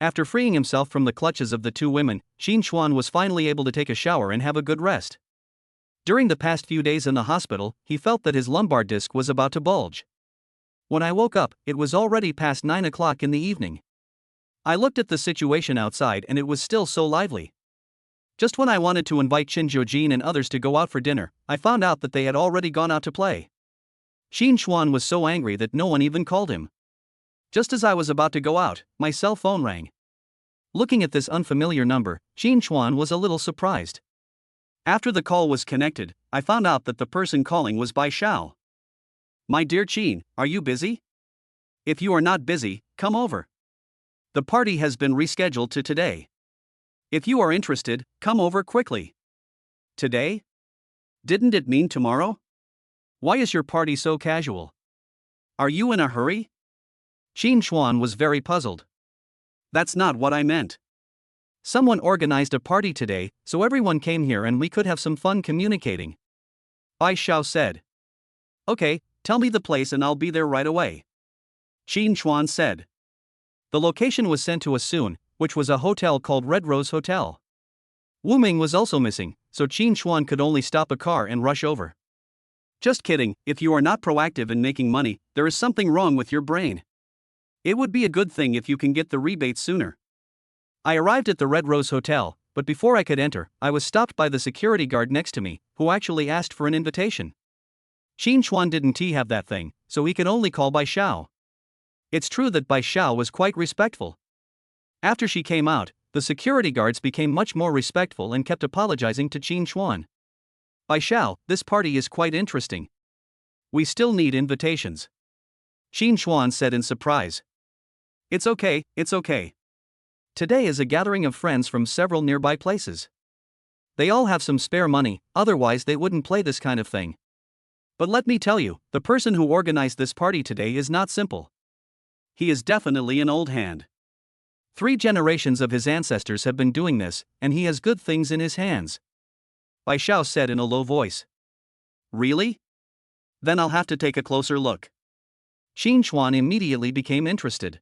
After freeing himself from the clutches of the two women, Qin Chuan was finally able to take a shower and have a good rest. During the past few days in the hospital, he felt that his lumbar disc was about to bulge. When I woke up, it was already past 9 o'clock in the evening. I looked at the situation outside and it was still so lively. Just when I wanted to invite Qin Jiujin and others to go out for dinner, I found out that they had already gone out to play. Qin Chuan was so angry that no one even called him. Just as I was about to go out, my cell phone rang. Looking at this unfamiliar number, Qin Chuan was a little surprised. After the call was connected, I found out that the person calling was Bai Xiao. My dear Qin, are you busy? If you are not busy, come over. The party has been rescheduled to today. If you are interested, come over quickly. Today? Didn't it mean tomorrow? Why is your party so casual? Are you in a hurry? Qin Chuan was very puzzled. That's not what I meant. Someone organized a party today, so everyone came here and we could have some fun communicating. Bai Xiao said. Okay, tell me the place and I'll be there right away. Qin Chuan said. The location was sent to us soon, which was a hotel called Red Rose Hotel. Wu Ming was also missing, so Qin Chuan could only stop a car and rush over. Just kidding, if you are not proactive in making money, there is something wrong with your brain. It would be a good thing if you can get the rebate sooner. I arrived at the Red Rose Hotel, but before I could enter, I was stopped by the security guard next to me, who actually asked for an invitation. Qin Chuan didn't have that thing, so he could only call Bai Xiao. It's true that Bai Xiao was quite respectful. After she came out, the security guards became much more respectful and kept apologizing to Qin Chuan. Bai Xiao, this party is quite interesting. We still need invitations. Qin Chuan said in surprise. It's okay, it's okay. Today is a gathering of friends from several nearby places. They all have some spare money, otherwise they wouldn't play this kind of thing. But let me tell you, the person who organized this party today is not simple. He is definitely an old hand. 3 generations of his ancestors have been doing this, and he has good things in his hands. Bai Xiao said in a low voice. Really? Then I'll have to take a closer look. Qin Chuan immediately became interested.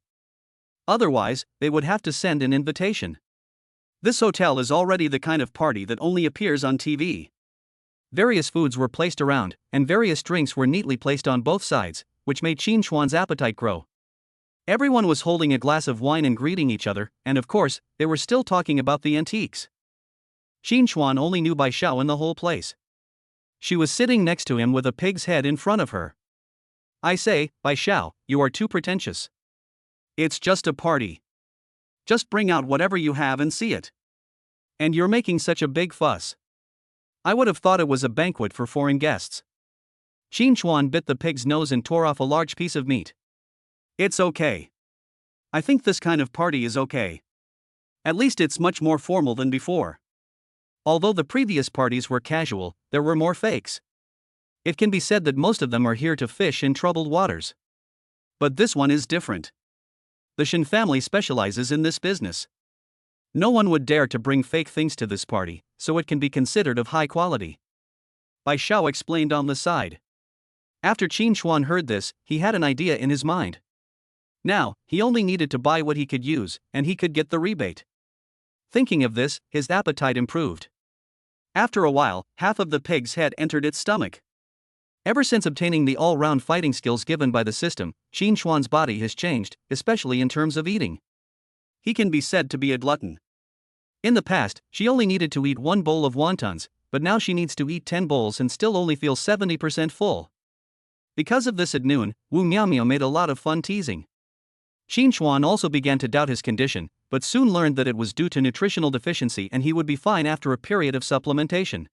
Otherwise, they would have to send an invitation. This hotel is already the kind of party that only appears on TV. Various foods were placed around, and various drinks were neatly placed on both sides, which made Qin Chuan's appetite grow. Everyone was holding a glass of wine and greeting each other, and of course, they were still talking about the antiques. Qin Chuan only knew Bai Xiao in the whole place. She was sitting next to him with a pig's head in front of her. I say, Bai Xiao, you are too pretentious. It's just a party. Just bring out whatever you have and see it. And you're making such a big fuss. I would have thought it was a banquet for foreign guests. Qin Chuan bit the pig's nose and tore off a large piece of meat. It's okay. I think this kind of party is okay. At least it's much more formal than before. Although the previous parties were casual, there were more fakes. It can be said that most of them are here to fish in troubled waters. But this one is different. The Shen family specializes in this business. No one would dare to bring fake things to this party, so it can be considered of high quality. Bai Xiao explained on the side. After Qin Chuan heard this, he had an idea in his mind. Now, he only needed to buy what he could use, and he could get the rebate. Thinking of this, his appetite improved. After a while, half of the pig's head entered its stomach. Ever since obtaining the all-round fighting skills given by the system, Qin Chuan's body has changed, especially in terms of eating. He can be said to be a glutton. In the past, she only needed to eat 1 bowl of wontons, but now she needs to eat 10 bowls and still only feels 70% full. Because of this at noon, Wu Miaomiao made a lot of fun teasing. Qin Chuan also began to doubt his condition, but soon learned that it was due to nutritional deficiency and he would be fine after a period of supplementation.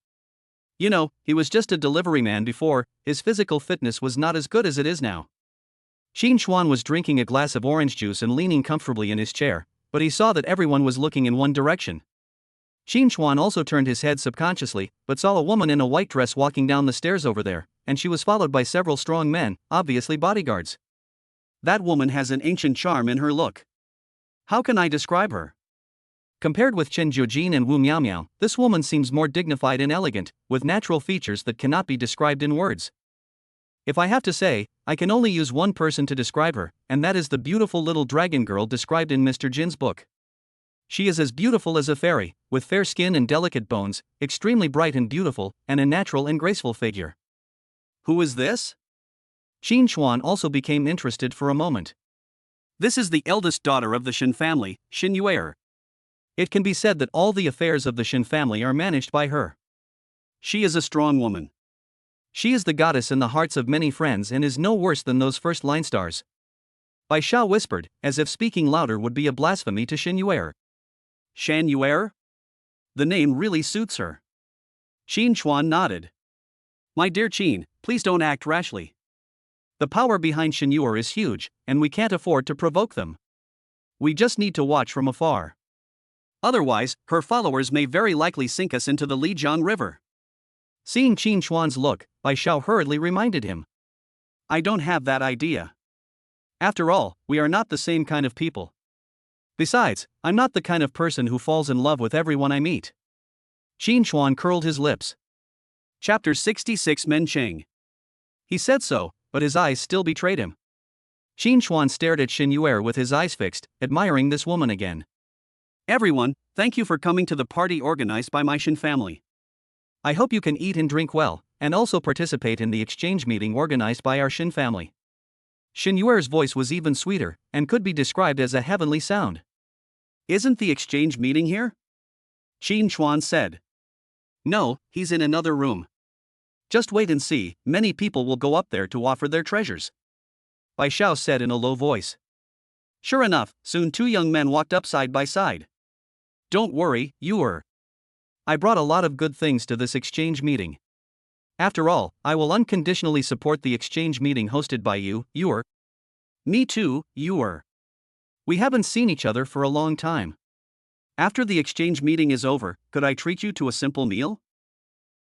You know, he was just a delivery man before, his physical fitness was not as good as it is now. Qin Chuan was drinking a glass of orange juice and leaning comfortably in his chair, but he saw that everyone was looking in one direction. Qin Chuan also turned his head subconsciously, but saw a woman in a white dress walking down the stairs over there, and she was followed by several strong men, obviously bodyguards. That woman has an ancient charm in her look. How can I describe her? Compared with Qin Jiujin and Wu Miaomiao, this woman seems more dignified and elegant, with natural features that cannot be described in words. If I have to say, I can only use one person to describe her, and that is the beautiful little dragon girl described in Mr. Jin's book. She is as beautiful as a fairy, with fair skin and delicate bones, extremely bright and beautiful, and a natural and graceful figure. Who is this? Qin Chuan also became interested for a moment. This is the eldest daughter of the Shen family, Xin Yuer. It can be said that all the affairs of the Shin family are managed by her. She is a strong woman. She is the goddess in the hearts of many friends and is no worse than those first-line stars. Bai Xiao whispered, as if speaking louder would be a blasphemy to Shin Yuer. Shan Yuer? The name really suits her. Qin Chuan nodded. My dear Qin, please don't act rashly. The power behind Shin Yuer is huge, and we can't afford to provoke them. We just need to watch from afar. Otherwise, her followers may very likely sink us into the Lijiang River. Seeing Qin Chuan's look, Bai Xiao hurriedly reminded him. I don't have that idea. After all, we are not the same kind of people. Besides, I'm not the kind of person who falls in love with everyone I meet. Qin Chuan curled his lips. Chapter 66 Men Cheng. He said so, but his eyes still betrayed him. Qin Chuan stared at Shin Yuer with his eyes fixed, admiring this woman again. Everyone, thank you for coming to the party organized by my Shin family. I hope you can eat and drink well, and also participate in the exchange meeting organized by our Shin family. Shin Yuer's voice was even sweeter, and could be described as a heavenly sound. Isn't the exchange meeting here? Qin Chuan said. No, he's in another room. Just wait and see, many people will go up there to offer their treasures. Bai Xiao said in a low voice. Sure enough, soon two young men walked up side by side. Don't worry, Yuer. I brought a lot of good things to this exchange meeting. After all, I will unconditionally support the exchange meeting hosted by you, Yuer. Me too, Yuer. We haven't seen each other for a long time. After the exchange meeting is over, could I treat you to a simple meal?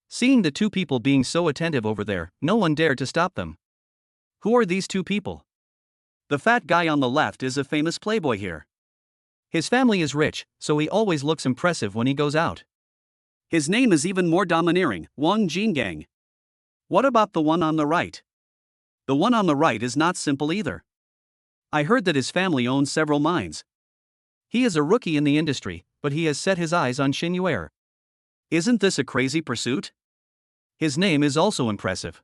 Seeing the two people being so attentive over there, no one dared to stop them. Who are these two people? The fat guy on the left is a famous playboy here. His family is rich, so he always looks impressive when he goes out. His name is even more domineering, Wang Jingang. What about the one on the right? The one on the right is not simple either. I heard that his family owns several mines. He is a rookie in the industry, but he has set his eyes on Shin Yuer. Isn't this a crazy pursuit? His name is also impressive.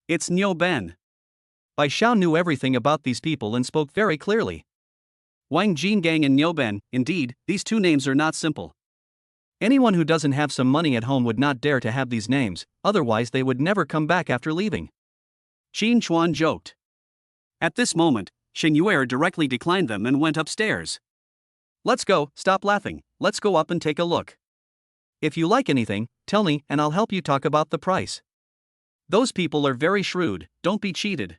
It's Niu Ben. Bai Xiao knew everything about these people and spoke very clearly. Wang Jingang and Niu Ben, indeed, these two names are not simple. Anyone who doesn't have some money at home would not dare to have these names, otherwise they would never come back after leaving. Qin Chuan joked. At this moment, Shin Yuer directly declined them and went upstairs. Let's go, stop laughing, let's go up and take a look. If you like anything, tell me and I'll help you talk about the price. Those people are very shrewd, don't be cheated.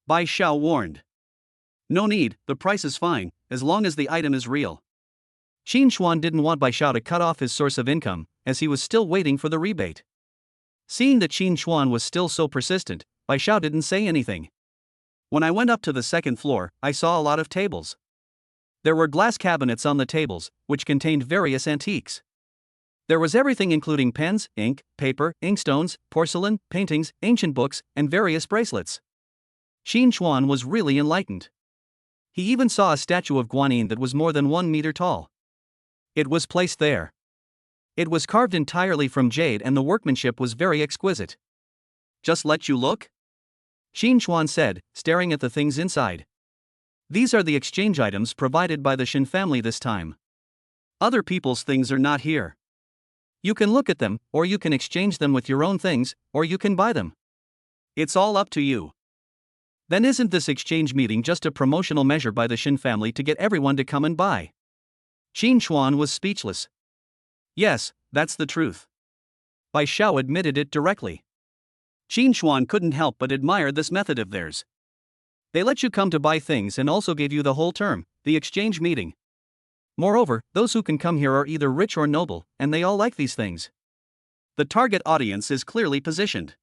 Bai Xiao warned. No need, the price is fine, as long as the item is real. Qin Chuan didn't want Bai Xiao to cut off his source of income, as he was still waiting for the rebate. Seeing that Qin Chuan was still so persistent, Bai Xiao didn't say anything. When I went up to the second floor, I saw a lot of tables. There were glass cabinets on the tables, which contained various antiques. There was everything including pens, ink, paper, inkstones, porcelain, paintings, ancient books, and various bracelets. Qin Chuan was really enlightened. He even saw a statue of Guanyin that was more than 1 meter tall. It was placed there. It was carved entirely from jade and the workmanship was very exquisite. Just let you look? Qin Chuan said, staring at the things inside. These are the exchange items provided by the Shin family this time. Other people's things are not here. You can look at them, or you can exchange them with your own things, or you can buy them. It's all up to you. Then isn't this exchange meeting just a promotional measure by the Shin family to get everyone to come and buy? Qin Chuan was speechless. Yes, that's the truth. Bai Xiao admitted it directly. Qin Chuan couldn't help but admire this method of theirs. They let you come to buy things and also gave you the whole term, the exchange meeting. Moreover, those who can come here are either rich or noble, and they all like these things. The target audience is clearly positioned.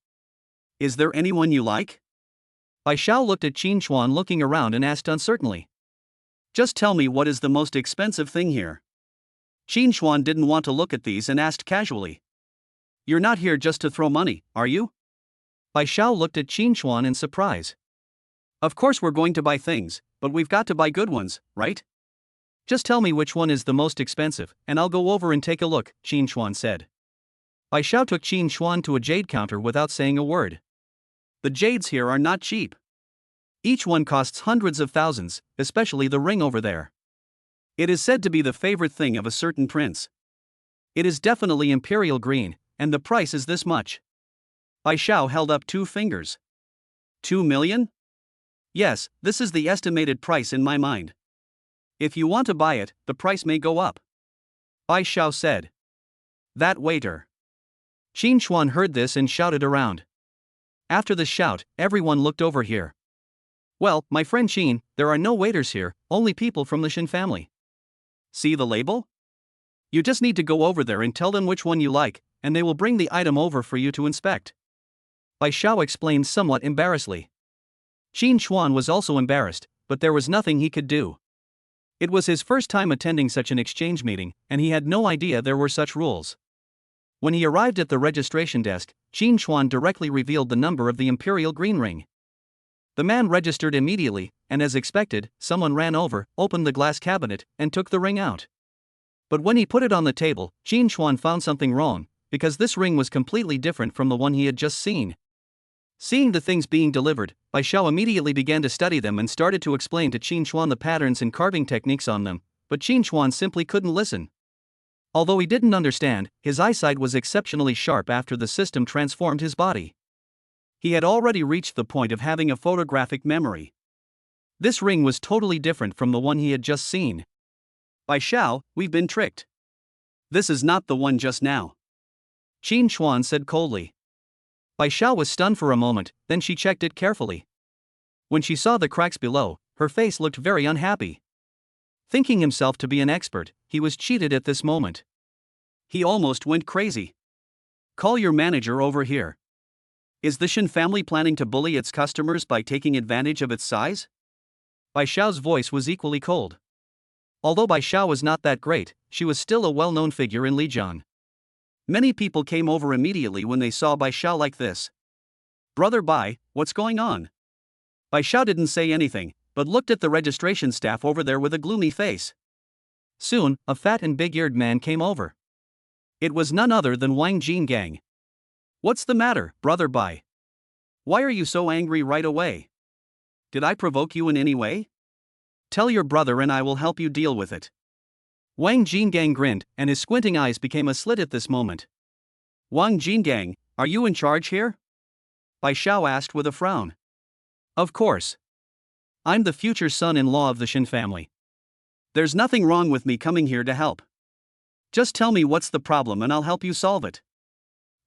Is there anyone you like? Bai Xiao looked at Qin Chuan looking around and asked uncertainly. Just tell me what is the most expensive thing here. Qin Chuan didn't want to look at these and asked casually. You're not here just to throw money, are you? Bai Xiao looked at Qin Chuan in surprise. Of course we're going to buy things, but we've got to buy good ones, right? Just tell me which one is the most expensive, and I'll go over and take a look, Qin Chuan said. Bai Xiao took Qin Chuan to a jade counter without saying a word. The jades here are not cheap. Each one costs hundreds of thousands, especially the ring over there. It is said to be the favorite thing of a certain prince. It is definitely imperial green, and the price is this much. Bai Xiao held up 2 fingers. 2 million? Yes, this is the estimated price in my mind. If you want to buy it, the price may go up. Bai Xiao said. That waiter. Qin Chuan heard this and shouted around. After the shout, everyone looked over here. Well, my friend Qin, there are no waiters here, only people from the Shin family. See the label? You just need to go over there and tell them which one you like, and they will bring the item over for you to inspect. Bai Xiao explained somewhat embarrassedly. Qin Chuan was also embarrassed, but there was nothing he could do. It was his first time attending such an exchange meeting, and he had no idea there were such rules. When he arrived at the registration desk, Qin Chuan directly revealed the number of the imperial green ring. The man registered immediately, and as expected, someone ran over, opened the glass cabinet, and took the ring out. But when he put it on the table, Qin Chuan found something wrong, because this ring was completely different from the one he had just seen. Seeing the things being delivered, Bai Xiao immediately began to study them and started to explain to Qin Chuan the patterns and carving techniques on them, but Qin Chuan simply couldn't listen. Although he didn't understand, his eyesight was exceptionally sharp after the system transformed his body. He had already reached the point of having a photographic memory. This ring was totally different from the one he had just seen. Bai Xiao, we've been tricked. This is not the one just now. Qin Chuan said coldly. Bai Xiao was stunned for a moment, then she checked it carefully. When she saw the cracks below, her face looked very unhappy. Thinking himself to be an expert, he was cheated at this moment. He almost went crazy. Call your manager over here. Is the Shin family planning to bully its customers by taking advantage of its size? Bai Xiao's voice was equally cold. Although Bai Xiao was not that great, she was still a well-known figure in Lijiang. Many people came over immediately when they saw Bai Xiao like this. Brother Bai, what's going on? Bai Xiao didn't say anything, but looked at the registration staff over there with a gloomy face. Soon, a fat and big-eared man came over. It was none other than Wang Jingang. What's the matter, Brother Bai? Why are you so angry right away? Did I provoke you in any way? Tell your brother and I will help you deal with it. Wang Jingang grinned, and his squinting eyes became a slit at this moment. Wang Jingang, are you in charge here? Bai Xiao asked with a frown. Of course. I'm the future son-in-law of the Shin family. There's nothing wrong with me coming here to help. Just tell me what's the problem and I'll help you solve it.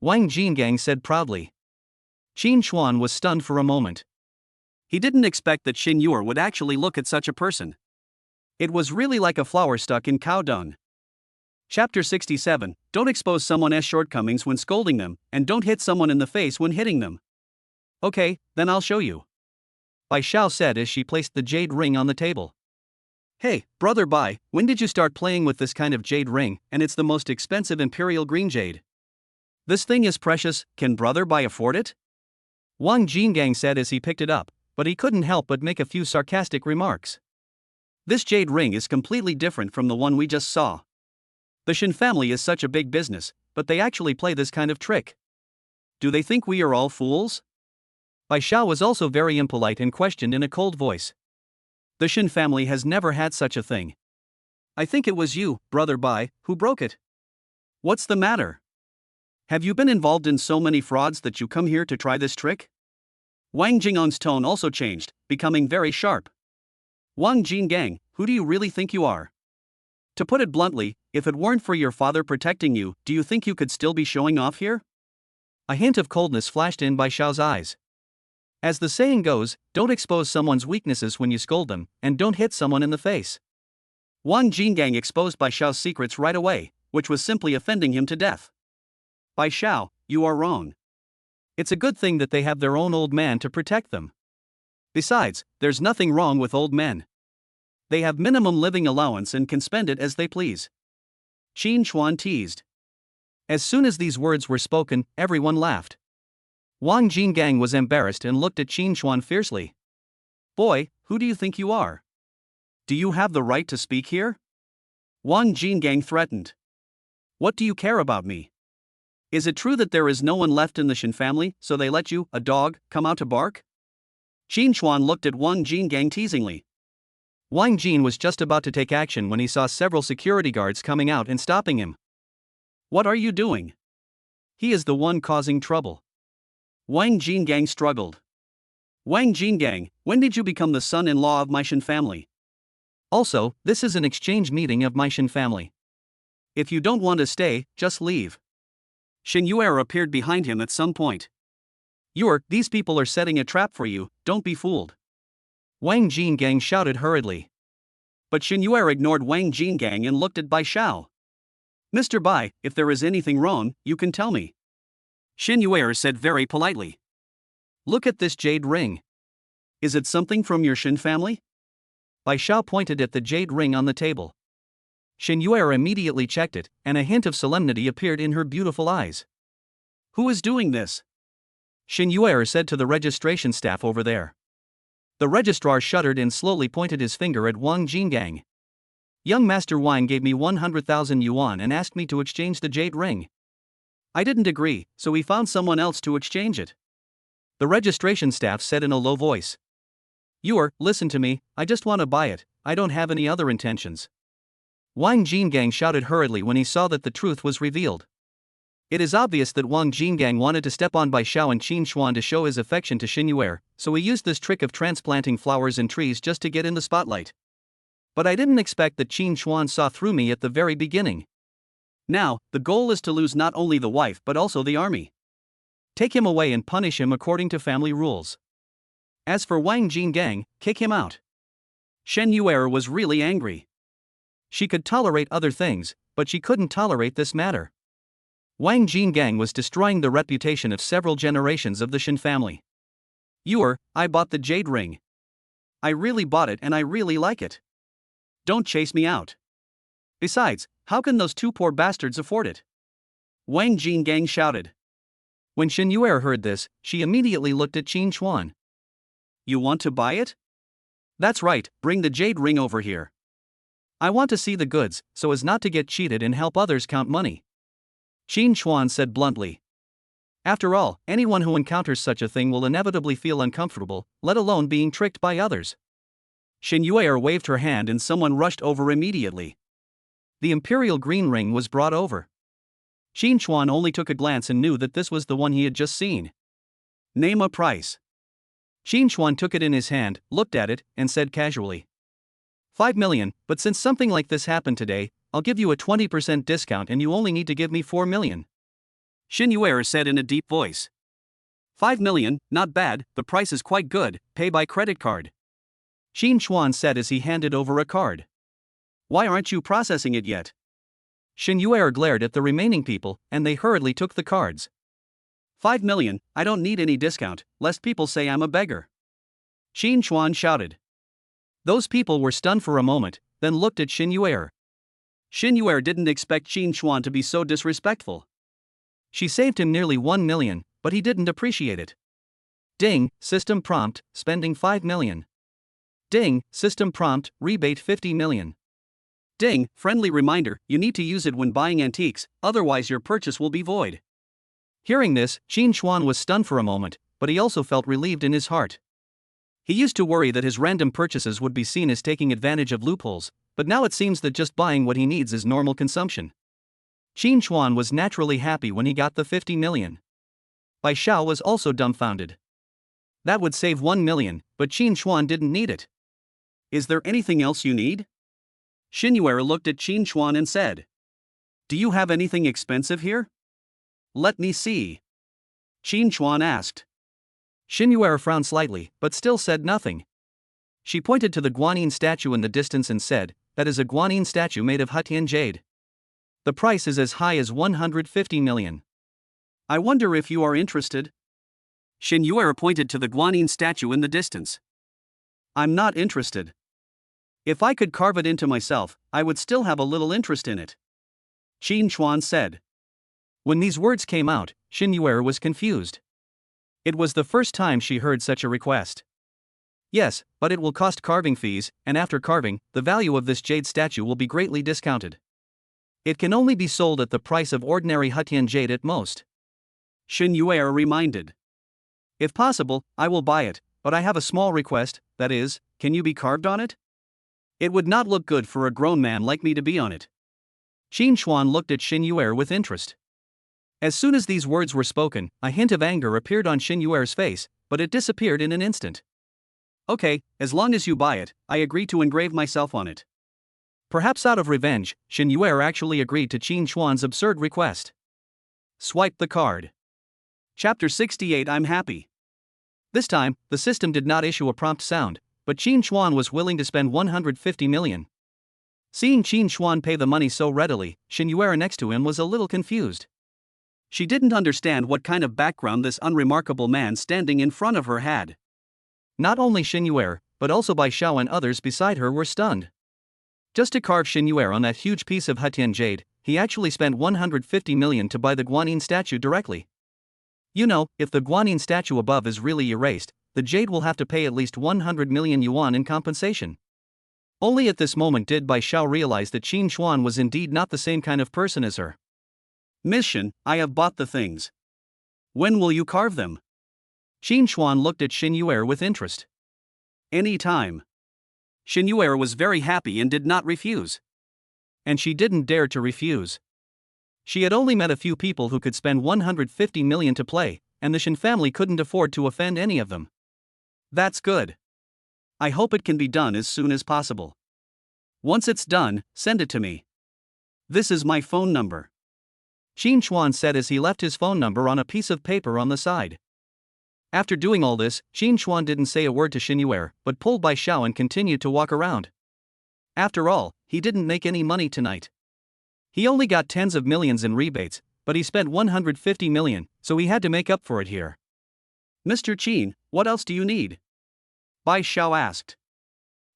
Wang Jingang said proudly. Qin Chuan was stunned for a moment. He didn't expect that Xin Yuer would actually look at such a person. It was really like a flower stuck in cow dung. Chapter 67, Don't expose someone's shortcomings when scolding them, and don't hit someone in the face when hitting them. Okay, then I'll show you. Bai Xiao said as she placed the jade ring on the table. Hey, Brother Bai, when did you start playing with this kind of jade ring, and it's the most expensive imperial green jade? This thing is precious, can Brother Bai afford it? Wang Jingang said as he picked it up, but he couldn't help but make a few sarcastic remarks. This jade ring is completely different from the one we just saw. The Shin family is such a big business, but they actually play this kind of trick. Do they think we are all fools? Bai Xiao was also very impolite and questioned in a cold voice. The Shin family has never had such a thing. I think it was you, Brother Bai, who broke it. What's the matter? Have you been involved in so many frauds that you come here to try this trick? Wang Jingang's tone also changed, becoming very sharp. Wang Jingang, who do you really think you are? To put it bluntly, if it weren't for your father protecting you, do you think you could still be showing off here? A hint of coldness flashed in Bai Xiao's eyes. As the saying goes, don't expose someone's weaknesses when you scold them, and don't hit someone in the face. Wang Jingang exposed Bai Xiao's secrets right away, which was simply offending him to death. Bai Xiao, you are wrong. It's a good thing that they have their own old man to protect them. Besides, there's nothing wrong with old men. They have minimum living allowance and can spend it as they please. Qin Chuan teased. As soon as these words were spoken, everyone laughed. Wang Jingang was embarrassed and looked at Qin Chuan fiercely. Boy, who do you think you are? Do you have the right to speak here? Wang Jingang threatened. What do you care about me? Is it true that there is no one left in the Shin family, so they let you, a dog, come out to bark? Qin Chuan looked at Wang Jingang teasingly. Wang Jin was just about to take action when he saw several security guards coming out and stopping him. What are you doing? He is the one causing trouble. Wang Jingang struggled. Wang Jingang, when did you become the son-in-law of Meishan family? Also, this is an exchange meeting of Meishan family. If you don't want to stay, just leave. Shen Yuer appeared behind him at some point. These people are setting a trap for you, don't be fooled. Wang Jingang shouted hurriedly. But Shen Yuer ignored Wang Jingang and looked at Bai Xiao. Mr. Bai, if there is anything wrong, you can tell me. Shen Yuer said very politely. Look at this jade ring. Is it something from your Shen family? Bai Xiao pointed at the jade ring on the table. Shen Yuer immediately checked it, and a hint of solemnity appeared in her beautiful eyes. Who is doing this? Shen Yuer said to the registration staff over there. The registrar shuddered and slowly pointed his finger at Wang Jingang. Young Master Wang gave me 100,000 yuan and asked me to exchange the jade ring. I didn't agree, so he found someone else to exchange it. The registration staff said in a low voice. Listen to me, I just want to buy it, I don't have any other intentions. Wang Jingang shouted hurriedly when he saw that the truth was revealed. It is obvious that Wang Jingang wanted to step on Bai Xiao and Qin Xuan to show his affection to Shen Yuer, so he used this trick of transplanting flowers and trees just to get in the spotlight. But I didn't expect that Qin Xuan saw through me at the very beginning. Now, the goal is to lose not only the wife but also the army. Take him away and punish him according to family rules. As for Wang Jingang, kick him out. Shen Yuer was really angry. She could tolerate other things, but she couldn't tolerate this matter. Wang Jingang was destroying the reputation of several generations of the Shen family. I bought the jade ring. I really bought it and I really like it. Don't chase me out. Besides, how can those two poor bastards afford it? Wang Jingang shouted. When Shen Yuer heard this, she immediately looked at Qin Xuan. You want to buy it? That's right, bring the jade ring over here. I want to see the goods, so as not to get cheated and help others count money. Qin Xuan said bluntly. After all, anyone who encounters such a thing will inevitably feel uncomfortable, let alone being tricked by others. Shen Yuer waved her hand and someone rushed over immediately. The imperial green ring was brought over. Qin Xuan only took a glance and knew that this was the one he had just seen. Name a price. Qin Xuan took it in his hand, looked at it, and said casually. 5 million, but since something like this happened today, I'll give you a 20% discount and you only need to give me 4 million. Shen Yuer said in a deep voice. 5 million, not bad, the price is quite good, pay by credit card. Qin Xuan said as he handed over a card. Why aren't you processing it yet? Shen Yuer glared at the remaining people, and they hurriedly took the cards. 5 million, I don't need any discount, lest people say I'm a beggar. Qin Xuan shouted. Those people were stunned for a moment, then looked at Shen Yuer. Shen Yuer didn't expect Qin Xuan to be so disrespectful. She saved him nearly 1 million, but he didn't appreciate it. Ding, system prompt, spending 5 million. Ding, system prompt, rebate 50 million. Ding, friendly reminder, you need to use it when buying antiques, otherwise your purchase will be void. Hearing this, Qin Xuan was stunned for a moment, but he also felt relieved in his heart. He used to worry that his random purchases would be seen as taking advantage of loopholes, but now it seems that just buying what he needs is normal consumption. Qin Xuan was naturally happy when he got the 50 million. Bai Xiao was also dumbfounded. That would save 1 million, but Qin Xuan didn't need it. Is there anything else you need? Shen Yuer looked at Qin Xuan and said. Do you have anything expensive here? Let me see. Qin Xuan asked. Shen Yuer frowned slightly, but still said nothing. She pointed to the guanyin statue in the distance and said, that is a guanyin statue made of Hutian jade. The price is as high as 150 million. I wonder if you are interested. Shen Yuer pointed to the guanyin statue in the distance. I'm not interested. If I could carve it into myself, I would still have a little interest in it. Qin Xuan said. When these words came out, Shen Yuer was confused. It was the first time she heard such a request. Yes, but it will cost carving fees, and after carving, the value of this jade statue will be greatly discounted. It can only be sold at the price of ordinary Hutian jade at most. Shen Yuer reminded. If possible, I will buy it, but I have a small request, that is, can you be carved on it? It would not look good for a grown man like me to be on it. Qin Chuan looked at Xin Yuer with interest. As soon as these words were spoken, a hint of anger appeared on Xin Yuer's face, but it disappeared in an instant. Okay, as long as you buy it, I agree to engrave myself on it. Perhaps out of revenge, Xin Yuer actually agreed to Qin Chuan's absurd request. Swipe the card. Chapter 68 I'm happy. This time, the system did not issue a prompt sound, but Qin Chuan was willing to spend 150 million. Seeing Qin Chuan pay the money so readily, Xin Yuer next to him was a little confused. She didn't understand what kind of background this unremarkable man standing in front of her had. Not only Xin Yuer, but also Bai Xiao and others beside her were stunned. Just to carve Xin Yuer on that huge piece of Hetian jade, he actually spent 150 million to buy the Guanyin statue directly. You know, if the Guanyin statue above is really erased, the jade will have to pay at least 100 million yuan in compensation. Only at this moment did Bai Xiao realize that Qin Chuan was indeed not the same kind of person as her. Mission, I have bought the things. When will you carve them? Qin Chuan looked at Xin Yuer with interest. Any time. Xin Yuer was very happy and did not refuse. And she didn't dare to refuse. She had only met a few people who could spend 150 million to play, and the Xin family couldn't afford to offend any of them. That's good. I hope it can be done as soon as possible. Once it's done, send it to me. This is my phone number. Qin Chuan said as he left his phone number on a piece of paper on the side. After doing all this, Qin Chuan didn't say a word to Xin Yuer, but pulled Bai Xiao and continued to walk around. After all, he didn't make any money tonight. He only got tens of millions in rebates, but he spent 150 million, so he had to make up for it here. Mr. Qin, what else do you need? Bai Xiao asked.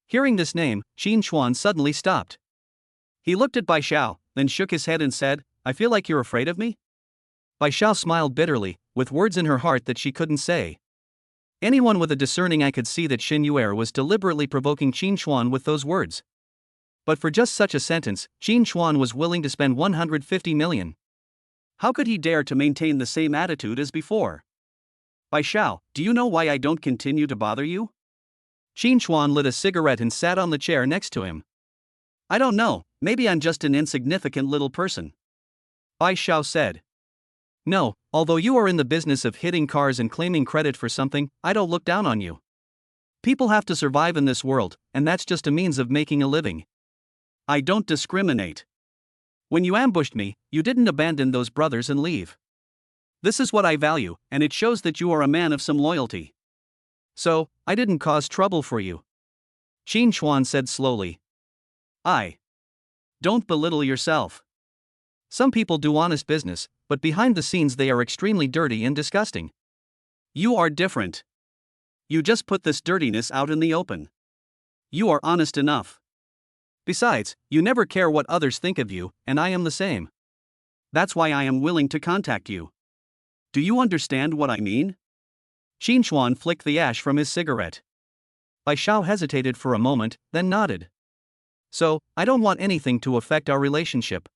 Hearing this name, Qin Chuan suddenly stopped. He looked at Bai Xiao, then shook his head and said, I feel like you're afraid of me? Bai Xiao smiled bitterly, with words in her heart that she couldn't say. Anyone with a discerning eye could see that Xin Yuer was deliberately provoking Qin Chuan with those words. But for just such a sentence, Qin Chuan was willing to spend 150 million. How could he dare to maintain the same attitude as before? Bai Xiao, do you know why I don't continue to bother you? Qin Chuan lit a cigarette and sat on the chair next to him. I don't know, maybe I'm just an insignificant little person. Bai Xiao said. No, although you are in the business of hitting cars and claiming credit for something, I don't look down on you. People have to survive in this world, and that's just a means of making a living. I don't discriminate. When you ambushed me, you didn't abandon those brothers and leave. This is what I value, and it shows that you are a man of some loyalty. So, I didn't cause trouble for you. Qin Chuan said slowly. Don't belittle yourself. Some people do honest business, but behind the scenes they are extremely dirty and disgusting. You are different. You just put this dirtiness out in the open. You are honest enough. Besides, you never care what others think of you, and I am the same. That's why I am willing to contact you. Do you understand what I mean? Qin Chuan flicked the ash from his cigarette. Bai Xiao hesitated for a moment, then nodded. So, I don't want anything to affect our relationship.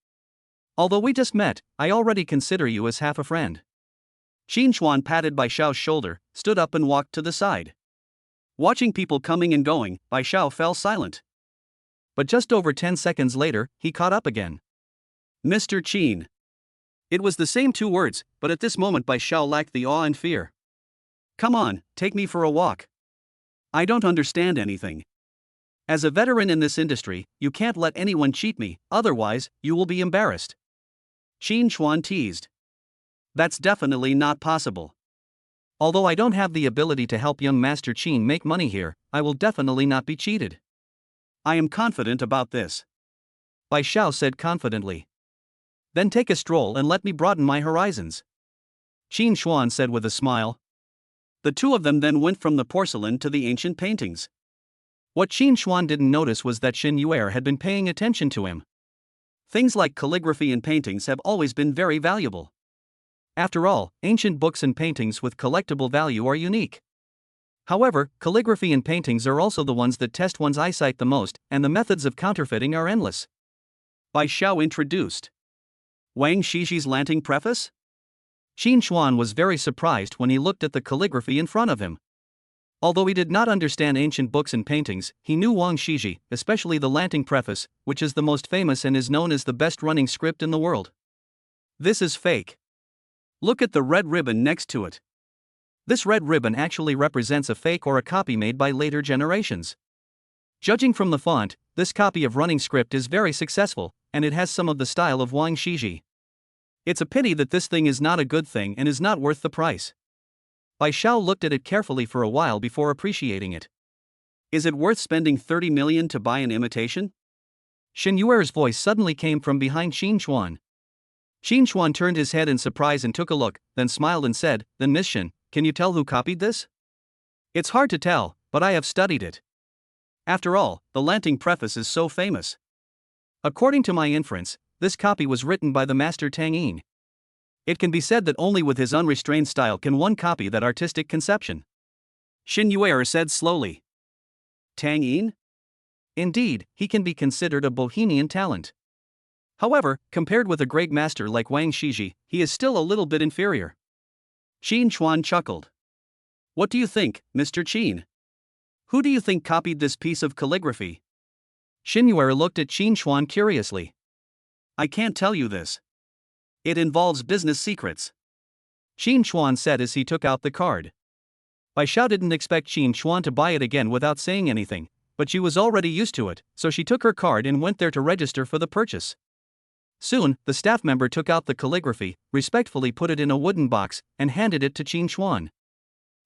Although we just met, I already consider you as half a friend. Qin Chuan patted Bai Xiao's shoulder, stood up and walked to the side. Watching people coming and going, Bai Xiao fell silent. But just over 10 seconds later, he caught up again. Mr. Qin. It was the same two words, but at this moment Bai Xiao lacked the awe and fear. Come on, take me for a walk. I don't understand anything. As a veteran in this industry, you can't let anyone cheat me, otherwise, you will be embarrassed. Qin Chuan teased. That's definitely not possible. Although I don't have the ability to help young Master Qin make money here, I will definitely not be cheated. I am confident about this. Bai Xiao said confidently. Then take a stroll and let me broaden my horizons. Qin Chuan said with a smile. The two of them then went from the porcelain to the ancient paintings. What Qin Chuan didn't notice was that Xin Yuer had been paying attention to him. Things like calligraphy and paintings have always been very valuable. After all, ancient books and paintings with collectible value are unique. However, calligraphy and paintings are also the ones that test one's eyesight the most, and the methods of counterfeiting are endless. Bai Xiao introduced. Wang Shixi's Lanting Preface? Qin Chuan was very surprised when he looked at the calligraphy in front of him. Although he did not understand ancient books and paintings, he knew Wang Shiji, especially the Lanting Preface, which is the most famous and is known as the best running script in the world. This is fake. Look at the red ribbon next to it. This red ribbon actually represents a fake or a copy made by later generations. Judging from the font, this copy of running script is very successful, and it has some of the style of Wang Shiji. It's a pity that this thing is not a good thing and is not worth the price. Bai Xiao looked at it carefully for a while before appreciating it. Is it worth spending 30 million to buy an imitation? Xin Yuer's voice suddenly came from behind Qin Chuan. Qin Chuan turned his head in surprise and took a look, then smiled and said, "Then Miss Xin, can you tell who copied this?" It's hard to tell, but I have studied it. After all, the Lanting Preface is so famous. According to my inference, this copy was written by the master Tang Yin. It can be said that only with his unrestrained style can one copy that artistic conception. Xin Yuer said slowly. Tang Yin? Indeed, he can be considered a bohemian talent. However, compared with a great master like Wang Shiji, he is still a little bit inferior. Qin Chuan chuckled. What do you think, Mr. Qin? Who do you think copied this piece of calligraphy? Xin Yuer looked at Qin Chuan curiously. I can't tell you this. It involves business secrets. Qin Chuan said as he took out the card. Bai Xiao didn't expect Qin Chuan to buy it again without saying anything, but she was already used to it, so she took her card and went there to register for the purchase. Soon, the staff member took out the calligraphy, respectfully put it in a wooden box, and handed it to Qin Chuan.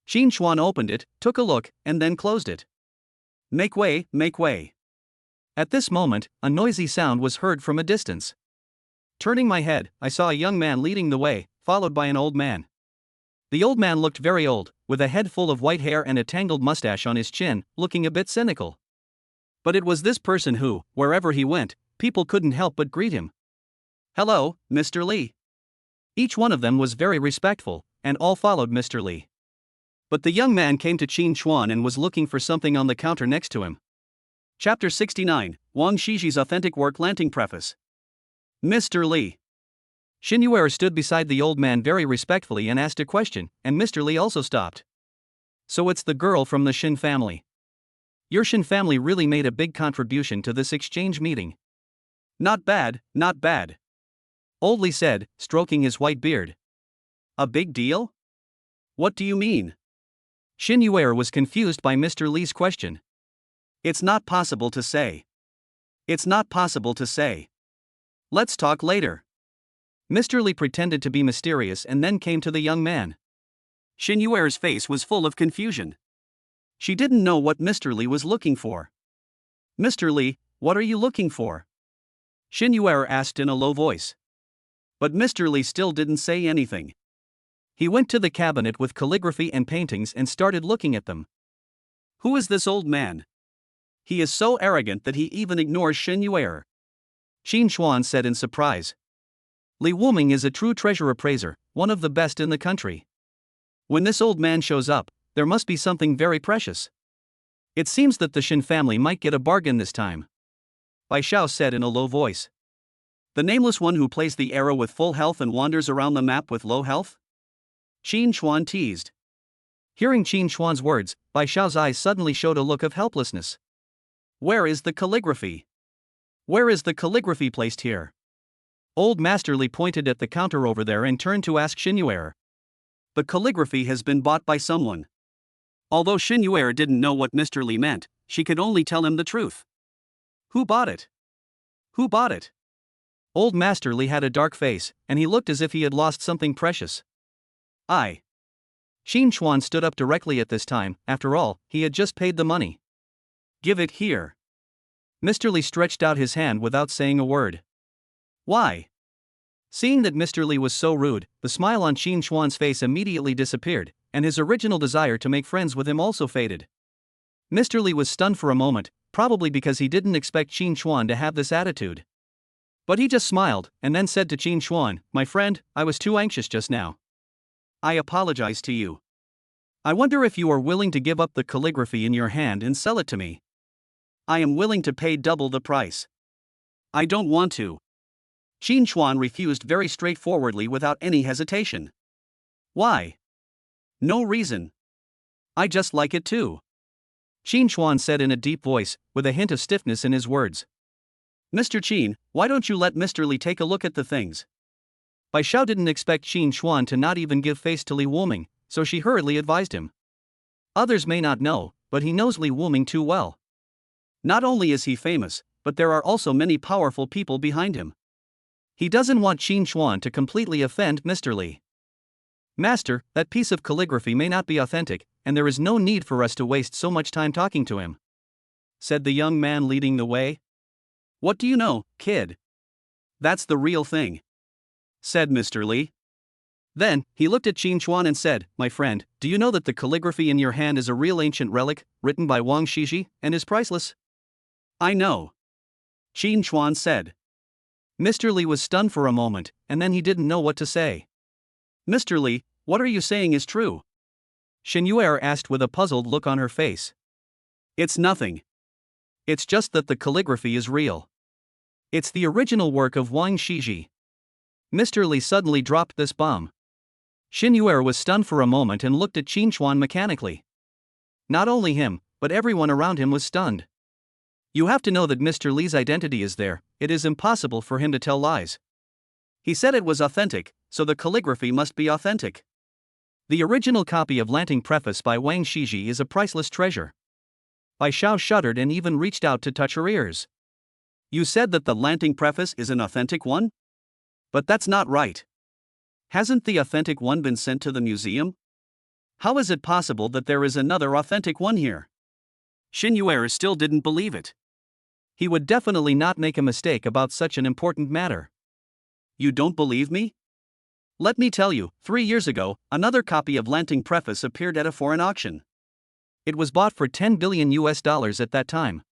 Qin Chuan opened it, took a look, and then closed it. Make way, make way. At this moment, a noisy sound was heard from a distance. Turning my head, I saw a young man leading the way, followed by an old man. The old man looked very old, with a head full of white hair and a tangled mustache on his chin, looking a bit cynical. But it was this person who, wherever he went, people couldn't help but greet him. Hello, Mr. Li. Each one of them was very respectful, and all followed Mr. Li. But the young man came to Qin Chuan and was looking for something on the counter next to him. Chapter 69, Wang Shiji's Authentic Work Lanting Preface. Mr. Li. Xin Yuer stood beside the old man very respectfully and asked a question, and Mr. Li also stopped. So it's the girl from the Xin family. Your Xin family really made a big contribution to this exchange meeting. Not bad, not bad. Old Li said, stroking his white beard. A big deal? What do you mean? Xin Yuer was confused by Mr. Li's question. It's not possible to say. It's not possible to say. Let's talk later. Mr. Li pretended to be mysterious and then came to the young man. Xin Yuer's face was full of confusion. She didn't know what Mr. Li was looking for. Mr. Li, what are you looking for? Xin Yuer asked in a low voice. But Mr. Li still didn't say anything. He went to the cabinet with calligraphy and paintings and started looking at them. Who is this old man? He is so arrogant that he even ignores Xin Yuer. Qin Chuan said in surprise. Li Wuming is a true treasure appraiser, one of the best in the country. When this old man shows up, there must be something very precious. It seems that the Xin family might get a bargain this time. Bai Xiao said in a low voice. The nameless one who plays the arrow with full health and wanders around the map with low health? Qin Chuan teased. Hearing Qin Chuan's words, Bai Xiao's eyes suddenly showed a look of helplessness. Where is the calligraphy? Where is the calligraphy placed here? Old Master Li pointed at the counter over there and turned to ask Xin Yuer. The calligraphy has been bought by someone. Although Xin Yuer didn't know what Mr. Li meant, she could only tell him the truth. Who bought it? Who bought it? Old Master Li had a dark face, and he looked as if he had lost something precious. I. Qin Chuan stood up directly at this time. After all, he had just paid the money. Give it here. Mr. Li stretched out his hand without saying a word. Why? Seeing that Mr. Li was so rude, the smile on Qin Chuan's face immediately disappeared, and his original desire to make friends with him also faded. Mr. Li was stunned for a moment, probably because he didn't expect Qin Chuan to have this attitude. But he just smiled, and then said to Qin Chuan, "My friend, I was too anxious just now. I apologize to you. I wonder if you are willing to give up the calligraphy in your hand and sell it to me. I am willing to pay double the price." I don't want to. Qin Chuan refused very straightforwardly without any hesitation. Why? No reason. I just like it too. Qin Chuan said in a deep voice, with a hint of stiffness in his words. Mr. Qin, why don't you let Mr. Li take a look at the things? Bai Xiao didn't expect Qin Chuan to not even give face to Li Wuming, so she hurriedly advised him. Others may not know, but he knows Li Wuming too well. Not only is he famous, but there are also many powerful people behind him. He doesn't want Qin Chuan to completely offend Mr. Li. Master, that piece of calligraphy may not be authentic, and there is no need for us to waste so much time talking to him, said the young man leading the way. What do you know, kid? That's the real thing, said Mr. Li. Then, he looked at Qin Chuan and said, My friend, do you know that the calligraphy in your hand is a real ancient relic, written by Wang Shiji, and is priceless? I know, Qin Chuan said. Mr. Li was stunned for a moment, and then he didn't know what to say. Mr. Li, what are you saying is true? Shen Yuer asked with a puzzled look on her face. It's nothing. It's just that the calligraphy is real. It's the original work of Wang Shiji. Mr. Li suddenly dropped this bomb. Shen Yuer was stunned for a moment and looked at Qin Chuan mechanically. Not only him, but everyone around him was stunned. You have to know that Mr. Li's identity is there, it is impossible for him to tell lies. He said it was authentic, so the calligraphy must be authentic. The original copy of Lanting Preface by Wang Shiji is a priceless treasure. Bai Xiao shuddered and even reached out to touch her ears. You said that the Lanting Preface is an authentic one? But that's not right. Hasn't the authentic one been sent to the museum? How is it possible that there is another authentic one here? Shen Yuer still didn't believe it. He would definitely not make a mistake about such an important matter. You don't believe me? Let me tell you, 3 years ago, another copy of Lanting Preface appeared at a foreign auction. It was bought for $10 billion at that time.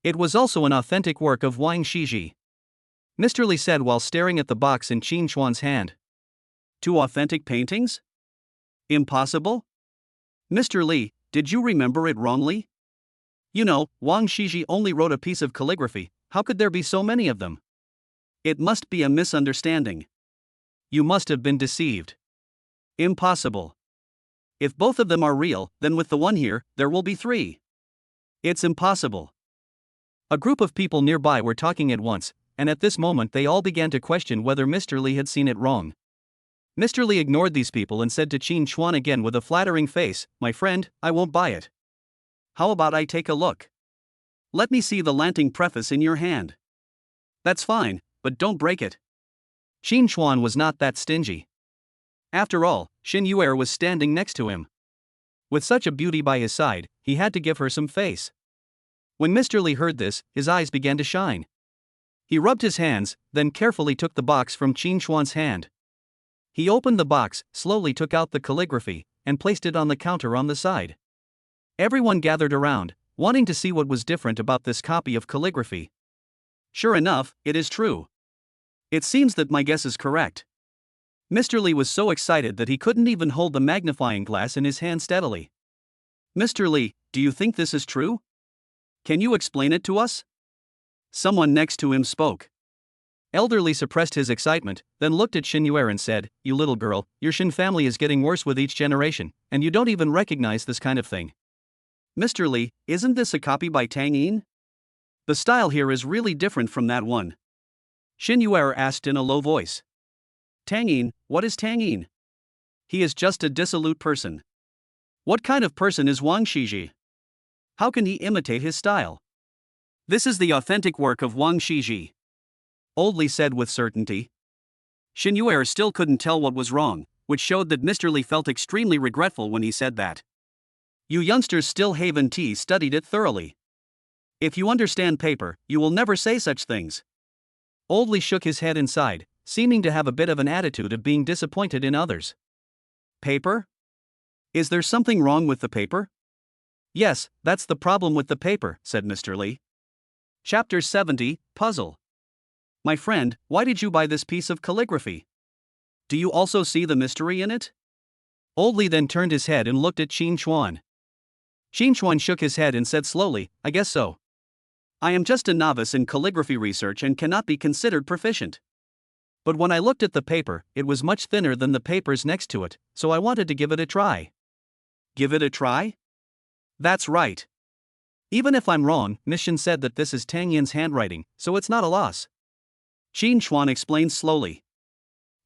It was also an authentic work of Wang Shiji, Mr. Li said while staring at the box in Qin Chuan's hand. 2 authentic paintings? Impossible? Mr. Li, did you remember it wrongly? You know, Wang Shiji only wrote a piece of calligraphy, how could there be so many of them? It must be a misunderstanding. You must have been deceived. Impossible. If both of them are real, then with the one here, there will be 3. It's impossible. A group of people nearby were talking at once, and at this moment they all began to question whether Mr. Li had seen it wrong. Mr. Li ignored these people and said to Qin Chuan again with a flattering face, My friend, I won't buy it. How about I take a look? Let me see the Lanting Preface in your hand. That's fine, but don't break it. Qin Chuan was not that stingy. After all, Shen Yuer was standing next to him. With such a beauty by his side, he had to give her some face. When Mr. Li heard this, his eyes began to shine. He rubbed his hands, then carefully took the box from Qin Chuan's hand. He opened the box, slowly took out the calligraphy, and placed it on the counter on the side. Everyone gathered around, wanting to see what was different about this copy of calligraphy. Sure enough, it is true. It seems that my guess is correct. Mr. Li was so excited that he couldn't even hold the magnifying glass in his hand steadily. Mr. Li, do you think this is true? Can you explain it to us? Someone next to him spoke. Elder Li suppressed his excitement, then looked at Shen Yuer and said, You little girl, your Shen family is getting worse with each generation, and you don't even recognize this kind of thing. Mr. Li, isn't this a copy by Tang Yin? The style here is really different from that one. Shen Yuer asked in a low voice. Tang Yin, what is Tang Yin? He is just a dissolute person. What kind of person is Wang Shiji? How can he imitate his style? This is the authentic work of Wang Shiji, Old Li said with certainty. Shen Yuer still couldn't tell what was wrong, which showed that Mr. Li felt extremely regretful when he said that. You youngsters still haven't studied it thoroughly. If you understand paper, you will never say such things. Old Li shook his head inside, seeming to have a bit of an attitude of being disappointed in others. Paper? Is there something wrong with the paper? Yes, that's the problem with the paper, said Mr. Li. Chapter 70, Puzzle. My friend, why did you buy this piece of calligraphy? Do you also see the mystery in it? Old Li then turned his head and looked at Qin Chuan. Qin Chuan shook his head and said slowly, I guess so. I am just a novice in calligraphy research and cannot be considered proficient. But when I looked at the paper, it was much thinner than the papers next to it, so I wanted to give it a try. give it a try? That's right. Even if I'm wrong, Miss Shin said that this is Tang Yin's handwriting, so it's not a loss. Qin Chuan explained slowly.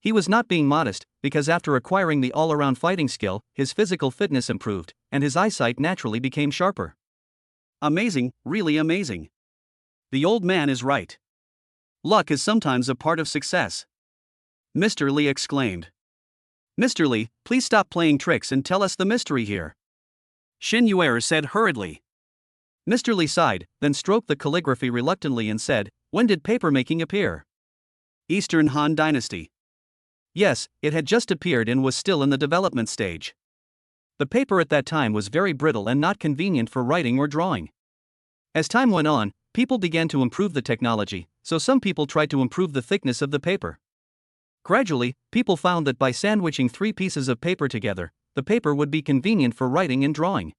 He was not being modest, because after acquiring the all-around fighting skill, his physical fitness improved, and his eyesight naturally became sharper. Amazing, really amazing. The old man is right. Luck is sometimes a part of success. Mr. Li exclaimed. Mr. Li, please stop playing tricks and tell us the mystery here. Xin Yuer said hurriedly. Mr. Li sighed, then stroked the calligraphy reluctantly and said, "When did papermaking appear?" Eastern Han Dynasty. Yes, it had just appeared and was still in the development stage. The paper at that time was very brittle and not convenient for writing or drawing. As time went on, people began to improve the technology, so some people tried to improve the thickness of the paper. Gradually, people found that by sandwiching 3 pieces of paper together, the paper would be convenient for writing and drawing.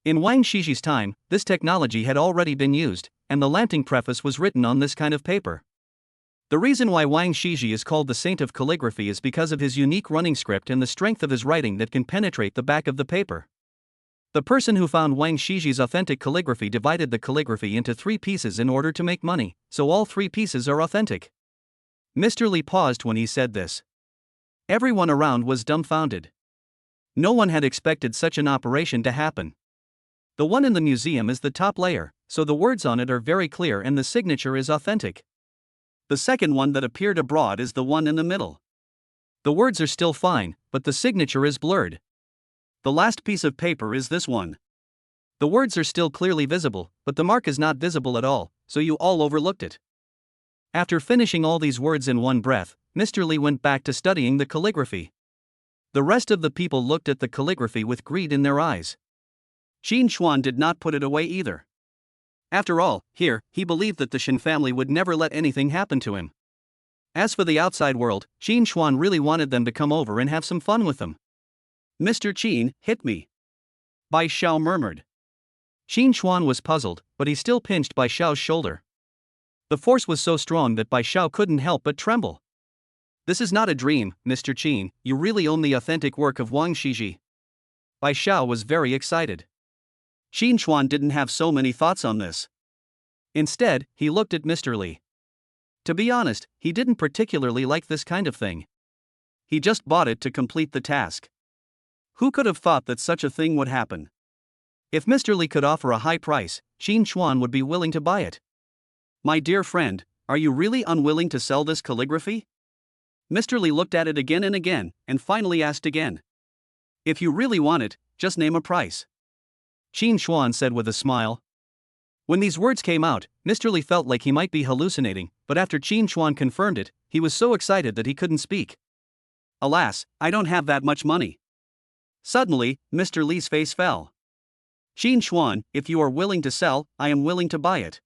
In Wang Shiji's time, this technology had already been used, and the Lanting preface was written on this kind of paper. The reason why Wang Shiji is called the saint of calligraphy is because of his unique running script and the strength of his writing that can penetrate the back of the paper. The person who found Wang Shiji's authentic calligraphy divided the calligraphy into 3 pieces in order to make money, so all 3 pieces are authentic. Mr. Li paused when he said this. Everyone around was dumbfounded. No one had expected such an operation to happen. The one in the museum is the top layer, so the words on it are very clear and the signature is authentic. The second one that appeared abroad is the one in the middle. The words are still fine, but the signature is blurred. The last piece of paper is this one. The words are still clearly visible, but the mark is not visible at all, so you all overlooked it. After finishing all these words in one breath, Mr. Li went back to studying the calligraphy. The rest of the people looked at the calligraphy with greed in their eyes. Qin Chuan did not put it away either. After all, he believed that the Shin family would never let anything happen to him. As for the outside world, Qin Chuan really wanted them to come over and have some fun with them. Mr. Qin, hit me. Bai Xiao murmured. Qin Chuan was puzzled, but he still pinched Bai Xiao's shoulder. The force was so strong that Bai Xiao couldn't help but tremble. This is not a dream, Mr. Qin, you really own the authentic work of Wang Shiji. Bai Xiao was very excited. Qin Chuan didn't have so many thoughts on this. Instead, he looked at Mr. Li. To be honest, he didn't particularly like this kind of thing. He just bought it to complete the task. Who could have thought that such a thing would happen? If Mr. Li could offer a high price, Qin Chuan would be willing to buy it. My dear friend, are you really unwilling to sell this calligraphy? Mr. Li looked at it again and finally asked again. If you really want it, just name a price. Qin Chuan said with a smile. When these words came out, Mr. Li felt like he might be hallucinating, but after Qin Chuan confirmed it, he was so excited that he couldn't speak. Alas, I don't have that much money. Suddenly, Mr. Li's face fell. Qin Chuan, if you are willing to sell, I am willing to buy it.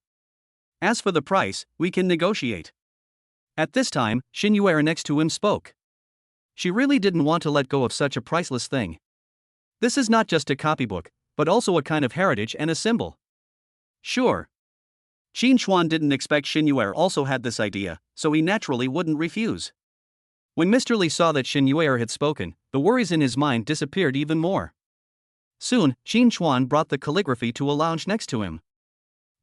As for the price, we can negotiate. At this time, Xin Yuer next to him spoke. She really didn't want to let go of such a priceless thing. This is not just a copybook, but also a kind of heritage and a symbol. Sure. Qin Chuan didn't expect Xin Yuer also had this idea, so he naturally wouldn't refuse. When Mr. Li saw that Xin Yuer had spoken, the worries in his mind disappeared even more. Soon, Qin Chuan brought the calligraphy to a lounge next to him.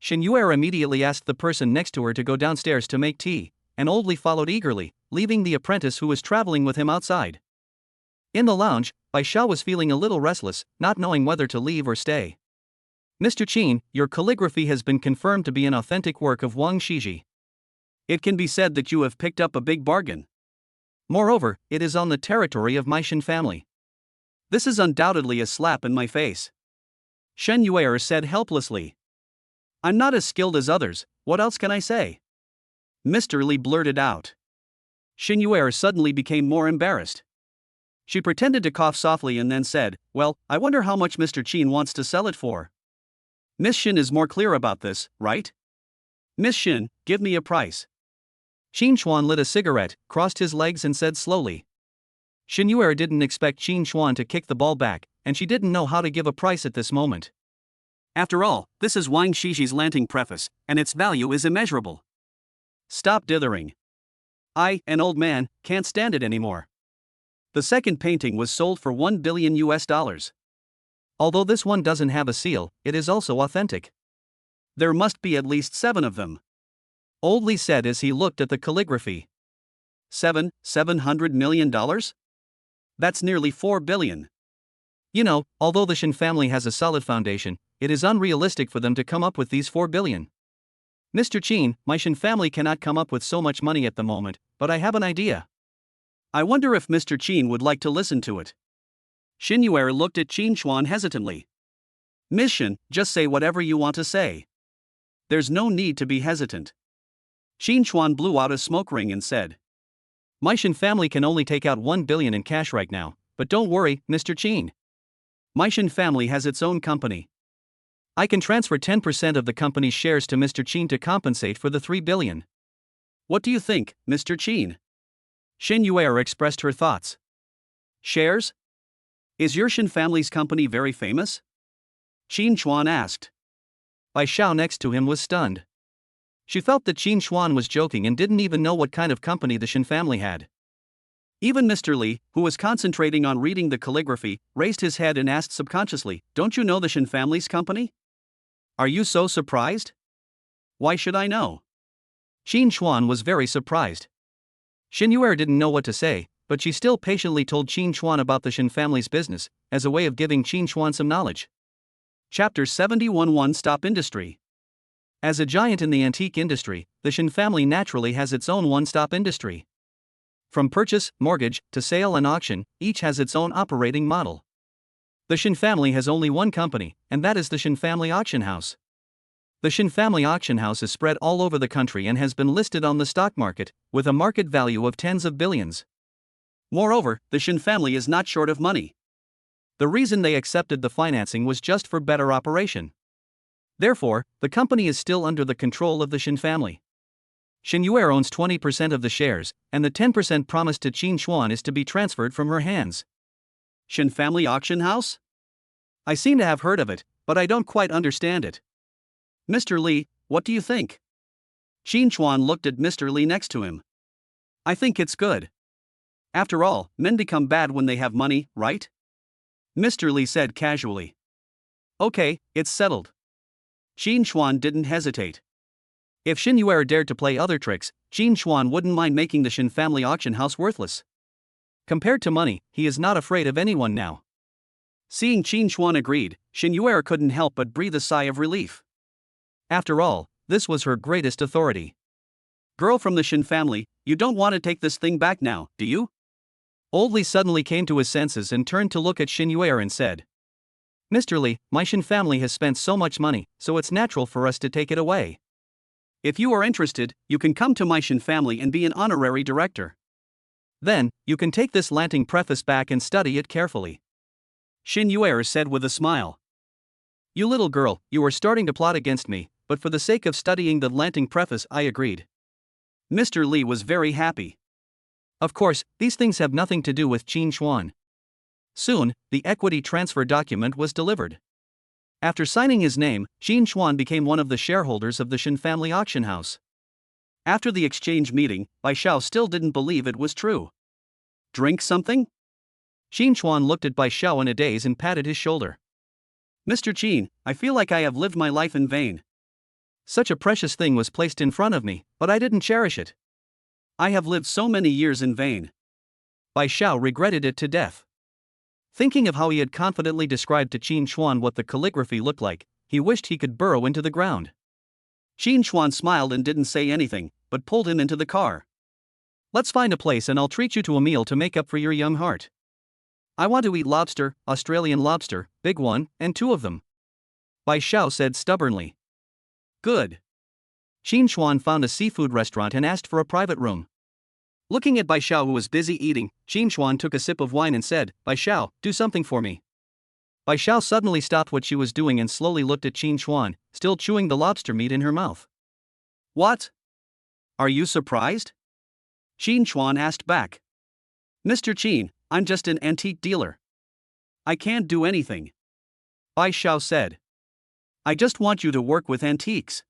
Xin Yuer immediately asked the person next to her to go downstairs to make tea, and Old Li followed eagerly, leaving the apprentice who was traveling with him outside. In the lounge, Bai Xiao was feeling a little restless, not knowing whether to leave or stay. Mr. Qin, your calligraphy has been confirmed to be an authentic work of Wang Shiji. It can be said that you have picked up a big bargain. Moreover, it is on the territory of my Shin family. This is undoubtedly a slap in my face. Shen Yuer said helplessly. I'm not as skilled as others, what else can I say? Mr. Li blurted out. Xin Yuer suddenly became more embarrassed. She pretended to cough softly and then said, well, I wonder how much Mr. Qin wants to sell it for. Miss Shin is more clear about this, right? Miss Shin, give me a price. Qin Chuan lit a cigarette, crossed his legs and said slowly. Xin Yuer didn't expect Qin Chuan to kick the ball back, and she didn't know how to give a price at this moment. After all, this is Wang Shiji's Lanting preface, and its value is immeasurable. Stop dithering. I, an old man, can't stand it anymore. The second painting was sold for $1 billion. Although this one doesn't have a seal, it is also authentic. There must be at least 7 of them. Old Lee said as he looked at the calligraphy. $700 million? That's nearly $4 billion. You know, although the Shin family has a solid foundation, it is unrealistic for them to come up with these $4 billion. Mr. Chin, my Shin family cannot come up with so much money at the moment, but I have an idea. I wonder if Mr. Chin would like to listen to it. Shin Yuer looked at Qin Chuan hesitantly. Miss Shin, just say whatever you want to say. There's no need to be hesitant. Qin Chuan blew out a smoke ring and said, My Shin family can only take out $1 billion in cash right now, but don't worry, Mr. Chin. My Shin family has its own company. I can transfer 10% of the company's shares to Mr. Chin to compensate for the $3 billion. What do you think, Mr. Chin? Shin Yuer expressed her thoughts. Shares? Is your Shin family's company very famous? Qin Chuan asked. Bai Xiao next to him was stunned. She felt that Qin Chuan was joking and didn't even know what kind of company the Shin family had. Even Mr. Li, who was concentrating on reading the calligraphy, raised his head and asked subconsciously, Don't you know the Shin family's company? Are you so surprised? Why should I know? Qin Chuan was very surprised. Shin Yuer didn't know what to say, but she still patiently told Qin Chuan about the Shin family's business, as a way of giving Qin Chuan some knowledge. Chapter 71 One-Stop Industry. As a giant in the antique industry, the Shin family naturally has its own one-stop industry. From purchase, mortgage, to sale and auction, each has its own operating model. The Shin family has only one company, and that is the Shin Family Auction House. The Shin Family Auction House is spread all over the country and has been listed on the stock market, with a market value of tens of billions. Moreover, the Shin family is not short of money. The reason they accepted the financing was just for better operation. Therefore, the company is still under the control of the Shin family. Shin Yuer owns 20% of the shares, and the 10% promised to Qin Chuan is to be transferred from her hands. Shin Family Auction House? I seem to have heard of it, but I don't quite understand it. Mr. Li, what do you think? Qin Chuan looked at Mr. Li next to him. I think it's good. After all, men become bad when they have money, right? Mr. Li said casually. Okay, it's settled. Qin Chuan didn't hesitate. If Shin Yuer dared to play other tricks, Qin Chuan wouldn't mind making the Shin Family Auction House worthless. Compared to money, he is not afraid of anyone now. Seeing Qin Chuan agreed, Shin Yuer couldn't help but breathe a sigh of relief. After all, this was her greatest authority. Girl from the Shin family, you don't want to take this thing back now, do you? Old Li suddenly came to his senses and turned to look at Shin Yuer and said, Mr. Li, my Shin family has spent so much money, so it's natural for us to take it away. If you are interested, you can come to my Shin family and be an honorary director. Then, you can take this Lanting preface back and study it carefully. Shin Yuer said with a smile. You little girl, you are starting to plot against me, but for the sake of studying the Lanting preface I agreed. Mr. Li was very happy. Of course, these things have nothing to do with Qin Chuan. Soon, the equity transfer document was delivered. After signing his name, Qin Chuan became one of the shareholders of the Shin Family Auction House. After the exchange meeting, Bai Xiao still didn't believe it was true. Drink something? Qin Chuan looked at Bai Xiao in a daze and patted his shoulder. Mr. Qin, I feel like I have lived my life in vain. Such a precious thing was placed in front of me, but I didn't cherish it. I have lived so many years in vain. Bai Xiao regretted it to death. Thinking of how he had confidently described to Qin Chuan what the calligraphy looked like, he wished he could burrow into the ground. Qin Chuan smiled and didn't say anything, but pulled him into the car. Let's find a place and I'll treat you to a meal to make up for your young heart. I want to eat lobster, Australian lobster, big one, and 2 of them. Bai Xiao said stubbornly. Good. Qin Chuan found a seafood restaurant and asked for a private room. Looking at Bai Xiao who was busy eating, Qin Chuan took a sip of wine and said, Bai Xiao, do something for me. Bai Xiao suddenly stopped what she was doing and slowly looked at Qin Chuan, still chewing the lobster meat in her mouth. What? Are you surprised? Qin Chuan asked back. Mr. Qin, I'm just an antique dealer. I can't do anything. Bai Xiao said. I just want you to work with antiques.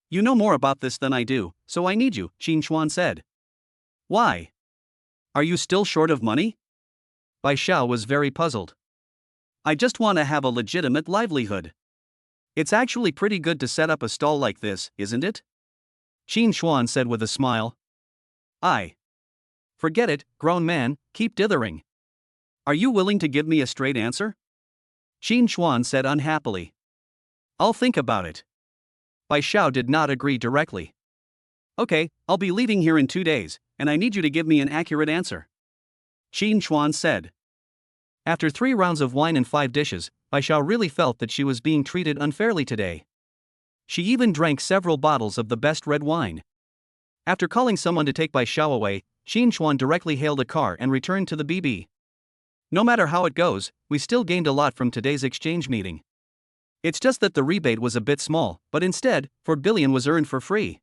You know more about this than I do, so I need you, Qin Chuan said. Why? Are you still short of money? Bai Xiao was very puzzled. I just want to have a legitimate livelihood. It's actually pretty good to set up a stall like this, isn't it? Qin Chuan said with a smile. Forget it, grown man, keep dithering. Are you willing to give me a straight answer? Qin Chuan said unhappily. I'll think about it. Bai Xiao did not agree directly. Okay, I'll be leaving here in 2 days, and I need you to give me an accurate answer. Qin Chuan said. After 3 rounds of wine and 5 dishes, Bai Xiao really felt that she was being treated unfairly today. She even drank several bottles of the best red wine. After calling someone to take Bai Xiao away, Qin Chuan directly hailed a car and returned to the BB. No matter how it goes, we still gained a lot from today's exchange meeting. It's just that the rebate was a bit small, but instead, 4 billion was earned for free.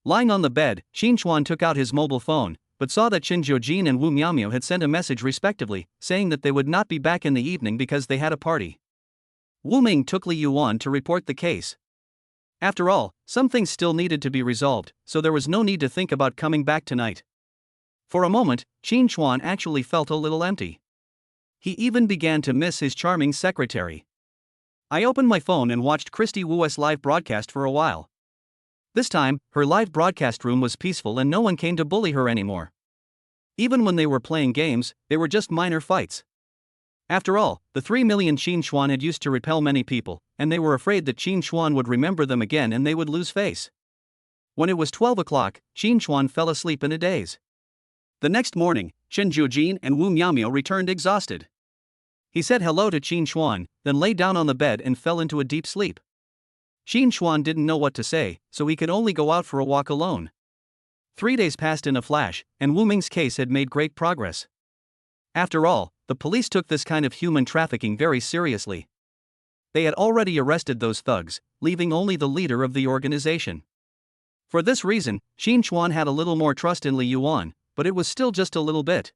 Lying on the bed, Qin Chuan took out his mobile phone, but saw that Chen Jiujin and Wu Miaomiao had sent a message respectively, saying that they would not be back in the evening because they had a party. Wu Ming took Li Yuan to report the case. After all, some things still needed to be resolved, so there was no need to think about coming back tonight. For a moment, Qin Chuan actually felt a little empty. He even began to miss his charming secretary. I opened my phone and watched Christy Wu's live broadcast for a while. This time, her live broadcast room was peaceful and no one came to bully her anymore. Even when they were playing games, they were just minor fights. After all, the 3 million Qin Chuan had used to repel many people, and they were afraid that Qin Chuan would remember them again and they would lose face. When it was 12 o'clock, Qin Chuan fell asleep in a daze. The next morning, Chen Jiujin and Wu Miaomiao returned exhausted. He said hello to Qin Chuan, then lay down on the bed and fell into a deep sleep. Qin Chuan didn't know what to say, so he could only go out for a walk alone. 3 days passed in a flash, and Wu Ming's case had made great progress. After all, the police took this kind of human trafficking very seriously. They had already arrested those thugs, leaving only the leader of the organization. For this reason, Qin Chuan had a little more trust in Li Yuan, but it was still just a little bit.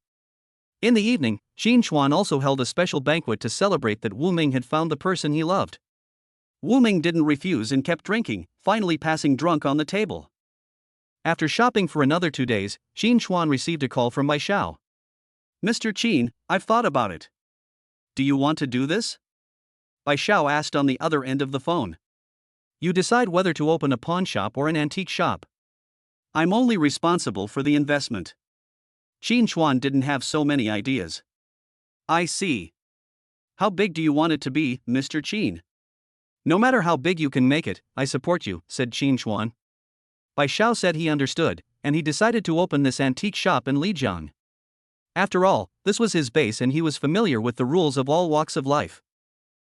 In the evening, Qin Chuan also held a special banquet to celebrate that Wu Ming had found the person he loved. Wu Ming didn't refuse and kept drinking, finally passing drunk on the table. After shopping for another 2 days, Qin Chuan received a call from Bai Xiao. Mr. Qin, I've thought about it. Do you want to do this? Bai Xiao asked on the other end of the phone. You decide whether to open a pawn shop or an antique shop. I'm only responsible for the investment. Qin Chuan didn't have so many ideas. I see. How big do you want it to be, Mr. Qin? No matter how big you can make it, I support you, said Qin Chuan. Bai Xiao said he understood, and he decided to open this antique shop in Lijiang. After all, this was his base and he was familiar with the rules of all walks of life.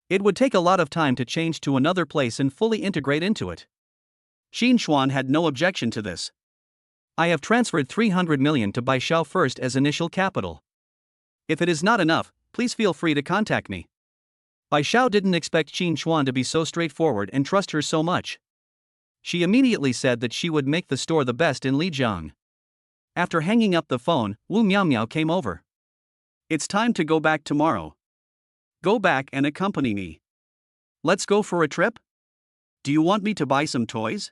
It would take a lot of time to change to another place and fully integrate into it. Qin Chuan had no objection to this. I have transferred 300 million to Bai Xiao first as initial capital. If it is not enough, please feel free to contact me. Bai Xiao didn't expect Qin Chuan to be so straightforward and trust her so much. She immediately said that she would make the store the best in Lijiang. After hanging up the phone, Wu Miaomiao came over. It's time to go back tomorrow. Go back and accompany me. Let's go for a trip? Do you want me to buy some toys?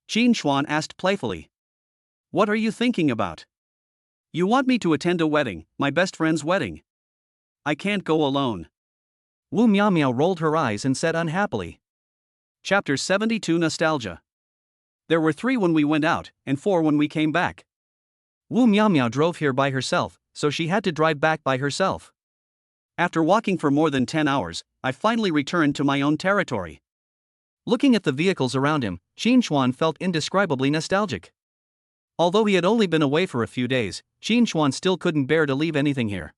Qin Chuan asked playfully. What are you thinking about? You want me to attend a wedding, my best friend's wedding. I can't go alone. Wu Miaomiao rolled her eyes and said unhappily. Chapter 72 Nostalgia. There were 3 when we went out, and 4 when we came back. Wu Miaomiao drove here by herself, so she had to drive back by herself. After walking for more than 10 hours, I finally returned to my own territory. Looking at the vehicles around him, Qin Chuan felt indescribably nostalgic. Although he had only been away for a few days, Qin Chuan still couldn't bear to leave anything here.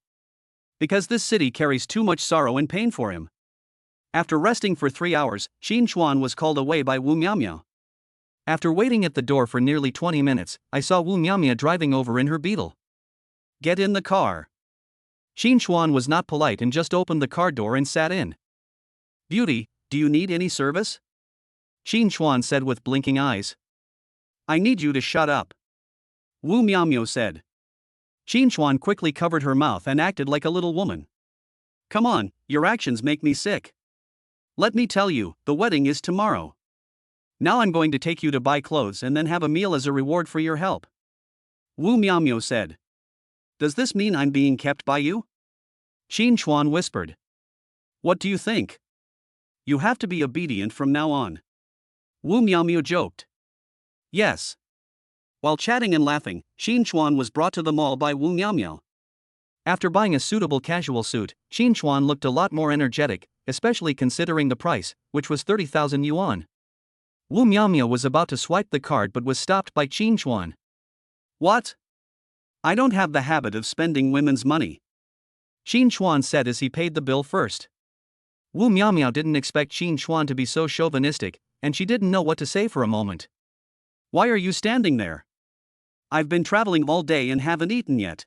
Because this city carries too much sorrow and pain for him. After resting for 3 hours, Qin Chuan was called away by Wu Miaomiao. After waiting at the door for nearly 20 minutes, I saw Wu Miaomiao driving over in her Beetle. Get in the car. Qin Chuan was not polite and just opened the car door and sat in. Beauty, do you need any service? Qin Chuan said with blinking eyes. I need you to shut up. Wu Miaomiao said. Qin Chuan quickly covered her mouth and acted like a little woman. Come on, your actions make me sick. Let me tell you, the wedding is tomorrow. Now I'm going to take you to buy clothes and then have a meal as a reward for your help. Wu Miaomiao said. Does this mean I'm being kept by you? Qin Chuan whispered. What do you think? You have to be obedient from now on. Wu Miaomiao joked. Yes. While chatting and laughing, Xin Chuan was brought to the mall by Wu Miaomiao. After buying a suitable casual suit, Xin Chuan looked a lot more energetic, especially considering the price, which was 30,000 yuan. Wu Miaomiao was about to swipe the card but was stopped by Xin Chuan. What? I don't have the habit of spending women's money. Xin Chuan said as he paid the bill first. Wu Miaomiao didn't expect Xin Chuan to be so chauvinistic, and she didn't know what to say for a moment. Why are you standing there? I've been traveling all day and haven't eaten yet.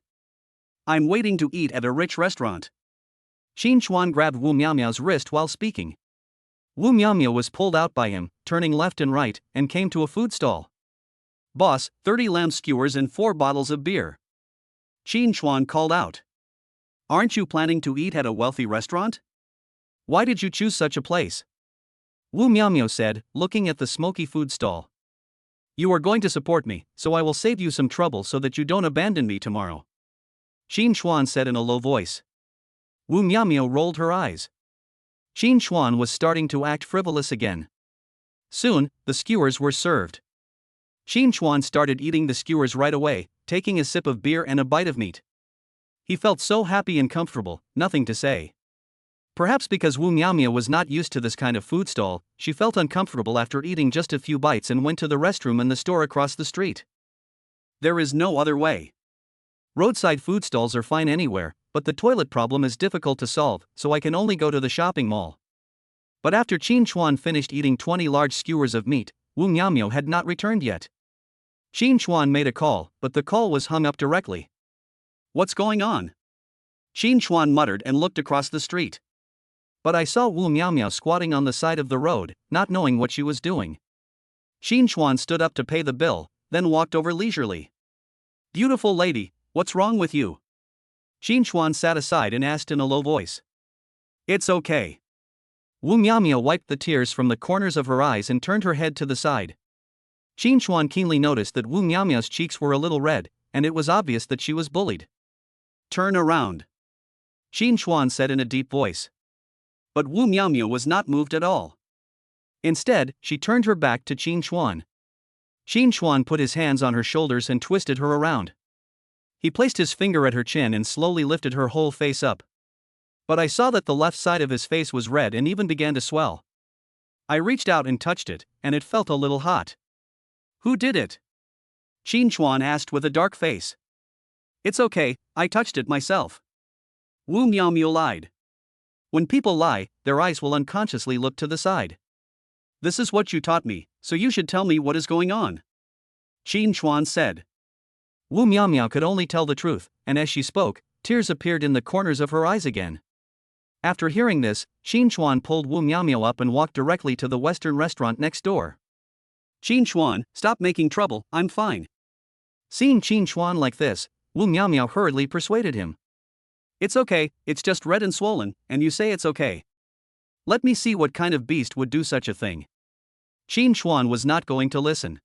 I'm waiting to eat at a rich restaurant. Xin Chuan grabbed Wu Miaomiao's wrist while speaking. Wu Miaomiao was pulled out by him, turning left and right, and came to a food stall. Boss, 30 lamb skewers and 4 bottles of beer. Xin Chuan called out. Aren't you planning to eat at a wealthy restaurant? Why did you choose such a place? Wu Miaomiao said, looking at the smoky food stall. You are going to support me, so I will save you some trouble so that you don't abandon me tomorrow. Xin Chuan said in a low voice. Wu Miaomiao rolled her eyes. Xin Chuan was starting to act frivolous again. Soon, the skewers were served. Xin Chuan started eating the skewers right away, taking a sip of beer and a bite of meat. He felt so happy and comfortable, nothing to say. Perhaps because Wu Miaomiao was not used to this kind of food stall, she felt uncomfortable after eating just a few bites and went to the restroom in the store across the street. There is no other way. Roadside food stalls are fine anywhere, but the toilet problem is difficult to solve, so I can only go to the shopping mall. But after Xin Chuan finished eating 20 large skewers of meat, Wu Miaomiao had not returned yet. Xin Chuan made a call, but the call was hung up directly. What's going on? Xin Chuan muttered and looked across the street. But I saw Wu Miaomiao squatting on the side of the road, not knowing what she was doing. Xin Chuan stood up to pay the bill, then walked over leisurely. Beautiful lady, what's wrong with you? Xin Chuan sat aside and asked in a low voice. It's okay. Wu Miaomiao wiped the tears from the corners of her eyes and turned her head to the side. Xin Chuan keenly noticed that Wu Miaomiao's cheeks were a little red, and it was obvious that she was bullied. Turn around, Xin Chuan said in a deep voice. But Wu Miaomiao was not moved at all. Instead, she turned her back to Xin Chuan. Xin Chuan put his hands on her shoulders and twisted her around. He placed his finger at her chin and slowly lifted her whole face up. But I saw that the left side of his face was red and even began to swell. I reached out and touched it, and it felt a little hot. Who did it? Xin Chuan asked with a dark face. It's okay, I touched it myself. Wu Miaomiao lied. When people lie, their eyes will unconsciously look to the side. This is what you taught me, so you should tell me what is going on. Xin Chuan said. Wu Miaomiao could only tell the truth, and as she spoke, tears appeared in the corners of her eyes again. After hearing this, Xin Chuan pulled Wu Miaomiao up and walked directly to the Western restaurant next door. Xin Chuan, stop making trouble, I'm fine. Seeing Xin Chuan like this, Wu Miaomiao hurriedly persuaded him. It's okay, it's just red and swollen, and you say it's okay. Let me see what kind of beast would do such a thing. Xin Chuan was not going to listen.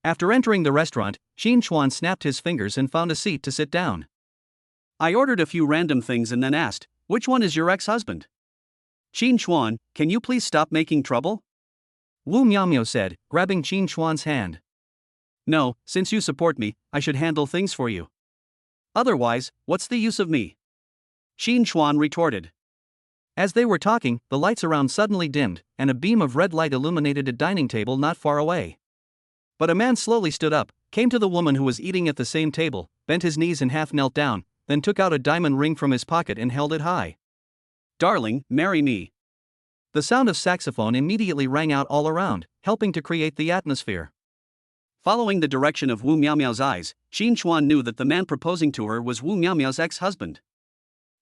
After entering the restaurant, Xin Chuan snapped his fingers and found a seat to sit down. I ordered a few random things and then asked, which one is your ex-husband? Xin Chuan, can you please stop making trouble? Wu Miaomiao said, grabbing Xin Chuan's hand. No, since you support me, I should handle things for you. Otherwise, what's the use of me? Xin Chuan retorted. As they were talking, the lights around suddenly dimmed, and a beam of red light illuminated a dining table not far away. But a man slowly stood up, came to the woman who was eating at the same table, bent his knees and half knelt down, then took out a diamond ring from his pocket and held it high. Darling, marry me. The sound of saxophone immediately rang out all around, helping to create the atmosphere. Following the direction of Wu Miaomiao's eyes, Xin Chuan knew that the man proposing to her was Wu Miaomiao's ex-husband.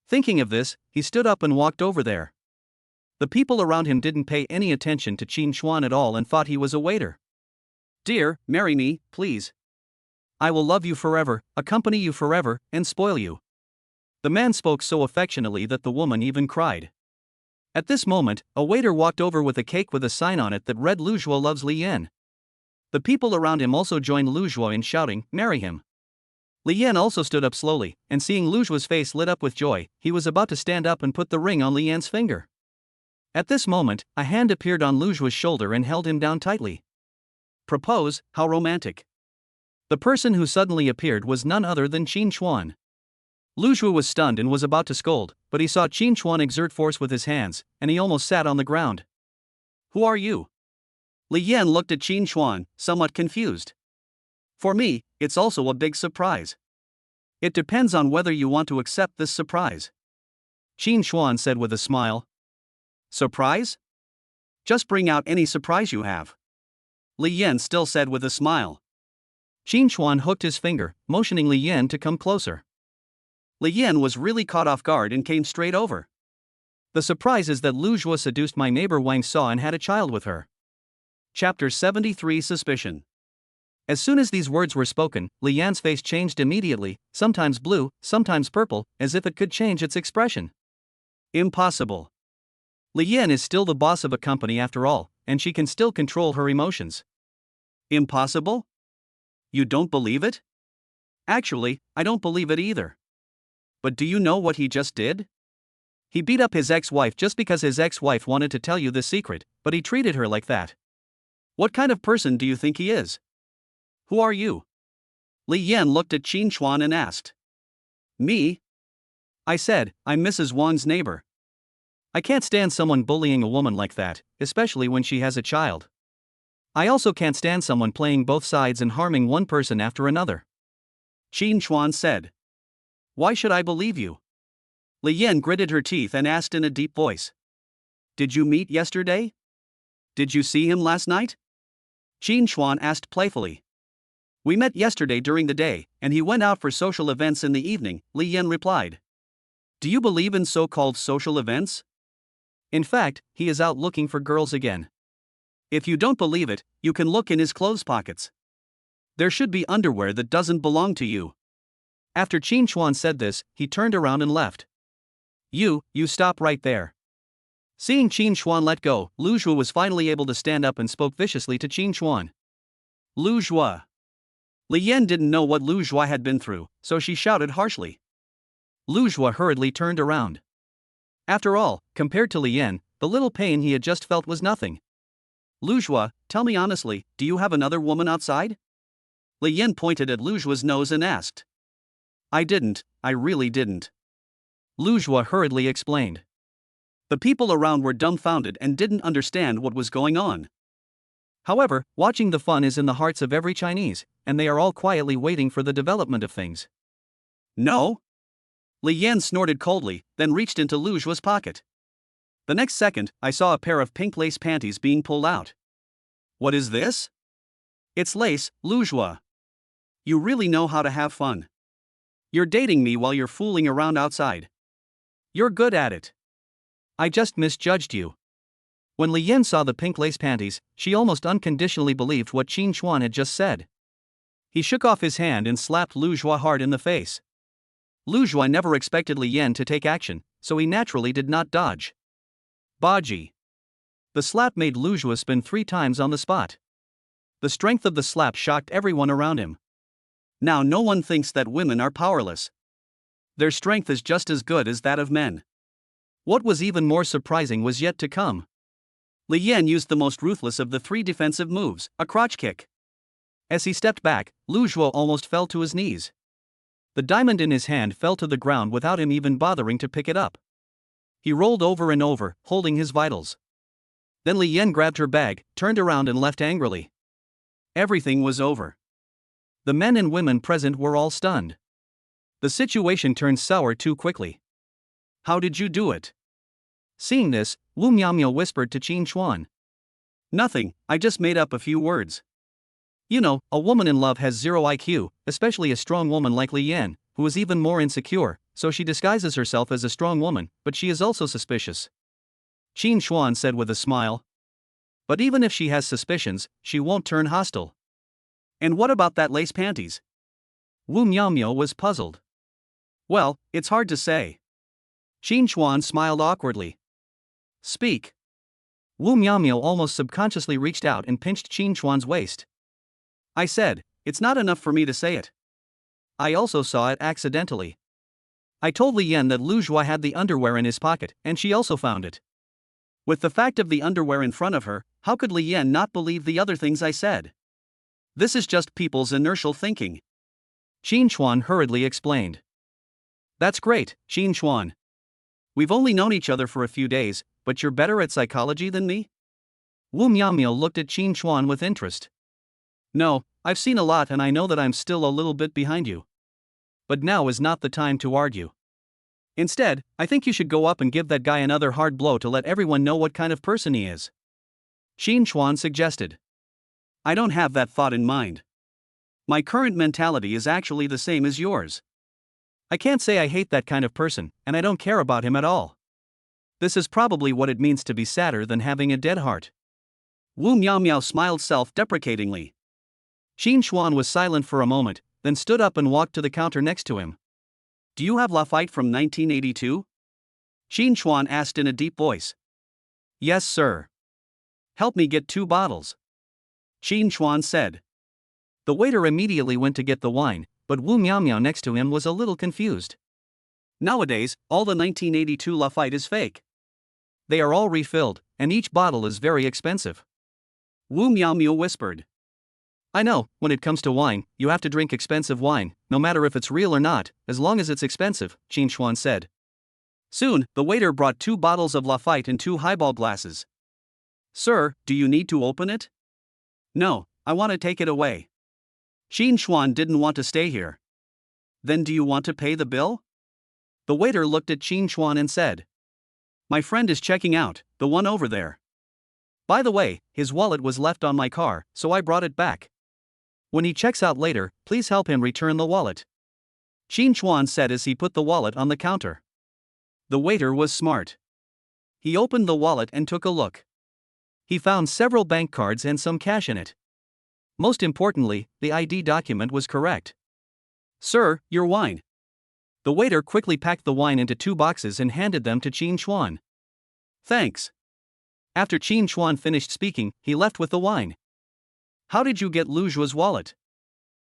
Thinking of this, he stood up and walked over there. The people around him didn't pay any attention to Xin Chuan at all and thought he was a waiter. Dear, marry me, please. I will love you forever, accompany you forever, and spoil you. The man spoke so affectionately that the woman even cried. At this moment, a waiter walked over with a cake with a sign on it that read Lu Zhuo loves Li Yan. The people around him also joined Lu Zhuo in shouting, marry him. Li Yan also stood up slowly, and seeing Lu Zhua's face lit up with joy, he was about to stand up and put the ring on Li Yan's finger. At this moment, a hand appeared on Lu Zhua's shoulder and held him down tightly. Propose, how romantic. The person who suddenly appeared was none other than Qin Chuan. Lu Zhu was stunned and was about to scold, but he saw Qin Chuan exert force with his hands, and he almost sat on the ground. Who are you? Li Yan looked at Qin Chuan, somewhat confused. For me, it's also a big surprise. It depends on whether you want to accept this surprise. Qin Chuan said with a smile. Surprise? Just bring out any surprise you have. Li Yan still said with a smile. Qin Chuan hooked his finger, motioning Li Yan to come closer. Li Yan was really caught off guard and came straight over. The surprise is that Lu Zhua seduced my neighbor Wang Sa and had a child with her. Chapter 73 Suspicion. As soon as these words were spoken, Li Yan's face changed immediately, sometimes blue, sometimes purple, as if it could change its expression. Impossible. Li Yan is still the boss of a company after all, and she can still control her emotions. Impossible? You don't believe it? Actually, I don't believe it either. But do you know what he just did? He beat up his ex-wife just because his ex-wife wanted to tell you the secret, but he treated her like that. What kind of person do you think he is? Who are you? Li Yan looked at Qin Chuan and asked. Me? I said, I'm Mrs. Wang's neighbor. I can't stand someone bullying a woman like that, especially when she has a child. I also can't stand someone playing both sides and harming one person after another. Qin Chuan said. Why should I believe you? Li Yan gritted her teeth and asked in a deep voice. Did you meet yesterday? Did you see him last night? Qin Chuan asked playfully. We met yesterday during the day, and he went out for social events in the evening, Li Yan replied. Do you believe in so-called social events? In fact, he is out looking for girls again. If you don't believe it, you can look in his clothes pockets. There should be underwear that doesn't belong to you. After Qin Chuan said this, he turned around and left. You stop right there. Seeing Qin Chuan let go, Lu Zhuo was finally able to stand up and spoke viciously to Qin Chuan. Lu Zhuo. Li Yan didn't know what Lu Zhuo had been through, so she shouted harshly. Lu Zhuo hurriedly turned around. After all, compared to Li Yan, the little pain he had just felt was nothing. Lu Zhuo, tell me honestly, do you have another woman outside? Li Yan pointed at Lu Zhuo's nose and asked. I didn't, I really didn't. Lu Zhuo hurriedly explained. The people around were dumbfounded and didn't understand what was going on. However, watching the fun is in the hearts of every Chinese, and they are all quietly waiting for the development of things. No? Li Yan snorted coldly, then reached into Lu Zhuo's pocket. The next second, I saw a pair of pink lace panties being pulled out. What is this? It's lace, Lu Zhuo. You really know how to have fun. You're dating me while you're fooling around outside. You're good at it. I just misjudged you. When Li Yan saw the pink lace panties, she almost unconditionally believed what Qin Chuan had just said. He shook off his hand and slapped Lu Zhuo hard in the face. Lu Zhuo never expected Li Yan to take action, so he naturally did not dodge. Baji. The slap made Lu Zhuo spin 3 times on the spot. The strength of the slap shocked everyone around him. Now no one thinks that women are powerless. Their strength is just as good as that of men. What was even more surprising was yet to come. Li Yan used the most ruthless of the 3 defensive moves, a crotch kick. As he stepped back, Lu Zhuo almost fell to his knees. The diamond in his hand fell to the ground without him even bothering to pick it up. He rolled over and over, holding his vitals. Then Li Yan grabbed her bag, turned around and left angrily. Everything was over. The men and women present were all stunned. The situation turned sour too quickly. How did you do it? Seeing this, Wu Miaomio whispered to Qin Chuan. Nothing, I just made up a few words. You know, a woman in love has 0 IQ, especially a strong woman like Li Yan, who is even more insecure, so she disguises herself as a strong woman, but she is also suspicious. Qin Chuan said with a smile. But even if she has suspicions, she won't turn hostile. And what about that lace panties? Wu Miaomio was puzzled. Well, it's hard to say. Qin Chuan smiled awkwardly. Speak. Wu Miaomio almost subconsciously reached out and pinched Qin Chuan's waist. I said, it's not enough for me to say it. I also saw it accidentally. I told Li Yan that Lu Zhua had the underwear in his pocket, and she also found it. With the fact of the underwear in front of her, how could Li Yan not believe the other things I said? This is just people's inertial thinking. Qin Chuan hurriedly explained. That's great, Qin Chuan. We've only known each other for a few days, but you're better at psychology than me? Wu Miaomio looked at Qin Chuan with interest. No, I've seen a lot and I know that I'm still a little bit behind you. But now is not the time to argue. Instead, I think you should go up and give that guy another hard blow to let everyone know what kind of person he is. Qin Chuan suggested. I don't have that thought in mind. My current mentality is actually the same as yours. I can't say I hate that kind of person, and I don't care about him at all. This is probably what it means to be sadder than having a dead heart. Wu Miaomio smiled self-deprecatingly. Qin Chuan was silent for a moment, then stood up and walked to the counter next to him. Do you have Lafite from 1982? Qin Chuan asked in a deep voice. Yes, sir. Help me get 2 bottles. Qin Chuan said. The waiter immediately went to get the wine, but Wu Miaomio next to him was a little confused. Nowadays, all the 1982 Lafite is fake. They are all refilled, and each bottle is very expensive. Wu Miaomio whispered. I know, when it comes to wine, you have to drink expensive wine, no matter if it's real or not, as long as it's expensive, Qin Chuan said. Soon, the waiter brought 2 bottles of Lafite and 2 highball glasses. Sir, do you need to open it? No, I want to take it away. Qin Chuan didn't want to stay here. Then do you want to pay the bill? The waiter looked at Qin Chuan and said. My friend is checking out, the one over there. By the way, his wallet was left on my car, so I brought it back. When he checks out later, please help him return the wallet. Qin Chuan said as he put the wallet on the counter. The waiter was smart. He opened the wallet and took a look. He found several bank cards and some cash in it. Most importantly, the ID document was correct. Sir, your wine. The waiter quickly packed the wine into 2 boxes and handed them to Qin Chuan. Thanks. After Qin Chuan finished speaking, he left with the wine. How did you get Lu Zhua's wallet?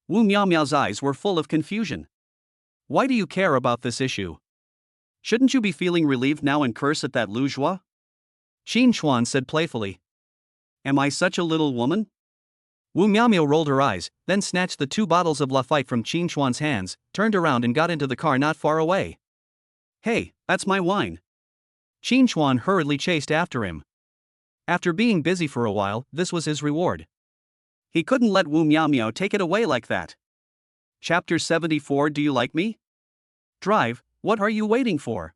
Wu Miaomio's eyes were full of confusion. Why do you care about this issue? Shouldn't you be feeling relieved now and curse at that Lu Zhua? Qin Chuan said playfully. Am I such a little woman? Wu Miaomio rolled her eyes, then snatched the 2 bottles of Lafite from Qin Chuan's hands, turned around and got into the car not far away. Hey, that's my wine. Qin Chuan hurriedly chased after him. After being busy for a while, this was his reward. He couldn't let Wu Miaomio take it away like that. Chapter 74. Do you like me? Drive, what are you waiting for?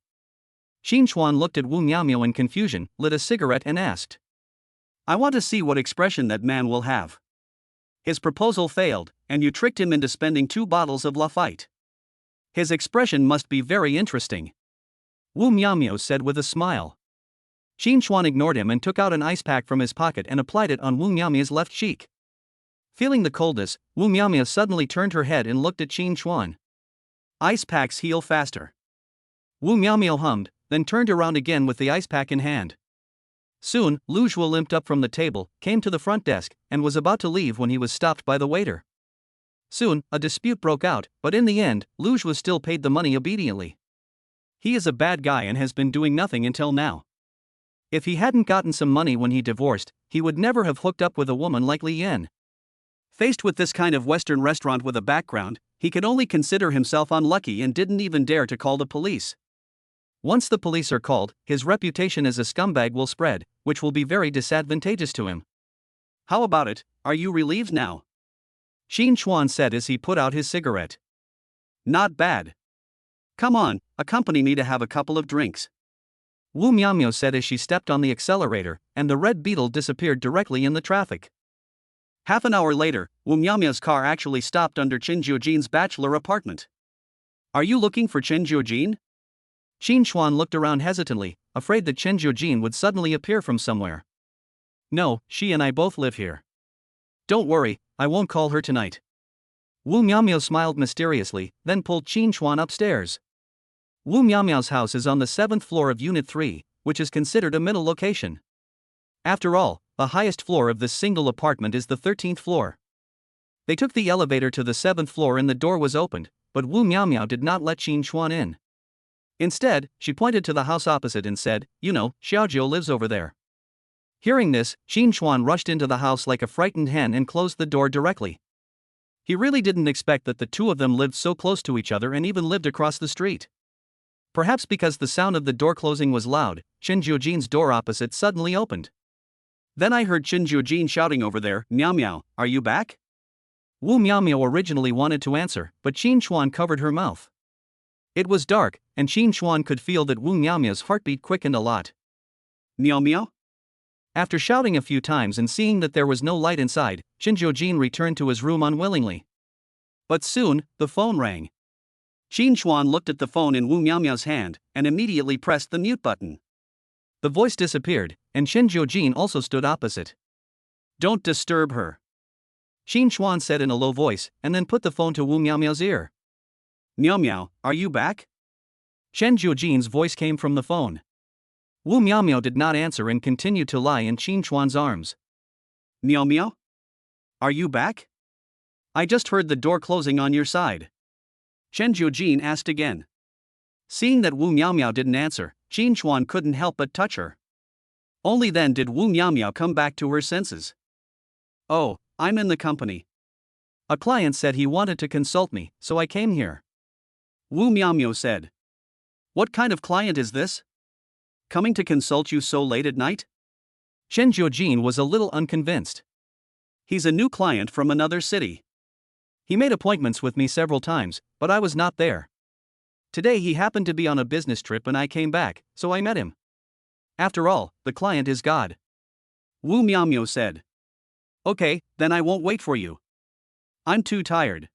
Qin Chuan looked at Wu Miaomio in confusion, lit a cigarette and asked. I want to see what expression that man will have. His proposal failed, and you tricked him into spending 2 bottles of Lafite. His expression must be very interesting. Wu Miaomio said with a smile. Qin Chuan ignored him and took out an ice pack from his pocket and applied it on Wu Miaomio's left cheek. Feeling the coldness, Wu Miaomio suddenly turned her head and looked at Qin Chuan. Ice packs heal faster. Wu Miaomio hummed, then turned around again with the ice pack in hand. Soon, Lu Zhua limped up from the table, came to the front desk, and was about to leave when he was stopped by the waiter. Soon, a dispute broke out, but in the end, Lu Zhua still paid the money obediently. He is a bad guy and has been doing nothing until now. If he hadn't gotten some money when he divorced, he would never have hooked up with a woman like Li Yan. Faced with this kind of Western restaurant with a background, he could only consider himself unlucky and didn't even dare to call the police. Once the police are called, his reputation as a scumbag will spread, which will be very disadvantageous to him. How about it, are you relieved now? Qin Chuan said as he put out his cigarette. Not bad. Come on, accompany me to have a couple of drinks. Wu Miaomio said as she stepped on the accelerator, and the red beetle disappeared directly in the traffic. Half an hour later, Wu Miaomio's car actually stopped under Chen Jiujin's bachelor apartment. Are you looking for Chen Jiujin? Qin Chuan looked around hesitantly, afraid that Chen Jiujin would suddenly appear from somewhere. No, she and I both live here. Don't worry, I won't call her tonight. Wu Miaomio smiled mysteriously, then pulled Qin Chuan upstairs. Wu Miaomio's house is on the 7th floor of Unit 3, which is considered a middle location. After all, the highest floor of this single apartment is the 13th floor. They took the elevator to the 7th floor and the door was opened, but Wu Miaomiao did not let Qin Chuan in. Instead, she pointed to the house opposite and said, "You know, Xiaojiu lives over there." Hearing this, Qin Chuan rushed into the house like a frightened hen and closed the door directly. He really didn't expect that the two of them lived so close to each other and even lived across the street. Perhaps because the sound of the door closing was loud, Chen Jiujin's door opposite suddenly opened. Then I heard Chen Jiujin shouting over there, "Miao Miao, are you back?" Wu Miaomiao originally wanted to answer, but Qin Chuan covered her mouth. It was dark, and Qin Chuan could feel that Wu Miaomiao's heartbeat quickened a lot. Miao Miao? After shouting a few times and seeing that there was no light inside, Chen Jiujin returned to his room unwillingly. But soon, the phone rang. Qin Chuan looked at the phone in Wu Miaomiao's hand and immediately pressed the mute button. The voice disappeared, and Chen Jiujin also stood opposite. "Don't disturb her," Qin Chuan said in a low voice, and then put the phone to Wu Miaomiao's ear. "Miao Miao, are you back?" Chen Jiujin's voice came from the phone. Wu Miaomiao did not answer and continued to lie in Qin Chuan's arms. "Miao Miao? Are you back? I just heard the door closing on your side." Chen Jiujin asked again. Seeing that Wu Miaomiao didn't answer, Qin Chuan couldn't help but touch her. Only then did Wu Miaomiao come back to her senses. "Oh, I'm in the company. A client said he wanted to consult me, so I came here," Wu Miaomiao said. "What kind of client is this? Coming to consult you so late at night?" Chen Jiujin was a little unconvinced. "He's a new client from another city. He made appointments with me several times, but I was not there. Today he happened to be on a business trip and I came back, so I met him. After all, the client is God," Wu Miaomiao said. "Okay, then I won't wait for you. I'm too tired.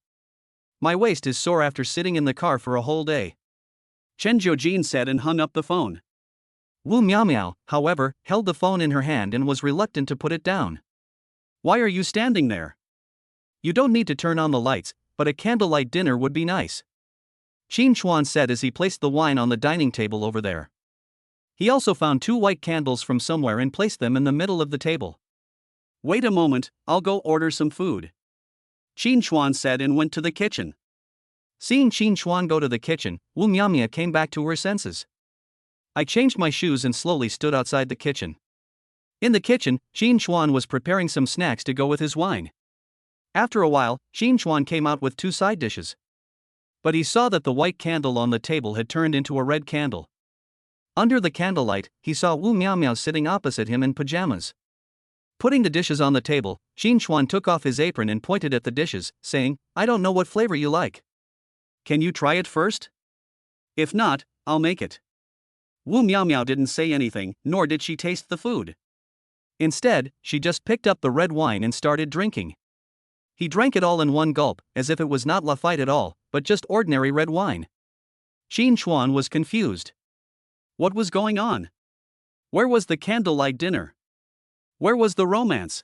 My waist is sore after sitting in the car for a whole day," Chen Jiujin said and hung up the phone. Wu Miaomiao, however, held the phone in her hand and was reluctant to put it down. "Why are you standing there? You don't need to turn on the lights, but a candlelight dinner would be nice," Qin Chuan said as he placed the wine on the dining table over there. He also found 2 white candles from somewhere and placed them in the middle of the table. "Wait a moment, I'll go order some food," Qin Chuan said and went to the kitchen. Seeing Qin Chuan go to the kitchen, Wu Miaomiao came back to her senses. I changed my shoes and slowly stood outside the kitchen. In the kitchen, Qin Chuan was preparing some snacks to go with his wine. After a while, Qin Chuan came out with 2 side dishes. But he saw that the white candle on the table had turned into a red candle. Under the candlelight, he saw Wu Miaomiao sitting opposite him in pajamas. Putting the dishes on the table, Qin Chuan took off his apron and pointed at the dishes, saying, "I don't know what flavor you like. Can you try it first? If not, I'll make it." Wu Miaomiao didn't say anything, nor did she taste the food. Instead, she just picked up the red wine and started drinking. He drank it all in one gulp, as if it was not Lafite at all, but just ordinary red wine. Qin Chuan was confused. What was going on? Where was the candlelight dinner? Where was the romance?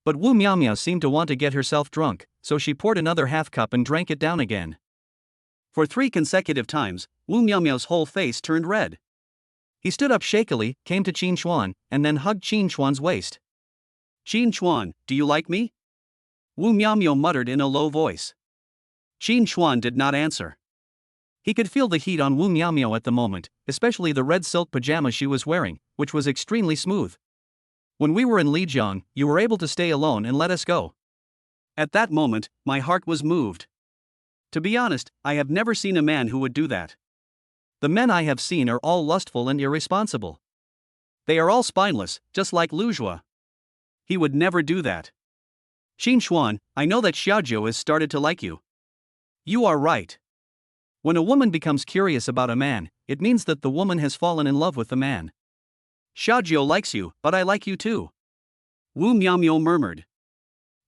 But Wu Miaomiao seemed to want to get herself drunk, so she poured another half cup and drank it down again. For 3 consecutive times, Wu Miaomiao's whole face turned red. He stood up shakily, came to Qin Chuan, and then hugged Qin Chuan's waist. "Qin Chuan, do you like me?" Wu Miaomiao muttered in a low voice. Qin Chuan did not answer. He could feel the heat on Wu Miaomiao at the moment, especially the red silk pajama she was wearing, which was extremely smooth. "When we were in Lijiang, you were able to stay alone and let us go." At that moment, my heart was moved. To be honest, I have never seen a man who would do that. The men I have seen are all lustful and irresponsible. They are all spineless, just like Lu Zhua. He would never do that. Qin Chuan, I know that Xiaojiu has started to like you. You are right. When a woman becomes curious about a man, it means that the woman has fallen in love with the man. Xiaojiu likes you, but I like you too, Wu Miaomiao murmured.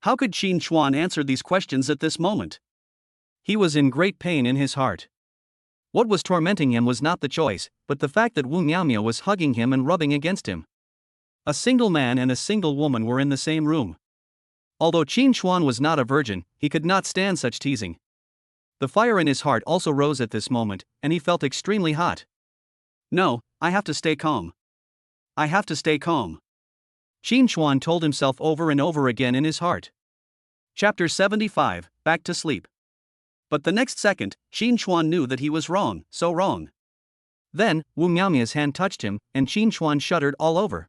How could Qin Chuan answer these questions at this moment? He was in great pain in his heart. What was tormenting him was not the choice, but the fact that Wu Miaomiao was hugging him and rubbing against him. A single man and a single woman were in the same room. Although Qin Chuan was not a virgin, he could not stand such teasing. The fire in his heart also rose at this moment, and he felt extremely hot. No, I have to stay calm. I have to stay calm, Qin Chuan told himself over and over again in his heart. Chapter 75, Back to Sleep. But the next second, Qin Chuan knew that he was wrong, so wrong. Then, Wu Miaomia's hand touched him, and Qin Chuan shuddered all over.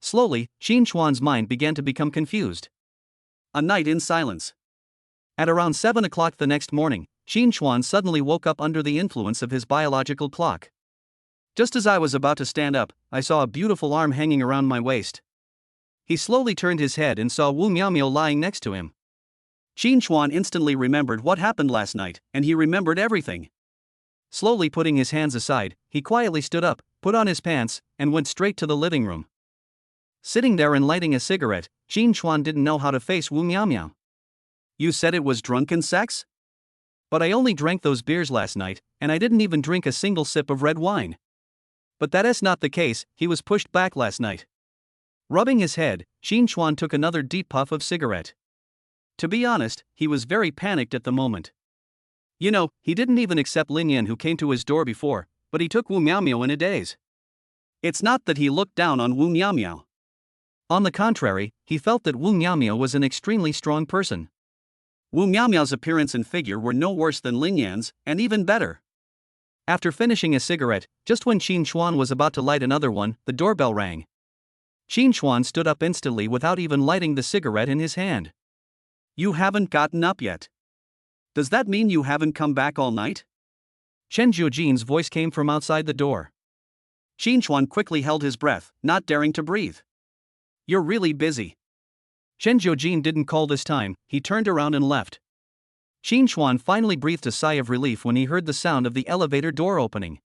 Slowly, Qin Chuan's mind began to become confused. A night in silence. At around 7 o'clock the next morning, Qin Chuan suddenly woke up under the influence of his biological clock. Just as I was about to stand up, I saw a beautiful arm hanging around my waist. He slowly turned his head and saw Wu Miaomio lying next to him. Qin Chuan instantly remembered what happened last night, and he remembered everything. Slowly putting his hands aside, he quietly stood up, put on his pants, and went straight to the living room. Sitting there and lighting a cigarette, Qin Chuan didn't know how to face Wu Miaomio. You said it was drunken sex? But I only drank those beers last night, and I didn't even drink a single sip of red wine. But that is not the case, he was pushed back last night. Rubbing his head, Qin Chuan took another deep puff of cigarette. To be honest, he was very panicked at the moment. You know, he didn't even accept Lin Yan who came to his door before, but he took Wu Miaomio in a daze. It's not that he looked down on Wu Miaomio. On the contrary, he felt that Wu Miaomio was an extremely strong person. Wu Miaomio's appearance and figure were no worse than Lin Yan's, and even better. After finishing a cigarette, just when Qin Chuan was about to light another one, the doorbell rang. Qin Chuan stood up instantly without even lighting the cigarette in his hand. You haven't gotten up yet. Does that mean you haven't come back all night? Chen Jiujin's voice came from outside the door. Qin Chuan quickly held his breath, not daring to breathe. You're really busy. Chen Jiujin didn't call this time, he turned around and left. Qin Chuan finally breathed a sigh of relief when he heard the sound of the elevator door opening.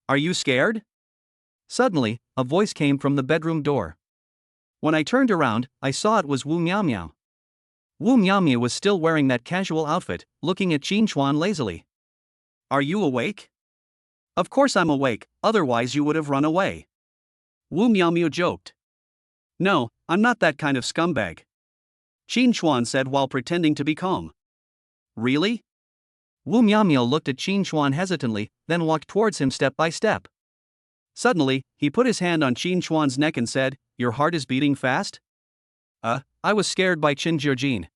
Are you scared? Suddenly, a voice came from the bedroom door. When I turned around, I saw it was Wu Miaomio. Wu Miaomio was still wearing that casual outfit, looking at Qin Chuan lazily. Are you awake? Of course I'm awake, otherwise you would have run away. Wu Miaomio joked. No, I'm not that kind of scumbag. Qin Chuan said while pretending to be calm. Really? Wu Miaomio looked at Qin Chuan hesitantly, then walked towards him step by step. Suddenly, he put his hand on Qin Chuan's neck and said, Your heart is beating fast? I was scared by Chen Jiujin.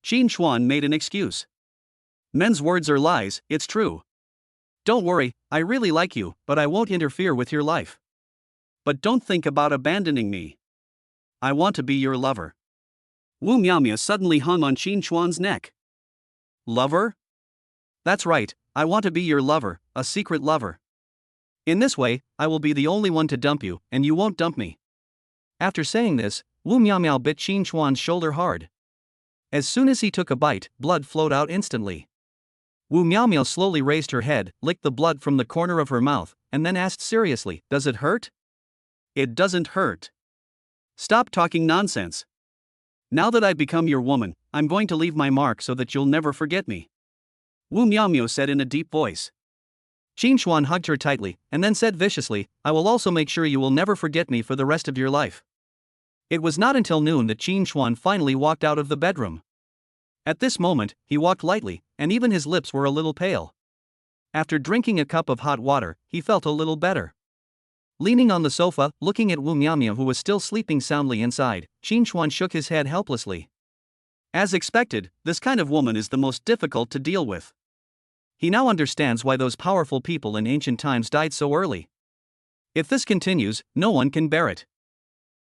Qin Chuan made an excuse. Men's words are lies, it's true. Don't worry, I really like you, but I won't interfere with your life. But don't think about abandoning me. I want to be your lover. Wu Miaomio suddenly hung on Qin Chuan's neck. Lover? That's right, I want to be your lover, a secret lover. In this way, I will be the only one to dump you, and you won't dump me. After saying this, Wu Miaomio bit Qin Chuan's shoulder hard. As soon as he took a bite, blood flowed out instantly. Wu Miaomio slowly raised her head, licked the blood from the corner of her mouth, and then asked seriously, Does it hurt? It doesn't hurt. Stop talking nonsense. Now that I've become your woman, I'm going to leave my mark so that you'll never forget me. Wu Miaomio said in a deep voice. Qin Chuan hugged her tightly, and then said viciously, I will also make sure you will never forget me for the rest of your life. It was not until noon that Qin Chuan finally walked out of the bedroom. At this moment, he walked lightly, and even his lips were a little pale. After drinking a cup of hot water, he felt a little better. Leaning on the sofa, looking at Wu Miaomio who was still sleeping soundly inside, Qin Chuan shook his head helplessly. As expected, this kind of woman is the most difficult to deal with. He now understands why those powerful people in ancient times died so early. If this continues, no one can bear it.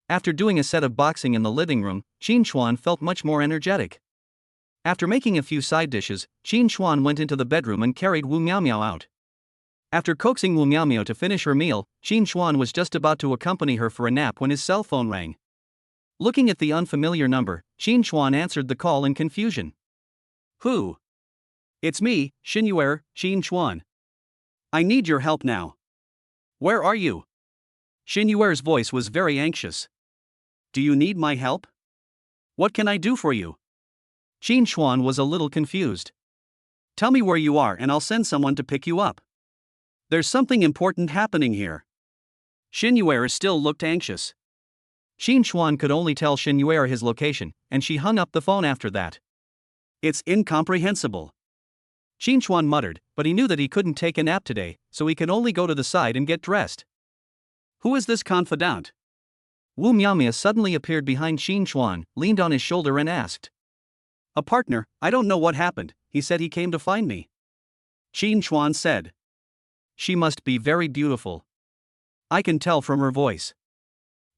After doing a set of boxing in the living room, Qin Chuan felt much more energetic. After making a few side dishes, Qin Chuan went into the bedroom and carried Wu Miaomio out. After coaxing Wu Miaomio to finish her meal, Qin Chuan was just about to accompany her for a nap when his cell phone rang. Looking at the unfamiliar number, Qin Chuan answered the call in confusion. Who? It's me, Xinyuer, Qin Chuan. I need your help now. Where are you? Xinyuer's voice was very anxious. Do you need my help? What can I do for you? Qin Chuan was a little confused. Tell me where you are and I'll send someone to pick you up. There's something important happening here. Xinyuer still looked anxious. Qin Chuan could only tell Xinyuer his location, and she hung up the phone after that. It's incomprehensible. Qin Chuan muttered, but he knew that he couldn't take a nap today, so he could only go to the side and get dressed. Who is this confidant? Wu Miaomio suddenly appeared behind Qin Chuan, leaned on his shoulder and asked. A partner, I don't know what happened, he said he came to find me. Qin Chuan said. She must be very beautiful. I can tell from her voice.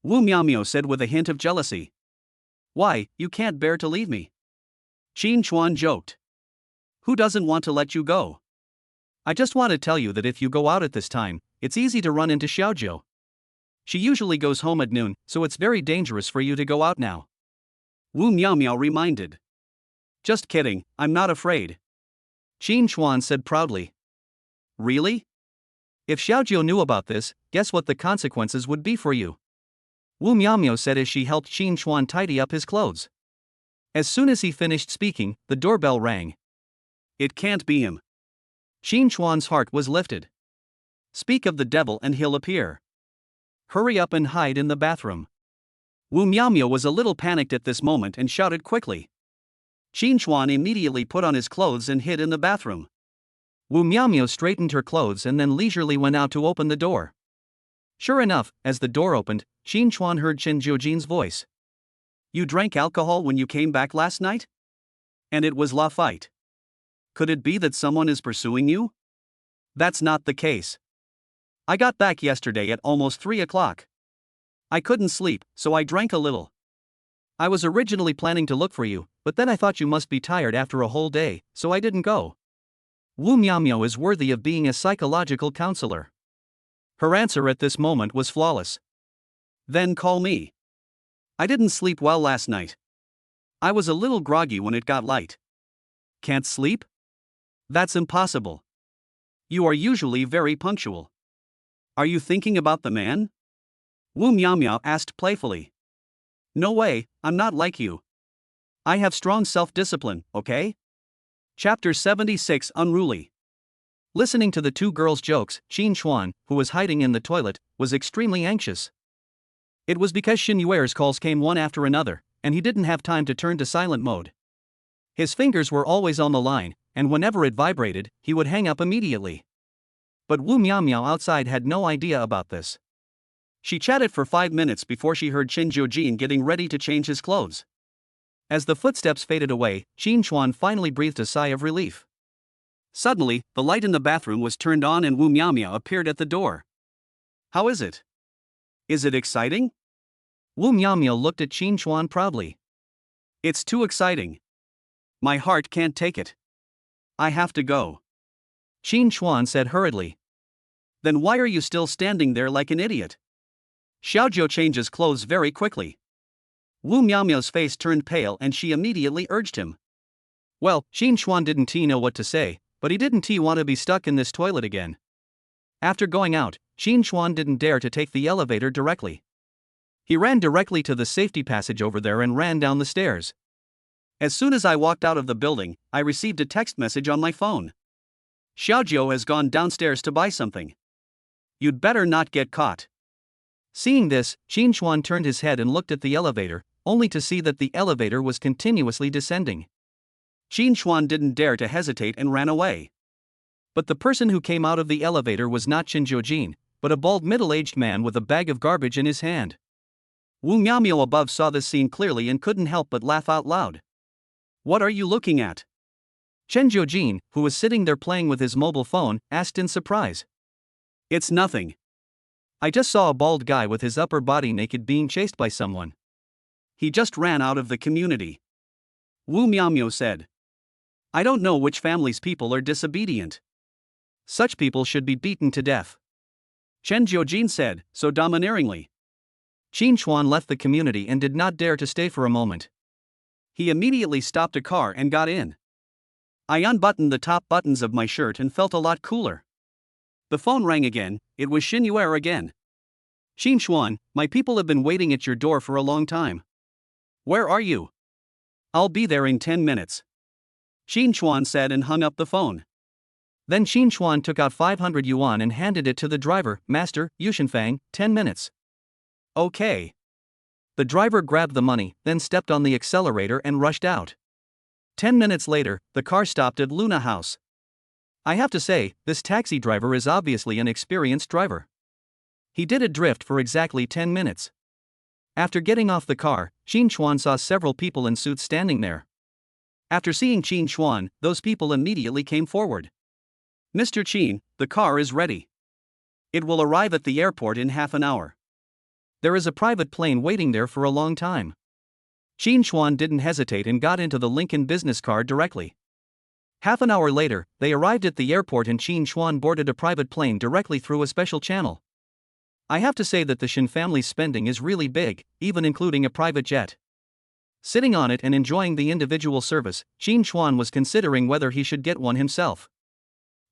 Wu Miaomio said with a hint of jealousy. Why, you can't bear to leave me? Qin Chuan joked. Who doesn't want to let you go? I just want to tell you that if you go out at this time, it's easy to run into Xiaojiu. She usually goes home at noon, so it's very dangerous for you to go out now. Wu Miaomio reminded. Just kidding, I'm not afraid. Qin Chuan said proudly. Really? If Xiaojiu knew about this, guess what the consequences would be for you? Wu Miaomio said as she helped Qin Chuan tidy up his clothes. As soon as he finished speaking, the doorbell rang. It can't be him. Qin Chuan's heart was lifted. Speak of the devil and he'll appear. Hurry up and hide in the bathroom. Wu Miaomio was a little panicked at this moment and shouted quickly. Qin Chuan immediately put on his clothes and hid in the bathroom. Wu Miaomio straightened her clothes and then leisurely went out to open the door. Sure enough, as the door opened, Qin Chuan heard Chen Jiujin's voice. You drank alcohol when you came back last night? And it was La Fight. Could it be that someone is pursuing you? That's not the case. I got back yesterday at almost 3 o'clock. I couldn't sleep, so I drank a little. I was originally planning to look for you, but then I thought you must be tired after a whole day, so I didn't go. Wu Miaomio is worthy of being a psychological counselor. Her answer at this moment was flawless. Then call me. I didn't sleep well last night. I was a little groggy when it got light. Can't sleep? That's impossible. You are usually very punctual. Are you thinking about the man? Wu Miaomio asked playfully. No way, I'm not like you. I have strong self-discipline, okay? Chapter 76 Unruly. Listening to the two girls' jokes, Qin Chuan, who was hiding in the toilet, was extremely anxious. It was because Xin Yuer's calls came one after another, and he didn't have time to turn to silent mode. His fingers were always on the line, and whenever it vibrated, he would hang up immediately. But Wu Miaomio outside had no idea about this. She chatted for 5 minutes before she heard Chen Jiujin getting ready to change his clothes. As the footsteps faded away, Qin Chuan finally breathed a sigh of relief. Suddenly, the light in the bathroom was turned on and Wu Miaomio appeared at the door. How is it? Is it exciting? Wu Miaomio looked at Qin Chuan proudly. It's too exciting. My heart can't take it. I have to go. Qin Chuan said hurriedly. Then why are you still standing there like an idiot? Xiaojiu changes clothes very quickly. Wu Miaomio's face turned pale and she immediately urged him. Well, Qin Chuan didn't know what to say, but he didn't want to be stuck in this toilet again. After going out, Qin Chuan didn't dare to take the elevator directly. He ran directly to the safety passage over there and ran down the stairs. As soon as I walked out of the building, I received a text message on my phone. Xiaojiu has gone downstairs to buy something. You'd better not get caught. Seeing this, Qin Chuan turned his head and looked at the elevator, only to see that the elevator was continuously descending. Qin Chuan didn't dare to hesitate and ran away. But the person who came out of the elevator was not Chen Jiujin, but a bald middle-aged man with a bag of garbage in his hand. Wu Miaomio above saw this scene clearly and couldn't help but laugh out loud. What are you looking at? Chen Jiujin, who was sitting there playing with his mobile phone, asked in surprise. It's nothing. I just saw a bald guy with his upper body naked being chased by someone. He just ran out of the community. Wu Miaomio said. I don't know which family's people are disobedient. Such people should be beaten to death. Chen Jiujin said, so domineeringly. Qin Chuan left the community and did not dare to stay for a moment. He immediately stopped a car and got in. I unbuttoned the top buttons of my shirt and felt a lot cooler. The phone rang again. It was Xin Yuer again. Qin Chuan, my people have been waiting at your door for a long time. Where are you? I'll be there in 10 minutes. Qin Chuan said and hung up the phone. Then Qin Chuan took out 500 yuan and handed it to the driver. Master, Yushinfang, 10 minutes. Okay. The driver grabbed the money, then stepped on the accelerator and rushed out. 10 minutes later, the car stopped at Luna House. I have to say, this taxi driver is obviously an experienced driver. He did a drift for exactly 10 minutes. After getting off the car, Qin Chuan saw several people in suits standing there. After seeing Qin Chuan, those people immediately came forward. Mr. Qin, the car is ready. It will arrive at the airport in half an hour. There is a private plane waiting there for a long time. Qin Chuan didn't hesitate and got into the Lincoln business car directly. Half an hour later, they arrived at the airport and Qin Chuan boarded a private plane directly through a special channel. I have to say that the Shin family's spending is really big, even including a private jet. Sitting on it and enjoying the individual service, Qin Chuan was considering whether he should get one himself.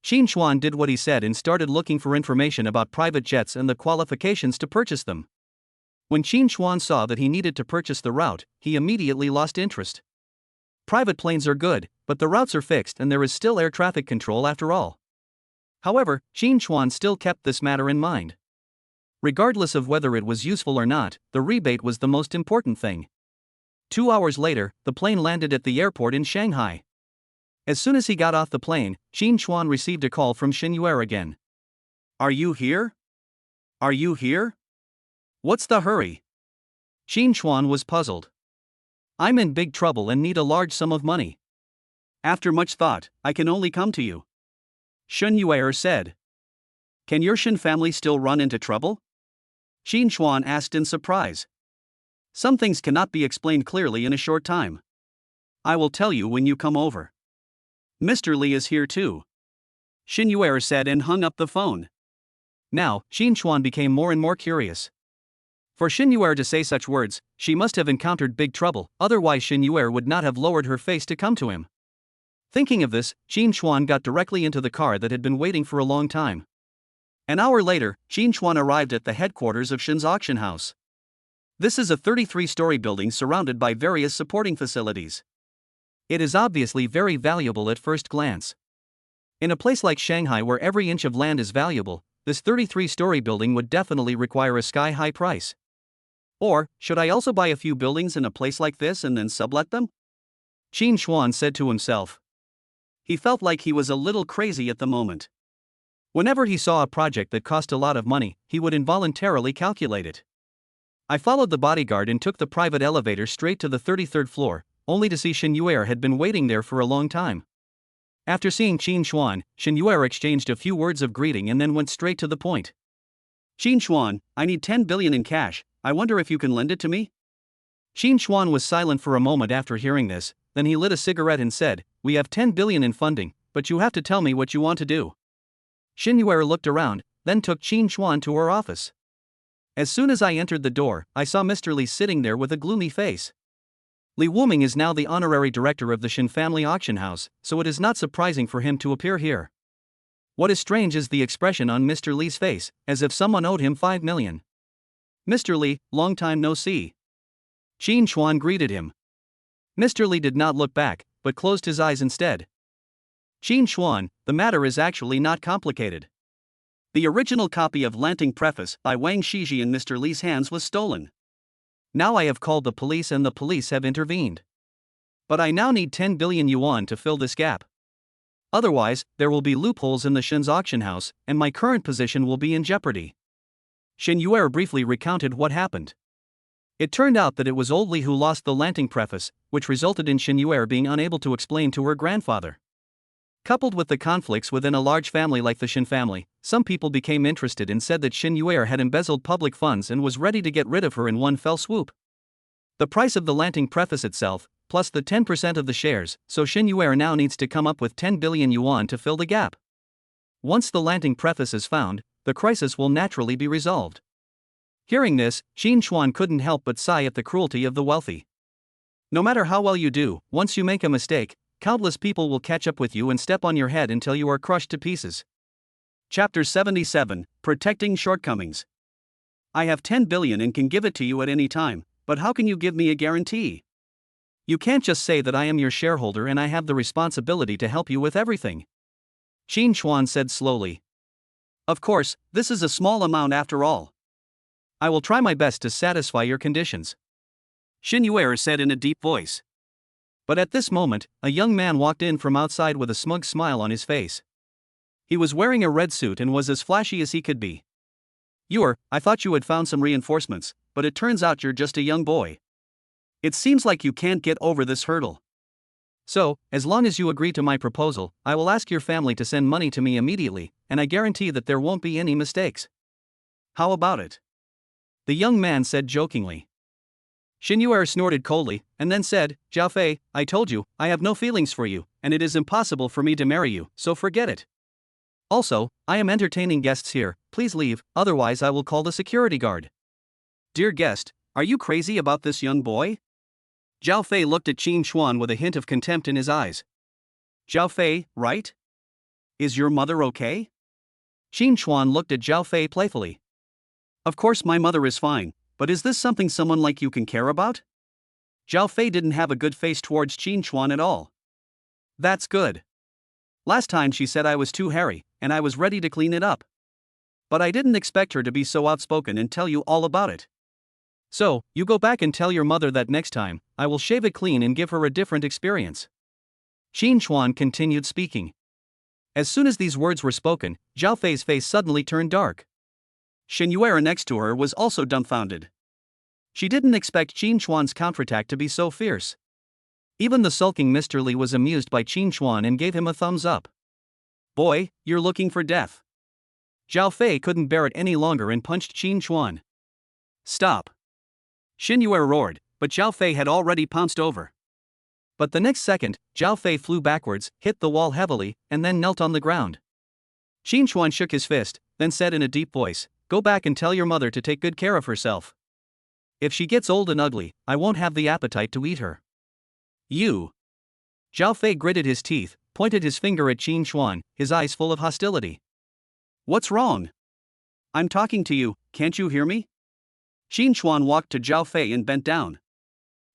Qin Chuan did what he said and started looking for information about private jets and the qualifications to purchase them. When Qin Chuan saw that he needed to purchase the route, he immediately lost interest. Private planes are good, but the routes are fixed and there is still air traffic control after all. However, Qin Chuan still kept this matter in mind. Regardless of whether it was useful or not, the rebate was the most important thing. 2 hours later, the plane landed at the airport in Shanghai. As soon as he got off the plane, Qin Chuan received a call from Shin Yuer again. Are you here? Are you here? What's the hurry? Qin Chuan was puzzled. I'm in big trouble and need a large sum of money. After much thought, I can only come to you. Shin Yuer said. Can your Shin family still run into trouble? Qin Chuan asked in surprise. Some things cannot be explained clearly in a short time. I will tell you when you come over. Mr. Li is here too. Shin Yuer said and hung up the phone. Now, Qin Chuan became more and more curious. For Shin Yuer to say such words, she must have encountered big trouble, otherwise Shin Yuer would not have lowered her face to come to him. Thinking of this, Qin Chuan got directly into the car that had been waiting for a long time. An hour later, Qin Chuan arrived at the headquarters of Shin's auction house. This is a 33-story building surrounded by various supporting facilities. It is obviously very valuable at first glance. In a place like Shanghai where every inch of land is valuable, this 33-story building would definitely require a sky-high price. Or, should I also buy a few buildings in a place like this and then sublet them? Qin Chuan said to himself. He felt like he was a little crazy at the moment. Whenever he saw a project that cost a lot of money, he would involuntarily calculate it. I followed the bodyguard and took the private elevator straight to the 33rd floor, only to see Shin Yuer had been waiting there for a long time. After seeing Qin Chuan, Shin Yuer exchanged a few words of greeting and then went straight to the point. Qin Chuan, I need 10 billion in cash, I wonder if you can lend it to me? Qin Chuan was silent for a moment after hearing this, then he lit a cigarette and said, We have 10 billion in funding, but you have to tell me what you want to do. Shin Yuer looked around, then took Qin Chuan to her office. As soon as I entered the door, I saw Mr. Li sitting there with a gloomy face. Li Wuming is now the honorary director of the Shin family auction house, so it is not surprising for him to appear here. What is strange is the expression on Mr. Li's face, as if someone owed him 5 million. Mr. Li, long time no see. Qin Chuan greeted him. Mr. Li did not look back, but closed his eyes instead. Qin Chuan, the matter is actually not complicated. The original copy of Lanting Preface by Wang Shiji in Mr. Li's hands was stolen. Now I have called the police and the police have intervened. But I now need 10 billion yuan to fill this gap. Otherwise, there will be loopholes in the Shin's auction house, and my current position will be in jeopardy. Shin Yuer briefly recounted what happened. It turned out that it was old Li who lost the Lanting Preface, which resulted in Shin Yuer being unable to explain to her grandfather. Coupled with the conflicts within a large family like the Shin family, some people became interested and said that Shin Yuer had embezzled public funds and was ready to get rid of her in one fell swoop. The price of the Lanting Preface itself, plus the 10% of the shares, so Shin Yuer now needs to come up with 10 billion yuan to fill the gap. Once the Lanting Preface is found, the crisis will naturally be resolved. Hearing this, Qin Chuan couldn't help but sigh at the cruelty of the wealthy. No matter how well you do, once you make a mistake, countless people will catch up with you and step on your head until you are crushed to pieces. Chapter 77, Protecting Shortcomings. I have 10 billion and can give it to you at any time, but how can you give me a guarantee? You can't just say that I am your shareholder and I have the responsibility to help you with everything. Qin Chuan said slowly. Of course, this is a small amount after all. I will try my best to satisfy your conditions. Shin Yuer said in a deep voice. But at this moment, a young man walked in from outside with a smug smile on his face. He was wearing a red suit and was as flashy as he could be. I thought you had found some reinforcements, but it turns out you're just a young boy. It seems like you can't get over this hurdle. So, as long as you agree to my proposal, I will ask your family to send money to me immediately, and I guarantee that there won't be any mistakes. How about it? The young man said jokingly. Xinyuer snorted coldly, and then said, Zhao Fei, I told you, I have no feelings for you, and it is impossible for me to marry you, so forget it. Also, I am entertaining guests here, please leave, otherwise I will call the security guard. Dear guest, are you crazy about this young boy? Zhao Fei looked at Qin Chuan with a hint of contempt in his eyes. Zhao Fei, right? Is your mother okay? Qin Chuan looked at Zhao Fei playfully. Of course my mother is fine, but is this something someone like you can care about? Zhao Fei didn't have a good face towards Qin Chuan at all. That's good. Last time she said I was too hairy, and I was ready to clean it up. But I didn't expect her to be so outspoken and tell you all about it. So, you go back and tell your mother that next time, I will shave it clean and give her a different experience. Qin Chuan continued speaking. As soon as these words were spoken, Zhao Fei's face suddenly turned dark. Xinyuer next to her was also dumbfounded. She didn't expect Qin Chuan's counterattack to be so fierce. Even the sulking Mr. Li was amused by Qin Chuan and gave him a thumbs up. Boy, you're looking for death. Zhao Fei couldn't bear it any longer and punched Qin Chuan. Stop. Xinyuer roared, but Zhao Fei had already pounced over. But the next second, Zhao Fei flew backwards, hit the wall heavily, and then knelt on the ground. Qin Chuan shook his fist, then said in a deep voice, Go back and tell your mother to take good care of herself. If she gets old and ugly, I won't have the appetite to eat her. You. Zhao Fei gritted his teeth, pointed his finger at Qin Chuan, his eyes full of hostility. What's wrong? I'm talking to you, can't you hear me? Qin Chuan walked to Zhao Fei and bent down.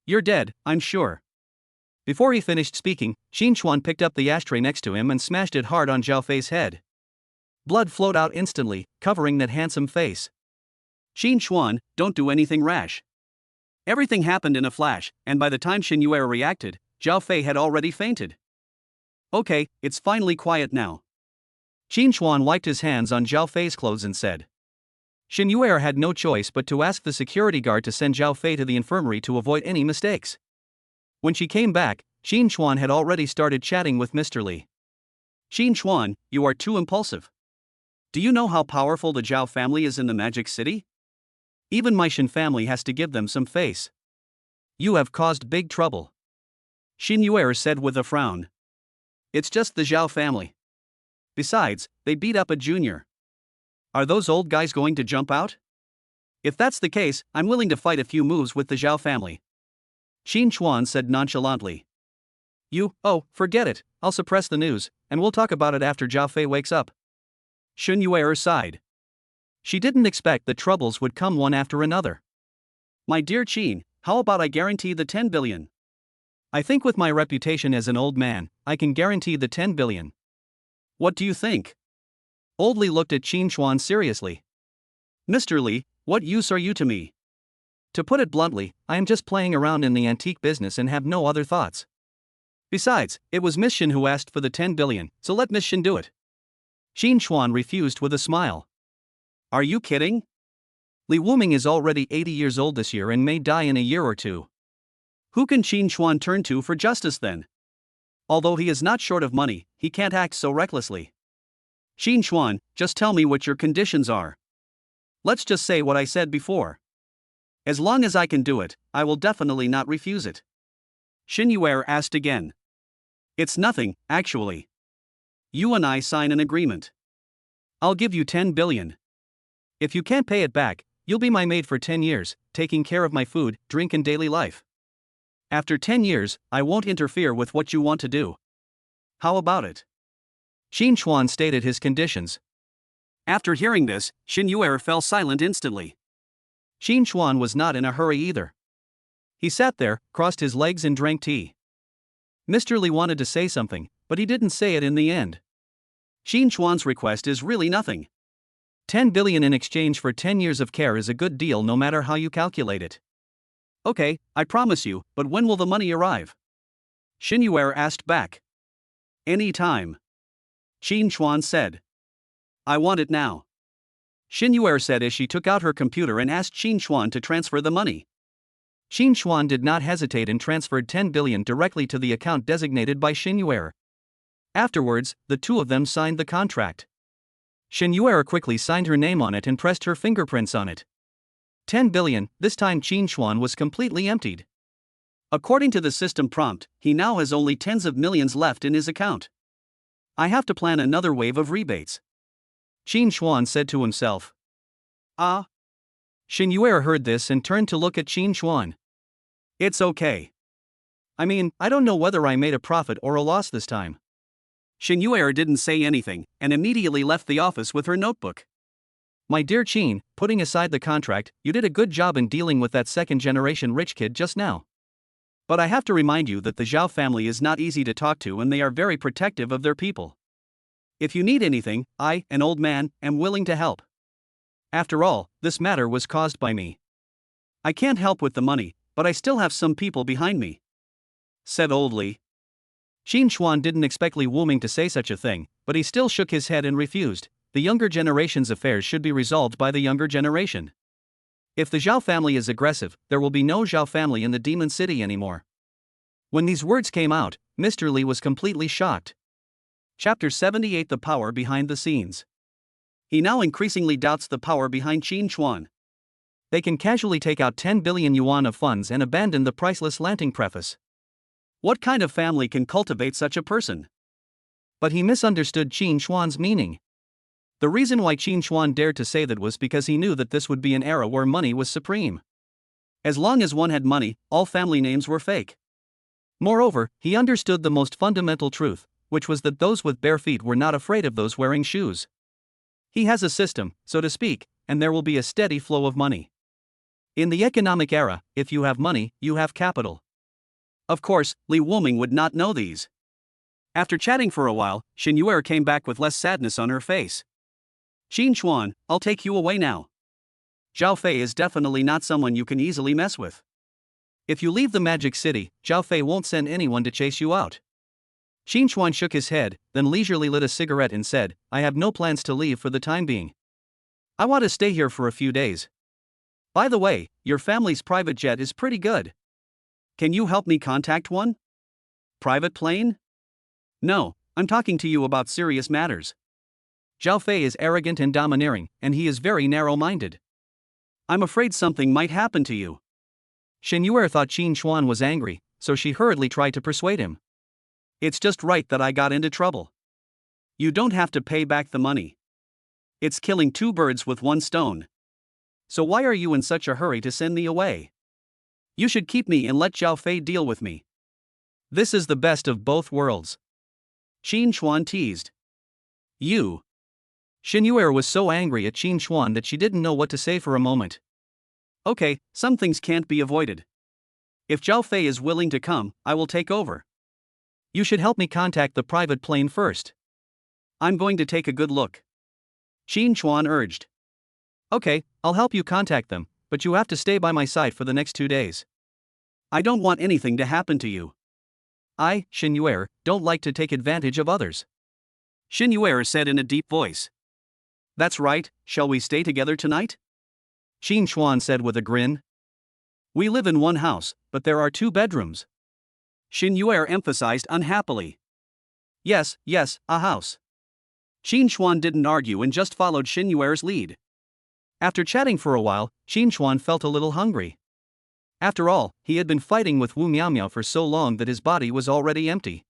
You're dead, I'm sure. Before he finished speaking, Qin Chuan picked up the ashtray next to him and smashed it hard on Zhao Fei's head. Blood flowed out instantly, covering that handsome face. Qin Chuan, don't do anything rash. Everything happened in a flash, and by the time Xinyuer reacted, Zhao Fei had already fainted. Okay, it's finally quiet now. Qin Chuan wiped his hands on Zhao Fei's clothes and said. Xinyuer had no choice but to ask the security guard to send Zhao Fei to the infirmary to avoid any mistakes. When she came back, Qin Chuan had already started chatting with Mr. Li. Qin Chuan, you are too impulsive. Do you know how powerful the Zhao family is in the Magic City? Even my Shen family has to give them some face. You have caused big trouble. Xinyuer said with a frown. It's just the Zhao family. Besides, they beat up a junior. Are those old guys going to jump out? If that's the case, I'm willing to fight a few moves with the Zhao family. Qin Chuan said nonchalantly. Forget it, I'll suppress the news, and we'll talk about it after Zhao Fei wakes up. Xinyuer sighed. She didn't expect that troubles would come one after another. My dear Qin, how about I guarantee the 10 billion? I think with my reputation as an old man, I can guarantee the 10 billion. What do you think? Old Li looked at Qin Chuan seriously. Mr. Li, what use are you to me? To put it bluntly, I am just playing around in the antique business and have no other thoughts. Besides, it was Miss Shen who asked for the 10 billion, so let Miss Shen do it. Qin Chuan refused with a smile. Are you kidding? Li Wuming is already 80 years old this year and may die in a year or two. Who can Qin Chuan turn to for justice then? Although he is not short of money, he can't act so recklessly. Qin Chuan, just tell me what your conditions are. Let's just say what I said before. As long as I can do it, I will definitely not refuse it. Xinyuer asked again. It's nothing, actually. You and I sign an agreement. I'll give you 10 billion. If you can't pay it back, you'll be my maid for 10 years, taking care of my food, drink and daily life. After 10 years, I won't interfere with what you want to do. How about it? Qin Chuan stated his conditions. After hearing this, Xinyuer fell silent instantly. Qin Chuan was not in a hurry either. He sat there, crossed his legs and drank tea. Mr. Li wanted to say something, but he didn't say it in the end. Qin Chuan's request is really nothing. 10 billion in exchange for 10 years of care is a good deal no matter how you calculate it. Okay, I promise you, but when will the money arrive? Xinyuer asked back. Any time. Qin Chuan said. I want it now. Xinyuer said as she took out her computer and asked Qin Chuan to transfer the money. Qin Xuan did not hesitate and transferred 10 billion directly to the account designated by Xin Yuer. Afterwards, the two of them signed the contract. Xin Yuer quickly signed her name on it and pressed her fingerprints on it. 10 billion, this time Qin Xuan was completely emptied. According to the system prompt, he now has only tens of millions left in his account. I have to plan another wave of rebates. Qin Xuan said to himself. Ah. Xin Yuer heard this and turned to look at Qin Xuan. It's okay. I mean, I don't know whether I made a profit or a loss this time. Xin Yuer didn't say anything, and immediately left the office with her notebook. My dear Qin, putting aside the contract, you did a good job in dealing with that second-generation rich kid just now. But I have to remind you that the Zhao family is not easy to talk to and they are very protective of their people. If you need anything, I, an old man, am willing to help. After all, this matter was caused by me. I can't help with the money, but I still have some people behind me," said Old Li. Qin Xuan didn't expect Li Wuming to say such a thing, but he still shook his head and refused. The younger generation's affairs should be resolved by the younger generation. If the Zhao family is aggressive, there will be no Zhao family in the Demon City anymore. When these words came out, Mr. Li was completely shocked. Chapter 78: The Power Behind the Scenes. He now increasingly doubts the power behind Qin Xuan. They can casually take out 10 billion yuan of funds and abandon the priceless Lanting preface. What kind of family can cultivate such a person? But he misunderstood Qin Xuan's meaning. The reason why Qin Xuan dared to say that was because he knew that this would be an era where money was supreme. As long as one had money, all family names were fake. Moreover, he understood the most fundamental truth, which was that those with bare feet were not afraid of those wearing shoes. He has a system, so to speak, and there will be a steady flow of money. In the economic era, if you have money, you have capital. Of course, Li Wuming would not know these. After chatting for a while, Xin Yuer came back with less sadness on her face. "Qin Xuan, I'll take you away now. Zhao Fei is definitely not someone you can easily mess with. If you leave the Magic City, Zhao Fei won't send anyone to chase you out." Qin Xuan shook his head, then leisurely lit a cigarette and said, "I have no plans to leave for the time being. I want to stay here for a few days. By the way, your family's private jet is pretty good. Can you help me contact one? Private plane? No, I'm talking to you about serious matters. Zhao Fei is arrogant and domineering, and he is very narrow-minded. I'm afraid something might happen to you." Xin Yuer thought Qin Xuan was angry, so she hurriedly tried to persuade him. "It's just right that I got into trouble. You don't have to pay back the money. It's killing two birds with one stone. So why are you in such a hurry to send me away? You should keep me and let Zhao Fei deal with me. This is the best of both worlds," Qin Xuan teased. "You." Xin Yuer was so angry at Qin Xuan that she didn't know what to say for a moment. "Okay, some things can't be avoided. If Zhao Fei is willing to come, I will take over. You should help me contact the private plane first." "I'm going to take a good look," Qin Xuan urged. "Okay, I'll help you contact them, but you have to stay by my side for the next 2 days. I don't want anything to happen to you. I, Xin Yuer, don't like to take advantage of others," Xin Yuer said in a deep voice. "That's right, shall we stay together tonight?" Qin Xuan said with a grin. "We live in one house, but there are 2 bedrooms." Xin Yuer emphasized unhappily. Yes, a house." Qin Xuan didn't argue and just followed Xin Yuer's lead. After chatting for a while, Qin Xuan felt a little hungry. After all, he had been fighting with Wu Miaomiao for so long that his body was already empty.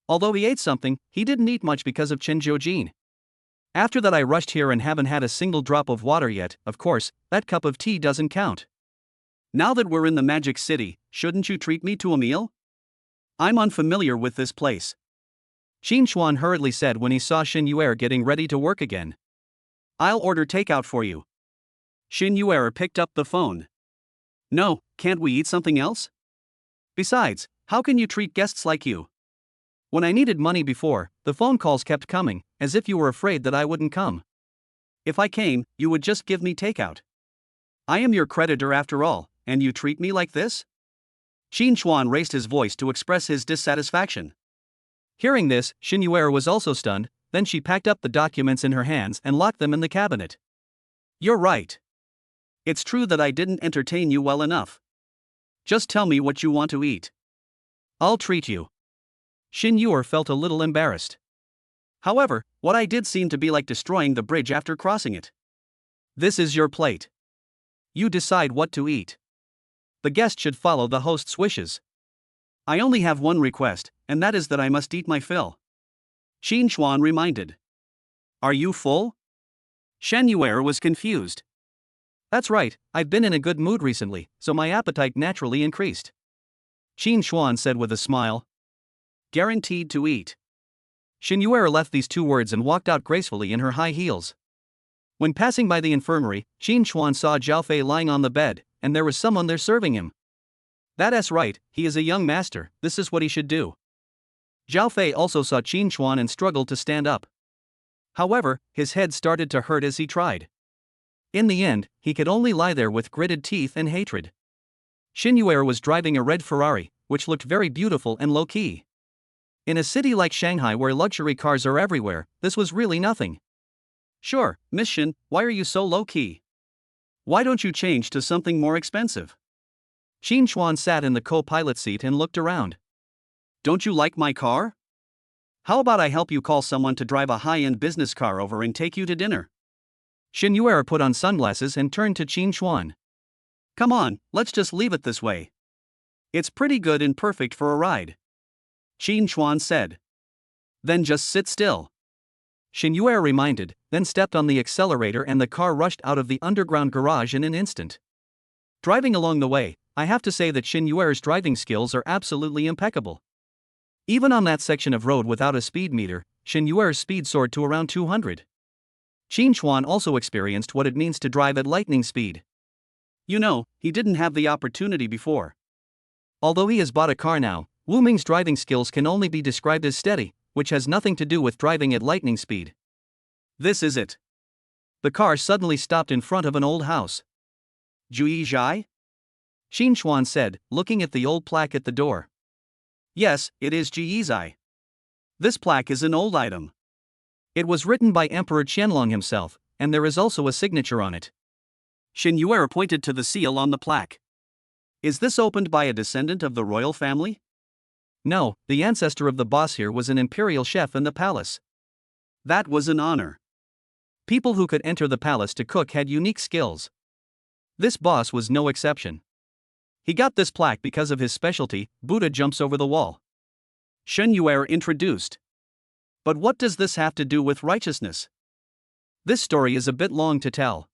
Although he ate something, he didn't eat much because of Chen Jiujin. "After that I rushed here and haven't had a single drop of water yet. Of course, that cup of tea doesn't count." "Now that we're in the Magic City, shouldn't you treat me to a meal? I'm unfamiliar with this place," Qin Xuan hurriedly said when he saw Xin Yuer getting ready to work again. "I'll order takeout for you." Xin Yuer picked up the phone. "No, can't we eat something else? Besides, how can you treat guests like you? When I needed money before, the phone calls kept coming, as if you were afraid that I wouldn't come. If I came, you would just give me takeout. I am your creditor after all, and you treat me like this?" Qin Xuan raised his voice to express his dissatisfaction. Hearing this, Xin Yuer was also stunned. Then she packed up the documents in her hands and locked them in the cabinet. "You're right. It's true that I didn't entertain you well enough. Just tell me what you want to eat. I'll treat you. Xin Yuer felt a little embarrassed. However, what I did seemed to be like destroying the bridge after crossing it. This is your plate. You decide what to eat. The guest should follow the host's wishes. I only have one request, and that is that I must eat my fill. Qin Chuan reminded. Are you full? Shen Yuer was confused. That's right, I've been in a good mood recently, so my appetite naturally increased. Qin Chuan said with a smile. Guaranteed to eat. Shen Yuer left these two words and walked out gracefully in her high heels. When passing by the infirmary, Qin Chuan saw Zhao Fei lying on the bed, and there was someone there serving him. That's right, he is a young master, this is what he should do. Zhao Fei also saw Qin Chuan and struggled to stand up. However, his head started to hurt as he tried. In the end, he could only lie there with gritted teeth and hatred. Shen Yuer was driving a red Ferrari, which looked very beautiful and low-key. In a city like Shanghai where luxury cars are everywhere, this was really nothing. Sure, Miss Shen, why are you so low-key? Why don't you change to something more expensive? Qin Chuan sat in the co-pilot seat and looked around. Don't you like my car? How about I help you call someone to drive a high-end business car over and take you to dinner? Shen Yuer put on sunglasses and turned to Qin Chuan. Come on, let's just leave it this way. It's pretty good and perfect for a ride. Qin Chuan said. Then just sit still. Shen Yuer reminded, then stepped on the accelerator and the car rushed out of the underground garage in an instant. Driving along the way, I have to say that Shen Yuer's driving skills are absolutely impeccable. Even on that section of road without a speed meter, Shen Yuer's speed soared to around 200. Qin Chuan also experienced what it means to drive at lightning speed. You know, he didn't have the opportunity before. Although he has bought a car now, Wu Ming's driving skills can only be described as steady, which has nothing to do with driving at lightning speed. This is it. The car suddenly stopped in front of an old house. Juyi Zhai? Qin Chuan said, looking at the old plaque at the door. Yes, it is Juyi Zhai. This plaque is an old item. It was written by Emperor Qianlong himself, and there is also a signature on it. Shen Yuer pointed to the seal on the plaque. Is this opened by a descendant of the royal family? No, the ancestor of the boss here was an imperial chef in the palace. That was an honor. People who could enter the palace to cook had unique skills. This boss was no exception. He got this plaque because of his specialty, Buddha jumps over the wall. Shen Yuer introduced. But what does this have to do with righteousness? This story is a bit long to tell.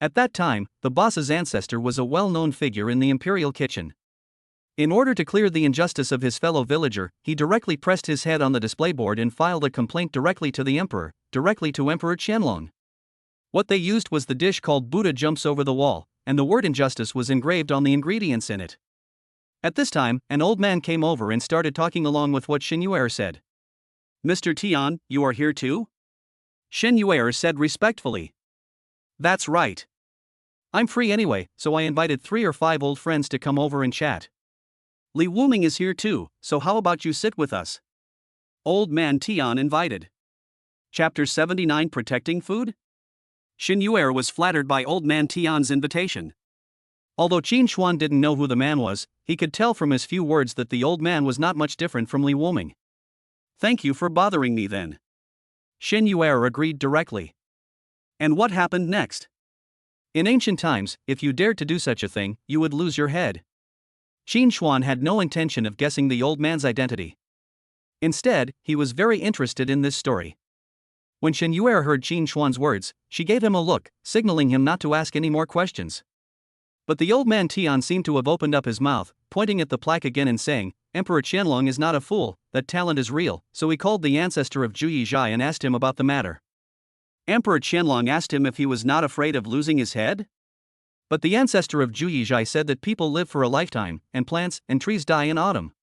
At that time, the boss's ancestor was a well-known figure in the imperial kitchen. In order to clear the injustice of his fellow villager, he directly pressed his head on the display board and filed a complaint directly to the emperor, directly to Emperor Qianlong. What they used was the dish called Buddha jumps over the wall, and the word injustice was engraved on the ingredients in it. At this time, an old man came over and started talking along with what Shen Yuer said. Mr. Tian, you are here too? Shen Yuer said respectfully. That's right. I'm free anyway, so I invited 3 or 5 old friends to come over and chat. Li Wuming is here too, so how about you sit with us? Old man Tian invited. Chapter 79 Protecting Food? Shen Yuer was flattered by old man Tian's invitation. Although Qin Chuan didn't know who the man was, he could tell from his few words that the old man was not much different from Li Wuming. Thank you for bothering me then. Shen Yuer agreed directly. And what happened next? In ancient times, if you dared to do such a thing, you would lose your head. Qin Chuan had no intention of guessing the old man's identity. Instead, he was very interested in this story. When Shen Yuer heard Qin Chuan's words, she gave him a look, signaling him not to ask any more questions. But the old man Tian seemed to have opened up his mouth, pointing at the plaque again and saying, Emperor Qianlong is not a fool, that talent is real, so he called the ancestor of Juyi Zhai and asked him about the matter. Emperor Qianlong asked him if he was not afraid of losing his head? But the ancestor of Juyi Zhai said that people live for a lifetime, and plants and trees die in autumn.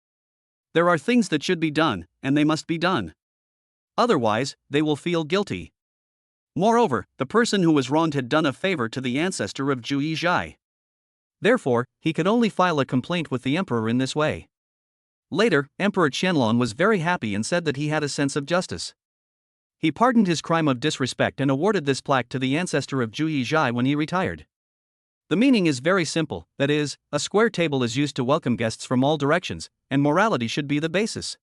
There are things that should be done, and they must be done. Otherwise, they will feel guilty. Moreover, the person who was wronged had done a favor to the ancestor of Juyi Zhai. Therefore, he could only file a complaint with the emperor in this way. Later, Emperor Qianlong was very happy and said that he had a sense of justice. He pardoned his crime of disrespect and awarded this plaque to the ancestor of Juyi Zhai when he retired. The meaning is very simple, that is, a square table is used to welcome guests from all directions, and morality should be the basis.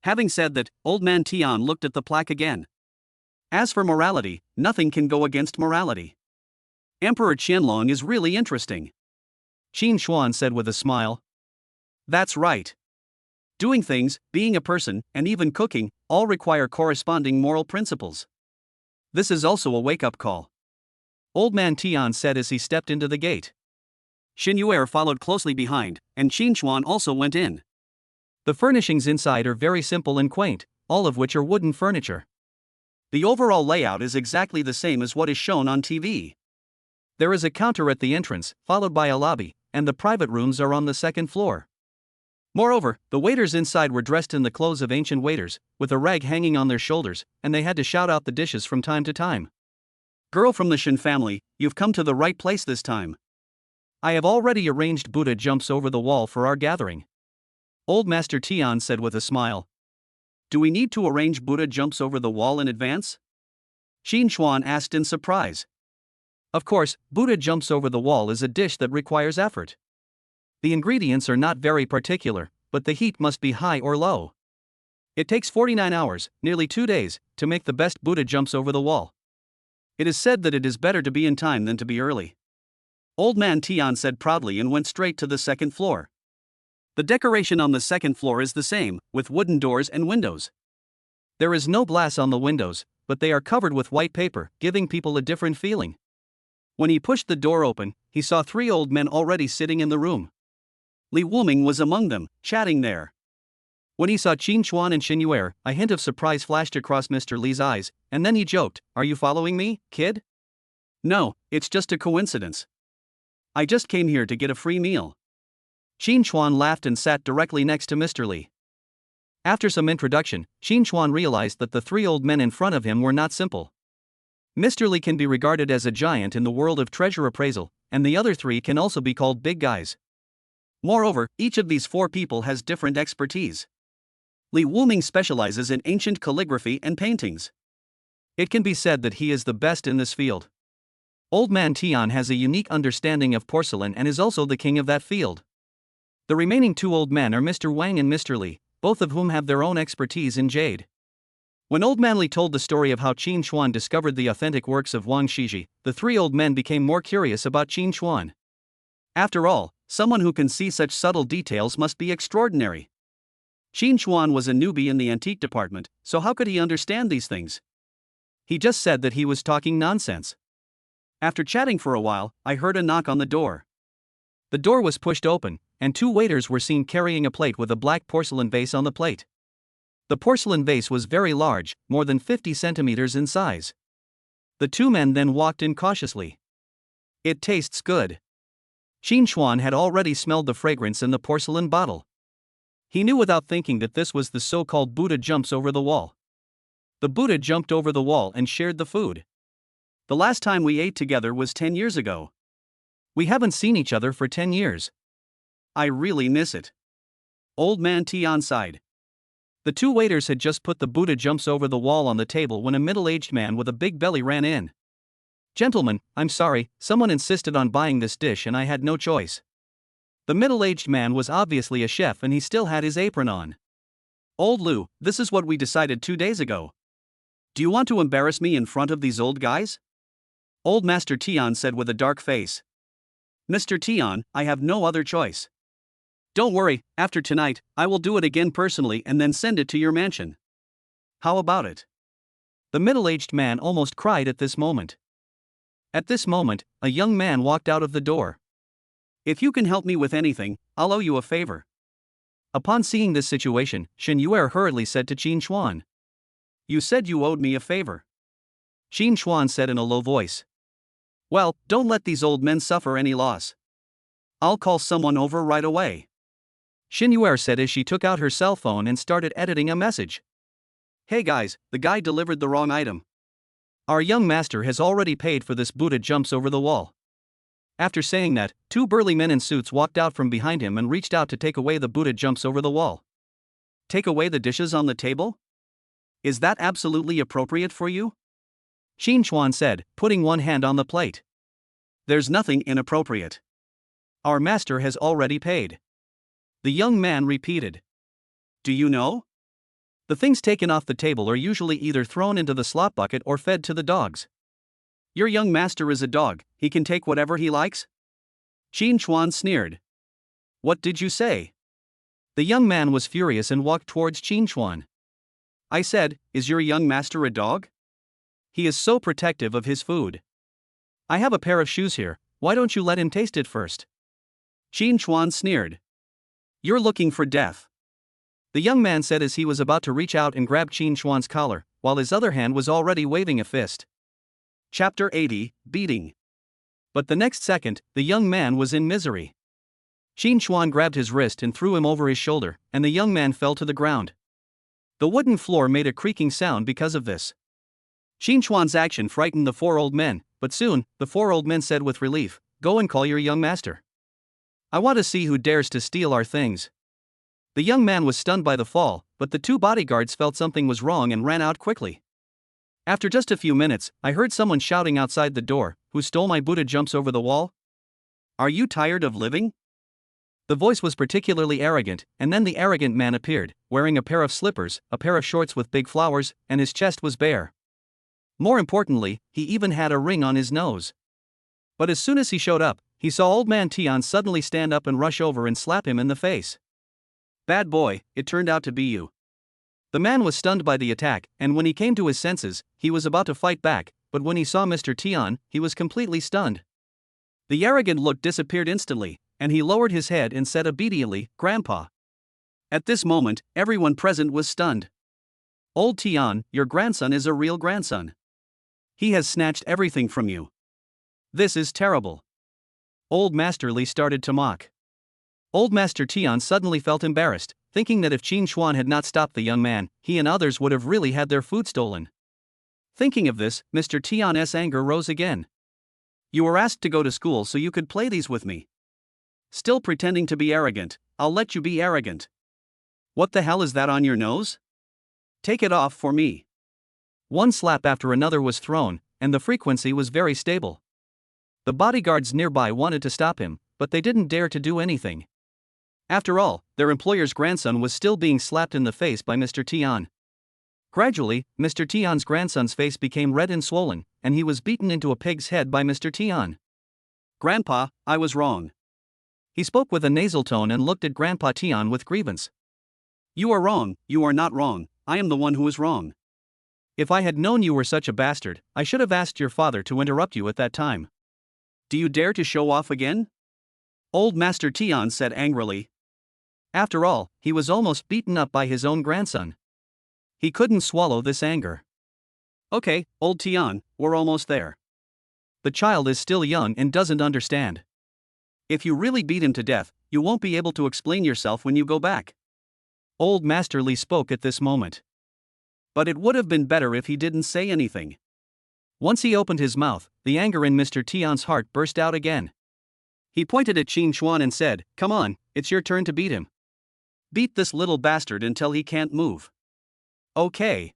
Having said that, Old Man Tian looked at the plaque again. As for morality, nothing can go against morality. Emperor Qianlong is really interesting, Qin Xuan said with a smile. That's right. Doing things, being a person, and even cooking, all require corresponding moral principles. This is also a wake-up call, Old Man Tian said as he stepped into the gate. Xin Yuer followed closely behind, and Qin Xuan also went in. The furnishings inside are very simple and quaint, all of which are wooden furniture. The overall layout is exactly the same as what is shown on TV. There is a counter at the entrance, followed by a lobby, and the private rooms are on the second floor. Moreover, the waiters inside were dressed in the clothes of ancient waiters, with a rag hanging on their shoulders, and they had to shout out the dishes from time to time. Girl from the Shen family, you've come to the right place this time. I have already arranged Buddha jumps over the wall for our gathering, Old Master Tian said with a smile. Do we need to arrange Buddha jumps over the wall in advance? Qin Xuan asked in surprise. Of course, Buddha jumps over the wall is a dish that requires effort. The ingredients are not very particular, but the heat must be high or low. It takes 49 hours, nearly 2 days, to make the best Buddha jumps over the wall. It is said that it is better to be in time than to be early, Old Man Tian said proudly and went straight to the second floor. The decoration on the second floor is the same, with wooden doors and windows. There is no glass on the windows, but they are covered with white paper, giving people a different feeling. When he pushed the door open, he saw 3 old men already sitting in the room. Li Wuming was among them, chatting there. When he saw Qin Xuan and Xin Yuer, a hint of surprise flashed across Mr. Li's eyes, and then he joked, "Are you following me, kid?" No, it's just a coincidence. I just came here to get a free meal. Qin Xuan laughed and sat directly next to Mr. Li. After some introduction, Qin Xuan realized that the 3 old men in front of him were not simple. Mr. Li can be regarded as a giant in the world of treasure appraisal, and the other 3 can also be called big guys. Moreover, each of these 4 people has different expertise. Li Wuming specializes in ancient calligraphy and paintings. It can be said that he is the best in this field. Old Man Tian has a unique understanding of porcelain and is also the king of that field. The remaining 2 old men are Mr. Wang and Mr. Li, both of whom have their own expertise in jade. When Old Man Li told the story of how Qin Xuan discovered the authentic works of Wang Shiji, the 3 old men became more curious about Qin Xuan. After all, someone who can see such subtle details must be extraordinary. Qin Xuan was a newbie in the antique department, so how could he understand these things? He just said that he was talking nonsense. After chatting for a while, I heard a knock on the door. The door was pushed open, and 2 waiters were seen carrying a plate with a black porcelain vase on the plate. The porcelain vase was very large, more than 50 centimeters in size. The 2 men then walked in cautiously. It tastes good. Qin Xuan had already smelled the fragrance in the porcelain bottle. He knew without thinking that this was the so-called Buddha jumps over the wall. The Buddha jumped over the wall and shared the food. The last time we ate together was 10 years ago. We haven't seen each other for 10 years. I really miss it. Old Man Tian sighed. The 2 waiters had just put the Buddha jumps over the wall on the table when a middle-aged man with a big belly ran in. "Gentlemen, I'm sorry, someone insisted on buying this dish and I had no choice." The middle-aged man was obviously a chef and he still had his apron on. Old Lu, this is what we decided 2 days ago. Do you want to embarrass me in front of these old guys? Old Master Tian said with a dark face. Mr. Tian, I have no other choice. Don't worry, after tonight, I will do it again personally and then send it to your mansion. How about it? The middle-aged man almost cried at this moment. At this moment, a young man walked out of the door. If you can help me with anything, I'll owe you a favor. Upon seeing this situation, Xin Yuer hurriedly said to Qin Xuan. You said you owed me a favor. Qin Xuan said in a low voice. Well, don't let these old men suffer any loss. I'll call someone over right away. Xin Yuer said as she took out her cell phone and started editing a message. Hey guys, the guy delivered the wrong item. Our young master has already paid for this Buddha jumps over the wall. After saying that, 2 burly men in suits walked out from behind him and reached out to take away the Buddha jumps over the wall. Take away the dishes on the table? Is that absolutely appropriate for you? Qin Xuan said, putting one hand on the plate. There's nothing inappropriate. Our master has already paid. The young man repeated. Do you know? The things taken off the table are usually either thrown into the slop bucket or fed to the dogs. Your young master is a dog, he can take whatever he likes? Qin Chuan sneered. What did you say? The young man was furious and walked towards Qin Chuan. I said, is your young master a dog? He is so protective of his food. I have a pair of shoes here, why don't you let him taste it first? Qin Chuan sneered. You're looking for death. The young man said as he was about to reach out and grab Qin Chuan's collar, while his other hand was already waving a fist. Chapter 80, Beating. But the next second, the young man was in misery. Qin Chuan grabbed his wrist and threw him over his shoulder, and the young man fell to the ground. The wooden floor made a creaking sound because of this. Qin Chuan's action frightened the 4 old men, but soon, the 4 old men said with relief, Go and call your young master. I want to see who dares to steal our things. The young man was stunned by the fall, but the 2 bodyguards felt something was wrong and ran out quickly. After just a few minutes, I heard someone shouting outside the door, Who stole my Buddha jumps over the wall? Are you tired of living? The voice was particularly arrogant, and then the arrogant man appeared, wearing a pair of slippers, a pair of shorts with big flowers, and his chest was bare. More importantly, he even had a ring on his nose. But as soon as he showed up, he saw old man Tian suddenly stand up and rush over and slap him in the face. Bad boy, it turned out to be you. The man was stunned by the attack, and when he came to his senses, he was about to fight back, but when he saw Mr. Tian, he was completely stunned. The arrogant look disappeared instantly, and he lowered his head and said obediently, Grandpa. At this moment, everyone present was stunned. Old Tian, your grandson is a real grandson. He has snatched everything from you. This is terrible. Old Master Li started to mock. Old Master Tian suddenly felt embarrassed, thinking that if Qin Chuan had not stopped the young man, he and others would have really had their food stolen. Thinking of this, Mr. Tian's anger rose again. You were asked to go to school so you could play these with me. Still pretending to be arrogant, I'll let you be arrogant. What the hell is that on your nose? Take it off for me. One slap after another was thrown, and the frequency was very stable. The bodyguards nearby wanted to stop him, but they didn't dare to do anything. After all, their employer's grandson was still being slapped in the face by Mr. Tian. Gradually, Mr. Tian's grandson's face became red and swollen, and he was beaten into a pig's head by Mr. Tian. Grandpa, I was wrong. He spoke with a nasal tone and looked at Grandpa Tian with grievance. You are wrong, you are not wrong, I am the one who is wrong. If I had known you were such a bastard, I should have asked your father to interrupt you at that time. Do you dare to show off again? Old Master Tian said angrily. After all, he was almost beaten up by his own grandson. He couldn't swallow this anger. Okay, old Tian, we're almost there. The child is still young and doesn't understand. If you really beat him to death, you won't be able to explain yourself when you go back. Old Master Li spoke at this moment. But it would have been better if he didn't say anything. Once he opened his mouth, the anger in Mr. Tian's heart burst out again. He pointed at Qin Chuan and said, Come on, it's your turn to beat him. Beat this little bastard until he can't move. Okay.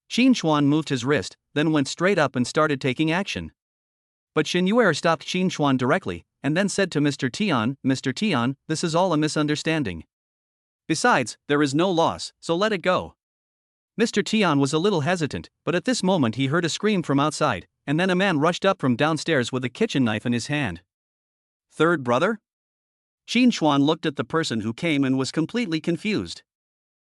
Qin Chuan moved his wrist, then went straight up and started taking action. But Xin Yuer stopped Qin Chuan directly, and then said to Mr. Tian, this is all a misunderstanding. Besides, there is no loss, so let it go. Mr. Tian was a little hesitant, but at this moment he heard a scream from outside, and then a man rushed up from downstairs with a kitchen knife in his hand. Third brother? Qin Chuan looked at the person who came and was completely confused.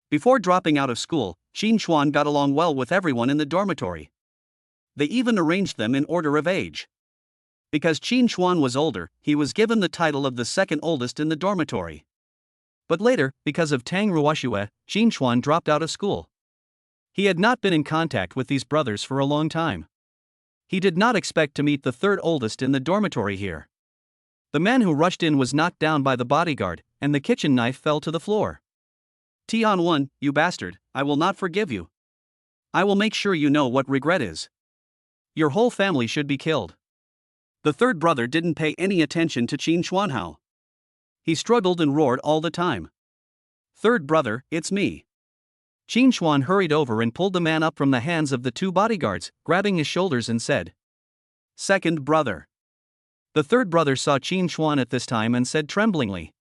Before dropping out of school, Qin Chuan got along well with everyone in the dormitory. They even arranged them in order of age. Because Qin Chuan was older, he was given the title of the second oldest in the dormitory. But later, because of Tang Ruoxue, Qin Chuan dropped out of school. He had not been in contact with these brothers for a long time. He did not expect to meet the third oldest in the dormitory here. The man who rushed in was knocked down by the bodyguard, and the kitchen knife fell to the floor. Tian 1, you bastard, I will not forgive you. I will make sure you know what regret is. Your whole family should be killed. The third brother didn't pay any attention to Qin Chuanhao. He struggled and roared all the time. Third brother, it's me. Qin Chuan hurried over and pulled the man up from the hands of the 2 bodyguards, grabbing his shoulders and said, Second brother. The third brother saw Qin Chuan at this time and said tremblingly.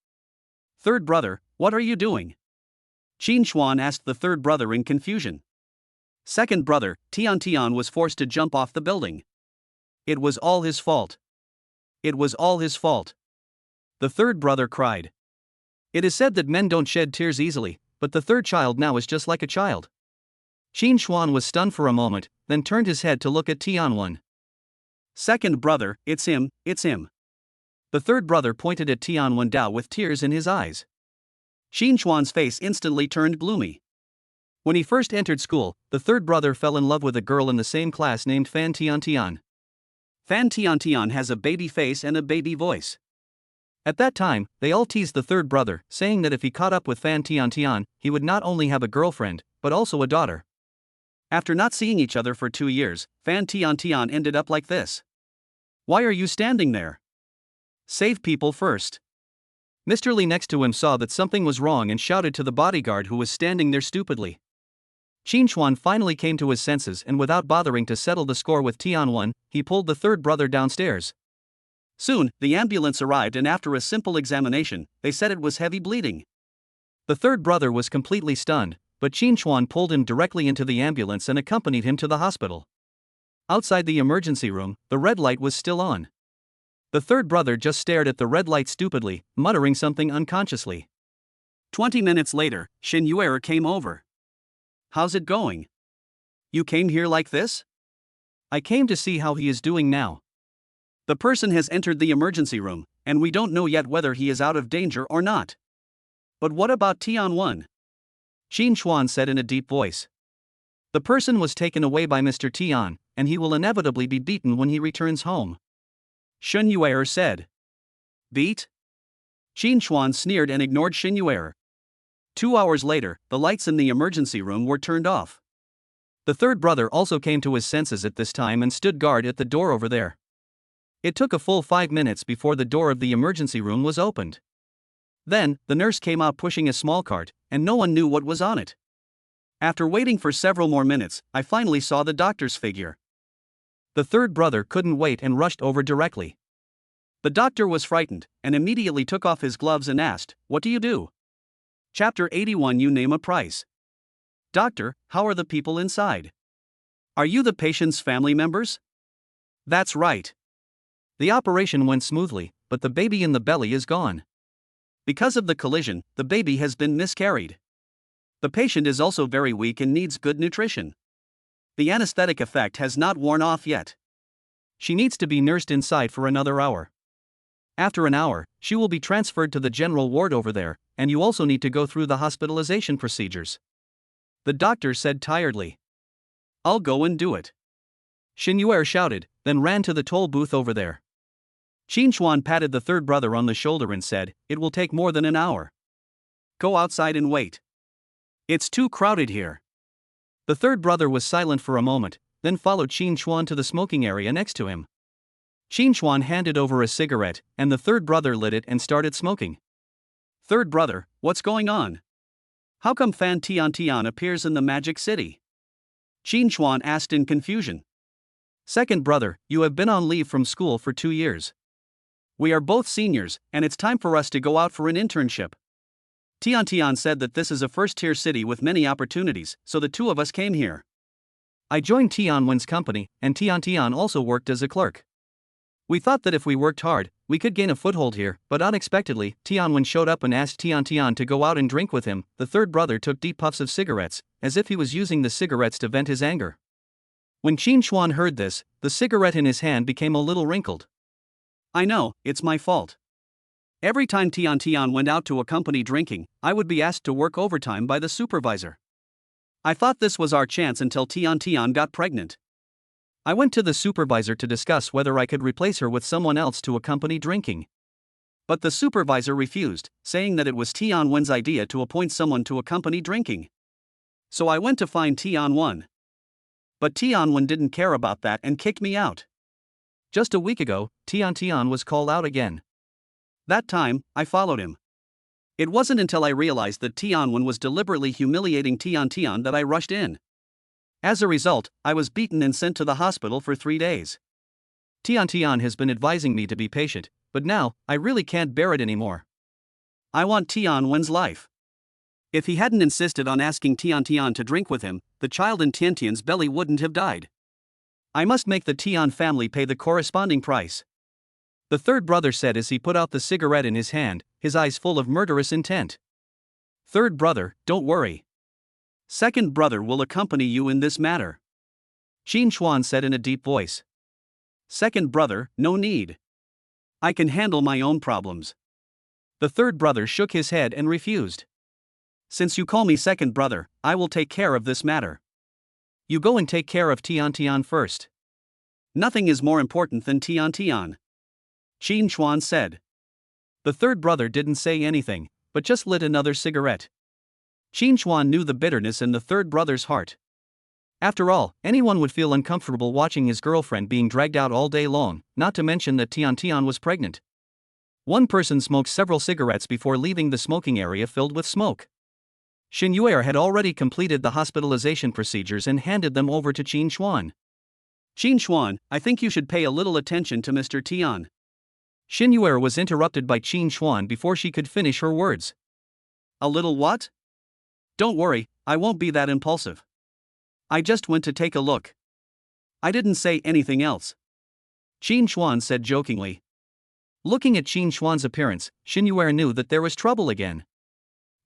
Third brother, what are you doing? Qin Chuan asked the third brother in confusion. Second brother, Tian was forced to jump off the building. It was all his fault. It was all his fault. The third brother cried. It is said that men don't shed tears easily, but the third child now is just like a child. Qin Chuan was stunned for a moment, then turned his head to look at Tianwen. Second brother, it's him, it's him. The third brother pointed at Tianwen Dao with tears in his eyes. Qin Chuan's face instantly turned gloomy. When he first entered school, the third brother fell in love with a girl in the same class named Fan Tian. Fan Tian has a baby face and a baby voice. At that time, they all teased the third brother, saying that if he caught up with Fan Tian, he would not only have a girlfriend, but also a daughter. After not seeing each other for 2 years, Fan Tian ended up like this. Why are you standing there? Save people first. Mr. Li next to him saw that something was wrong and shouted to the bodyguard who was standing there stupidly. Qin Chuan finally came to his senses and without bothering to settle the score with Tianwen, he pulled the third brother downstairs. Soon, the ambulance arrived and after a simple examination, they said it was heavy bleeding. The third brother was completely stunned, but Qin Chuan pulled him directly into the ambulance and accompanied him to the hospital. Outside the emergency room, the red light was still on. The third brother just stared at the red light stupidly, muttering something unconsciously. 20 minutes later, Shin Yuer came over. How's it going? You came here like this? I came to see how he is doing now. The person has entered the emergency room, and we don't know yet whether he is out of danger or not. But what about Tianwen? Qin Chuan said in a deep voice. The person was taken away by Mr. Tian, and he will inevitably be beaten when he returns home. Shin Yuer said. Beat? Qin Chuan sneered and ignored Shin Yuer. 2 hours later, the lights in the emergency room were turned off. The third brother also came to his senses at this time and stood guard at the door over there. It took a full 5 minutes before the door of the emergency room was opened. Then, the nurse came out pushing a small cart, and no one knew what was on it. After waiting for several more minutes, I finally saw the doctor's figure. The third brother couldn't wait and rushed over directly. The doctor was frightened, and immediately took off his gloves and asked, What do you do? Chapter 81 You name a price. Doctor, how are the people inside? Are you the patient's family members? That's right. The operation went smoothly, but the baby in the belly is gone. Because of the collision, the baby has been miscarried. The patient is also very weak and needs good nutrition. The anesthetic effect has not worn off yet. She needs to be nursed inside for another hour. After an hour, she will be transferred to the general ward over there, and you also need to go through the hospitalization procedures. The doctor said tiredly. I'll go and do it. Shin Yuer shouted, then ran to the toll booth over there. Qin Chuan patted the third brother on the shoulder and said, It will take more than an hour. Go outside and wait. It's too crowded here. The third brother was silent for a moment, then followed Qin Chuan to the smoking area next to him. Qin Chuan handed over a cigarette, and the third brother lit it and started smoking. Third brother, what's going on? How come Fan Tian appears in the Magic City? Qin Chuan asked in confusion. Second brother, you have been on leave from school for 2 years. We are both seniors, and it's time for us to go out for an internship. Tian said that this is a first-tier city with many opportunities, so the two of us came here. I joined Tianwen's company, and Tian also worked as a clerk. We thought that if we worked hard, we could gain a foothold here, but unexpectedly, Tianwen showed up and asked Tian to go out and drink with him. The third brother took deep puffs of cigarettes, as if he was using the cigarettes to vent his anger. When Qin Chuan heard this, the cigarette in his hand became a little wrinkled. I know, it's my fault. Every time Tian went out to a company drinking, I would be asked to work overtime by the supervisor. I thought this was our chance until Tian got pregnant. I went to the supervisor to discuss whether I could replace her with someone else to accompany drinking. But the supervisor refused, saying that it was Tianwen's idea to appoint someone to accompany drinking. So I went to find Tianwen. But Tianwen didn't care about that and kicked me out. Just a week ago, Tian was called out again. That time, I followed him. It wasn't until I realized that Tianwen was deliberately humiliating Tian that I rushed in. As a result, I was beaten and sent to the hospital for 3 days. Tian has been advising me to be patient, but now, I really can't bear it anymore. I want Tian Wen's life. If he hadn't insisted on asking Tian to drink with him, the child in Tian's belly wouldn't have died. I must make the Tian family pay the corresponding price. The third brother said as he put out the cigarette in his hand, his eyes full of murderous intent. Third brother, don't worry. Second brother will accompany you in this matter. Qin Chuan said in a deep voice. Second brother, no need. I can handle my own problems. The third brother shook his head and refused. Since you call me second brother, I will take care of this matter. You go and take care of Tian first. Nothing is more important than Tian. Qin Chuan said. The third brother didn't say anything, but just lit another cigarette. Qin Chuan knew the bitterness in the third brother's heart. After all, anyone would feel uncomfortable watching his girlfriend being dragged out all day long, not to mention that Tian was pregnant. One person smoked several cigarettes before leaving the smoking area filled with smoke. Xin Yue had already completed the hospitalization procedures and handed them over to Qin Chuan. Qin Chuan, I think you should pay a little attention to Mr. Tian. Xin Yue was interrupted by Qin Chuan before she could finish her words. A little what? Don't worry, I won't be that impulsive. I just went to take a look. I didn't say anything else. Qin Chuan said jokingly. Looking at Qin Chuan's appearance, Xin Yue knew that there was trouble again.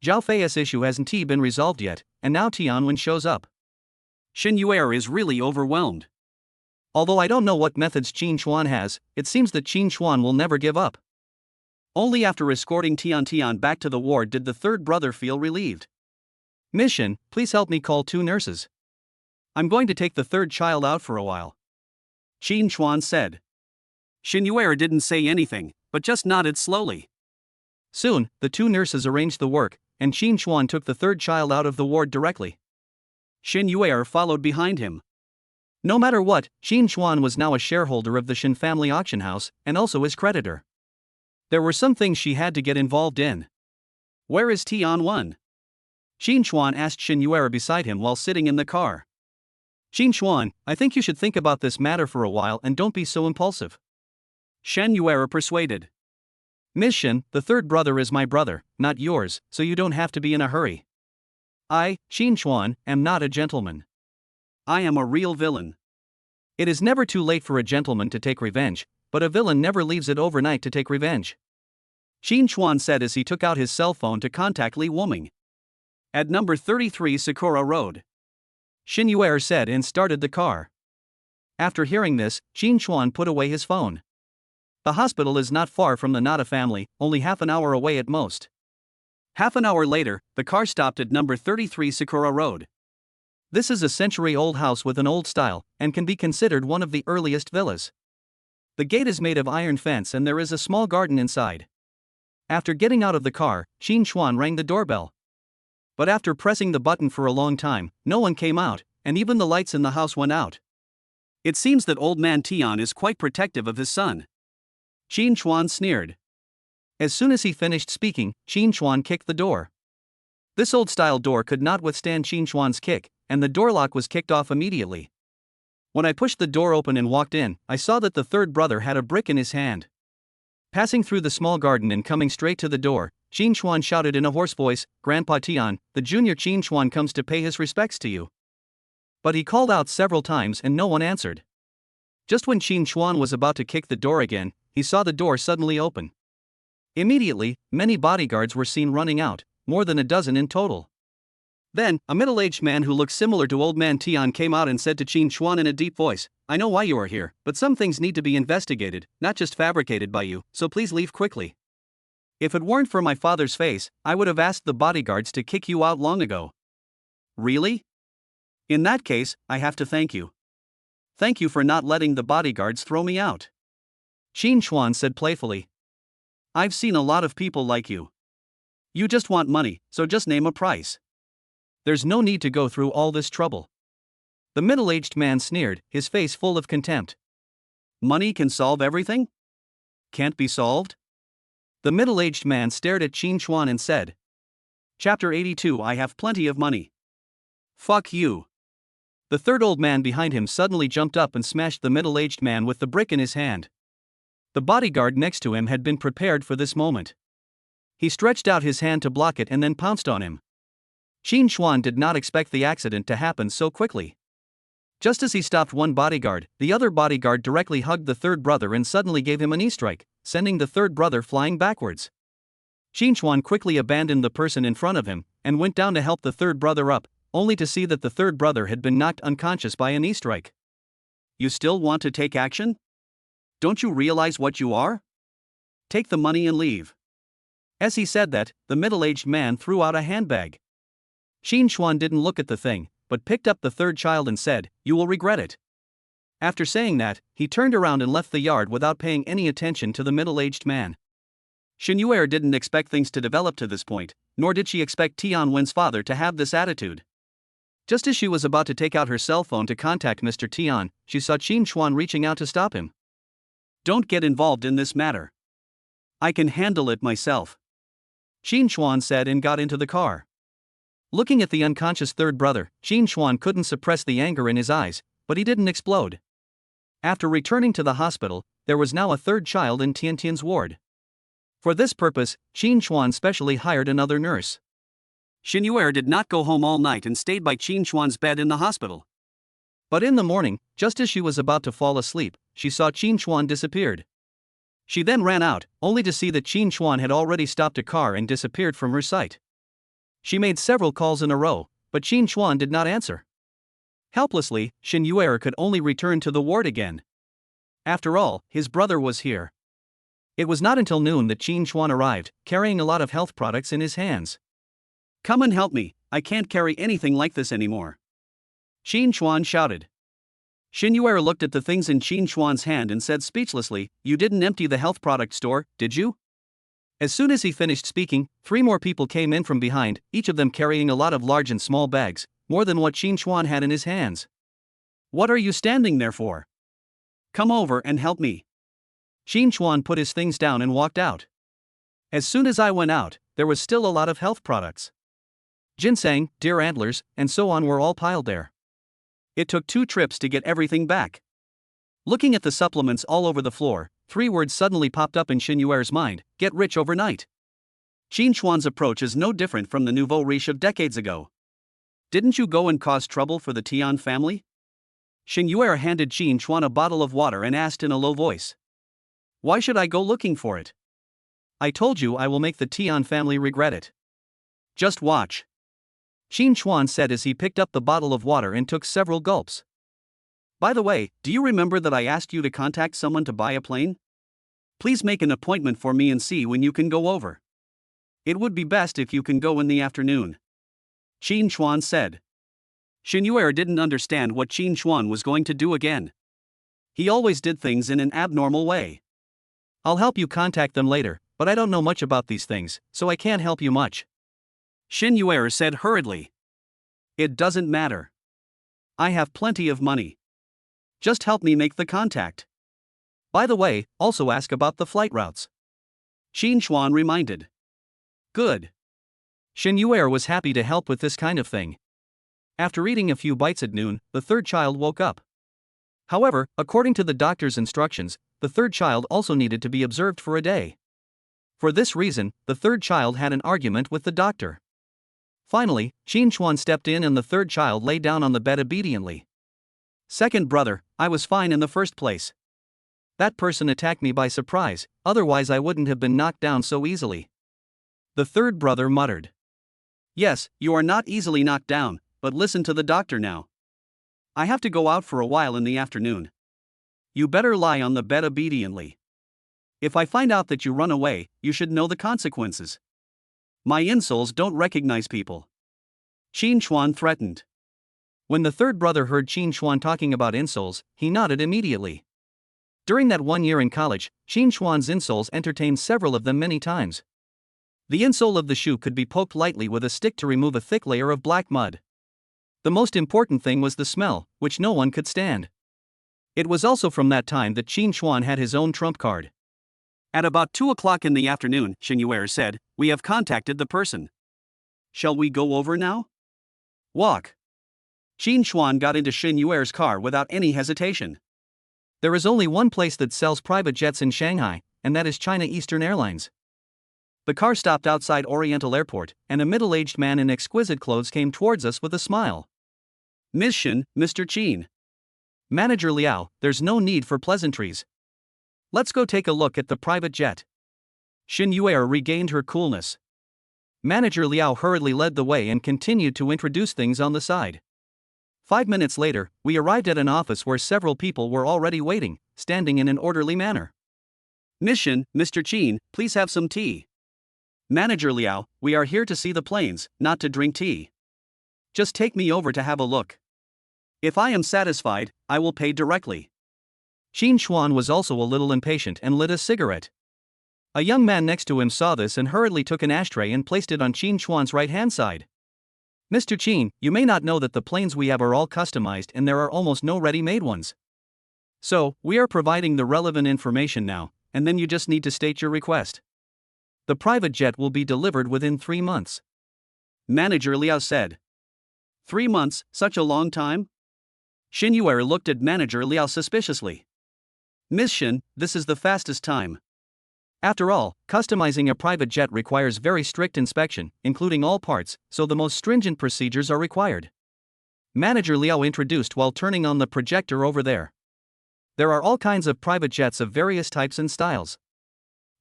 Zhao Fei's issue hasn't been resolved yet, and now Tian Wen shows up. Xin Yue is really overwhelmed. Although I don't know what methods Qin Chuan has, it seems that Qin Chuan will never give up. Only after escorting Tian back to the ward did the third brother feel relieved. Mission, please help me call 2 nurses. I'm going to take the third child out for a while. Qin Chuan said. Xin Yue didn't say anything, but just nodded slowly. Soon, the 2 nurses arranged the work, and Qin Chuan took the third child out of the ward directly. Xin Yue followed behind him. No matter what, Qin Chuan was now a shareholder of the Shin family auction house, and also his creditor. There were some things she had to get involved in. Where is Tian Wen? Qin Chuan asked Xin Yue beside him while sitting in the car. Qin Chuan, I think you should think about this matter for a while and don't be so impulsive. Shen Yue persuaded. Miss Shen, the third brother is my brother, not yours, so you don't have to be in a hurry. I, Qin Chuan, am not a gentleman. I am a real villain. It is never too late for a gentleman to take revenge, but a villain never leaves it overnight to take revenge. Qin Chuan said as he took out his cell phone to contact Li Woming. At number 33 Sakura Road. Xin Yue said and started the car. After hearing this, Qin Chuan put away his phone. The hospital is not far from the Nada family, only half an hour away at most. Half an hour later, the car stopped at number 33 Sakura Road. This is a century-old house with an old style, and can be considered one of the earliest villas. The gate is made of iron fence and there is a small garden inside. After getting out of the car, Qin Chuan rang the doorbell. But after pressing the button for a long time, no one came out, and even the lights in the house went out. It seems that old man Tian is quite protective of his son. Qin Chuan sneered. As soon as he finished speaking, Qin Chuan kicked the door. This old-style door could not withstand Qin Chuan's kick, and the door lock was kicked off immediately. When I pushed the door open and walked in, I saw that the third brother had a brick in his hand. Passing through the small garden and coming straight to the door, Qin Chuan shouted in a hoarse voice, "Grandpa Tian, the junior Qin Chuan comes to pay his respects to you." But he called out several times and no one answered. Just when Qin Chuan was about to kick the door again, he saw the door suddenly open. Immediately, many bodyguards were seen running out, more than a dozen in total. Then, a middle-aged man who looked similar to old man Tian came out and said to Qin Chuan in a deep voice, "I know why you are here, but some things need to be investigated, not just fabricated by you, so please leave quickly. If it weren't for my father's face, I would have asked the bodyguards to kick you out long ago." Really? In that case, I have to thank you. Thank you for not letting the bodyguards throw me out. Qin Chuan said playfully. I've seen a lot of people like you. You just want money, so just name a price. There's no need to go through all this trouble. The middle-aged man sneered, his face full of contempt. Money can solve everything? Can't be solved? The middle-aged man stared at Qin Chuan and said. Chapter 82 I have plenty of money. Fuck you. The third old man behind him suddenly jumped up and smashed the middle-aged man with the brick in his hand. The bodyguard next to him had been prepared for this moment. He stretched out his hand to block it and then pounced on him. Qin Chuan did not expect the accident to happen so quickly. Just as he stopped one bodyguard, the other bodyguard directly hugged the third brother and suddenly gave him a knee strike, sending the third brother flying backwards. Qin Chuan quickly abandoned the person in front of him and went down to help the third brother up, only to see that the third brother had been knocked unconscious by a knee strike. You still want to take action? Don't you realize what you are? Take the money and leave. As he said that, the middle-aged man threw out a handbag. Qin Chuan didn't look at the thing, but picked up the third child and said, "You will regret it." After saying that, he turned around and left the yard without paying any attention to the middle-aged man. Shen Yuer didn't expect things to develop to this point, nor did she expect Tian Wen's father to have this attitude. Just as she was about to take out her cell phone to contact Mr. Tian, she saw Qin Chuan reaching out to stop him. Don't get involved in this matter. I can handle it myself, Qin Chuan said and got into the car. Looking at the unconscious third brother, Qin Chuan couldn't suppress the anger in his eyes, but he didn't explode. After returning to the hospital, there was now a third child in Tiantian's ward. For this purpose, Qin Chuan specially hired another nurse. Shen Yuer did not go home all night and stayed by Qin Chuan's bed in the hospital. But in the morning, just as she was about to fall asleep, she saw Qin Chuan disappeared. She then ran out, only to see that Qin Chuan had already stopped a car and disappeared from her sight. She made several calls in a row, but Qin Chuan did not answer. Helplessly, Shen Yuer could only return to the ward again. After all, his brother was here. It was not until noon that Qin Chuan arrived, carrying a lot of health products in his hands. Come and help me, I can't carry anything like this anymore, Qin Chuan shouted. Shen Yuer looked at the things in Qin Chuan's hand and said speechlessly, "You didn't empty the health product store, did you?" As soon as he finished speaking, 3 more people came in from behind, each of them carrying a lot of large and small bags, more than what Qin Chuan had in his hands. What are you standing there for? Come over and help me. Qin Chuan put his things down and walked out. As soon as I went out, there was still a lot of health products. Ginseng, deer antlers, and so on were all piled there. It took 2 trips to get everything back. Looking at the supplements all over the floor, 3 words suddenly popped up in Shen Yuer's mind: get rich overnight. Qin Chuan's approach is no different from the nouveau riche of decades ago. Didn't you go and cause trouble for the Tian family? Shen Yuer handed Qin Chuan a bottle of water and asked in a low voice. Why should I go looking for it? I told you I will make the Tian family regret it. Just watch, Qin Chuan said as he picked up the bottle of water and took several gulps. By the way, do you remember that I asked you to contact someone to buy a plane? Please make an appointment for me and see when you can go over. It would be best if you can go in the afternoon, Qin Chuan said. Shen Yuer didn't understand what Qin Chuan was going to do again. He always did things in an abnormal way. I'll help you contact them later, but I don't know much about these things, so I can't help you much, Shen Yuer said hurriedly. It doesn't matter. I have plenty of money. Just help me make the contact. By the way, also ask about the flight routes, Qin Chuan reminded. Good. Shen Yuer was happy to help with this kind of thing. After eating a few bites at noon, the third child woke up. However, according to the doctor's instructions, the third child also needed to be observed for a day. For this reason, the third child had an argument with the doctor. Finally, Qin Chuan stepped in and the third child lay down on the bed obediently. Second brother, I was fine in the first place. That person attacked me by surprise, otherwise I wouldn't have been knocked down so easily, the third brother muttered. Yes, you are not easily knocked down, but listen to the doctor now. I have to go out for a while in the afternoon. You better lie on the bed obediently. If I find out that you run away, you should know the consequences. My insoles don't recognize people, Qin Chuan threatened. When the third brother heard Qin Chuan talking about insoles, he nodded immediately. During that 1 year in college, Qin Chuan's insoles entertained several of them many times. The insole of the shoe could be poked lightly with a stick to remove a thick layer of black mud. The most important thing was the smell, which no one could stand. It was also from that time that Qin Chuan had his own trump card. At about 2 o'clock in the afternoon, Shen Yuer said, we have contacted the person. Shall we go over now? Walk, Qin Chuan got into Xin Yuer's car without any hesitation. There is only one place that sells private jets in Shanghai, and that is China Eastern Airlines. The car stopped outside Oriental Airport, and a middle-aged man in exquisite clothes came towards us with a smile. Ms. Xin, Mr. Qin. Manager Liao, there's no need for pleasantries. Let's go take a look at the private jet. Xin Yuer regained her coolness. Manager Liao hurriedly led the way and continued to introduce things on the side. 5 minutes later, we arrived at an office where several people were already waiting, standing in an orderly manner. Ms. Xin, Mr. Qin, please have some tea. Manager Liao, we are here to see the planes, not to drink tea. Just take me over to have a look. If I am satisfied, I will pay directly. Qin Chuan was also a little impatient and lit a cigarette. A young man next to him saw this and hurriedly took an ashtray and placed it on Qin Chuan's right-hand side. Mr. Qin, you may not know that the planes we have are all customized and there are almost no ready-made ones. So, we are providing the relevant information now, and then you just need to state your request. The private jet will be delivered within 3 months. Manager Liao said. 3 months, such a long time? Xin Yuer looked at Manager Liao suspiciously. Ms. Xin, this is the fastest time. After all, customizing a private jet requires very strict inspection, including all parts, so the most stringent procedures are required. Manager Liao introduced while turning on the projector over there. There are all kinds of private jets of various types and styles.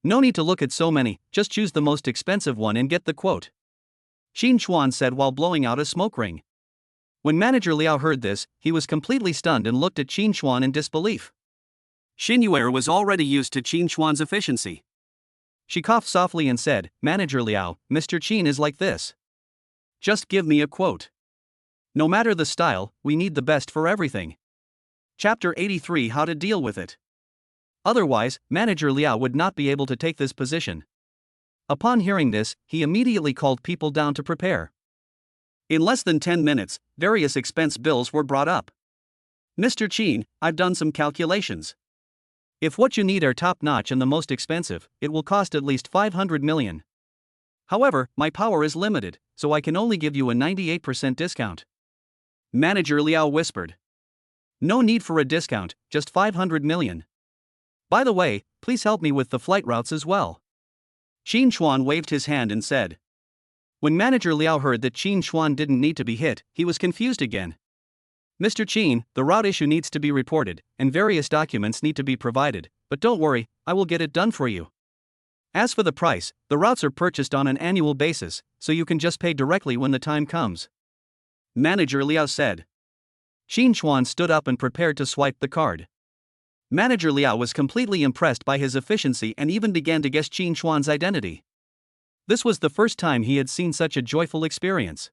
No need to look at so many, just choose the most expensive one and get the quote. Qin Chuan said while blowing out a smoke ring. When Manager Liao heard this, he was completely stunned and looked at Qin Chuan in disbelief. Xin Yuer was already used to Qin Chuan's efficiency. She coughed softly and said, Manager Liao, Mr. Qin is like this. Just give me a quote. No matter the style, we need the best for everything. Chapter 83 How to Deal with It. Otherwise, Manager Liao would not be able to take this position. Upon hearing this, he immediately called people down to prepare. In less than 10 minutes, various expense bills were brought up. Mr. Qin, I've done some calculations. If what you need are top-notch and the most expensive, it will cost at least 500 million. However, my power is limited, so I can only give you a 98% discount. Manager Liao whispered. No need for a discount, just 500 million. By the way, please help me with the flight routes as well. Qin Chuan waved his hand and said. When Manager Liao heard that Qin Chuan didn't need to be hit, he was confused again. Mr. Qin, the route issue needs to be reported, and various documents need to be provided, but don't worry, I will get it done for you. As for the price, the routes are purchased on an annual basis, so you can just pay directly when the time comes. Manager Liao said. Qin Chuan stood up and prepared to swipe the card. Manager Liao was completely impressed by his efficiency and even began to guess Qin Chuan's identity. This was the first time he had seen such a joyful experience.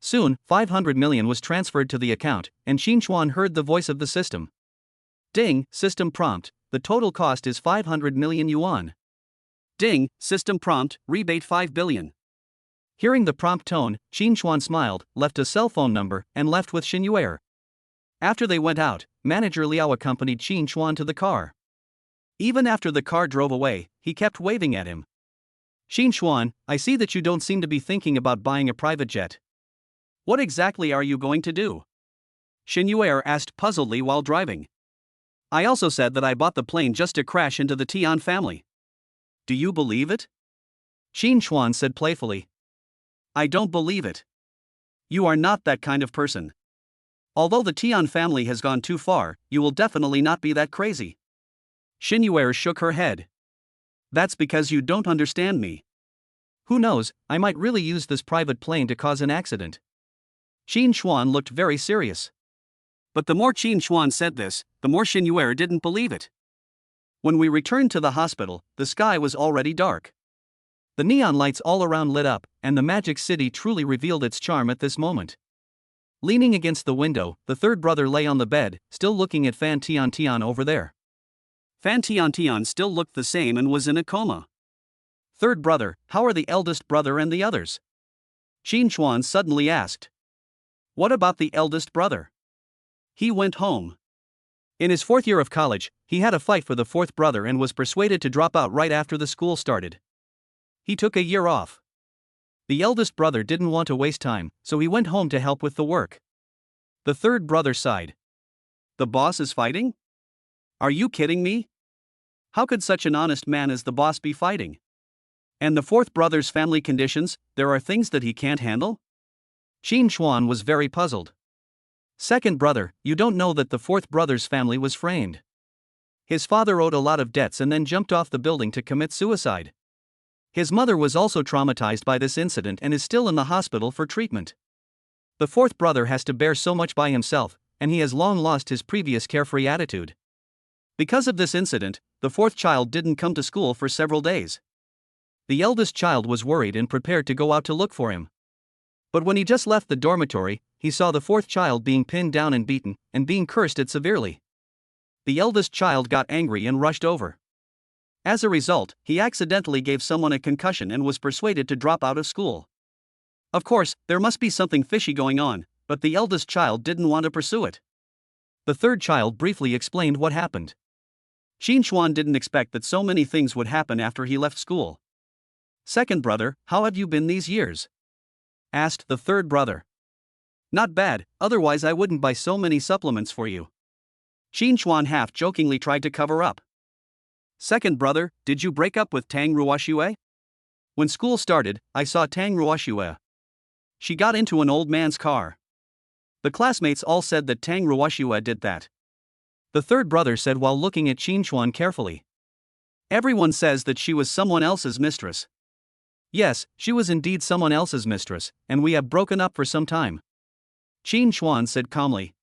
Soon, 500 million was transferred to the account, and Qin Chuan heard the voice of the system. Ding, system prompt, the total cost is 500 million yuan. Ding, system prompt, rebate 5 billion. Hearing the prompt tone, Qin Chuan smiled, left a cell phone number, and left with Xin Yuer. After they went out, Manager Liao accompanied Qin Chuan to the car. Even after the car drove away, he kept waving at him. Qin Chuan, I see that you don't seem to be thinking about buying a private jet. What exactly are you going to do? Xin Yuer asked puzzledly while driving. I also said that I bought the plane just to crash into the Tian family. Do you believe it? Qin Chuan said playfully. I don't believe it. You are not that kind of person. Although the Tian family has gone too far, you will definitely not be that crazy. Xin Yuer shook her head. That's because you don't understand me. Who knows, I might really use this private plane to cause an accident. Qin Chuan looked very serious. But the more Qin Chuan said this, the more Xin Yuer didn't believe it. When we returned to the hospital, the sky was already dark. The neon lights all around lit up, and the magic city truly revealed its charm at this moment. Leaning against the window, the third brother lay on the bed, still looking at Fan Tian Tian over there. Fan Tian Tian still looked the same and was in a coma. Third brother, how are the eldest brother and the others? Qin Chuan suddenly asked. What about the eldest brother? He went home. In his 4th year of college, he had a fight for the 4th brother and was persuaded to drop out right after the school started. He took a year off. The eldest brother didn't want to waste time, so he went home to help with the work. The third brother sighed. The boss is fighting? Are you kidding me? How could such an honest man as the boss be fighting? And the fourth brother's family conditions, there are things that he can't handle? Qin Chuan was very puzzled. Second brother, you don't know that the fourth brother's family was framed. His father owed a lot of debts and then jumped off the building to commit suicide. His mother was also traumatized by this incident and is still in the hospital for treatment. The fourth brother has to bear so much by himself, and he has long lost his previous carefree attitude. Because of this incident, the fourth child didn't come to school for several days. The eldest child was worried and prepared to go out to look for him. But when he just left the dormitory, he saw the fourth child being pinned down and beaten, and being cursed at severely. The eldest child got angry and rushed over. As a result, he accidentally gave someone a concussion and was persuaded to drop out of school. Of course, there must be something fishy going on, but the eldest child didn't want to pursue it. The third child briefly explained what happened. Qin Chuan didn't expect that so many things would happen after he left school. Second brother, how have you been these years? Asked the third brother. Not bad, otherwise I wouldn't buy so many supplements for you. Qin Chuan half-jokingly tried to cover up. Second brother, did you break up with Tang Ruoxue? When school started, I saw Tang Ruoxue. She got into an old man's car. The classmates all said that Tang Ruoxue did that. The third brother said while looking at Qin Chuan carefully. Everyone says that she was someone else's mistress. Yes, she was indeed someone else's mistress, and we have broken up for some time. Qin Chuan said calmly.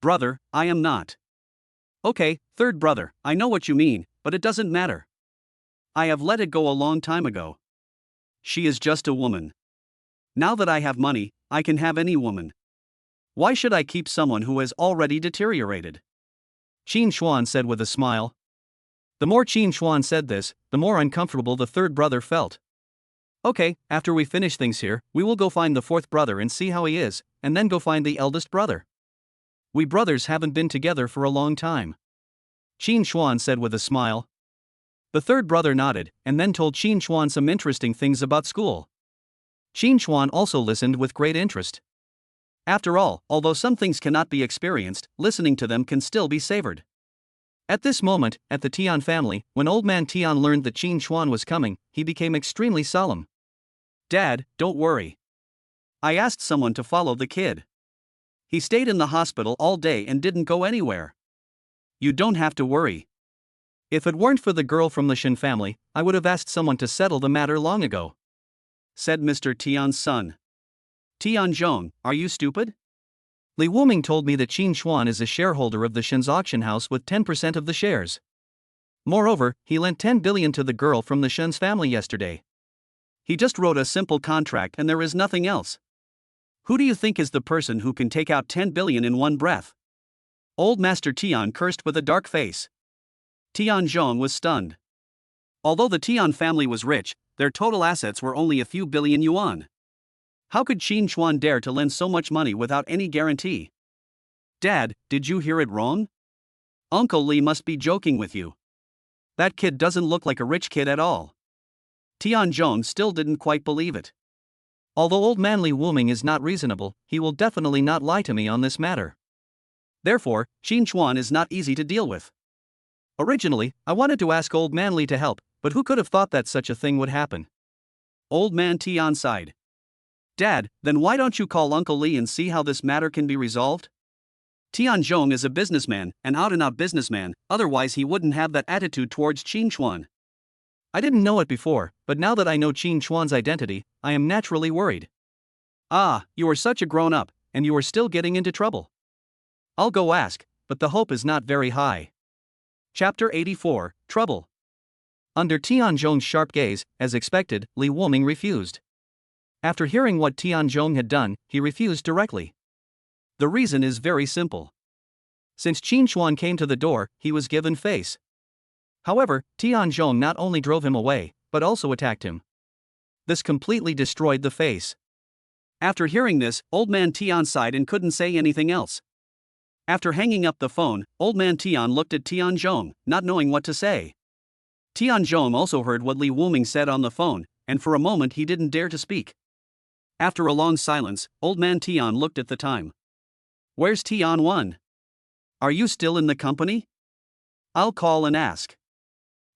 Brother, I am not. Okay, third brother, I know what you mean, but it doesn't matter. I have let it go a long time ago. She is just a woman. Now that I have money, I can have any woman. Why should I keep someone who has already deteriorated? Qin Chuan said with a smile. The more Qin Chuan said this, the more uncomfortable the third brother felt. Okay, after we finish things here, we will go find the fourth brother and see how he is, and then go find the eldest brother. We brothers haven't been together for a long time. Qin Chuan said with a smile. The third brother nodded, and then told Qin Chuan some interesting things about school. Qin Chuan also listened with great interest. After all, although some things cannot be experienced, listening to them can still be savored. At this moment, at the Tian family, when old man Tian learned that Qin Chuan was coming, he became extremely solemn. Dad, don't worry. I asked someone to follow the kid. He stayed in the hospital all day and didn't go anywhere. You don't have to worry. If it weren't for the girl from the Shen family, I would have asked someone to settle the matter long ago, said Mr. Tian's son. Tian Zhong, are you stupid? Li Wuming told me that Qin Chuan is a shareholder of the Shen's auction house with 10% of the shares. Moreover, he lent 10 billion to the girl from the Shen's family yesterday. He just wrote a simple contract and there is nothing else. Who do you think is the person who can take out 10 billion in one breath? Old Master Tian cursed with a dark face. Tian Zhong was stunned. Although the Tian family was rich, their total assets were only a few billion yuan. How could Qin Chuan dare to lend so much money without any guarantee? Dad, did you hear it wrong? Uncle Li must be joking with you. That kid doesn't look like a rich kid at all. Tian Zhong still didn't quite believe it. Although old man Li Wuming is not reasonable, he will definitely not lie to me on this matter. Therefore, Qin Chuan is not easy to deal with. Originally, I wanted to ask old man Li to help, but who could have thought that such a thing would happen? Old man Tian sighed. Dad, then why don't you call Uncle Li and see how this matter can be resolved? Tian Zhong is a businessman, an out-and-out businessman, otherwise he wouldn't have that attitude towards Qin Chuan. I didn't know it before, but now that I know Qin Chuan's identity, I am naturally worried. Ah, you are such a grown-up, and you are still getting into trouble. I'll go ask, but the hope is not very high. Chapter 84, Trouble. Under Tian Zhong's sharp gaze, as expected, Li Wuming refused. After hearing what Tian Zhong had done, he refused directly. The reason is very simple. Since Qin Chuan came to the door, he was given face. However, Tian Zhong not only drove him away, but also attacked him. This completely destroyed the face. After hearing this, old man Tian sighed and couldn't say anything else. After hanging up the phone, old man Tian looked at Tian Zhong, not knowing what to say. Tian Zhong also heard what Li Wuming said on the phone, and for a moment he didn't dare to speak. After a long silence, old man Tian looked at the time. where's Tian-1? Are you still in the company? I'll call and ask.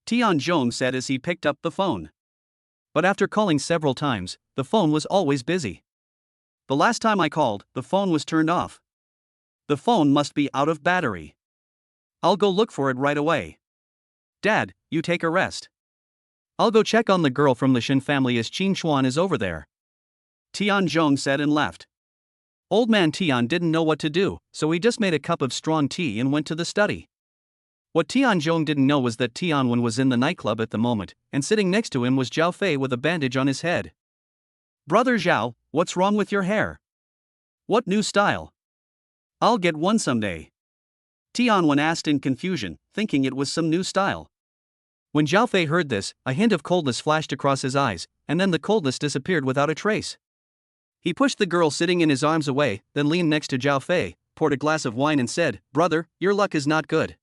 Tian-Zhong said as he picked up the phone. But after calling several times, the phone was always busy. The last time I called, the phone was turned off. The phone must be out of battery. I'll go look for it right away. Dad, you take a rest. I'll go check on the girl from the Shin family as Qin Chuan is over there. Tian-Zhong said and left. Old man Tian didn't know what to do, so he just made a cup of strong tea and went to the study. What Tian-Zhong didn't know was that Tian-Wen was in the nightclub at the moment, and sitting next to him was Zhao Fei with a bandage on his head. Brother Zhao, what's wrong with your hair? What new style? I'll get one someday. Tian-Wen asked in confusion, thinking it was some new style. When Zhao Fei heard this, a hint of coldness flashed across his eyes, and then the coldness disappeared without a trace. He pushed the girl sitting in his arms away, then leaned next to Zhao Fei, poured a glass of wine and said, "Brother, your luck is not good.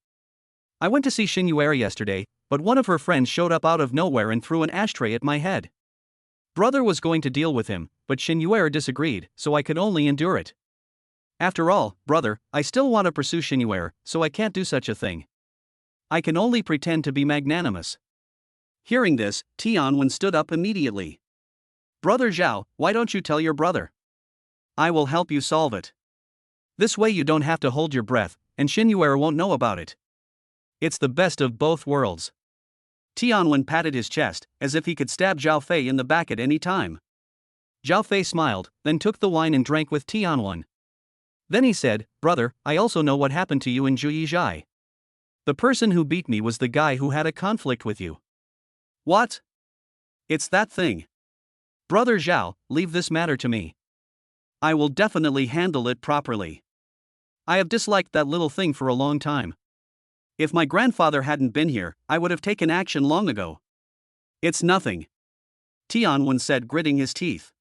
I went to see Xin Yuer yesterday, but one of her friends showed up out of nowhere and threw an ashtray at my head. Brother was going to deal with him, but Xin Yuer disagreed, so I could only endure it. After all, brother, I still want to pursue Xin Yuer, so I can't do such a thing. I can only pretend to be magnanimous." Hearing this, Tian-Wen stood up immediately. "Brother Zhao, why don't you tell your brother? I will help you solve it. This way you don't have to hold your breath, and Xin Yuer won't know about it. It's the best of both worlds." Tian-Wen patted his chest, as if he could stab Zhao Fei in the back at any time. Zhao Fei smiled, then took the wine and drank with Tian-Wen. Then he said, "Brother, I also know what happened to you in Zhuyi. The person who beat me was the guy who had a conflict with you." "What? It's that thing. Brother Zhao, leave this matter to me. I will definitely handle it properly. I have disliked that little thing for a long time. If my grandfather hadn't been here, I would have taken action long ago." "It's nothing," Tian-Wen said, gritting his teeth.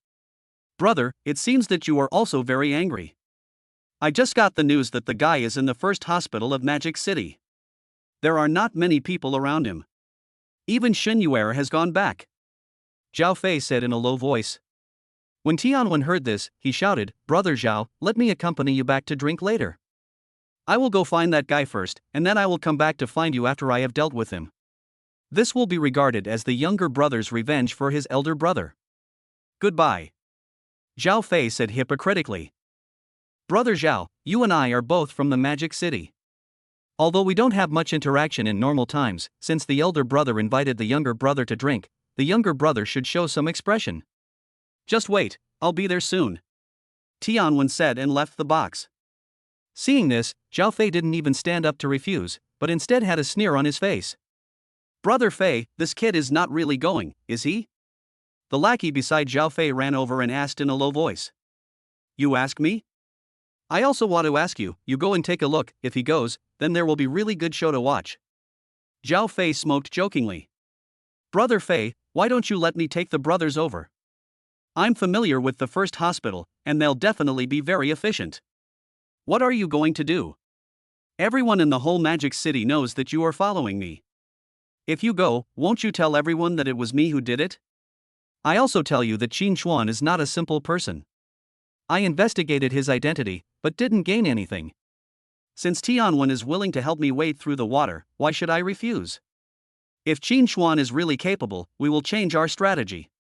"Brother, it seems that you are also very angry. I just got the news that the guy is in the first hospital of Magic City. There are not many people around him. Even Xin Yuer has gone back," Zhao Fei said in a low voice. When Tian-Wen heard this, he shouted, "Brother Zhao, let me accompany you back to drink later. I will go find that guy first, and then I will come back to find you after I have dealt with him. This will be regarded as the younger brother's revenge for his elder brother. Goodbye," Zhao Fei said hypocritically. "Brother Zhao, you and I are both from the Magic City. Although we don't have much interaction in normal times, since the elder brother invited the younger brother to drink, the younger brother should show some expression." "Just wait, I'll be there soon," Tian-Wen said and left the box. Seeing this, Zhao Fei didn't even stand up to refuse, but instead had a sneer on his face. "Brother Fei, this kid is not really going, is he?" The lackey beside Zhao Fei ran over and asked in a low voice. "You ask me? I also want to ask you, you go and take a look. If he goes, then there will be really good show to watch." Zhao Fei smoked jokingly. "Brother Fei, why don't you let me take the brothers over? I'm familiar with the first hospital, and they'll definitely be very efficient. What are you going to do? Everyone in the whole Magic City knows that you are following me. If you go, won't you tell everyone that it was me who did it? I also tell you that Qin Chuan is not a simple person. I investigated his identity, but didn't gain anything. Since Tian-Wen is willing to help me wade through the water, why should I refuse? If Qin Chuan is really capable, we will change our strategy.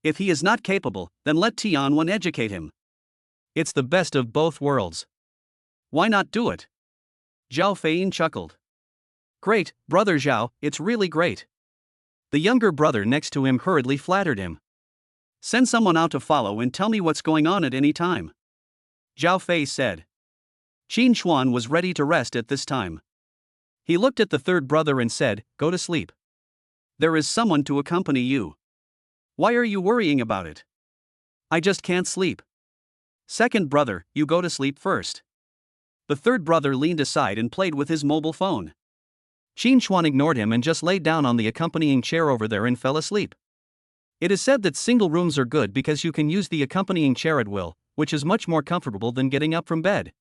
If he is not capable, then let Tian-Wen educate him. It's the best of both worlds. Why not do it?" Zhao Fei chuckled. "Great, Brother Zhao, it's really great." The younger brother next to him hurriedly flattered him. "Send someone out to follow and tell me what's going on at any time," Zhao Fei said. Qin Chuan was ready to rest at this time. He looked at the third brother and said, "Go to sleep. There is someone to accompany you. Why are you worrying about it?" "I just can't sleep." "Second brother, you go to sleep first." The third brother leaned aside and played with his mobile phone. Qin Chuan ignored him and just laid down on the accompanying chair over there and fell asleep. It is said that single rooms are good because you can use the accompanying chair at will, which is much more comfortable than getting up from bed.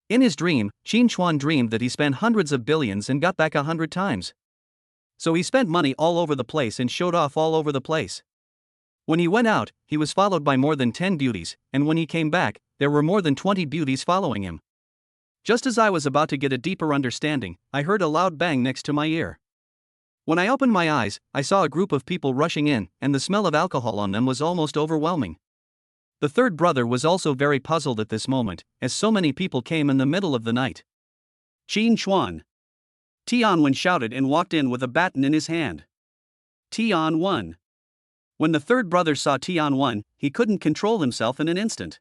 In his dream, Qin Chuan dreamed that he spent hundreds of billions and got back 100 times. So he spent money all over the place and showed off all over the place. When he went out, he was followed by more than 10 beauties, and when he came back, there were more than 20 beauties following him. Just as I was about to get a deeper understanding, I heard a loud bang next to my ear. When I opened my eyes, I saw a group of people rushing in, and the smell of alcohol on them was almost overwhelming. The third brother was also very puzzled at this moment, as so many people came in the middle of the night. Qin Chuan. Tianwen shouted and walked in with a baton in his hand. Tianwen. When the third brother saw Tianwen, he couldn't control himself in an instant.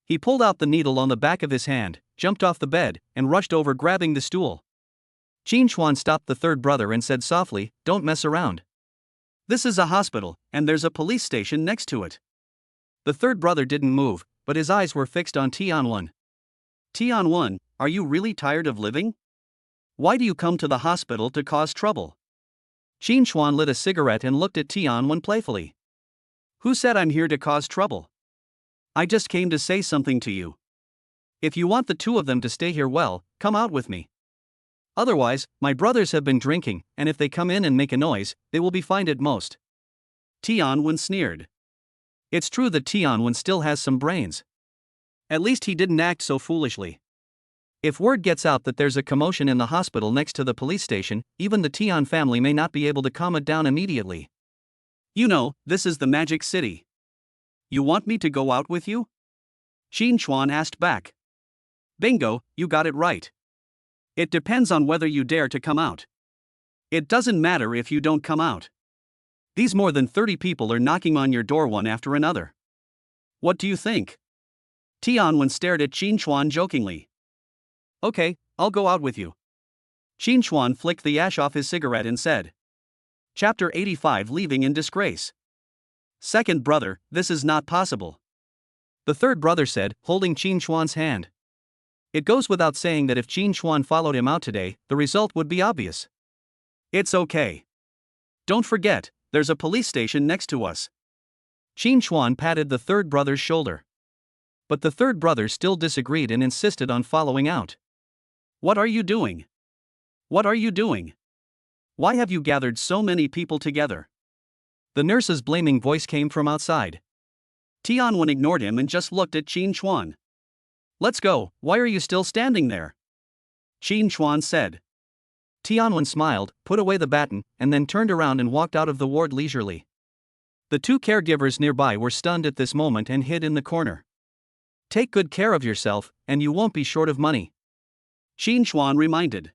He pulled out the needle on the back of his hand, jumped off the bed, and rushed over grabbing the stool. Qin Chuan stopped the third brother and said softly, "Don't mess around. This is a hospital, and there's a police station next to it." The third brother didn't move, but his eyes were fixed on Tianwen. "Tianwen, are you really tired of living? Why do you come to the hospital to cause trouble?" Qin Chuan lit a cigarette and looked at Tianwen playfully. "Who said I'm here to cause trouble? I just came to say something to you. If you want the two of them to stay here, well, come out with me. Otherwise, my brothers have been drinking, and if they come in and make a noise, they will be fined at most." Tianwen sneered. It's true that Tianwen still has some brains. At least he didn't act so foolishly. If word gets out that there's a commotion in the hospital next to the police station, even the Tian family may not be able to calm it down immediately. "You know, this is the Magic City. You want me to go out with you?" Qin Chuan asked back. "Bingo, you got it right. It depends on whether you dare to come out. It doesn't matter if you don't come out. These more than 30 people are knocking on your door one after another. What do you think?" Tianwen stared at Qin Chuan jokingly. "Okay, I'll go out with you." Qin Chuan flicked the ash off his cigarette and said. Chapter 85, Leaving in Disgrace. "Second brother, this is not possible," the third brother said, holding Qin Chuan's hand. It goes without saying that if Qin Chuan followed him out today, the result would be obvious. "It's okay. Don't forget, there's a police station next to us." Qin Chuan patted the third brother's shoulder. But the third brother still disagreed and insisted on following out. "What are you doing? What are you doing? Why have you gathered so many people together?" The nurse's blaming voice came from outside. Tianwen ignored him and just looked at Qin Chuan. "Let's go, why are you still standing there?" Qin Chuan said. Tianwen smiled, put away the baton, and then turned around and walked out of the ward leisurely. The two caregivers nearby were stunned at this moment and hid in the corner. "Take good care of yourself, and you won't be short of money," Qin Chuan reminded.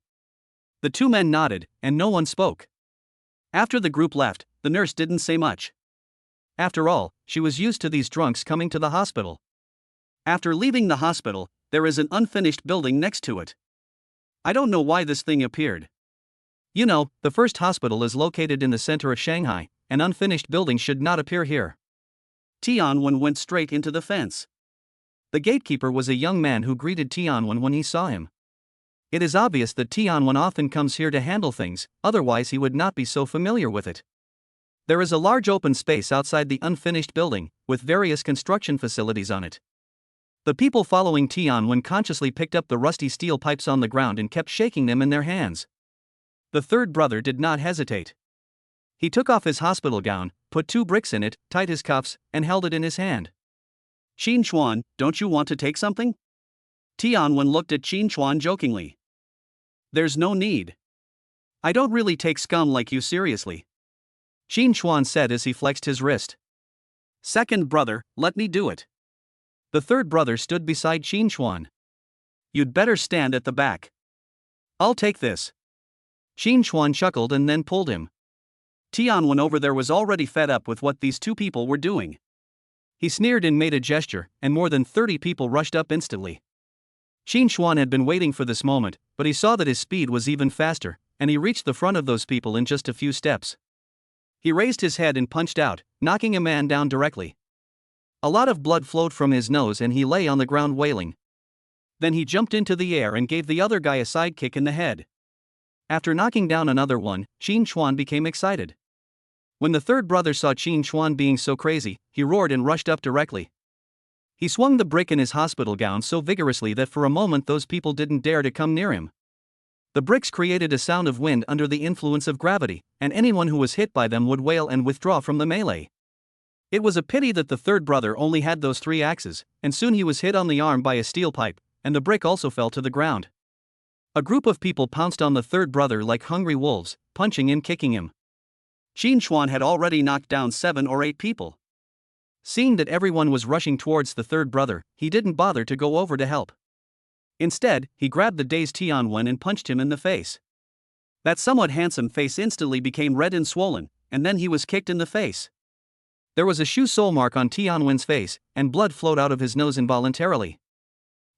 The two men nodded, and no one spoke. After the group left, the nurse didn't say much. After all, she was used to these drunks coming to the hospital. After leaving the hospital, there is an unfinished building next to it. I don't know why this thing appeared. You know, the first hospital is located in the center of Shanghai, an unfinished building should not appear here. Tianwen went straight into the fence. The gatekeeper was a young man who greeted Tianwen when he saw him. It is obvious that Tianwen often comes here to handle things, otherwise he would not be so familiar with it. There is a large open space outside the unfinished building, with various construction facilities on it. The people following Tianwen consciously picked up the rusty steel pipes on the ground and kept shaking them in their hands. The third brother did not hesitate. He took off his hospital gown, put 2 bricks in it, tied his cuffs, and held it in his hand. "Qin Chuan, don't you want to take something?" Tianwen looked at Qin Chuan jokingly. "There's no need. I don't really take scum like you seriously," Qin Chuan said as he flexed his wrist. "Second brother, let me do it." The third brother stood beside Qin Chuan. "You'd better stand at the back. I'll take this." Qin Chuan chuckled and then pulled him. Tianwen over there was already fed up with what these two people were doing. He sneered and made a gesture, and more than 30 people rushed up instantly. Qin Chuan had been waiting for this moment, but he saw that his speed was even faster, and he reached the front of those people in just a few steps. He raised his head and punched out, knocking a man down directly. A lot of blood flowed from his nose and he lay on the ground wailing. Then he jumped into the air and gave the other guy a side kick in the head. After knocking down another one, Qin Chuan became excited. When the third brother saw Qin Chuan being so crazy, he roared and rushed up directly. He swung the brick in his hospital gown so vigorously that for a moment those people didn't dare to come near him. The bricks created a sound of wind under the influence of gravity, and anyone who was hit by them would wail and withdraw from the melee. It was a pity that the third brother only had those 3 axes, and soon he was hit on the arm by a steel pipe, and the brick also fell to the ground. A group of people pounced on the third brother like hungry wolves, punching and kicking him. Qin Chuan had already knocked down 7 or 8 people. Seeing that everyone was rushing towards the third brother, he didn't bother to go over to help. Instead, he grabbed the dazed Tianwen and punched him in the face. That somewhat handsome face instantly became red and swollen, and then he was kicked in the face. There was a shoe sole mark on Tianwen's face, and blood flowed out of his nose involuntarily.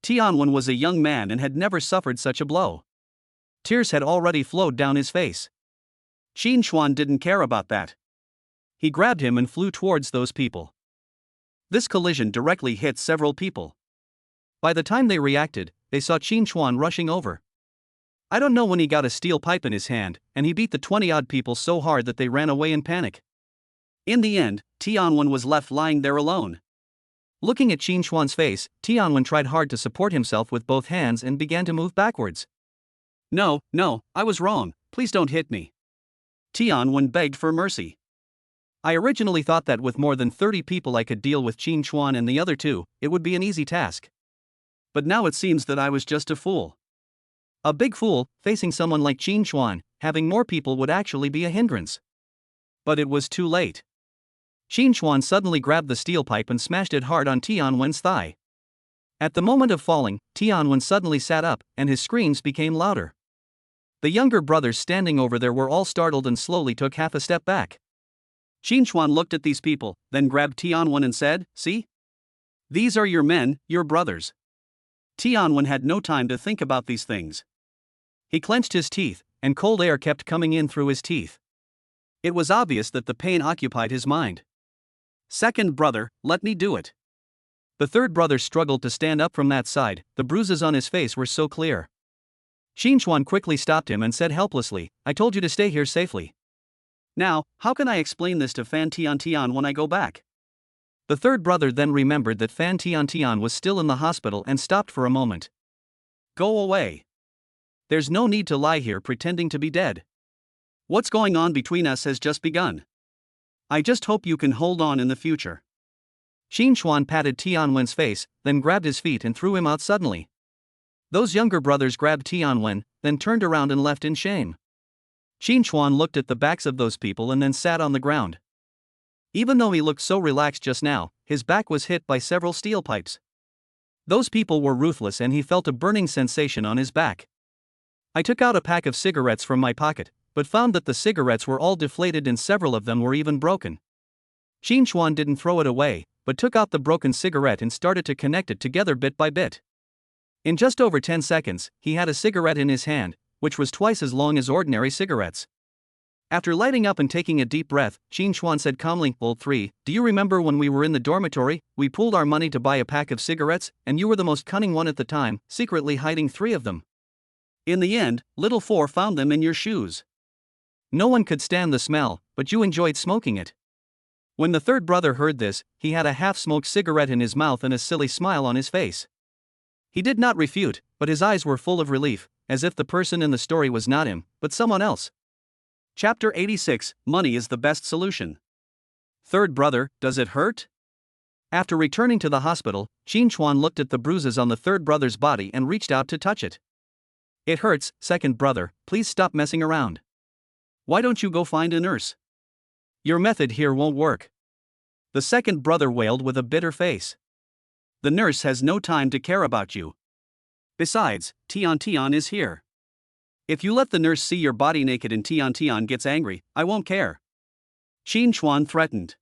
Tianwen was a young man and had never suffered such a blow. Tears had already flowed down his face. Qin Chuan didn't care about that. He grabbed him and flew towards those people. This collision directly hit several people. By the time they reacted, they saw Qin Chuan rushing over. I don't know when he got a steel pipe in his hand, and he beat the 20-odd people so hard that they ran away in panic. In the end, Tianwen was left lying there alone. Looking at Qin Chuan's face, Tianwen tried hard to support himself with both hands and began to move backwards. No, I was wrong, please don't hit me. Tianwen begged for mercy. I originally thought that with more than 30 people I could deal with Qin Chuan and the other 2, it would be an easy task. But now it seems that I was just a fool. A big fool, facing someone like Qin Chuan, having more people would actually be a hindrance. But it was too late. Qin Chuan suddenly grabbed the steel pipe and smashed it hard on Tianwen's thigh. At the moment of falling, Tianwen suddenly sat up, and his screams became louder. The younger brothers standing over there were all startled and slowly took half a step back. Qin Chuan looked at these people, then grabbed Tianwen and said, "See? These are your men, your brothers." Tianwen had no time to think about these things. He clenched his teeth, and cold air kept coming in through his teeth. It was obvious that the pain occupied his mind. "Second brother, let me do it." The third brother struggled to stand up from that side, the bruises on his face were so clear. Qin Chuan quickly stopped him and said helplessly, "I told you to stay here safely." Now, how can I explain this to Fan Tian when I go back? The third brother then remembered that Fan Tian was still in the hospital and stopped for a moment. "Go away. There's no need to lie here pretending to be dead. What's going on between us has just begun. I just hope you can hold on in the future." Qin Chuan patted Tianwen's face, then grabbed his feet and threw him out suddenly. Those younger brothers grabbed Tianwen, then turned around and left in shame. Qin Chuan looked at the backs of those people and then sat on the ground. Even though he looked so relaxed just now, his back was hit by several steel pipes. Those people were ruthless and he felt a burning sensation on his back. I took out a pack of cigarettes from my pocket, but found that the cigarettes were all deflated and several of them were even broken. Qin Chuan didn't throw it away, but took out the broken cigarette and started to connect it together bit by bit. In just over 10 seconds, he had a cigarette in his hand, which was twice as long as ordinary cigarettes. After lighting up and taking a deep breath, Qin Chuan said calmly, "Old 3, do you remember when we were in the dormitory, we pooled our money to buy a pack of cigarettes, and you were the most cunning one at the time, secretly hiding 3 of them. In the end, little 4 found them in your shoes. No one could stand the smell, but you enjoyed smoking it." When the third brother heard this, he had a half-smoked cigarette in his mouth and a silly smile on his face. He did not refute, but his eyes were full of relief, as if the person in the story was not him, but someone else. Chapter 86, Money is the best solution. Third brother, does it hurt? After returning to the hospital, Qin Chuan looked at the bruises on the third brother's body and reached out to touch it. "It hurts, second brother, please stop messing around. Why don't you go find a nurse? Your method here won't work." The second brother wailed with a bitter face. "The nurse has no time to care about you. Besides, Tian is here. If you let the nurse see your body naked and Tian gets angry, I won't care." Qin Chuan threatened.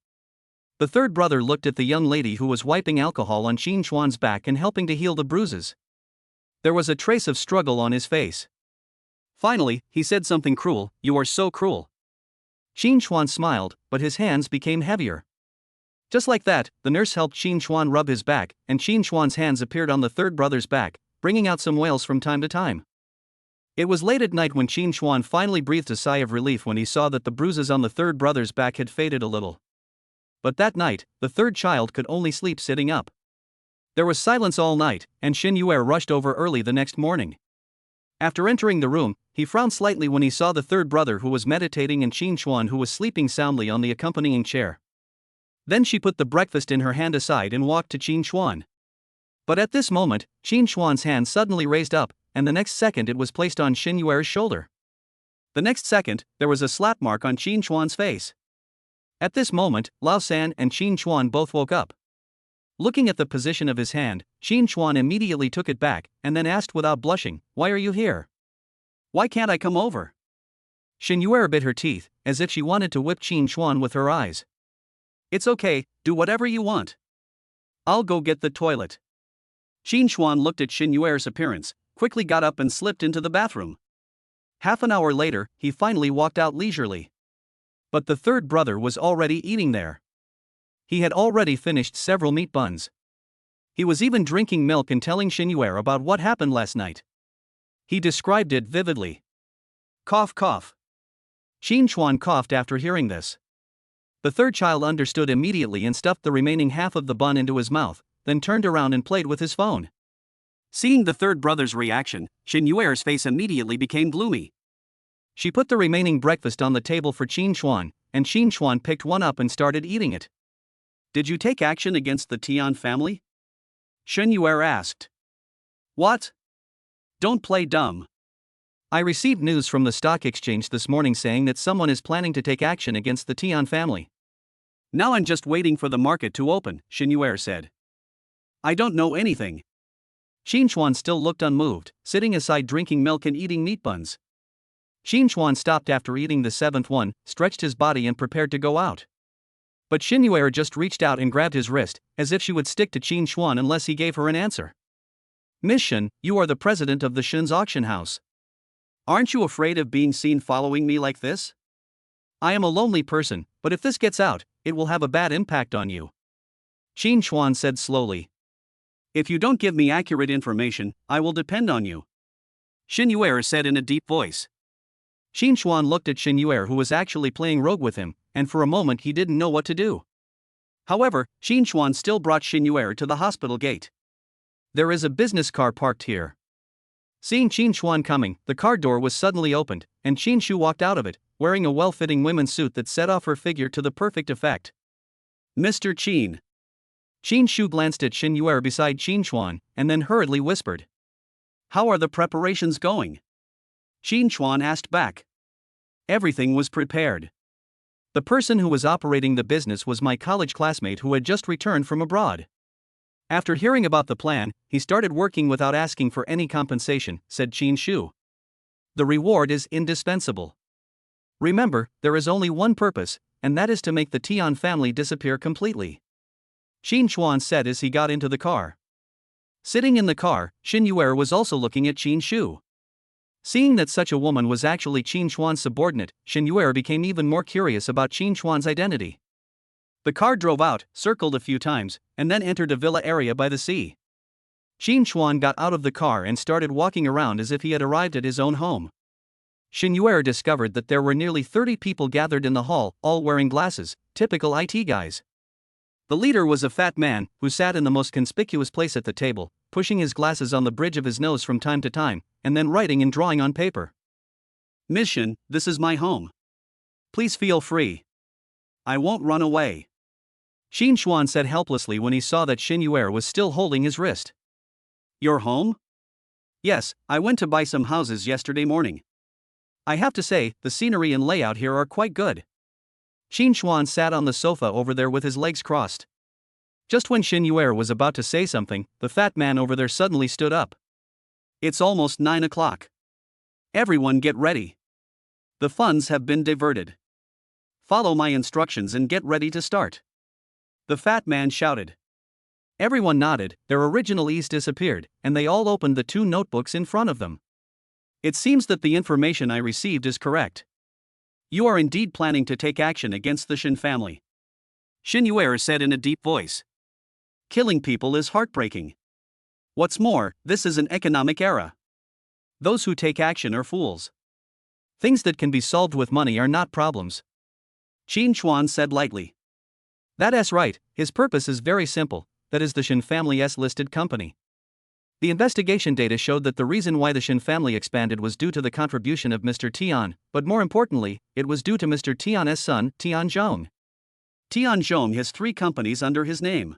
The third brother looked at the young lady who was wiping alcohol on Qin Chuan's back and helping to heal the bruises. There was a trace of struggle on his face. Finally, he said something cruel, "You are so cruel." Qin Chuan smiled, but his hands became heavier. Just like that, the nurse helped Qin Chuan rub his back, and Qin Chuan's hands appeared on the third brother's back, bringing out some wails from time to time. It was late at night when Qin Chuan finally breathed a sigh of relief when he saw that the bruises on the third brother's back had faded a little. But that night, the third child could only sleep sitting up. There was silence all night, and Xin Yue rushed over early the next morning. After entering the room, he frowned slightly when he saw the third brother who was meditating and Qin Chuan who was sleeping soundly on the accompanying chair. Then she put the breakfast in her hand aside and walked to Qin Chuan. But at this moment, Qin Chuan's hand suddenly raised up, and the next second it was placed on Xin Yuer's shoulder. The next second, there was a slap mark on Qin Chuan's face. At this moment, Lao San and Qin Chuan both woke up. Looking at the position of his hand, Qin Chuan immediately took it back, and then asked without blushing, "Why are you here? Why can't I come over?" Xin Yuer bit her teeth, as if she wanted to whip Qin Chuan with her eyes. "It's okay, do whatever you want. I'll go get the toilet." Qin Chuan looked at Xin Yuer's appearance, quickly got up and slipped into the bathroom. Half an hour later, he finally walked out leisurely. But the third brother was already eating there. He had already finished several meat buns. He was even drinking milk and telling Xin Yuer about what happened last night. He described it vividly. Cough, cough. Qin Chuan coughed after hearing this. The third child understood immediately and stuffed the remaining half of the bun into his mouth, then turned around and played with his phone. Seeing the third brother's reaction, Xin Yuer's face immediately became gloomy. She put the remaining breakfast on the table for Qin Chuan, and Qin Chuan picked one up and started eating it. "Did you take action against the Tian family?" Xin Yuer asked. "What? Don't play dumb." "I received news from the stock exchange this morning saying that someone is planning to take action against the Tian family." "Now I'm just waiting for the market to open," Xin Yuer said. "I don't know anything." Qin Chuan still looked unmoved, sitting aside drinking milk and eating meat buns. Qin Chuan stopped after eating the seventh one, stretched his body and prepared to go out. But Xin Yuer just reached out and grabbed his wrist, as if she would stick to Qin Chuan unless he gave her an answer. "Miss Shen, you are the president of the Shen's auction house. Aren't you afraid of being seen following me like this?" "I am a lonely person, but if this gets out, it will have a bad impact on you," Qin Chuan said slowly. "If you don't give me accurate information, I will depend on you," Xin Yuer said in a deep voice. Qin Chuan looked at Xin Yuer, who was actually playing rogue with him, and for a moment he didn't know what to do. However, Qin Chuan still brought Xin Yuer to the hospital gate. "There is a business car parked here." Seeing Qin Chuan coming, the car door was suddenly opened, and Qin Shu walked out of it, wearing a well-fitting women's suit that set off her figure to the perfect effect. "Mr. Qin." Qin Shu glanced at Xin Yuer beside Qin Chuan, and then hurriedly whispered. "How are the preparations going?" Qin Chuan asked back. "Everything was prepared. The person who was operating the business was my college classmate who had just returned from abroad. After hearing about the plan, he started working without asking for any compensation," said Qin Shu. "The reward is indispensable. Remember, there is only one purpose, and that is to make the Tian family disappear completely," Qin Chuan said as he got into the car. Sitting in the car, Xin Yuer was also looking at Qin Shu. Seeing that such a woman was actually Qin Chuan's subordinate, Xin Yuer became even more curious about Qin Chuan's identity. The car drove out, circled a few times, and then entered a villa area by the sea. Qin Chuan got out of the car and started walking around as if he had arrived at his own home. Xin Yuer discovered that there were nearly 30 people gathered in the hall, all wearing glasses, typical IT guys. The leader was a fat man, who sat in the most conspicuous place at the table, pushing his glasses on the bridge of his nose from time to time, and then writing and drawing on paper. "Miss Shen, this is my home. Please feel free. I won't run away," Qin Chuan said helplessly when he saw that Xin Yuer was still holding his wrist. "Your home?" "Yes, I went to buy some houses yesterday morning. I have to say, the scenery and layout here are quite good." Qin Chuan sat on the sofa over there with his legs crossed. Just when Xin Yuer was about to say something, the fat man over there suddenly stood up. "It's almost 9 o'clock. Everyone get ready. The funds have been diverted. Follow my instructions and get ready to start," the fat man shouted. Everyone nodded, their original ease disappeared, and they all opened the 2 notebooks in front of them. "It seems that the information I received is correct. You are indeed planning to take action against the Shen family," Xin Yuer said in a deep voice. "Killing people is heartbreaking. What's more, this is an economic era. Those who take action are fools. Things that can be solved with money are not problems," Qin Chuan said lightly. "That's right, his purpose is very simple, that is the Shen family's listed company. The investigation data showed that the reason why the Shen family expanded was due to the contribution of Mr. Tian, but more importantly, it was due to Mr. Tian's son, Tian Zhong. Tianzhong has 3 companies under his name.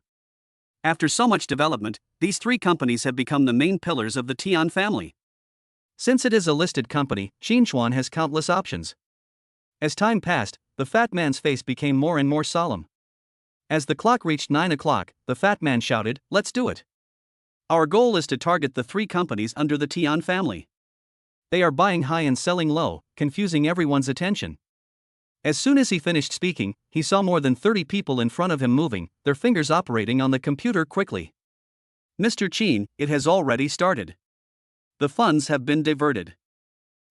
After so much development, these 3 companies have become the main pillars of the Tian family. Since it is a listed company, Xinchuan has countless options. As time passed, the fat man's face became more and more solemn. As the clock reached 9 o'clock, the fat man shouted, "Let's do it. Our goal is to target the 3 companies under the Tian family. They are buying high and selling low, confusing everyone's attention." As soon as he finished speaking, he saw more than 30 people in front of him moving, their fingers operating on the computer quickly. "Mr. Qin, it has already started. The funds have been diverted.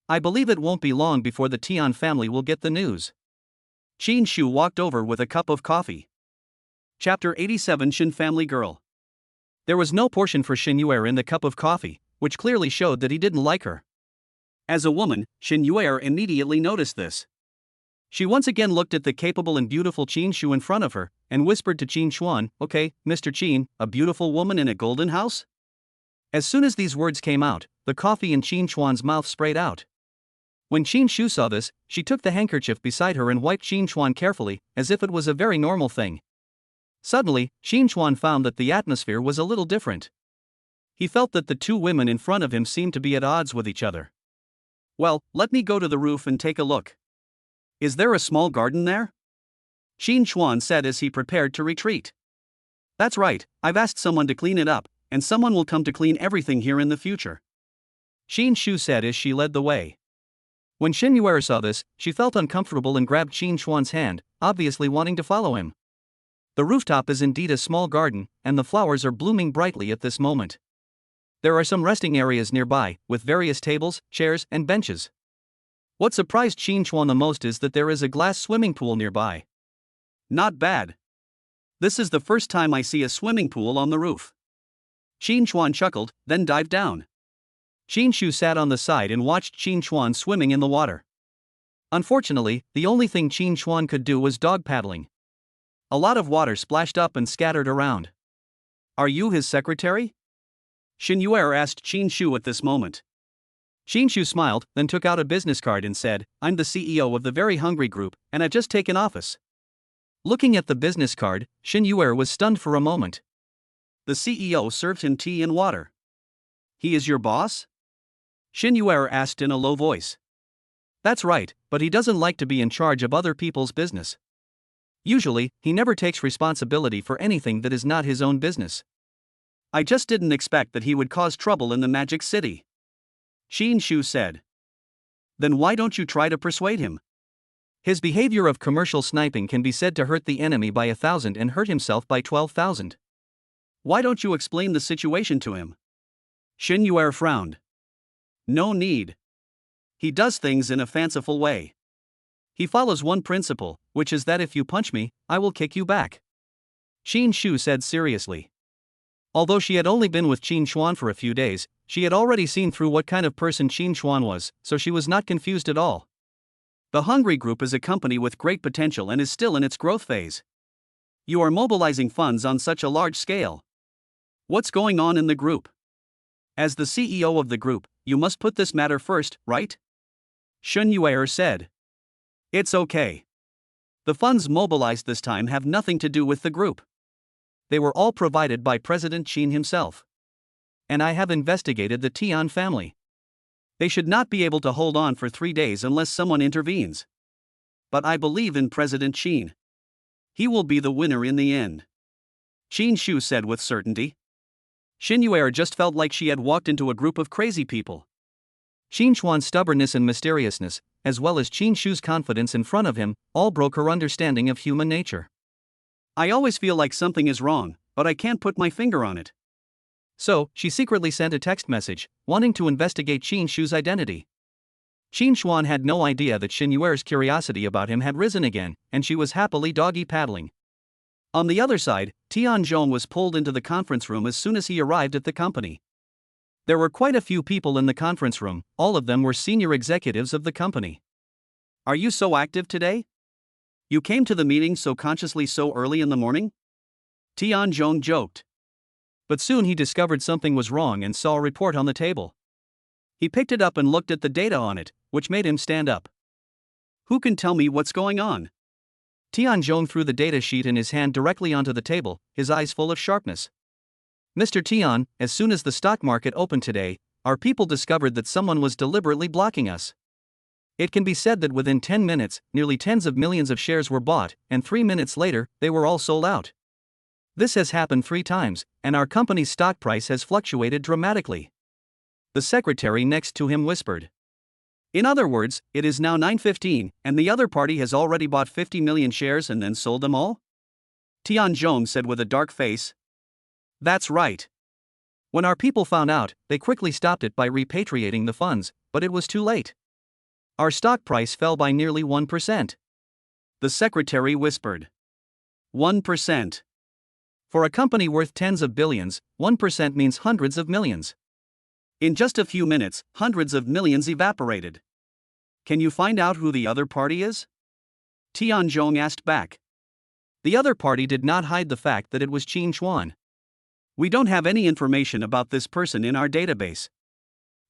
I believe it won't be long before the Tian family will get the news." Qin Shu walked over with a cup of coffee. Chapter 87 Shin Family Girl. There was no portion for Xin Yuer in the cup of coffee, which clearly showed that he didn't like her. As a woman, Xin Yuer immediately noticed this. She once again looked at the capable and beautiful Qin Shu in front of her, and whispered to Qin Xuan, "Okay, Mr. Qin, a beautiful woman in a golden house?" As soon as these words came out, the coffee in Qin Xuan's mouth sprayed out. When Qin Shu saw this, she took the handkerchief beside her and wiped Qin Xuan carefully, as if it was a very normal thing. Suddenly, Qin Xuan found that the atmosphere was a little different. He felt that the 2 women in front of him seemed to be at odds with each other. "Well, let me go to the roof and take a look. Is there a small garden there?" Qin Xuan said as he prepared to retreat. "That's right, I've asked someone to clean it up, and someone will come to clean everything here in the future," Qin Shu said as she led the way. When Xin Yuer saw this, she felt uncomfortable and grabbed Qin Xuan's hand, obviously wanting to follow him. The rooftop is indeed a small garden, and the flowers are blooming brightly at this moment. There are some resting areas nearby, with various tables, chairs, and benches. What surprised Qin Xuan the most is that there is a glass swimming pool nearby. "Not bad. This is the first time I see a swimming pool on the roof." Qin Xuan chuckled, then dived down. Qin Shu sat on the side and watched Qin Xuan swimming in the water. Unfortunately, the only thing Qin Xuan could do was dog paddling. A lot of water splashed up and scattered around. "Are you his secretary?" Xin Yuer asked Qin Shu at this moment. Qin Shu smiled, then took out a business card and said, "I'm the CEO of the Very Hungry Group, and I've just taken office." Looking at the business card, Xin Yuer was stunned for a moment. The CEO served him tea and water. "He is your boss?" Xin Yuer asked in a low voice. "That's right, but he doesn't like to be in charge of other people's business. Usually, he never takes responsibility for anything that is not his own business." "I just didn't expect that he would cause trouble in the Magic City," Qin Shu said. "Then why don't you try to persuade him?" "His behavior of commercial sniping can be said to hurt the enemy by 1,000 and hurt himself by 12,000. "Why don't you explain the situation to him?" Xin Yuer frowned. "No need. He does things in a fanciful way. He follows one principle, which is that if you punch me, I will kick you back," Qin Shu said seriously. Although she had only been with Qin Xuan for a few days, she had already seen through what kind of person Qin Xuan was, so she was not confused at all. "The Hungry Group is a company with great potential and is still in its growth phase. You are mobilizing funds on such a large scale. What's going on in the group? As the CEO of the group, you must put this matter first, right?" Xin Yuer said. "It's okay. The funds mobilized this time have nothing to do with the group. They were all provided by President Qin himself. And I have investigated the Tian family. They should not be able to hold on for 3 days unless someone intervenes. But I believe in President Qin. He will be the winner in the end," Qin Shu said with certainty. Xin Yuer just felt like she had walked into a group of crazy people. Qin Xuan's stubbornness and mysteriousness, as well as Qin Shu's confidence in front of him, all broke her understanding of human nature. "I always feel like something is wrong, but I can't put my finger on it." So, she secretly sent a text message, wanting to investigate Qin Shu's identity. Qin Xuan had no idea that Xin Yuer's curiosity about him had risen again, and she was happily doggy paddling. On the other side, Tianzhong was pulled into the conference room as soon as he arrived at the company. There were quite a few people in the conference room, all of them were senior executives of the company. "Are you so active today? You came to the meeting so consciously so early in the morning?" Tianzhong joked. But soon he discovered something was wrong and saw a report on the table. He picked it up and looked at the data on it, which made him stand up. "Who can tell me what's going on?" Tianzhong threw the data sheet in his hand directly onto the table, his eyes full of sharpness. Mr. Tian, as soon as the stock market opened today, our people discovered that someone was deliberately blocking us. It can be said that within 10 minutes, nearly tens of millions of shares were bought, and 3 minutes later, they were all sold out. This has happened 3 times, and our company's stock price has fluctuated dramatically. The secretary next to him whispered. In other words, it is now 9:15, and the other party has already bought 50 million shares and then sold them all? Tianzhong said with a dark face. That's right. When our people found out, they quickly stopped it by repatriating the funds, but it was too late. Our stock price fell by nearly 1%. The secretary whispered. 1%. For a company worth tens of billions, 1% means hundreds of millions. In just a few minutes, hundreds of millions evaporated. Can you find out who the other party is? Tianzhong asked back. The other party did not hide the fact that it was Qin Chuan. We don't have any information about this person in our database.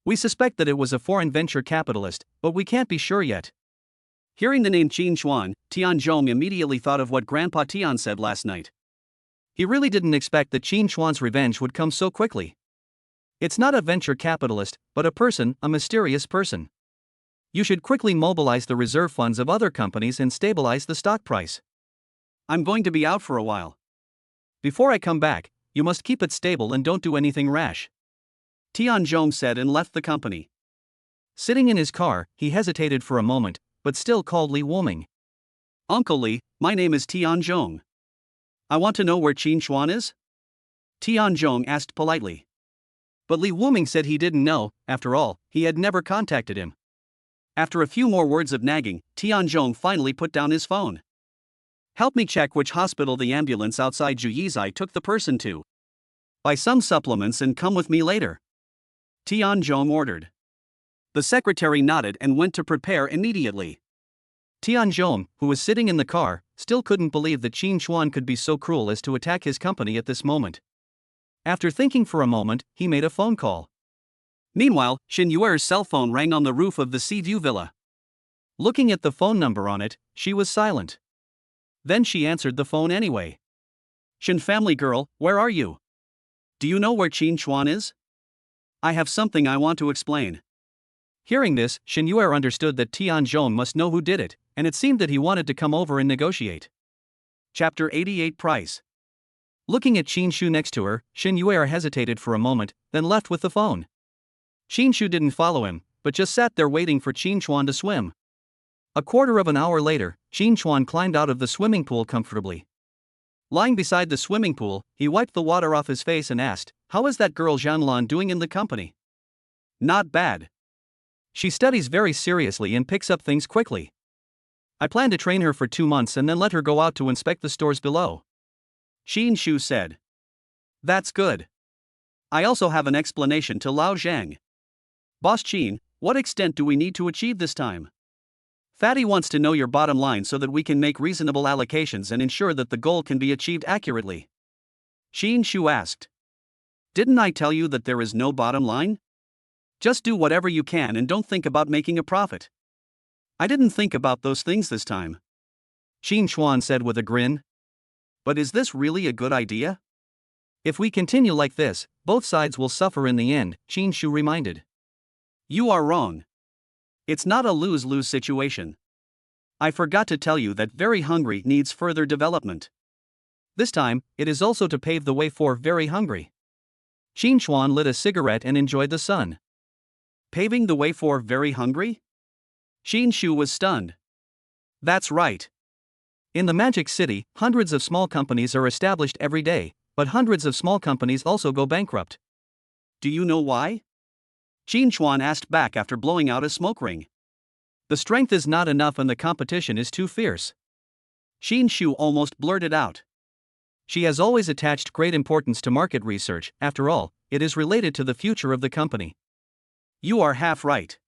We suspect that it was a foreign venture capitalist, but we can't be sure yet. Hearing the name Qin Chuan, Tianzhong immediately thought of what Grandpa Tian said last night. He really didn't expect that Qin Chuan's revenge would come so quickly. It's not a venture capitalist, but a person, a mysterious person. You should quickly mobilize the reserve funds of other companies and stabilize the stock price. I'm going to be out for a while. Before I come back, you must keep it stable and don't do anything rash. Tianzhong said and left the company. Sitting in his car, he hesitated for a moment, but still called Li Wuming. Uncle Li, my name is Tianzhong. I want to know where Qin Chuan is? Tianzhong asked politely. But Li Wuming said he didn't know, after all, he had never contacted him. After a few more words of nagging, Tianzhong finally put down his phone. Help me check which hospital the ambulance outside Juyizai took the person to. Buy some supplements and come with me later. Tianzhong ordered. The secretary nodded and went to prepare immediately. Tianzhong, who was sitting in the car, still couldn't believe that Qin Chuan could be so cruel as to attack his company at this moment. After thinking for a moment, he made a phone call. Meanwhile, Shen Yuer's cell phone rang on the roof of the Sea View Villa. Looking at the phone number on it, she was silent. Then she answered the phone anyway. Shen family girl, where are you? Do you know where Qin Chuan is? I have something I want to explain. Hearing this, Shen Yuer understood that Tianzhong must know who did it, and it seemed that he wanted to come over and negotiate. Chapter 88 Price. Looking at Qin Shu next to her, Shen Yuer hesitated for a moment, then left with the phone. Qin Shu didn't follow him, but just sat there waiting for Qin Chuan to swim. A quarter of an hour later, Qin Chuan climbed out of the swimming pool comfortably. Lying beside the swimming pool, he wiped the water off his face and asked, "How is that girl Zhanlan doing in the company?" "Not bad. She studies very seriously and picks up things quickly. I plan to train her for 2 months and then let her go out to inspect the stores below," Qin Shu said. "That's good. I also have an explanation to Lao Zhang. Boss Qin, what extent do we need to achieve this time? Fatty wants to know your bottom line so that we can make reasonable allocations and ensure that the goal can be achieved accurately," Qin Shu asked. "Didn't I tell you that there is no bottom line? Just do whatever you can and don't think about making a profit." "I didn't think about those things this time," Qin Chuan said with a grin. "But is this really a good idea? If we continue like this, both sides will suffer in the end," Qin Shu reminded. "You are wrong. It's not a lose-lose situation. I forgot to tell you that Very Hungry needs further development. This time, it is also to pave the way for Very Hungry." Qin Chuan lit a cigarette and enjoyed the sun. Paving the way for Very Hungry? Qin Shu was stunned. That's right. In the Magic City, hundreds of small companies are established every day, but hundreds of small companies also go bankrupt. Do you know why? Qin Chuan asked back after blowing out a smoke ring. The strength is not enough and the competition is too fierce. Qin Shu almost blurted out. She has always attached great importance to market research. After all, it is related to the future of the company. You are half right.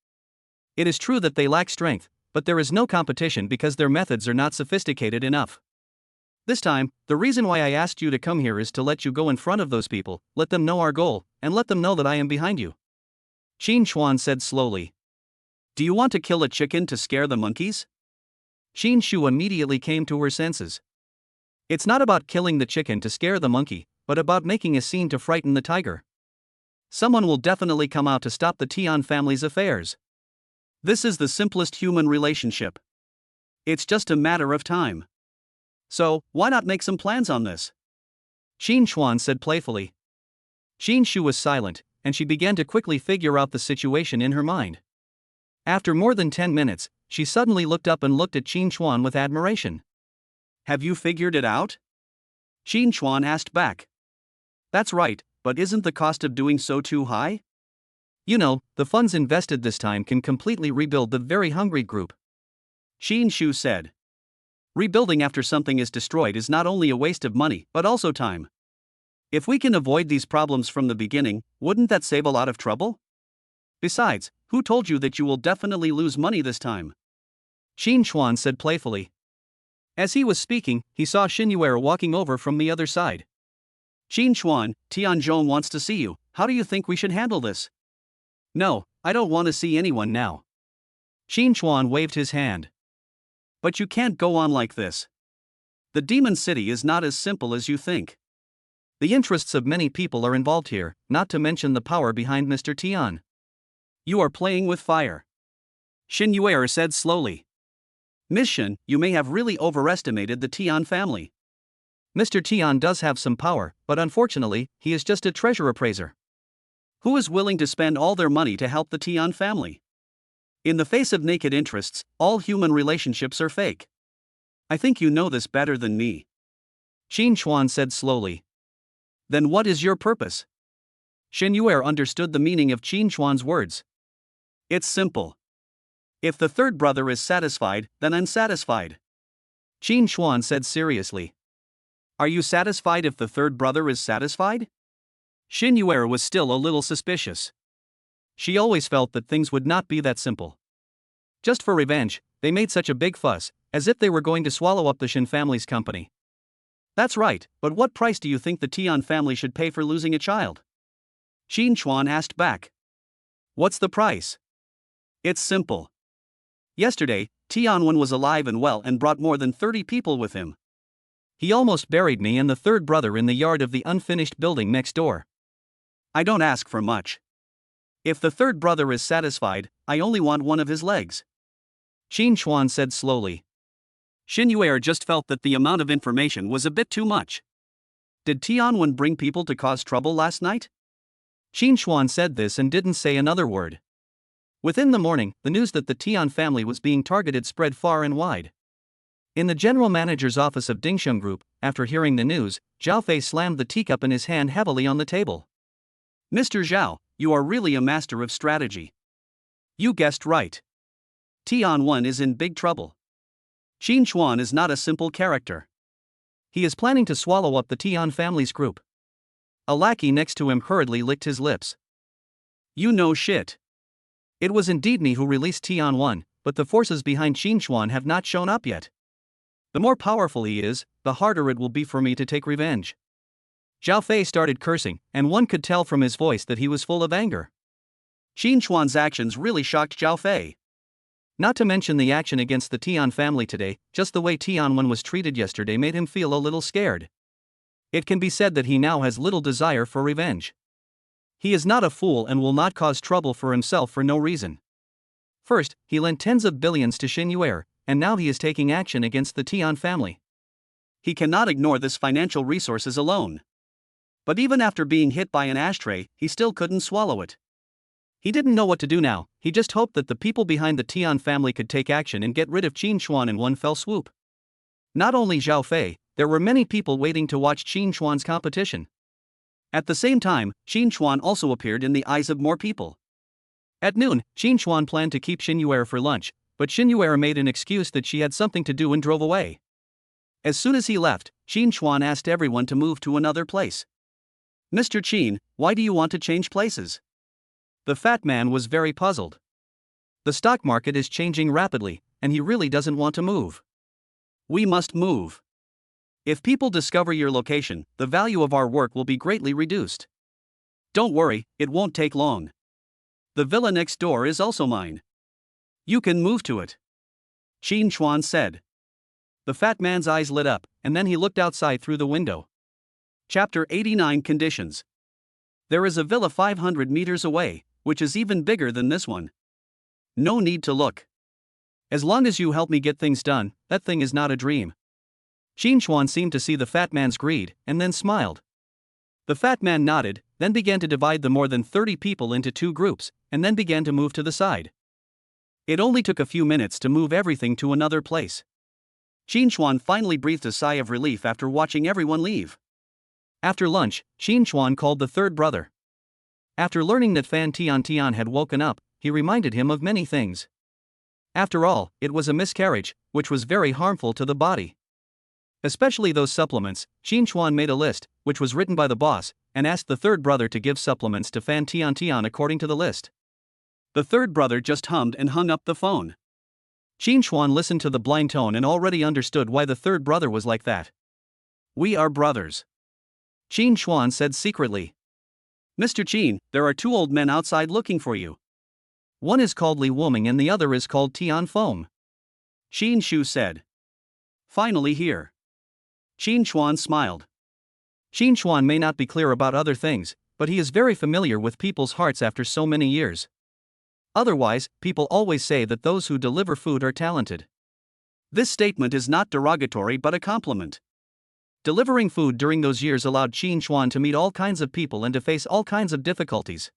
It is true that they lack strength, but there is no competition because their methods are not sophisticated enough. This time, the reason why I asked you to come here is to let you go in front of those people, let them know our goal, and let them know that I am behind you," Qin Chuan said slowly. "Do you want to kill a chicken to scare the monkeys? Xin Shu immediately came to her senses. It's not about killing the chicken to scare the monkey, but about making a scene to frighten the tiger. Someone will definitely come out to stop the Tian family's affairs. This is the simplest human relationship. It's just a matter of time. So, why not make some plans on this? Xin Chuan said playfully. Xin Shu was silent, and she began to quickly figure out the situation in her mind. After more than 10 minutes, she suddenly looked up and looked at Xin Chuan with admiration. Have you figured it out? Xin Chuan asked back. That's right, but isn't the cost of doing so too high? You know, the funds invested this time can completely rebuild the very hungry group. Xin Shu said. Rebuilding after something is destroyed is not only a waste of money, but also time. If we can avoid these problems from the beginning, wouldn't that save a lot of trouble? Besides, who told you that you will definitely lose money this time? Xin Chuan said playfully. As he was speaking, he saw Xin Yuer walking over from the other side. Xin Chuan, Tianzhong wants to see you. How do you think we should handle this? No, I don't want to see anyone now. Xin Chuan waved his hand. But you can't go on like this. The Demon City is not as simple as you think. The interests of many people are involved here, not to mention the power behind Mr. Tian. You are playing with fire. Xin Yuer said slowly. Miss Shen, you may have really overestimated the Tian family. Mr. Tian does have some power, but unfortunately, he is just a treasure appraiser. Who is willing to spend all their money to help the Tian family? In the face of naked interests, all human relationships are fake. I think you know this better than me. Xin Chuan said slowly. Then what is your purpose? Xin Yuer understood the meaning of Xin Chuan's words. It's simple. If the third brother is satisfied, then I'm satisfied. Xin Chuan said seriously. Are you satisfied if the third brother is satisfied? Xin Yuer was still a little suspicious. She always felt that things would not be that simple. Just for revenge, they made such a big fuss, as if they were going to swallow up the Shen family's company. That's right, but what price do you think the Tian family should pay for losing a child? Xin Chuan asked back. What's the price? It's simple. Yesterday, Tianwen was alive and well and brought more than 30 people with him. He almost buried me and the third brother in the yard of the unfinished building next door. I don't ask for much. If the third brother is satisfied, I only want one of his legs. Xin Chuan said slowly. Xin Yuer just felt that the amount of information was a bit too much. Did Tianwen bring people to cause trouble last night? Xin Chuan said this and didn't say another word. Within the morning, the news that the Tian family was being targeted spread far and wide. In the general manager's office of Dingsheng Group, after hearing the news, Zhao Fei slammed the teacup in his hand heavily on the table. Mr. Zhao, you are really a master of strategy. You guessed right. Tianwen is in big trouble. Xin Chuan is not a simple character. He is planning to swallow up the Tian family's group. A lackey next to him hurriedly licked his lips. You know shit. It was indeed me who released Tianwen, but the forces behind Xin Chuan have not shown up yet. The more powerful he is, the harder it will be for me to take revenge. Zhao Fei started cursing, and one could tell from his voice that he was full of anger. Xin Chuan's actions really shocked Zhao Fei. Not to mention the action against the Tian family today, just the way Tianwen was treated yesterday made him feel a little scared. It can be said that he now has little desire for revenge. He is not a fool and will not cause trouble for himself for no reason. First, he lent tens of billions to Xin Yuer, and now he is taking action against the Tian family. He cannot ignore this financial resources alone. But even after being hit by an ashtray, he still couldn't swallow it. He didn't know what to do now, he just hoped that the people behind the Tian family could take action and get rid of Xin Chuan in one fell swoop. Not only Zhao Fei, there were many people waiting to watch Xin Chuan's competition. At the same time, Xin Chuan also appeared in the eyes of more people. At noon, Xin Chuan planned to keep Xin Yuer for lunch, but Xin Yuer made an excuse that she had something to do and drove away. As soon as he left, Xin Chuan asked everyone to move to another place. Mr. Qin, why do you want to change places? The fat man was very puzzled. The stock market is changing rapidly, and he really doesn't want to move. We must move. If people discover your location, the value of our work will be greatly reduced. Don't worry, it won't take long. The villa next door is also mine. You can move to it. Qin Chuan said. The fat man's eyes lit up, and then he looked outside through the window. Chapter 89 Conditions. There is a villa 500 meters away, which is even bigger than this one. No need to look. As long as you help me get things done, that thing is not a dream. Qin Chuan seemed to see the fat man's greed, and then smiled. The fat man nodded, then began to divide the more than 30 people into 2 groups, and then began to move to the side. It only took a few minutes to move everything to another place. Qin Chuan finally breathed a sigh of relief after watching everyone leave. After lunch, Qin Chuan called the third brother. After learning that Fan Tian had woken up, he reminded him of many things. After all, it was a miscarriage, which was very harmful to the body. Especially those supplements. Qin Chuan made a list, which was written by the boss, and asked the third brother to give supplements to Fan Tian according to the list. The third brother just hummed and hung up the phone. Qin Chuan listened to the blind tone and already understood why the third brother was like that. We are brothers, Qin Chuan said secretly. Mr. Qin, there are 2 old men outside looking for you. One is called Li Wuming and the other is called Tian Feng, Qin Shu said. Finally here. Qin Chuan smiled. Qin Chuan may not be clear about other things, but he is very familiar with people's hearts after so many years. Otherwise, people always say that those who deliver food are talented. This statement is not derogatory but a compliment. Delivering food during those years allowed Qin Chuan to meet all kinds of people and to face all kinds of difficulties.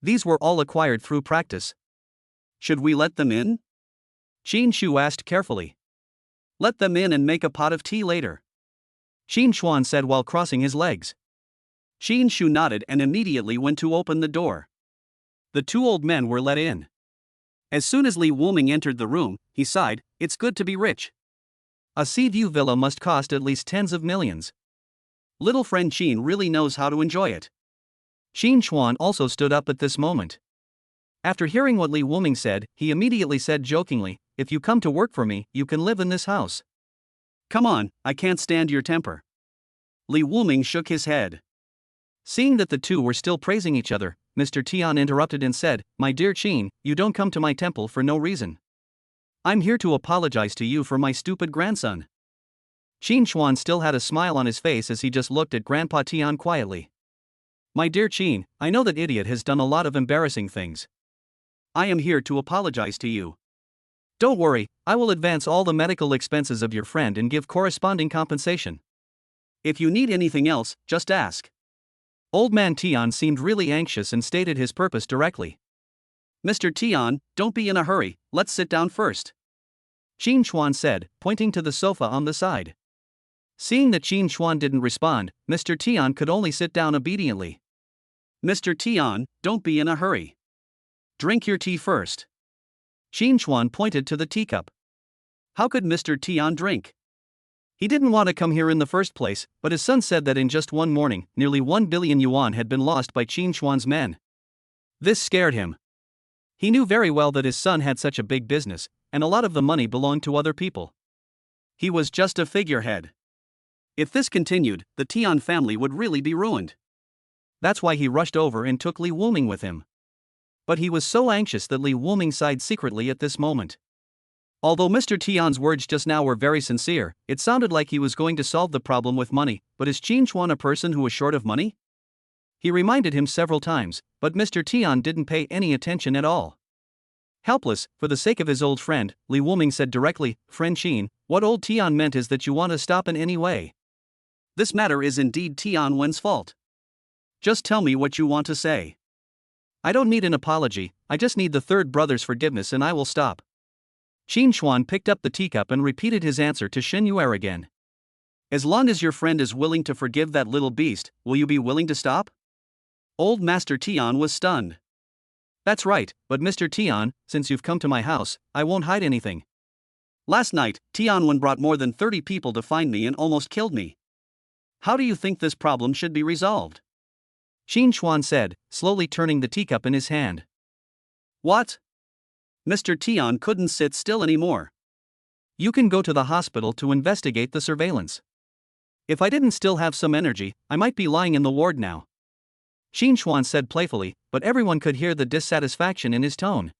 These were all acquired through practice. Should we let them in? Qin Shu asked carefully. Let them in and make a pot of tea later, Qin Chuan said while crossing his legs. Qin Shu nodded and immediately went to open the door. The 2 old men were let in. As soon as Li Wuming entered the room, he sighed, it's good to be rich. A sea view villa must cost at least tens of millions. Little friend Qin really knows how to enjoy it. Qin Chuan also stood up at this moment. After hearing what Li Wuming said, he immediately said jokingly, if you come to work for me, you can live in this house. Come on, I can't stand your temper. Li Wuming shook his head. Seeing that the 2 were still praising each other, Mr. Tian interrupted and said, my dear Qin, you don't come to my temple for no reason. I'm here to apologize to you for my stupid grandson. Qin Chuan still had a smile on his face as he just looked at Grandpa Tian quietly. My dear Qin, I know that idiot has done a lot of embarrassing things. I am here to apologize to you. Don't worry, I will advance all the medical expenses of your friend and give corresponding compensation. If you need anything else, just ask. Old man Tian seemed really anxious and stated his purpose directly. Mr. Tian, don't be in a hurry, let's sit down first, Qin Chuan said, pointing to the sofa on the side. Seeing that Qin Chuan didn't respond, Mr. Tian could only sit down obediently. Mr. Tian, don't be in a hurry. Drink your tea first. Qin Chuan pointed to the teacup. How could Mr. Tian drink? He didn't want to come here in the first place, but his son said that in just one morning, nearly 1 billion yuan had been lost by Qin Chuan's men. This scared him. He knew very well that his son had such a big business, and a lot of the money belonged to other people. He was just a figurehead. If this continued, the Tian family would really be ruined. That's why he rushed over and took Li Wuming with him. But he was so anxious that Li Wuming sighed secretly at this moment. Although Mr. Tian's words just now were very sincere, it sounded like he was going to solve the problem with money, but is Qin Chuan a person who is short of money? He reminded him several times, but Mr. Tian didn't pay any attention at all. Helpless, for the sake of his old friend, Li Wuming said directly, Friend Qin, what old Tian meant is that you want to stop in any way. This matter is indeed Tian Wen's fault. Just tell me what you want to say. I don't need an apology, I just need the third brother's forgiveness and I will stop. Qin Chuan picked up the teacup and repeated his answer to Shen Yuer again. As long as your friend is willing to forgive that little beast, will you be willing to stop? Old Master Tian was stunned. That's right, but Mr. Tian, since you've come to my house, I won't hide anything. Last night, Tian Wen brought more than 30 people to find me and almost killed me. How do you think this problem should be resolved? Qin Chuan said, slowly turning the teacup in his hand. What? Mr. Tian couldn't sit still anymore. You can go to the hospital to investigate the surveillance. If I didn't still have some energy, I might be lying in the ward now. Qin Chuan said playfully, but everyone could hear the dissatisfaction in his tone.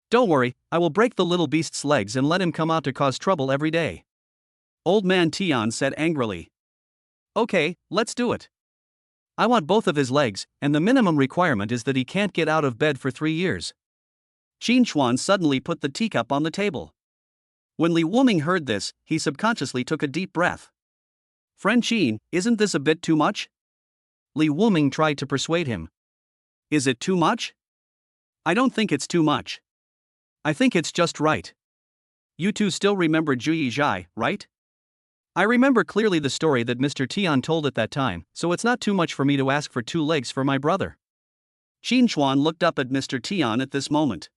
Don't worry, I will break the little beast's legs and let him come out to cause trouble every day. Old man Tian said angrily. Okay, let's do it. I want both of his legs, and the minimum requirement is that he can't get out of bed for 3 years. Qin Chuan suddenly put the teacup on the table. When Li Wuming heard this, he subconsciously took a deep breath. Friend Qin, isn't this a bit too much? Li Wuming tried to persuade him. Is it too much? I don't think it's too much. I think it's just right. You two still remember Zhu Yizhai, right? I remember clearly the story that Mr. Tian told at that time, so it's not too much for me to ask for 2 legs for my brother. Qin Chuan looked up at Mr. Tian at this moment.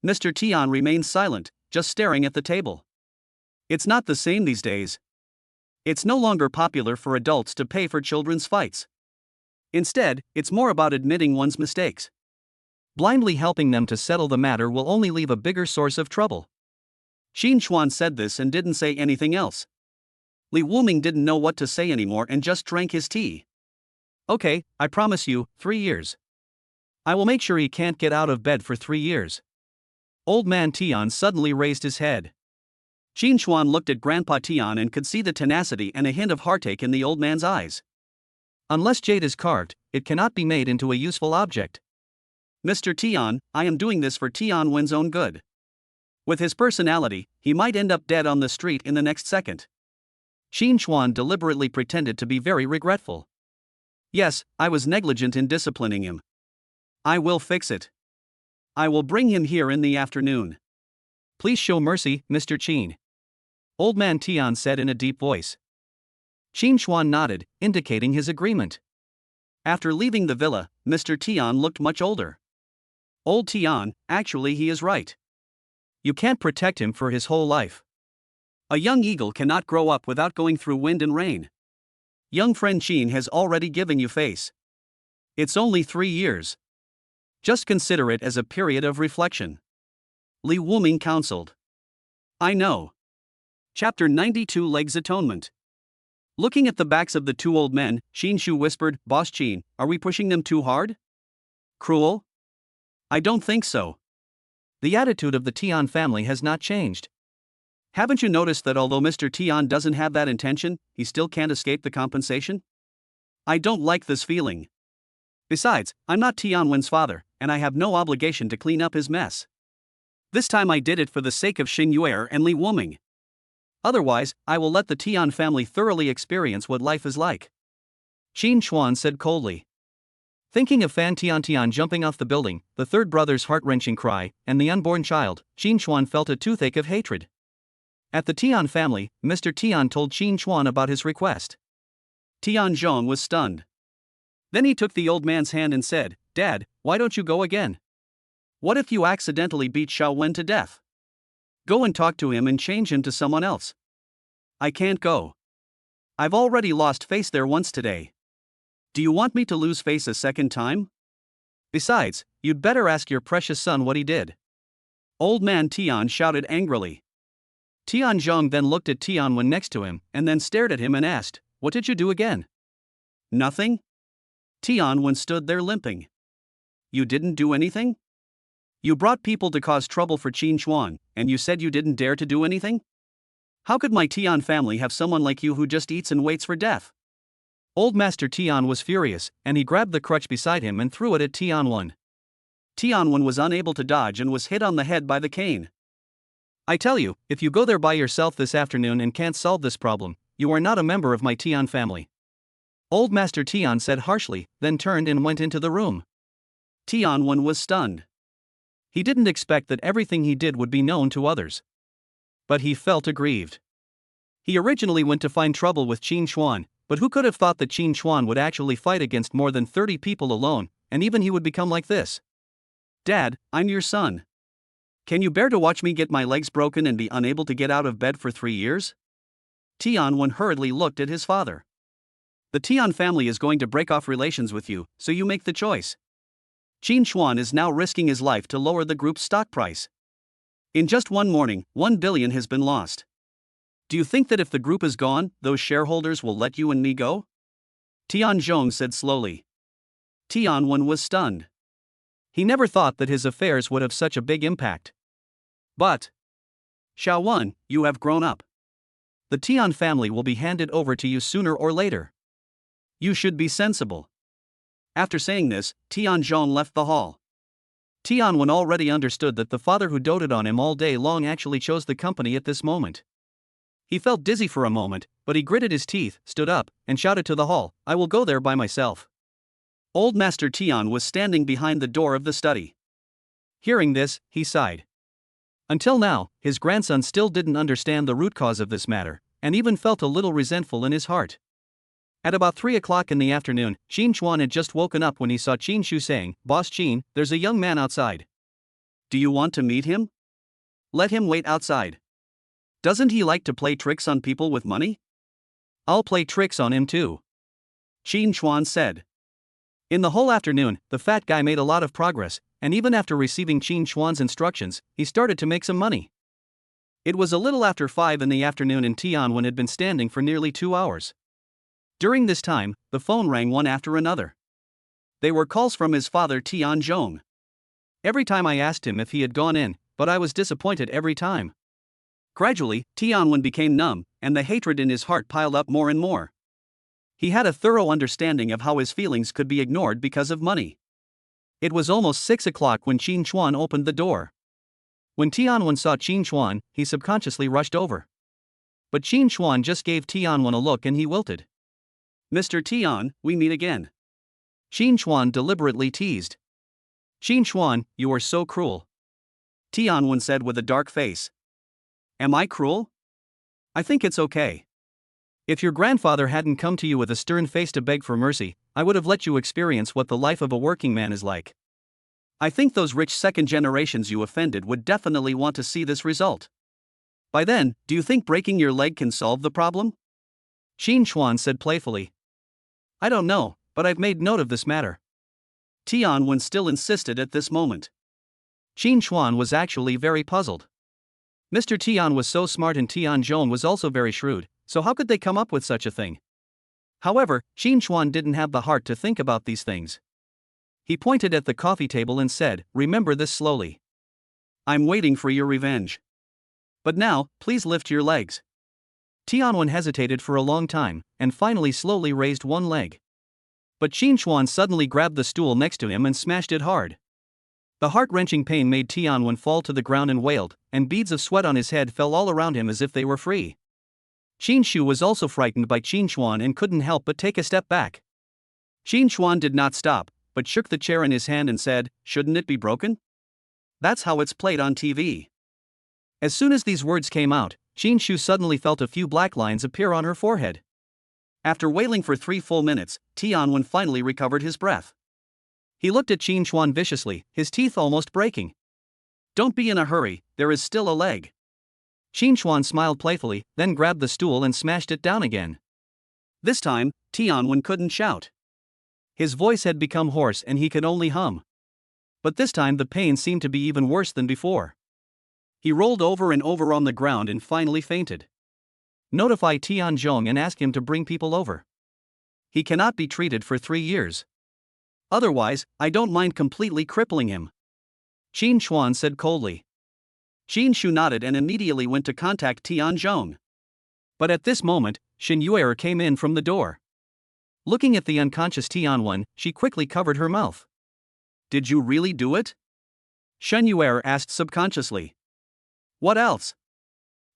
Mr. Tian remained silent, just staring at the table. It's not the same these days. It's no longer popular for adults to pay for children's fights. Instead, it's more about admitting one's mistakes. Blindly helping them to settle the matter will only leave a bigger source of trouble. Qin Chuan said this and didn't say anything else. Li Wuming didn't know what to say anymore and just drank his tea. Okay, I promise you, 3 years. I will make sure he can't get out of bed for 3 years. Old man Tian suddenly raised his head. Qin Chuan looked at Grandpa Tian and could see the tenacity and a hint of heartache in the old man's eyes. Unless jade is carved, it cannot be made into a useful object. Mr. Tian, I am doing this for Tian Wen's own good. With his personality, he might end up dead on the street in the next second. Qin Chuan deliberately pretended to be very regretful. Yes, I was negligent in disciplining him. I will fix it. I will bring him here in the afternoon. Please show mercy, Mr. Qin. Old man Tian said in a deep voice. Qin Chuan nodded, indicating his agreement. After leaving the villa, Mr. Tian looked much older. Old Tian, actually he is right. You can't protect him for his whole life. A young eagle cannot grow up without going through wind and rain. Young friend Qin has already given you face. It's only 3 years. Just consider it as a period of reflection. Li Wuming counseled. I know. Chapter 92 Legs Atonement. Looking at the backs of the 2 old men, Qin Shu whispered, Boss Qin, are we pushing them too hard? Cruel? I don't think so. The attitude of the Tian family has not changed. Haven't you noticed that although Mr. Tian doesn't have that intention, he still can't escape the compensation? I don't like this feeling. Besides, I'm not Tian Wen's father, and I have no obligation to clean up his mess. This time I did it for the sake of Xin Yuer and Li Wuming. Otherwise, I will let the Tian family thoroughly experience what life is like. Qin Chuan said coldly. Thinking of Fan Tian jumping off the building, the third brother's heart-wrenching cry, and the unborn child, Qin Chuan felt a toothache of hatred. At the Tian family, Mr. Tian told Qin Chuan about his request. Tian Zhong was stunned. Then he took the old man's hand and said, Dad, why don't you go again? What if you accidentally beat Xiao Wen to death? Go and talk to him and change him to someone else. I can't go. I've already lost face there once today. Do you want me to lose face a second time? Besides, you'd better ask your precious son what he did. Old man Tian shouted angrily. Tian Zhong then looked at Tian Wen next to him, and then stared at him and asked, What did you do again? Nothing? Tian Wen stood there limping. You didn't do anything? You brought people to cause trouble for Qin Chuan, and you said you didn't dare to do anything? How could my Tian family have someone like you who just eats and waits for death? Old Master Tian was furious, and he grabbed the crutch beside him and threw it at Tian Wen. Tian Wen was unable to dodge and was hit on the head by the cane. I tell you, if you go there by yourself this afternoon and can't solve this problem, you are not a member of my Tian family. Old Master Tian said harshly, then turned and went into the room. Tian Wen was stunned. He didn't expect that everything he did would be known to others. But he felt aggrieved. He originally went to find trouble with Qin Chuan, but who could have thought that Qin Chuan would actually fight against more than 30 people alone, and even he would become like this? Dad, I'm your son. Can you bear to watch me get my legs broken and be unable to get out of bed for 3 years? Tian Wen hurriedly looked at his father. The Tian family is going to break off relations with you, so you make the choice. Qin Chuan is now risking his life to lower the group's stock price. In just one morning, 1 billion has been lost. Do you think that if the group is gone, those shareholders will let you and me go? Tian Zhong said slowly. Tian Wen was stunned. He never thought that his affairs would have such a big impact. But Xiaowen, you have grown up. The Tian family will be handed over to you sooner or later. You should be sensible. After saying this, Tianzhong left the hall. Tianwen already understood that the father who doted on him all day long actually chose the company at this moment. He felt dizzy for a moment, but he gritted his teeth, stood up, and shouted to the hall, "I will go there by myself." Old Master Tian was standing behind the door of the study. Hearing this, he sighed. Until now, his grandson still didn't understand the root cause of this matter, and even felt a little resentful in his heart. At about 3 o'clock in the afternoon, Qin Chuan had just woken up when he saw Qin Shu saying, "Boss Qin, there's a young man outside. Do you want to meet him? Let him wait outside. Doesn't he like to play tricks on people with money?" "I'll play tricks on him too," Qin Chuan said. In the whole afternoon, the fat guy made a lot of progress, and even after receiving Qin Chuan's instructions, he started to make some money. It was a little after 5 in the afternoon and Tianwen had been standing for nearly 2 hours. During this time, the phone rang one after another. They were calls from his father Tianzhong. Every time I asked him if he had gone in, but I was disappointed every time. Gradually, Tianwen became numb, and the hatred in his heart piled up more and more. He had a thorough understanding of how his feelings could be ignored because of money. It was almost 6 o'clock when Qin Chuan opened the door. When Tianwen saw Qin Chuan, he subconsciously rushed over. But Qin Chuan just gave Tianwen a look and he wilted. "Mr. Tian, we meet again." Qin Chuan deliberately teased. "Qin Chuan, you are so cruel," Tianwen said with a dark face. "Am I cruel? I think it's okay. If your grandfather hadn't come to you with a stern face to beg for mercy, I would have let you experience what the life of a working man is like. I think those rich second generations you offended would definitely want to see this result. By then, do you think breaking your leg can solve the problem?" Qin Chuan said playfully. "I don't know, but I've made note of this matter." Tianwen still insisted at this moment. Qin Chuan was actually very puzzled. Mr. Tian was so smart and Tianzhong was also very shrewd, so how could they come up with such a thing? However, Qin Chuan didn't have the heart to think about these things. He pointed at the coffee table and said, "Remember this slowly. I'm waiting for your revenge. But now, please lift your legs." Tianwen hesitated for a long time, and finally slowly raised one leg. But Qin Chuan suddenly grabbed the stool next to him and smashed it hard. The heart-wrenching pain made Tianwen fall to the ground and wailed, and beads of sweat on his head fell all around him as if they were free. Qin Shu was also frightened by Qin Chuan and couldn't help but take a step back. Qin Chuan did not stop, but shook the chair in his hand and said, "Shouldn't it be broken? That's how it's played on TV." As soon as these words came out, Qin Shu suddenly felt a few black lines appear on her forehead. After wailing for 3 full minutes, Tianwen finally recovered his breath. He looked at Qin Chuan viciously, his teeth almost breaking. "Don't be in a hurry, there is still a leg." Qin Chuan smiled playfully, then grabbed the stool and smashed it down again. This time, Tianwen couldn't shout. His voice had become hoarse and he could only hum. But this time the pain seemed to be even worse than before. He rolled over and over on the ground and finally fainted. Notify Tianzhong and ask him to bring people over. He cannot be treated for 3 years. Otherwise, I don't mind completely crippling him," Qin Chuan said coldly. Qin Shu nodded and immediately went to contact Tianzhong. But at this moment, Shen Yuer came in from the door. Looking at the unconscious Tianwen, she quickly covered her mouth. "Did you really do it?" Shen Yuer asked subconsciously. "What else?"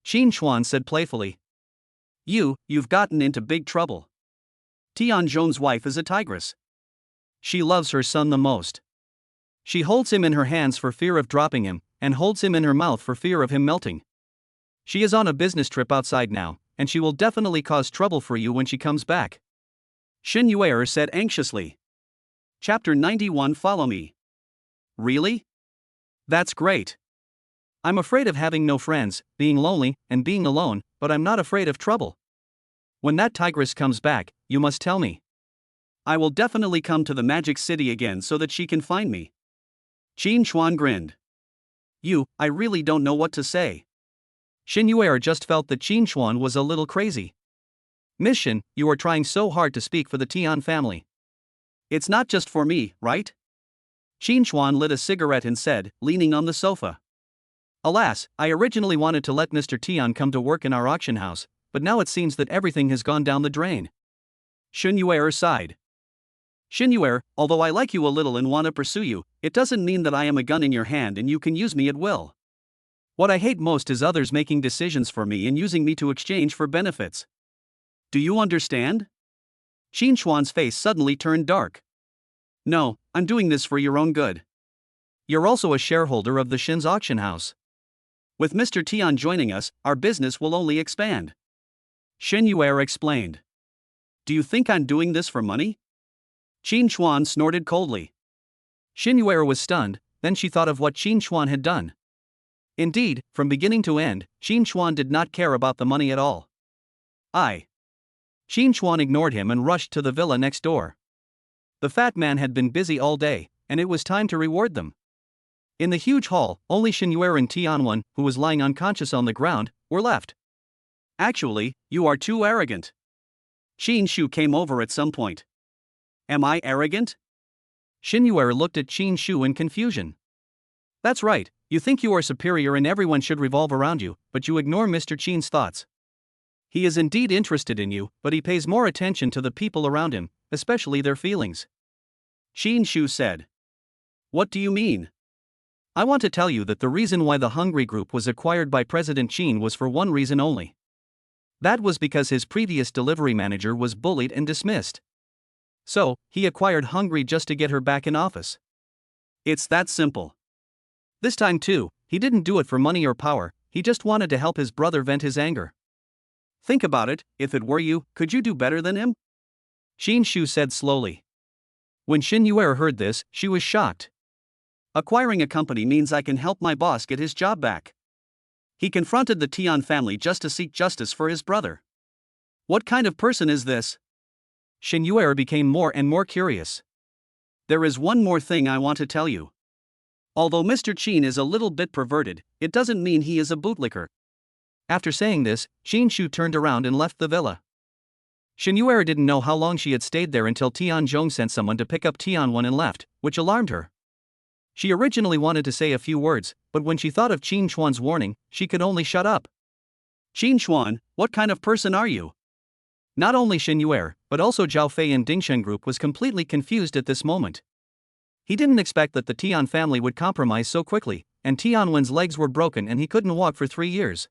Qin Chuan said playfully. You've gotten into big trouble. Tianzhong's wife is a tigress. She loves her son the most. She holds him in her hands for fear of dropping him, and holds him in her mouth for fear of him melting. She is on a business trip outside now, and she will definitely cause trouble for you when she comes back," Shen Yuer said anxiously. Chapter 91. Follow me. Really? That's great. I'm afraid of having no friends, being lonely, and being alone, but I'm not afraid of trouble. When that tigress comes back, you must tell me. I will definitely come to the Magic City again so that she can find me. Qin Chuan grinned. I really don't know what to say. Shen Yuer just felt that Qin Chuan was a little crazy. "Miss Shen, you are trying so hard to speak for the Tian family." "It's not just for me, right?" Qin Chuan lit a cigarette and said, leaning on the sofa. Alas, I originally wanted to let Mr. Tian come to work in our auction house, but now it seems that everything has gone down the drain. Shen Yuer sighed. Shen Yuer, although I like you a little and want to pursue you, it doesn't mean that I am a gun in your hand and you can use me at will. What I hate most is others making decisions for me and using me to exchange for benefits. Do you understand? Qin Chuan's face suddenly turned dark. No, I'm doing this for your own good. You're also a shareholder of the Shen's auction house. With Mr. Tian joining us, our business will only expand. Shen Yuer explained. Do you think I'm doing this for money? Qin Chuan snorted coldly. Shen Yuer was stunned, then she thought of what Qin Chuan had done. Indeed, from beginning to end, Qin Chuan did not care about the money at all. Qin Chuan ignored him and rushed to the villa next door. The fat man had been busy all day, and it was time to reward them. In the huge hall, only Shen Yuer and Tianwen, who was lying unconscious on the ground, were left. Actually, you are too arrogant. Qin Shu came over at some point. Am I arrogant? Shen Yuer looked at Qin Shu in confusion. That's right, you think you are superior and everyone should revolve around you, but you ignore Mr. Qin's thoughts. He is indeed interested in you, but he pays more attention to the people around him, especially their feelings. Qin Shu said. What do you mean? I want to tell you that the reason why the Hungry Group was acquired by President Qin was for one reason only. That was because his previous delivery manager was bullied and dismissed. So, he acquired Hungry just to get her back in office. It's that simple. This time too, he didn't do it for money or power, he just wanted to help his brother vent his anger. Think about it, if it were you, could you do better than him? Qin Shu said slowly. When Shen Yuer heard this, she was shocked. Acquiring a company means I can help my boss get his job back. He confronted the Tian family just to seek justice for his brother. What kind of person is this? Shen Yuer became more and more curious. There is one more thing I want to tell you. Although Mr. Qin is a little bit perverted, it doesn't mean he is a bootlicker. After saying this, Qin Shu turned around and left the villa. Shen Yuer didn't know how long she had stayed there until Tian Zhong sent someone to pick up Tianwen and left, which alarmed her. She originally wanted to say a few words, but when she thought of Qin Chuan's warning, she could only shut up. Qin Chuan, what kind of person are you? Not only Shen Yuer, but also Zhao Fei and Dingshen Group was completely confused at this moment. He didn't expect that the Tian family would compromise so quickly, and Tianwen's legs were broken and he couldn't walk for 3 years.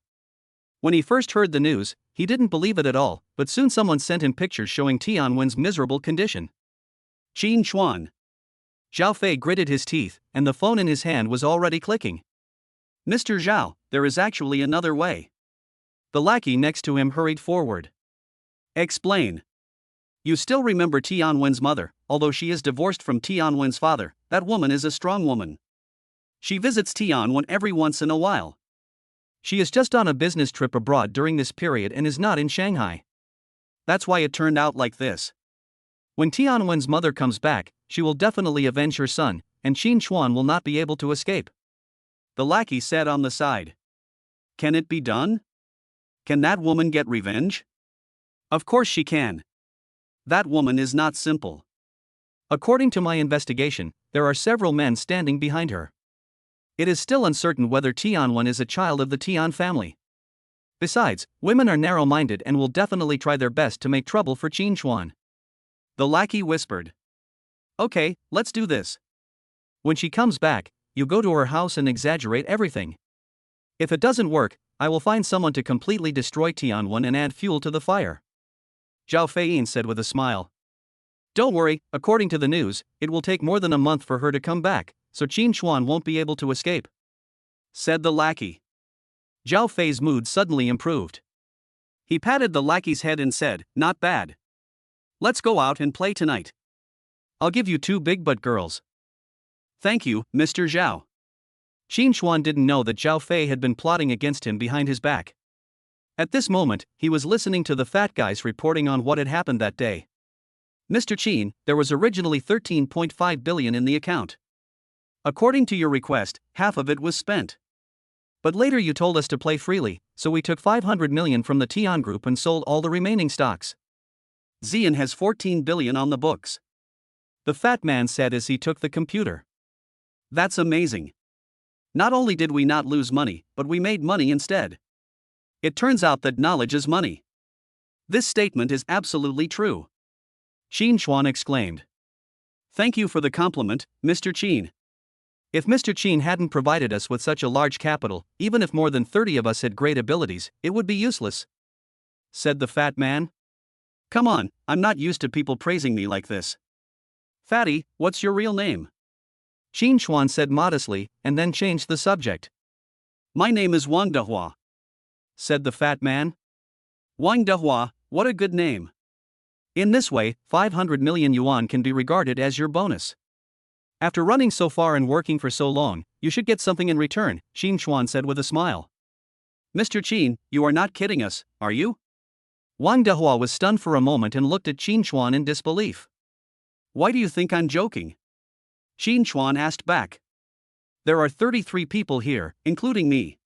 When he first heard the news, he didn't believe it at all, but soon someone sent him pictures showing Tianwen's miserable condition. Qin Chuan. Zhao Fei gritted his teeth, and the phone in his hand was already clicking. Mr. Zhao, there is actually another way. The lackey next to him hurried forward. Explain. You still remember Tianwen's mother, although she is divorced from Tianwen's father, that woman is a strong woman. She visits Tianwen every once in a while. She is just on a business trip abroad during this period and is not in Shanghai. That's why it turned out like this. When Tianwen's mother comes back, she will definitely avenge her son, and Qin Chuan will not be able to escape. The lackey said on the side. Can it be done? Can that woman get revenge? Of course she can. That woman is not simple. According to my investigation, there are several men standing behind her. It is still uncertain whether Tianwen is a child of the Tian family. Besides, women are narrow-minded and will definitely try their best to make trouble for Qin Chuan. The lackey whispered. Okay, let's do this. When she comes back, you go to her house and exaggerate everything. If it doesn't work, I will find someone to completely destroy Tianwen and add fuel to the fire. Zhao Feiyin said with a smile. Don't worry, according to the news, it will take more than a month for her to come back, so Qin Chuan won't be able to escape, said the lackey. Zhao Fei's mood suddenly improved. He patted the lackey's head and said, not bad. Let's go out and play tonight. I'll give you 2 big butt girls. Thank you, Mr. Zhao. Qin Chuan didn't know that Zhao Fei had been plotting against him behind his back. At this moment, he was listening to the fat guys reporting on what had happened that day. Mr. Qin, there was originally 13.5 billion in the account. According to your request, half of it was spent. But later you told us to play freely, so we took 500 million from the Tian Group and sold all the remaining stocks. Xian has 14 billion on the books, the fat man said as he took the computer. That's amazing. Not only did we not lose money, but we made money instead. It turns out that knowledge is money. This statement is absolutely true. Qin Chuan exclaimed. Thank you for the compliment, Mr. Qin. If Mr. Qin hadn't provided us with such a large capital, even if more than 30 of us had great abilities, it would be useless," said the fat man. Come on, I'm not used to people praising me like this. Fatty, what's your real name? Qin Chuan said modestly, and then changed the subject. My name is Wang Dehua, said the fat man. Wang Dehua, what a good name. In this way, 500 million yuan can be regarded as your bonus. After running so far and working for so long, you should get something in return, Qin Chuan said with a smile. Mr. Qin, you are not kidding us, are you? Wang Dehua was stunned for a moment and looked at Qin Chuan in disbelief. Why do you think I'm joking? Qin Chuan asked back. There are 33 people here, including me.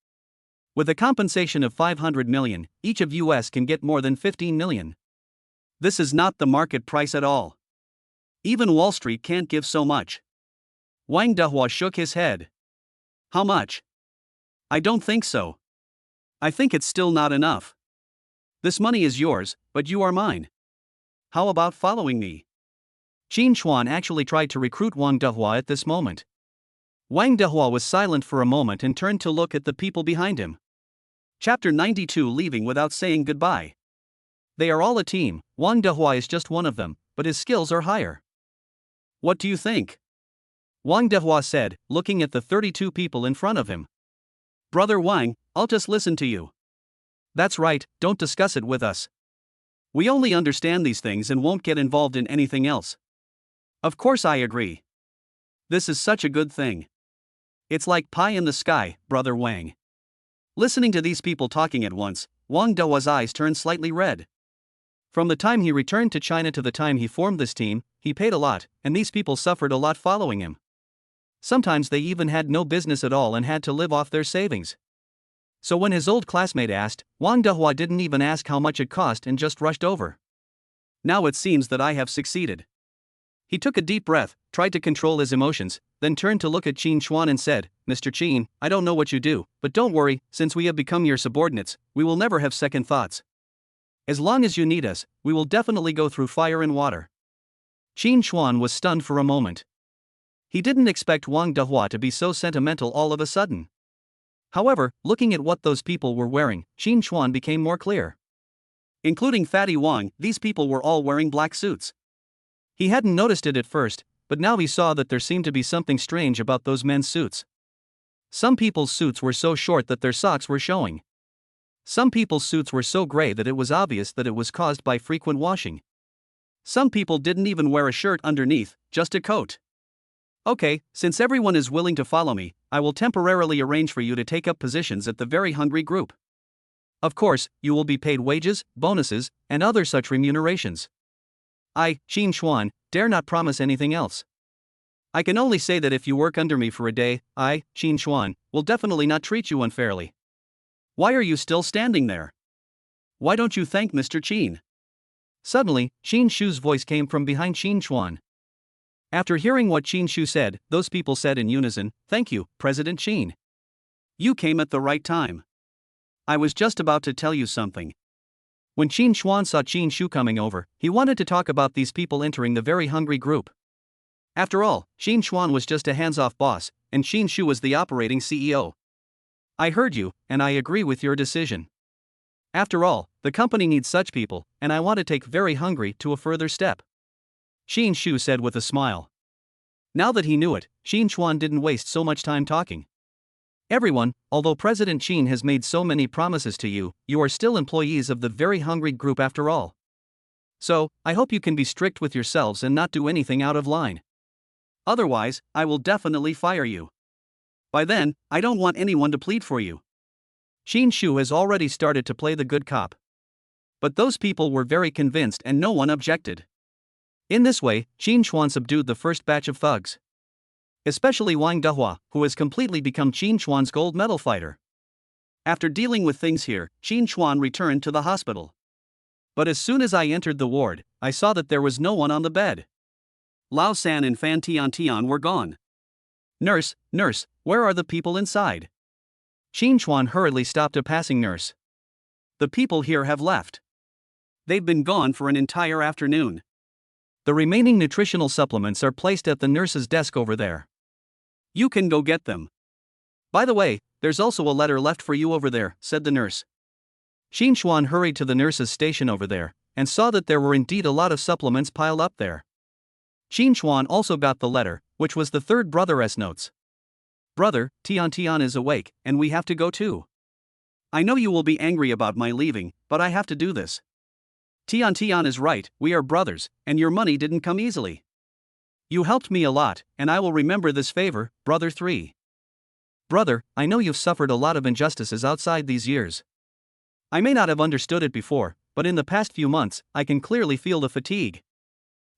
With a compensation of 500 million, each of US can get more than 15 million. This is not the market price at all. Even Wall Street can't give so much. Wang Dehua shook his head. How much? I don't think so. I think it's still not enough. This money is yours, but you are mine. How about following me? Qin Chuan actually tried to recruit Wang Dehua at this moment. Wang Dehua was silent for a moment and turned to look at the people behind him. Chapter 92, leaving without saying goodbye. They are all a team. Wang Dehua is just one of them, but his skills are higher. What do you think? Wang Dehua said, looking at the 32 people in front of him. Brother Wang, I'll just listen to you. That's right, don't discuss it with us. We only understand these things and won't get involved in anything else. Of course I agree. This is such a good thing. It's like pie in the sky, Brother Wang. Listening to these people talking at once, Wang Dehua's eyes turned slightly red. From the time he returned to China to the time he formed this team, he paid a lot, and these people suffered a lot following him. Sometimes they even had no business at all and had to live off their savings. So when his old classmate asked, Wang Dehua didn't even ask how much it cost and just rushed over. Now it seems that I have succeeded. He took a deep breath, tried to control his emotions, then turned to look at Qin Chuan and said, Mr. Qin, I don't know what you do, but don't worry, since we have become your subordinates, we will never have second thoughts. As long as you need us, we will definitely go through fire and water. Qin Chuan was stunned for a moment. He didn't expect Wang Dehua to be so sentimental all of a sudden. However, looking at what those people were wearing, Qin Chuan became more clear. Including Fatty Wang, these people were all wearing black suits. He hadn't noticed it at first, but now he saw that there seemed to be something strange about those men's suits. Some people's suits were so short that their socks were showing. Some people's suits were so gray that it was obvious that it was caused by frequent washing. Some people didn't even wear a shirt underneath, just a coat. Okay, since everyone is willing to follow me, I will temporarily arrange for you to take up positions at the Very Hungry Group. Of course, you will be paid wages, bonuses, and other such remunerations. I, Qin Chuan, dare not promise anything else. I can only say that if you work under me for a day, I, Qin Chuan, will definitely not treat you unfairly. Why are you still standing there? Why don't you thank Mr. Qin? Suddenly, Qin Shu's voice came from behind Qin Chuan. After hearing what Qin Shu said, those people said in unison, Thank you, President Qin. You came at the right time. I was just about to tell you something. When Qin Chuan saw Qin Shu coming over, he wanted to talk about these people entering the Very Hungry Group. After all, Qin Chuan was just a hands-off boss, and Qin Shu was the operating CEO. I heard you, and I agree with your decision. After all, the company needs such people, and I want to take Very Hungry to a further step. Qin Shu said with a smile. Now that he knew it, Qin Chuan didn't waste so much time talking. Everyone, although President Qin has made so many promises to you, you are still employees of the Very Hungry Group after all. So, I hope you can be strict with yourselves and not do anything out of line. Otherwise, I will definitely fire you. By then, I don't want anyone to plead for you. Qin Shu has already started to play the good cop. But those people were very convinced and no one objected. In this way, Qin Chuan subdued the first batch of thugs. Especially Wang Dehua, who has completely become Qin Chuan's gold medal fighter. After dealing with things here, Qin Chuan returned to the hospital. But as soon as I entered the ward, I saw that there was no one on the bed. Lao San and Fan Tian Tian were gone. Nurse, nurse, where are the people inside? Qin Chuan hurriedly stopped a passing nurse. The people here have left. They've been gone for an entire afternoon. The remaining nutritional supplements are placed at the nurse's desk over there. You can go get them. By the way, there's also a letter left for you over there, said the nurse. Qin Chuan hurried to the nurse's station over there, and saw that there were indeed a lot of supplements piled up there. Qin Chuan also got the letter, which was the third brother's notes. Brother, Tian is awake, and we have to go too. I know you will be angry about my leaving, but I have to do this. Tian is right, we are brothers, and your money didn't come easily. You helped me a lot, and I will remember this favor, brother 3. Brother, I know you've suffered a lot of injustices outside these years. I may not have understood it before, but in the past few months, I can clearly feel the fatigue.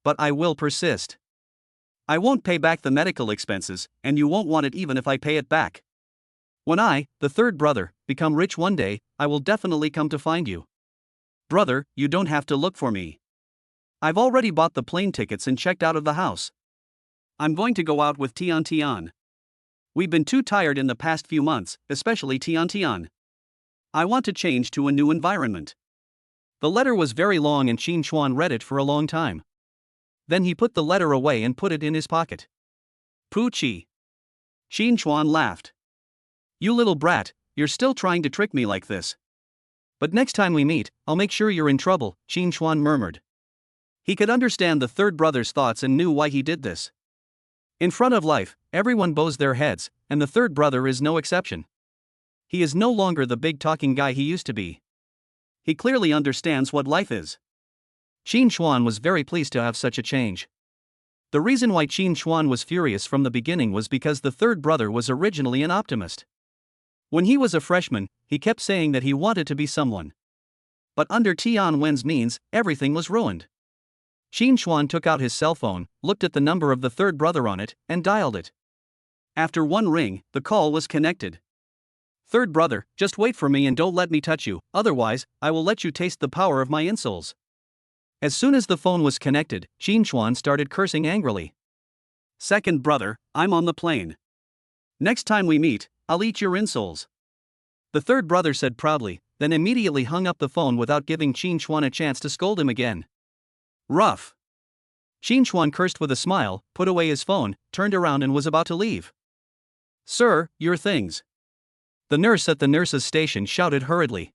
But I will persist. I won't pay back the medical expenses, and you won't want it even if I pay it back. When I, the third brother, become rich one day, I will definitely come to find you. Brother, you don't have to look for me. I've already bought the plane tickets and checked out of the house. I'm going to go out with Tian. We've been too tired in the past few months, especially Tian. I want to change to a new environment. The letter was very long and Qin Chuan read it for a long time. Then he put the letter away and put it in his pocket. Poochie. Qin Chuan laughed. You little brat, you're still trying to trick me like this. But next time we meet, I'll make sure you're in trouble, Qin Chuan murmured. He could understand the third brother's thoughts and knew why he did this. In front of life, everyone bows their heads, and the third brother is no exception. He is no longer the big talking guy he used to be. He clearly understands what life is. Qin Chuan was very pleased to have such a change. The reason why Qin Chuan was furious from the beginning was because the third brother was originally an optimist. When he was a freshman, he kept saying that he wanted to be someone. But under Tian Wen's means, everything was ruined. Qin Chuan took out his cell phone, looked at the number of the third brother on it, and dialed it. After one ring, the call was connected. Third brother, just wait for me and don't let me touch you, otherwise, I will let you taste the power of my insoles. As soon as the phone was connected, Qin Chuan started cursing angrily. Second brother, I'm on the plane. Next time we meet, I'll eat your insoles. The third brother said proudly, then immediately hung up the phone without giving Qin Chuan a chance to scold him again. Rough. Qin Chuan cursed with a smile, put away his phone, turned around and was about to leave. Sir, your things. The nurse at the nurse's station shouted hurriedly.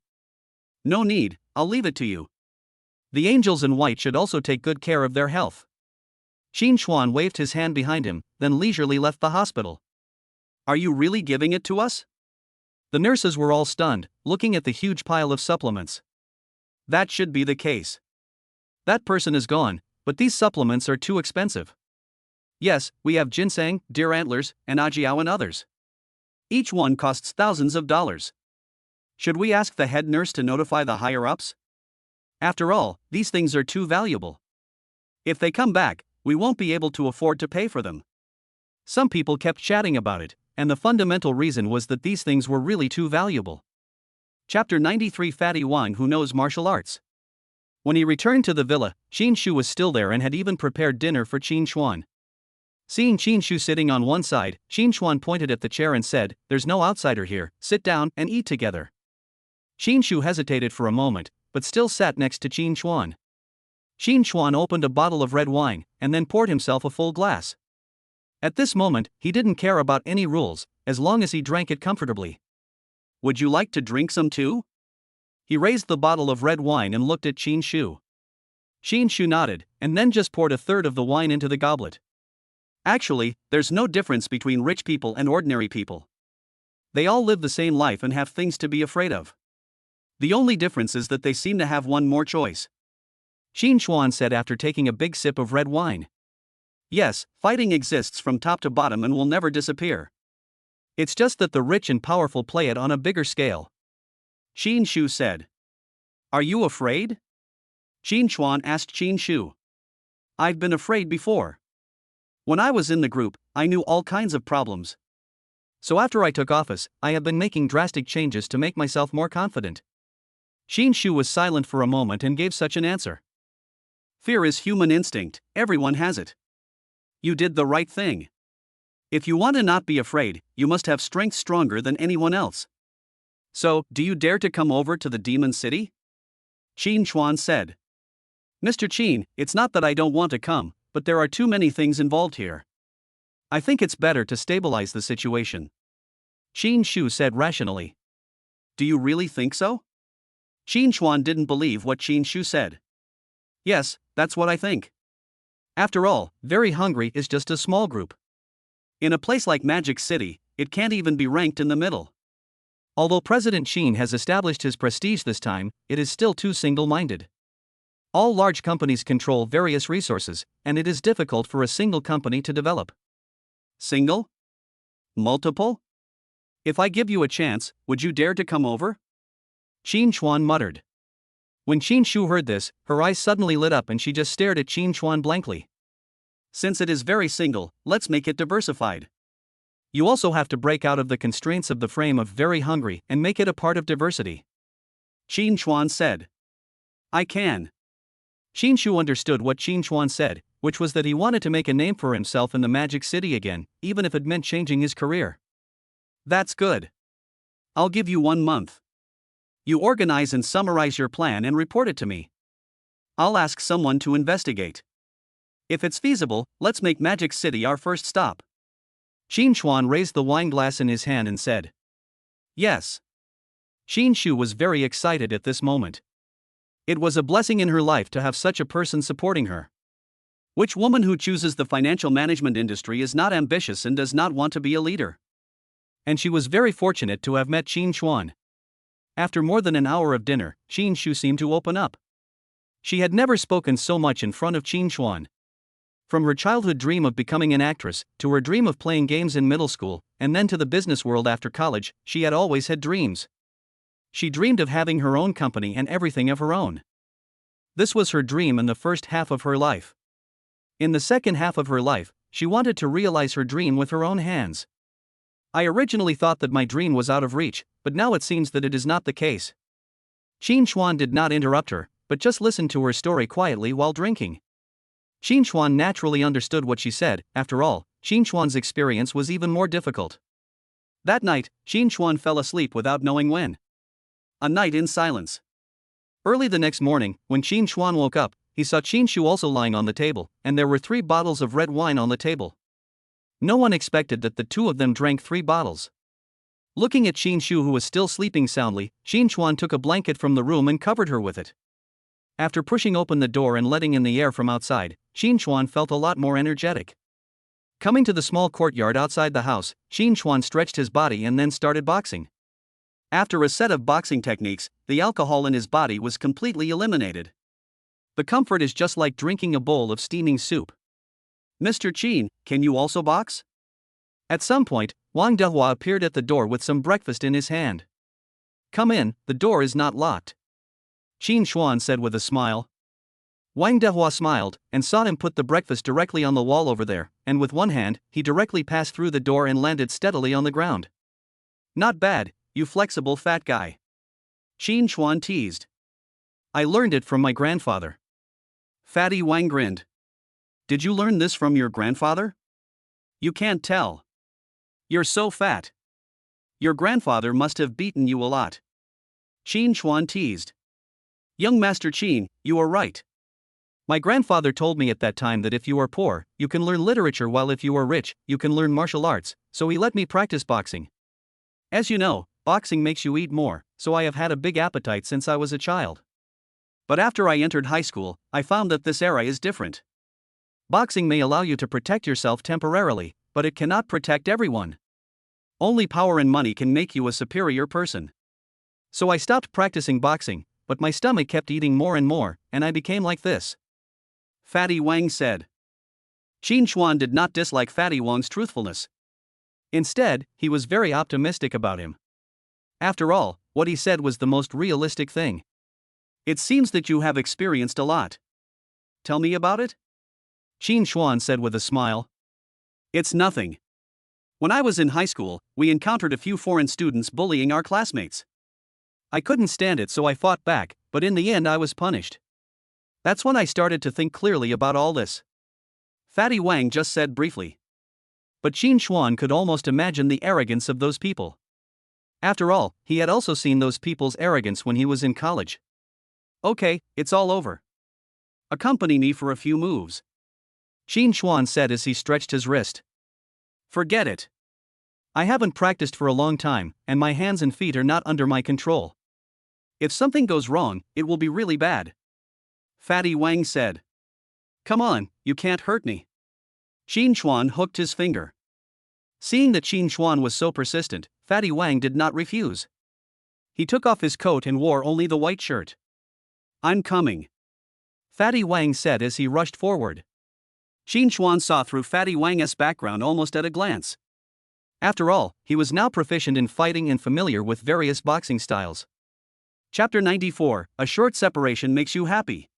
No need, I'll leave it to you. The angels in white should also take good care of their health. Qin Chuan waved his hand behind him, then leisurely left the hospital. Are you really giving it to us? The nurses were all stunned, looking at the huge pile of supplements. That should be the case. That person is gone, but these supplements are too expensive. Yes, we have ginseng, deer antlers, and ajiao and others. Each one costs thousands of dollars. Should we ask the head nurse to notify the higher-ups? After all, these things are too valuable. If they come back, we won't be able to afford to pay for them. Some people kept chatting about it, and the fundamental reason was that these things were really too valuable. Chapter 93 Fatty Wang Who Knows Martial Arts. When he returned to the villa, Qin Shu was still there and had even prepared dinner for Qin Chuan. Seeing Qin Shu sitting on one side, Qin Chuan pointed at the chair and said, "There's no outsider here, sit down and eat together." Qin Shu hesitated for a moment, but still sat next to Qin Chuan. Qin Chuan opened a bottle of red wine, and then poured himself a full glass. At this moment, he didn't care about any rules, as long as he drank it comfortably. Would you like to drink some too? He raised the bottle of red wine and looked at Qin Shu. Qin Shu nodded, and then just poured a third of the wine into the goblet. Actually, there's no difference between rich people and ordinary people. They all live the same life and have things to be afraid of. The only difference is that they seem to have one more choice. Qin Chuan said after taking a big sip of red wine. Yes, fighting exists from top to bottom and will never disappear. It's just that the rich and powerful play it on a bigger scale. Qin Shu said. Are you afraid? Qin Chuan asked Qin Shu. I've been afraid before. When I was in the group, I knew all kinds of problems. So after I took office, I have been making drastic changes to make myself more confident. Qin Shu was silent for a moment and gave such an answer. Fear is human instinct, everyone has it. You did the right thing. If you want to not be afraid, you must have strength stronger than anyone else. So, do you dare to come over to the demon city? Qin Chuan said. Mr. Qin, it's not that I don't want to come, but there are too many things involved here. I think it's better to stabilize the situation. Qin Shu said rationally. Do you really think so? Qin Chuan didn't believe what Qin Shu said. Yes, that's what I think. After all, very hungry is just a small group. In a place like Magic City, it can't even be ranked in the middle. Although President Qin has established his prestige this time, it is still too single-minded. All large companies control various resources, and it is difficult for a single company to develop. Single? Multiple? If I give you a chance, would you dare to come over? Qin Chuan muttered. When Qin Shu heard this, her eyes suddenly lit up and she just stared at Qin Chuan blankly. Since it is very single, let's make it diversified. You also have to break out of the constraints of the frame of very hungry and make it a part of diversity. Qin Chuan said. I can. Qin Shu understood what Qin Chuan said, which was that he wanted to make a name for himself in the Magic City again, even if it meant changing his career. That's good. I'll give you 1 month. You organize and summarize your plan and report it to me. I'll ask someone to investigate. If it's feasible, let's make Magic City our first stop. Qin Chuan raised the wine glass in his hand and said. Yes. Qin Shu was very excited at this moment. It was a blessing in her life to have such a person supporting her. Which woman who chooses the financial management industry is not ambitious and does not want to be a leader? And she was very fortunate to have met Qin Chuan. After more than an hour of dinner, Qin Shu seemed to open up. She had never spoken so much in front of Qin Chuan. From her childhood dream of becoming an actress, to her dream of playing games in middle school, and then to the business world after college, she had always had dreams. She dreamed of having her own company and everything of her own. This was her dream in the first half of her life. In the second half of her life, she wanted to realize her dream with her own hands. I originally thought that my dream was out of reach, but now it seems that it is not the case. Qin Chuan did not interrupt her, but just listened to her story quietly while drinking. Qin Chuan naturally understood what she said. After all, Qin Chuan's experience was even more difficult. That night, Qin Chuan fell asleep without knowing when. A night in silence. Early the next morning, when Qin Chuan woke up, he saw Qin Shu also lying on the table, and there were 3 bottles of red wine on the table. No one expected that the two of them drank 3 bottles. Looking at Qin Shu, who was still sleeping soundly, Qin Chuan took a blanket from the room and covered her with it. After pushing open the door and letting in the air from outside, Qin Chuan felt a lot more energetic. Coming to the small courtyard outside the house, Qin Chuan stretched his body and then started boxing. After a set of boxing techniques, the alcohol in his body was completely eliminated. The comfort is just like drinking a bowl of steaming soup. Mr. Qin, can you also box? At some point, Wang Dehua appeared at the door with some breakfast in his hand. Come in, the door is not locked. Qin Chuan said with a smile. Wang Dehua smiled, and saw him put the breakfast directly on the wall over there, and with one hand, he directly passed through the door and landed steadily on the ground. Not bad, you flexible fat guy. Qin Chuan teased. I learned it from my grandfather. Fatty Wang grinned. Did you learn this from your grandfather? You can't tell. You're so fat. Your grandfather must have beaten you a lot. Qin Chuan teased. Young Master Qin, you are right. My grandfather told me at that time that if you are poor, you can learn literature, while if you are rich, you can learn martial arts, so he let me practice boxing. As you know, boxing makes you eat more, so I have had a big appetite since I was a child. But after I entered high school, I found that this era is different. Boxing may allow you to protect yourself temporarily, but it cannot protect everyone. Only power and money can make you a superior person. So I stopped practicing boxing, but my stomach kept eating more and more, and I became like this. Fatty Wang said. Qin Chuan did not dislike Fatty Wang's truthfulness. Instead, he was very optimistic about him. After all, what he said was the most realistic thing. It seems that you have experienced a lot. Tell me about it? Qin Chuan said with a smile. It's nothing. When I was in high school, we encountered a few foreign students bullying our classmates. I couldn't stand it, so I fought back, but in the end I was punished. That's when I started to think clearly about all this. Fatty Wang just said briefly. But Qin Chuan could almost imagine the arrogance of those people. After all, he had also seen those people's arrogance when he was in college. Okay, it's all over. Accompany me for a few moves, Qin Chuan said as he stretched his wrist. Forget it. I haven't practiced for a long time, and my hands and feet are not under my control. If something goes wrong, it will be really bad, Fatty Wang said. Come on, you can't hurt me. Qin Chuan hooked his finger. Seeing that Qin Chuan was so persistent, Fatty Wang did not refuse. He took off his coat and wore only the white shirt. I'm coming, Fatty Wang said as he rushed forward. Qin Chuan saw through Fatty Wang's background almost at a glance. After all, he was now proficient in fighting and familiar with various boxing styles. Chapter 94, A Short Separation Makes You Happy.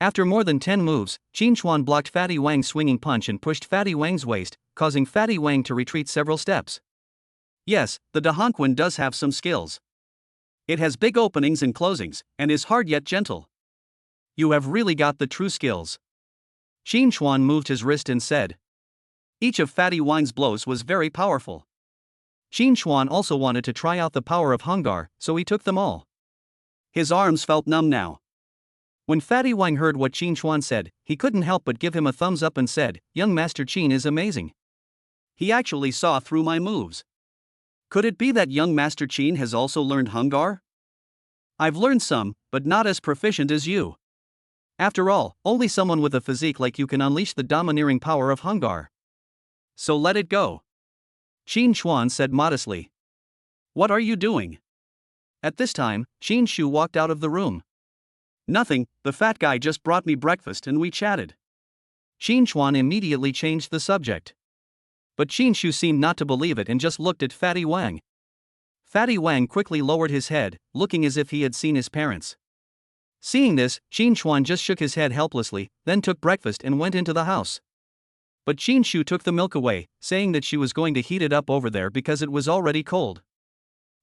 After more than 10 moves, Qin Chuan blocked Fatty Wang's swinging punch and pushed Fatty Wang's waist, causing Fatty Wang to retreat several steps. Yes, the Dahongquan does have some skills. It has big openings and closings, and is hard yet gentle. You have really got the true skills. Qin Chuan moved his wrist and said. Each of Fatty Wang's blows was very powerful. Qin Chuan also wanted to try out the power of Hungar, so he took them all. His arms felt numb now. When Fatty Wang heard what Qin Chuan said, he couldn't help but give him a thumbs up and said, "Young Master Qin is amazing. He actually saw through my moves. Could it be that young Master Qin has also learned Hungar? I've learned some, but not as proficient as you. After all, only someone with a physique like you can unleash the domineering power of Hungar. So let it go," Qin Chuan said modestly. What are you doing? At this time, Qin Shu walked out of the room. Nothing, the fat guy just brought me breakfast and we chatted. Qin Chuan immediately changed the subject. But Qin Shu seemed not to believe it and just looked at Fatty Wang. Fatty Wang quickly lowered his head, looking as if he had seen his parents. Seeing this, Qin Chuan just shook his head helplessly, then took breakfast and went into the house. But Qin Shu took the milk away, saying that she was going to heat it up over there because it was already cold.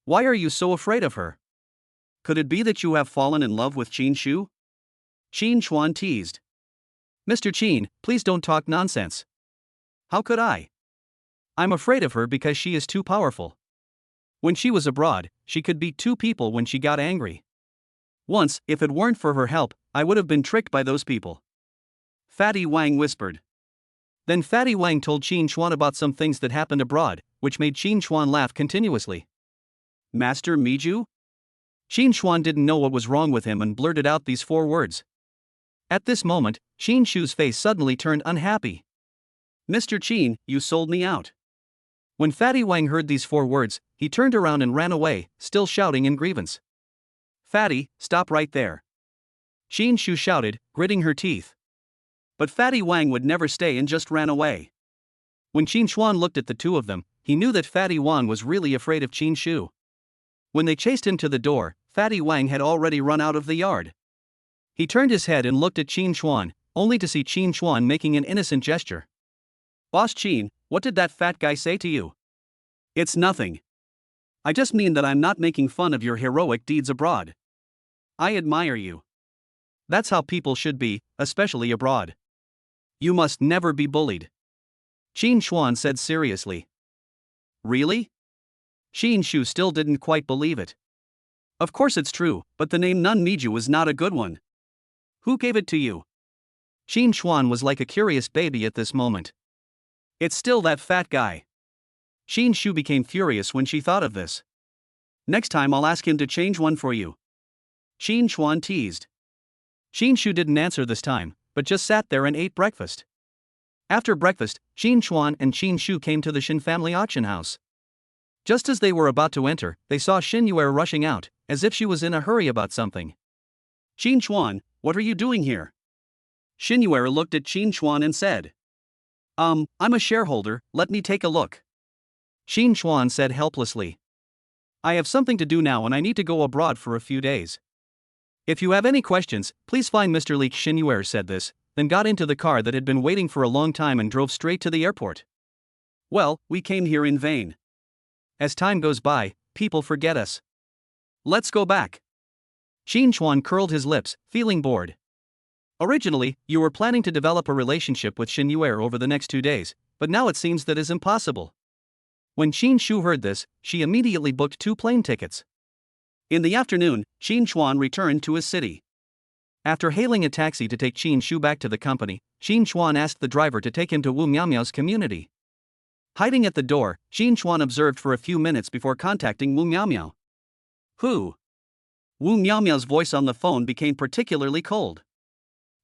Why are you so afraid of her? Could it be that you have fallen in love with Qin Shu? Qin Chuan teased. Mr. Qin, please don't talk nonsense. How could I? I'm afraid of her because she is too powerful. When she was abroad, she could beat 2 people when she got angry. Once, if it weren't for her help, I would have been tricked by those people, Fatty Wang whispered. Then Fatty Wang told Qin Chuan about some things that happened abroad, which made Qin Chuan laugh continuously. Master Miju? Qin Chuan didn't know what was wrong with him and blurted out these 4 words. At this moment, Qin Shu's face suddenly turned unhappy. Mr. Qin, you sold me out. When Fatty Wang heard these 4 words, he turned around and ran away, still shouting in grievance. Fatty, stop right there, Qin Shu shouted, gritting her teeth. But Fatty Wang would never stay and just ran away. When Qin Chuan looked at the 2 of them, he knew that Fatty Wang was really afraid of Qin Shu. When they chased him to the door, Fatty Wang had already run out of the yard. He turned his head and looked at Qin Chuan, only to see Qin Chuan making an innocent gesture. Boss Qin, what did that fat guy say to you? It's nothing. I just mean that I'm not making fun of your heroic deeds abroad. I admire you. That's how people should be, especially abroad. You must never be bullied, Qin Chuan said seriously. Really? Qin Shu still didn't quite believe it. Of course it's true, but the name Nun Miju is not a good one. Who gave it to you? Qin Chuan was like a curious baby at this moment. It's still that fat guy. Qin Shu became furious when she thought of this. Next time I'll ask him to change one for you, Qin Chuan teased. Qin Shu didn't answer this time, but just sat there and ate breakfast. After breakfast, Qin Chuan and Qin Shu came to the Shin family auction house. Just as they were about to enter, they saw Xin Yue rushing out, as if she was in a hurry about something. Qin Chuan, what are you doing here? Xin Yue looked at Qin Chuan and said. I'm a shareholder, let me take a look, Qin Chuan said helplessly. I have something to do now and I need to go abroad for a few days. If you have any questions, please find Mr. Li. Xin Yue said this, then got into the car that had been waiting for a long time and drove straight to the airport. Well, we came here in vain. As time goes by, people forget us. Let's go back. Qin Chuan curled his lips, feeling bored. Originally, you were planning to develop a relationship with Xin Yue over the next 2 days, but now it seems that is impossible. When Qin Shu heard this, she immediately booked 2 plane tickets. In the afternoon, Qin Chuan returned to his city. After hailing a taxi to take Qin Shu back to the company, Qin Chuan asked the driver to take him to Wu Miaomiao's community. Hiding at the door, Qin Chuan observed for a few minutes before contacting Wu Miaomiao. Who? Wu Miaomiao's voice on the phone became particularly cold.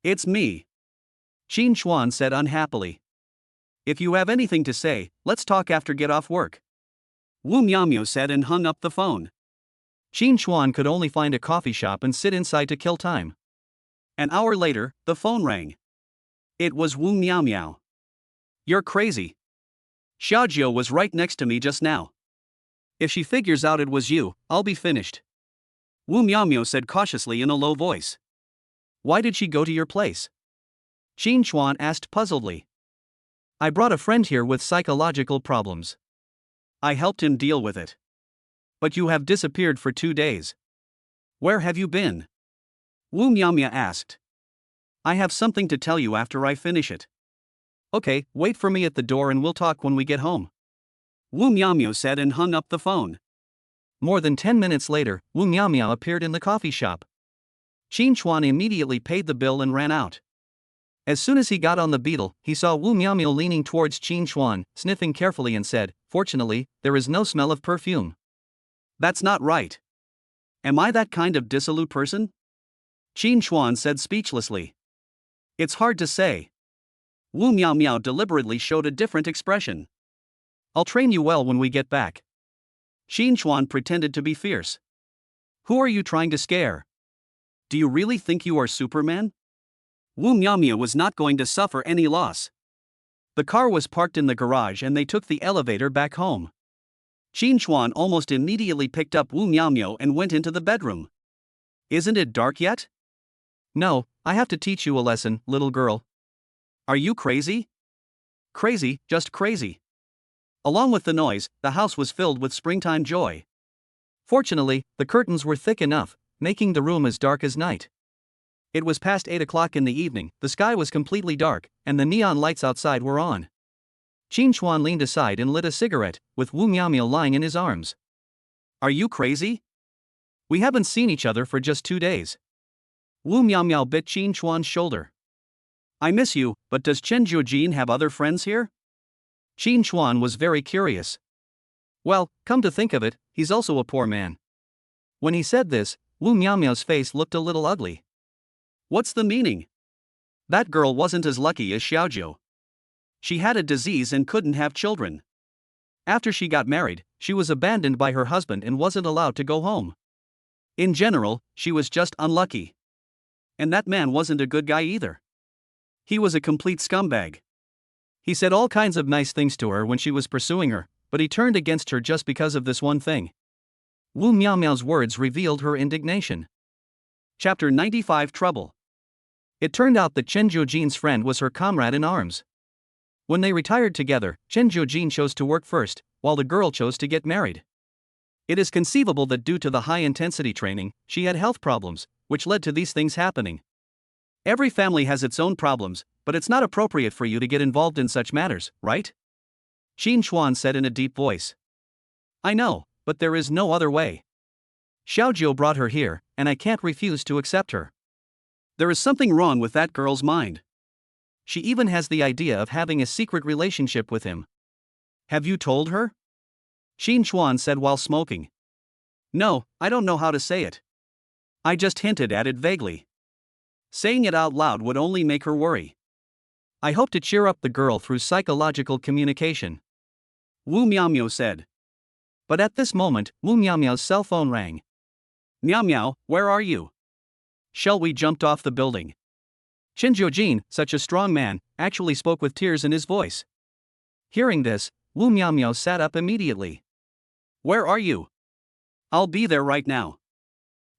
It's me. Qin Chuan said unhappily. If you have anything to say, let's talk after get off work. Wu Miaomiao said and hung up the phone. Qin Chuan could only find a coffee shop and sit inside to kill time. An hour later, the phone rang. It was Wu Miaomiao. You're crazy. Xiaojiu was right next to me just now. If she figures out it was you, I'll be finished. Wu Miaomiao said cautiously in a low voice. Why did she go to your place? Qin Chuan asked puzzledly. I brought a friend here with psychological problems. I helped him deal with it. But you have disappeared for 2 days. Where have you been? Wu Miaomiao asked. I have something to tell you after I finish it. Okay, wait for me at the door and we'll talk when we get home. Wu Miaomiao said and hung up the phone. More than 10 minutes later, Wu Miaomiao appeared in the coffee shop. Qin Chuan immediately paid the bill and ran out. As soon as he got on the beetle, he saw Wu Miaomiao leaning towards Qin Chuan, sniffing carefully and said, Fortunately, there is no smell of perfume. That's not right. Am I that kind of dissolute person? Qin Chuan said speechlessly. It's hard to say. Wu Miaomiao deliberately showed a different expression. I'll train you well when we get back. Qin Chuan pretended to be fierce. Who are you trying to scare? Do you really think you are Superman? Wu Miaomiao was not going to suffer any loss. The car was parked in the garage and they took the elevator back home. Qin Chuan almost immediately picked up Wu Miaomiao and went into the bedroom. Isn't it dark yet? No, I have to teach you a lesson, little girl. Are you crazy? Crazy, just crazy. Along with the noise, the house was filled with springtime joy. Fortunately, the curtains were thick enough, making the room as dark as night. It was past 8 o'clock in the evening, the sky was completely dark, and the neon lights outside were on. Qin Chuan leaned aside and lit a cigarette, with Wu Miaomiao lying in his arms. Are you crazy? We haven't seen each other for just 2 days. Wu Miaomiao bit Qin Chuan's shoulder. I miss you, but does Chen Jiujin have other friends here? Qin Chuan was very curious. Well, come to think of it, he's also a poor man. When he said this, Wu Miaomiao's face looked a little ugly. What's the meaning? That girl wasn't as lucky as Xiaojiu. She had a disease and couldn't have children. After she got married, she was abandoned by her husband and wasn't allowed to go home. In general, she was just unlucky. And that man wasn't a good guy either. He was a complete scumbag. He said all kinds of nice things to her when she was pursuing her, but he turned against her just because of this one thing. Wu Miaomiao's words revealed her indignation. Chapter 95 Trouble. It turned out that Chen Jiujin's friend was her comrade in arms. When they retired together, Chen Jiujin chose to work first, while the girl chose to get married. It is conceivable that due to the high-intensity training, she had health problems, which led to these things happening. Every family has its own problems, but it's not appropriate for you to get involved in such matters, right? Qin Chuan said in a deep voice. I know, but there is no other way. Xiaojiu brought her here, and I can't refuse to accept her. There is something wrong with that girl's mind. She even has the idea of having a secret relationship with him. Have you told her? Qin Chuan said while smoking. No, I don't know how to say it. I just hinted at it vaguely. Saying it out loud would only make her worry. I hope to cheer up the girl through psychological communication. Wu Miaomiao said. But at this moment, Wu Miaomiao's cell phone rang. Miaomiao, where are you? Shall we jump off the building? Chen Jiujin, such a strong man, actually spoke with tears in his voice. Hearing this, Wu Miaomiao sat up immediately. Where are you? I'll be there right now.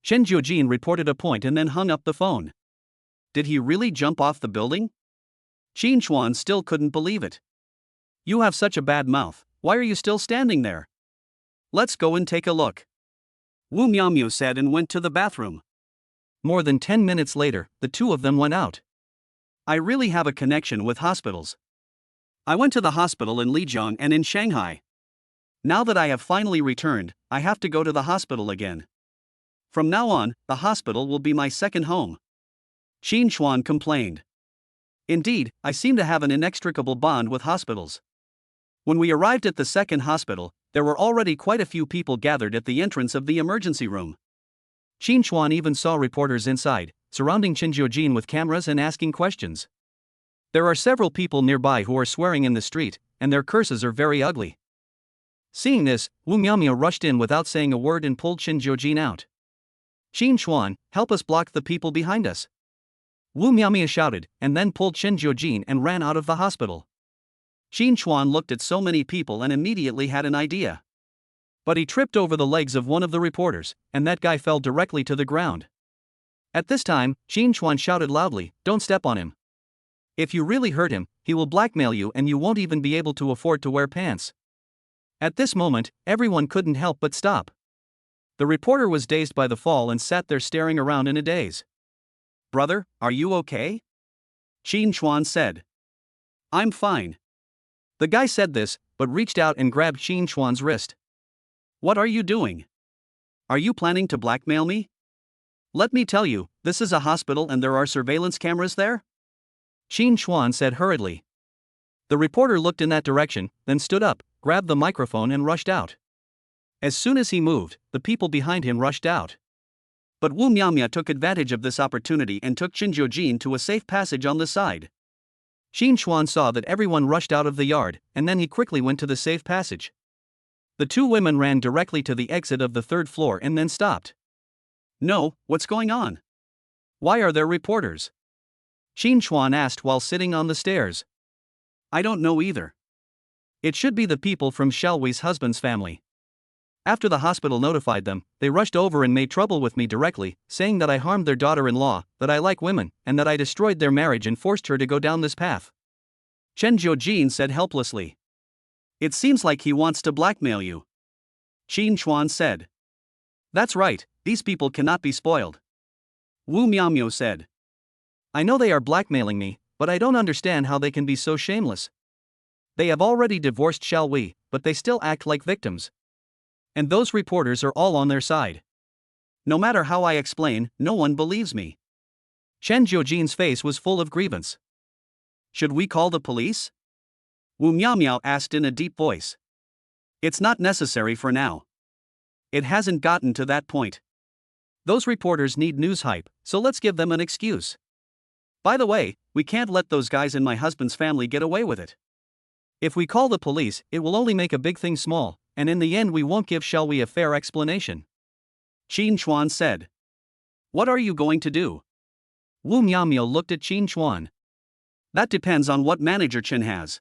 Chen Jiujin reported a point and then hung up the phone. Did he really jump off the building? Qin Chuan still couldn't believe it. You have such a bad mouth, why are you still standing there? Let's go and take a look. Wu Miaomiao said and went to the bathroom. More than 10 minutes later, the two of them went out. I really have a connection with hospitals. I went to the hospital in Lijiang and in Shanghai. Now that I have finally returned, I have to go to the hospital again. From now on, the hospital will be my second home. Qin Chuan complained. Indeed, I seem to have an inextricable bond with hospitals. When we arrived at the second hospital, there were already quite a few people gathered at the entrance of the emergency room. Qin Chuan even saw reporters inside, surrounding Chen Jiujin with cameras and asking questions. There are several people nearby who are swearing in the street, and their curses are very ugly. Seeing this, Wu Miaomia rushed in without saying a word and pulled Chen Jiujin out. Qin Chuan, help us block the people behind us. Wu Miaomia shouted, and then pulled Chen Jiujin and ran out of the hospital. Qin Chuan looked at so many people and immediately had an idea. But he tripped over the legs of one of the reporters, and that guy fell directly to the ground. At this time, Qin Chuan shouted loudly, "Don't step on him. If you really hurt him, he will blackmail you and you won't even be able to afford to wear pants." At this moment, everyone couldn't help but stop. The reporter was dazed by the fall and sat there staring around in a daze. "Brother, are you okay?" Qin Chuan said. "I'm fine." The guy said this, but reached out and grabbed Qin Chuan's wrist. "What are you doing? Are you planning to blackmail me? Let me tell you, this is a hospital and there are surveillance cameras there?" Qin Chuan said hurriedly. The reporter looked in that direction, then stood up, grabbed the microphone and rushed out. As soon as he moved, the people behind him rushed out. But Wu Miaomia took advantage of this opportunity and took Chen Jiujin to a safe passage on the side. Qin Chuan saw that everyone rushed out of the yard, and then he quickly went to the safe passage. The two women ran directly to the exit of the third floor and then stopped. "No, what's going on? Why are there reporters?" Qin Chuan asked while sitting on the stairs. "I don't know either." It should be the people from Xiaohui's husband's family. After the hospital notified them, they rushed over and made trouble with me directly, saying that I harmed their daughter-in-law, that I like women, and that I destroyed their marriage and forced her to go down this path. Chen Jiujin said helplessly. "It seems like he wants to blackmail you." Qin Chuan said. "That's right, these people cannot be spoiled." Wu Miaomia said. "I know they are blackmailing me, but I don't understand how they can be so shameless. They have already divorced Xiaohui, but they still act like victims. And those reporters are all on their side. No matter how I explain, no one believes me." Chen Jiujin's face was full of grievance. "Should we call the police?" Wu Miaomia asked in a deep voice. "It's not necessary for now. It hasn't gotten to that point. Those reporters need news hype, so let's give them an excuse. By the way, we can't let those guys in my husband's family get away with it. If we call the police, it will only make a big thing small, and in the end we won't give Xiaohui a fair explanation." Qin Chuan said. "What are you going to do?" Wu Miaomia looked at Qin Chuan. "That depends on what manager Chen has.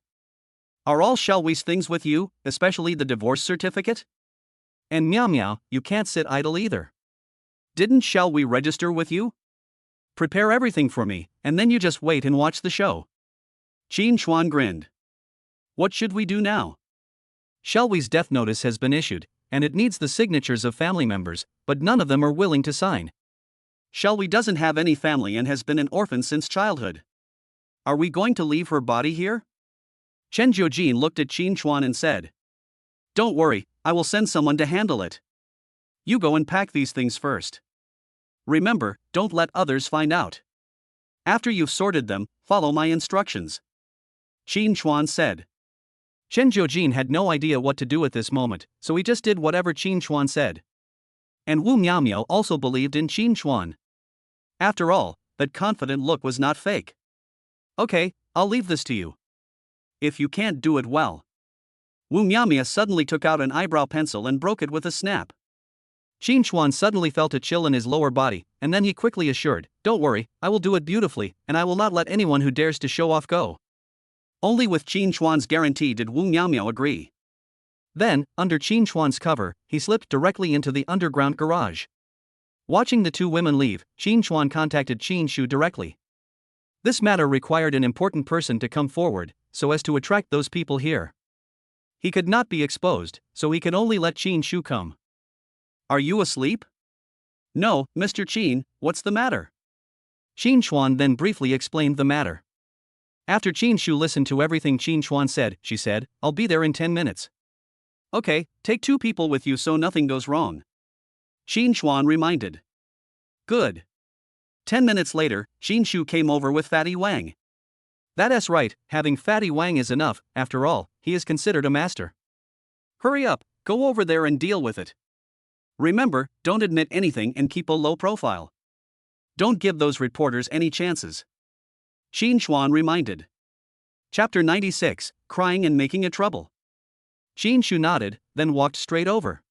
Are all Xiaohui's things with you, especially the divorce certificate?" "And Miao, you can't sit idle either. "Didn't Xiaohui register with you? Prepare everything for me, and then you just wait and watch the show." Qin Chuan grinned. "What should we do now?" "Xiaohui's death notice has been issued, and it needs the signatures of family members, but none of them are willing to sign." "Xiaohui doesn't have any family and has been an orphan since childhood. Are we going to leave her body here?" Chen Jiujin looked at Qin Chuan and said. "Don't worry, I will send someone to handle it. You go and pack these things first. Remember, don't let others find out. After you've sorted them, follow my instructions." Qin Chuan said. Chen Jiujin had no idea what to do at this moment, so he just did whatever Qin Chuan said. And Wu Miaomia also believed in Qin Chuan. After all, that confident look was not fake. "Okay, I'll leave this to you. If you can't do it well." Wu Miaomia suddenly took out an eyebrow pencil and broke it with a snap. Qin Chuan suddenly felt a chill in his lower body, and then he quickly assured, "Don't worry, I will do it beautifully, and I will not let anyone who dares to show off go." Only with Qin Chuan's guarantee did Wu Miaomia agree. Then, under Qin Chuan's cover, he slipped directly into the underground garage. Watching the two women leave, Qin Chuan contacted Qin Shu directly. This matter required an important person to come forward, so as to attract those people here. He could not be exposed, so he could only let Qin Shu come. "Are you asleep?" "No, Mr. Qin, what's the matter?" Qin Chuan then briefly explained the matter. After Qin Shu listened to everything Qin Chuan said, she said, "I'll be there in 10 minutes. Okay, take 2 people with you so nothing goes wrong," Qin Chuan reminded. Good. 10 minutes later, Qin Shu came over with Fatty Wang. That's right, having Fatty Wang is enough, after all, he is considered a master. Hurry up, go over there and deal with it. Remember, don't admit anything and keep a low profile. Don't give those reporters any chances, Qin Chuan reminded. Chapter 96, Crying and Making a Trouble. Qin Shu nodded, then walked straight over.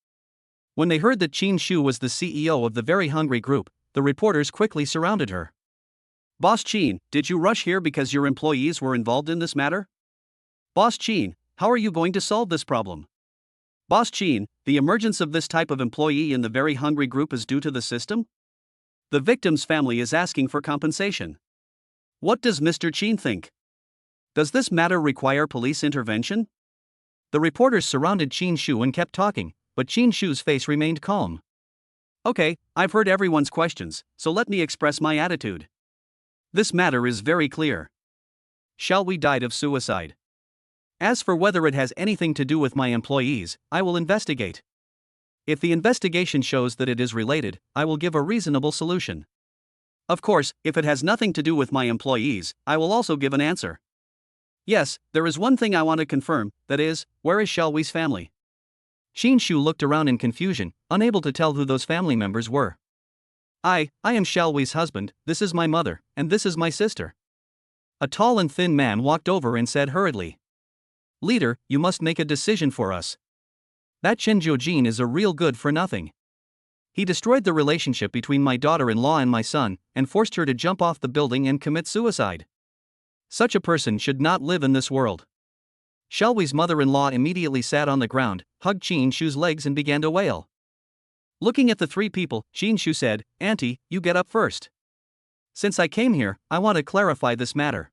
When they heard that Qin Shu was the CEO of the Very Hungry Group, the reporters quickly surrounded her. Boss Qin, did you rush here because your employees were involved in this matter? Boss Qin, how are you going to solve this problem? Boss Qin, the emergence of this type of employee in the Very Hungry Group is due to the system? The victim's family is asking for compensation. What does Mr. Qin think? Does this matter require police intervention? The reporters surrounded Qin Shu and kept talking, but Qin Shu's face remained calm. Okay, I've heard everyone's questions, so let me express my attitude. This matter is very clear. Xiaowei died of suicide. As for whether it has anything to do with my employees, I will investigate. If the investigation shows that it is related, I will give a reasonable solution. Of course, if it has nothing to do with my employees, I will also give an answer. Yes, there is one thing I want to confirm, that is, where is Xiaowei's family? Qin Shu looked around in confusion, unable to tell who those family members were. I am Xiaowei's husband, this is my mother, and this is my sister. A tall and thin man walked over and said hurriedly. Leader, you must make a decision for us. That Chen Jiujin is a real good for nothing. He destroyed the relationship between my daughter-in-law and my son, and forced her to jump off the building and commit suicide. Such a person should not live in this world. Xiaowei's mother-in-law immediately sat on the ground, hugged Qin Shu's legs and began to wail. Looking at the 3 people, Qin Shu said, "Auntie, you get up first. Since I came here, I want to clarify this matter.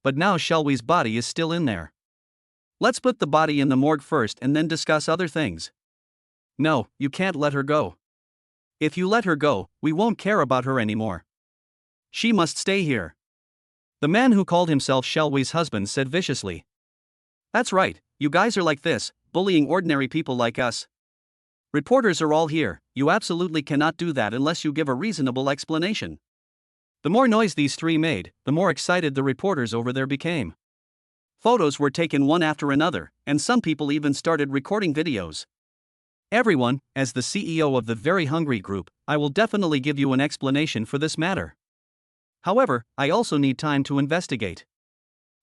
But now Xiaowei's body is still in there. Let's put the body in the morgue first and then discuss other things." "No, you can't let her go. If you let her go, we won't care about her anymore. She must stay here," the man who called himself Xiaowei's husband said viciously. That's right, you guys are like this, bullying ordinary people like us. Reporters are all here, you absolutely cannot do that unless you give a reasonable explanation. The more noise these 3 made, the more excited the reporters over there became. Photos were taken one after another, and some people even started recording videos. Everyone, as the CEO of the Very Hungry Group, I will definitely give you an explanation for this matter. However, I also need time to investigate.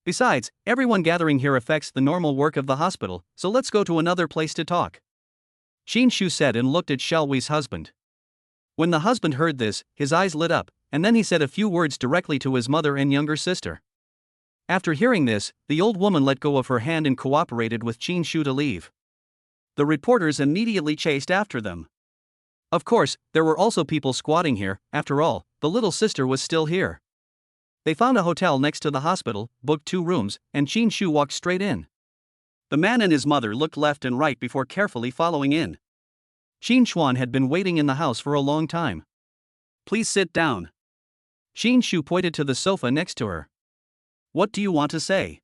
Besides, everyone gathering here affects the normal work of the hospital, so let's go to another place to talk, Qin Shu said and looked at Xiaowei's husband. When the husband heard this, his eyes lit up, and then he said a few words directly to his mother and younger sister. After hearing this, the old woman let go of her hand and cooperated with Qin Shu to leave. The reporters immediately chased after them. Of course, there were also people squatting here, after all, the little sister was still here. They found a hotel next to the hospital, booked 2 rooms, and Qin Shu walked straight in. The man and his mother looked left and right before carefully following in. Qin Chuan had been waiting in the house for a long time. "Please sit down." Qin Shu pointed to the sofa next to her. "What do you want to say?"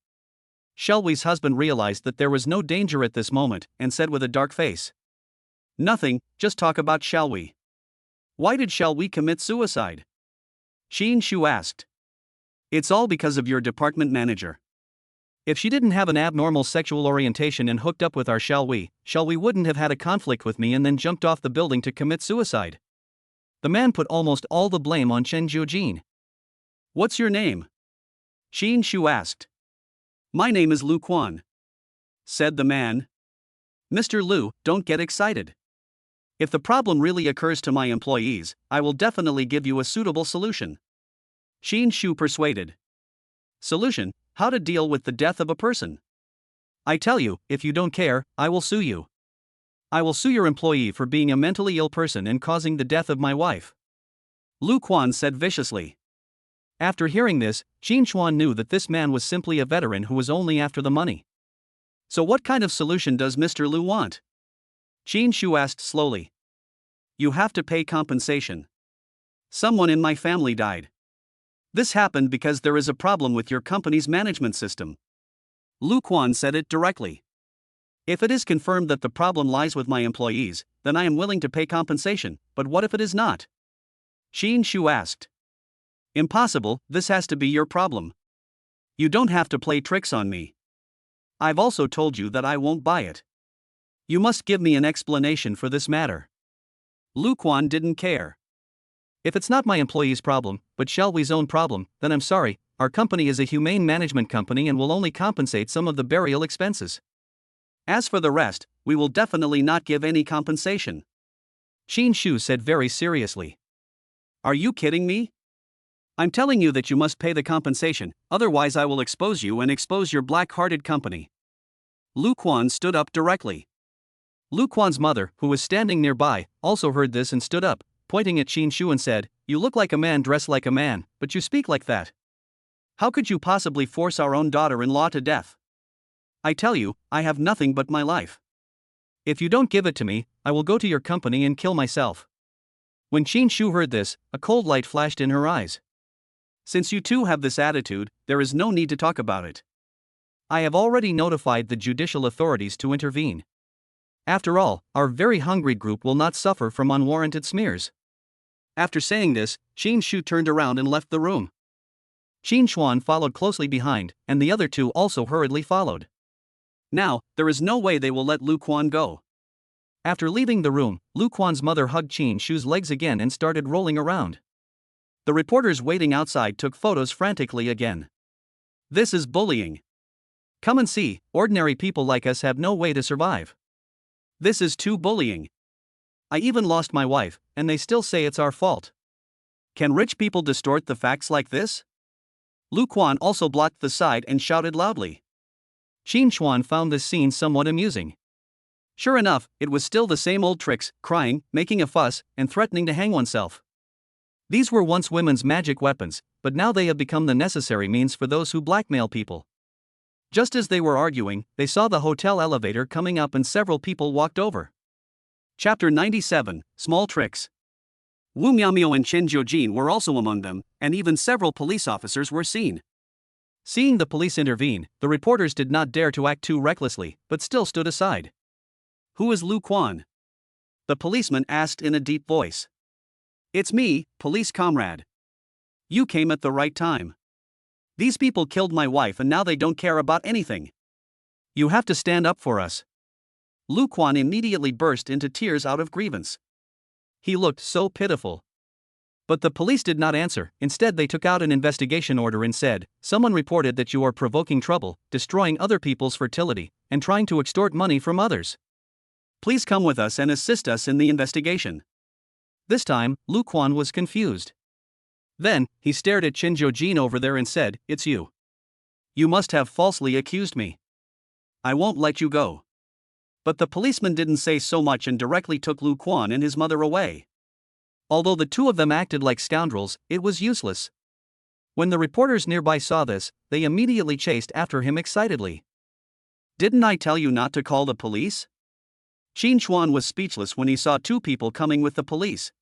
Xiaowei's husband realized that there was no danger at this moment, and said with a dark face. "Nothing, just talk about Xiaowei." "Why did Xiaowei commit suicide?" Qin Shu asked. "It's all because of your department manager. If she didn't have an abnormal sexual orientation and hooked up with our Xiaowei wouldn't have had a conflict with me and then jumped off the building to commit suicide." The man put almost all the blame on Chen Jiujin. "What's your name?" Qin Shu asked. "My name is Lu Quan," said the man. "Mr. Lu, don't get excited. If the problem really occurs to my employees, I will definitely give you a suitable solution," Qin Shu persuaded. "Solution? How to deal with the death of a person? I tell you, if you don't care, I will sue you. I will sue your employee for being a mentally ill person and causing the death of my wife," Lu Quan said viciously. After hearing this, Qin Chuan knew that this man was simply a veteran who was only after the money. "So what kind of solution does Mr. Lu want?" Qin Shu asked slowly. "You have to pay compensation. Someone in my family died. This happened because there is a problem with your company's management system. Lu Quan said it directly. If it is confirmed that the problem lies with my employees, then I am willing to pay compensation, but what if it is not? Qin Shu asked. Impossible, this has to be your problem. You don't have to play tricks on me. I've also told you that I won't buy it. You must give me an explanation for this matter. Lu Quan didn't care. If it's not my employee's problem, but Xiaohui's own problem, then I'm sorry, our company is a humane management company and will only compensate some of the burial expenses. As for the rest, we will definitely not give any compensation. Qin Shu said very seriously. Are you kidding me? I'm telling you that you must pay the compensation, otherwise I will expose you and expose your black-hearted company. Lu Quan stood up directly. Lu Quan's mother, who was standing nearby, also heard this and stood up, pointing at Qin Shu and said, You look like a man dressed like a man, but you speak like that. How could you possibly force our own daughter-in-law to death? I tell you, I have nothing but my life. If you don't give it to me, I will go to your company and kill myself. When Qin Shu heard this, a cold light flashed in her eyes. Since you two have this attitude, there is no need to talk about it. I have already notified the judicial authorities to intervene. After all, our very hungry group will not suffer from unwarranted smears. After saying this, Qin Shu turned around and left the room. Qin Chuan followed closely behind, and the other two also hurriedly followed. Now, there is no way they will let Lu Quan go. After leaving the room, Lu Quan's mother hugged Qin Shu's legs again and started rolling around. The reporters waiting outside took photos frantically again. This is bullying. Come and see, ordinary people like us have no way to survive. This is too bullying. I even lost my wife, and they still say it's our fault. Can rich people distort the facts like this? Lu Quan also blocked the side and shouted loudly. Qin Chuan found this scene somewhat amusing. Sure enough, it was still the same old tricks, crying, making a fuss, and threatening to hang oneself. These were once women's magic weapons, but now they have become the necessary means for those who blackmail people. Just as they were arguing, they saw the hotel elevator coming up and several people walked over. Chapter 97, Small Tricks. Wu Miaomio and Chen Jiujin were also among them, and even several police officers were seen. Seeing the police intervene, the reporters did not dare to act too recklessly, but still stood aside. Who is Lu Quan? The policeman asked in a deep voice. It's me, police comrade. You came at the right time. These people killed my wife and now they don't care about anything. You have to stand up for us. Lu Quan immediately burst into tears out of grievance. He looked so pitiful. But the police did not answer, instead they took out an investigation order and said, Someone reported that you are provoking trouble, destroying other people's fertility, and trying to extort money from others. Please come with us and assist us in the investigation. This time, Lu Quan was confused. Then, he stared at Chen Jiujin over there and said, It's you. You must have falsely accused me. I won't let you go. But the policeman didn't say so much and directly took Lu Quan and his mother away. Although the two of them acted like scoundrels, it was useless. When the reporters nearby saw this, they immediately chased after him excitedly. Didn't I tell you not to call the police? Qin Chuan was speechless when he saw two people coming with the police.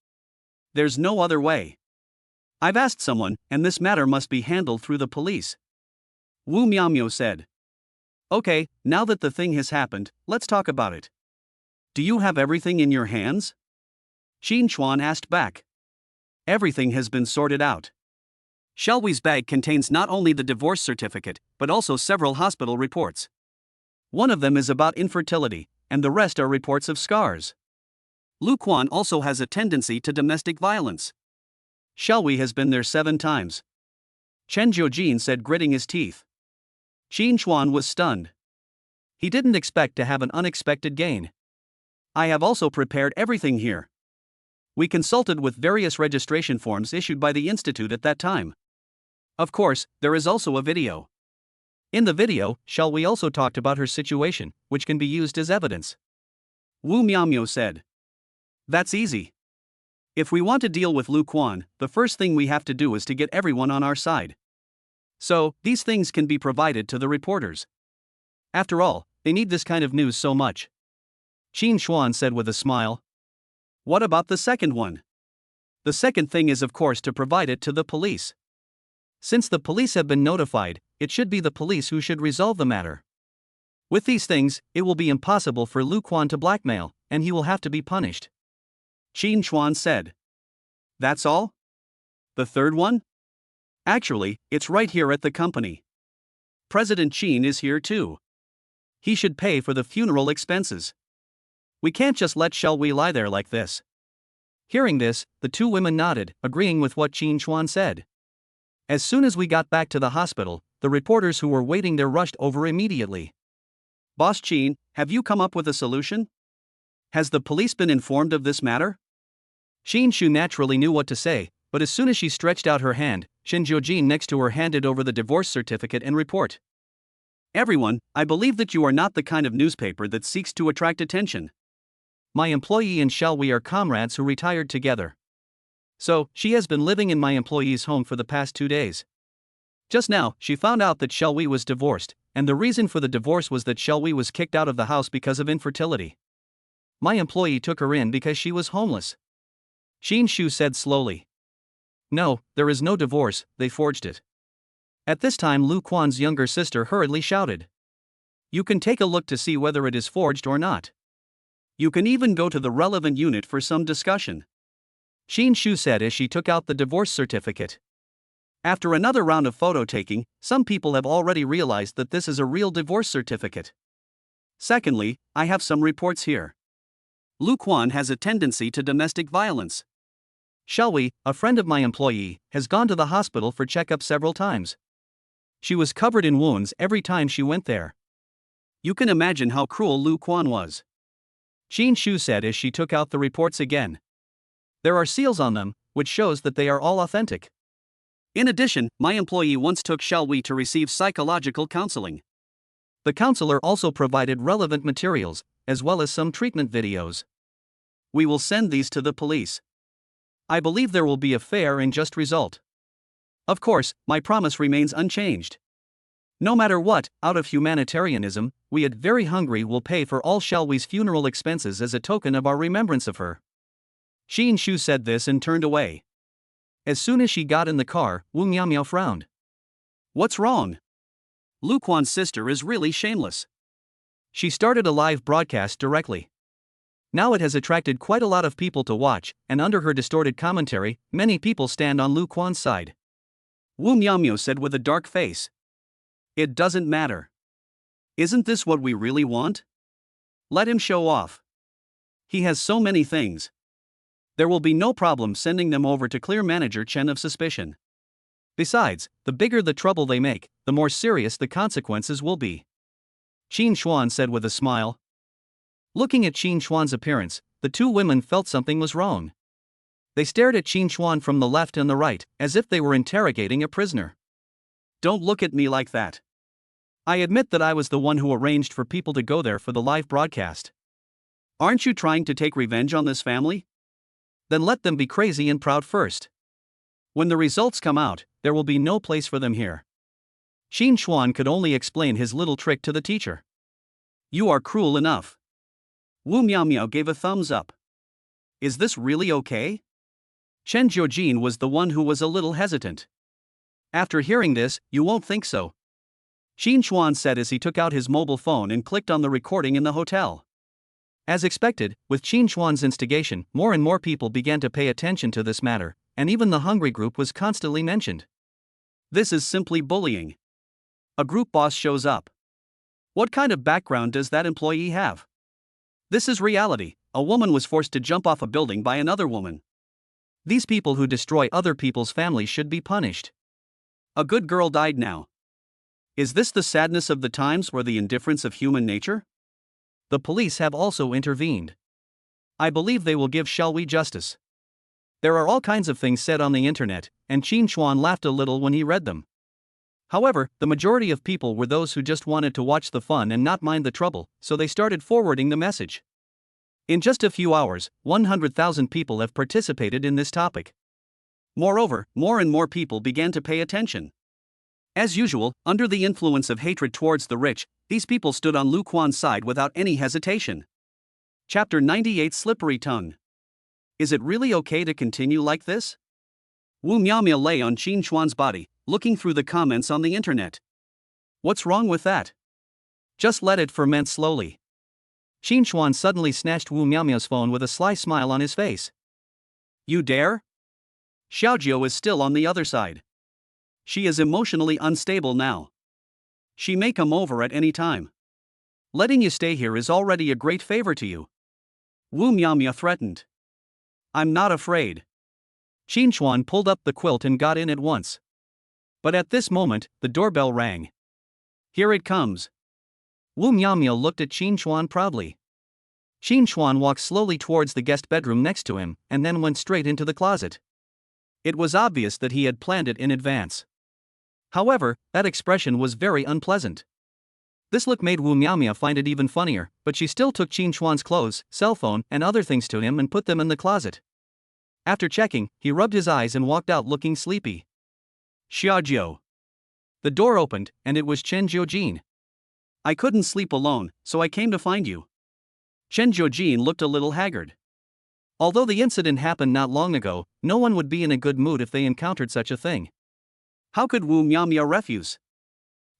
There's no other way. I've asked someone, and this matter must be handled through the police. Wu Miaomio said. Okay, now that the thing has happened, let's talk about it. Do you have everything in your hands? Qin Chuan asked back. Everything has been sorted out. Xiaohui's bag contains not only the divorce certificate, but also several hospital reports. One of them is about infertility, and the rest are reports of scars. Lu Quan also has a tendency to domestic violence. Xiaohui has been there 7 times. Chen Jiujin said, gritting his teeth. Qin Chuan was stunned. He didn't expect to have an unexpected gain. I have also prepared everything here. We consulted with various registration forms issued by the Institute at that time. Of course, there is also a video. In the video, Xiaohui also talked about her situation, which can be used as evidence. Wu Miaomio said. That's easy. If we want to deal with Lu Quan, the first thing we have to do is to get everyone on our side. So, these things can be provided to the reporters. After all, they need this kind of news so much. Qin Chuan said with a smile. What about the second one? The second thing is of course to provide it to the police. Since the police have been notified, it should be the police who should resolve the matter. With these things, it will be impossible for Lu Quan to blackmail, and he will have to be punished. Qin Chuan said. That's all? The third one? Actually, it's right here at the company. President Qin is here too. He should pay for the funeral expenses. We can't just let Shall We lie there like this. Hearing this, the two women nodded, agreeing with what Qin Chuan said. As soon as we got back to the hospital, the reporters who were waiting there rushed over immediately. Boss Qin, have you come up with a solution? Has the police been informed of this matter? Xin Shu naturally knew what to say, but as soon as she stretched out her hand, Shen Jiujin next to her handed over the divorce certificate and report. Everyone, I believe that you are not the kind of newspaper that seeks to attract attention. My employee and Shall We are comrades who retired together. So, she has been living in my employee's home for the past 2 days. Just now, she found out that Shall We was divorced, and the reason for the divorce was that Shall We was kicked out of the house because of infertility. My employee took her in because she was homeless. Xin Shu said slowly. No, there is no divorce, they forged it. At this time Lu Quan's younger sister hurriedly shouted. You can take a look to see whether it is forged or not. You can even go to the relevant unit for some discussion. Xin Shu said as she took out the divorce certificate. After another round of photo taking, some people have already realized that this is a real divorce certificate. Secondly, I have some reports here. Lu Quan has a tendency to domestic violence. Shall We, a friend of my employee, has gone to the hospital for checkup several times. She was covered in wounds every time she went there. You can imagine how cruel Lu Quan was. Xin Shu said as she took out the reports again. There are seals on them, which shows that they are all authentic. In addition, my employee once took Shall We to receive psychological counseling. The counselor also provided relevant materials, as well as some treatment videos. We will send these to the police. I believe there will be a fair and just result. Of course, my promise remains unchanged. No matter what, out of humanitarianism, we at Very Hungry will pay for all Shall We's funeral expenses as a token of our remembrance of her. Xin Shu said this and turned away. As soon as she got in the car, Wu Miao frowned. What's wrong? Lu Quan's sister is really shameless. She started a live broadcast directly. Now it has attracted quite a lot of people to watch, and under her distorted commentary, many people stand on Lu Quan's side. Wu Miao said with a dark face. It doesn't matter. Isn't this what we really want? Let him show off. He has so many things. There will be no problem sending them over to clear Manager Chen of suspicion. Besides, the bigger the trouble they make, the more serious the consequences will be. Qin Chuan said with a smile. Looking at Qin Chuan's appearance, the two women felt something was wrong. They stared at Qin Chuan from the left and the right, as if they were interrogating a prisoner. Don't look at me like that. I admit that I was the one who arranged for people to go there for the live broadcast. Aren't you trying to take revenge on this family? Then let them be crazy and proud first. When the results come out, there will be no place for them here. Qin Chuan could only explain his little trick to the teacher. You are cruel enough. Wu Miao gave a thumbs up. Is this really okay? Shen Jiujin was the one who was a little hesitant. After hearing this, you won't think so. Qin Chuan said as he took out his mobile phone and clicked on the recording in the hotel. As expected, with Qin Chuan's instigation, more and more people began to pay attention to this matter, and even the Hungry group was constantly mentioned. This is simply bullying. A group boss shows up. What kind of background does that employee have? This is reality. A woman was forced to jump off a building by another woman. These people who destroy other people's families should be punished. A good girl died now. Is this the sadness of the times or the indifference of human nature? The police have also intervened. I believe they will give Shall We justice. There are all kinds of things said on the internet, and Qin Chuan laughed a little when he read them. However, the majority of people were those who just wanted to watch the fun and not mind the trouble, so they started forwarding the message. In just a few hours, 100,000 people have participated in this topic. Moreover, more and more people began to pay attention. As usual, under the influence of hatred towards the rich, these people stood on Lu Quan's side without any hesitation. Chapter 98 Slippery Tongue. Is it really okay to continue like this? Wu Miao lay on Qin Chuan's body, looking through the comments on the internet. What's wrong with that? Just let it ferment slowly. Qin Chuan suddenly snatched Wu Miaomiao's phone with a sly smile on his face. You dare? Xiaojiu is still on the other side. She is emotionally unstable now. She may come over at any time. Letting you stay here is already a great favor to you. Wu Miaomia threatened. I'm not afraid. Qin Chuan pulled up the quilt and got in at once. But at this moment, the doorbell rang. Here it comes. Wu Miaomia looked at Qin Chuan proudly. Qin Chuan walked slowly towards the guest bedroom next to him and then went straight into the closet. It was obvious that he had planned it in advance. However, that expression was very unpleasant. This look made Wu Miaomia find it even funnier, but she still took Qin Chuan's clothes, cell phone, and other things to him and put them in the closet. After checking, he rubbed his eyes and walked out looking sleepy. Xiaojiu. The door opened, and it was Chen Jiujin. I couldn't sleep alone, so I came to find you. Chen Jiujin looked a little haggard. Although the incident happened not long ago, no one would be in a good mood if they encountered such a thing. How could Wu Miaomia refuse?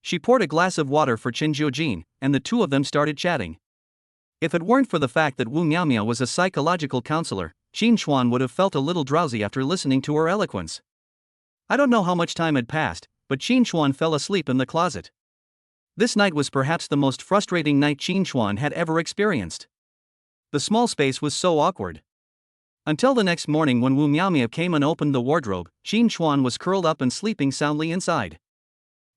She poured a glass of water for Chen Jiujin, and the two of them started chatting. If it weren't for the fact that Wu Miaomia was a psychological counselor, Qin Chuan would have felt a little drowsy after listening to her eloquence. I don't know how much time had passed, but Qin Chuan fell asleep in the closet. This night was perhaps the most frustrating night Qin Chuan had ever experienced. The small space was so awkward. Until the next morning when Wu Miaomia came and opened the wardrobe, Qin Chuan was curled up and sleeping soundly inside.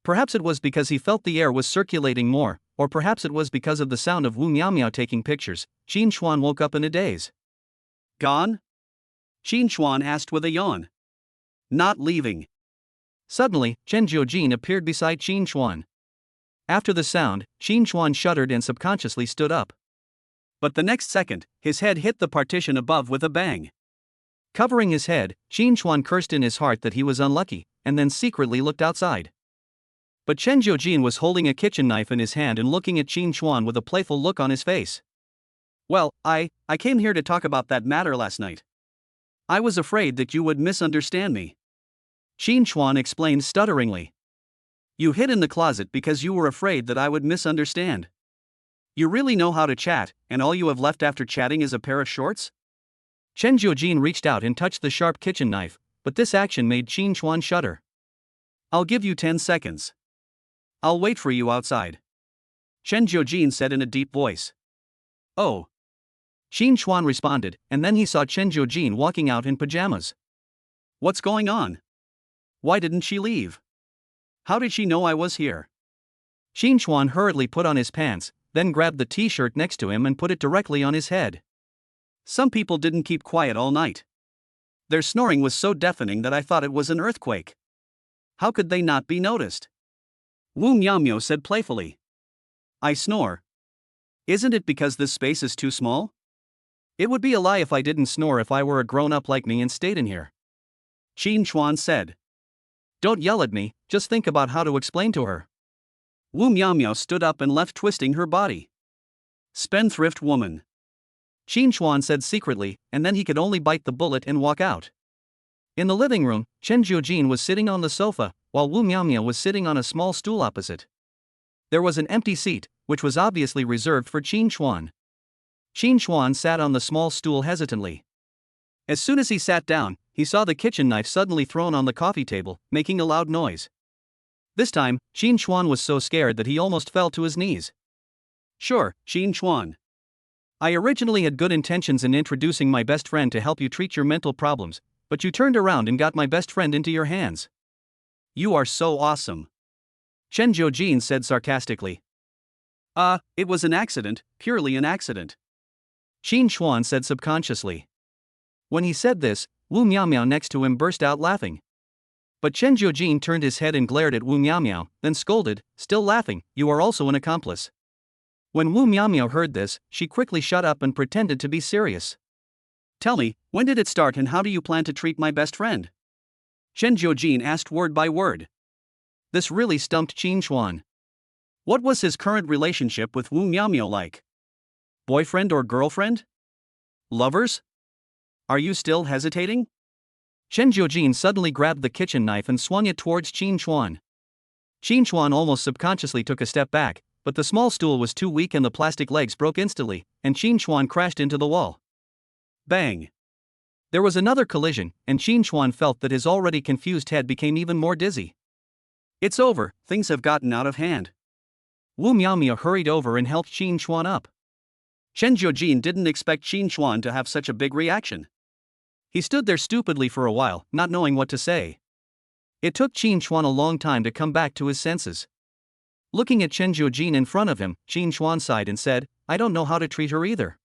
Perhaps it was because he felt the air was circulating more, or perhaps it was because of the sound of Wu Miaomia taking pictures. Qin Chuan woke up in a daze. Gone? Qin Chuan asked with a yawn. Not leaving. Suddenly, Chen Jiujin appeared beside Qin Chuan. After the sound, Qin Chuan shuddered and subconsciously stood up. But the next second, his head hit the partition above with a bang. Covering his head, Qin Chuan cursed in his heart that he was unlucky, and then secretly looked outside. But Chen Jiujin was holding a kitchen knife in his hand and looking at Qin Chuan with a playful look on his face. Well, I came here to talk about that matter last night. I was afraid that you would misunderstand me. Qin Chuan explained stutteringly. You hid in the closet because you were afraid that I would misunderstand. You really know how to chat, and all you have left after chatting is a pair of shorts? Chen Jiujin reached out and touched the sharp kitchen knife, but this action made Qin Chuan shudder. I'll give you 10 seconds. I'll wait for you outside. Chen Jiujin said in a deep voice. Oh. Qin Chuan responded, and then he saw Chen Jiujin walking out in pajamas. What's going on? Why didn't she leave? How did she know I was here? Qin Chuan hurriedly put on his pants, then grabbed the t-shirt next to him and put it directly on his head. Some people didn't keep quiet all night. Their snoring was so deafening that I thought it was an earthquake. How could they not be noticed? Wu Miaomia said playfully. I snore. Isn't it because this space is too small? It would be a lie if I didn't snore if I were a grown-up like me and stayed in here. Qin Chuan said. Don't yell at me, just think about how to explain to her. Wu Miaomia stood up and left twisting her body. Spendthrift woman. Qin Chuan said secretly, and then he could only bite the bullet and walk out. In the living room, Chen Jiujin was sitting on the sofa, while Wu Miaomia was sitting on a small stool opposite. There was an empty seat, which was obviously reserved for Qin Chuan. Qin Chuan sat on the small stool hesitantly. As soon as he sat down, he saw the kitchen knife suddenly thrown on the coffee table, making a loud noise. This time, Qin Chuan was so scared that he almost fell to his knees. Sure, Qin Chuan. I originally had good intentions in introducing my best friend to help you treat your mental problems, but you turned around and got my best friend into your hands. You are so awesome. Chen Jiujin said sarcastically. It was an accident, purely an accident. Qin Chuan said subconsciously. When he said this, Wu Miaomia next to him burst out laughing. But Chen Jiujin turned his head and glared at Wu Miaomia, then scolded, still laughing, you are also an accomplice. When Wu Miaomia heard this, she quickly shut up and pretended to be serious. Tell me, when did it start and how do you plan to treat my best friend? Chen Jiujin asked word by word. This really stumped Qin Chuan. What was his current relationship with Wu Miaomia like? Boyfriend or girlfriend? Lovers? Are you still hesitating? Chen Jiujin suddenly grabbed the kitchen knife and swung it towards Qin Chuan. Qin Chuan almost subconsciously took a step back, but the small stool was too weak and the plastic legs broke instantly, and Qin Chuan crashed into the wall. Bang! There was another collision, and Qin Chuan felt that his already confused head became even more dizzy. It's over, things have gotten out of hand. Wu Miaomia hurried over and helped Qin Chuan up. Chen Jiujin didn't expect Qin Chuan to have such a big reaction. He stood there stupidly for a while, not knowing what to say. It took Qin Chuan a long time to come back to his senses. Looking at Chen Jiujin in front of him, Qin Chuan sighed and said, "I don't know how to treat her either."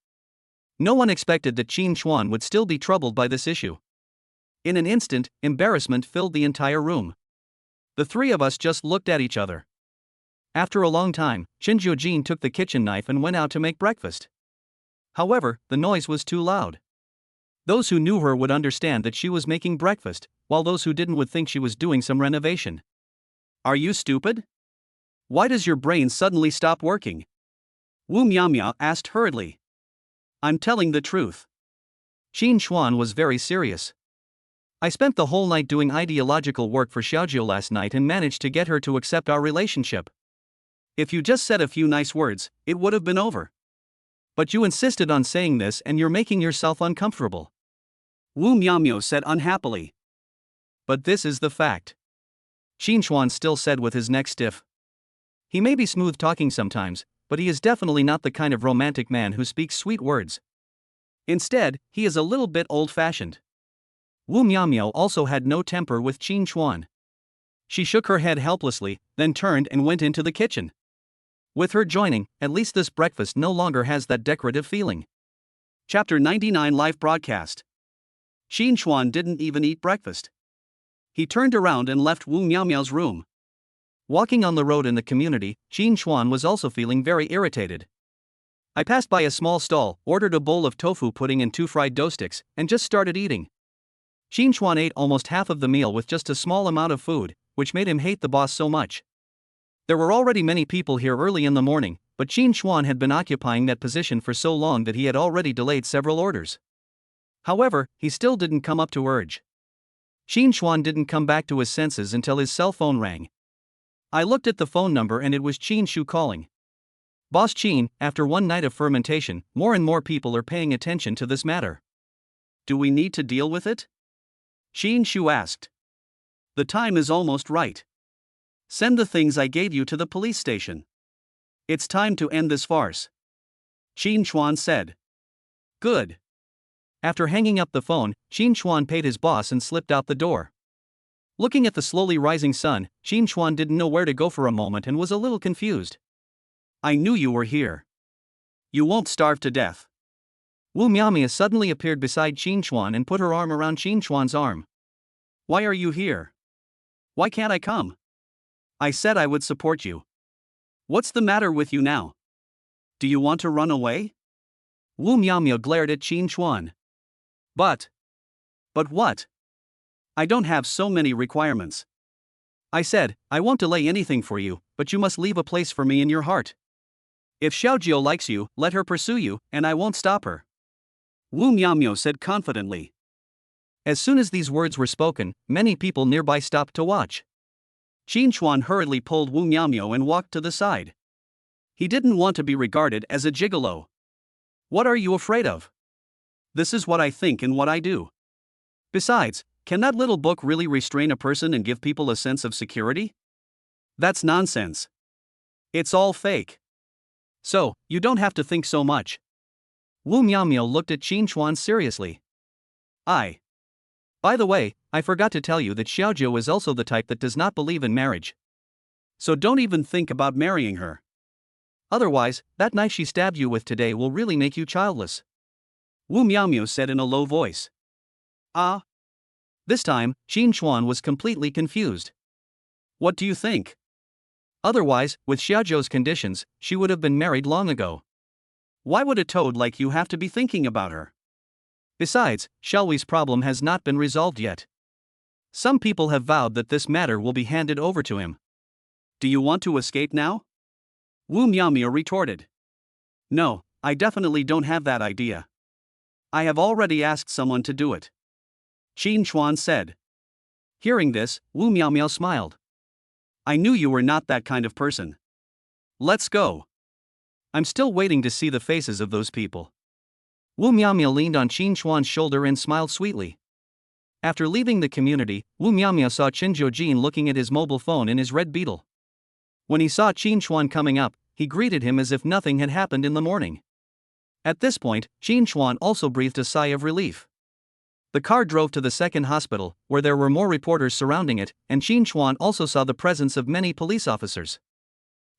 No one expected that Qin Chuan would still be troubled by this issue. In an instant, embarrassment filled the entire room. The three of us just looked at each other. After a long time, Chen Jiujin took the kitchen knife and went out to make breakfast. However, the noise was too loud. Those who knew her would understand that she was making breakfast, while those who didn't would think she was doing some renovation. Are you stupid? Why does your brain suddenly stop working? Wu Miaomia asked hurriedly. I'm telling the truth. Qin Chuan was very serious. I spent the whole night doing ideological work for Xiaojiu last night and managed to get her to accept our relationship. If you just said a few nice words, it would have been over. But you insisted on saying this and you're making yourself uncomfortable. Wu Miaomia said unhappily. But this is the fact. Qin Chuan still said with his neck stiff. He may be smooth talking sometimes, but he is definitely not the kind of romantic man who speaks sweet words. Instead, he is a little bit old-fashioned. Wu Miaomia also had no temper with Qin Chuan. She shook her head helplessly, then turned and went into the kitchen. With her joining, at least this breakfast no longer has that decorative feeling. Chapter 99 Live Broadcast. Qin Chuan didn't even eat breakfast. He turned around and left Wu Miaomia's room. Walking on the road in the community, Qin Chuan was also feeling very irritated. I passed by a small stall, ordered a bowl of tofu pudding and 2 fried dough sticks, and just started eating. Qin Chuan ate almost half of the meal with just a small amount of food, which made him hate the boss so much. There were already many people here early in the morning, but Qin Chuan had been occupying that position for so long that he had already delayed several orders. However, he still didn't come up to urge. Qin Chuan didn't come back to his senses until his cell phone rang. I looked at the phone number and it was Qin Shu calling. Boss Qin, after one night of fermentation, more and more people are paying attention to this matter. Do we need to deal with it? Qin Shu asked. The time is almost right. Send the things I gave you to the police station. It's time to end this farce. Qin Chuan said. Good. After hanging up the phone, Qin Chuan paid his boss and slipped out the door. Looking at the slowly rising sun, Qin Chuan didn't know where to go for a moment and was a little confused. I knew you were here. You won't starve to death. Wu Miaomia suddenly appeared beside Qin Chuan and put her arm around Qin Chuan's arm. Why are you here? Why can't I come? I said I would support you. What's the matter with you now? Do you want to run away? Wu Miaomia glared at Qin Chuan. But what? I don't have so many requirements. I said, I won't delay anything for you, but you must leave a place for me in your heart. If Xiaojiu likes you, let her pursue you, and I won't stop her. Wu Miaomia said confidently. As soon as these words were spoken, many people nearby stopped to watch. Qin Chuan hurriedly pulled Wu Miaomia and walked to the side. He didn't want to be regarded as a gigolo. What are you afraid of? This is what I think and what I do. Besides, can that little book really restrain a person and give people a sense of security? That's nonsense. It's all fake. So, you don't have to think so much. Wu Miaomia looked at Qin Chuan seriously. By the way, I forgot to tell you that Xiaojiu is also the type that does not believe in marriage. So don't even think about marrying her. Otherwise, that knife she stabbed you with today will really make you childless. Wu Miaomia said in a low voice. Ah? This time, Qin Chuan was completely confused. What do you think? Otherwise, with Xiaojiu's conditions, she would have been married long ago. Why would a toad like you have to be thinking about her? Besides, Xiaoyi's problem has not been resolved yet. Some people have vowed that this matter will be handed over to him. Do you want to escape now? Wu Miaomia retorted. No, I definitely don't have that idea. I have already asked someone to do it. Qin Chuan said. Hearing this, Wu Miaomiao smiled. I knew you were not that kind of person. Let's go. I'm still waiting to see the faces of those people. Wu Miaomiao leaned on Qin Chuan's shoulder and smiled sweetly. After leaving the community, Wu Miaomiao saw Chen Jiujin looking at his mobile phone in his red Beetle. When he saw Qin Chuan coming up, he greeted him as if nothing had happened in the morning. At this point, Qin Chuan also breathed a sigh of relief. The car drove to the second hospital, where there were more reporters surrounding it, and Qin Chuan also saw the presence of many police officers.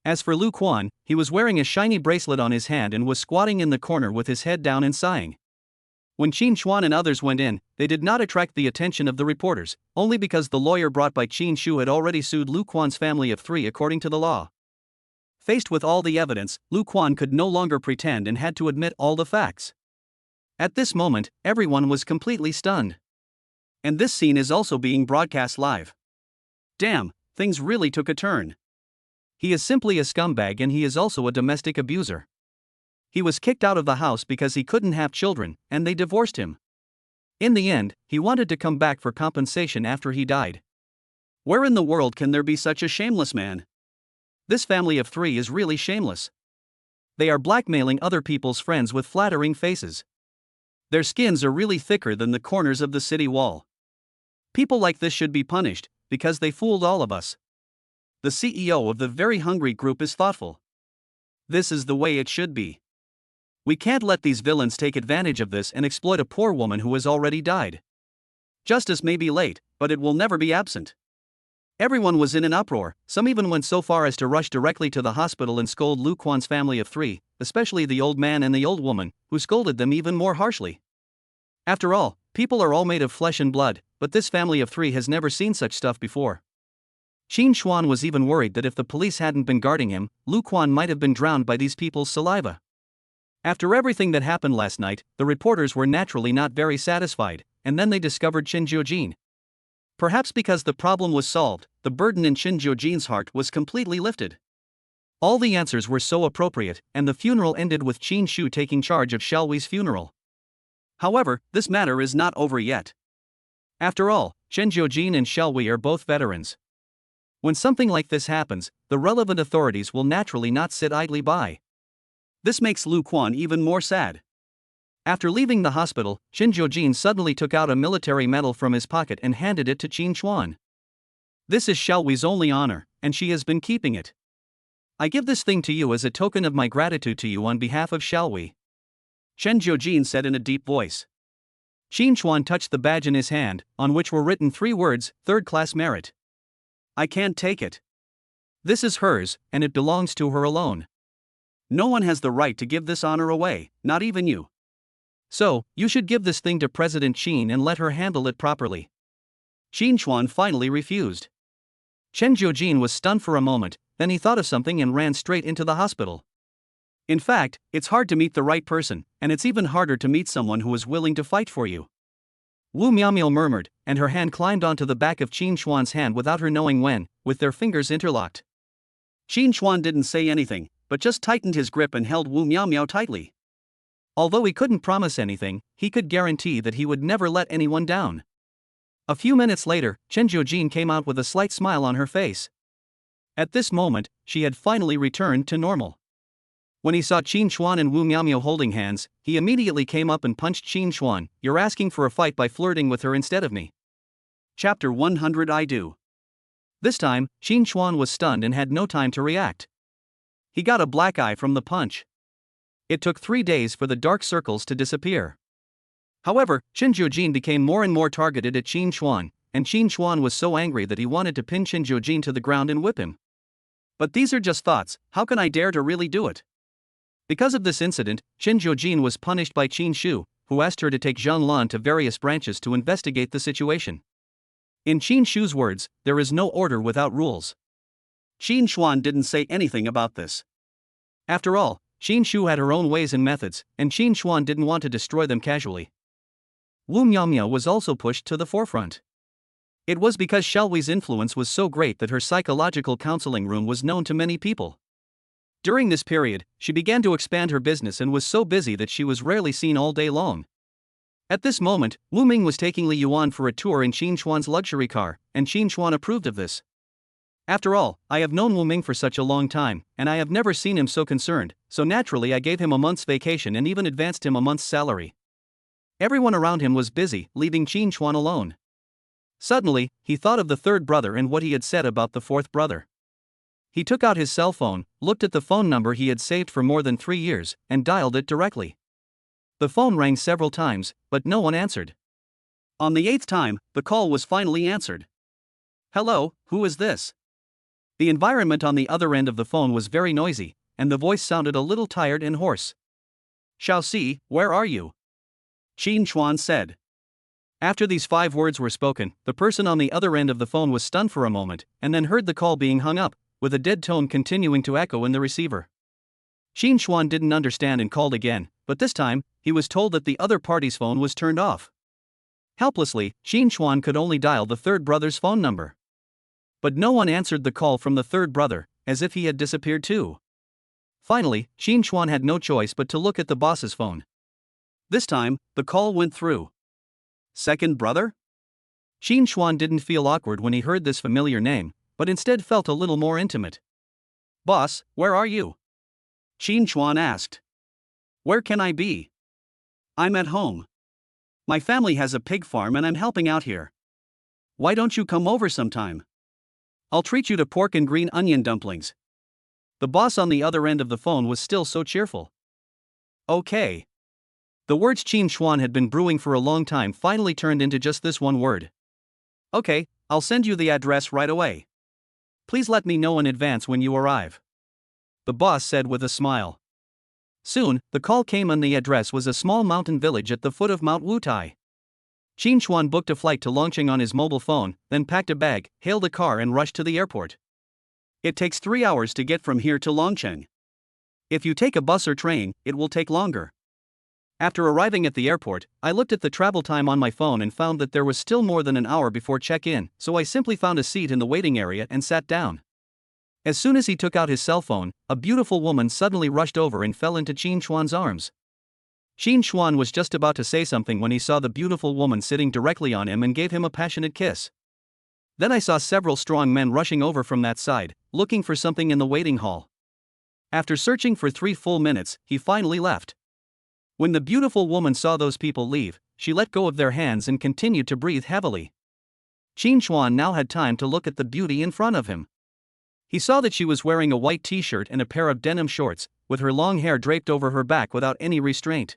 As for Lu Quan, he was wearing a shiny bracelet on his hand and was squatting in the corner with his head down and sighing. When Qin Chuan and others went in, they did not attract the attention of the reporters, only because the lawyer brought by Qin Shu had already sued Lu Quan's family of 3 according to the law. Faced with all the evidence, Lu Quan could no longer pretend and had to admit all the facts. At this moment, everyone was completely stunned. And this scene is also being broadcast live. Damn, things really took a turn. He is simply a scumbag and he is also a domestic abuser. He was kicked out of the house because he couldn't have children, and they divorced him. In the end, he wanted to come back for compensation after he died. Where in the world can there be such a shameless man? This family of 3 is really shameless. They are blackmailing other people's friends with flattering faces. Their skins are really thicker than the corners of the city wall. People like this should be punished, because they fooled all of us. The CEO of the Very Hungry Group is thoughtful. This is the way it should be. We can't let these villains take advantage of this and exploit a poor woman who has already died. Justice may be late, but it will never be absent. Everyone was in an uproar, some even went so far as to rush directly to the hospital and scold Lu Quan's family of 3, especially the old man and the old woman, who scolded them even more harshly. After all, people are all made of flesh and blood, but this family of 3 has never seen such stuff before. Qin Chuan was even worried that if the police hadn't been guarding him, Lu Quan might have been drowned by these people's saliva. After everything that happened last night, the reporters were naturally not very satisfied, and then they discovered Chen Jiujin. Perhaps because the problem was solved, the burden in Chen Jiujin's heart was completely lifted. All the answers were so appropriate, and the funeral ended with Qin Shu taking charge of Xiaohui's funeral. However, this matter is not over yet. After all, Chen Jiujin and Xiaohui are both veterans. When something like this happens, the relevant authorities will naturally not sit idly by. This makes Lu Quan even more sad. After leaving the hospital, Chen Jiujin suddenly took out a military medal from his pocket and handed it to Qin Chuan. This is Xiaohui's only honor, and she has been keeping it. I give this thing to you as a token of my gratitude to you on behalf of Xiaohui, Chen Jiujin said in a deep voice. Qin Chuan touched the badge in his hand, on which were written 3 words, third-class merit. I can't take it. This is hers, and it belongs to her alone. No one has the right to give this honor away, not even you. So, you should give this thing to President Qin and let her handle it properly. Qin Chuan finally refused. Chen Jiujin was stunned for a moment, then he thought of something and ran straight into the hospital. In fact, it's hard to meet the right person, and it's even harder to meet someone who is willing to fight for you. Wu Miaomiao murmured, and her hand climbed onto the back of Qin Chuan's hand without her knowing when, with their fingers interlocked. Qin Chuan didn't say anything, but just tightened his grip and held Wu Miaomiao tightly. Although he couldn't promise anything, he could guarantee that he would never let anyone down. A few minutes later, Chen Jiujin came out with a slight smile on her face. At this moment, she had finally returned to normal. When he saw Qin Chuan and Wu Miaomiao holding hands, he immediately came up and punched Qin Chuan. You're asking for a fight by flirting with her instead of me. Chapter 100 I do. This time, Qin Chuan was stunned and had no time to react. He got a black eye from the punch. It took 3 days for the dark circles to disappear. However, Chen Jiujin became more and more targeted at Qin Chuan, and Qin Chuan was so angry that he wanted to pin Chen Jiujin to the ground and whip him. But these are just thoughts, how can I dare to really do it? Because of this incident, Chen Jiujin was punished by Qin Shu, who asked her to take Zhang Lan to various branches to investigate the situation. In Qin Shu's words, there is no order without rules. Qin Chuan didn't say anything about this. After all, Qin Shu had her own ways and methods, and Qin Chuan didn't want to destroy them casually. Wu Miaomiao was also pushed to the forefront. It was because Xiaohui's influence was so great that her psychological counseling room was known to many people. During this period, she began to expand her business and was so busy that she was rarely seen all day long. At this moment, Wu Ming was taking Li Yuan for a tour in Qin Chuan's luxury car, and Qin Chuan approved of this. After all, I have known Wu Ming for such a long time, and I have never seen him so concerned, so naturally I gave him a month's vacation and even advanced him a month's salary. Everyone around him was busy, leaving Qin Chuan alone. Suddenly, he thought of the third brother and what he had said about the fourth brother. He took out his cell phone, looked at the phone number he had saved for more than 3 years, and dialed it directly. The phone rang several times, but no one answered. On the 8th time, the call was finally answered. Hello, who is this? The environment on the other end of the phone was very noisy, and the voice sounded a little tired and hoarse. Xiaoxi, where are you? Qin Chuan said. After these 5 words were spoken, the person on the other end of the phone was stunned for a moment, and then heard the call being hung up, with a dead tone continuing to echo in the receiver. Qin Chuan didn't understand and called again, but this time, he was told that the other party's phone was turned off. Helplessly, Qin Chuan could only dial the third brother's phone number. But no one answered the call from the third brother, as if he had disappeared too. Finally, Qin Chuan had no choice but to look at the boss's phone. This time, the call went through. Second brother? Qin Chuan didn't feel awkward when he heard this familiar name, but instead felt a little more intimate. Boss, where are you? Qin Chuan asked. Where can I be? I'm at home. My family has a pig farm and I'm helping out here. Why don't you come over sometime? I'll treat you to pork and green onion dumplings. The boss on the other end of the phone was still so cheerful. Okay. The words Qin Chuan had been brewing for a long time finally turned into just this one word. Okay, I'll send you the address right away. Please let me know in advance when you arrive. The boss said with a smile. Soon, the call came and the address was a small mountain village at the foot of Mount Wutai. Qin Chuan booked a flight to Longqing on his mobile phone, then packed a bag, hailed a car and rushed to the airport. It takes 3 hours to get from here to Longqing. If you take a bus or train, it will take longer. After arriving at the airport, I looked at the travel time on my phone and found that there was still more than an hour before check-in, so I simply found a seat in the waiting area and sat down. As soon as he took out his cell phone, a beautiful woman suddenly rushed over and fell into Qin Chuan's arms. Qin Chuan was just about to say something when he saw the beautiful woman sitting directly on him and gave him a passionate kiss. Then I saw several strong men rushing over from that side, looking for something in the waiting hall. After searching for 3 full minutes, he finally left. When the beautiful woman saw those people leave, she let go of their hands and continued to breathe heavily. Qin Chuan now had time to look at the beauty in front of him. He saw that she was wearing a white t-shirt and a pair of denim shorts, with her long hair draped over her back without any restraint.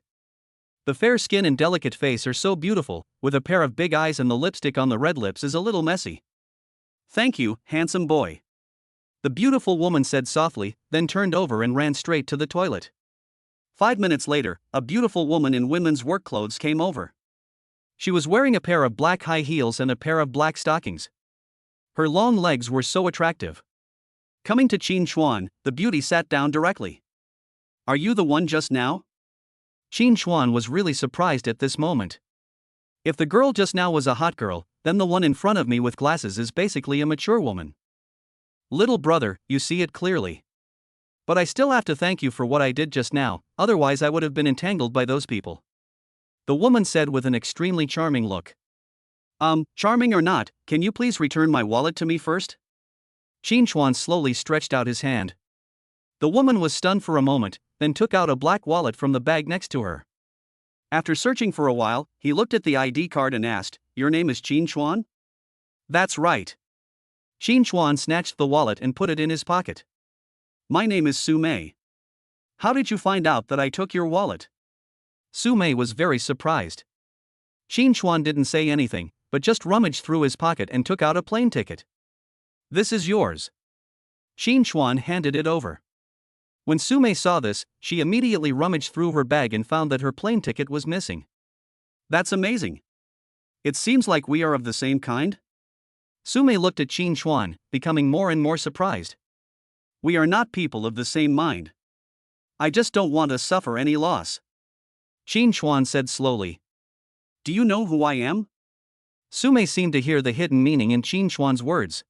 The fair skin and delicate face are so beautiful, with a pair of big eyes and the lipstick on the red lips is a little messy. Thank you, handsome boy. The beautiful woman said softly, then turned over and ran straight to the toilet. 5 minutes later, a beautiful woman in women's work clothes came over. She was wearing a pair of black high heels and a pair of black stockings. Her long legs were so attractive. Coming to Qin Chuan, the beauty sat down directly. Are you the one just now? Qin Chuan was really surprised at this moment. If the girl just now was a hot girl, then the one in front of me with glasses is basically a mature woman. Little brother, you see it clearly. But I still have to thank you for what I did just now, otherwise I would have been entangled by those people. The woman said with an extremely charming look. Charming or not, can you please return my wallet to me first? Qin Chuan slowly stretched out his hand. The woman was stunned for a moment, then took out a black wallet from the bag next to her. After searching for a while, he looked at the ID card and asked, Your name is Qin Chuan? That's right. Qin Chuan snatched the wallet and put it in his pocket. My name is Su Mei. How did you find out that I took your wallet? Su Mei was very surprised. Qin Chuan didn't say anything, but just rummaged through his pocket and took out a plane ticket. This is yours. Qin Chuan handed it over. When Su Mei saw this, she immediately rummaged through her bag and found that her plane ticket was missing. That's amazing. It seems like we are of the same kind. Su Mei looked at Qin Chuan, becoming more and more surprised. We are not people of the same mind. I just don't want to suffer any loss. Qin Chuan said slowly. Do you know who I am? Su Mei seemed to hear the hidden meaning in Qin Chuan's words.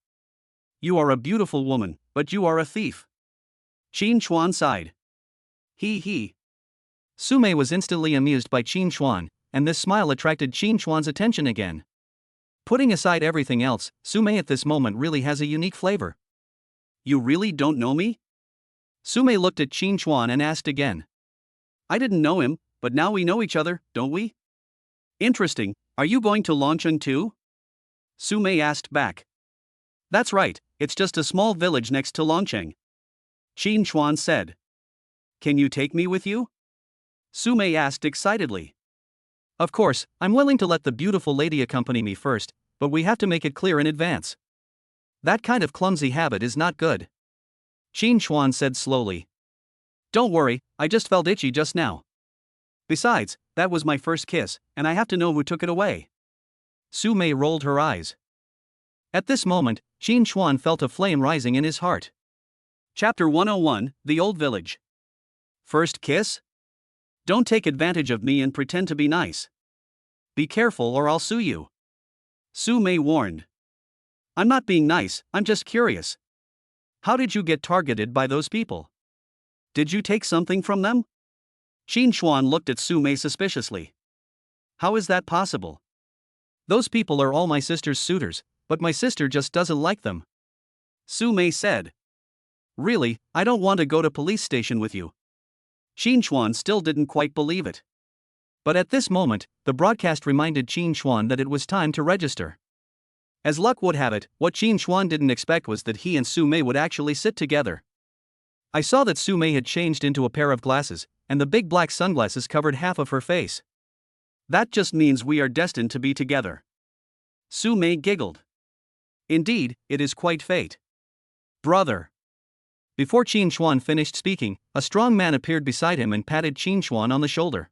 You are a beautiful woman, but you are a thief. Qin Chuan sighed. He. Su Mei was instantly amused by Qin Chuan, and this smile attracted Qin Chuan's attention again. Putting aside everything else, Sumei at this moment really has a unique flavor. You really don't know me? Sumei looked at Qin Chuan and asked again. I didn't know him, but now we know each other, don't we? Interesting, are you going to Longcheng too? Sumei asked back. That's right, it's just a small village next to Longcheng. Qin Chuan said. Can you take me with you? Sumei asked excitedly. Of course, I'm willing to let the beautiful lady accompany me first, but we have to make it clear in advance. That kind of clumsy habit is not good. Qin Chuan said slowly. Don't worry, I just felt itchy just now. Besides, that was my first kiss, and I have to know who took it away. Sumei rolled her eyes. At this moment, Qin Chuan felt a flame rising in his heart. Chapter 101, The Old Village. First kiss? Don't take advantage of me and pretend to be nice. Be careful or I'll sue you. Sumei warned. I'm not being nice, I'm just curious. How did you get targeted by those people? Did you take something from them? Qin Chuan looked at Sumei suspiciously. How is that possible? Those people are all my sister's suitors, but my sister just doesn't like them. Sumei said. Really, I don't want to go to police station with you. Qin Chuan still didn't quite believe it. But at this moment, the broadcast reminded Qin Chuan that it was time to register. As luck would have it, what Qin Chuan didn't expect was that he and Sumei would actually sit together. I saw that Sumei had changed into a pair of glasses, and the big black sunglasses covered half of her face. That just means we are destined to be together. Sumei giggled. Indeed, it is quite fate. Brother. Before Qin Chuan finished speaking, a strong man appeared beside him and patted Qin Chuan on the shoulder.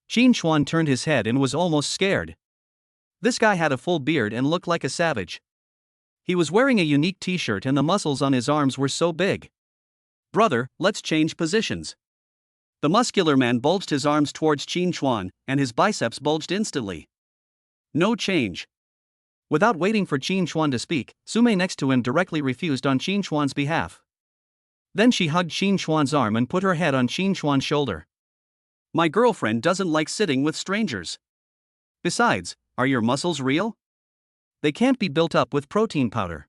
Qin Chuan turned his head and was almost scared. This guy had a full beard and looked like a savage. He was wearing a unique t-shirt and the muscles on his arms were so big. Brother, let's change positions. The muscular man bulged his arms towards Qin Chuan, and his biceps bulged instantly. No change. Without waiting for Qin Chuan to speak, Sumei next to him directly refused on Qin Chuan's behalf. Then she hugged Qin Chuan's arm and put her head on Qin Chuan's shoulder. My girlfriend doesn't like sitting with strangers. Besides, are your muscles real? They can't be built up with protein powder.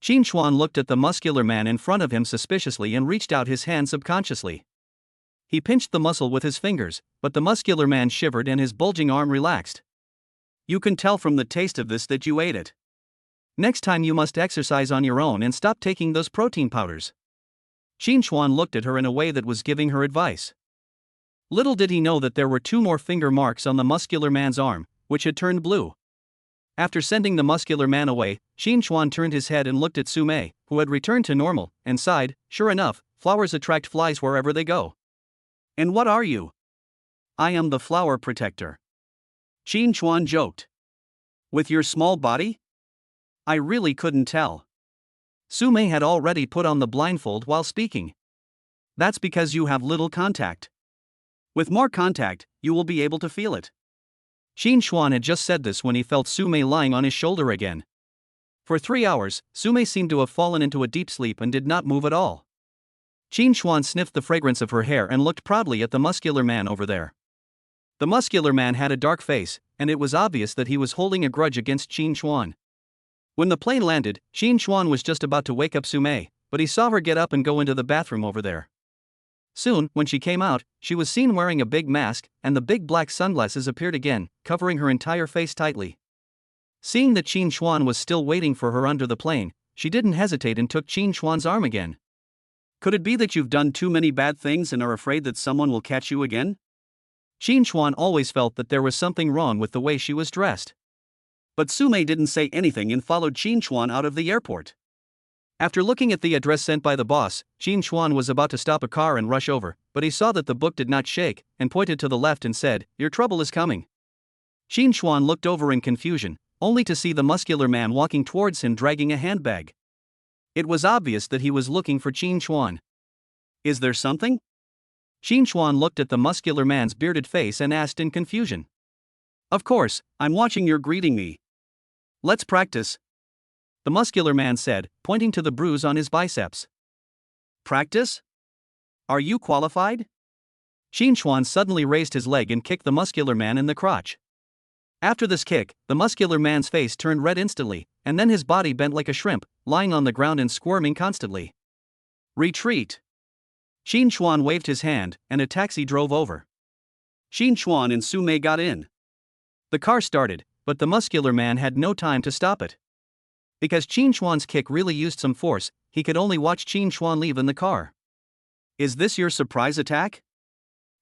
Qin Chuan looked at the muscular man in front of him suspiciously and reached out his hand subconsciously. He pinched the muscle with his fingers, but the muscular man shivered and his bulging arm relaxed. You can tell from the taste of this that you ate it. Next time you must exercise on your own and stop taking those protein powders. Qin Chuan looked at her in a way that was giving her advice. Little did he know that there were 2 more finger marks on the muscular man's arm, which had turned blue. After sending the muscular man away, Qin Chuan turned his head and looked at Sumei, who had returned to normal, and sighed. Sure enough, flowers attract flies wherever they go. And what are you? I am the flower protector. Qin Chuan joked. With your small body? I really couldn't tell. Sumei had already put on the blindfold while speaking. That's because you have little contact. With more contact, you will be able to feel it. Qin Chuan had just said this when he felt Sumei lying on his shoulder again. For 3 hours, Sumei seemed to have fallen into a deep sleep and did not move at all. Qin Chuan sniffed the fragrance of her hair and looked proudly at the muscular man over there. The muscular man had a dark face, and it was obvious that he was holding a grudge against Qin Chuan. When the plane landed, Qin Chuan was just about to wake up Sumei, but he saw her get up and go into the bathroom over there. Soon, when she came out, she was seen wearing a big mask, and the big black sunglasses appeared again, covering her entire face tightly. Seeing that Qin Chuan was still waiting for her under the plane, she didn't hesitate and took Qin Chuan's arm again. Could it be that you've done too many bad things and are afraid that someone will catch you again? Qin Chuan always felt that there was something wrong with the way she was dressed. But Sumei didn't say anything and followed Qin Chuan out of the airport. After looking at the address sent by the boss, Qin Chuan was about to stop a car and rush over, but he saw that the book did not shake, and pointed to the left and said, "Your trouble is coming." Qin Chuan looked over in confusion, only to see the muscular man walking towards him dragging a handbag. It was obvious that he was looking for Qin Chuan. Is there something? Qin Chuan looked at the muscular man's bearded face and asked in confusion. Of course, I'm watching you're greeting me. Let's practice. The muscular man said, pointing to the bruise on his biceps. Practice? Are you qualified? Qin Chuan suddenly raised his leg and kicked the muscular man in the crotch. After this kick, the muscular man's face turned red instantly, and then his body bent like a shrimp, lying on the ground and squirming constantly. Retreat! Qin Chuan waved his hand, and a taxi drove over. Qin Chuan and Su Mei got in. The car started, but the muscular man had no time to stop it. Because Qin Chuan's kick really used some force, he could only watch Qin Chuan leave in the car. Is this your surprise attack?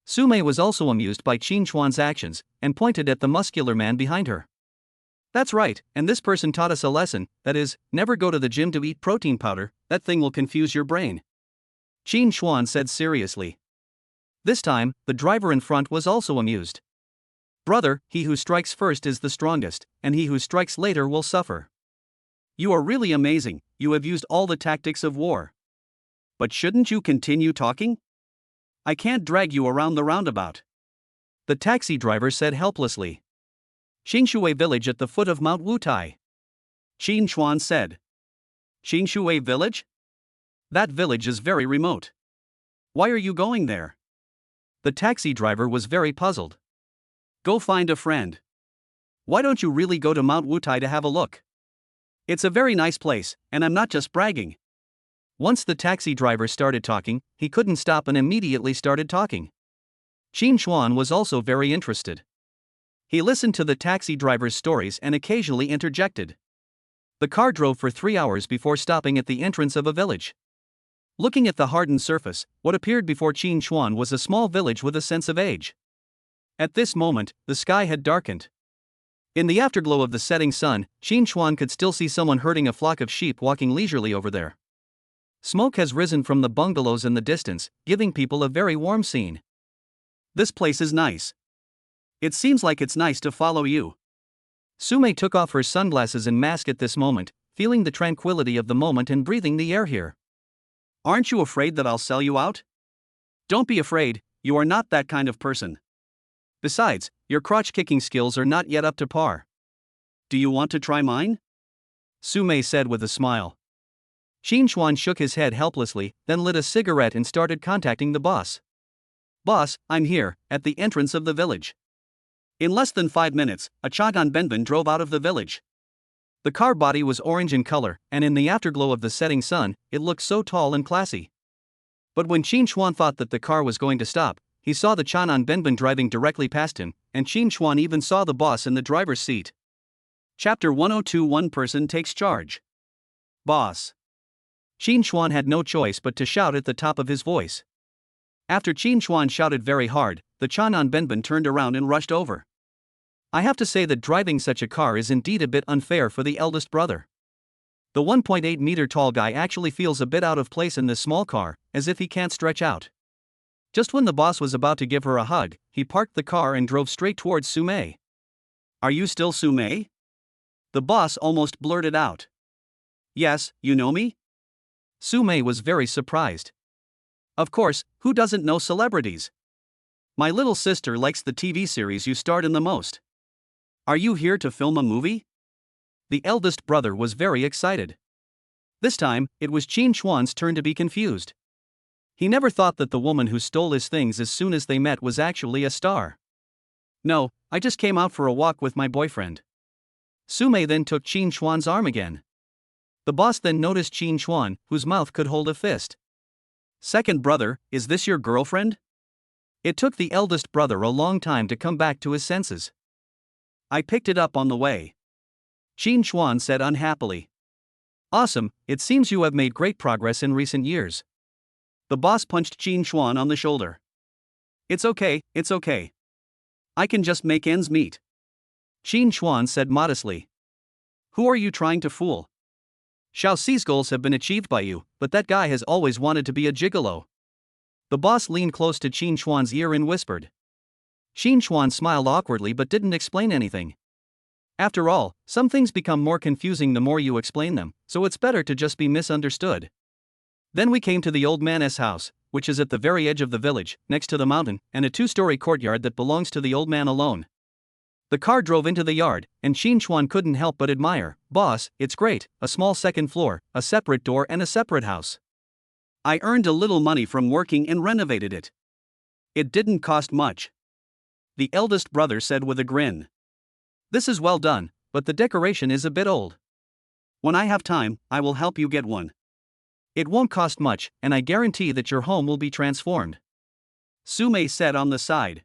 Su Mei was also amused by Qin Chuan's actions, and pointed at the muscular man behind her. That's right, and this person taught us a lesson, that is, never go to the gym to eat protein powder, that thing will confuse your brain. Qin Chuan said seriously. This time, the driver in front was also amused. Brother, he who strikes first is the strongest, and he who strikes later will suffer. You are really amazing, you have used all the tactics of war. But shouldn't you continue talking? I can't drag you around the roundabout. The taxi driver said helplessly. Xingshui village at the foot of Mount Wutai. Qin Chuan said. Xingshui village? That village is very remote. Why are you going there? The taxi driver was very puzzled. Go find a friend. Why don't you really go to Mount Wutai to have a look? It's a very nice place, and I'm not just bragging. Once the taxi driver started talking, he couldn't stop and immediately started talking. Qin Chuan was also very interested. He listened to the taxi driver's stories and occasionally interjected. The car drove for 3 hours before stopping at the entrance of a village. Looking at the hardened surface, what appeared before Qin Chuan was a small village with a sense of age. At this moment, the sky had darkened. In the afterglow of the setting sun, Qin Chuan could still see someone herding a flock of sheep walking leisurely over there. Smoke has risen from the bungalows in the distance, giving people a very warm scene. This place is nice. It seems like it's nice to follow you. Su Mei took off her sunglasses and mask at this moment, feeling the tranquility of the moment and breathing the air here. Aren't you afraid that I'll sell you out? Don't be afraid, you are not that kind of person. Besides, your crotch-kicking skills are not yet up to par. Do you want to try mine? Su Mei said with a smile. Qin Chuan shook his head helplessly, then lit a cigarette and started contacting the boss. Boss, I'm here, at the entrance of the village. In less than 5 minutes, a Chagan Benban drove out of the village. The car body was orange in color, and in the afterglow of the setting sun, it looked so tall and classy. But when Qin Chuan thought that the car was going to stop, he saw the Chanan Benban driving directly past him, and Qin Chuan even saw the boss in the driver's seat. Chapter 102. One person takes charge. Boss. Qin Chuan had no choice but to shout at the top of his voice. After Qin Chuan shouted very hard, the Chanan Benban turned around and rushed over. I have to say that driving such a car is indeed a bit unfair for the eldest brother. The 1.8 meter tall guy actually feels a bit out of place in this small car, as if he can't stretch out. Just when the boss was about to give her a hug, he parked the car and drove straight towards Su Mei. Are you still Su Mei? The boss almost blurted out. Yes, you know me? Su Mei was very surprised. Of course, who doesn't know celebrities? My little sister likes the TV series you starred in the most. Are you here to film a movie? The eldest brother was very excited. This time, it was Qin Chuan's turn to be confused. He never thought that the woman who stole his things as soon as they met was actually a star. No, I just came out for a walk with my boyfriend. Su Mei then took Qin Chuan's arm again. The boss then noticed Qin Chuan, whose mouth could hold a fist. Second brother, is this your girlfriend? It took the eldest brother a long time to come back to his senses. I picked it up on the way. Qin Chuan said unhappily. Awesome, it seems you have made great progress in recent years. The boss punched Qin Chuan on the shoulder. It's okay, it's okay. I can just make ends meet. Qin Chuan said modestly. Who are you trying to fool? Xiao Xi's goals have been achieved by you, but that guy has always wanted to be a gigolo. The boss leaned close to Qin Chuan's ear and whispered. Qin Chuan smiled awkwardly but didn't explain anything. After all, some things become more confusing the more you explain them, so it's better to just be misunderstood. Then we came to the old man's house, which is at the very edge of the village, next to the mountain, and a 2-story courtyard that belongs to the old man alone. The car drove into the yard, and Qin Chuan couldn't help but admire. Boss, it's great, a small second floor, a separate door and a separate house. I earned a little money from working and renovated it. It didn't cost much, the eldest brother said with a grin. This is well done, but the decoration is a bit old. When I have time, I will help you get one. It won't cost much, and I guarantee that your home will be transformed, Sume said on the side.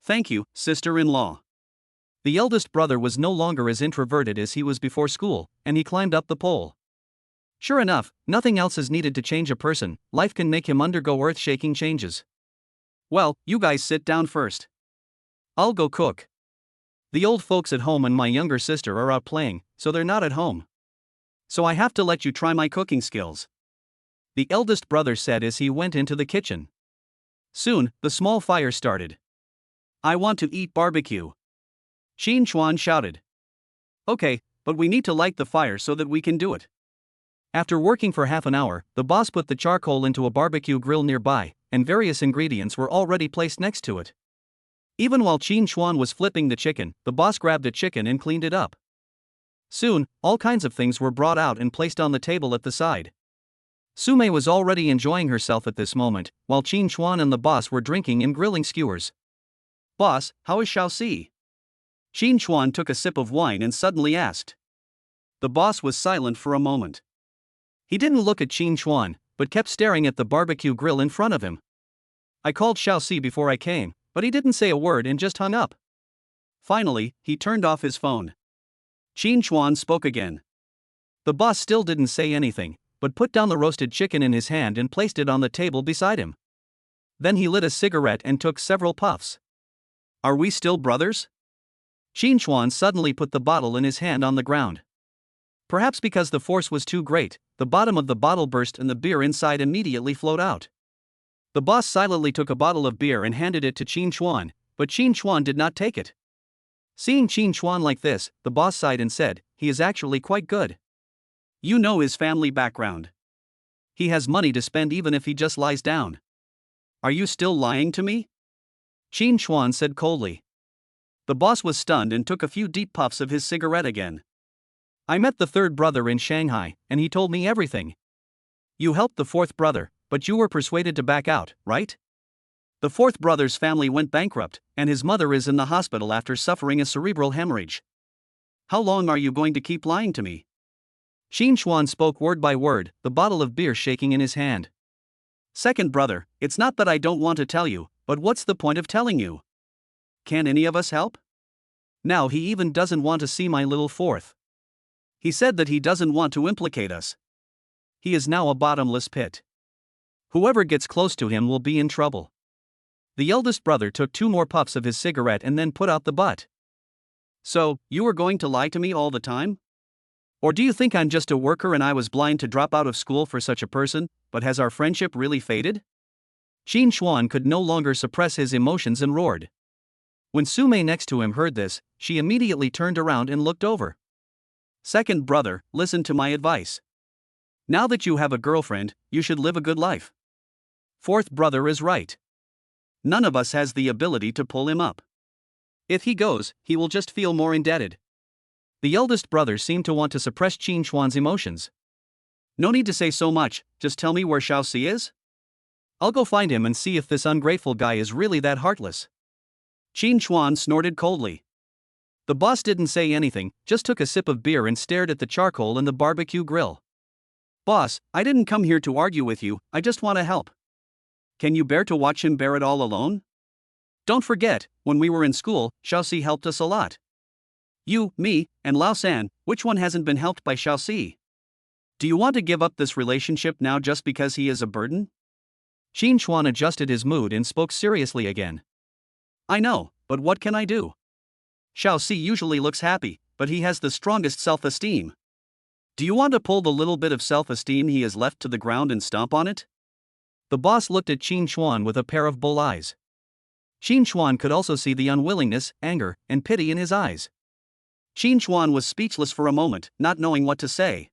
Thank you, sister-in-law. The eldest brother was no longer as introverted as he was before school, and he climbed up the pole. Sure enough, nothing else is needed to change a person, life can make him undergo earth-shaking changes. Well, you guys sit down first. I'll go cook. The old folks at home and my younger sister are out playing, so they're not at home. So I have to let you try my cooking skills, the eldest brother said as he went into the kitchen. Soon, the small fire started. I want to eat barbecue, Qin Chuan shouted. Okay, but we need to light the fire so that we can do it. After working for half an hour, the boss put the charcoal into a barbecue grill nearby, and various ingredients were already placed next to it. Even while Qin Chuan was flipping the chicken, the boss grabbed a chicken and cleaned it up. Soon, all kinds of things were brought out and placed on the table at the side. Sume was already enjoying herself at this moment, while Qin Chuan and the boss were drinking and grilling skewers. Boss, how is Xiaoxi? Qin Chuan took a sip of wine and suddenly asked. The boss was silent for a moment. He didn't look at Qin Chuan, but kept staring at the barbecue grill in front of him. I called Xiaoxi before I came, but he didn't say a word and just hung up. Finally, he turned off his phone. Qin Chuan spoke again. The boss still didn't say anything, but put down the roasted chicken in his hand and placed it on the table beside him. Then he lit a cigarette and took several puffs. Are we still brothers? Qin Chuan suddenly put the bottle in his hand on the ground. Perhaps because the force was too great, the bottom of the bottle burst and the beer inside immediately flowed out. The boss silently took a bottle of beer and handed it to Qin Chuan, but Qin Chuan did not take it. Seeing Qin Chuan like this, the boss sighed and said, he is actually quite good. You know his family background. He has money to spend even if he just lies down. Are you still lying to me? Qin Chuan said coldly. The boss was stunned and took a few deep puffs of his cigarette again. I met the third brother in Shanghai, and he told me everything. You helped the fourth brother, but you were persuaded to back out, right? The fourth brother's family went bankrupt, and his mother is in the hospital after suffering a cerebral hemorrhage. How long are you going to keep lying to me? Qin Chuan spoke word by word, the bottle of beer shaking in his hand. Second brother, it's not that I don't want to tell you, but what's the point of telling you? Can any of us help? Now he even doesn't want to see my little fourth. He said that he doesn't want to implicate us. He is now a bottomless pit. Whoever gets close to him will be in trouble. The eldest brother took 2 more puffs of his cigarette and then put out the butt. So, you are going to lie to me all the time? Or do you think I'm just a worker and I was blind to drop out of school for such a person, but has our friendship really faded? Qin Chuan could no longer suppress his emotions and roared. When Sume next to him heard this, she immediately turned around and looked over. Second brother, listen to my advice. Now that you have a girlfriend, you should live a good life. Fourth brother is right. None of us has the ability to pull him up. If he goes, he will just feel more indebted. The eldest brother seemed to want to suppress Qin Chuan's emotions. No need to say so much, just tell me where Xiaoxi is? I'll go find him and see if this ungrateful guy is really that heartless. Qin Chuan snorted coldly. The boss didn't say anything, just took a sip of beer and stared at the charcoal in the barbecue grill. Boss, I didn't come here to argue with you, I just want to help. Can you bear to watch him bear it all alone? Don't forget, when we were in school, Xiaoxi helped us a lot. You, me, and Lao San, which one hasn't been helped by Xiaoxi? Do you want to give up this relationship now just because he is a burden? Qin Chuan adjusted his mood and spoke seriously again. I know, but what can I do? Xiaoxi usually looks happy, but he has the strongest self-esteem. Do you want to pull the little bit of self-esteem he has left to the ground and stomp on it? The boss looked at Qin Chuan with a pair of bull eyes. Qin Chuan could also see the unwillingness, anger, and pity in his eyes. Qin Chuan was speechless for a moment, not knowing what to say.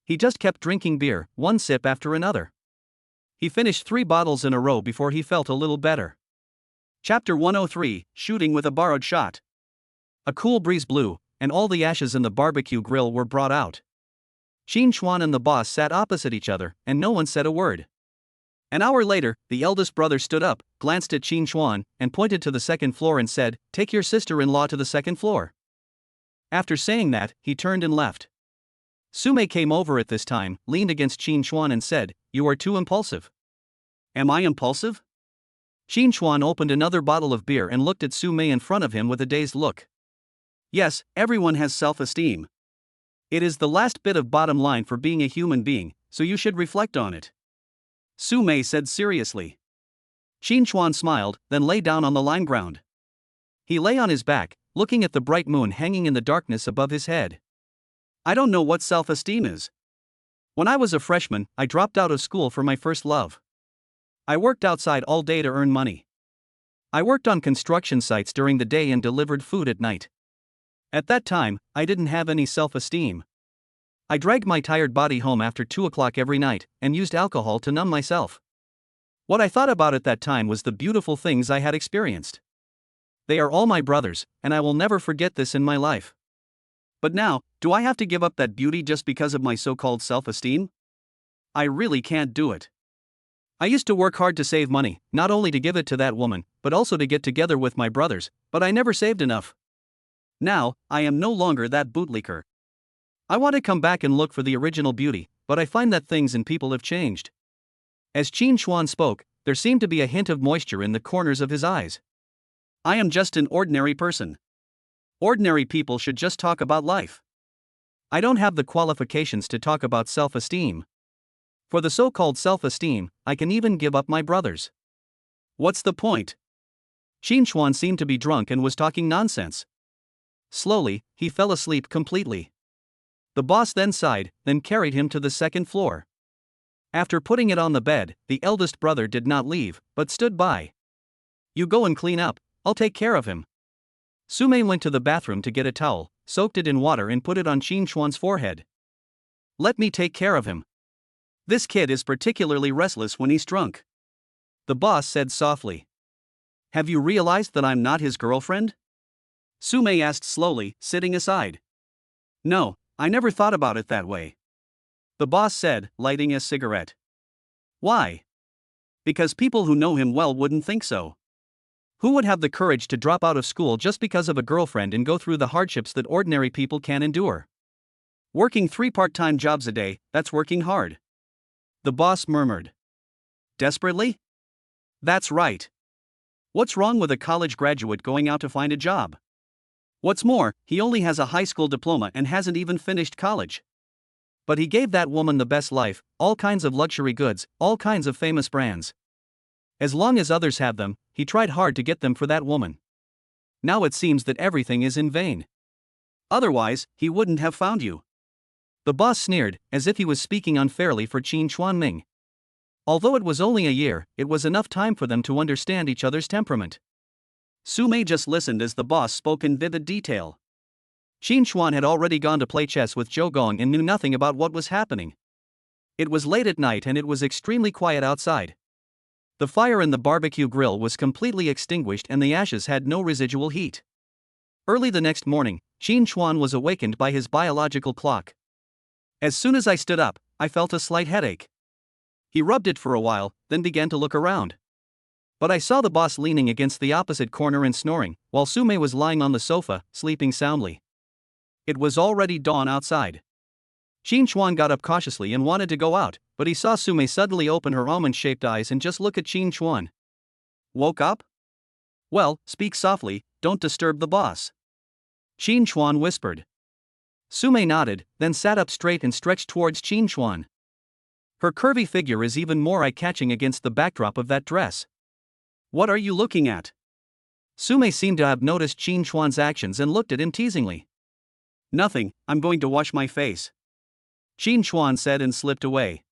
He just kept drinking beer, one sip after another. He finished 3 bottles in a row before he felt a little better. Chapter 103, Shooting with a Borrowed Shot. A cool breeze blew, and all the ashes in the barbecue grill were brought out. Qin Chuan and the boss sat opposite each other, and no one said a word. An hour later, the eldest brother stood up, glanced at Qin Chuan, and pointed to the second floor and said, "Take your sister-in-law to the second floor." After saying that, he turned and left. Sumei came over at this time, leaned against Qin Chuan and said, "You are too impulsive." Am I impulsive? Qin Chuan opened another bottle of beer and looked at Sumei in front of him with a dazed look. Yes, everyone has self-esteem. It is the last bit of bottom line for being a human being, so you should reflect on it. Sumei said seriously. Qin Chuan smiled, then lay down on the lime ground. He lay on his back, looking at the bright moon hanging in the darkness above his head. I don't know what self-esteem is. When I was a freshman, I dropped out of school for my first love. I worked outside all day to earn money. I worked on construction sites during the day and delivered food at night. At that time, I didn't have any self-esteem. I dragged my tired body home after 2 o'clock every night, and used alcohol to numb myself. What I thought about at that time was the beautiful things I had experienced. They are all my brothers, and I will never forget this in my life. But now, do I have to give up that beauty just because of my so-called self-esteem? I really can't do it. I used to work hard to save money, not only to give it to that woman, but also to get together with my brothers, but I never saved enough. Now, I am no longer that bootlicker. I want to come back and look for the original beauty, but I find that things and people have changed. As Qin Chuan spoke, there seemed to be a hint of moisture in the corners of his eyes. I am just an ordinary person. Ordinary people should just talk about life. I don't have the qualifications to talk about self-esteem. For the so-called self-esteem, I can even give up my brothers. What's the point? Qin Chuan seemed to be drunk and was talking nonsense. Slowly, he fell asleep completely. The boss then sighed, then carried him to the second floor. After putting it on the bed, the eldest brother did not leave, but stood by. "You go and clean up, I'll take care of him." Sumei went to the bathroom to get a towel, soaked it in water and put it on Qin Chuan's forehead. "Let me take care of him. This kid is particularly restless when he's drunk," the boss said softly. "Have you realized that I'm not his girlfriend?" Sumei asked slowly, sitting aside. "No, I never thought about it that way," the boss said, lighting a cigarette. "Why?" "Because people who know him well wouldn't think so. Who would have the courage to drop out of school just because of a girlfriend and go through the hardships that ordinary people can endure? Working 3 part-time jobs a day, that's working hard," the boss murmured. "Desperately?" "That's right. What's wrong with a college graduate going out to find a job? What's more, he only has a high school diploma and hasn't even finished college. But he gave that woman the best life, all kinds of luxury goods, all kinds of famous brands. As long as others have them, he tried hard to get them for that woman. Now it seems that everything is in vain. Otherwise, he wouldn't have found you." The boss sneered, as if he was speaking unfairly for Qin Chuanming. Although it was only a year, it was enough time for them to understand each other's temperament. Sumei just listened as the boss spoke in vivid detail. Qin Chuan had already gone to play chess with Zhou Gong and knew nothing about what was happening. It was late at night and it was extremely quiet outside. The fire in the barbecue grill was completely extinguished and the ashes had no residual heat. Early the next morning, Qin Chuan was awakened by his biological clock. "As soon as I stood up, I felt a slight headache." He rubbed it for a while, then began to look around. But I saw the boss leaning against the opposite corner and snoring, while Sumei was lying on the sofa, sleeping soundly. It was already dawn outside. Qin Chuan got up cautiously and wanted to go out, but he saw Sumei suddenly open her almond-shaped eyes and just look at Qin Chuan. "Woke up? Well, speak softly, don't disturb the boss," Qin Chuan whispered. Sumei nodded, then sat up straight and stretched towards Qin Chuan. Her curvy figure is even more eye-catching against the backdrop of that dress. "What are you looking at?" Sumei seemed to have noticed Qin Chuan's actions and looked at him teasingly. "Nothing, I'm going to wash my face," Qin Chuan said and slipped away.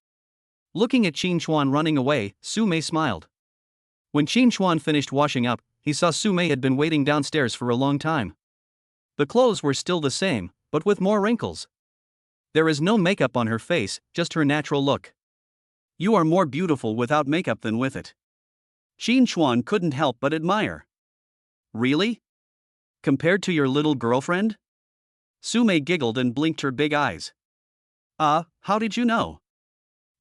Looking at Qin Chuan running away, Sumei smiled. When Qin Chuan finished washing up, he saw Sumei had been waiting downstairs for a long time. The clothes were still the same, but with more wrinkles. There is no makeup on her face, just her natural look. "You are more beautiful without makeup than with it," Qin Chuan couldn't help but admire. "Really? Compared to your little girlfriend?" Sumei giggled and blinked her big eyes. How did you know?"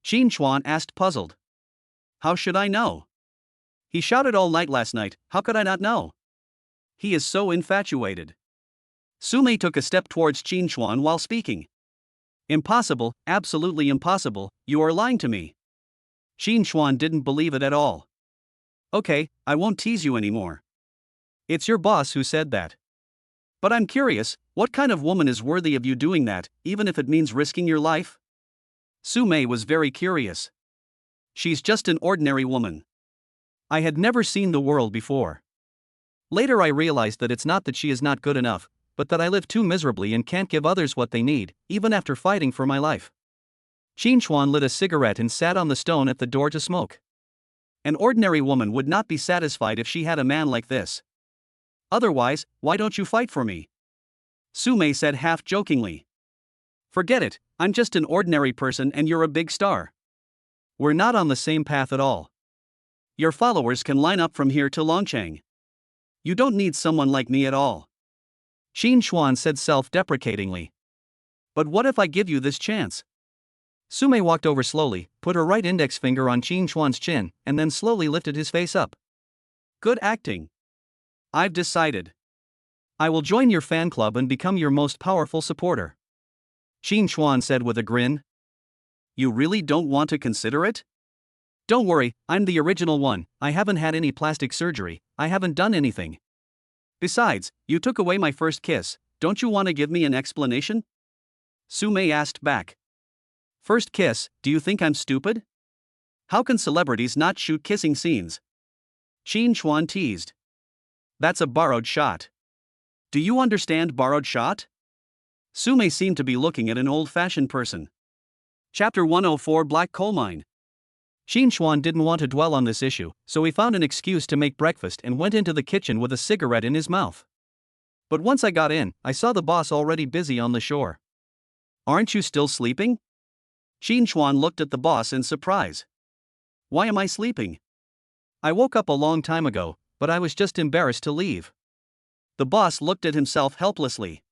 Qin Chuan asked, puzzled. How should I know? He shouted all night last night, how could I not know? He is so infatuated. Sumei took a step towards Qin Chuan while speaking. Impossible, absolutely impossible, you are lying to me. Qin Chuan didn't believe it at all. Okay, I won't tease you anymore. It's your boss who said that. But I'm curious, what kind of woman is worthy of you doing that, even if it means risking your life? Sumei was very curious. She's just an ordinary woman. I had never seen the world before. Later I realized that it's not that she is not good enough, but that I live too miserably and can't give others what they need, even after fighting for my life. Qin Chuan lit a cigarette and sat on the stone at the door to smoke. An ordinary woman would not be satisfied if she had a man like this. Otherwise, why don't you fight for me? Sumei said half-jokingly. Forget it, I'm just an ordinary person and you're a big star. We're not on the same path at all. Your followers can line up from here to Longcheng. You don't need someone like me at all. Qin Chuan said self-deprecatingly. But what if I give you this chance? Sumei walked over slowly, put her right index finger on Qin Chuan's chin, and then slowly lifted his face up. Good acting. I've decided. I will join your fan club and become your most powerful supporter. Qin Chuan said with a grin. You really don't want to consider it? Don't worry, I'm the original one, I haven't had any plastic surgery, I haven't done anything. Besides, you took away my first kiss, don't you want to give me an explanation? Sumei asked back. First kiss, do you think I'm stupid? How can celebrities not shoot kissing scenes? Qin Chuan teased. That's a borrowed shot. Do you understand borrowed shot? Sumei seemed to be looking at an old-fashioned person. Chapter 104 Black Coal Mine. Qin Chuan didn't want to dwell on this issue, so he found an excuse to make breakfast and went into the kitchen with a cigarette in his mouth. But once I got in, I saw the boss already busy on the shore. Aren't you still sleeping? Qin Chuan looked at the boss in surprise. Why am I sleeping? I woke up a long time ago, but I was just embarrassed to leave. The boss looked at himself helplessly.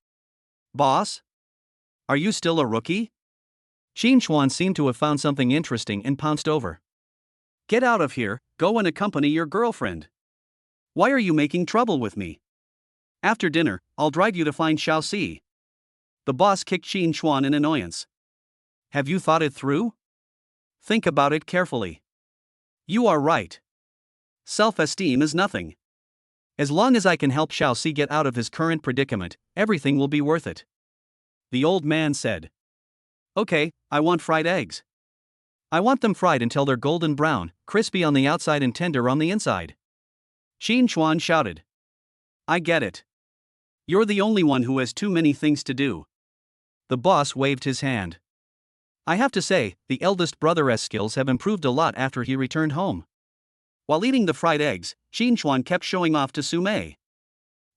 Boss? Are you still a rookie? Qin Chuan seemed to have found something interesting and pounced over. Get out of here, go and accompany your girlfriend. Why are you making trouble with me? After dinner, I'll drive you to find Xiaoxi. The boss kicked Qin Chuan in annoyance. Have you thought it through? Think about it carefully. You are right. Self-esteem is nothing. As long as I can help Xiaoxi get out of his current predicament, everything will be worth it. The old man said. Okay, I want fried eggs. I want them fried until they're golden brown, crispy on the outside and tender on the inside. Qin Chuan shouted. I get it. You're the only one who has too many things to do. The boss waved his hand. I have to say, the eldest brother's skills have improved a lot after he returned home. While eating the fried eggs, Qin Chuan kept showing off to Sumei.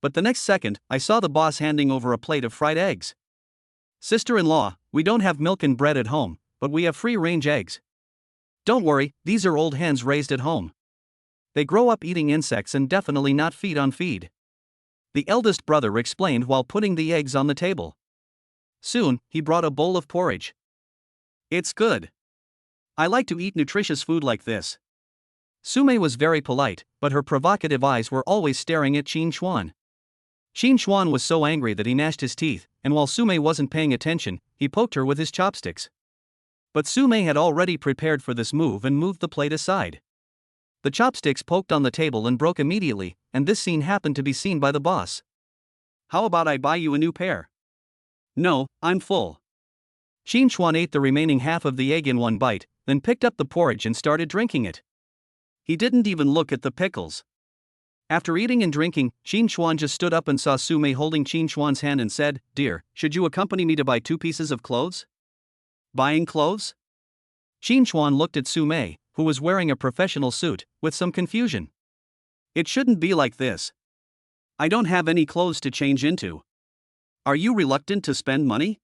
But the next second, I saw the boss handing over a plate of fried eggs. Sister-in-law, we don't have milk and bread at home, but we have free-range eggs. Don't worry, these are old hens raised at home. They grow up eating insects and definitely not feed on feed. The eldest brother explained while putting the eggs on the table. Soon, he brought a bowl of porridge. It's good. I like to eat nutritious food like this. Sumei was very polite, but her provocative eyes were always staring at Qin Chuan. Qin Chuan was so angry that he gnashed his teeth, and while Sumei wasn't paying attention, he poked her with his chopsticks. But Sumei had already prepared for this move and moved the plate aside. The chopsticks poked on the table and broke immediately, and this scene happened to be seen by the boss. How about I buy you a new pair? No, I'm full. Qin Chuan ate the remaining half of the egg in one bite, then picked up the porridge and started drinking it. He didn't even look at the pickles. After eating and drinking, Qin Chuan just stood up and saw Sumei holding Qin Chuan's hand and said, Dear, should you accompany me to buy 2 pieces of clothes? Buying clothes? Qin Chuan looked at Sumei, who was wearing a professional suit, with some confusion. It shouldn't be like this. I don't have any clothes to change into. Are you reluctant to spend money?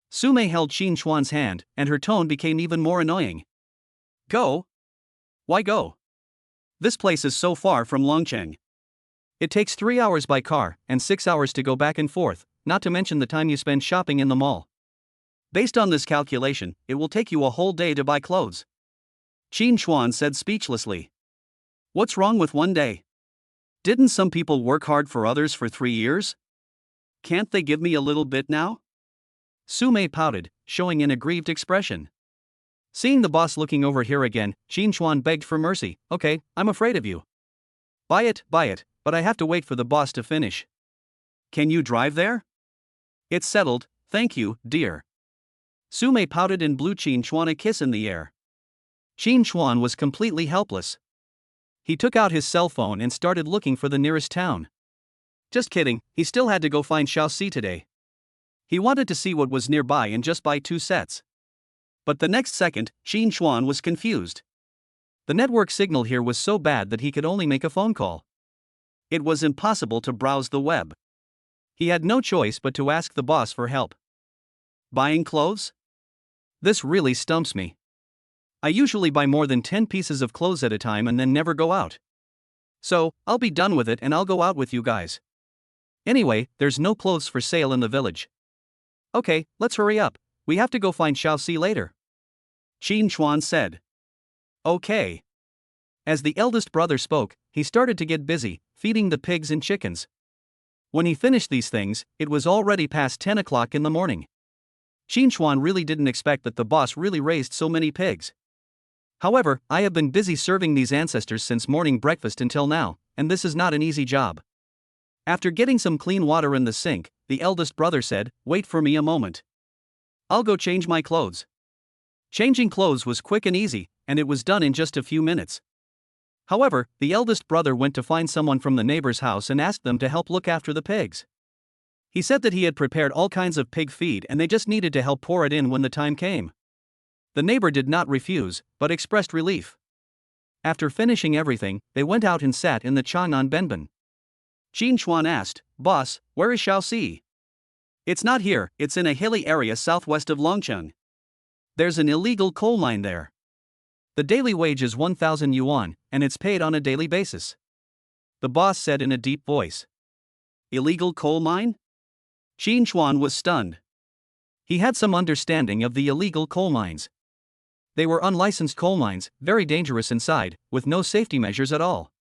Sumei held Qin Chuan's hand, and her tone became even more annoying. Go? Why go? This place is so far from Longcheng. It takes 3 hours by car, and 6 hours to go back and forth, not to mention the time you spend shopping in the mall. Based on this calculation, it will take you a whole day to buy clothes. Qin Chuan said speechlessly. What's wrong with one day? Didn't some people work hard for others for 3 years? Can't they give me a little bit now? Su Mei pouted, showing an aggrieved expression. Seeing the boss looking over here again, Qin Chuan begged for mercy. Okay, I'm afraid of you. Buy it, but I have to wait for the boss to finish. Can you drive there? It's settled, thank you, dear. Su Mei pouted and blew Qin Chuan a kiss in the air. Qin Chuan was completely helpless. He took out his cell phone and started looking for the nearest town. Just kidding, he still had to go find Shaoxi today. He wanted to see what was nearby and just buy 2 sets. But the next second, Qin Chuan was confused. The network signal here was so bad that he could only make a phone call. It was impossible to browse the web. He had no choice but to ask the boss for help. Buying clothes? This really stumps me. I usually buy more than 10 pieces of clothes at a time and then never go out. So, I'll be done with it and I'll go out with you guys. Anyway, there's no clothes for sale in the village. Okay, let's hurry up. We have to go find Shaoxi later. Qin Chuan said. Okay. As the eldest brother spoke, he started to get busy, feeding the pigs and chickens. When he finished these things, it was already past 10 o'clock in the morning. Qin Chuan really didn't expect that the boss really raised so many pigs. However, I have been busy serving these ancestors since morning breakfast until now, and this is not an easy job. After getting some clean water in the sink, the eldest brother said, "Wait for me a moment. I'll go change my clothes." Changing clothes was quick and easy, and it was done in just a few minutes. However, the eldest brother went to find someone from the neighbor's house and asked them to help look after the pigs. He said that he had prepared all kinds of pig feed and they just needed to help pour it in when the time came. The neighbor did not refuse, but expressed relief. After finishing everything, they went out and sat in the Chang'an Benben. Qin Chuan asked, "Boss, where is Shaoxi?" "It's not here, it's in a hilly area southwest of Longcheng. There's an illegal coal mine there. The daily wage is 1,000 yuan, and it's paid on a daily basis," the boss said in a deep voice. Illegal coal mine? Qin Chuan was stunned. He had some understanding of the illegal coal mines. They were unlicensed coal mines, very dangerous inside, with no safety measures at all.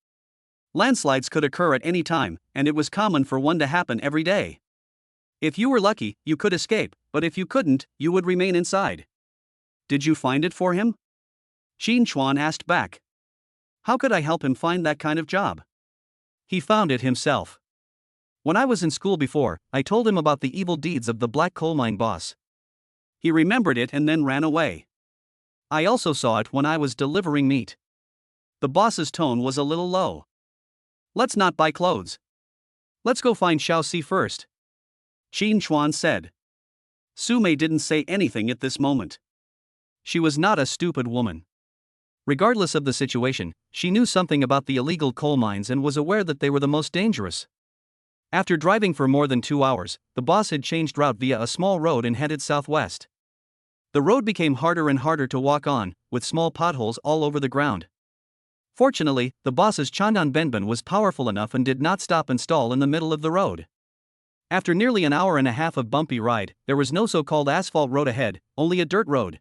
Landslides could occur at any time, and it was common for one to happen every day. If you were lucky, you could escape, but if you couldn't, you would remain inside. Did you find it for him? Qin Chuan asked back. How could I help him find that kind of job? He found it himself. When I was in school before, I told him about the evil deeds of the black coal mine boss. He remembered it and then ran away. I also saw it when I was delivering meat. The boss's tone was a little low. Let's not buy clothes. Let's go find Shaoxi first, Qin Chuan said. Su Mei didn't say anything at this moment. She was not a stupid woman. Regardless of the situation, she knew something about the illegal coal mines and was aware that they were the most dangerous. After driving for more than 2 hours, the boss had changed route via a small road and headed southwest. The road became harder and harder to walk on, with small potholes all over the ground. Fortunately, the boss's Chang'an Benben was powerful enough and did not stop and stall in the middle of the road. After nearly an hour and a half of bumpy ride, there was no so-called asphalt road ahead, only a dirt road.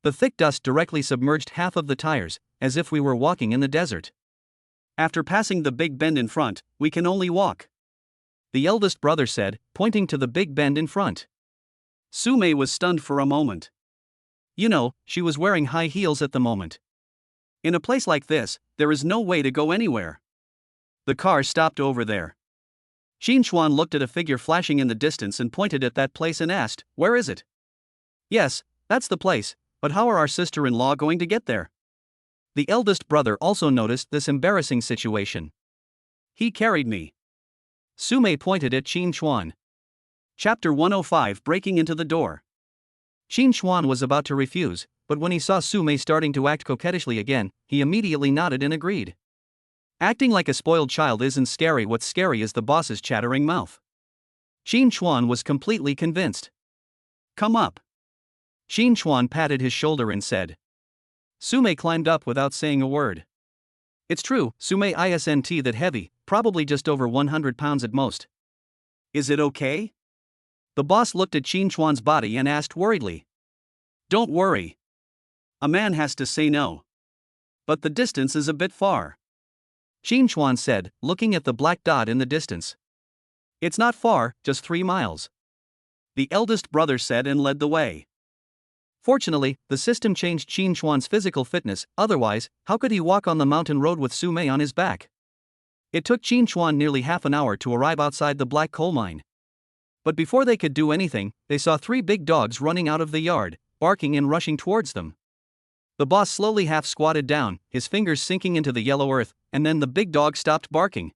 The thick dust directly submerged half of the tires, as if we were walking in the desert. After passing the big bend in front, we can only walk, the eldest brother said, pointing to the big bend in front. Su Mei was stunned for a moment. You know, she was wearing high heels at the moment. In a place like this, there is no way to go anywhere. The car stopped over there. Qin Chuan looked at a figure flashing in the distance and pointed at that place and asked, "Where is it?" "Yes, that's the place, but how are our sister-in-law going to get there?" The eldest brother also noticed this embarrassing situation. "He carried me." Su Mei pointed at Qin Chuan. Chapter 105, Breaking into the Door. Qin Chuan was about to refuse, but when he saw Su Mei starting to act coquettishly again, he immediately nodded and agreed. Acting like a spoiled child isn't scary, what's scary is the boss's chattering mouth. Qin Chuan was completely convinced. "Come up." Qin Chuan patted his shoulder and said. Su Mei climbed up without saying a word. It's true, Su Mei isn't that heavy, probably just over 100 pounds at most. "Is it okay?" The boss looked at Qin Chuan's body and asked worriedly. "Don't worry. A man has to say no. but the distance is a bit far. Qin Chuan said, looking at the black dot in the distance. It's not far, just 3 miles. The eldest brother said and led the way. Fortunately, the system changed Qin Chuan's physical fitness, otherwise, how could he walk on the mountain road with Su Mei on his back? It took Qin Chuan nearly half an hour to arrive outside the black coal mine. But before they could do anything, they saw 3 big dogs running out of the yard, barking and rushing towards them. The boss slowly half squatted down, his fingers sinking into the yellow earth, and then the big dog stopped barking.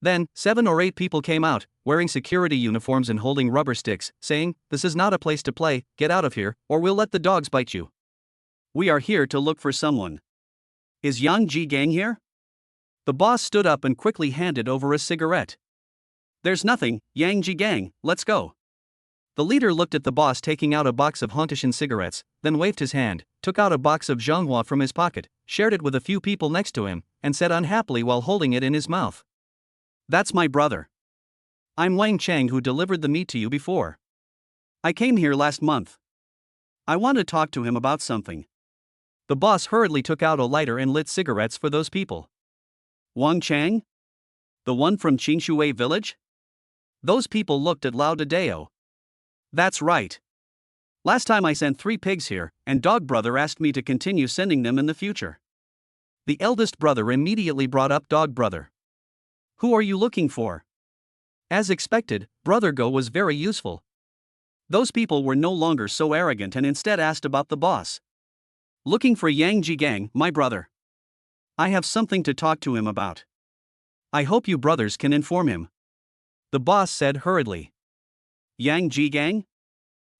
Then, 7 or 8 people came out, wearing security uniforms and holding rubber sticks, saying, "This is not a place to play, get out of here, or we'll let the dogs bite you." We are here to look for someone. Is Yang Jigang here? The boss stood up and quickly handed over a cigarette. There's nothing, Yang Jigang, let's go. The leader looked at the boss taking out a box of Hontishan cigarettes, then waved his hand, took out a box of Zhonghua from his pocket, shared it with a few people next to him, and said unhappily while holding it in his mouth, "That's my brother. I'm Wang Chang who delivered the meat to you before. I came here last month. I want to talk to him about something." The boss hurriedly took out a lighter and lit cigarettes for those people. Wang Chang? The one from Qinshui village? Those people looked at Lao Dadeo. That's right. Last time I sent 3 pigs here, and Dog Brother asked me to continue sending them in the future. The eldest brother immediately brought up Dog Brother. Who are you looking for? As expected, Brother Go was very useful. Those people were no longer so arrogant and instead asked about the boss. Looking for Yang Jigang, my brother. I have something to talk to him about. I hope you brothers can inform him. The boss said hurriedly. Yang Jigang?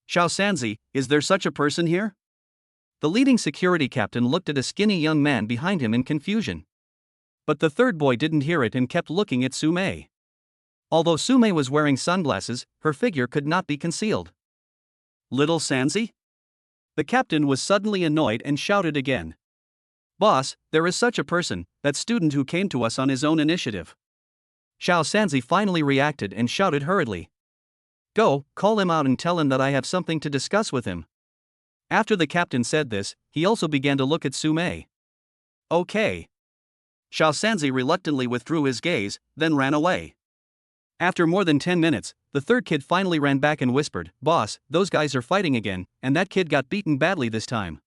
Xiao Sanzi, is there such a person here? The leading security captain looked at a skinny young man behind him in confusion. But the third boy didn't hear it and kept looking at Su Mei. Although Su Mei was wearing sunglasses, her figure could not be concealed. Little Sanzi? The captain was suddenly annoyed and shouted again. Boss, there is such a person, that student who came to us on his own initiative. Xiao Sanzi finally reacted and shouted hurriedly. Go, call him out and tell him that I have something to discuss with him. After the captain said this, he also began to look at Su Mei. Okay. Xiao Sanzi reluctantly withdrew his gaze, then ran away. After more than 10 minutes, the third kid finally ran back and whispered, "Boss, those guys are fighting again, and that kid got beaten badly this time."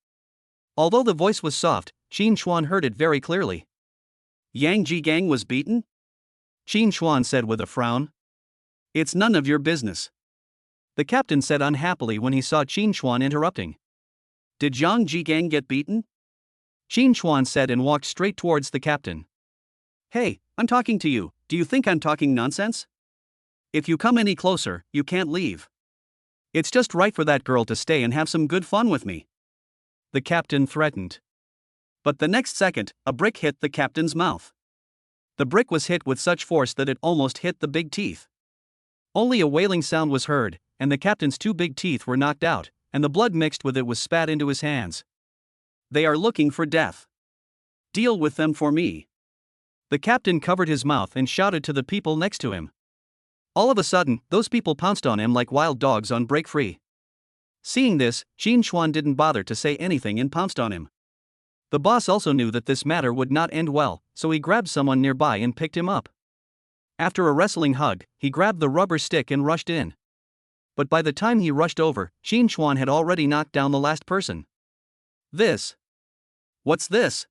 Although the voice was soft, Qin Chuan heard it very clearly. Yang Jigang was beaten? Qin Chuan said with a frown. It's none of your business. The captain said unhappily when he saw Qin Chuan interrupting. Did Yang Jigang get beaten? Qin Chuan said and walked straight towards the captain. Hey, I'm talking to you, do you think I'm talking nonsense? If you come any closer, you can't leave. It's just right for that girl to stay and have some good fun with me. The captain threatened. But the next second, a brick hit the captain's mouth. The brick was hit with such force that it almost hit the big teeth. Only a wailing sound was heard, and the captain's 2 big teeth were knocked out, and the blood mixed with it was spat into his hands. They are looking for death. Deal with them for me. The captain covered his mouth and shouted to the people next to him. All of a sudden, those people pounced on him like wild dogs on break free. Seeing this, Qin Chuan didn't bother to say anything and pounced on him. The boss also knew that this matter would not end well, so he grabbed someone nearby and picked him up. After a wrestling hug, he grabbed the rubber stick and rushed in. But by the time he rushed over, Qin Chuan had already knocked down the last person. This. What's this?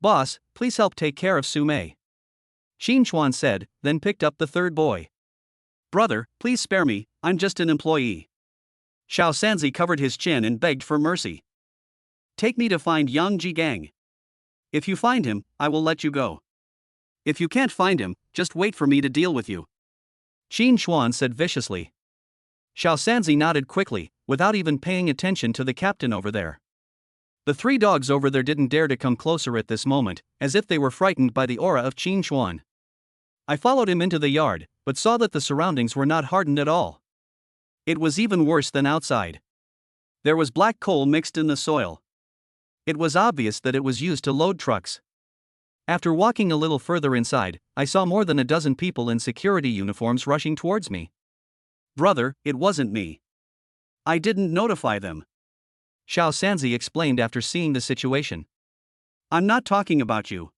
Boss, please help take care of Su Mei. Qin Chuan said, then picked up the third boy. Brother, please spare me, I'm just an employee. Xiao Sanzi covered his chin and begged for mercy. Take me to find Yang Jigang. If you find him, I will let you go. If you can't find him, just wait for me to deal with you. Qin Chuan said viciously. Xiao Sanzi nodded quickly, without even paying attention to the captain over there. The 3 dogs over there didn't dare to come closer at this moment, as if they were frightened by the aura of Qin Chuan. I followed him into the yard, but saw that the surroundings were not hardened at all. It was even worse than outside. There was black coal mixed in the soil. It was obvious that it was used to load trucks. After walking a little further inside, I saw more than a dozen people in security uniforms rushing towards me. Brother, it wasn't me. I didn't notify them. Xiao Sanzi explained after seeing the situation. I'm not talking about you.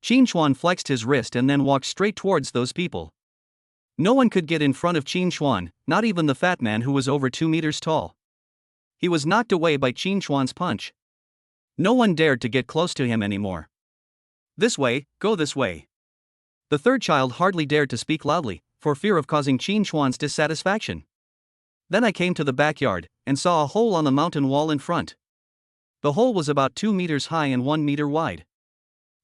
Qin Chuan flexed his wrist and then walked straight towards those people. No one could get in front of Qin Chuan, not even the fat man who was over 2 meters tall. He was knocked away by Qin Chuan's punch. No one dared to get close to him anymore. This way, go this way. The third child hardly dared to speak loudly, for fear of causing Qin Chuan's dissatisfaction. Then I came to the backyard, and saw a hole on the mountain wall in front. The hole was about 2 meters high and 1 meter wide.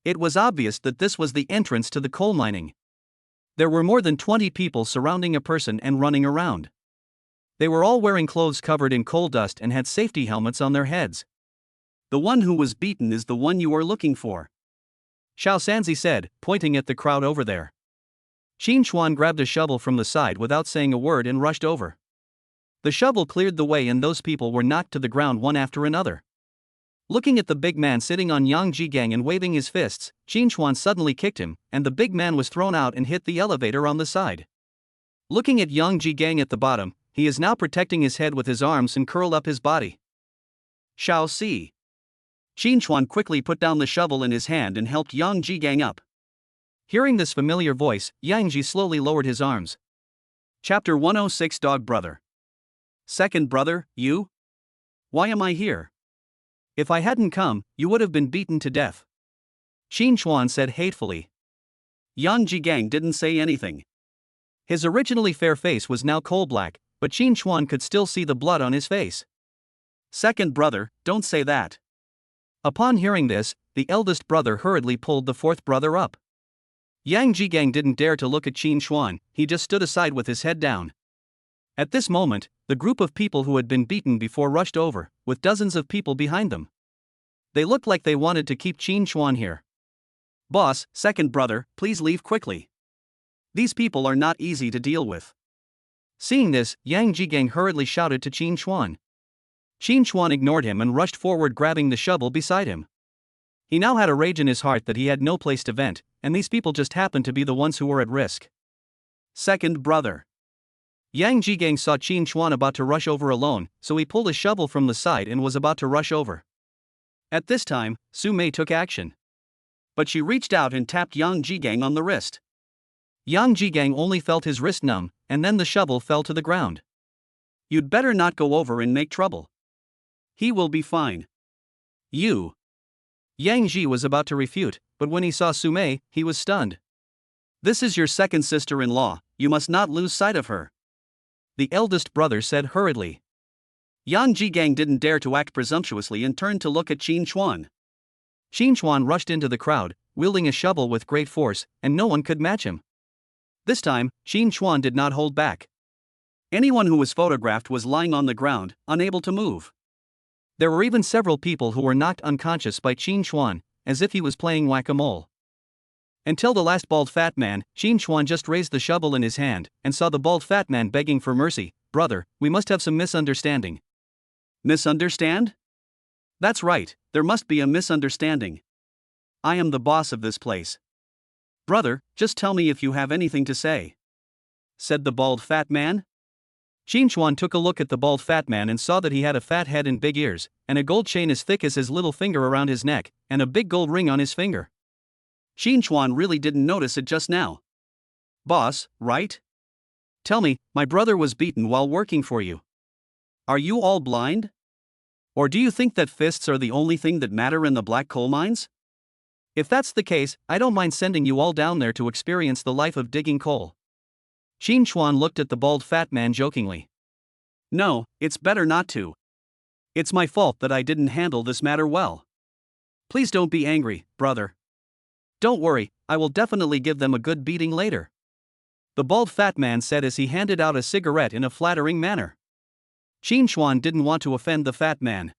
It was obvious that this was the entrance to the coal mining. There were more than 20 people surrounding a person and running around. They were all wearing clothes covered in coal dust and had safety helmets on their heads. The one who was beaten is the one you are looking for, Xiao Sanzi said, pointing at the crowd over there. Qin Chuan grabbed a shovel from the side without saying a word and rushed over. The shovel cleared the way and those people were knocked to the ground one after another. Looking at the big man sitting on Yang Jigang and waving his fists, Qin Chuan suddenly kicked him, and the big man was thrown out and hit the elevator on the side. Looking at Yang Jigang at the bottom, he is now protecting his head with his arms and curled up his body. Shall see. Qin Chuan quickly put down the shovel in his hand and helped Yang Jigang up. Hearing this familiar voice, Yang Ji slowly lowered his arms. Chapter 106 Dog Brother. Second brother, you? Why am I here? If I hadn't come, you would have been beaten to death, Qin Chuan said hatefully. Yang Jigang didn't say anything. His originally fair face was now coal black, but Qin Chuan could still see the blood on his face. Second brother, don't say that. Upon hearing this, the eldest brother hurriedly pulled the fourth brother up. Yang Jigang didn't dare to look at Qin Chuan, he just stood aside with his head down. At this moment, the group of people who had been beaten before rushed over, with dozens of people behind them. They looked like they wanted to keep Qin Chuan here. Boss, second brother, please leave quickly. These people are not easy to deal with. Seeing this, Yang Jigang hurriedly shouted to Qin Chuan. Qin Chuan ignored him and rushed forward, grabbing the shovel beside him. He now had a rage in his heart that he had no place to vent, and these people just happened to be the ones who were at risk. Second brother. Yang Jigang saw Qin Chuan about to rush over alone, so he pulled a shovel from the side and was about to rush over. At this time, Su Mei took action. But she reached out and tapped Yang Jigang on the wrist. Yang Jigang only felt his wrist numb, and then the shovel fell to the ground. You'd better not go over and make trouble. He will be fine. You. Yang Ji was about to refute, but when he saw Su Mei, he was stunned. This is your second sister-in-law, you must not lose sight of her, the eldest brother said hurriedly. Yang Jigang didn't dare to act presumptuously and turned to look at Qin Chuan. Qin Chuan rushed into the crowd, wielding a shovel with great force, and no one could match him. This time, Qin Chuan did not hold back. Anyone who was photographed was lying on the ground, unable to move. There were even several people who were knocked unconscious by Qin Chuan, as if he was playing whack-a-mole. Until the last bald fat man, Qin Chuan just raised the shovel in his hand, and saw the bald fat man begging for mercy. Brother, we must have some misunderstanding. Misunderstand? That's right, there must be a misunderstanding. I am the boss of this place. Brother, just tell me if you have anything to say, said the bald fat man. Qin Chuan took a look at the bald fat man and saw that he had a fat head and big ears, and a gold chain as thick as his little finger around his neck, and a big gold ring on his finger. Qin Chuan really didn't notice it just now. Boss, right? Tell me, my brother was beaten while working for you. Are you all blind? Or do you think that fists are the only thing that matter in the black coal mines? If that's the case, I don't mind sending you all down there to experience the life of digging coal. Qin Chuan looked at the bald fat man jokingly. No, it's better not to. It's my fault that I didn't handle this matter well. Please don't be angry, brother. Don't worry, I will definitely give them a good beating later, the bald fat man said as he handed out a cigarette in a flattering manner. Qin Chuan didn't want to offend the fat man.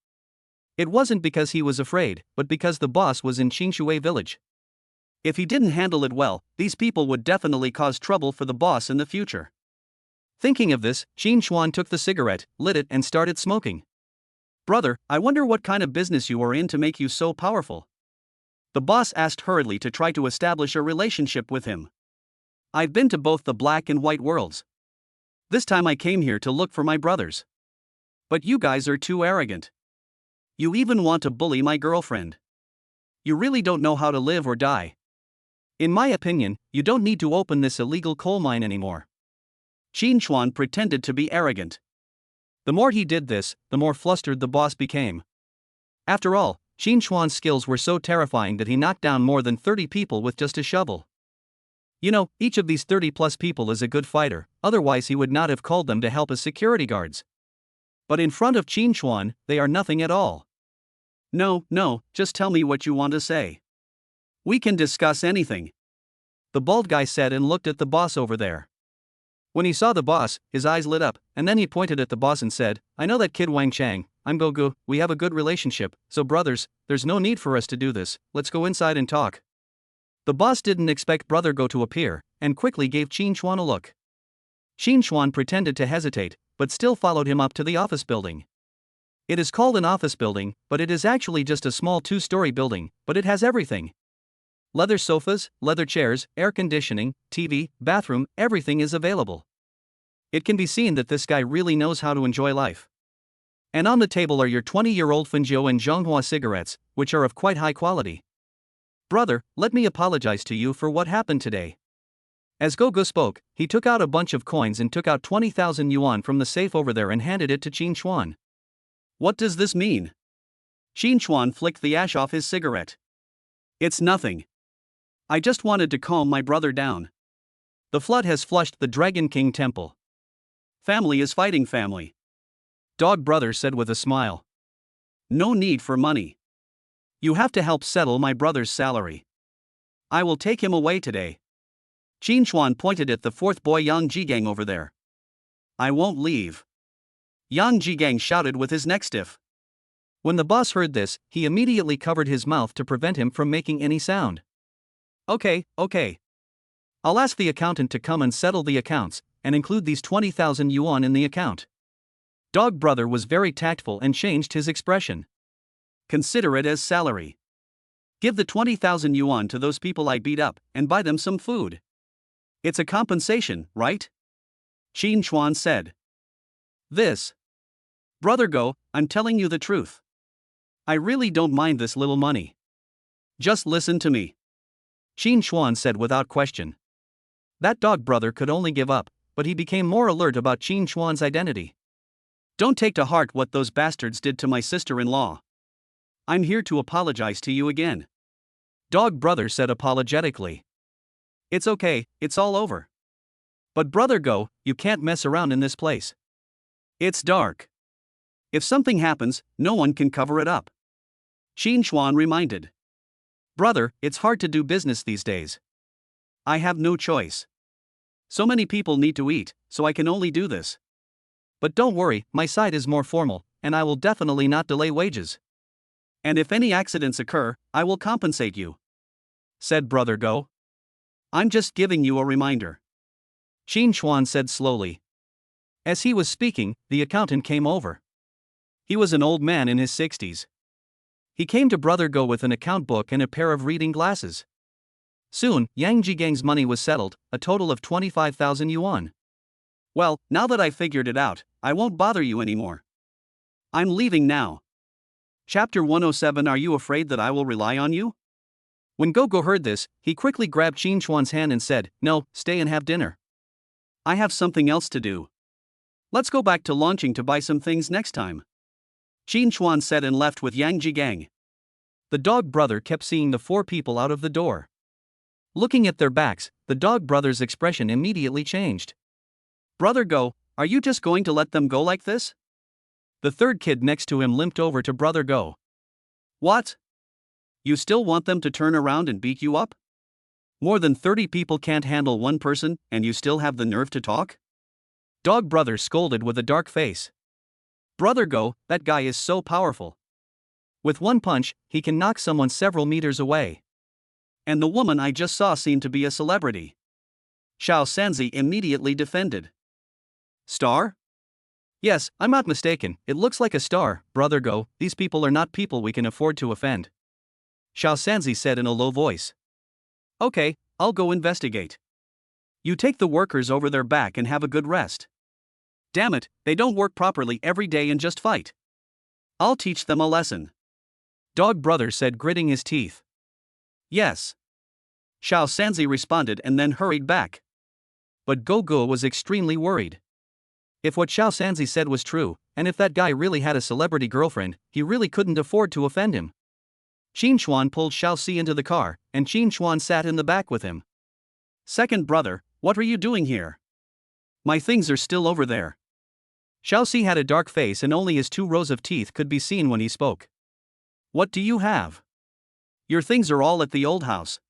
It wasn't because he was afraid, but because the boss was in Qingshui village. If he didn't handle it well, these people would definitely cause trouble for the boss in the future. Thinking of this, Qin Chuan took the cigarette, lit it and started smoking. Brother, I wonder what kind of business you are in to make you so powerful, the boss asked hurriedly to try to establish a relationship with him. I've been to both the black and white worlds. This time I came here to look for my brothers. But you guys are too arrogant. You even want to bully my girlfriend. You really don't know how to live or die. In my opinion, you don't need to open this illegal coal mine anymore. Qin Chuan pretended to be arrogant. The more he did this, the more flustered the boss became. After all, Qin Chuan's skills were so terrifying that he knocked down more than 30 people with just a shovel. You know, each of these 30-plus people is a good fighter, otherwise he would not have called them to help as security guards. But in front of Qin Chuan, they are nothing at all. No, just tell me what you want to say. We can discuss anything, the bald guy said and looked at the boss over there. When he saw the boss, his eyes lit up, and then he pointed at the boss and said, I know that kid Wang Chang, I'm Gogu, we have a good relationship, so brothers, there's no need for us to do this, let's go inside and talk. The boss didn't expect Brother Go to appear, and quickly gave Qin Chuan a look. Qin Chuan pretended to hesitate, but still followed him up to the office building. It is called an office building, but it is actually just a small 2-story building, but it has everything. Leather sofas, leather chairs, air conditioning, TV, bathroom, everything is available. It can be seen that this guy really knows how to enjoy life. And on the table are your 20-year-old Fenjiu and Zhonghua cigarettes, which are of quite high quality. Brother, let me apologize to you for what happened today. As Gogu spoke, he took out a bunch of coins and took out 20,000 yuan from the safe over there and handed it to Qin Chuan. What does this mean? Qin Chuan flicked the ash off his cigarette. It's nothing. I just wanted to calm my brother down. The flood has flushed the Dragon King temple. Family is fighting family, Dog Brother said with a smile. No need for money. You have to help settle my brother's salary. I will take him away today. Qin Chuan pointed at the fourth boy Yang Jigang over there. I won't leave, Yang Jigang shouted with his neck stiff. When the boss heard this, he immediately covered his mouth to prevent him from making any sound. Okay. I'll ask the accountant to come and settle the accounts, and include these 20,000 yuan in the account. Dog Brother was very tactful and changed his expression. Consider it as salary. Give the 20,000 yuan to those people I beat up, and buy them some food. It's a compensation, right? Qin Chuan said. This. Brother Go, I'm telling you the truth. I really don't mind this little money. Just listen to me, Qin Chuan said without question. That Dog Brother could only give up, but he became more alert about Qin Chuan's identity. Don't take to heart what those bastards did to my sister-in-law. I'm here to apologize to you again, Dog Brother said apologetically. It's okay, it's all over. But Brother Go, you can't mess around in this place. It's dark. If something happens, no one can cover it up, Qin Chuan reminded. Brother, it's hard to do business these days. I have no choice. So many people need to eat, so I can only do this. But don't worry, my side is more formal, and I will definitely not delay wages. And if any accidents occur, I will compensate you, said Brother Go. I'm just giving you a reminder, Qin Chuan said slowly. As he was speaking, the accountant came over. He was an old man in his 60s. He came to Brother Go with an account book and a pair of reading glasses. Soon, Yang Jigang's money was settled, a total of 25,000 yuan. Well, now that I've figured it out, I won't bother you anymore. I'm leaving now. Chapter 107. Are you afraid that I will rely on you? When Gogo heard this, he quickly grabbed Qin Chuan's hand and said, No, stay and have dinner. I have something else to do. Let's go back to launching to buy some things next time, Qin Chuan said and left with Yang Jigang. The Dog Brother kept seeing the four people out of the door. Looking at their backs, the Dog Brother's expression immediately changed. Brother Go, are you just going to let them go like this? The third kid next to him limped over to Brother Go. What? You still want them to turn around and beat you up? More than 30 people can't handle one person, and you still have the nerve to talk? Dog Brother scolded with a dark face. Brother Go, that guy is so powerful. With one punch, he can knock someone several meters away. And the woman I just saw seemed to be a celebrity, Xiao Sanzi immediately defended. Star? Yes, I'm not mistaken, it looks like a star, Brother Go, these people are not people we can afford to offend, Xiao Sanzi said in a low voice. Okay, I'll go investigate. You take the workers over their back and have a good rest. Damn it, they don't work properly every day and just fight. I'll teach them a lesson, Dog Brother said, gritting his teeth. Yes. Xiao Sanzi responded and then hurried back. But Gogo was extremely worried. If what Xiao Sanzi said was true, and if that guy really had a celebrity girlfriend, he really couldn't afford to offend him. Qin Chuan pulled Xiao Si into the car, and Qin Chuan sat in the back with him. Second brother, what are you doing here? My things are still over there. Xiao Si had a dark face and only his 2 rows of teeth could be seen when he spoke. What do you have? Your things are all at the old house.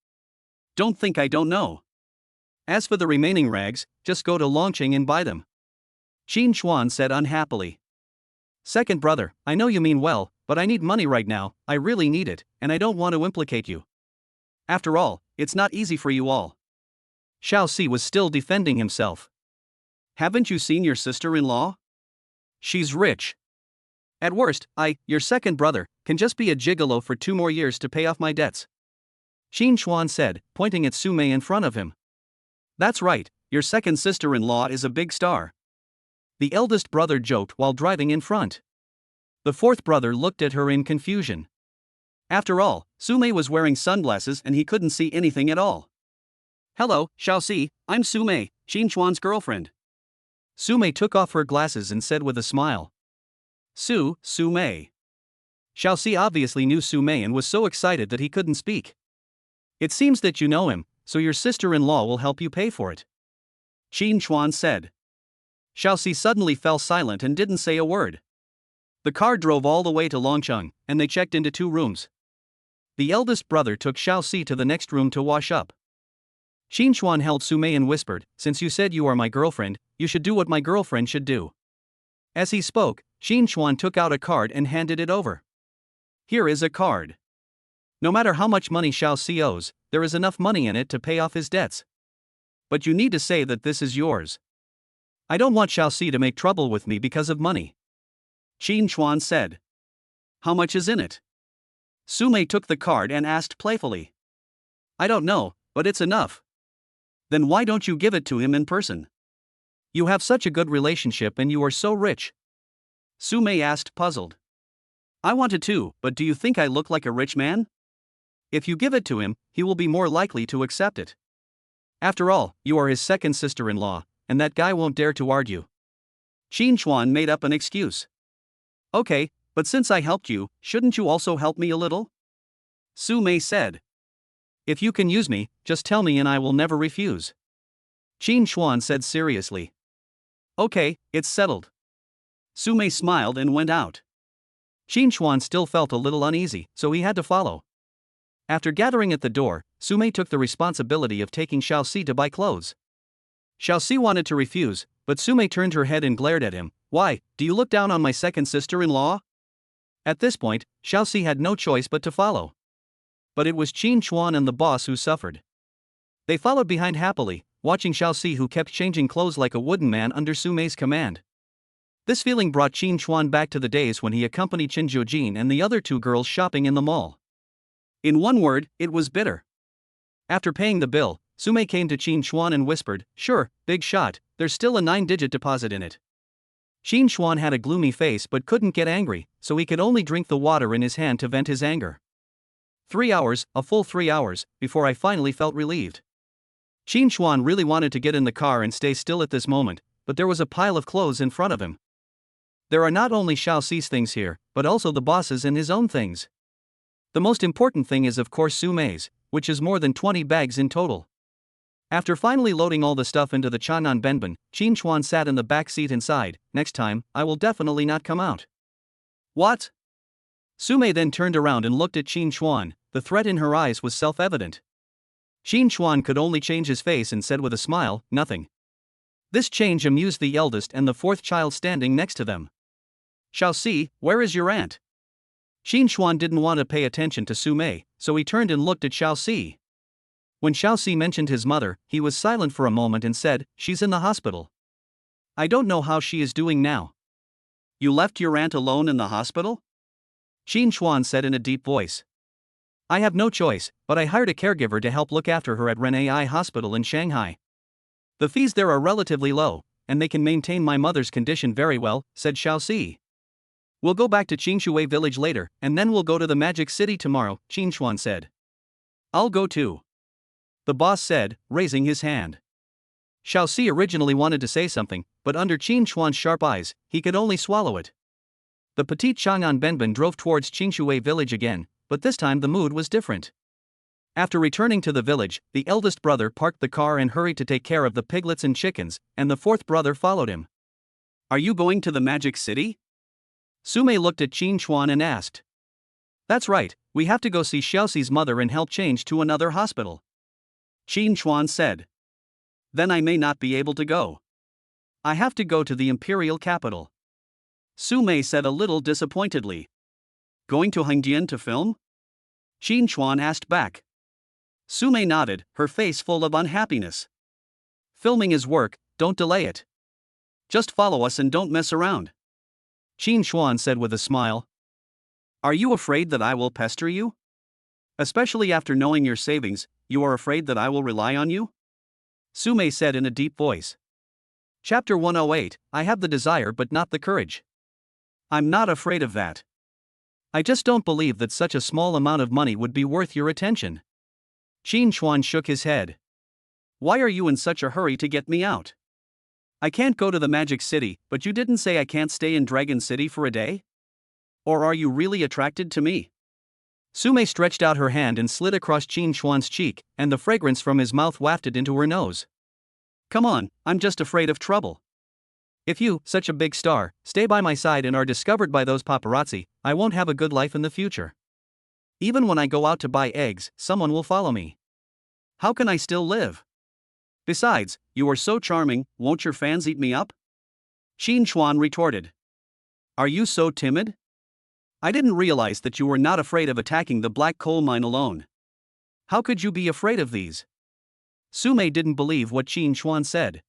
Don't think I don't know. As for the remaining rags, just go to Longqing and buy them. Qin Chuan said unhappily. Second brother, I know you mean well, but I need money right now, I really need it, and I don't want to implicate you. After all, it's not easy for you all. Xiao Si was still defending himself. Haven't you seen your sister-in-law? She's rich. At worst, your second brother, can just be a gigolo for 2 more years to pay off my debts. Qin Chuan said, pointing at Su Mei in front of him. That's right, your second sister-in-law is a big star. The eldest brother joked while driving in front. The fourth brother looked at her in confusion. After all, Su Mei was wearing sunglasses and he couldn't see anything at all. Hello, Xiao Si, I'm Su Mei, Qin Chuan's girlfriend. Su Mei took off her glasses and said with a smile. Su Mei. Xiao Si obviously knew Su Mei and was so excited that he couldn't speak. It seems that you know him, so your sister-in-law will help you pay for it. Qin Chuan said. Xiao Si suddenly fell silent and didn't say a word. The car drove all the way to Longqing, and they checked into 2 rooms. The eldest brother took Xiao Si to the next room to wash up. Qin Chuan held Su Mei and whispered, since you said you are my girlfriend, you should do what my girlfriend should do. As he spoke, Qin Chuan took out a card and handed it over. Here is a card. No matter how much money Xiao Si owes, there is enough money in it to pay off his debts. But you need to say that this is yours. I don't want Xiao Si to make trouble with me because of money. Qin Chuan said. How much is in it? Su Mei took the card and asked playfully. I don't know, but it's enough. Then why don't you give it to him in person? You have such a good relationship and you are so rich. Su Mei asked, puzzled. I wanted to, but do you think I look like a rich man? If you give it to him, he will be more likely to accept it. After all, you are his second sister-in-law, and that guy won't dare to argue. Qin Chuan made up an excuse. Okay, but since I helped you, shouldn't you also help me a little? Su Mei said. If you can use me, just tell me and I will never refuse. Qin Chuan said seriously. Okay, it's settled. Su Mei smiled and went out. Qin Chuan still felt a little uneasy, so he had to follow. After gathering at the door, Su Mei took the responsibility of taking Xiao Si to buy clothes. Xiao Si wanted to refuse, but Su Mei turned her head and glared at him. Why, do you look down on my second sister-in-law? At this point, Xiao Si had no choice but to follow. But it was Qin Chuan and the boss who suffered. They followed behind happily, watching Xiao Si who kept changing clothes like a wooden man under Su Mei's command. This feeling brought Qin Chuan back to the days when he accompanied Qin Jiujin and the other 2 girls shopping in the mall. In one word, it was bitter. After paying the bill, Su Mei came to Qin Chuan and whispered, sure, big shot, there's still a 9-digit deposit in it. Qin Chuan had a gloomy face but couldn't get angry, so he could only drink the water in his hand to vent his anger. 3 hours, a full 3 hours, before I finally felt relieved. Qin Chuan really wanted to get in the car and stay still at this moment, but there was a pile of clothes in front of him. There are not only Xiao Si's things here, but also the boss's and his own things. The most important thing is of course Su Mei's, which is more than 20 bags in total. After finally loading all the stuff into the Chang'an Benban, Qin Chuan sat in the back seat and sighed, next time, I will definitely not come out. What? Su Mei then turned around and looked at Qin Chuan, the threat in her eyes was self-evident. Qin Chuan could only change his face and said with a smile, nothing. This change amused the eldest and the 4th child standing next to them. Xiao Si, where is your aunt? Qin Chuan didn't want to pay attention to Su Mei, so he turned and looked at Xiao Si. When Xiao Si mentioned his mother, he was silent for a moment and said, she's in the hospital. I don't know how she is doing now. You left your aunt alone in the hospital? Qin Chuan said in a deep voice. I have no choice, but I hired a caregiver to help look after her at Renai Hospital in Shanghai. The fees there are relatively low, and they can maintain my mother's condition very well, said Xiao Si. We'll go back to Qingshui village later, and then we'll go to the Magic City tomorrow, Qin Chuan said. I'll go too, the boss said, raising his hand. Xiaoxi originally wanted to say something, but under Qin Chuan's sharp eyes, he could only swallow it. The petite Chang'an Benben drove towards Qingshui village again, but this time the mood was different. After returning to the village, the eldest brother parked the car and hurried to take care of the piglets and chickens, and the fourth brother followed him. Are you going to the Magic City? Sumei looked at Qin Chuan and asked. That's right, we have to go see Xiaoxi's mother and help change to another hospital, Qin Chuan said. Then I may not be able to go. I have to go to the imperial capital, Sumei said a little disappointedly. Going to Hengjian to film? Qin Chuan asked back. Sumei nodded, her face full of unhappiness. Filming is work, don't delay it. Just follow us and don't mess around, Qin Chuan said with a smile. Are you afraid that I will pester you? Especially after knowing your savings, you are afraid that I will rely on you? Sumei said in a deep voice. Chapter 108, I have the desire but not the courage. I'm not afraid of that. I just don't believe that such a small amount of money would be worth your attention. Qin Chuan shook his head. Why are you in such a hurry to get me out? I can't go to the Magic City, but you didn't say I can't stay in Dragon City for a day? Or are you really attracted to me? Sumei stretched out her hand and slid across Qin Chuan's cheek, and the fragrance from his mouth wafted into her nose. Come on, I'm just afraid of trouble. If you, such a big star, stay by my side and are discovered by those paparazzi, I won't have a good life in the future. Even when I go out to buy eggs, someone will follow me. How can I still live? Besides, you are so charming, won't your fans eat me up? Qin Chuan retorted. Are you so timid? I didn't realize that you were not afraid of attacking the black coal mine alone. How could you be afraid of these? Sumei didn't believe what Qin Chuan said.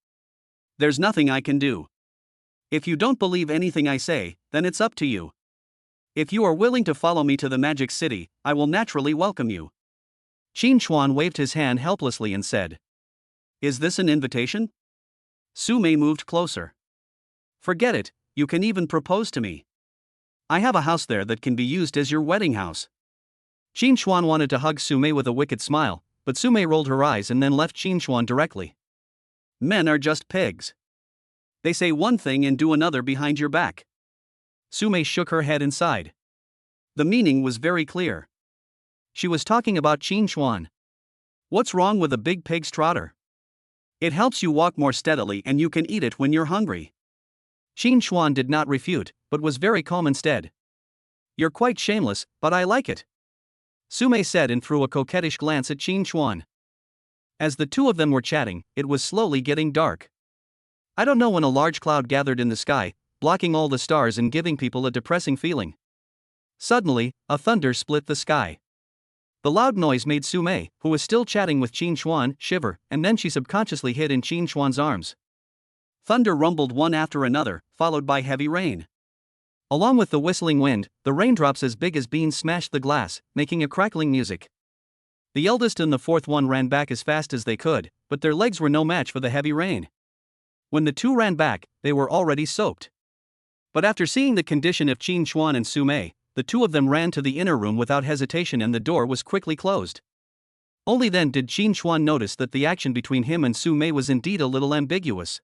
There's nothing I can do. If you don't believe anything I say, then it's up to you. If you are willing to follow me to the Magic City, I will naturally welcome you. Qin Chuan waved his hand helplessly and said. Is this an invitation? Sumei moved closer. Forget it, you can even propose to me. I have a house there that can be used as your wedding house. Qin Chuan wanted to hug Sumei with a wicked smile, but Sumei rolled her eyes and then left Qin Chuan directly. Men are just pigs. They say one thing and do another behind your back. Sumei shook her head and sighed. The meaning was very clear. She was talking about Qin Chuan. What's wrong with a big pig's trotter? It helps you walk more steadily and you can eat it when you're hungry. Qin Chuan did not refute, but was very calm instead. You're quite shameless, but I like it, Sumei said and threw a coquettish glance at Qin Chuan. As the two of them were chatting, it was slowly getting dark. I don't know when a large cloud gathered in the sky, blocking all the stars and giving people a depressing feeling. Suddenly, a thunder split the sky. The loud noise made Sumei, who was still chatting with Qin Chuan, shiver, and then she subconsciously hid in Qin Chuan's arms. Thunder rumbled one after another, followed by heavy rain. Along with the whistling wind, the raindrops as big as beans smashed the glass, making a crackling music. The eldest and the fourth one ran back as fast as they could, but their legs were no match for the heavy rain. When the two ran back, they were already soaked. But after seeing the condition of Qin Chuan and Sumei, the two of them ran to the inner room without hesitation and the door was quickly closed. Only then did Qin Chuan notice that the action between him and Sumei was indeed a little ambiguous.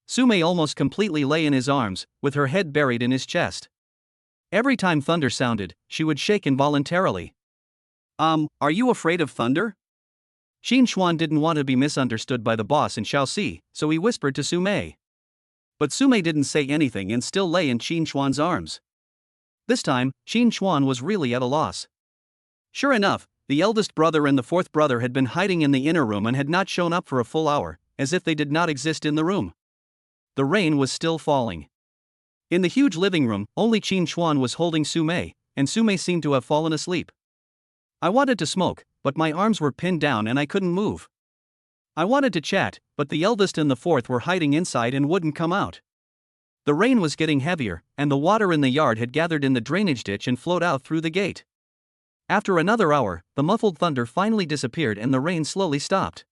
Sumei almost completely lay in his arms, with her head buried in his chest. Every time thunder sounded, she would shake involuntarily. Are you afraid of thunder? Qin Chuan didn't want to be misunderstood by the boss and Xiaoxi, so he whispered to Sumei. But Sumei didn't say anything and still lay in Qin Chuan's arms. This time, Qin Chuan was really at a loss. Sure enough, the eldest brother and the fourth brother had been hiding in the inner room and had not shown up for a full hour, as if they did not exist in the room. The rain was still falling. In the huge living room, only Qin Chuan was holding Sumei, and Sumei seemed to have fallen asleep. I wanted to smoke, but my arms were pinned down and I couldn't move. I wanted to chat, but the eldest and the fourth were hiding inside and wouldn't come out. The rain was getting heavier, and the water in the yard had gathered in the drainage ditch and flowed out through the gate. After another hour, the muffled thunder finally disappeared and the rain slowly stopped.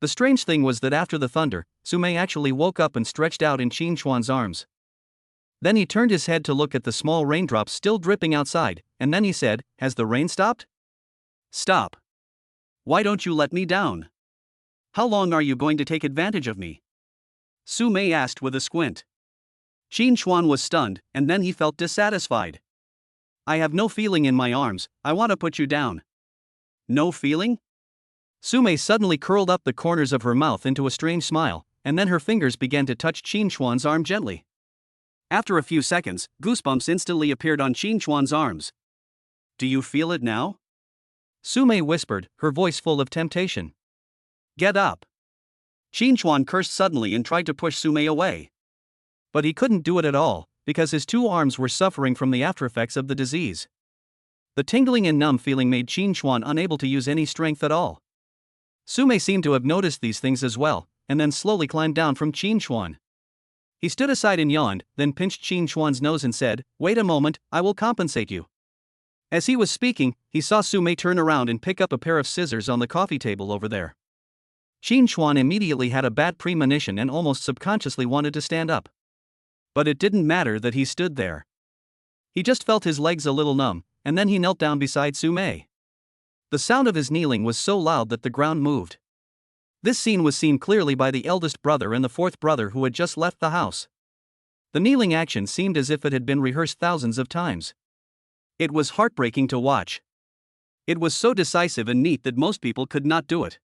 The strange thing was that after the thunder, Sumei actually woke up and stretched out in Qin Chuan's arms. Then he turned his head to look at the small raindrops still dripping outside, and then he said, "Has the rain stopped?" Stop. why don't you let me down? How long are you going to take advantage of me? Su Mei asked with a squint. Qin Chuan was stunned, and then he felt dissatisfied. I have no feeling in my arms, I want to put you down. No feeling? Su Mei suddenly curled up the corners of her mouth into a strange smile, and then her fingers began to touch Qin Chuan's arm gently. After a few seconds, goosebumps instantly appeared on Qin Chuan's arms. Do you feel it now? Su Mei whispered, her voice full of temptation. Get up. Qin Chuan cursed suddenly and tried to push Su Mei away. But he couldn't do it at all, because his two arms were suffering from the aftereffects of the disease. The tingling and numb feeling made Qin Chuan unable to use any strength at all. Su Mei seemed to have noticed these things as well, and then slowly climbed down from Qin Chuan. He stood aside and yawned, then pinched Qin Chuan's nose and said, Wait a moment, I will compensate you. As he was speaking, he saw Su Mei turn around and pick up a pair of scissors on the coffee table over there. Qin Chuan immediately had a bad premonition and almost subconsciously wanted to stand up. But it didn't matter that he stood there. He just felt his legs a little numb, and then he knelt down beside Su Mei. The sound of his kneeling was so loud that the ground moved. This scene was seen clearly by the eldest brother and the fourth brother who had just left the house. The kneeling action seemed as if it had been rehearsed thousands of times. It was heartbreaking to watch. It was so decisive and neat that most people could not do it.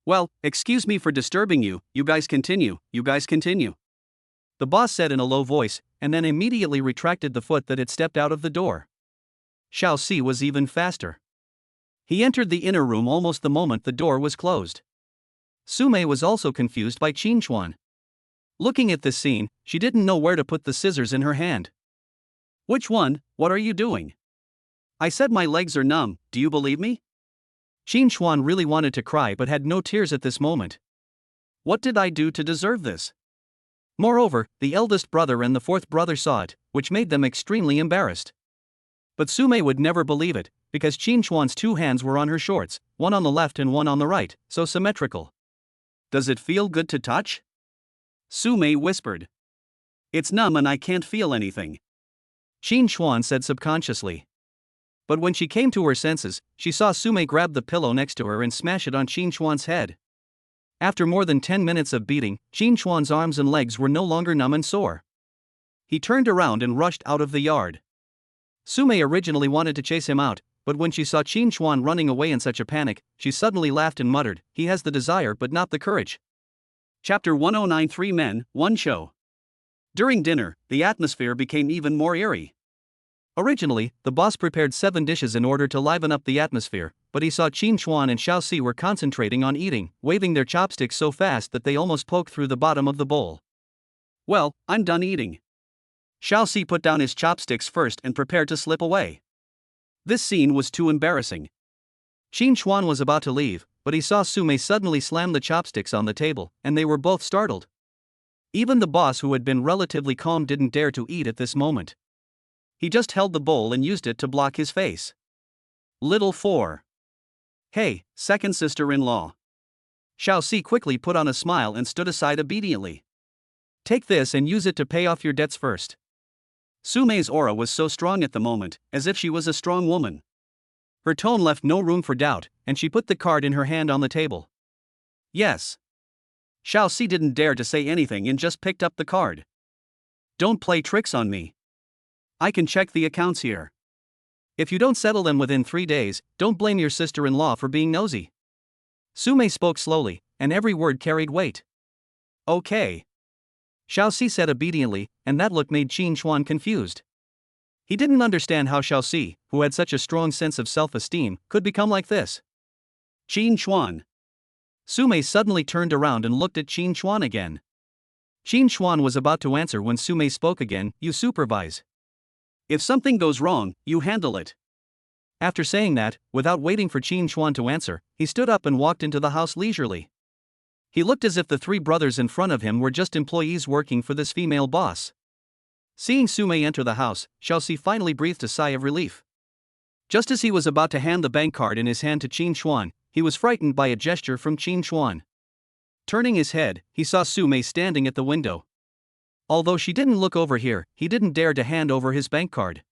Well, excuse me for disturbing you, you guys continue. The boss said in a low voice, and then immediately retracted the foot that had stepped out of the door. Xiao Si was even faster. He entered the inner room almost the moment the door was closed. Su Mei was also confused by Qin Chuan. Looking at this scene, she didn't know where to put the scissors in her hand. Which one? What are you doing? I said my legs are numb, do you believe me? Qin Chuan really wanted to cry but had no tears at this moment. What did I do to deserve this? Moreover, the eldest brother and the fourth brother saw it, which made them extremely embarrassed. But Su Mei would never believe it, because Qin Chuan's two hands were on her shorts, one on the left and one on the right, so symmetrical. Does it feel good to touch? Su Mei whispered. It's numb and I can't feel anything. Qin Chuan said subconsciously. But when she came to her senses, she saw Su Mei grab the pillow next to her and smash it on Qin Chuan's head. After more than 10 minutes of beating, Qin Chuan's arms and legs were no longer numb and sore. He turned around and rushed out of the yard. Su Mei originally wanted to chase him out, but when she saw Qin Chuan running away in such a panic, she suddenly laughed and muttered, He has the desire but not the courage. Chapter 109 3 Men, 1 Show. During dinner, the atmosphere became even more eerie. Originally, the boss prepared 7 dishes in order to liven up the atmosphere, but he saw Qin Chuan and Xiao Si were concentrating on eating, waving their chopsticks so fast that they almost poked through the bottom of the bowl. Well, I'm done eating. Xiao Si put down his chopsticks first and prepared to slip away. This scene was too embarrassing. Qin Chuan was about to leave, but he saw Su Mei suddenly slam the chopsticks on the table, and they were both startled. Even the boss, who had been relatively calm, didn't dare to eat at this moment. He just held the bowl and used it to block his face. Little 4. Hey, second sister-in-law. Xiao Si quickly put on a smile and stood aside obediently. Take this and use it to pay off your debts first. Su Mei's aura was so strong at the moment, as if she was a strong woman. Her tone left no room for doubt, and she put the card in her hand on the table. Yes. Xiao Si didn't dare to say anything and just picked up the card. Don't play tricks on me. I can check the accounts here. If you don't settle them within 3 days, don't blame your sister-in-law for being nosy. Su Mei spoke slowly, and every word carried weight. Okay. Xiao Si said obediently, and that look made Qin Chuan confused. He didn't understand how Xiao Si, who had such a strong sense of self-esteem, could become like this. Qin Chuan. Su Mei suddenly turned around and looked at Qin Chuan again. Qin Chuan was about to answer when Su Mei spoke again, You supervise. If something goes wrong, you handle it. After saying that, without waiting for Qin Chuan to answer, he stood up and walked into the house leisurely. He looked as if the 3 brothers in front of him were just employees working for this female boss. Seeing Su Mei enter the house, Xiao Si finally breathed a sigh of relief. Just as he was about to hand the bank card in his hand to Qin Chuan, he was frightened by a gesture from Qin Chuan. Turning his head, he saw Su Mei standing at the window. Although she didn't look over here, he didn't dare to hand over his bank card.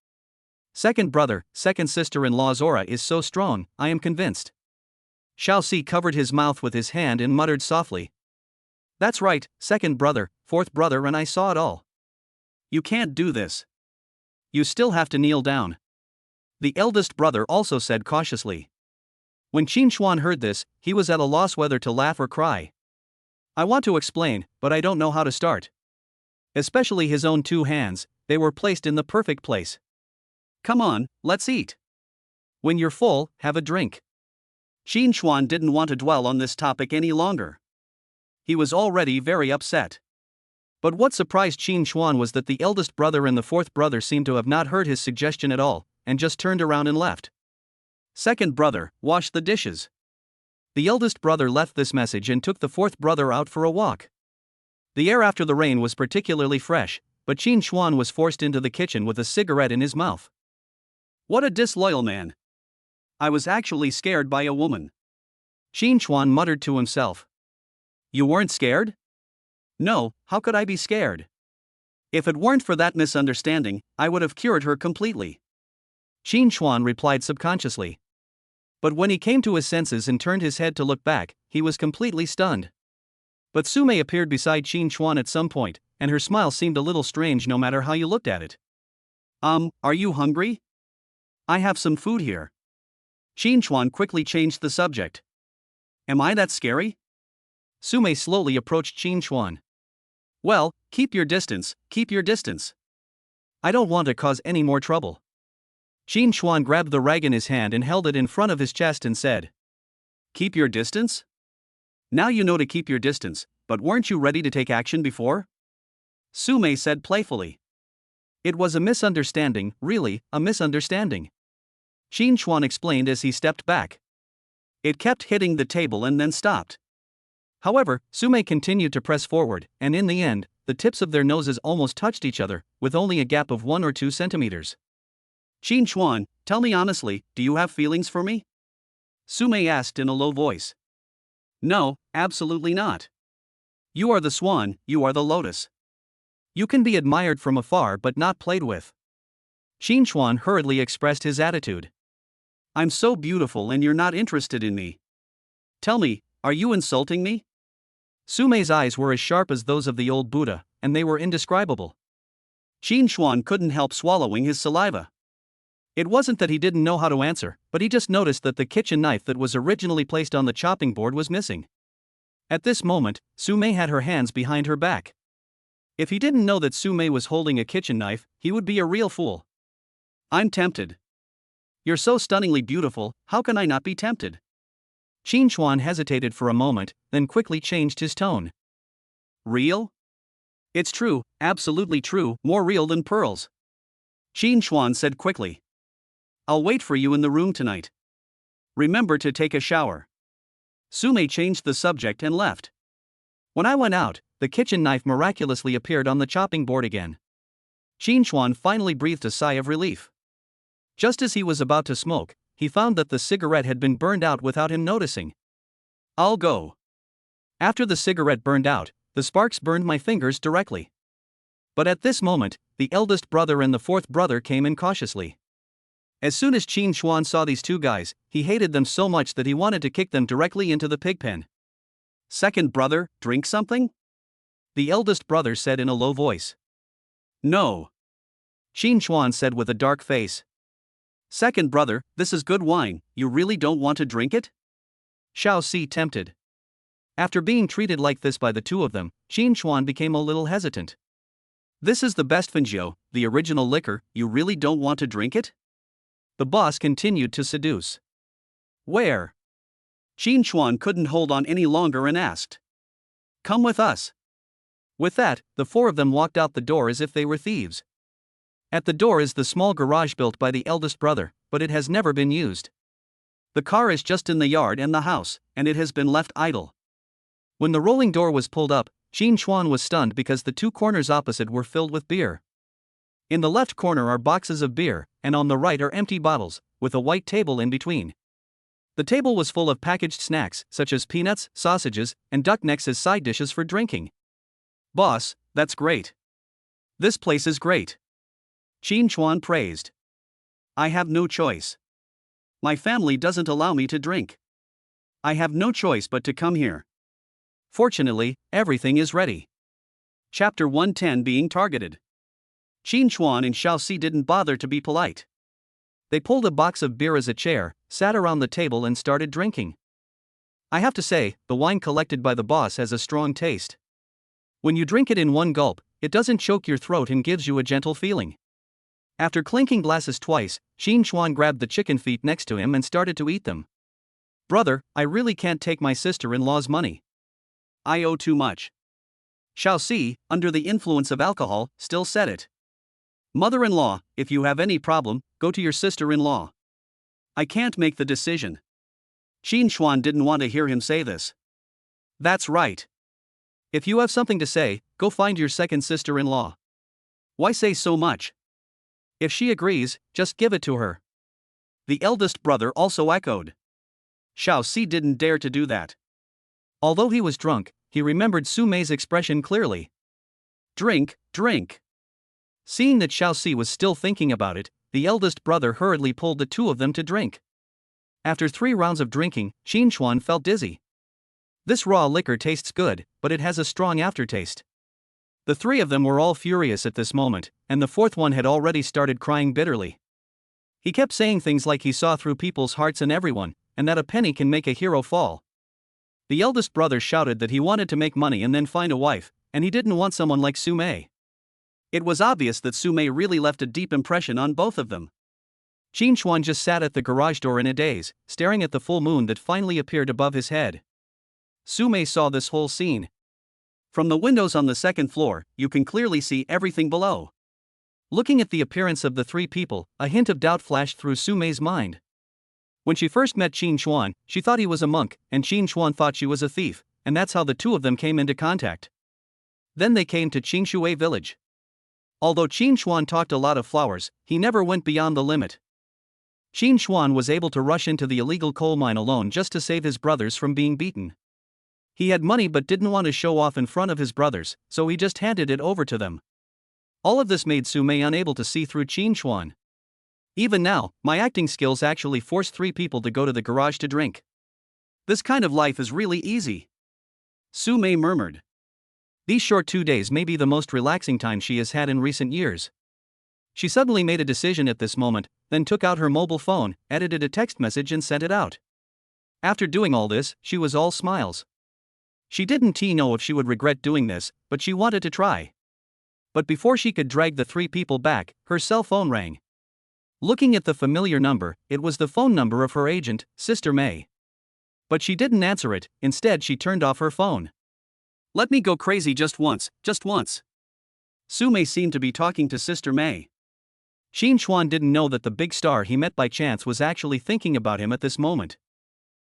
Second brother, second sister-in-law's aura is so strong, I am convinced. Xiaoxi covered his mouth with his hand and muttered softly. That's right, second brother, fourth brother, and I saw it all. You can't do this. You still have to kneel down. The eldest brother also said cautiously. When Qin Xuan heard this, he was at a loss whether to laugh or cry. I want to explain, but I don't know how to start. Especially his own two hands, they were placed in the perfect place. Come on, let's eat. When you're full, have a drink. Qin Xuan didn't want to dwell on this topic any longer. He was already very upset. But what surprised Qin Xuan was that the eldest brother and the fourth brother seemed to have not heard his suggestion at all, and just turned around and left. Second brother, wash the dishes. The eldest brother left this message and took the fourth brother out for a walk. The air after the rain was particularly fresh, but Qin Xuan was forced into the kitchen with a cigarette in his mouth. What a disloyal man. I was actually scared by a woman. Qin Xuan muttered to himself. You weren't scared? No, how could I be scared? If it weren't for that misunderstanding, I would have cured her completely. Qin Xuan replied subconsciously. But when he came to his senses and turned his head to look back, he was completely stunned. But Sumei appeared beside Qin Xuan at some point, and her smile seemed a little strange no matter how you looked at it. Are you hungry? I have some food here. Qin Xuan quickly changed the subject. Am I that scary? Sumei slowly approached Qin Xuan. Well, keep your distance, keep your distance. I don't want to cause any more trouble. Qin Xuan grabbed the rag in his hand and held it in front of his chest and said, Keep your distance? Now you know to keep your distance, but weren't you ready to take action before? Sumei said playfully. It was a misunderstanding, really, a misunderstanding. Qin Xuan explained as he stepped back. It kept hitting the table and then stopped. However, Sumei continued to press forward, and in the end, the tips of their noses almost touched each other, with only a gap of 1 or 2 centimeters. Qin Xuan, tell me honestly, do you have feelings for me? Sumei asked in a low voice. No, absolutely not. You are the swan, you are the lotus. You can be admired from afar but not played with. Qin Xuan hurriedly expressed his attitude. I'm so beautiful and you're not interested in me. Tell me, are you insulting me? Sumei's eyes were as sharp as those of the old Buddha, and they were indescribable. Qin Xuan couldn't help swallowing his saliva. It wasn't that he didn't know how to answer, but he just noticed that the kitchen knife that was originally placed on the chopping board was missing. At this moment, Sumei had her hands behind her back. If he didn't know that Sumei was holding a kitchen knife, he would be a real fool. I'm tempted. You're so stunningly beautiful, how can I not be tempted? Qin Xuan hesitated for a moment, then quickly changed his tone. Real? It's true, absolutely true, more real than pearls. Qin Xuan said quickly. I'll wait for you in the room tonight. Remember to take a shower. Sumei changed the subject and left. When I went out, the kitchen knife miraculously appeared on the chopping board again. Qin Xuan finally breathed a sigh of relief. Just as he was about to smoke, he found that the cigarette had been burned out without him noticing. I'll go. After the cigarette burned out, the sparks burned my fingers directly. But at this moment, the eldest brother and the fourth brother came in cautiously. As soon as Qin Xuan saw these two guys, he hated them so much that he wanted to kick them directly into the pig pen. Second brother, drink something? The eldest brother said in a low voice. No. Qin Xuan said with a dark face. Second brother, this is good wine, you really don't want to drink it? Xiaoxi tempted. After being treated like this by the two of them, Qin Xuan became a little hesitant. This is the best Fengjiu, the original liquor, you really don't want to drink it? The boss continued to seduce. Where? Qin Xuan couldn't hold on any longer and asked. Come with us. With that, the four of them walked out the door as if they were thieves. At the door is the small garage built by the eldest brother, but it has never been used. The car is just in the yard and the house, and it has been left idle. When the rolling door was pulled up, Qin Xuan was stunned because the two corners opposite were filled with beer. In the left corner are boxes of beer, and on the right are empty bottles, with a white table in between. The table was full of packaged snacks, such as peanuts, sausages, and duck necks as side dishes for drinking. Boss, that's great. This place is great. Qin Xuan praised. I have no choice. My family doesn't allow me to drink. I have no choice but to come here. Fortunately, everything is ready. Chapter 110 Being Targeted. Qin Chuan and Xiaoxi didn't bother to be polite. They pulled a box of beer as a chair, sat around the table and started drinking. I have to say, the wine collected by the boss has a strong taste. When you drink it in one gulp, it doesn't choke your throat and gives you a gentle feeling. After clinking glasses twice, Qin Chuan grabbed the chicken feet next to him and started to eat them. Brother, I really can't take my sister-in-law's money. I owe too much. Xiaoxi, under the influence of alcohol, still said it. Mother-in-law, if you have any problem, go to your sister-in-law. I can't make the decision. Qin Chuan didn't want to hear him say this. That's right. If you have something to say, go find your second sister-in-law. Why say so much? If she agrees, just give it to her. The eldest brother also echoed. Xiaoxi didn't dare to do that. Although he was drunk, he remembered Su Mei's expression clearly. Drink, drink. Seeing that Xiaoxi was still thinking about it, the eldest brother hurriedly pulled the two of them to drink. After 3 rounds of drinking, Qin Chuan felt dizzy. This raw liquor tastes good, but it has a strong aftertaste. The 3 of them were all furious at this moment, and the 4th one had already started crying bitterly. He kept saying things like he saw through people's hearts and everyone, and that a penny can make a hero fall. The eldest brother shouted that he wanted to make money and then find a wife, and he didn't want someone like Su Mei. It was obvious that Su Mei really left a deep impression on both of them. Qin Chuan just sat at the garage door in a daze, staring at the full moon that finally appeared above his head. Su Mei saw this whole scene. From the windows on the 2nd floor, you can clearly see everything below. Looking at the appearance of the 3 people, a hint of doubt flashed through Su Mei's mind. When she first met Qin Chuan, she thought he was a monk, and Qin Chuan thought she was a thief, and that's how the 2 of them came into contact. Then they came to Qingshui village. Although Qin Chuan talked a lot of flowers, he never went beyond the limit. Qin Chuan was able to rush into the illegal coal mine alone just to save his brothers from being beaten. He had money but didn't want to show off in front of his brothers, so he just handed it over to them. All of this made Su Mei unable to see through Qin Chuan. Even now, my acting skills actually forced 3 people to go to the garage to drink. This kind of life is really easy. Su Mei murmured. These short 2 days may be the most relaxing time she has had in recent years. She suddenly made a decision at this moment, then took out her mobile phone, edited a text message and sent it out. After doing all this, she was all smiles. She didn't know if she would regret doing this, but she wanted to try. But before she could drag the 3 people back, her cell phone rang. Looking at the familiar number, it was the phone number of her agent, Sister Mei. But she didn't answer it, instead she turned off her phone. Let me go crazy just once, just once. Su Mei seemed to be talking to Sister Mei. Qin Chuan didn't know that the big star he met by chance was actually thinking about him at this moment.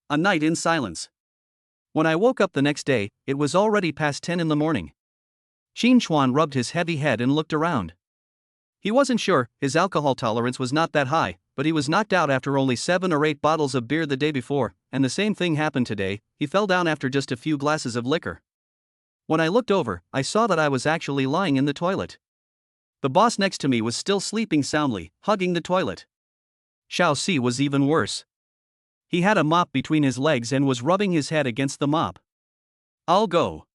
A night in silence. When I woke up the next day, it was already past 10 in the morning. Qin Chuan rubbed his heavy head and looked around. He wasn't sure, his alcohol tolerance was not that high, but he was knocked out after only 7 or 8 bottles of beer the day before, and the same thing happened today, he fell down after just a few glasses of liquor. When I looked over, I saw that I was actually lying in the toilet. The boss next to me was still sleeping soundly, hugging the toilet. Xiaoxi was even worse. He had a mop between his legs and was rubbing his head against the mop. I'll go.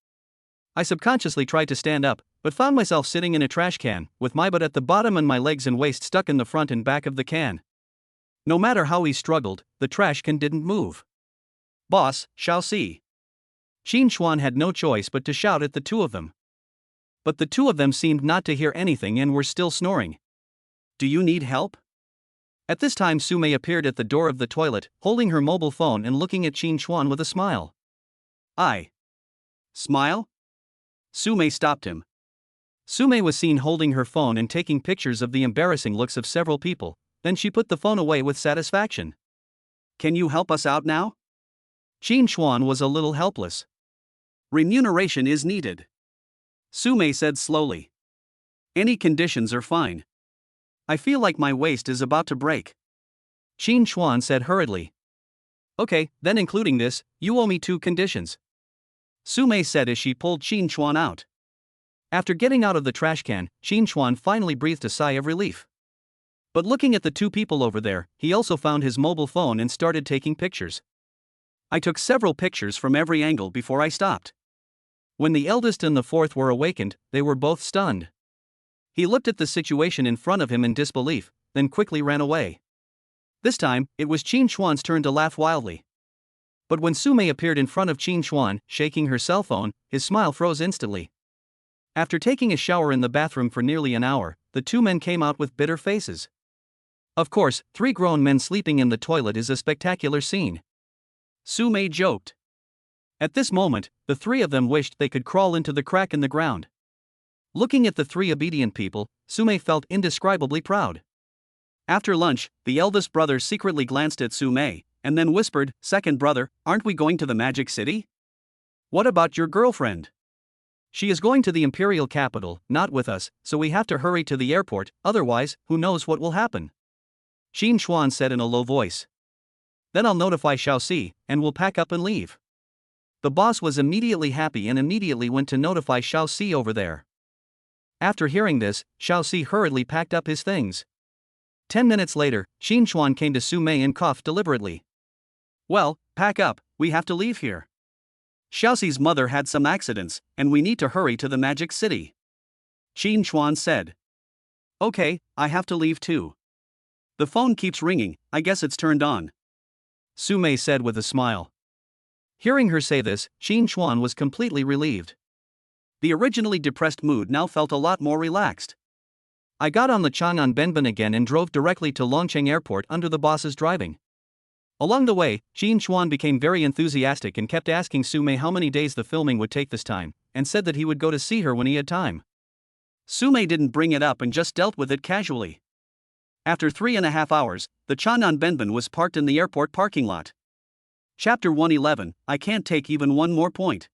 I subconsciously tried to stand up, but found myself sitting in a trash can, with my butt at the bottom and my legs and waist stuck in the front and back of the can. No matter how he struggled, the trash can didn't move. Boss, Xiaoxi. Qin Chuan had no choice but to shout at the 2 of them. But the 2 of them seemed not to hear anything and were still snoring. Do you need help? At this time Su Mei appeared at the door of the toilet, holding her mobile phone and looking at Qin Chuan with a smile. Smile? Su Mei stopped him. Su Mei was seen holding her phone and taking pictures of the embarrassing looks of several people, then she put the phone away with satisfaction. Can you help us out now? Qin Chuan was a little helpless. Remuneration is needed. Su Mei said slowly. Any conditions are fine. I feel like my waist is about to break. Qin Chuan said hurriedly. Okay, then including this, you owe me 2 conditions. Su Mei said as she pulled Qin Chuan out. After getting out of the trash can, Qin Chuan finally breathed a sigh of relief. But looking at the 2 people over there, he also found his mobile phone and started taking pictures. I took several pictures from every angle before I stopped. When the eldest and the fourth were awakened, they were both stunned. He looked at the situation in front of him in disbelief, then quickly ran away. This time, it was Qin Chuan's turn to laugh wildly. But when Su-mei appeared in front of Qin Chuan, shaking her cell phone, his smile froze instantly. After taking a shower in the bathroom for nearly an hour, the two men came out with bitter faces. Of course, 3 grown men sleeping in the toilet is a spectacular scene. Su-mei joked. At this moment, the 3 of them wished they could crawl into the crack in the ground. Looking at the 3 obedient people, Su-mei felt indescribably proud. After lunch, the eldest brother secretly glanced at Su-mei, and then whispered, "Second brother, aren't we going to the Magic City? What about your girlfriend?" "She is going to the imperial capital, not with us, so we have to hurry to the airport, otherwise, who knows what will happen," Qin Chuan said in a low voice. "Then I'll notify Xiaoxi, and we'll pack up and leave." The boss was immediately happy and immediately went to notify Xiaoxi over there. After hearing this, Xiaoxi hurriedly packed up his things. 10 minutes later, Qin Chuan came to Su-mei and coughed deliberately. "Well, pack up, we have to leave here. Xiaoxi's mother had some accidents, and we need to hurry to the Magic City," Qin Chuan said. "Okay, I have to leave too. The phone keeps ringing, I guess it's turned on," Su-mei said with a smile. Hearing her say this, Qin Chuan was completely relieved. The originally depressed mood now felt a lot more relaxed. "I got on the Chang'an Benban again and drove directly to Longcheng Airport under the boss's driving." Along the way, Qin Chuan became very enthusiastic and kept asking Su-mei how many days the filming would take this time, and said that he would go to see her when he had time. Su-mei didn't bring it up and just dealt with it casually. After 3.5 hours, the Chang'an Benban was parked in the airport parking lot. Chapter 111, I can't take even one more point.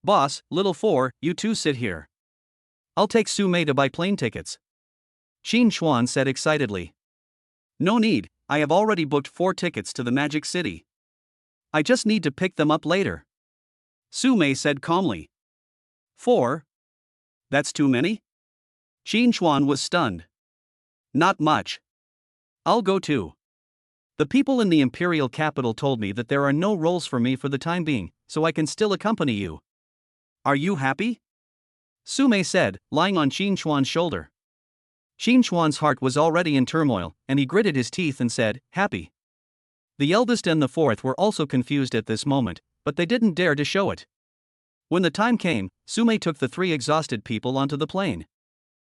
"Boss, little 4, you two sit here. I'll take Su-mei to buy plane tickets," Qin Chuan said excitedly. "No need, I have already booked 4 tickets to the Magic City. I just need to pick them up later," Su-mei said calmly. 4? That's too many?" Qin Chuan was stunned. "Not much. I'll go too. The people in the imperial capital told me that there are no roles for me for the time being, so I can still accompany you. Are you happy?" Su-mei said, lying on Qin Chuan's shoulder. Qin Chuan's heart was already in turmoil, and he gritted his teeth and said, "Happy." The eldest and the fourth were also confused at this moment, but they didn't dare to show it. When the time came, Su-mei took the 3 exhausted people onto the plane.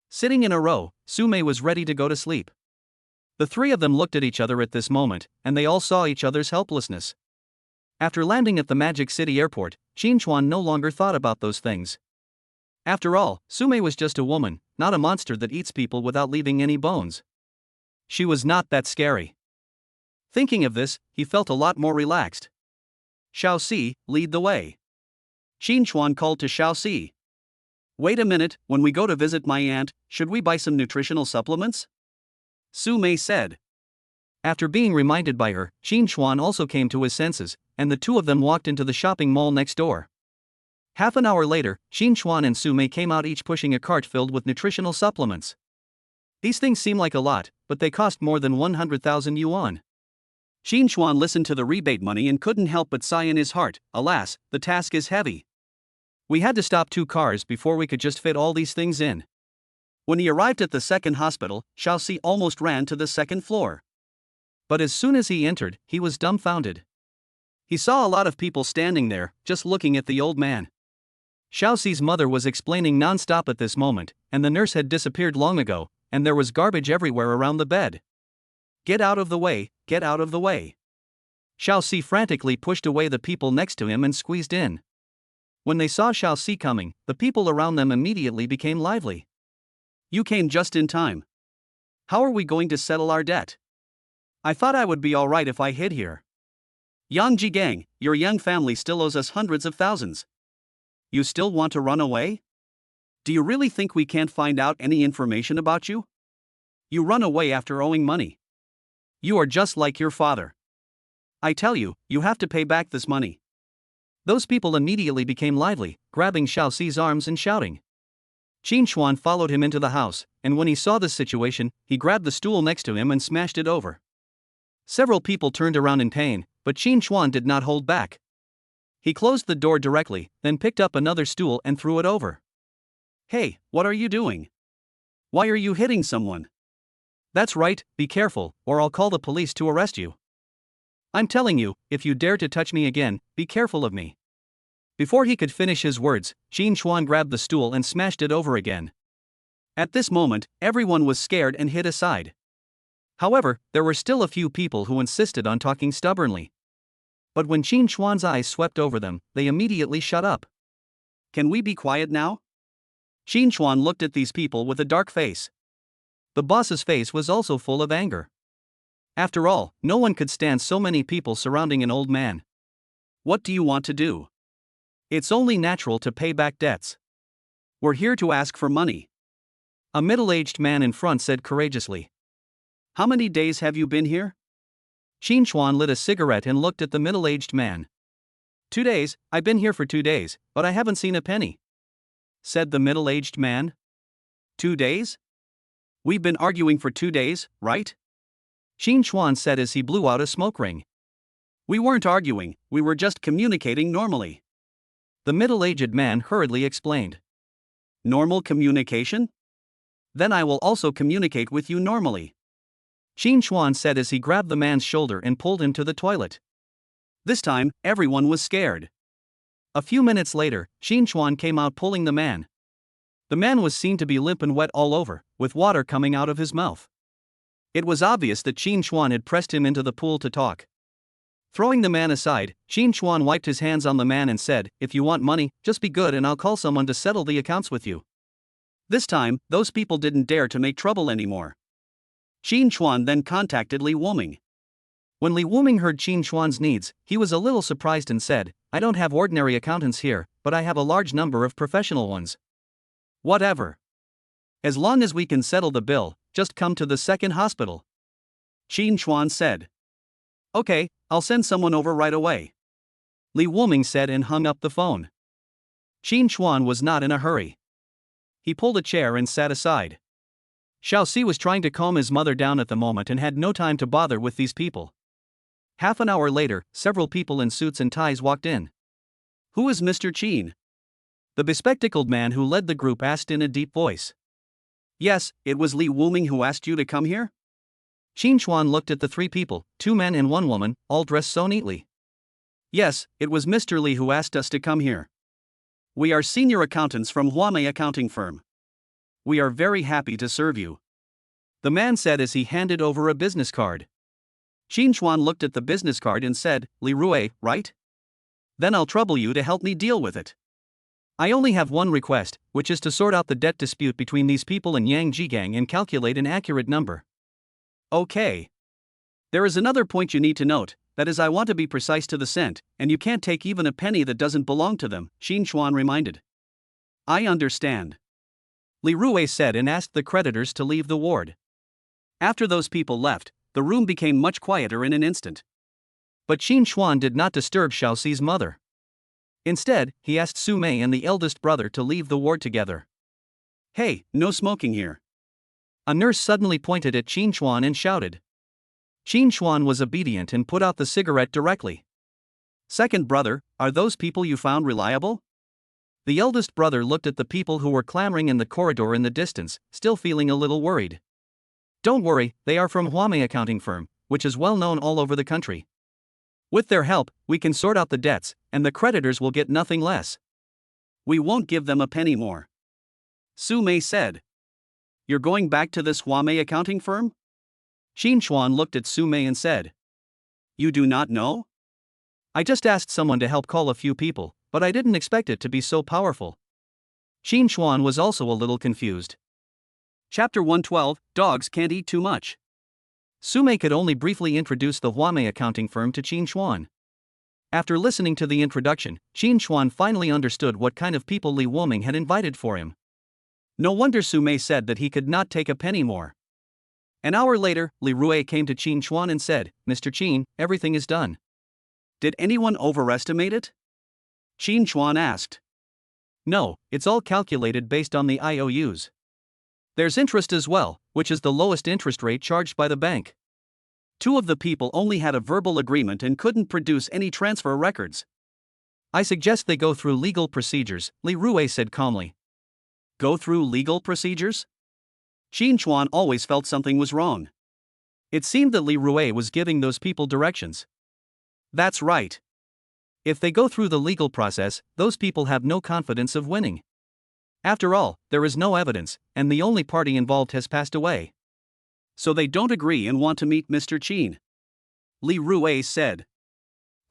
Sitting in a row, Su-mei was ready to go to sleep. The 3 of them looked at each other at this moment, and they all saw each other's helplessness. After landing at the Magic City airport, Qin Chuan no longer thought about those things. After all, Su-mei was just a woman, not a monster that eats people without leaving any bones. She was not that scary. Thinking of this, he felt a lot more relaxed. "Xiaoxi, lead the way." Qin Chuan called to Xiaoxi. "Wait a minute, when we go to visit my aunt, should we buy some nutritional supplements?" Su-mei said. After being reminded by her, Qin Chuan also came to his senses, and the 2 of them walked into the shopping mall next door. Half an hour later, Qin Chuan and Su-mei came out each pushing a cart filled with nutritional supplements. These things seem like a lot, but they cost more than 100,000 yuan. Qin Chuan listened to the rebate money and couldn't help but sigh in his heart. Alas, the task is heavy. We had to stop 2 cars before we could just fit all these things in. When he arrived at the second hospital, Xiaoxi almost ran to the second floor. But as soon as he entered, he was dumbfounded. He saw a lot of people standing there, just looking at the old man. Xiaoxi's mother was explaining non-stop at this moment, and the nurse had disappeared long ago, and there was garbage everywhere around the bed. "Get out of the way, get out of the way." Xiaoxi frantically pushed away the people next to him and squeezed in. When they saw Xiaoxi coming, the people around them immediately became lively. "You came just in time. How are we going to settle our debt? I thought I would be alright if I hid here. Yang Jigang, your young family still owes us hundreds of thousands. You still want to run away? Do you really think we can't find out any information about you? You run away after owing money. You are just like your father. I tell you, you have to pay back this money." Those people immediately became lively, grabbing Xiaoxi's arms and shouting. Qin Chuan followed him into the house, and when he saw this situation, he grabbed the stool next to him and smashed it over. Several people turned around in pain, but Qin Chuan did not hold back. He closed the door directly, then picked up another stool and threw it over. Hey, what are you doing? Why are you hitting someone? That's right, be careful, or I'll call the police to arrest you. I'm telling you, if you dare to touch me again, be careful of me. Before he could finish his words, Qin Chuan grabbed the stool and smashed it over again. At this moment, everyone was scared and hid aside. However, there were still a few people who insisted on talking stubbornly. But when Qin Chuan's eyes swept over them, they immediately shut up. Can we be quiet now? Qin Chuan looked at these people with a dark face. The boss's face was also full of anger. After all, no one could stand so many people surrounding an old man. What do you want to do? It's only natural to pay back debts. We're here to ask for money. A middle-aged man in front said courageously. How many days have you been here? Qin Chuan lit a cigarette and looked at the middle-aged man. 2 days, I've been here for 2 days, but I haven't seen a penny, said the middle-aged man. 2 days? We've been arguing for 2 days, right? Qin Chuan said as he blew out a smoke ring. We weren't arguing, we were just communicating normally, the middle-aged man hurriedly explained. Normal communication? Then I will also communicate with you normally, Qin Chuan said as he grabbed the man's shoulder and pulled him to the toilet. This time, everyone was scared. A few minutes later, Qin Chuan came out pulling the man. The man was seen to be limp and wet all over, with water coming out of his mouth. It was obvious that Qin Chuan had pressed him into the pool to talk. Throwing the man aside, Qin Chuan wiped his hands on the man and said, "If you want money, just be good and I'll call someone to settle the accounts with you." This time, those people didn't dare to make trouble anymore. Qin Chuan then contacted Li Wuming. When Li Wuming heard Qin Chuan's needs, he was a little surprised and said, "I don't have ordinary accountants here, but I have a large number of professional ones." Whatever. As long as we can settle the bill, just come to the second hospital, Qin Chuan said. Okay, I'll send someone over right away, Li Wuming said and hung up the phone. Qin Chuan was not in a hurry. He pulled a chair and sat aside. Xiaoxi was trying to calm his mother down at the moment and had no time to bother with these people. Half an hour later, several people in suits and ties walked in. Who is Mr. Qin? The bespectacled man who led the group asked in a deep voice. Yes, it was Li Wuming who asked you to come here? Qin Chuan looked at the 3 people, 2 men and 1 woman, all dressed so neatly. Yes, it was Mr. Li who asked us to come here. We are senior accountants from Huamei accounting firm. We are very happy to serve you, the man said as he handed over a business card. Qin Chuan looked at the business card and said, Li Rui, right? Then I'll trouble you to help me deal with it. I only have one request, which is to sort out the debt dispute between these people and Yang Jigang and calculate an accurate number. Okay. There is another point you need to note, that is I want to be precise to the cent, and you can't take even a penny that doesn't belong to them, Qin Chuan reminded. I understand, Li Rui said and asked the creditors to leave the ward. After those people left, the room became much quieter in an instant. But Qin Chuan did not disturb Xiaoxi's mother. Instead, he asked Su Mei and the eldest brother to leave the ward together. Hey, no smoking here. A nurse suddenly pointed at Qin Chuan and shouted. Qin Chuan was obedient and put out the cigarette directly. Second brother, are those people you found reliable? The eldest brother looked at the people who were clamoring in the corridor in the distance, still feeling a little worried. Don't worry, they are from Huamei accounting firm, which is well known all over the country. With their help, we can sort out the debts, and the creditors will get nothing less. We won't give them a penny more, Su Mei said. You're going back to this Huamei accounting firm? Qin Chuan looked at Su Mei and said. You do not know? I just asked someone to help call a few people, but I didn't expect it to be so powerful. Qin Chuan was also a little confused. Chapter 112, Dogs Can't Eat Too Much. Su Mei could only briefly introduce the Huamei accounting firm to Qin Chuan. After listening to the introduction, Qin Chuan finally understood what kind of people Li Wuming had invited for him. No wonder Su Mei said that he could not take a penny more. An hour later, Li Rui came to Qin Chuan and said, Mr. Qin, everything is done. Did anyone overestimate it? Qin Chuan asked. No, it's all calculated based on the IOUs. There's interest as well, which is the lowest interest rate charged by the bank. Two of the people only had a verbal agreement and couldn't produce any transfer records. I suggest they go through legal procedures, Li Rui said calmly. Go through legal procedures? Qin Chuan always felt something was wrong. It seemed that Li Rui was giving those people directions. That's right. If they go through the legal process, those people have no confidence of winning. After all, there is no evidence, and the only party involved has passed away. So they don't agree and want to meet Mr. Qin. Li Rui said.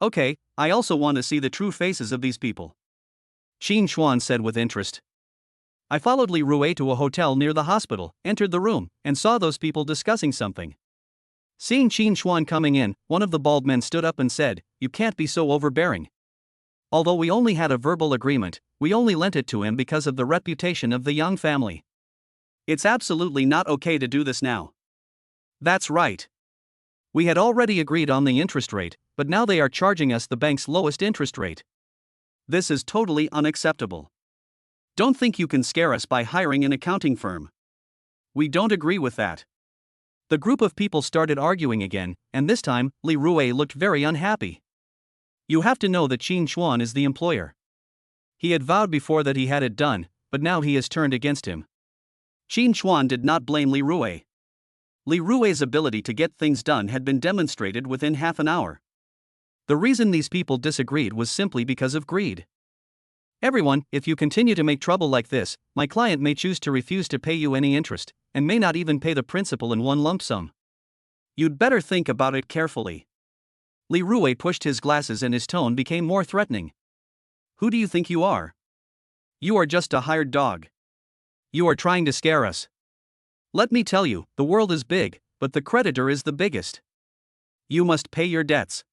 Okay, I also want to see the true faces of these people. Qin Chuan said with interest. I followed Li Rui to a hotel near the hospital, entered the room, and saw those people discussing something. Seeing Qin Chuan coming in, one of the bald men stood up and said, "You can't be so overbearing. Although we only had a verbal agreement, we only lent it to him because of the reputation of the Yang family. It's absolutely not okay to do this now." That's right. We had already agreed on the interest rate, but now they are charging us the bank's lowest interest rate. This is totally unacceptable. Don't think you can scare us by hiring an accounting firm. We don't agree with that. The group of people started arguing again, and this time, Li Rui looked very unhappy. You have to know that Qin Chuan is the employer. He had vowed before that he had it done, but now he has turned against him. Qin Chuan did not blame Li Rui. Li Rui's ability to get things done had been demonstrated within half an hour. The reason these people disagreed was simply because of greed. Everyone, if you continue to make trouble like this, my client may choose to refuse to pay you any interest, and may not even pay the principal in one lump sum. You'd better think about it carefully. Li Rui pushed his glasses and his tone became more threatening. Who do you think you are? You are just a hired dog. You are trying to scare us. Let me tell you, the world is big, but the creditor is the biggest. You must pay your debts.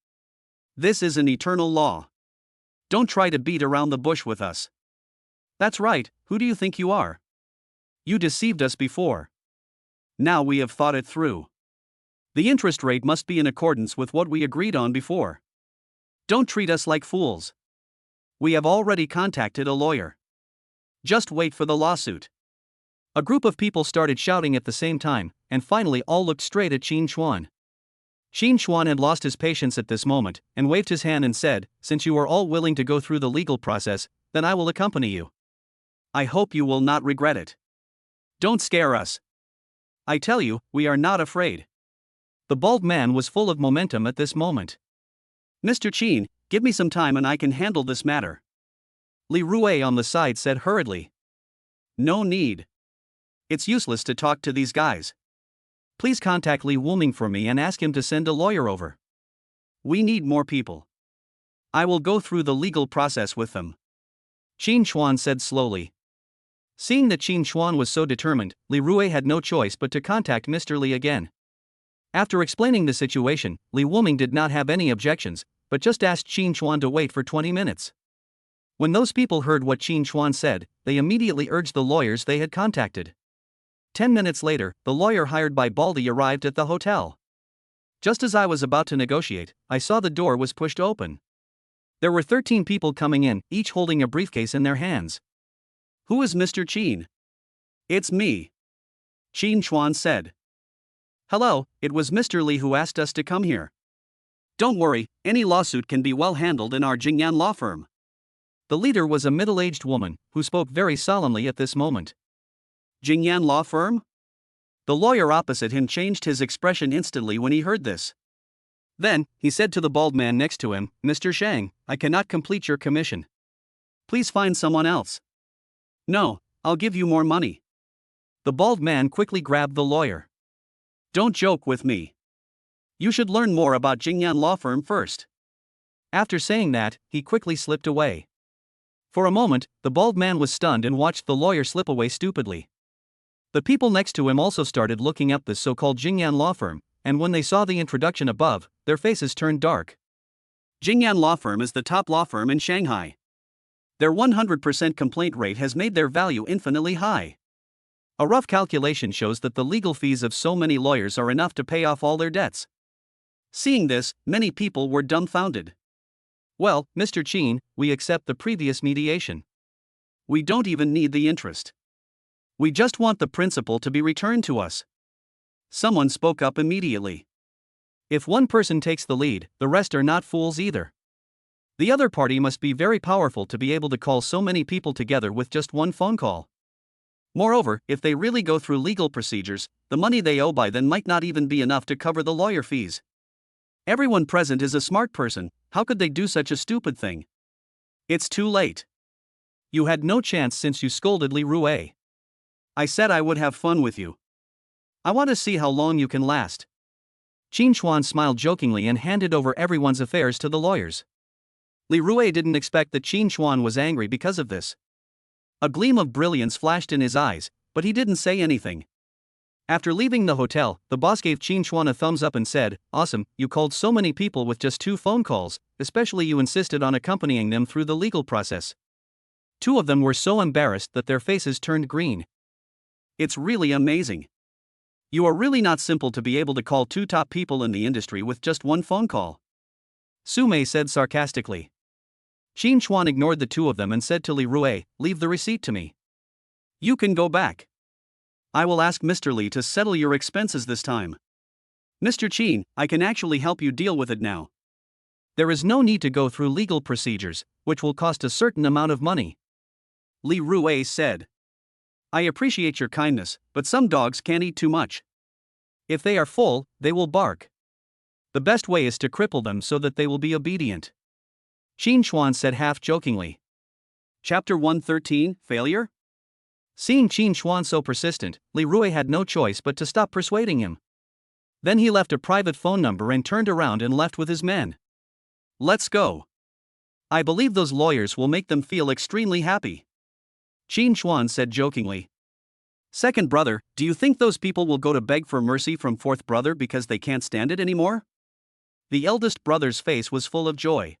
This is an eternal law. Don't try to beat around the bush with us. That's right, who do you think you are? You deceived us before. Now we have thought it through. The interest rate must be in accordance with what we agreed on before. Don't treat us like fools. We have already contacted a lawyer. Just wait for the lawsuit. A group of people started shouting at the same time, and finally all looked straight at Qin Chuan. Qin Chuan had lost his patience at this moment, and waved his hand and said, "Since you are all willing to go through the legal process, then I will accompany you. I hope you will not regret it. Don't scare us. I tell you, we are not afraid." The bald man was full of momentum at this moment. "Mr. Qin, give me some time and I can handle this matter." Li Rui on the side said hurriedly. "No need. It's useless to talk to these guys. Please contact Li Wuming for me and ask him to send a lawyer over. We need more people. I will go through the legal process with them," Qin Chuan said slowly. Seeing that Qin Chuan was so determined, Li Rui had no choice but to contact Mr. Li again. After explaining the situation, Li Wuming did not have any objections, but just asked Qin Chuan to wait for 20 minutes. When those people heard what Qin Chuan said, they immediately urged the lawyers they had contacted. 10 minutes later, the lawyer hired by Baldy arrived at the hotel. Just as I was about to negotiate, I saw the door was pushed open. There were 13 people coming in, each holding a briefcase in their hands. "Who is Mr. Qin?" "It's me," Qin Chuan said. "Hello, it was Mr. Li who asked us to come here. Don't worry, any lawsuit can be well handled in our Jingyan law firm." The leader was a middle-aged woman, who spoke very solemnly at this moment. "Jingyan law firm?" The lawyer opposite him changed his expression instantly when he heard this. Then, he said to the bald man next to him, "Mr. Shang, I cannot complete your commission. Please find someone else." "No, I'll give you more money." The bald man quickly grabbed the lawyer. "Don't joke with me. You should learn more about Jingyan law firm first." After saying that, he quickly slipped away. For a moment, the bald man was stunned and watched the lawyer slip away stupidly. The people next to him also started looking up this so-called Jingyan law firm, and when they saw the introduction above, their faces turned dark. Jingyan law firm is the top law firm in Shanghai. Their 100% complaint rate has made their value infinitely high. A rough calculation shows that the legal fees of so many lawyers are enough to pay off all their debts. Seeing this, many people were dumbfounded. "Well, Mr. Qin, we accept the previous mediation. We don't even need the interest. We just want the principal to be returned to us." Someone spoke up immediately. If one person takes the lead, the rest are not fools either. The other party must be very powerful to be able to call so many people together with just one phone call. Moreover, if they really go through legal procedures, the money they owe by then might not even be enough to cover the lawyer fees. Everyone present is a smart person. How could they do such a stupid thing? It's too late. You had no chance since you scolded Li Rue. I said I would have fun with you. I want to see how long you can last. Qin Chuan smiled jokingly and handed over everyone's affairs to the lawyers. Li Rue didn't expect that Qin Chuan was angry because of this. A gleam of brilliance flashed in his eyes, but he didn't say anything. After leaving the hotel, the boss gave Qin Chuan a thumbs up and said, "Awesome, you called so many people with just 2 phone calls, especially you insisted on accompanying them through the legal process." 2 of them were so embarrassed that their faces turned green. It's really amazing. You are really not simple to be able to call 2 top people in the industry with just 1 phone call. Su Mei said sarcastically. Qin Chuan ignored the 2 of them and said to Li Rue, "Leave the receipt to me. You can go back. I will ask Mr. Li to settle your expenses this time. Mr. Qin, I can actually help you deal with it now. There is no need to go through legal procedures, which will cost a certain amount of money." Li Rue said. "I appreciate your kindness, but some dogs can't eat too much. If they are full, they will bark. The best way is to cripple them so that they will be obedient." Qin Chuan said half-jokingly. Chapter 113, Failure? Seeing Qin Chuan so persistent, Li Rue had no choice but to stop persuading him. Then he left a private phone number and turned around and left with his men. "Let's go. I believe those lawyers will make them feel extremely happy," Qin Chuan said jokingly. "Second brother, do you think those people will go to beg for mercy from fourth brother because they can't stand it anymore?" The eldest brother's face was full of joy.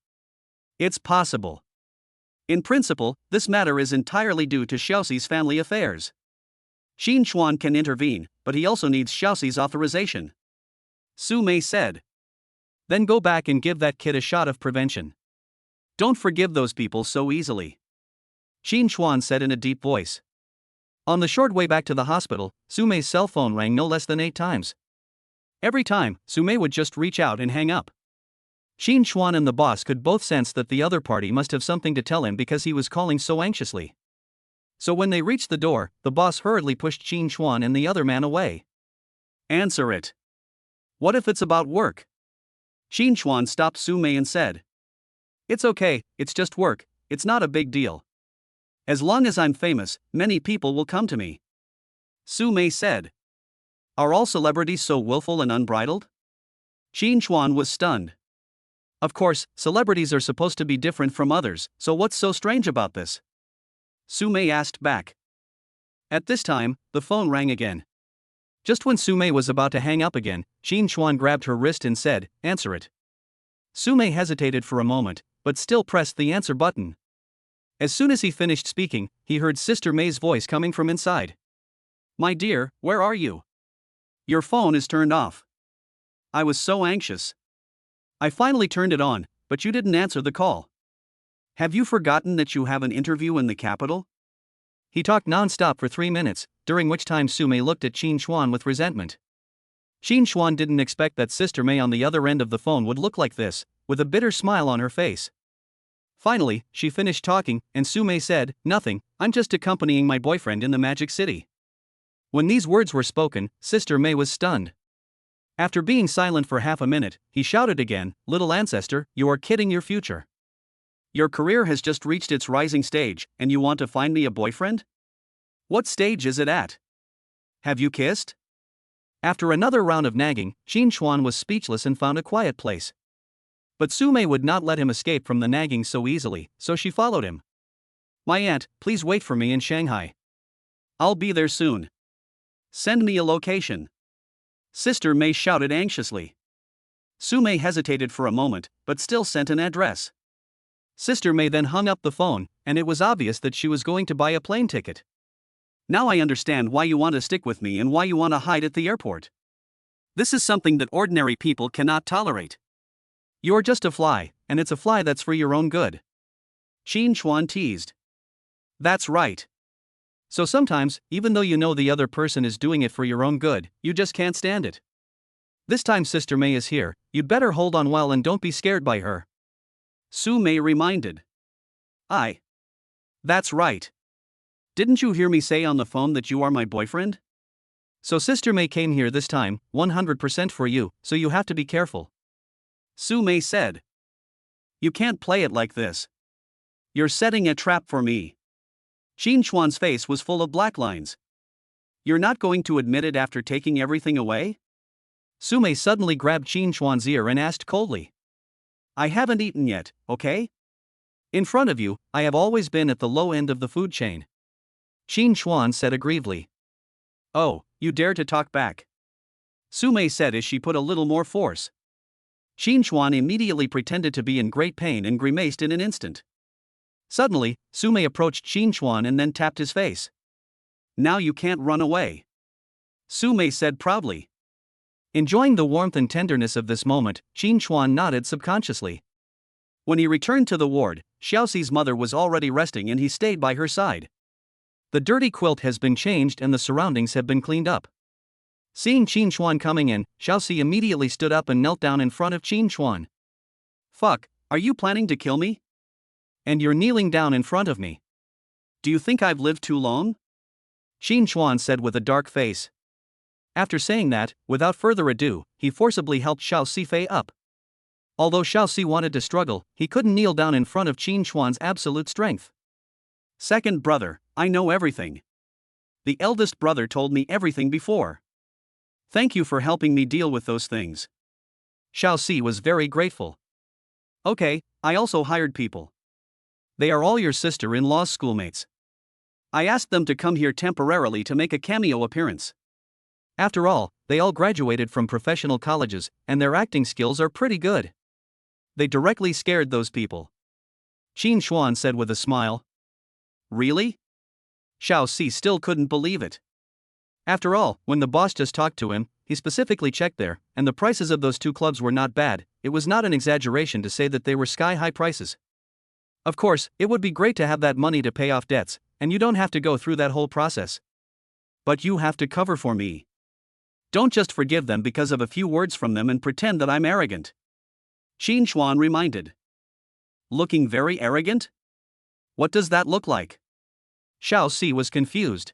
"It's possible. In principle, this matter is entirely due to Xiaoxi's family affairs. Qin Chuan can intervene, but he also needs Xiaoxi's authorization," Su Mei said. "Then go back and give that kid a shot of prevention. Don't forgive those people so easily," Qin Chuan said in a deep voice. On the short way back to the hospital, Su Mei's cell phone rang no less than 8 times. Every time, Su Mei would just reach out and hang up. Qin Chuan and the boss could both sense that the other party must have something to tell him because he was calling so anxiously. So when they reached the door, the boss hurriedly pushed Qin Chuan and the other man away. "Answer it. What if it's about work?" Qin Chuan stopped Su Mei and said. "It's okay, it's just work, it's not a big deal. As long as I'm famous, many people will come to me," Su Mei said. "Are all celebrities so willful and unbridled?" Qin Chuan was stunned. "Of course, celebrities are supposed to be different from others, so what's so strange about this?" Su Mei asked back. At this time, the phone rang again. Just when Su Mei was about to hang up again, Qin Chuan grabbed her wrist and said, "Answer it." Su Mei hesitated for a moment, but still pressed the answer button. As soon as he finished speaking, he heard Sister Mei's voice coming from inside. "My dear, where are you? Your phone is turned off. I was so anxious. I finally turned it on, but you didn't answer the call. Have you forgotten that you have an interview in the capital?" He talked non-stop for 3 minutes, during which time Su Mei looked at Qin Chuan with resentment. Qin Chuan didn't expect that Sister Mei on the other end of the phone would look like this, with a bitter smile on her face. Finally, she finished talking, and Su Mei said, "Nothing, I'm just accompanying my boyfriend in the Magic City." When these words were spoken, Sister Mei was stunned. After being silent for half a minute, he shouted again, "Little ancestor, you are kidding your future. Your career has just reached its rising stage, and you want to find me a boyfriend? What stage is it at? Have you kissed?" After another round of nagging, Qin Chuan was speechless and found a quiet place. But Su Mei would not let him escape from the nagging so easily, so she followed him. "My aunt, please wait for me in Shanghai. I'll be there soon. Send me a location," Sister Mei shouted anxiously. Su Mei hesitated for a moment, but still sent an address. Sister Mei then hung up the phone, and it was obvious that she was going to buy a plane ticket. "Now I understand why you want to stick with me and why you want to hide at the airport. This is something that ordinary people cannot tolerate. You're just a fly, and it's a fly that's for your own good," Qin Chuan teased. "That's right. So sometimes, even though you know the other person is doing it for your own good, you just can't stand it. This time Sister May is here, you'd better hold on well and don't be scared by her. Su Mei reminded. That's right. Didn't you hear me say on the phone that you are my boyfriend? So Sister May came here this time, 100% for you, so you have to be careful. Su Mei said. You can't play it like this. You're setting a trap for me. Qin Chuan's face was full of black lines. You're not going to admit it after taking everything away? Su Mei suddenly grabbed Qin Chuan's ear and asked coldly. I haven't eaten yet, okay? In front of you, I have always been at the low end of the food chain. Qin Chuan said aggrievedly. Oh, you dare to talk back? Su Mei said as she put a little more force. Qin Chuan immediately pretended to be in great pain and grimaced in an instant. Suddenly, Su Mei approached Qin Chuan and then tapped his face. Now you can't run away, Su Mei said proudly. Enjoying the warmth and tenderness of this moment, Qin Chuan nodded subconsciously. When he returned to the ward, Xiaoxi's mother was already resting and he stayed by her side. The dirty quilt has been changed and the surroundings have been cleaned up. Seeing Qin Chuan coming in, Xiaoxi immediately stood up and knelt down in front of Qin Chuan. Fuck, are you planning to kill me? And you're kneeling down in front of me. Do you think I've lived too long? Qin Chuan said with a dark face. After saying that, without further ado, he forcibly helped Xiaoxi Fei up. Although Xiaoxi wanted to struggle, he couldn't kneel down in front of Qin Chuan's absolute strength. Second brother, I know everything. The eldest brother told me everything before. Thank you for helping me deal with those things. Xiaoxi was very grateful. Okay, I also hired people. They are all your sister-in-law's schoolmates. I asked them to come here temporarily to make a cameo appearance. After all, they all graduated from professional colleges, and their acting skills are pretty good. They directly scared those people. Qin Chuan said with a smile. Really? Xiaoxi still couldn't believe it. After all, when the boss just talked to him, he specifically checked there, and the prices of those two clubs were not bad. It was not an exaggeration to say that they were sky-high prices. Of course, it would be great to have that money to pay off debts, and you don't have to go through that whole process. But you have to cover for me. Don't just forgive them because of a few words from them and pretend that I'm arrogant. Qin Chuan reminded. Looking very arrogant? What does that look like? Xiaoxi was confused.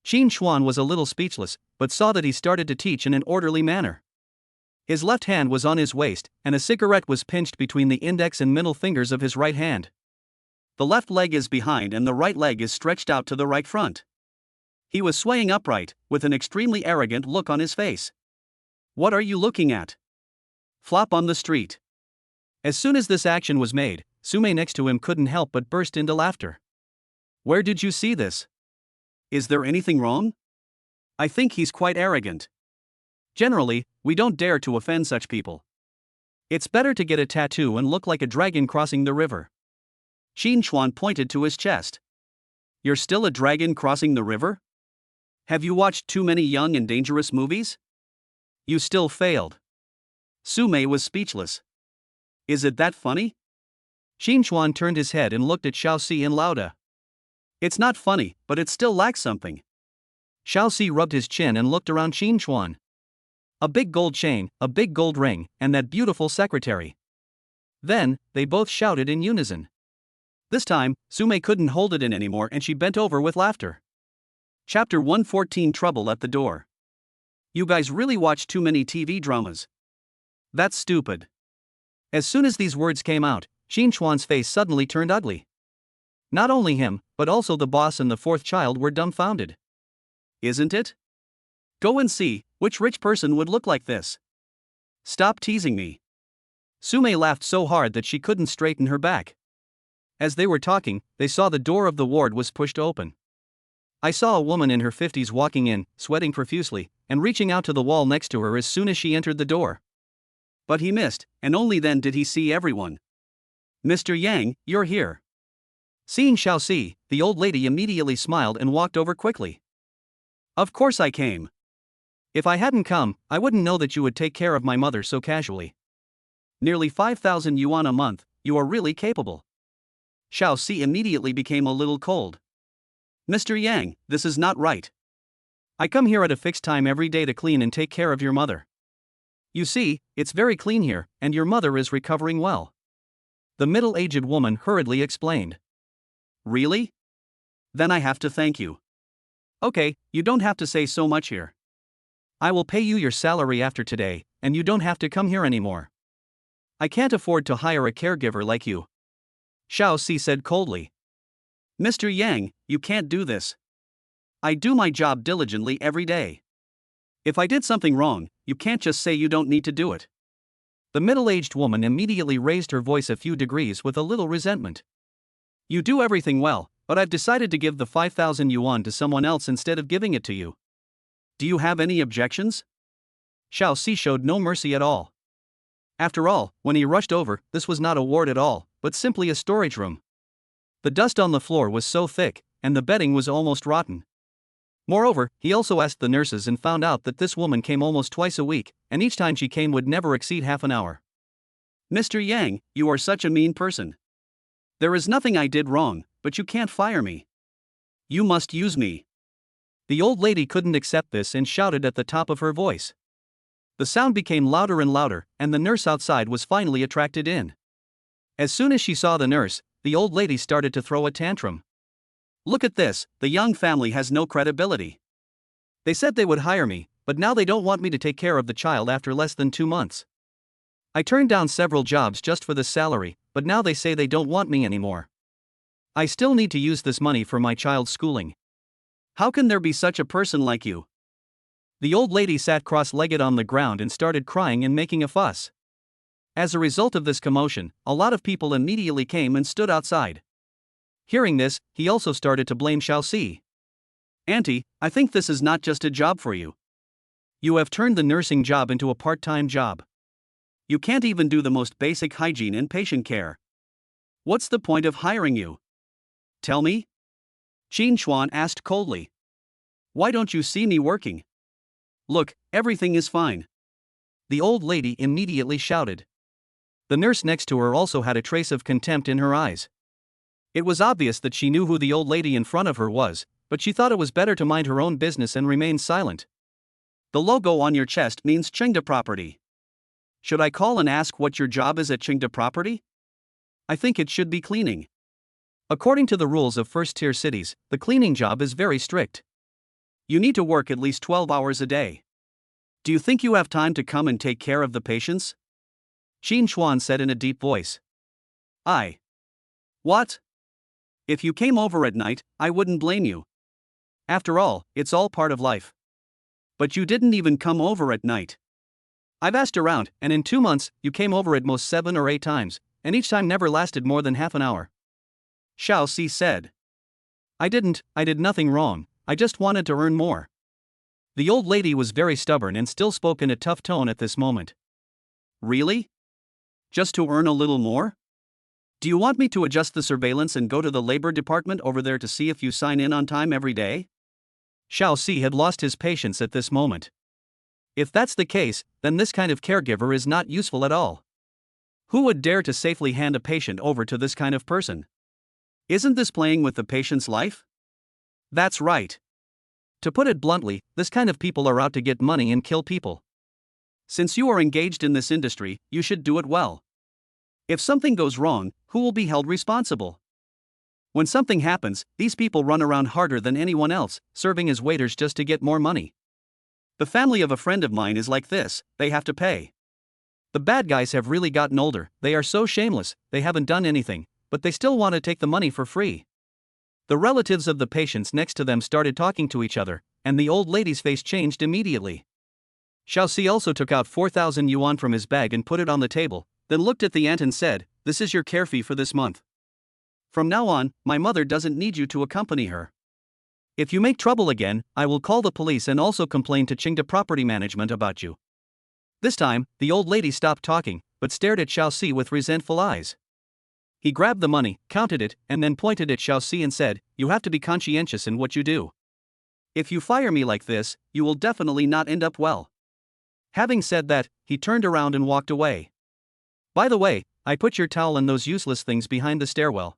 Qin Chuan was a little speechless, but saw that he started to teach in an orderly manner. His left hand was on his waist, and a cigarette was pinched between the index and middle fingers of his right hand. The left leg is behind and the right leg is stretched out to the right front. He was swaying upright, with an extremely arrogant look on his face. What are you looking at? Flop on the street. As soon as this action was made, Su Mei next to him couldn't help but burst into laughter. Where did you see this? Is there anything wrong? I think he's quite arrogant. Generally, we don't dare to offend such people. It's better to get a tattoo and look like a dragon crossing the river. Qin Chuan pointed to his chest. You're still a dragon crossing the river? Have you watched too many young and dangerous movies? You still failed. Su Mei was speechless. Is it that funny? Qin Chuan turned his head and looked at Xiaoxi and Lauda. It's not funny, but it still lacks something. Xiaoxi rubbed his chin and looked around Qin Chuan. A big gold chain, a big gold ring, and that beautiful secretary. Then, they both shouted in unison. This time, Su Mei couldn't hold it in anymore and she bent over with laughter. Chapter 114 Trouble at the Door. You guys really watch too many TV dramas. That's stupid. As soon as these words came out, Qin Chuan's face suddenly turned ugly. Not only him, but also the boss and the fourth child were dumbfounded. Isn't it? Go and see, which rich person would look like this? Stop teasing me. Su Mei laughed so hard that she couldn't straighten her back. As they were talking, they saw the door of the ward was pushed open. I saw a woman in her 50s walking in, sweating profusely, and reaching out to the wall next to her as soon as she entered the door. But he missed, and only then did he see everyone. Mr. Yang, you're here. Seeing Xiaoxi, the old lady immediately smiled and walked over quickly. Of course I came. If I hadn't come, I wouldn't know that you would take care of my mother so casually. Nearly 5,000 yuan a month, you are really capable. Xiaoxi immediately became a little cold. Mr. Yang, this is not right. I come here at a fixed time every day to clean and take care of your mother. You see, it's very clean here, and your mother is recovering well. The middle-aged woman hurriedly explained. Really? Then I have to thank you. Okay, you don't have to say so much here. I will pay you your salary after today, and you don't have to come here anymore. I can't afford to hire a caregiver like you. Xiao Si said coldly. Mr. Yang, you can't do this. I do my job diligently every day. If I did something wrong, you can't just say you don't need to do it. The middle-aged woman immediately raised her voice a few degrees with a little resentment. You do everything well, but I've decided to give the 5,000 yuan to someone else instead of giving it to you. Do you have any objections? Xiao Si showed no mercy at all. After all, when he rushed over, this was not a ward at all, but simply a storage room. The dust on the floor was so thick, and the bedding was almost rotten. Moreover, he also asked the nurses and found out that this woman came almost twice a week, and each time she came would never exceed half an hour. Mr. Yang, you are such a mean person. There is nothing I did wrong, but you can't fire me. You must use me. The old lady couldn't accept this and shouted at the top of her voice. The sound became louder and louder, and the nurse outside was finally attracted in. As soon as she saw the nurse, the old lady started to throw a tantrum. Look at this, the Yang family has no credibility. They said they would hire me, but now they don't want me to take care of the child after less than 2 months. I turned down several jobs just for this salary, but now they say they don't want me anymore. I still need to use this money for my child's schooling. How can there be such a person like you? The old lady sat cross-legged on the ground and started crying and making a fuss. As a result of this commotion, a lot of people immediately came and stood outside. Hearing this, he also started to blame Xiao Si. Auntie, I think this is not just a job for you. You have turned the nursing job into a part-time job. You can't even do the most basic hygiene and patient care. What's the point of hiring you? Tell me? Qin Chuan asked coldly. Why don't you see me working? Look, everything is fine. The old lady immediately shouted. The nurse next to her also had a trace of contempt in her eyes. It was obvious that she knew who the old lady in front of her was, but she thought it was better to mind her own business and remain silent. The logo on your chest means Chengda Property. Should I call and ask what your job is at Chengda Property? I think it should be cleaning. According to the rules of first-tier cities, the cleaning job is very strict. You need to work at least 12 hours a day. Do you think you have time to come and take care of the patients? Qin Chuan said in a deep voice. What? If you came over at night, I wouldn't blame you. After all, it's all part of life. But you didn't even come over at night. I've asked around, and in 2 months, you came over at most 7 or 8 times, and each time never lasted more than half an hour. Xiao Si said. I did nothing wrong, I just wanted to earn more. The old lady was very stubborn and still spoke in a tough tone at this moment. Really? Just to earn a little more? Do you want me to adjust the surveillance and go to the labor department over there to see if you sign in on time every day? Xiao Si had lost his patience at this moment. If that's the case, then this kind of caregiver is not useful at all. Who would dare to safely hand a patient over to this kind of person? Isn't this playing with the patient's life? That's right. To put it bluntly, this kind of people are out to get money and kill people. Since you are engaged in this industry, you should do it well. If something goes wrong, who will be held responsible? When something happens, these people run around harder than anyone else, serving as waiters just to get more money. The family of a friend of mine is like this, they have to pay. The bad guys have really gotten older, they are so shameless, they haven't done anything, but they still want to take the money for free. The relatives of the patients next to them started talking to each other, and the old lady's face changed immediately. Xiao Si also took out 4,000 yuan from his bag and put it on the table, then looked at the aunt and said, "This is your care fee for this month. From now on, my mother doesn't need you to accompany her. If you make trouble again, I will call the police and also complain to Chengda Property Management about you." This time, the old lady stopped talking, but stared at Xiao Si with resentful eyes. He grabbed the money, counted it, and then pointed at Xiao Si and said, "You have to be conscientious in what you do. If you fire me like this, you will definitely not end up well." Having said that, he turned around and walked away. By the way, I put your towel and those useless things behind the stairwell.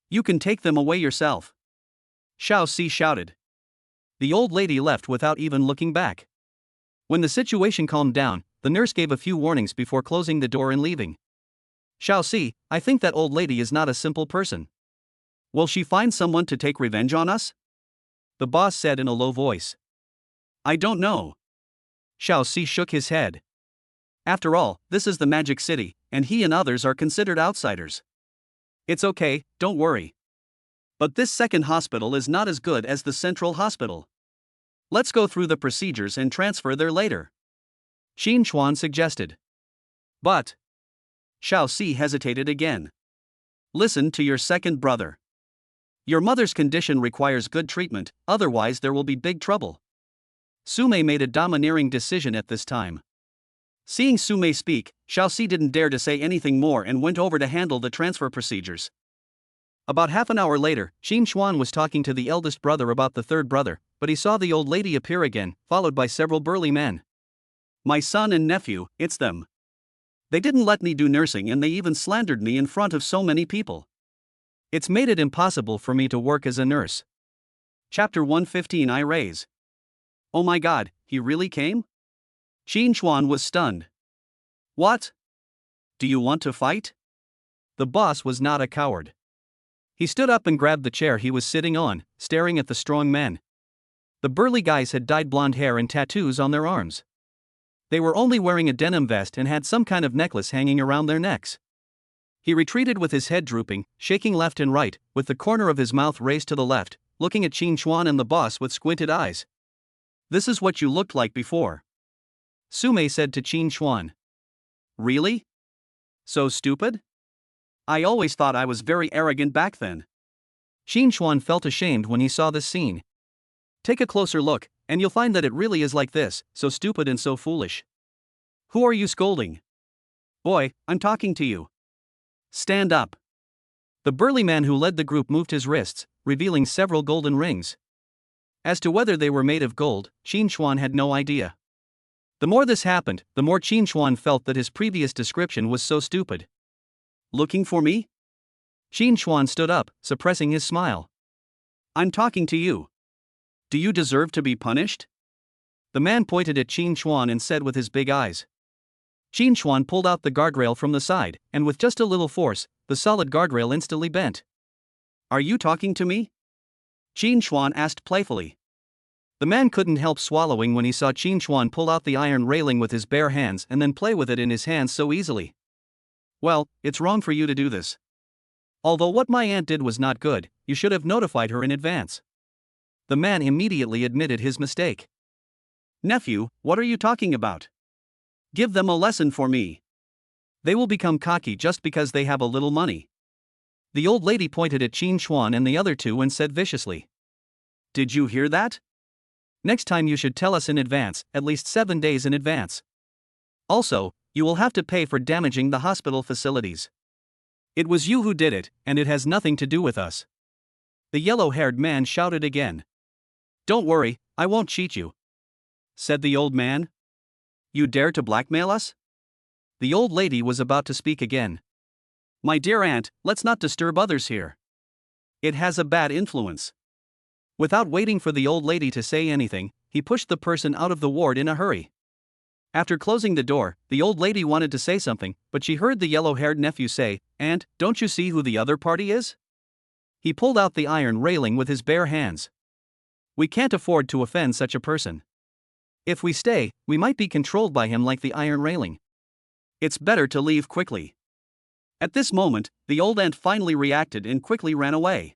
You can take them away yourself. Xiao Si shouted. The old lady left without even looking back. When the situation calmed down, the nurse gave a few warnings before closing the door and leaving. Xiaoxi, I think that old lady is not a simple person. Will she find someone to take revenge on us? The boss said in a low voice. I don't know. Xiaoxi shook his head. After all, this is the Magic City, and he and others are considered outsiders. It's okay, don't worry. But this second hospital is not as good as the central hospital. Let's go through the procedures and transfer there later. Qin Chuan suggested. But Xiaoxi hesitated again. Listen to your second brother. Your mother's condition requires good treatment, otherwise there will be big trouble. Sumei made a domineering decision at this time. Seeing Sumei speak, Xiaoxi didn't dare to say anything more and went over to handle the transfer procedures. About half an hour later, Qin Chuan was talking to the eldest brother about the third brother, but he saw the old lady appear again, followed by several burly men. My son and nephew, it's them. They didn't let me do nursing and they even slandered me in front of so many people. It's made it impossible for me to work as a nurse. Chapter 115 I raise. Oh my god, he really came? Qin Chuan was stunned. What? Do you want to fight? The boss was not a coward. He stood up and grabbed the chair he was sitting on, staring at the strong men. The burly guys had dyed blonde hair and tattoos on their arms. They were only wearing a denim vest and had some kind of necklace hanging around their necks. He retreated with his head drooping, shaking left and right, with the corner of his mouth raised to the left, looking at Qin Chuan and the boss with squinted eyes. This is what you looked like before, Sumei said to Qin Chuan. Really? So stupid? I always thought I was very arrogant back then. Qin Chuan felt ashamed when he saw this scene. Take a closer look, and you'll find that it really is like this, so stupid and so foolish. Who are you scolding? Boy, I'm talking to you. Stand up. The burly man who led the group moved his wrists, revealing several golden rings. As to whether they were made of gold, Qin Chuan had no idea. The more this happened, the more Qin Chuan felt that his previous description was so stupid. Looking for me? Qin Chuan stood up, suppressing his smile. I'm talking to you. Do you deserve to be punished? The man pointed at Qin Chuan and said with his big eyes. Qin Chuan pulled out the guardrail from the side, and with just a little force, the solid guardrail instantly bent. Are you talking to me? Qin Chuan asked playfully. The man couldn't help swallowing when he saw Qin Chuan pull out the iron railing with his bare hands and then play with it in his hands so easily. Well, it's wrong for you to do this. Although what my aunt did was not good, you should have notified her in advance. The man immediately admitted his mistake. Nephew, what are you talking about? Give them a lesson for me. They will become cocky just because they have a little money. The old lady pointed at Qin Chuan and the other two and said viciously. Did you hear that? Next time you should tell us in advance, at least 7 days in advance. Also, you will have to pay for damaging the hospital facilities. It was you who did it, and it has nothing to do with us. The yellow-haired man shouted again. Don't worry, I won't cheat you, said the old man. You dare to blackmail us? The old lady was about to speak again. My dear aunt, let's not disturb others here. It has a bad influence. Without waiting for the old lady to say anything, he pushed the person out of the ward in a hurry. After closing the door, the old lady wanted to say something, but she heard the yellow-haired nephew say, "Aunt, don't you see who the other party is?" He pulled out the iron railing with his bare hands. We can't afford to offend such a person. If we stay, we might be controlled by him like the iron railing. It's better to leave quickly. At this moment, the old aunt finally reacted and quickly ran away.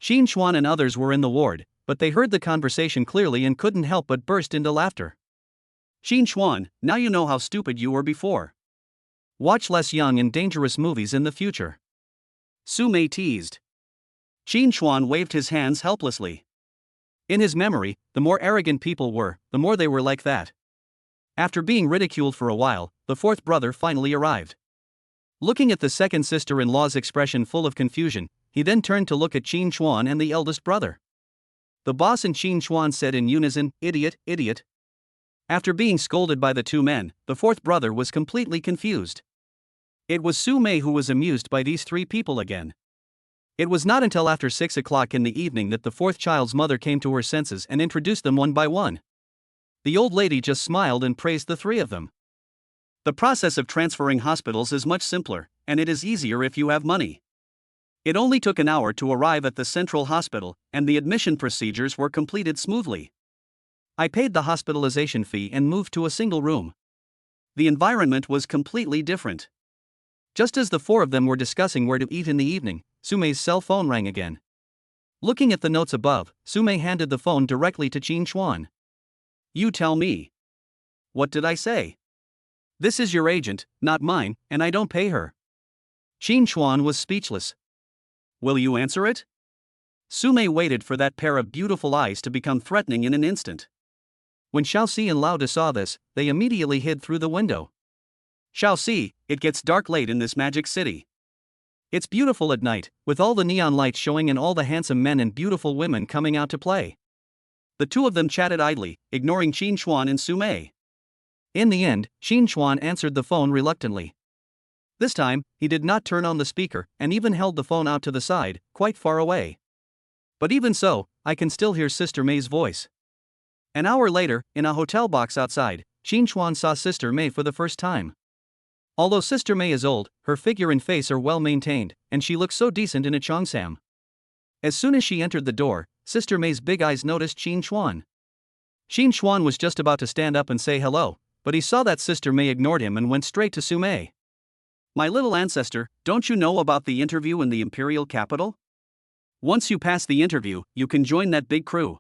Qin Chuan and others were in the ward, but they heard the conversation clearly and couldn't help but burst into laughter. Qin Chuan, now you know how stupid you were before. Watch less young and dangerous movies in the future. Sumei teased. Qin Chuan waved his hands helplessly. In his memory, the more arrogant people were, the more they were like that. After being ridiculed for a while, the fourth brother finally arrived. Looking at the second sister-in-law's expression full of confusion, he then turned to look at Qin Chuan and the eldest brother. The boss and Qin Chuan said in unison, "Idiot, idiot." After being scolded by the two men, the fourth brother was completely confused. It was Sumei who was amused by these three people again. It was not until after 6 o'clock in the evening that the fourth child's mother came to her senses and introduced them one by one. The old lady just smiled and praised the three of them. The process of transferring hospitals is much simpler, and it is easier if you have money. It only took an hour to arrive at the central hospital, and the admission procedures were completed smoothly. I paid the hospitalization fee and moved to a single room. The environment was completely different. Just as the four of them were discussing where to eat in the evening, Sumei's cell phone rang again. Looking at the notes above, Sumei handed the phone directly to Qin Chuan. You tell me. What did I say? This is your agent, not mine, and I don't pay her. Qin Chuan was speechless. Will you answer it? Sumei waited for that pair of beautiful eyes to become threatening in an instant. When Xiaoxi and Lao De saw this, they immediately hid through the window. Xiaoxi, it gets dark late in this magic city. It's beautiful at night, with all the neon lights showing and all the handsome men and beautiful women coming out to play. The two of them chatted idly, ignoring Qin Chuan and Sumei. In the end, Qin Chuan answered the phone reluctantly. This time, he did not turn on the speaker and even held the phone out to the side, quite far away. But even so, I can still hear Sister May's voice. An hour later, in a hotel box outside, Qin Chuan saw Sister May for the first time. Although Sister May is old, her figure and face are well maintained, and she looks so decent in a cheongsam. As soon as she entered the door, Sister May's big eyes noticed Qin Chuan. Qin Chuan was just about to stand up and say hello, but he saw that Sister May ignored him and went straight to Sumei. My little ancestor, don't you know about the interview in the imperial capital? Once you pass the interview, you can join that big crew.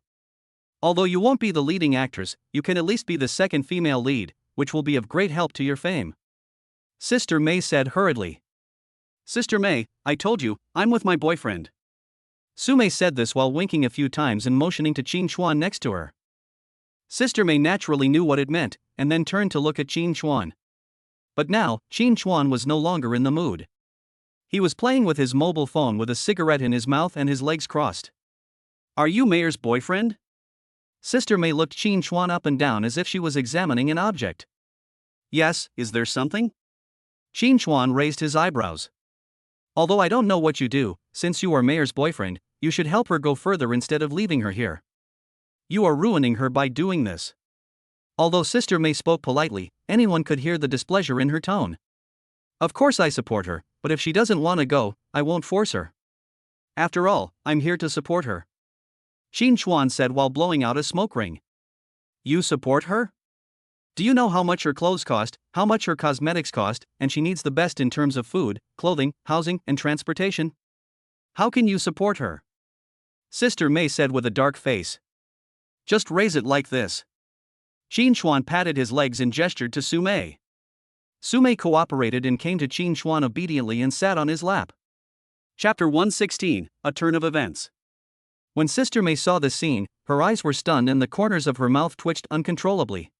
Although you won't be the leading actress, you can at least be the second female lead, which will be of great help to your fame. Sister May said hurriedly. Sister May, I told you, I'm with my boyfriend. Sumei said this while winking a few times and motioning to Qin Chuan next to her. Sister May naturally knew what it meant, and then turned to look at Qin Chuan. But now, Qin Chuan was no longer in the mood. He was playing with his mobile phone with a cigarette in his mouth and his legs crossed. Are you Mayor's boyfriend? Sister May looked Qin Chuan up and down as if she was examining an object. Yes, is there something? Qin Chuan raised his eyebrows. Although I don't know what you do, since you are Mayor's boyfriend, you should help her go further instead of leaving her here. You are ruining her by doing this. Although Sister May spoke politely, anyone could hear the displeasure in her tone. Of course I support her, but if she doesn't want to go, I won't force her. After all, I'm here to support her. Qin Chuan said while blowing out a smoke ring. You support her? Do you know how much her clothes cost, how much her cosmetics cost, and she needs the best in terms of food, clothing, housing, and transportation? How can you support her? Sister May said with a dark face. Just raise it like this. Qin Chuan patted his legs and gestured to Sumei. Sumei cooperated and came to Qin Chuan obediently and sat on his lap. Chapter 116, A Turn of Events. When Sister May saw this scene, her eyes were stunned and the corners of her mouth twitched uncontrollably.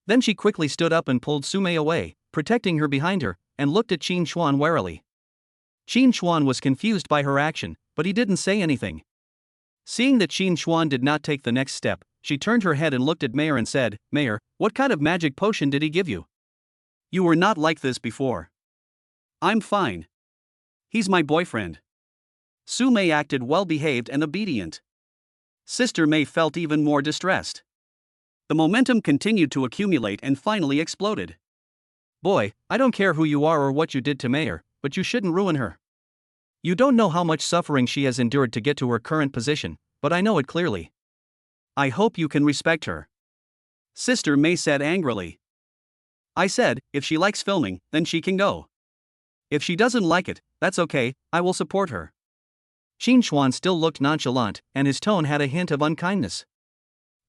Then she quickly stood up and pulled Sumei away, protecting her behind her, and looked at Qin Chuan warily. Qin Chuan was confused by her action, but he didn't say anything. Seeing that Qin Chuan did not take the next step, she turned her head and looked at Mayor and said, Mayor, what kind of magic potion did he give you? You were not like this before. I'm fine. He's my boyfriend. Sumei acted well-behaved and obedient. Sister May felt even more distressed. The momentum continued to accumulate and finally exploded. Boy, I don't care who you are or what you did to Mayor, but you shouldn't ruin her. You don't know how much suffering she has endured to get to her current position, but I know it clearly. I hope you can respect her. Sister May said angrily. I said, if she likes filming, then she can go. If she doesn't like it, that's okay, I will support her. Qin Chuan still looked nonchalant, and his tone had a hint of unkindness.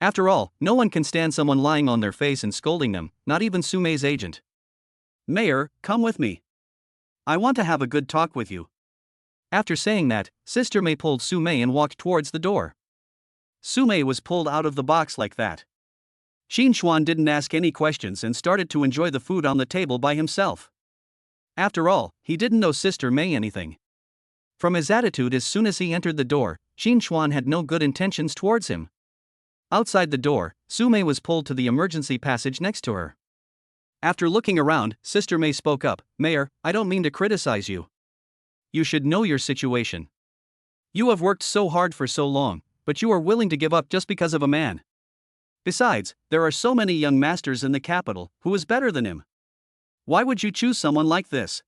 After all, no one can stand someone lying on their face and scolding them, not even Sumei's agent. Mayor, come with me. I want to have a good talk with you. After saying that, Sister May pulled Sumei and walked towards the door. Sumei was pulled out of the box like that. Qin Chuan didn't ask any questions and started to enjoy the food on the table by himself. After all, he didn't know Sister May anything. From his attitude as soon as he entered the door, Qin Chuan had no good intentions towards him. Outside the door, Sumei was pulled to the emergency passage next to her. After looking around, Sister May spoke up, Mayor, I don't mean to criticize you. You should know your situation. You have worked so hard for so long, but you are willing to give up just because of a man. Besides, there are so many young masters in the capital, who is better than him? Why would you choose someone like this?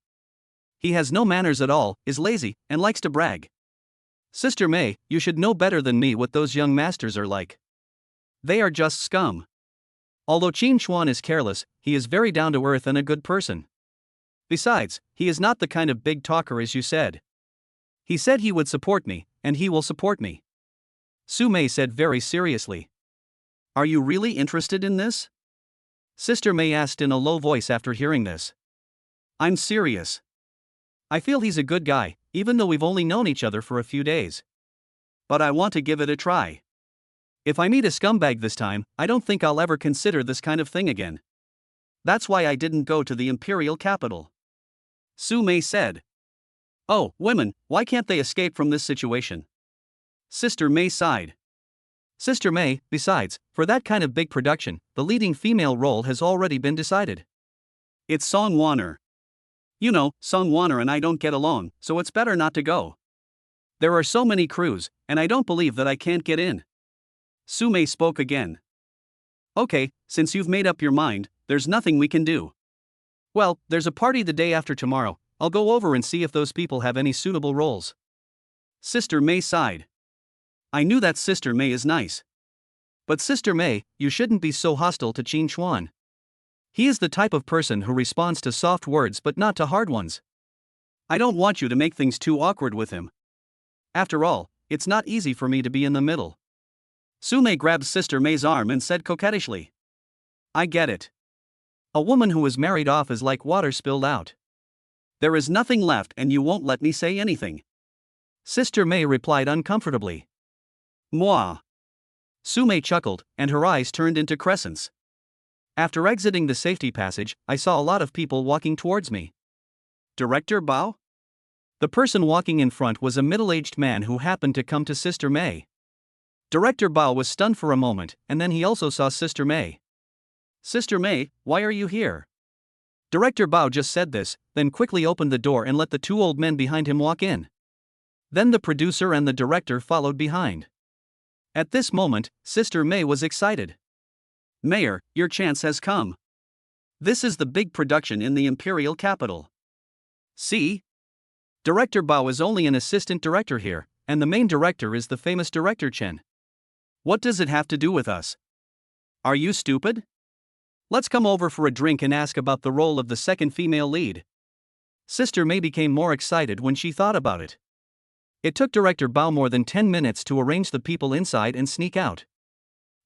He has no manners at all, is lazy, and likes to brag. Sister May, you should know better than me what those young masters are like. They are just scum. Although Qin Chuan is careless, he is very down to earth and a good person. Besides, he is not the kind of big talker as you said. He said he would support me, and he will support me. Su Mei said very seriously. Are you really interested in this? Sister May asked in a low voice after hearing this. I'm serious. I feel he's a good guy, even though we've only known each other for a few days. But I want to give it a try. If I meet a scumbag this time, I don't think I'll ever consider this kind of thing again. That's why I didn't go to the imperial capital. Su Mei said. Oh, women, why can't they escape from this situation? Sister May sighed. Sister May, besides, for that kind of big production, the leading female role has already been decided. It's Song Wanner. You know, Song Wanner and I don't get along, so it's better not to go. There are so many crews, and I don't believe that I can't get in. Su Mei spoke again. Okay, since you've made up your mind, there's nothing we can do. Well, there's a party the day after tomorrow. I'll go over and see if those people have any suitable roles. Sister May sighed. I knew that Sister May is nice. But Sister May, you shouldn't be so hostile to Qin Chuan. He is the type of person who responds to soft words but not to hard ones. I don't want you to make things too awkward with him. After all, it's not easy for me to be in the middle. Su Mei grabbed Sister May's arm and said coquettishly. I get it. A woman who is married off is like water spilled out. There is nothing left and you won't let me say anything. Sister May replied uncomfortably. Moi. Su Mei chuckled, and her eyes turned into crescents. After exiting the safety passage, I saw a lot of people walking towards me. Director Bao? The person walking in front was a middle-aged man who happened to come to Sister May. Director Bao was stunned for a moment, and then he also saw Sister May. Sister May, why are you here? Director Bao just said this, then quickly opened the door and let the two old men behind him walk in. Then the producer and the director followed behind. At this moment, Sister May was excited. Mayor, your chance has come. This is the big production in the imperial capital. See? Director Bao is only an assistant director here, and the main director is the famous director Chen. What does it have to do with us? Are you stupid? Let's come over for a drink and ask about the role of the second female lead. Sister May became more excited when she thought about it. It took Director Bao more than 10 minutes to arrange the people inside and sneak out.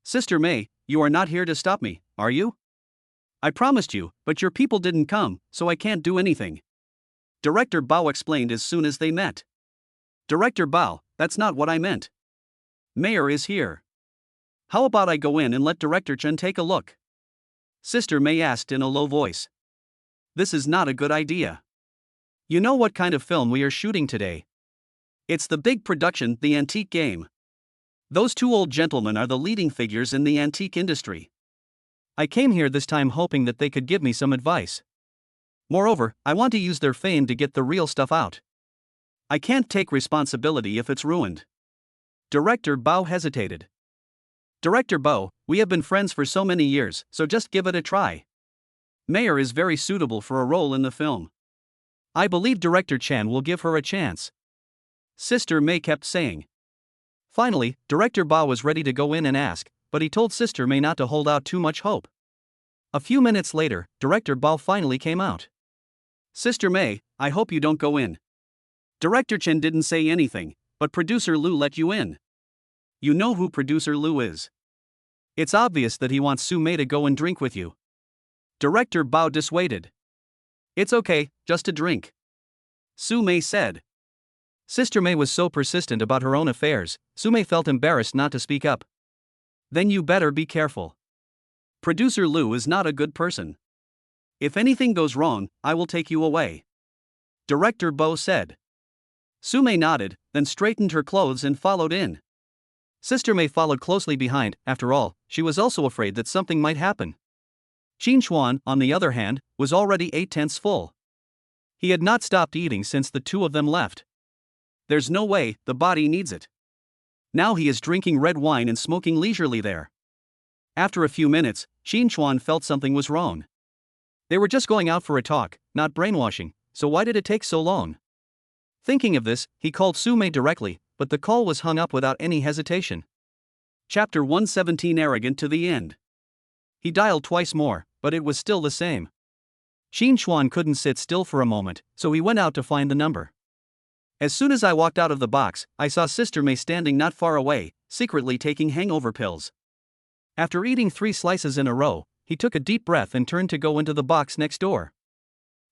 Sister May, you are not here to stop me, are you? I promised you, but your people didn't come, so I can't do anything. Director Bao explained as soon as they met. Director Bao, that's not what I meant. Mayor is here. How about I go in and let Director Chen take a look? Sister May asked in a low voice. This is not a good idea. You know what kind of film we are shooting today? It's the big production, The Antique Game. Those two old gentlemen are the leading figures in the antique industry. I came here this time hoping that they could give me some advice. Moreover, I want to use their fame to get the real stuff out. I can't take responsibility if it's ruined. Director Bao hesitated. Director Bao, we have been friends for so many years, so just give it a try. Mayor is very suitable for a role in the film. I believe Director Chen will give her a chance. Sister May kept saying. Finally, Director Bao was ready to go in and ask, but he told Sister May not to hold out too much hope. A few minutes later, Director Bao finally came out. Sister May, I hope you don't go in. Director Chen didn't say anything, but Producer Lu let you in. You know who Producer Lu is. It's obvious that he wants Su Mei to go and drink with you. Director Bao dissuaded. It's okay, just a drink. Su Mei said. Sister May was so persistent about her own affairs, Su Mei felt embarrassed not to speak up. Then you better be careful. Producer Lu is not a good person. If anything goes wrong, I will take you away. Director Bao said. Su Mei nodded, then straightened her clothes and followed in. Sister May followed closely behind. After all, she was also afraid that something might happen. Qin Chuan, on the other hand, was already 8/10 full. He had not stopped eating since the two of them left. There's no way, the body needs it. Now he is drinking red wine and smoking leisurely there. After a few minutes, Qin Chuan felt something was wrong. They were just going out for a talk, not brainwashing, so why did it take so long? Thinking of this, he called Sume directly, but the call was hung up without any hesitation. Chapter 117 Arrogant to the end. He dialed twice more, but it was still the same. Qin Chuan couldn't sit still for a moment, so he went out to find the number. As soon as I walked out of the box, I saw Sister May standing not far away, secretly taking hangover pills. After eating 3 slices in a row, he took a deep breath and turned to go into the box next door.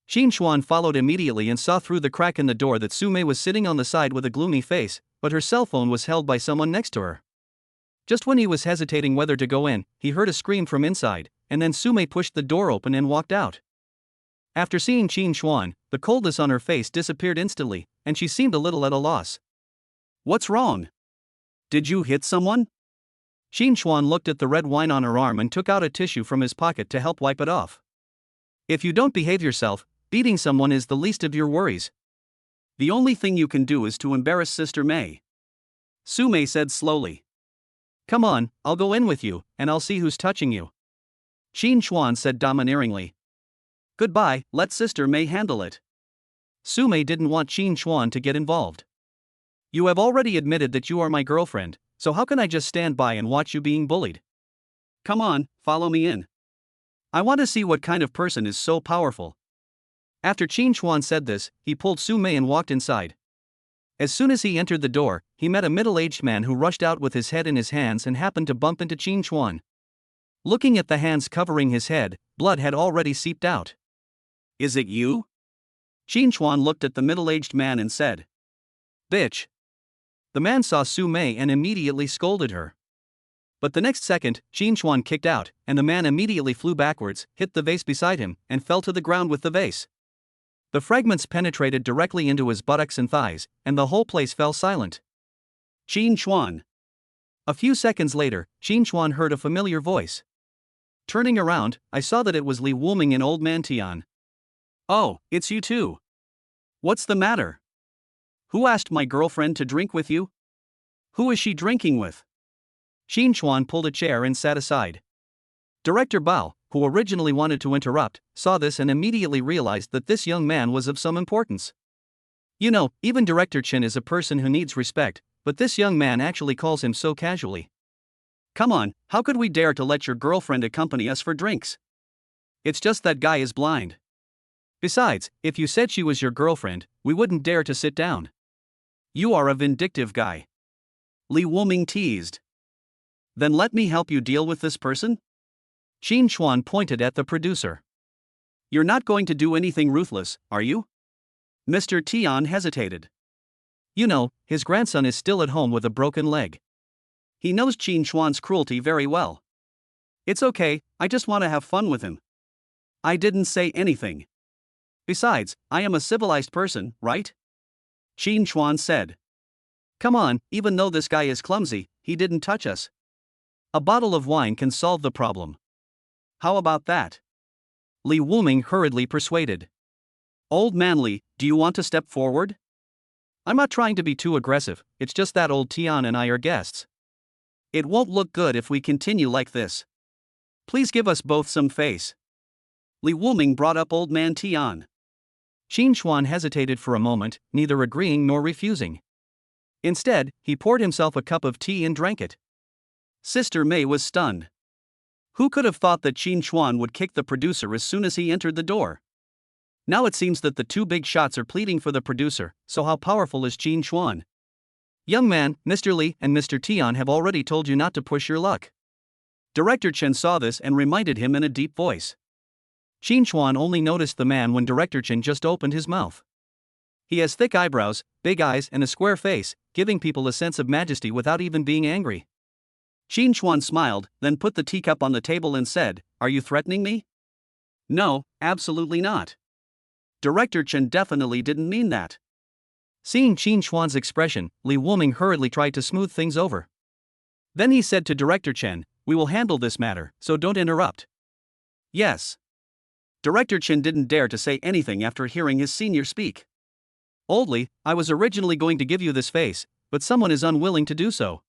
Qin Chuan followed immediately and saw through the crack in the door that Sume was sitting on the side with a gloomy face, but her cell phone was held by someone next to her. Just when he was hesitating whether to go in, he heard a scream from inside, and then Sume pushed the door open and walked out. After seeing Qin Chuan, the coldness on her face disappeared instantly, and she seemed a little at a loss. What's wrong? Did you hit someone? Qin Chuan looked at the red wine on her arm and took out a tissue from his pocket to help wipe it off. If you don't behave yourself, beating someone is the least of your worries. The only thing you can do is to embarrass Sister May. Sume said slowly. Come on, I'll go in with you, and I'll see who's touching you. Qin Chuan said domineeringly. Goodbye, let Sister May handle it. Sume didn't want Qin Chuan to get involved. You have already admitted that you are my girlfriend, so how can I just stand by and watch you being bullied? Come on, follow me in. I want to see what kind of person is so powerful. After Qin Chuan said this, he pulled Sume and walked inside. As soon as he entered the door, he met a middle-aged man who rushed out with his head in his hands and happened to bump into Qin Chuan. Looking at the hands covering his head, blood had already seeped out. Is it you? Qin Chuan looked at the middle-aged man and said. Bitch. The man saw Sume and immediately scolded her. But the next second, Qin Chuan kicked out, and the man immediately flew backwards, hit the vase beside him, and fell to the ground with the vase. The fragments penetrated directly into his buttocks and thighs, and the whole place fell silent. Qin Chuan. A few seconds later, Qin Chuan heard a familiar voice. Turning around, I saw that it was Li Wuming and Old Man Tian. Oh, it's you too. What's the matter? Who asked my girlfriend to drink with you? Who is she drinking with? Qin Chuan pulled a chair and sat aside. Director Bao, who originally wanted to interrupt, saw this and immediately realized that this young man was of some importance. You know, even Director Chen is a person who needs respect, but this young man actually calls him so casually. Come on, how could we dare to let your girlfriend accompany us for drinks? It's just that guy is blind. Besides, if you said she was your girlfriend, we wouldn't dare to sit down. You are a vindictive guy. Li Wuming teased. Then let me help you deal with this person? Qin Chuan pointed at the producer. You're not going to do anything ruthless, are you? Mr. Tian hesitated. You know, his grandson is still at home with a broken leg. He knows Qin Chuan's cruelty very well. It's okay, I just want to have fun with him. I didn't say anything. Besides, I am a civilized person, right? Qin Chuan said. Come on, even though this guy is clumsy, he didn't touch us. A bottle of wine can solve the problem. How about that? Li Wuming hurriedly persuaded. Old man Li, do you want to step forward? I'm not trying to be too aggressive, it's just that old Tian and I are guests. It won't look good if we continue like this. Please give us both some face. Li Wuming brought up Old Man Tian. Qin Chuan hesitated for a moment, neither agreeing nor refusing. Instead, he poured himself a cup of tea and drank it. Sister May was stunned. Who could have thought that Qin Chuan would kick the producer as soon as he entered the door? Now it seems that the two big shots are pleading for the producer, so how powerful is Qin Chuan? Young man, Mr. Li and Mr. Tian have already told you not to push your luck. Director Chen saw this and reminded him in a deep voice. Qin Chuan only noticed the man when Director Chen just opened his mouth. He has thick eyebrows, big eyes and a square face, giving people a sense of majesty without even being angry. Qin Chuan smiled, then put the teacup on the table and said, Are you threatening me? No, absolutely not. Director Chen definitely didn't mean that. Seeing Qin Chuan's expression, Li Wuming hurriedly tried to smooth things over. Then he said to Director Chen, We will handle this matter, so don't interrupt. Yes. Director Chen didn't dare to say anything after hearing his senior speak. Old Li, I was originally going to give you this face, but someone is unwilling to do so.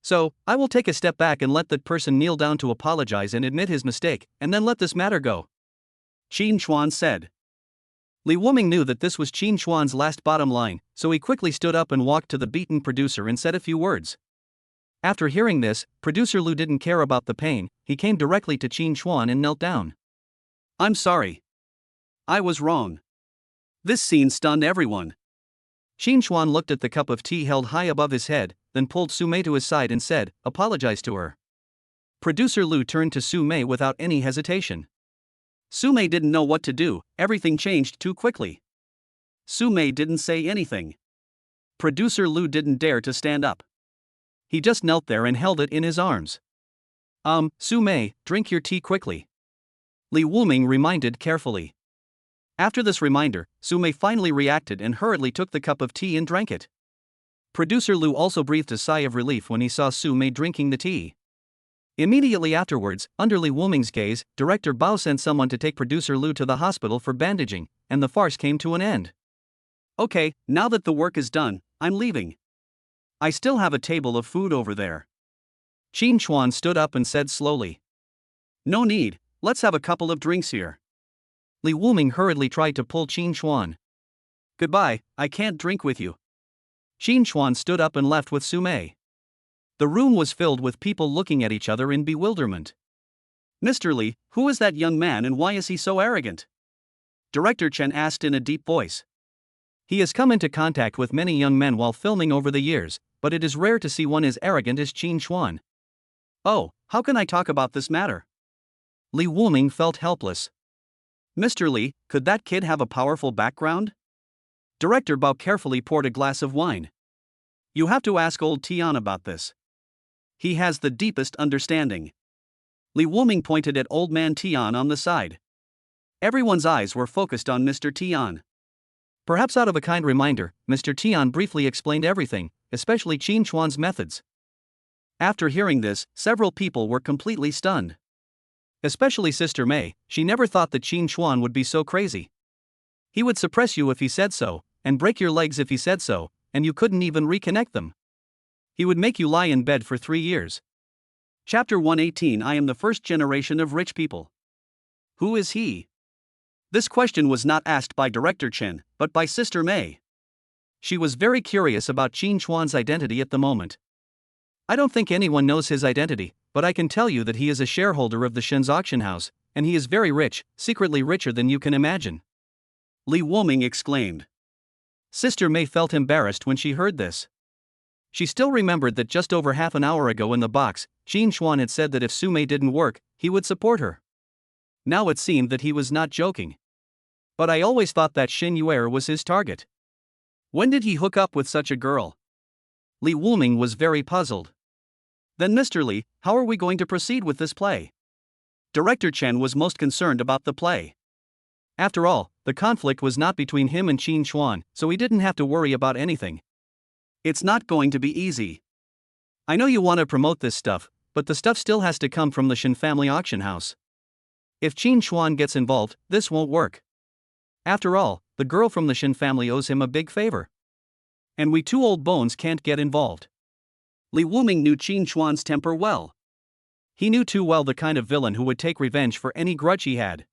So, I will take a step back and let that person kneel down to apologize and admit his mistake, and then let this matter go. Qin Chuan said. Li Wuming knew that this was Qin Chuan's last bottom line, so he quickly stood up and walked to the beaten producer and said a few words. After hearing this, producer Lu didn't care about the pain, he came directly to Qin Chuan and knelt down. I'm sorry. I was wrong. This scene stunned everyone. Qin Chuan looked at the cup of tea held high above his head, then pulled Su Mei to his side and said, "Apologize to her." Producer Lu turned to Su Mei without any hesitation. Su Mei didn't know what to do, everything changed too quickly. Su Mei didn't say anything. Producer Lu didn't dare to stand up. He just knelt there and held it in his arms. Su Mei, drink your tea quickly. Li Wuming reminded carefully. After this reminder, Su Mei finally reacted and hurriedly took the cup of tea and drank it. Producer Lu also breathed a sigh of relief when he saw Su Mei drinking the tea. Immediately afterwards, under Li Wuming's gaze, Director Bao sent someone to take Producer Lu to the hospital for bandaging, and the farce came to an end. Okay, now that the work is done, I'm leaving. I still have a table of food over there. Qin Chuan stood up and said slowly. No need, let's have a couple of drinks here. Li Wuming hurriedly tried to pull Qin Chuan. Goodbye, I can't drink with you. Qin Chuan stood up and left with Su Mei. The room was filled with people looking at each other in bewilderment. Mr. Li, who is that young man and why is he so arrogant? Director Chen asked in a deep voice. He has come into contact with many young men while filming over the years, but it is rare to see one as arrogant as Qin Chuan. Oh, how can I talk about this matter? Li Wuming felt helpless. Mr. Li, could that kid have a powerful background? Director Bao carefully poured a glass of wine. You have to ask old Tian about this. He has the deepest understanding. Li Wuming pointed at old man Tian on the side. Everyone's eyes were focused on Mr. Tian. Perhaps out of a kind reminder, Mr. Tian briefly explained everything, especially Qin Chuan's methods. After hearing this, several people were completely stunned. Especially Sister Mei, she never thought that Qin Chuan would be so crazy. He would suppress you if he said so, and break your legs if he said so, and you couldn't even reconnect them. He would make you lie in bed for 3 years. Chapter 118 I am the first generation of rich people. Who is he? This question was not asked by Director Chen, but by Sister Mei. She was very curious about Qin Chuan's identity at the moment. I don't think anyone knows his identity, but I can tell you that he is a shareholder of the Shen's auction house, and he is very rich, secretly richer than you can imagine. Li Wuming exclaimed. Sister Mei felt embarrassed when she heard this. She still remembered that just over half an hour ago in the box, Qin Chuan had said that if Su Mei didn't work, he would support her. Now it seemed that he was not joking. But I always thought that Shen Yuer was his target. When did he hook up with such a girl? Li Wuming was very puzzled. Then Mr. Li, how are we going to proceed with this play? Director Chen was most concerned about the play. After all, the conflict was not between him and Qin Chuan, so he didn't have to worry about anything. It's not going to be easy. I know you want to promote this stuff, but the stuff still has to come from the Shen family auction house. If Qin Chuan gets involved, this won't work. After all, the girl from the Shen family owes him a big favor. And we two old bones can't get involved. Li Wuming knew Qin Chuan's temper well. He knew too well the kind of villain who would take revenge for any grudge he had.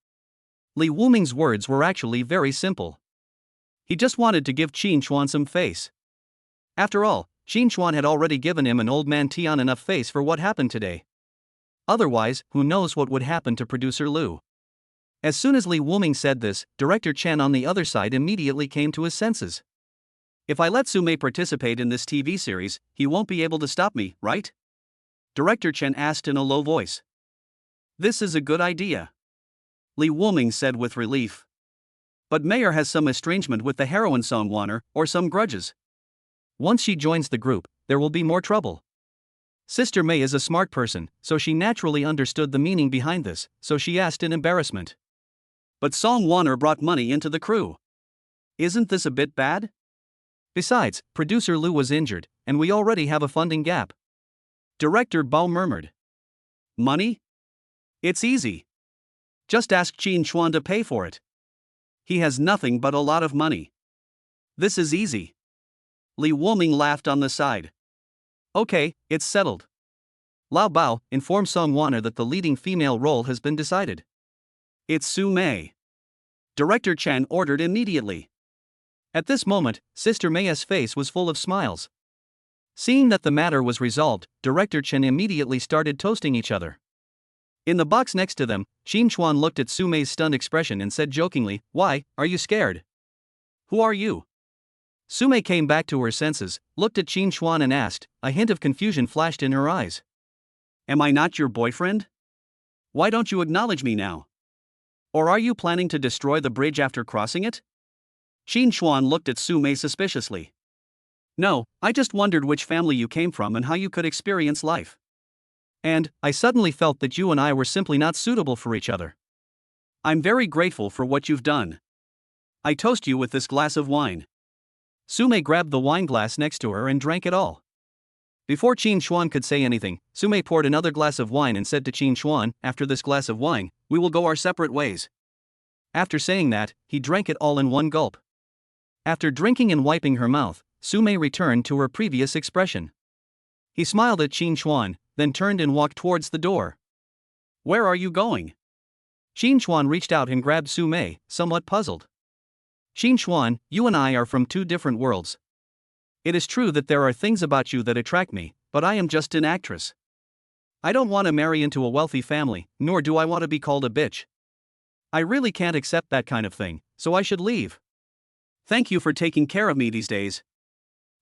Li Wuming's words were actually very simple. He just wanted to give Qin Chuan some face. After all, Qin Chuan had already given him and old man Tian enough face for what happened today. Otherwise, who knows what would happen to Producer Lu. As soon as Li Wuming said this, Director Chen on the other side immediately came to his senses. If I let Su Mei participate in this TV series, he won't be able to stop me, right? Director Chen asked in a low voice. This is a good idea. Li Wuming said with relief. But Mayor has some estrangement with the heroine Song Wanner, or some grudges. Once she joins the group, there will be more trouble. Sister Mei is a smart person, so she naturally understood the meaning behind this, so she asked in embarrassment. But Song Wanner brought money into the crew. Isn't this a bit bad? Besides, Producer Lu was injured, and we already have a funding gap. Director Bao murmured. Money? It's easy. Just ask Qin Chuan to pay for it. He has nothing but a lot of money. This is easy. Li Wuming laughed on the side. Okay, it's settled. Lao Bao, inform Song Wanner that the leading female role has been decided. It's Su Mei. Director Chen ordered immediately. At this moment, Sister Mei's face was full of smiles. Seeing that the matter was resolved, Director Chen immediately started toasting each other. In the box next to them, Qin Chuan looked at Su Mei's stunned expression and said jokingly, "Why, are you scared? Who are you?" Su Mei came back to her senses, looked at Qin Chuan and asked. A hint of confusion flashed in her eyes. "Am I not your boyfriend? Why don't you acknowledge me now? Or are you planning to destroy the bridge after crossing it?" Qin Chuan looked at Su Mei suspiciously. "No, I just wondered which family you came from and how you could experience life. And I suddenly felt that you and I were simply not suitable for each other." "I'm very grateful for what you've done. I toast you with this glass of wine." Su Mei grabbed the wine glass next to her and drank it all. Before Qin Chuan could say anything, Su Mei poured another glass of wine and said to Qin Chuan, "After this glass of wine, we will go our separate ways." After saying that, he drank it all in one gulp. After drinking and wiping her mouth, Su Mei returned to her previous expression. He smiled at Qin Chuan, then turned and walked towards the door. "Where are you going?" Qin Chuan reached out and grabbed Su Mei, somewhat puzzled. "Qin Chuan, you and I are from two different worlds. It is true that there are things about you that attract me, but I am just an actress. I don't want to marry into a wealthy family, nor do I want to be called a bitch. I really can't accept that kind of thing, so I should leave. Thank you for taking care of me these days."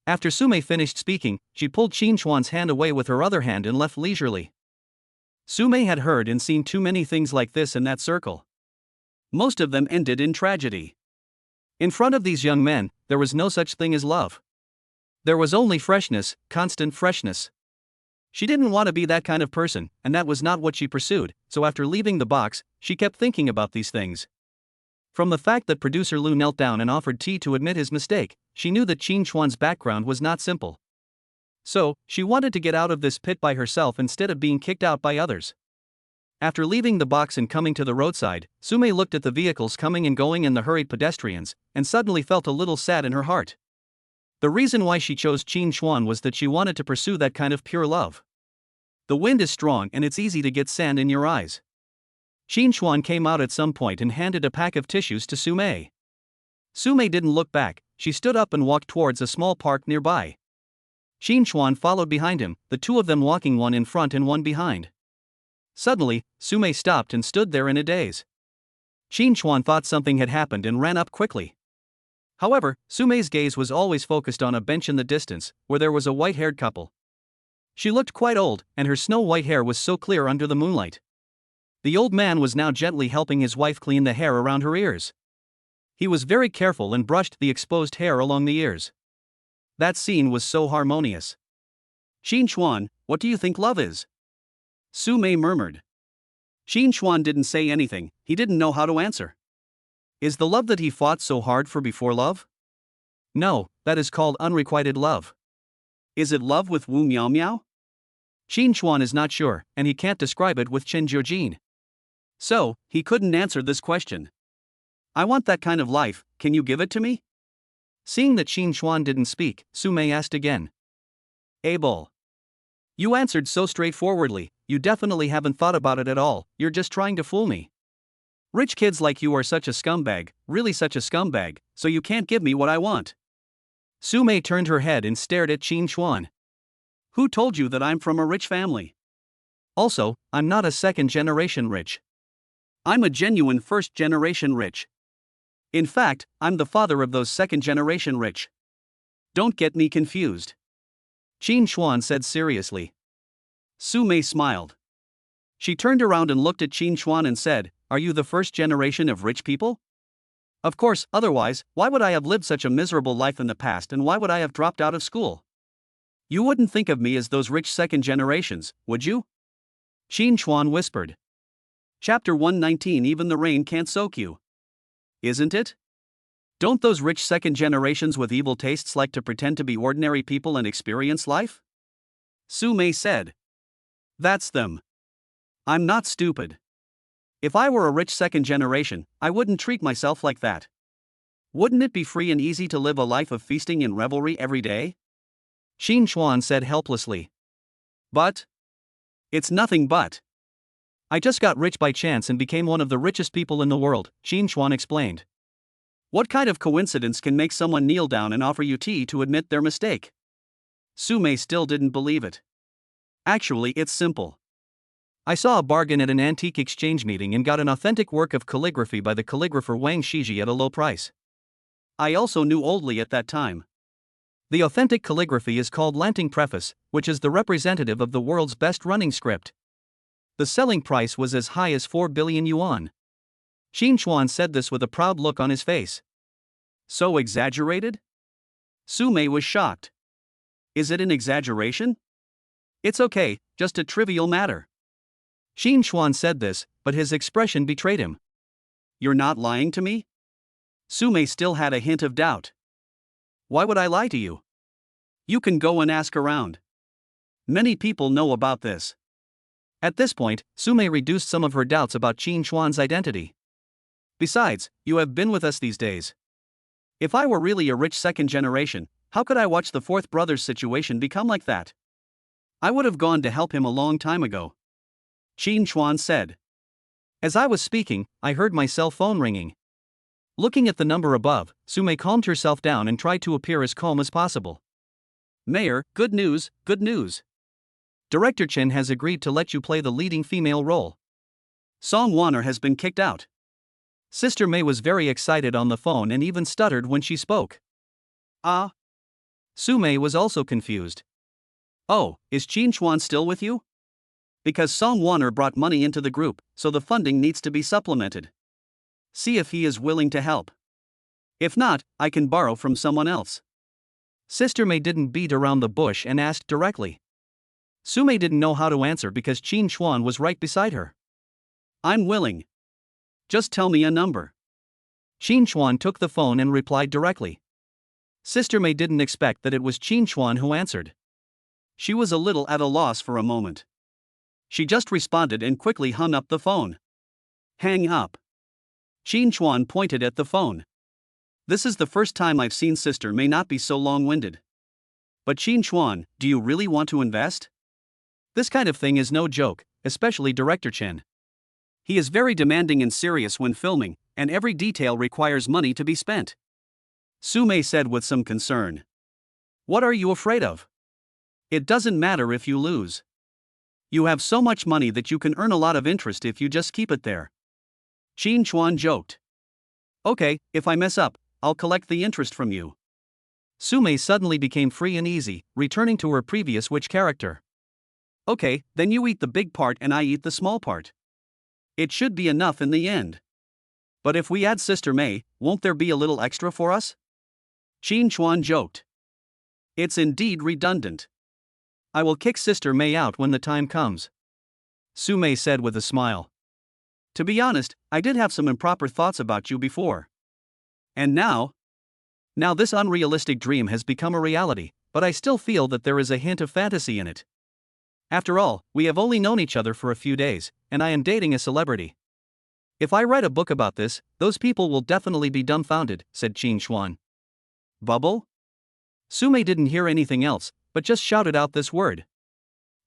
After Su Mei finished speaking, she pulled Qin Chuan's hand away with her other hand and left leisurely. Su Mei had heard and seen too many things like this in that circle. Most of them ended in tragedy. In front of these young men, there was no such thing as love. There was only freshness, constant freshness. She didn't want to be that kind of person, and that was not what she pursued, so after leaving the box, she kept thinking about these things. From the fact that producer Lu knelt down and offered tea to admit his mistake, she knew that Qin Chuan's background was not simple. So, she wanted to get out of this pit by herself instead of being kicked out by others. After leaving the box and coming to the roadside, Su Mei looked at the vehicles coming and going and the hurried pedestrians, and suddenly felt a little sad in her heart. The reason why she chose Qin Chuan was that she wanted to pursue that kind of pure love. The wind is strong and it's easy to get sand in your eyes. Qin Chuan came out at some point and handed a pack of tissues to Su Mei. Su Mei didn't look back, she stood up and walked towards a small park nearby. Qin Chuan followed behind him, the two of them walking one in front and one behind. Suddenly, Su Mei stopped and stood there in a daze. Qin Chuan thought something had happened and ran up quickly. However, Su Mei's gaze was always focused on a bench in the distance, where there was a white-haired couple. She looked quite old, and her snow-white hair was so clear under the moonlight. The old man was now gently helping his wife clean the hair around her ears. He was very careful and brushed the exposed hair along the ears. That scene was so harmonious. "Qin Chuan, what do you think love is?" Su Mei murmured. Qin Chuan didn't say anything, he didn't know how to answer. Is the love that he fought so hard for before love? No, that is called unrequited love. Is it love with Wu Miao Miao? Qin Chuan is not sure, and he can't describe it with Chen Jiujin. So, he couldn't answer this question. "I want that kind of life, can you give it to me?" Seeing that Qin Chuan didn't speak, Su Mei asked again. "Abel. You answered so straightforwardly, you definitely haven't thought about it at all, you're just trying to fool me. Rich kids like you are such a scumbag, really such a scumbag, so you can't give me what I want." Su Mei turned her head and stared at Qin Chuan. "Who told you that I'm from a rich family? Also, I'm not a second-generation rich. I'm a genuine first-generation rich. In fact, I'm the father of those second-generation rich. Don't get me confused," Qin Chuan said seriously. Su Mei smiled. She turned around and looked at Qin Chuan and said, "Are you the first generation of rich people?" "Of course, otherwise, why would I have lived such a miserable life in the past and why would I have dropped out of school? You wouldn't think of me as those rich second generations, would you?" Qin Chuan whispered. Chapter 119 Even the rain can't soak you. Isn't it? Don't those rich second generations with evil tastes like to pretend to be ordinary people and experience life? Su Mei said. That's them. I'm not stupid. If I were a rich second generation, I wouldn't treat myself like that. Wouldn't it be free and easy to live a life of feasting and revelry every day? Qin Chuan said helplessly. But it's nothing but. I just got rich by chance and became one of the richest people in the world, Qin Chuan explained. What kind of coincidence can make someone kneel down and offer you tea to admit their mistake? Su Mei still didn't believe it. Actually, it's simple. I saw a bargain at an antique exchange meeting and got an authentic work of calligraphy by the calligrapher Wang Shiji at a low price. I also knew oldly at that time. The authentic calligraphy is called Lanting Preface, which is the representative of the world's best running script. The selling price was as high as 4 billion yuan. Qin Chuan said this with a proud look on his face. So exaggerated? Su Mei was shocked. Is it an exaggeration? It's okay, just a trivial matter. Qin Chuan said this, but his expression betrayed him. You're not lying to me? Su Mei still had a hint of doubt. Why would I lie to you? You can go and ask around. Many people know about this. At this point, Su Mei reduced some of her doubts about Qin Chuan's identity. Besides, you have been with us these days. If I were really a rich second generation, how could I watch the fourth brother's situation become like that? I would have gone to help him a long time ago. Qin Chuan said. As I was speaking, I heard my cell phone ringing. Looking at the number above, Su Mei calmed herself down and tried to appear as calm as possible. Mayor, good news, good news. Director Chen has agreed to let you play the leading female role. Song Wanner has been kicked out. Sister Mei was very excited on the phone and even stuttered when she spoke. Ah? Su Mei was also confused. Oh, is Qin Chuan still with you? Because Song Wanner brought money into the group, so the funding needs to be supplemented. See if he is willing to help. If not, I can borrow from someone else. Sister Mei didn't beat around the bush and asked directly. Su Mei didn't know how to answer because Qin Chuan was right beside her. I'm willing. Just tell me a number. Qin Chuan took the phone and replied directly. Sister Mei didn't expect that it was Qin Chuan who answered. She was a little at a loss for a moment. She just responded and quickly hung up the phone. Hang up. Qin Chuan pointed at the phone. This is the first time I've seen Sister Mei not be so long-winded. But Qin Chuan, do you really want to invest? This kind of thing is no joke, especially Director Chen. He is very demanding and serious when filming, and every detail requires money to be spent. Su Mei said with some concern. What are you afraid of? It doesn't matter if you lose. You have so much money that you can earn a lot of interest if you just keep it there. Qin Chuan joked. Okay, if I mess up, I'll collect the interest from you. Su Mei suddenly became free and easy, returning to her previous witch character. Okay, then you eat the big part and I eat the small part. It should be enough in the end. But if we add Sister Mei, won't there be a little extra for us? Qin Chuan joked. It's indeed redundant. I will kick Sister Mei out when the time comes. Su Mei said with a smile. To be honest, I did have some improper thoughts about you before. And now? Now this unrealistic dream has become a reality, but I still feel that there is a hint of fantasy in it. After all, we have only known each other for a few days, and I am dating a celebrity. If I write a book about this, those people will definitely be dumbfounded, said Qin Chuan. Bubble? Su Mei didn't hear anything else, but just shouted out this word.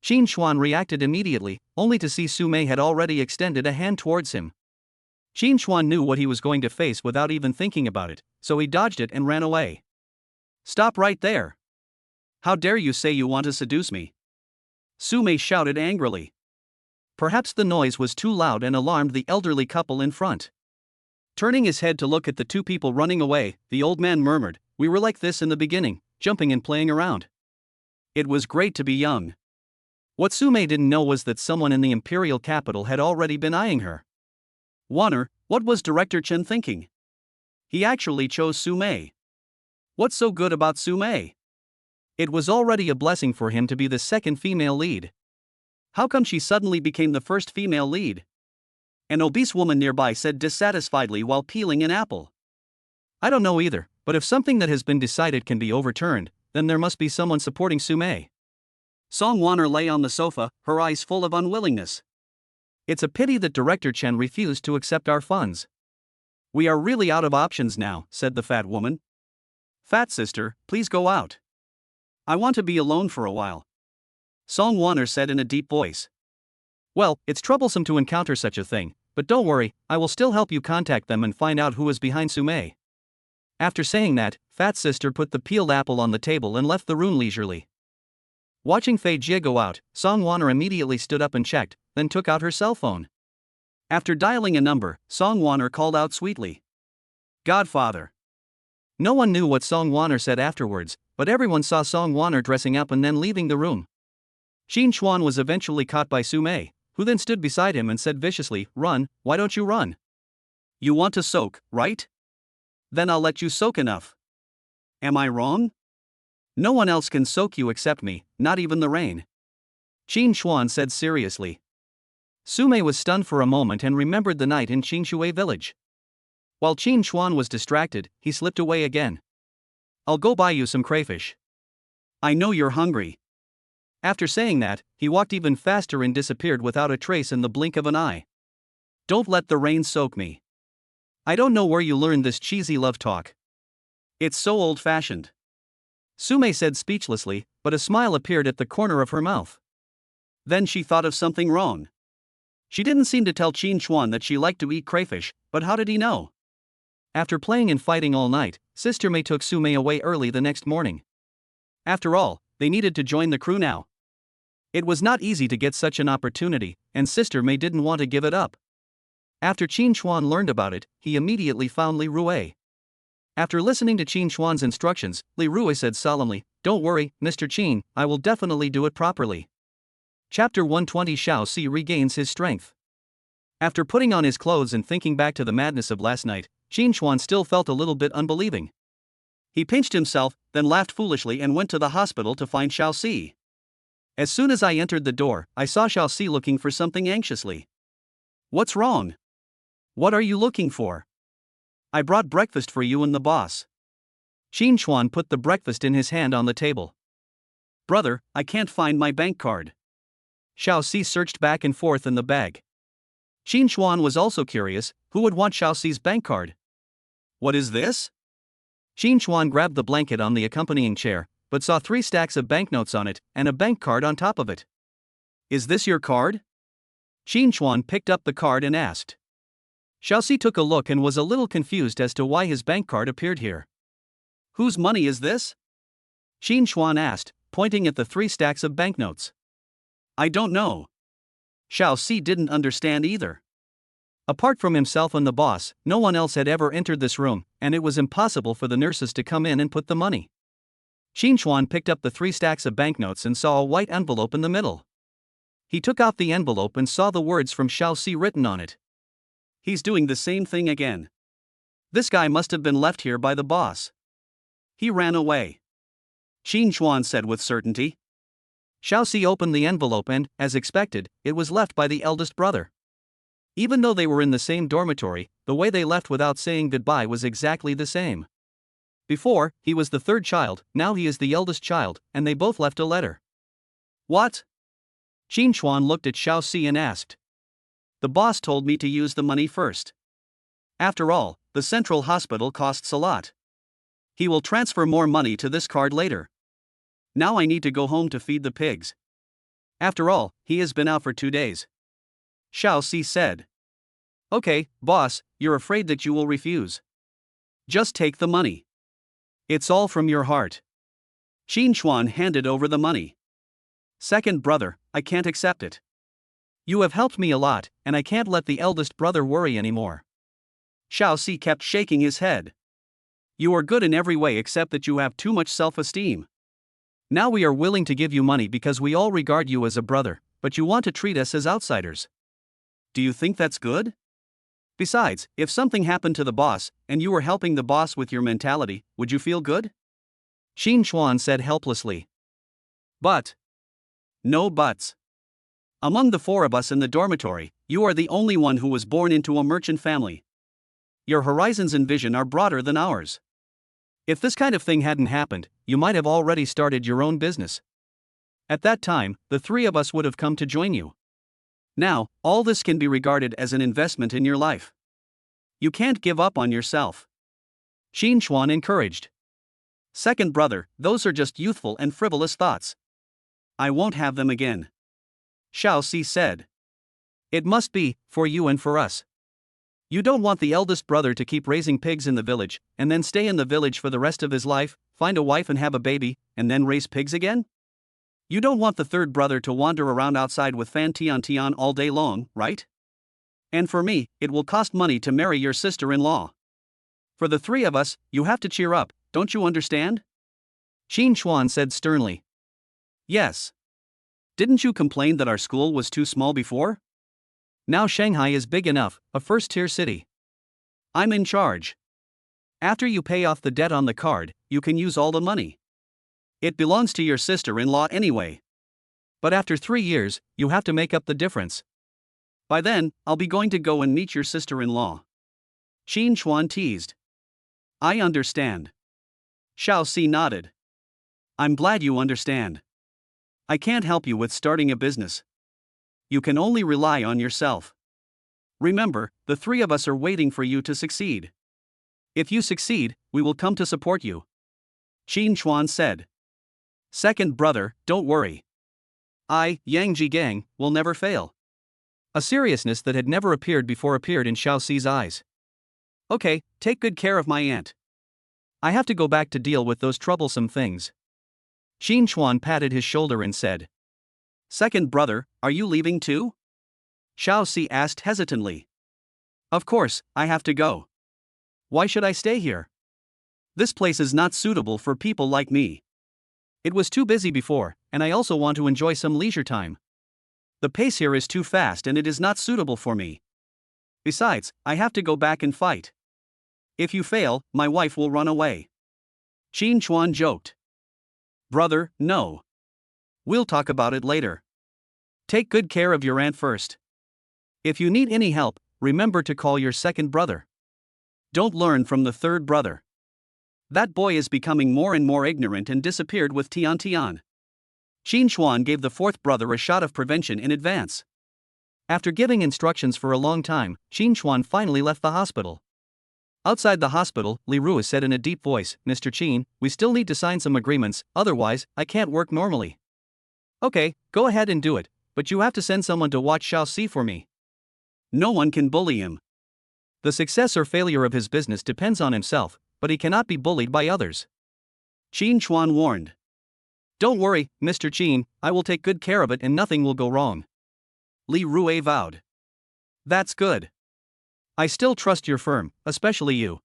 Qin Chuan reacted immediately, only to see Su Mei had already extended a hand towards him. Qin Chuan knew what he was going to face without even thinking about it, so he dodged it and ran away. Stop right there. How dare you say you want to seduce me? Su Mei shouted angrily. Perhaps the noise was too loud and alarmed the elderly couple in front. Turning his head to look at the two people running away, the old man murmured, "We were like this in the beginning, jumping and playing around. It was great to be young." What Su Mei didn't know was that someone in the imperial capital had already been eyeing her. Wanner, what was Director Chen thinking? He actually chose Su Mei. What's so good about Su Mei? It was already a blessing for him to be the second female lead. How come she suddenly became the first female lead? An obese woman nearby said dissatisfiedly while peeling an apple. I don't know either, but if something that has been decided can be overturned, then there must be someone supporting Su Mei. Song Wanner lay on the sofa, her eyes full of unwillingness. It's a pity that Director Chen refused to accept our funds. We are really out of options now, said the fat woman. Fat sister, please go out. I want to be alone for a while. Song Wanner said in a deep voice. Well, it's troublesome to encounter such a thing, but don't worry, I will still help you contact them and find out who is behind Sume. After saying that, Fat Sister put the peeled apple on the table and left the room leisurely. Watching Fei Jie go out, Song Wanner immediately stood up and checked, then took out her cell phone. After dialing a number, Song Wanner called out sweetly, "Godfather." No one knew what Song Wanner said afterwards, but everyone saw Song Wanner dressing up and then leaving the room. Xin Chuan was eventually caught by Sume, who then stood beside him and said viciously, "Run, why don't you run? You want to soak, right? Then I'll let you soak enough. Am I wrong? No one else can soak you except me, not even the rain," Xin Chuan said seriously. Sume was stunned for a moment and remembered the night in Qingshui village. While Qin Chuan was distracted, he slipped away again. "I'll go buy you some crayfish. I know you're hungry." After saying that, he walked even faster and disappeared without a trace in the blink of an eye. "Don't let the rain soak me." "I don't know where you learned this cheesy love talk. It's so old-fashioned," Sume said speechlessly, but a smile appeared at the corner of her mouth. Then she thought of something wrong. She didn't seem to tell Qin Chuan that she liked to eat crayfish, but how did he know? After playing and fighting all night, Sister May took Sume away early the next morning. After all, they needed to join the crew now. It was not easy to get such an opportunity, and Sister May didn't want to give it up. After Qin Chuan learned about it, he immediately found Li Rui. After listening to Qin Chuan's instructions, Li Rui said solemnly, "Don't worry, Mr. Qin, I will definitely do it properly." Chapter 120 Xiao Si regains his strength. After putting on his clothes and thinking back to the madness of last night, Qin Chuan still felt a little bit unbelieving. He pinched himself, then laughed foolishly and went to the hospital to find Xiao Si. "As soon as I entered the door, I saw Xiao Si looking for something anxiously. What's wrong? What are you looking for? I brought breakfast for you and the boss." Qin Chuan put the breakfast in his hand on the table. "Brother, I can't find my bank card." Xiao Si searched back and forth in the bag. Qin Chuan was also curious, who would want Xiao Si's bank card? "What is this?" Qin Chuan grabbed the blanket on the accompanying chair, but saw 3 stacks of banknotes on it, and a bank card on top of it. "Is this your card?" Qin Chuan picked up the card and asked. Xiao Si took a look and was a little confused as to why his bank card appeared here. "Whose money is this?" Qin Chuan asked, pointing at the 3 stacks of banknotes. "I don't know." Xiao Si didn't understand either. Apart from himself and the boss, no one else had ever entered this room, and it was impossible for the nurses to come in and put the money. Qin Chuan picked up the 3 stacks of banknotes and saw a white envelope in the middle. He took out the envelope and saw the words from Xiao Si written on it. "He's doing the same thing again. This guy must have been left here by the boss. He ran away," Qin Chuan said with certainty. Xiao Si opened the envelope and, as expected, it was left by the eldest brother. Even though they were in the same dormitory, the way they left without saying goodbye was exactly the same. Before, he was the 3rd child, now he is the eldest child, and they both left a letter. "What?" Qin Chuan looked at Xiao Si and asked. "The boss told me to use the money first. After all, the central hospital costs a lot. He will transfer more money to this card later. Now I need to go home to feed the pigs. After all, he has been out for 2 days." Xiao Si said. "Okay, boss, you're afraid that you will refuse. Just take the money. It's all from your heart." Qin Chuan handed over the money. "Second brother, I can't accept it. You have helped me a lot, and I can't let the eldest brother worry anymore." Xiao Si kept shaking his head. "You are good in every way except that you have too much self-esteem. Now we are willing to give you money because we all regard you as a brother, but you want to treat us as outsiders. Do you think that's good? Besides, if something happened to the boss, and you were helping the boss with your mentality, would you feel good?" Qin Chuan said helplessly. "But." "No buts. Among the 4 of us in the dormitory, you are the only one who was born into a merchant family. Your horizons and vision are broader than ours. If this kind of thing hadn't happened, you might have already started your own business. At that time, the 3 of us would have come to join you. Now, all this can be regarded as an investment in your life. You can't give up on yourself." Qin Chuan encouraged. "Second brother, those are just youthful and frivolous thoughts. I won't have them again," Xiao Si said. It must be, for you and for us. You don't want the eldest brother to keep raising pigs in the village, and then stay in the village for the rest of his life, find a wife and have a baby, and then raise pigs again? You don't want the third brother to wander around outside with Fan Tian Tian all day long, right? And for me, it will cost money to marry your sister-in-law. For the three of us, you have to cheer up, don't you understand? Qin Chuan said sternly. Yes. Didn't you complain that our school was too small before? Now Shanghai is big enough, a first-tier city. I'm in charge. After you pay off the debt on the card, you can use all the money. It belongs to your sister-in-law anyway. But after 3 years, you have to make up the difference. By then, I'll be going to go and meet your sister-in-law. Qin Chuan teased. I understand. Xiao Si nodded. I'm glad you understand. I can't help you with starting a business. You can only rely on yourself. Remember, the three of us are waiting for you to succeed. If you succeed, we will come to support you. Qin Chuan said. Second brother, don't worry. I, Yang Jigang, will never fail. A seriousness that had never appeared before appeared in Xiao Si's eyes. Okay, take good care of my aunt. I have to go back to deal with those troublesome things. Qin Chuan patted his shoulder and said. Second brother, are you leaving too? Xiao Si asked hesitantly. Of course, I have to go. Why should I stay here? This place is not suitable for people like me. It was too busy before, and I also want to enjoy some leisure time. The pace here is too fast and it is not suitable for me. Besides, I have to go back and fight. If you fail, my wife will run away. Qin Chuan joked. Brother, no. We'll talk about it later. Take good care of your aunt first. If you need any help, remember to call your second brother. Don't learn from the third brother. That boy is becoming more and more ignorant and disappeared with Tian Tian. Qin Chuan gave the fourth brother a shot of prevention in advance. After giving instructions for a long time, Qin Chuan finally left the hospital. Outside the hospital, Li Rua said in a deep voice, Mr. Qin, we still need to sign some agreements, otherwise, I can't work normally. Okay, go ahead and do it, but you have to send someone to watch Xiao Si for me. No one can bully him. The success or failure of his business depends on himself, but he cannot be bullied by others. Qin Chuan warned. Don't worry, Mr. Qin, I will take good care of it and nothing will go wrong. Li Rua vowed. That's good. I still trust your firm, especially you.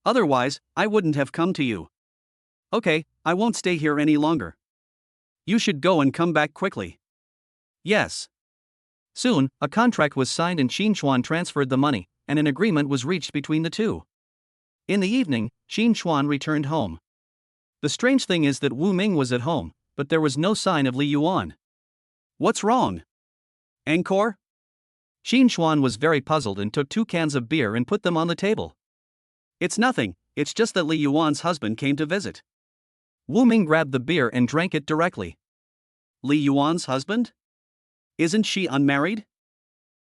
Otherwise, I wouldn't have come to you. Okay, I won't stay here any longer. You should go and come back quickly. Yes. Soon, a contract was signed and Qin Chuan transferred the money, and an agreement was reached between the two. In the evening, Qin Chuan returned home. The strange thing is that Wu Ming was at home, but there was no sign of Li Yuan. What's wrong? Encore? Qin Chuan was very puzzled and took 2 cans of beer and put them on the table. It's nothing, it's just that Li Yuan's husband came to visit. Wu Ming grabbed the beer and drank it directly. Li Yuan's husband? Isn't she unmarried?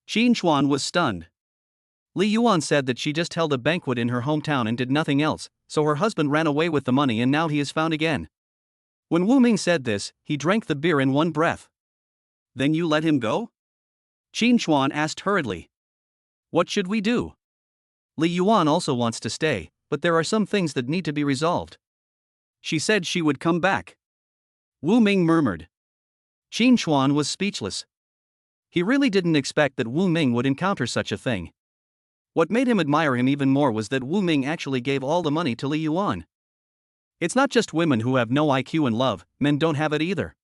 Qin Chuan was stunned. Li Yuan said that she just held a banquet in her hometown and did nothing else, so her husband ran away with the money and now he is found again. When Wu Ming said this, he drank the beer in one breath. Then you let him go? Qin Chuan asked hurriedly. What should we do? Li Yuan also wants to stay, but there are some things that need to be resolved. She said she would come back. Wu Ming murmured. Qin Chuan was speechless. He really didn't expect that Wu Ming would encounter such a thing. What made him admire him even more was that Wu Ming actually gave all the money to Li Yuan. It's not just women who have no IQ in love, men don't have it either.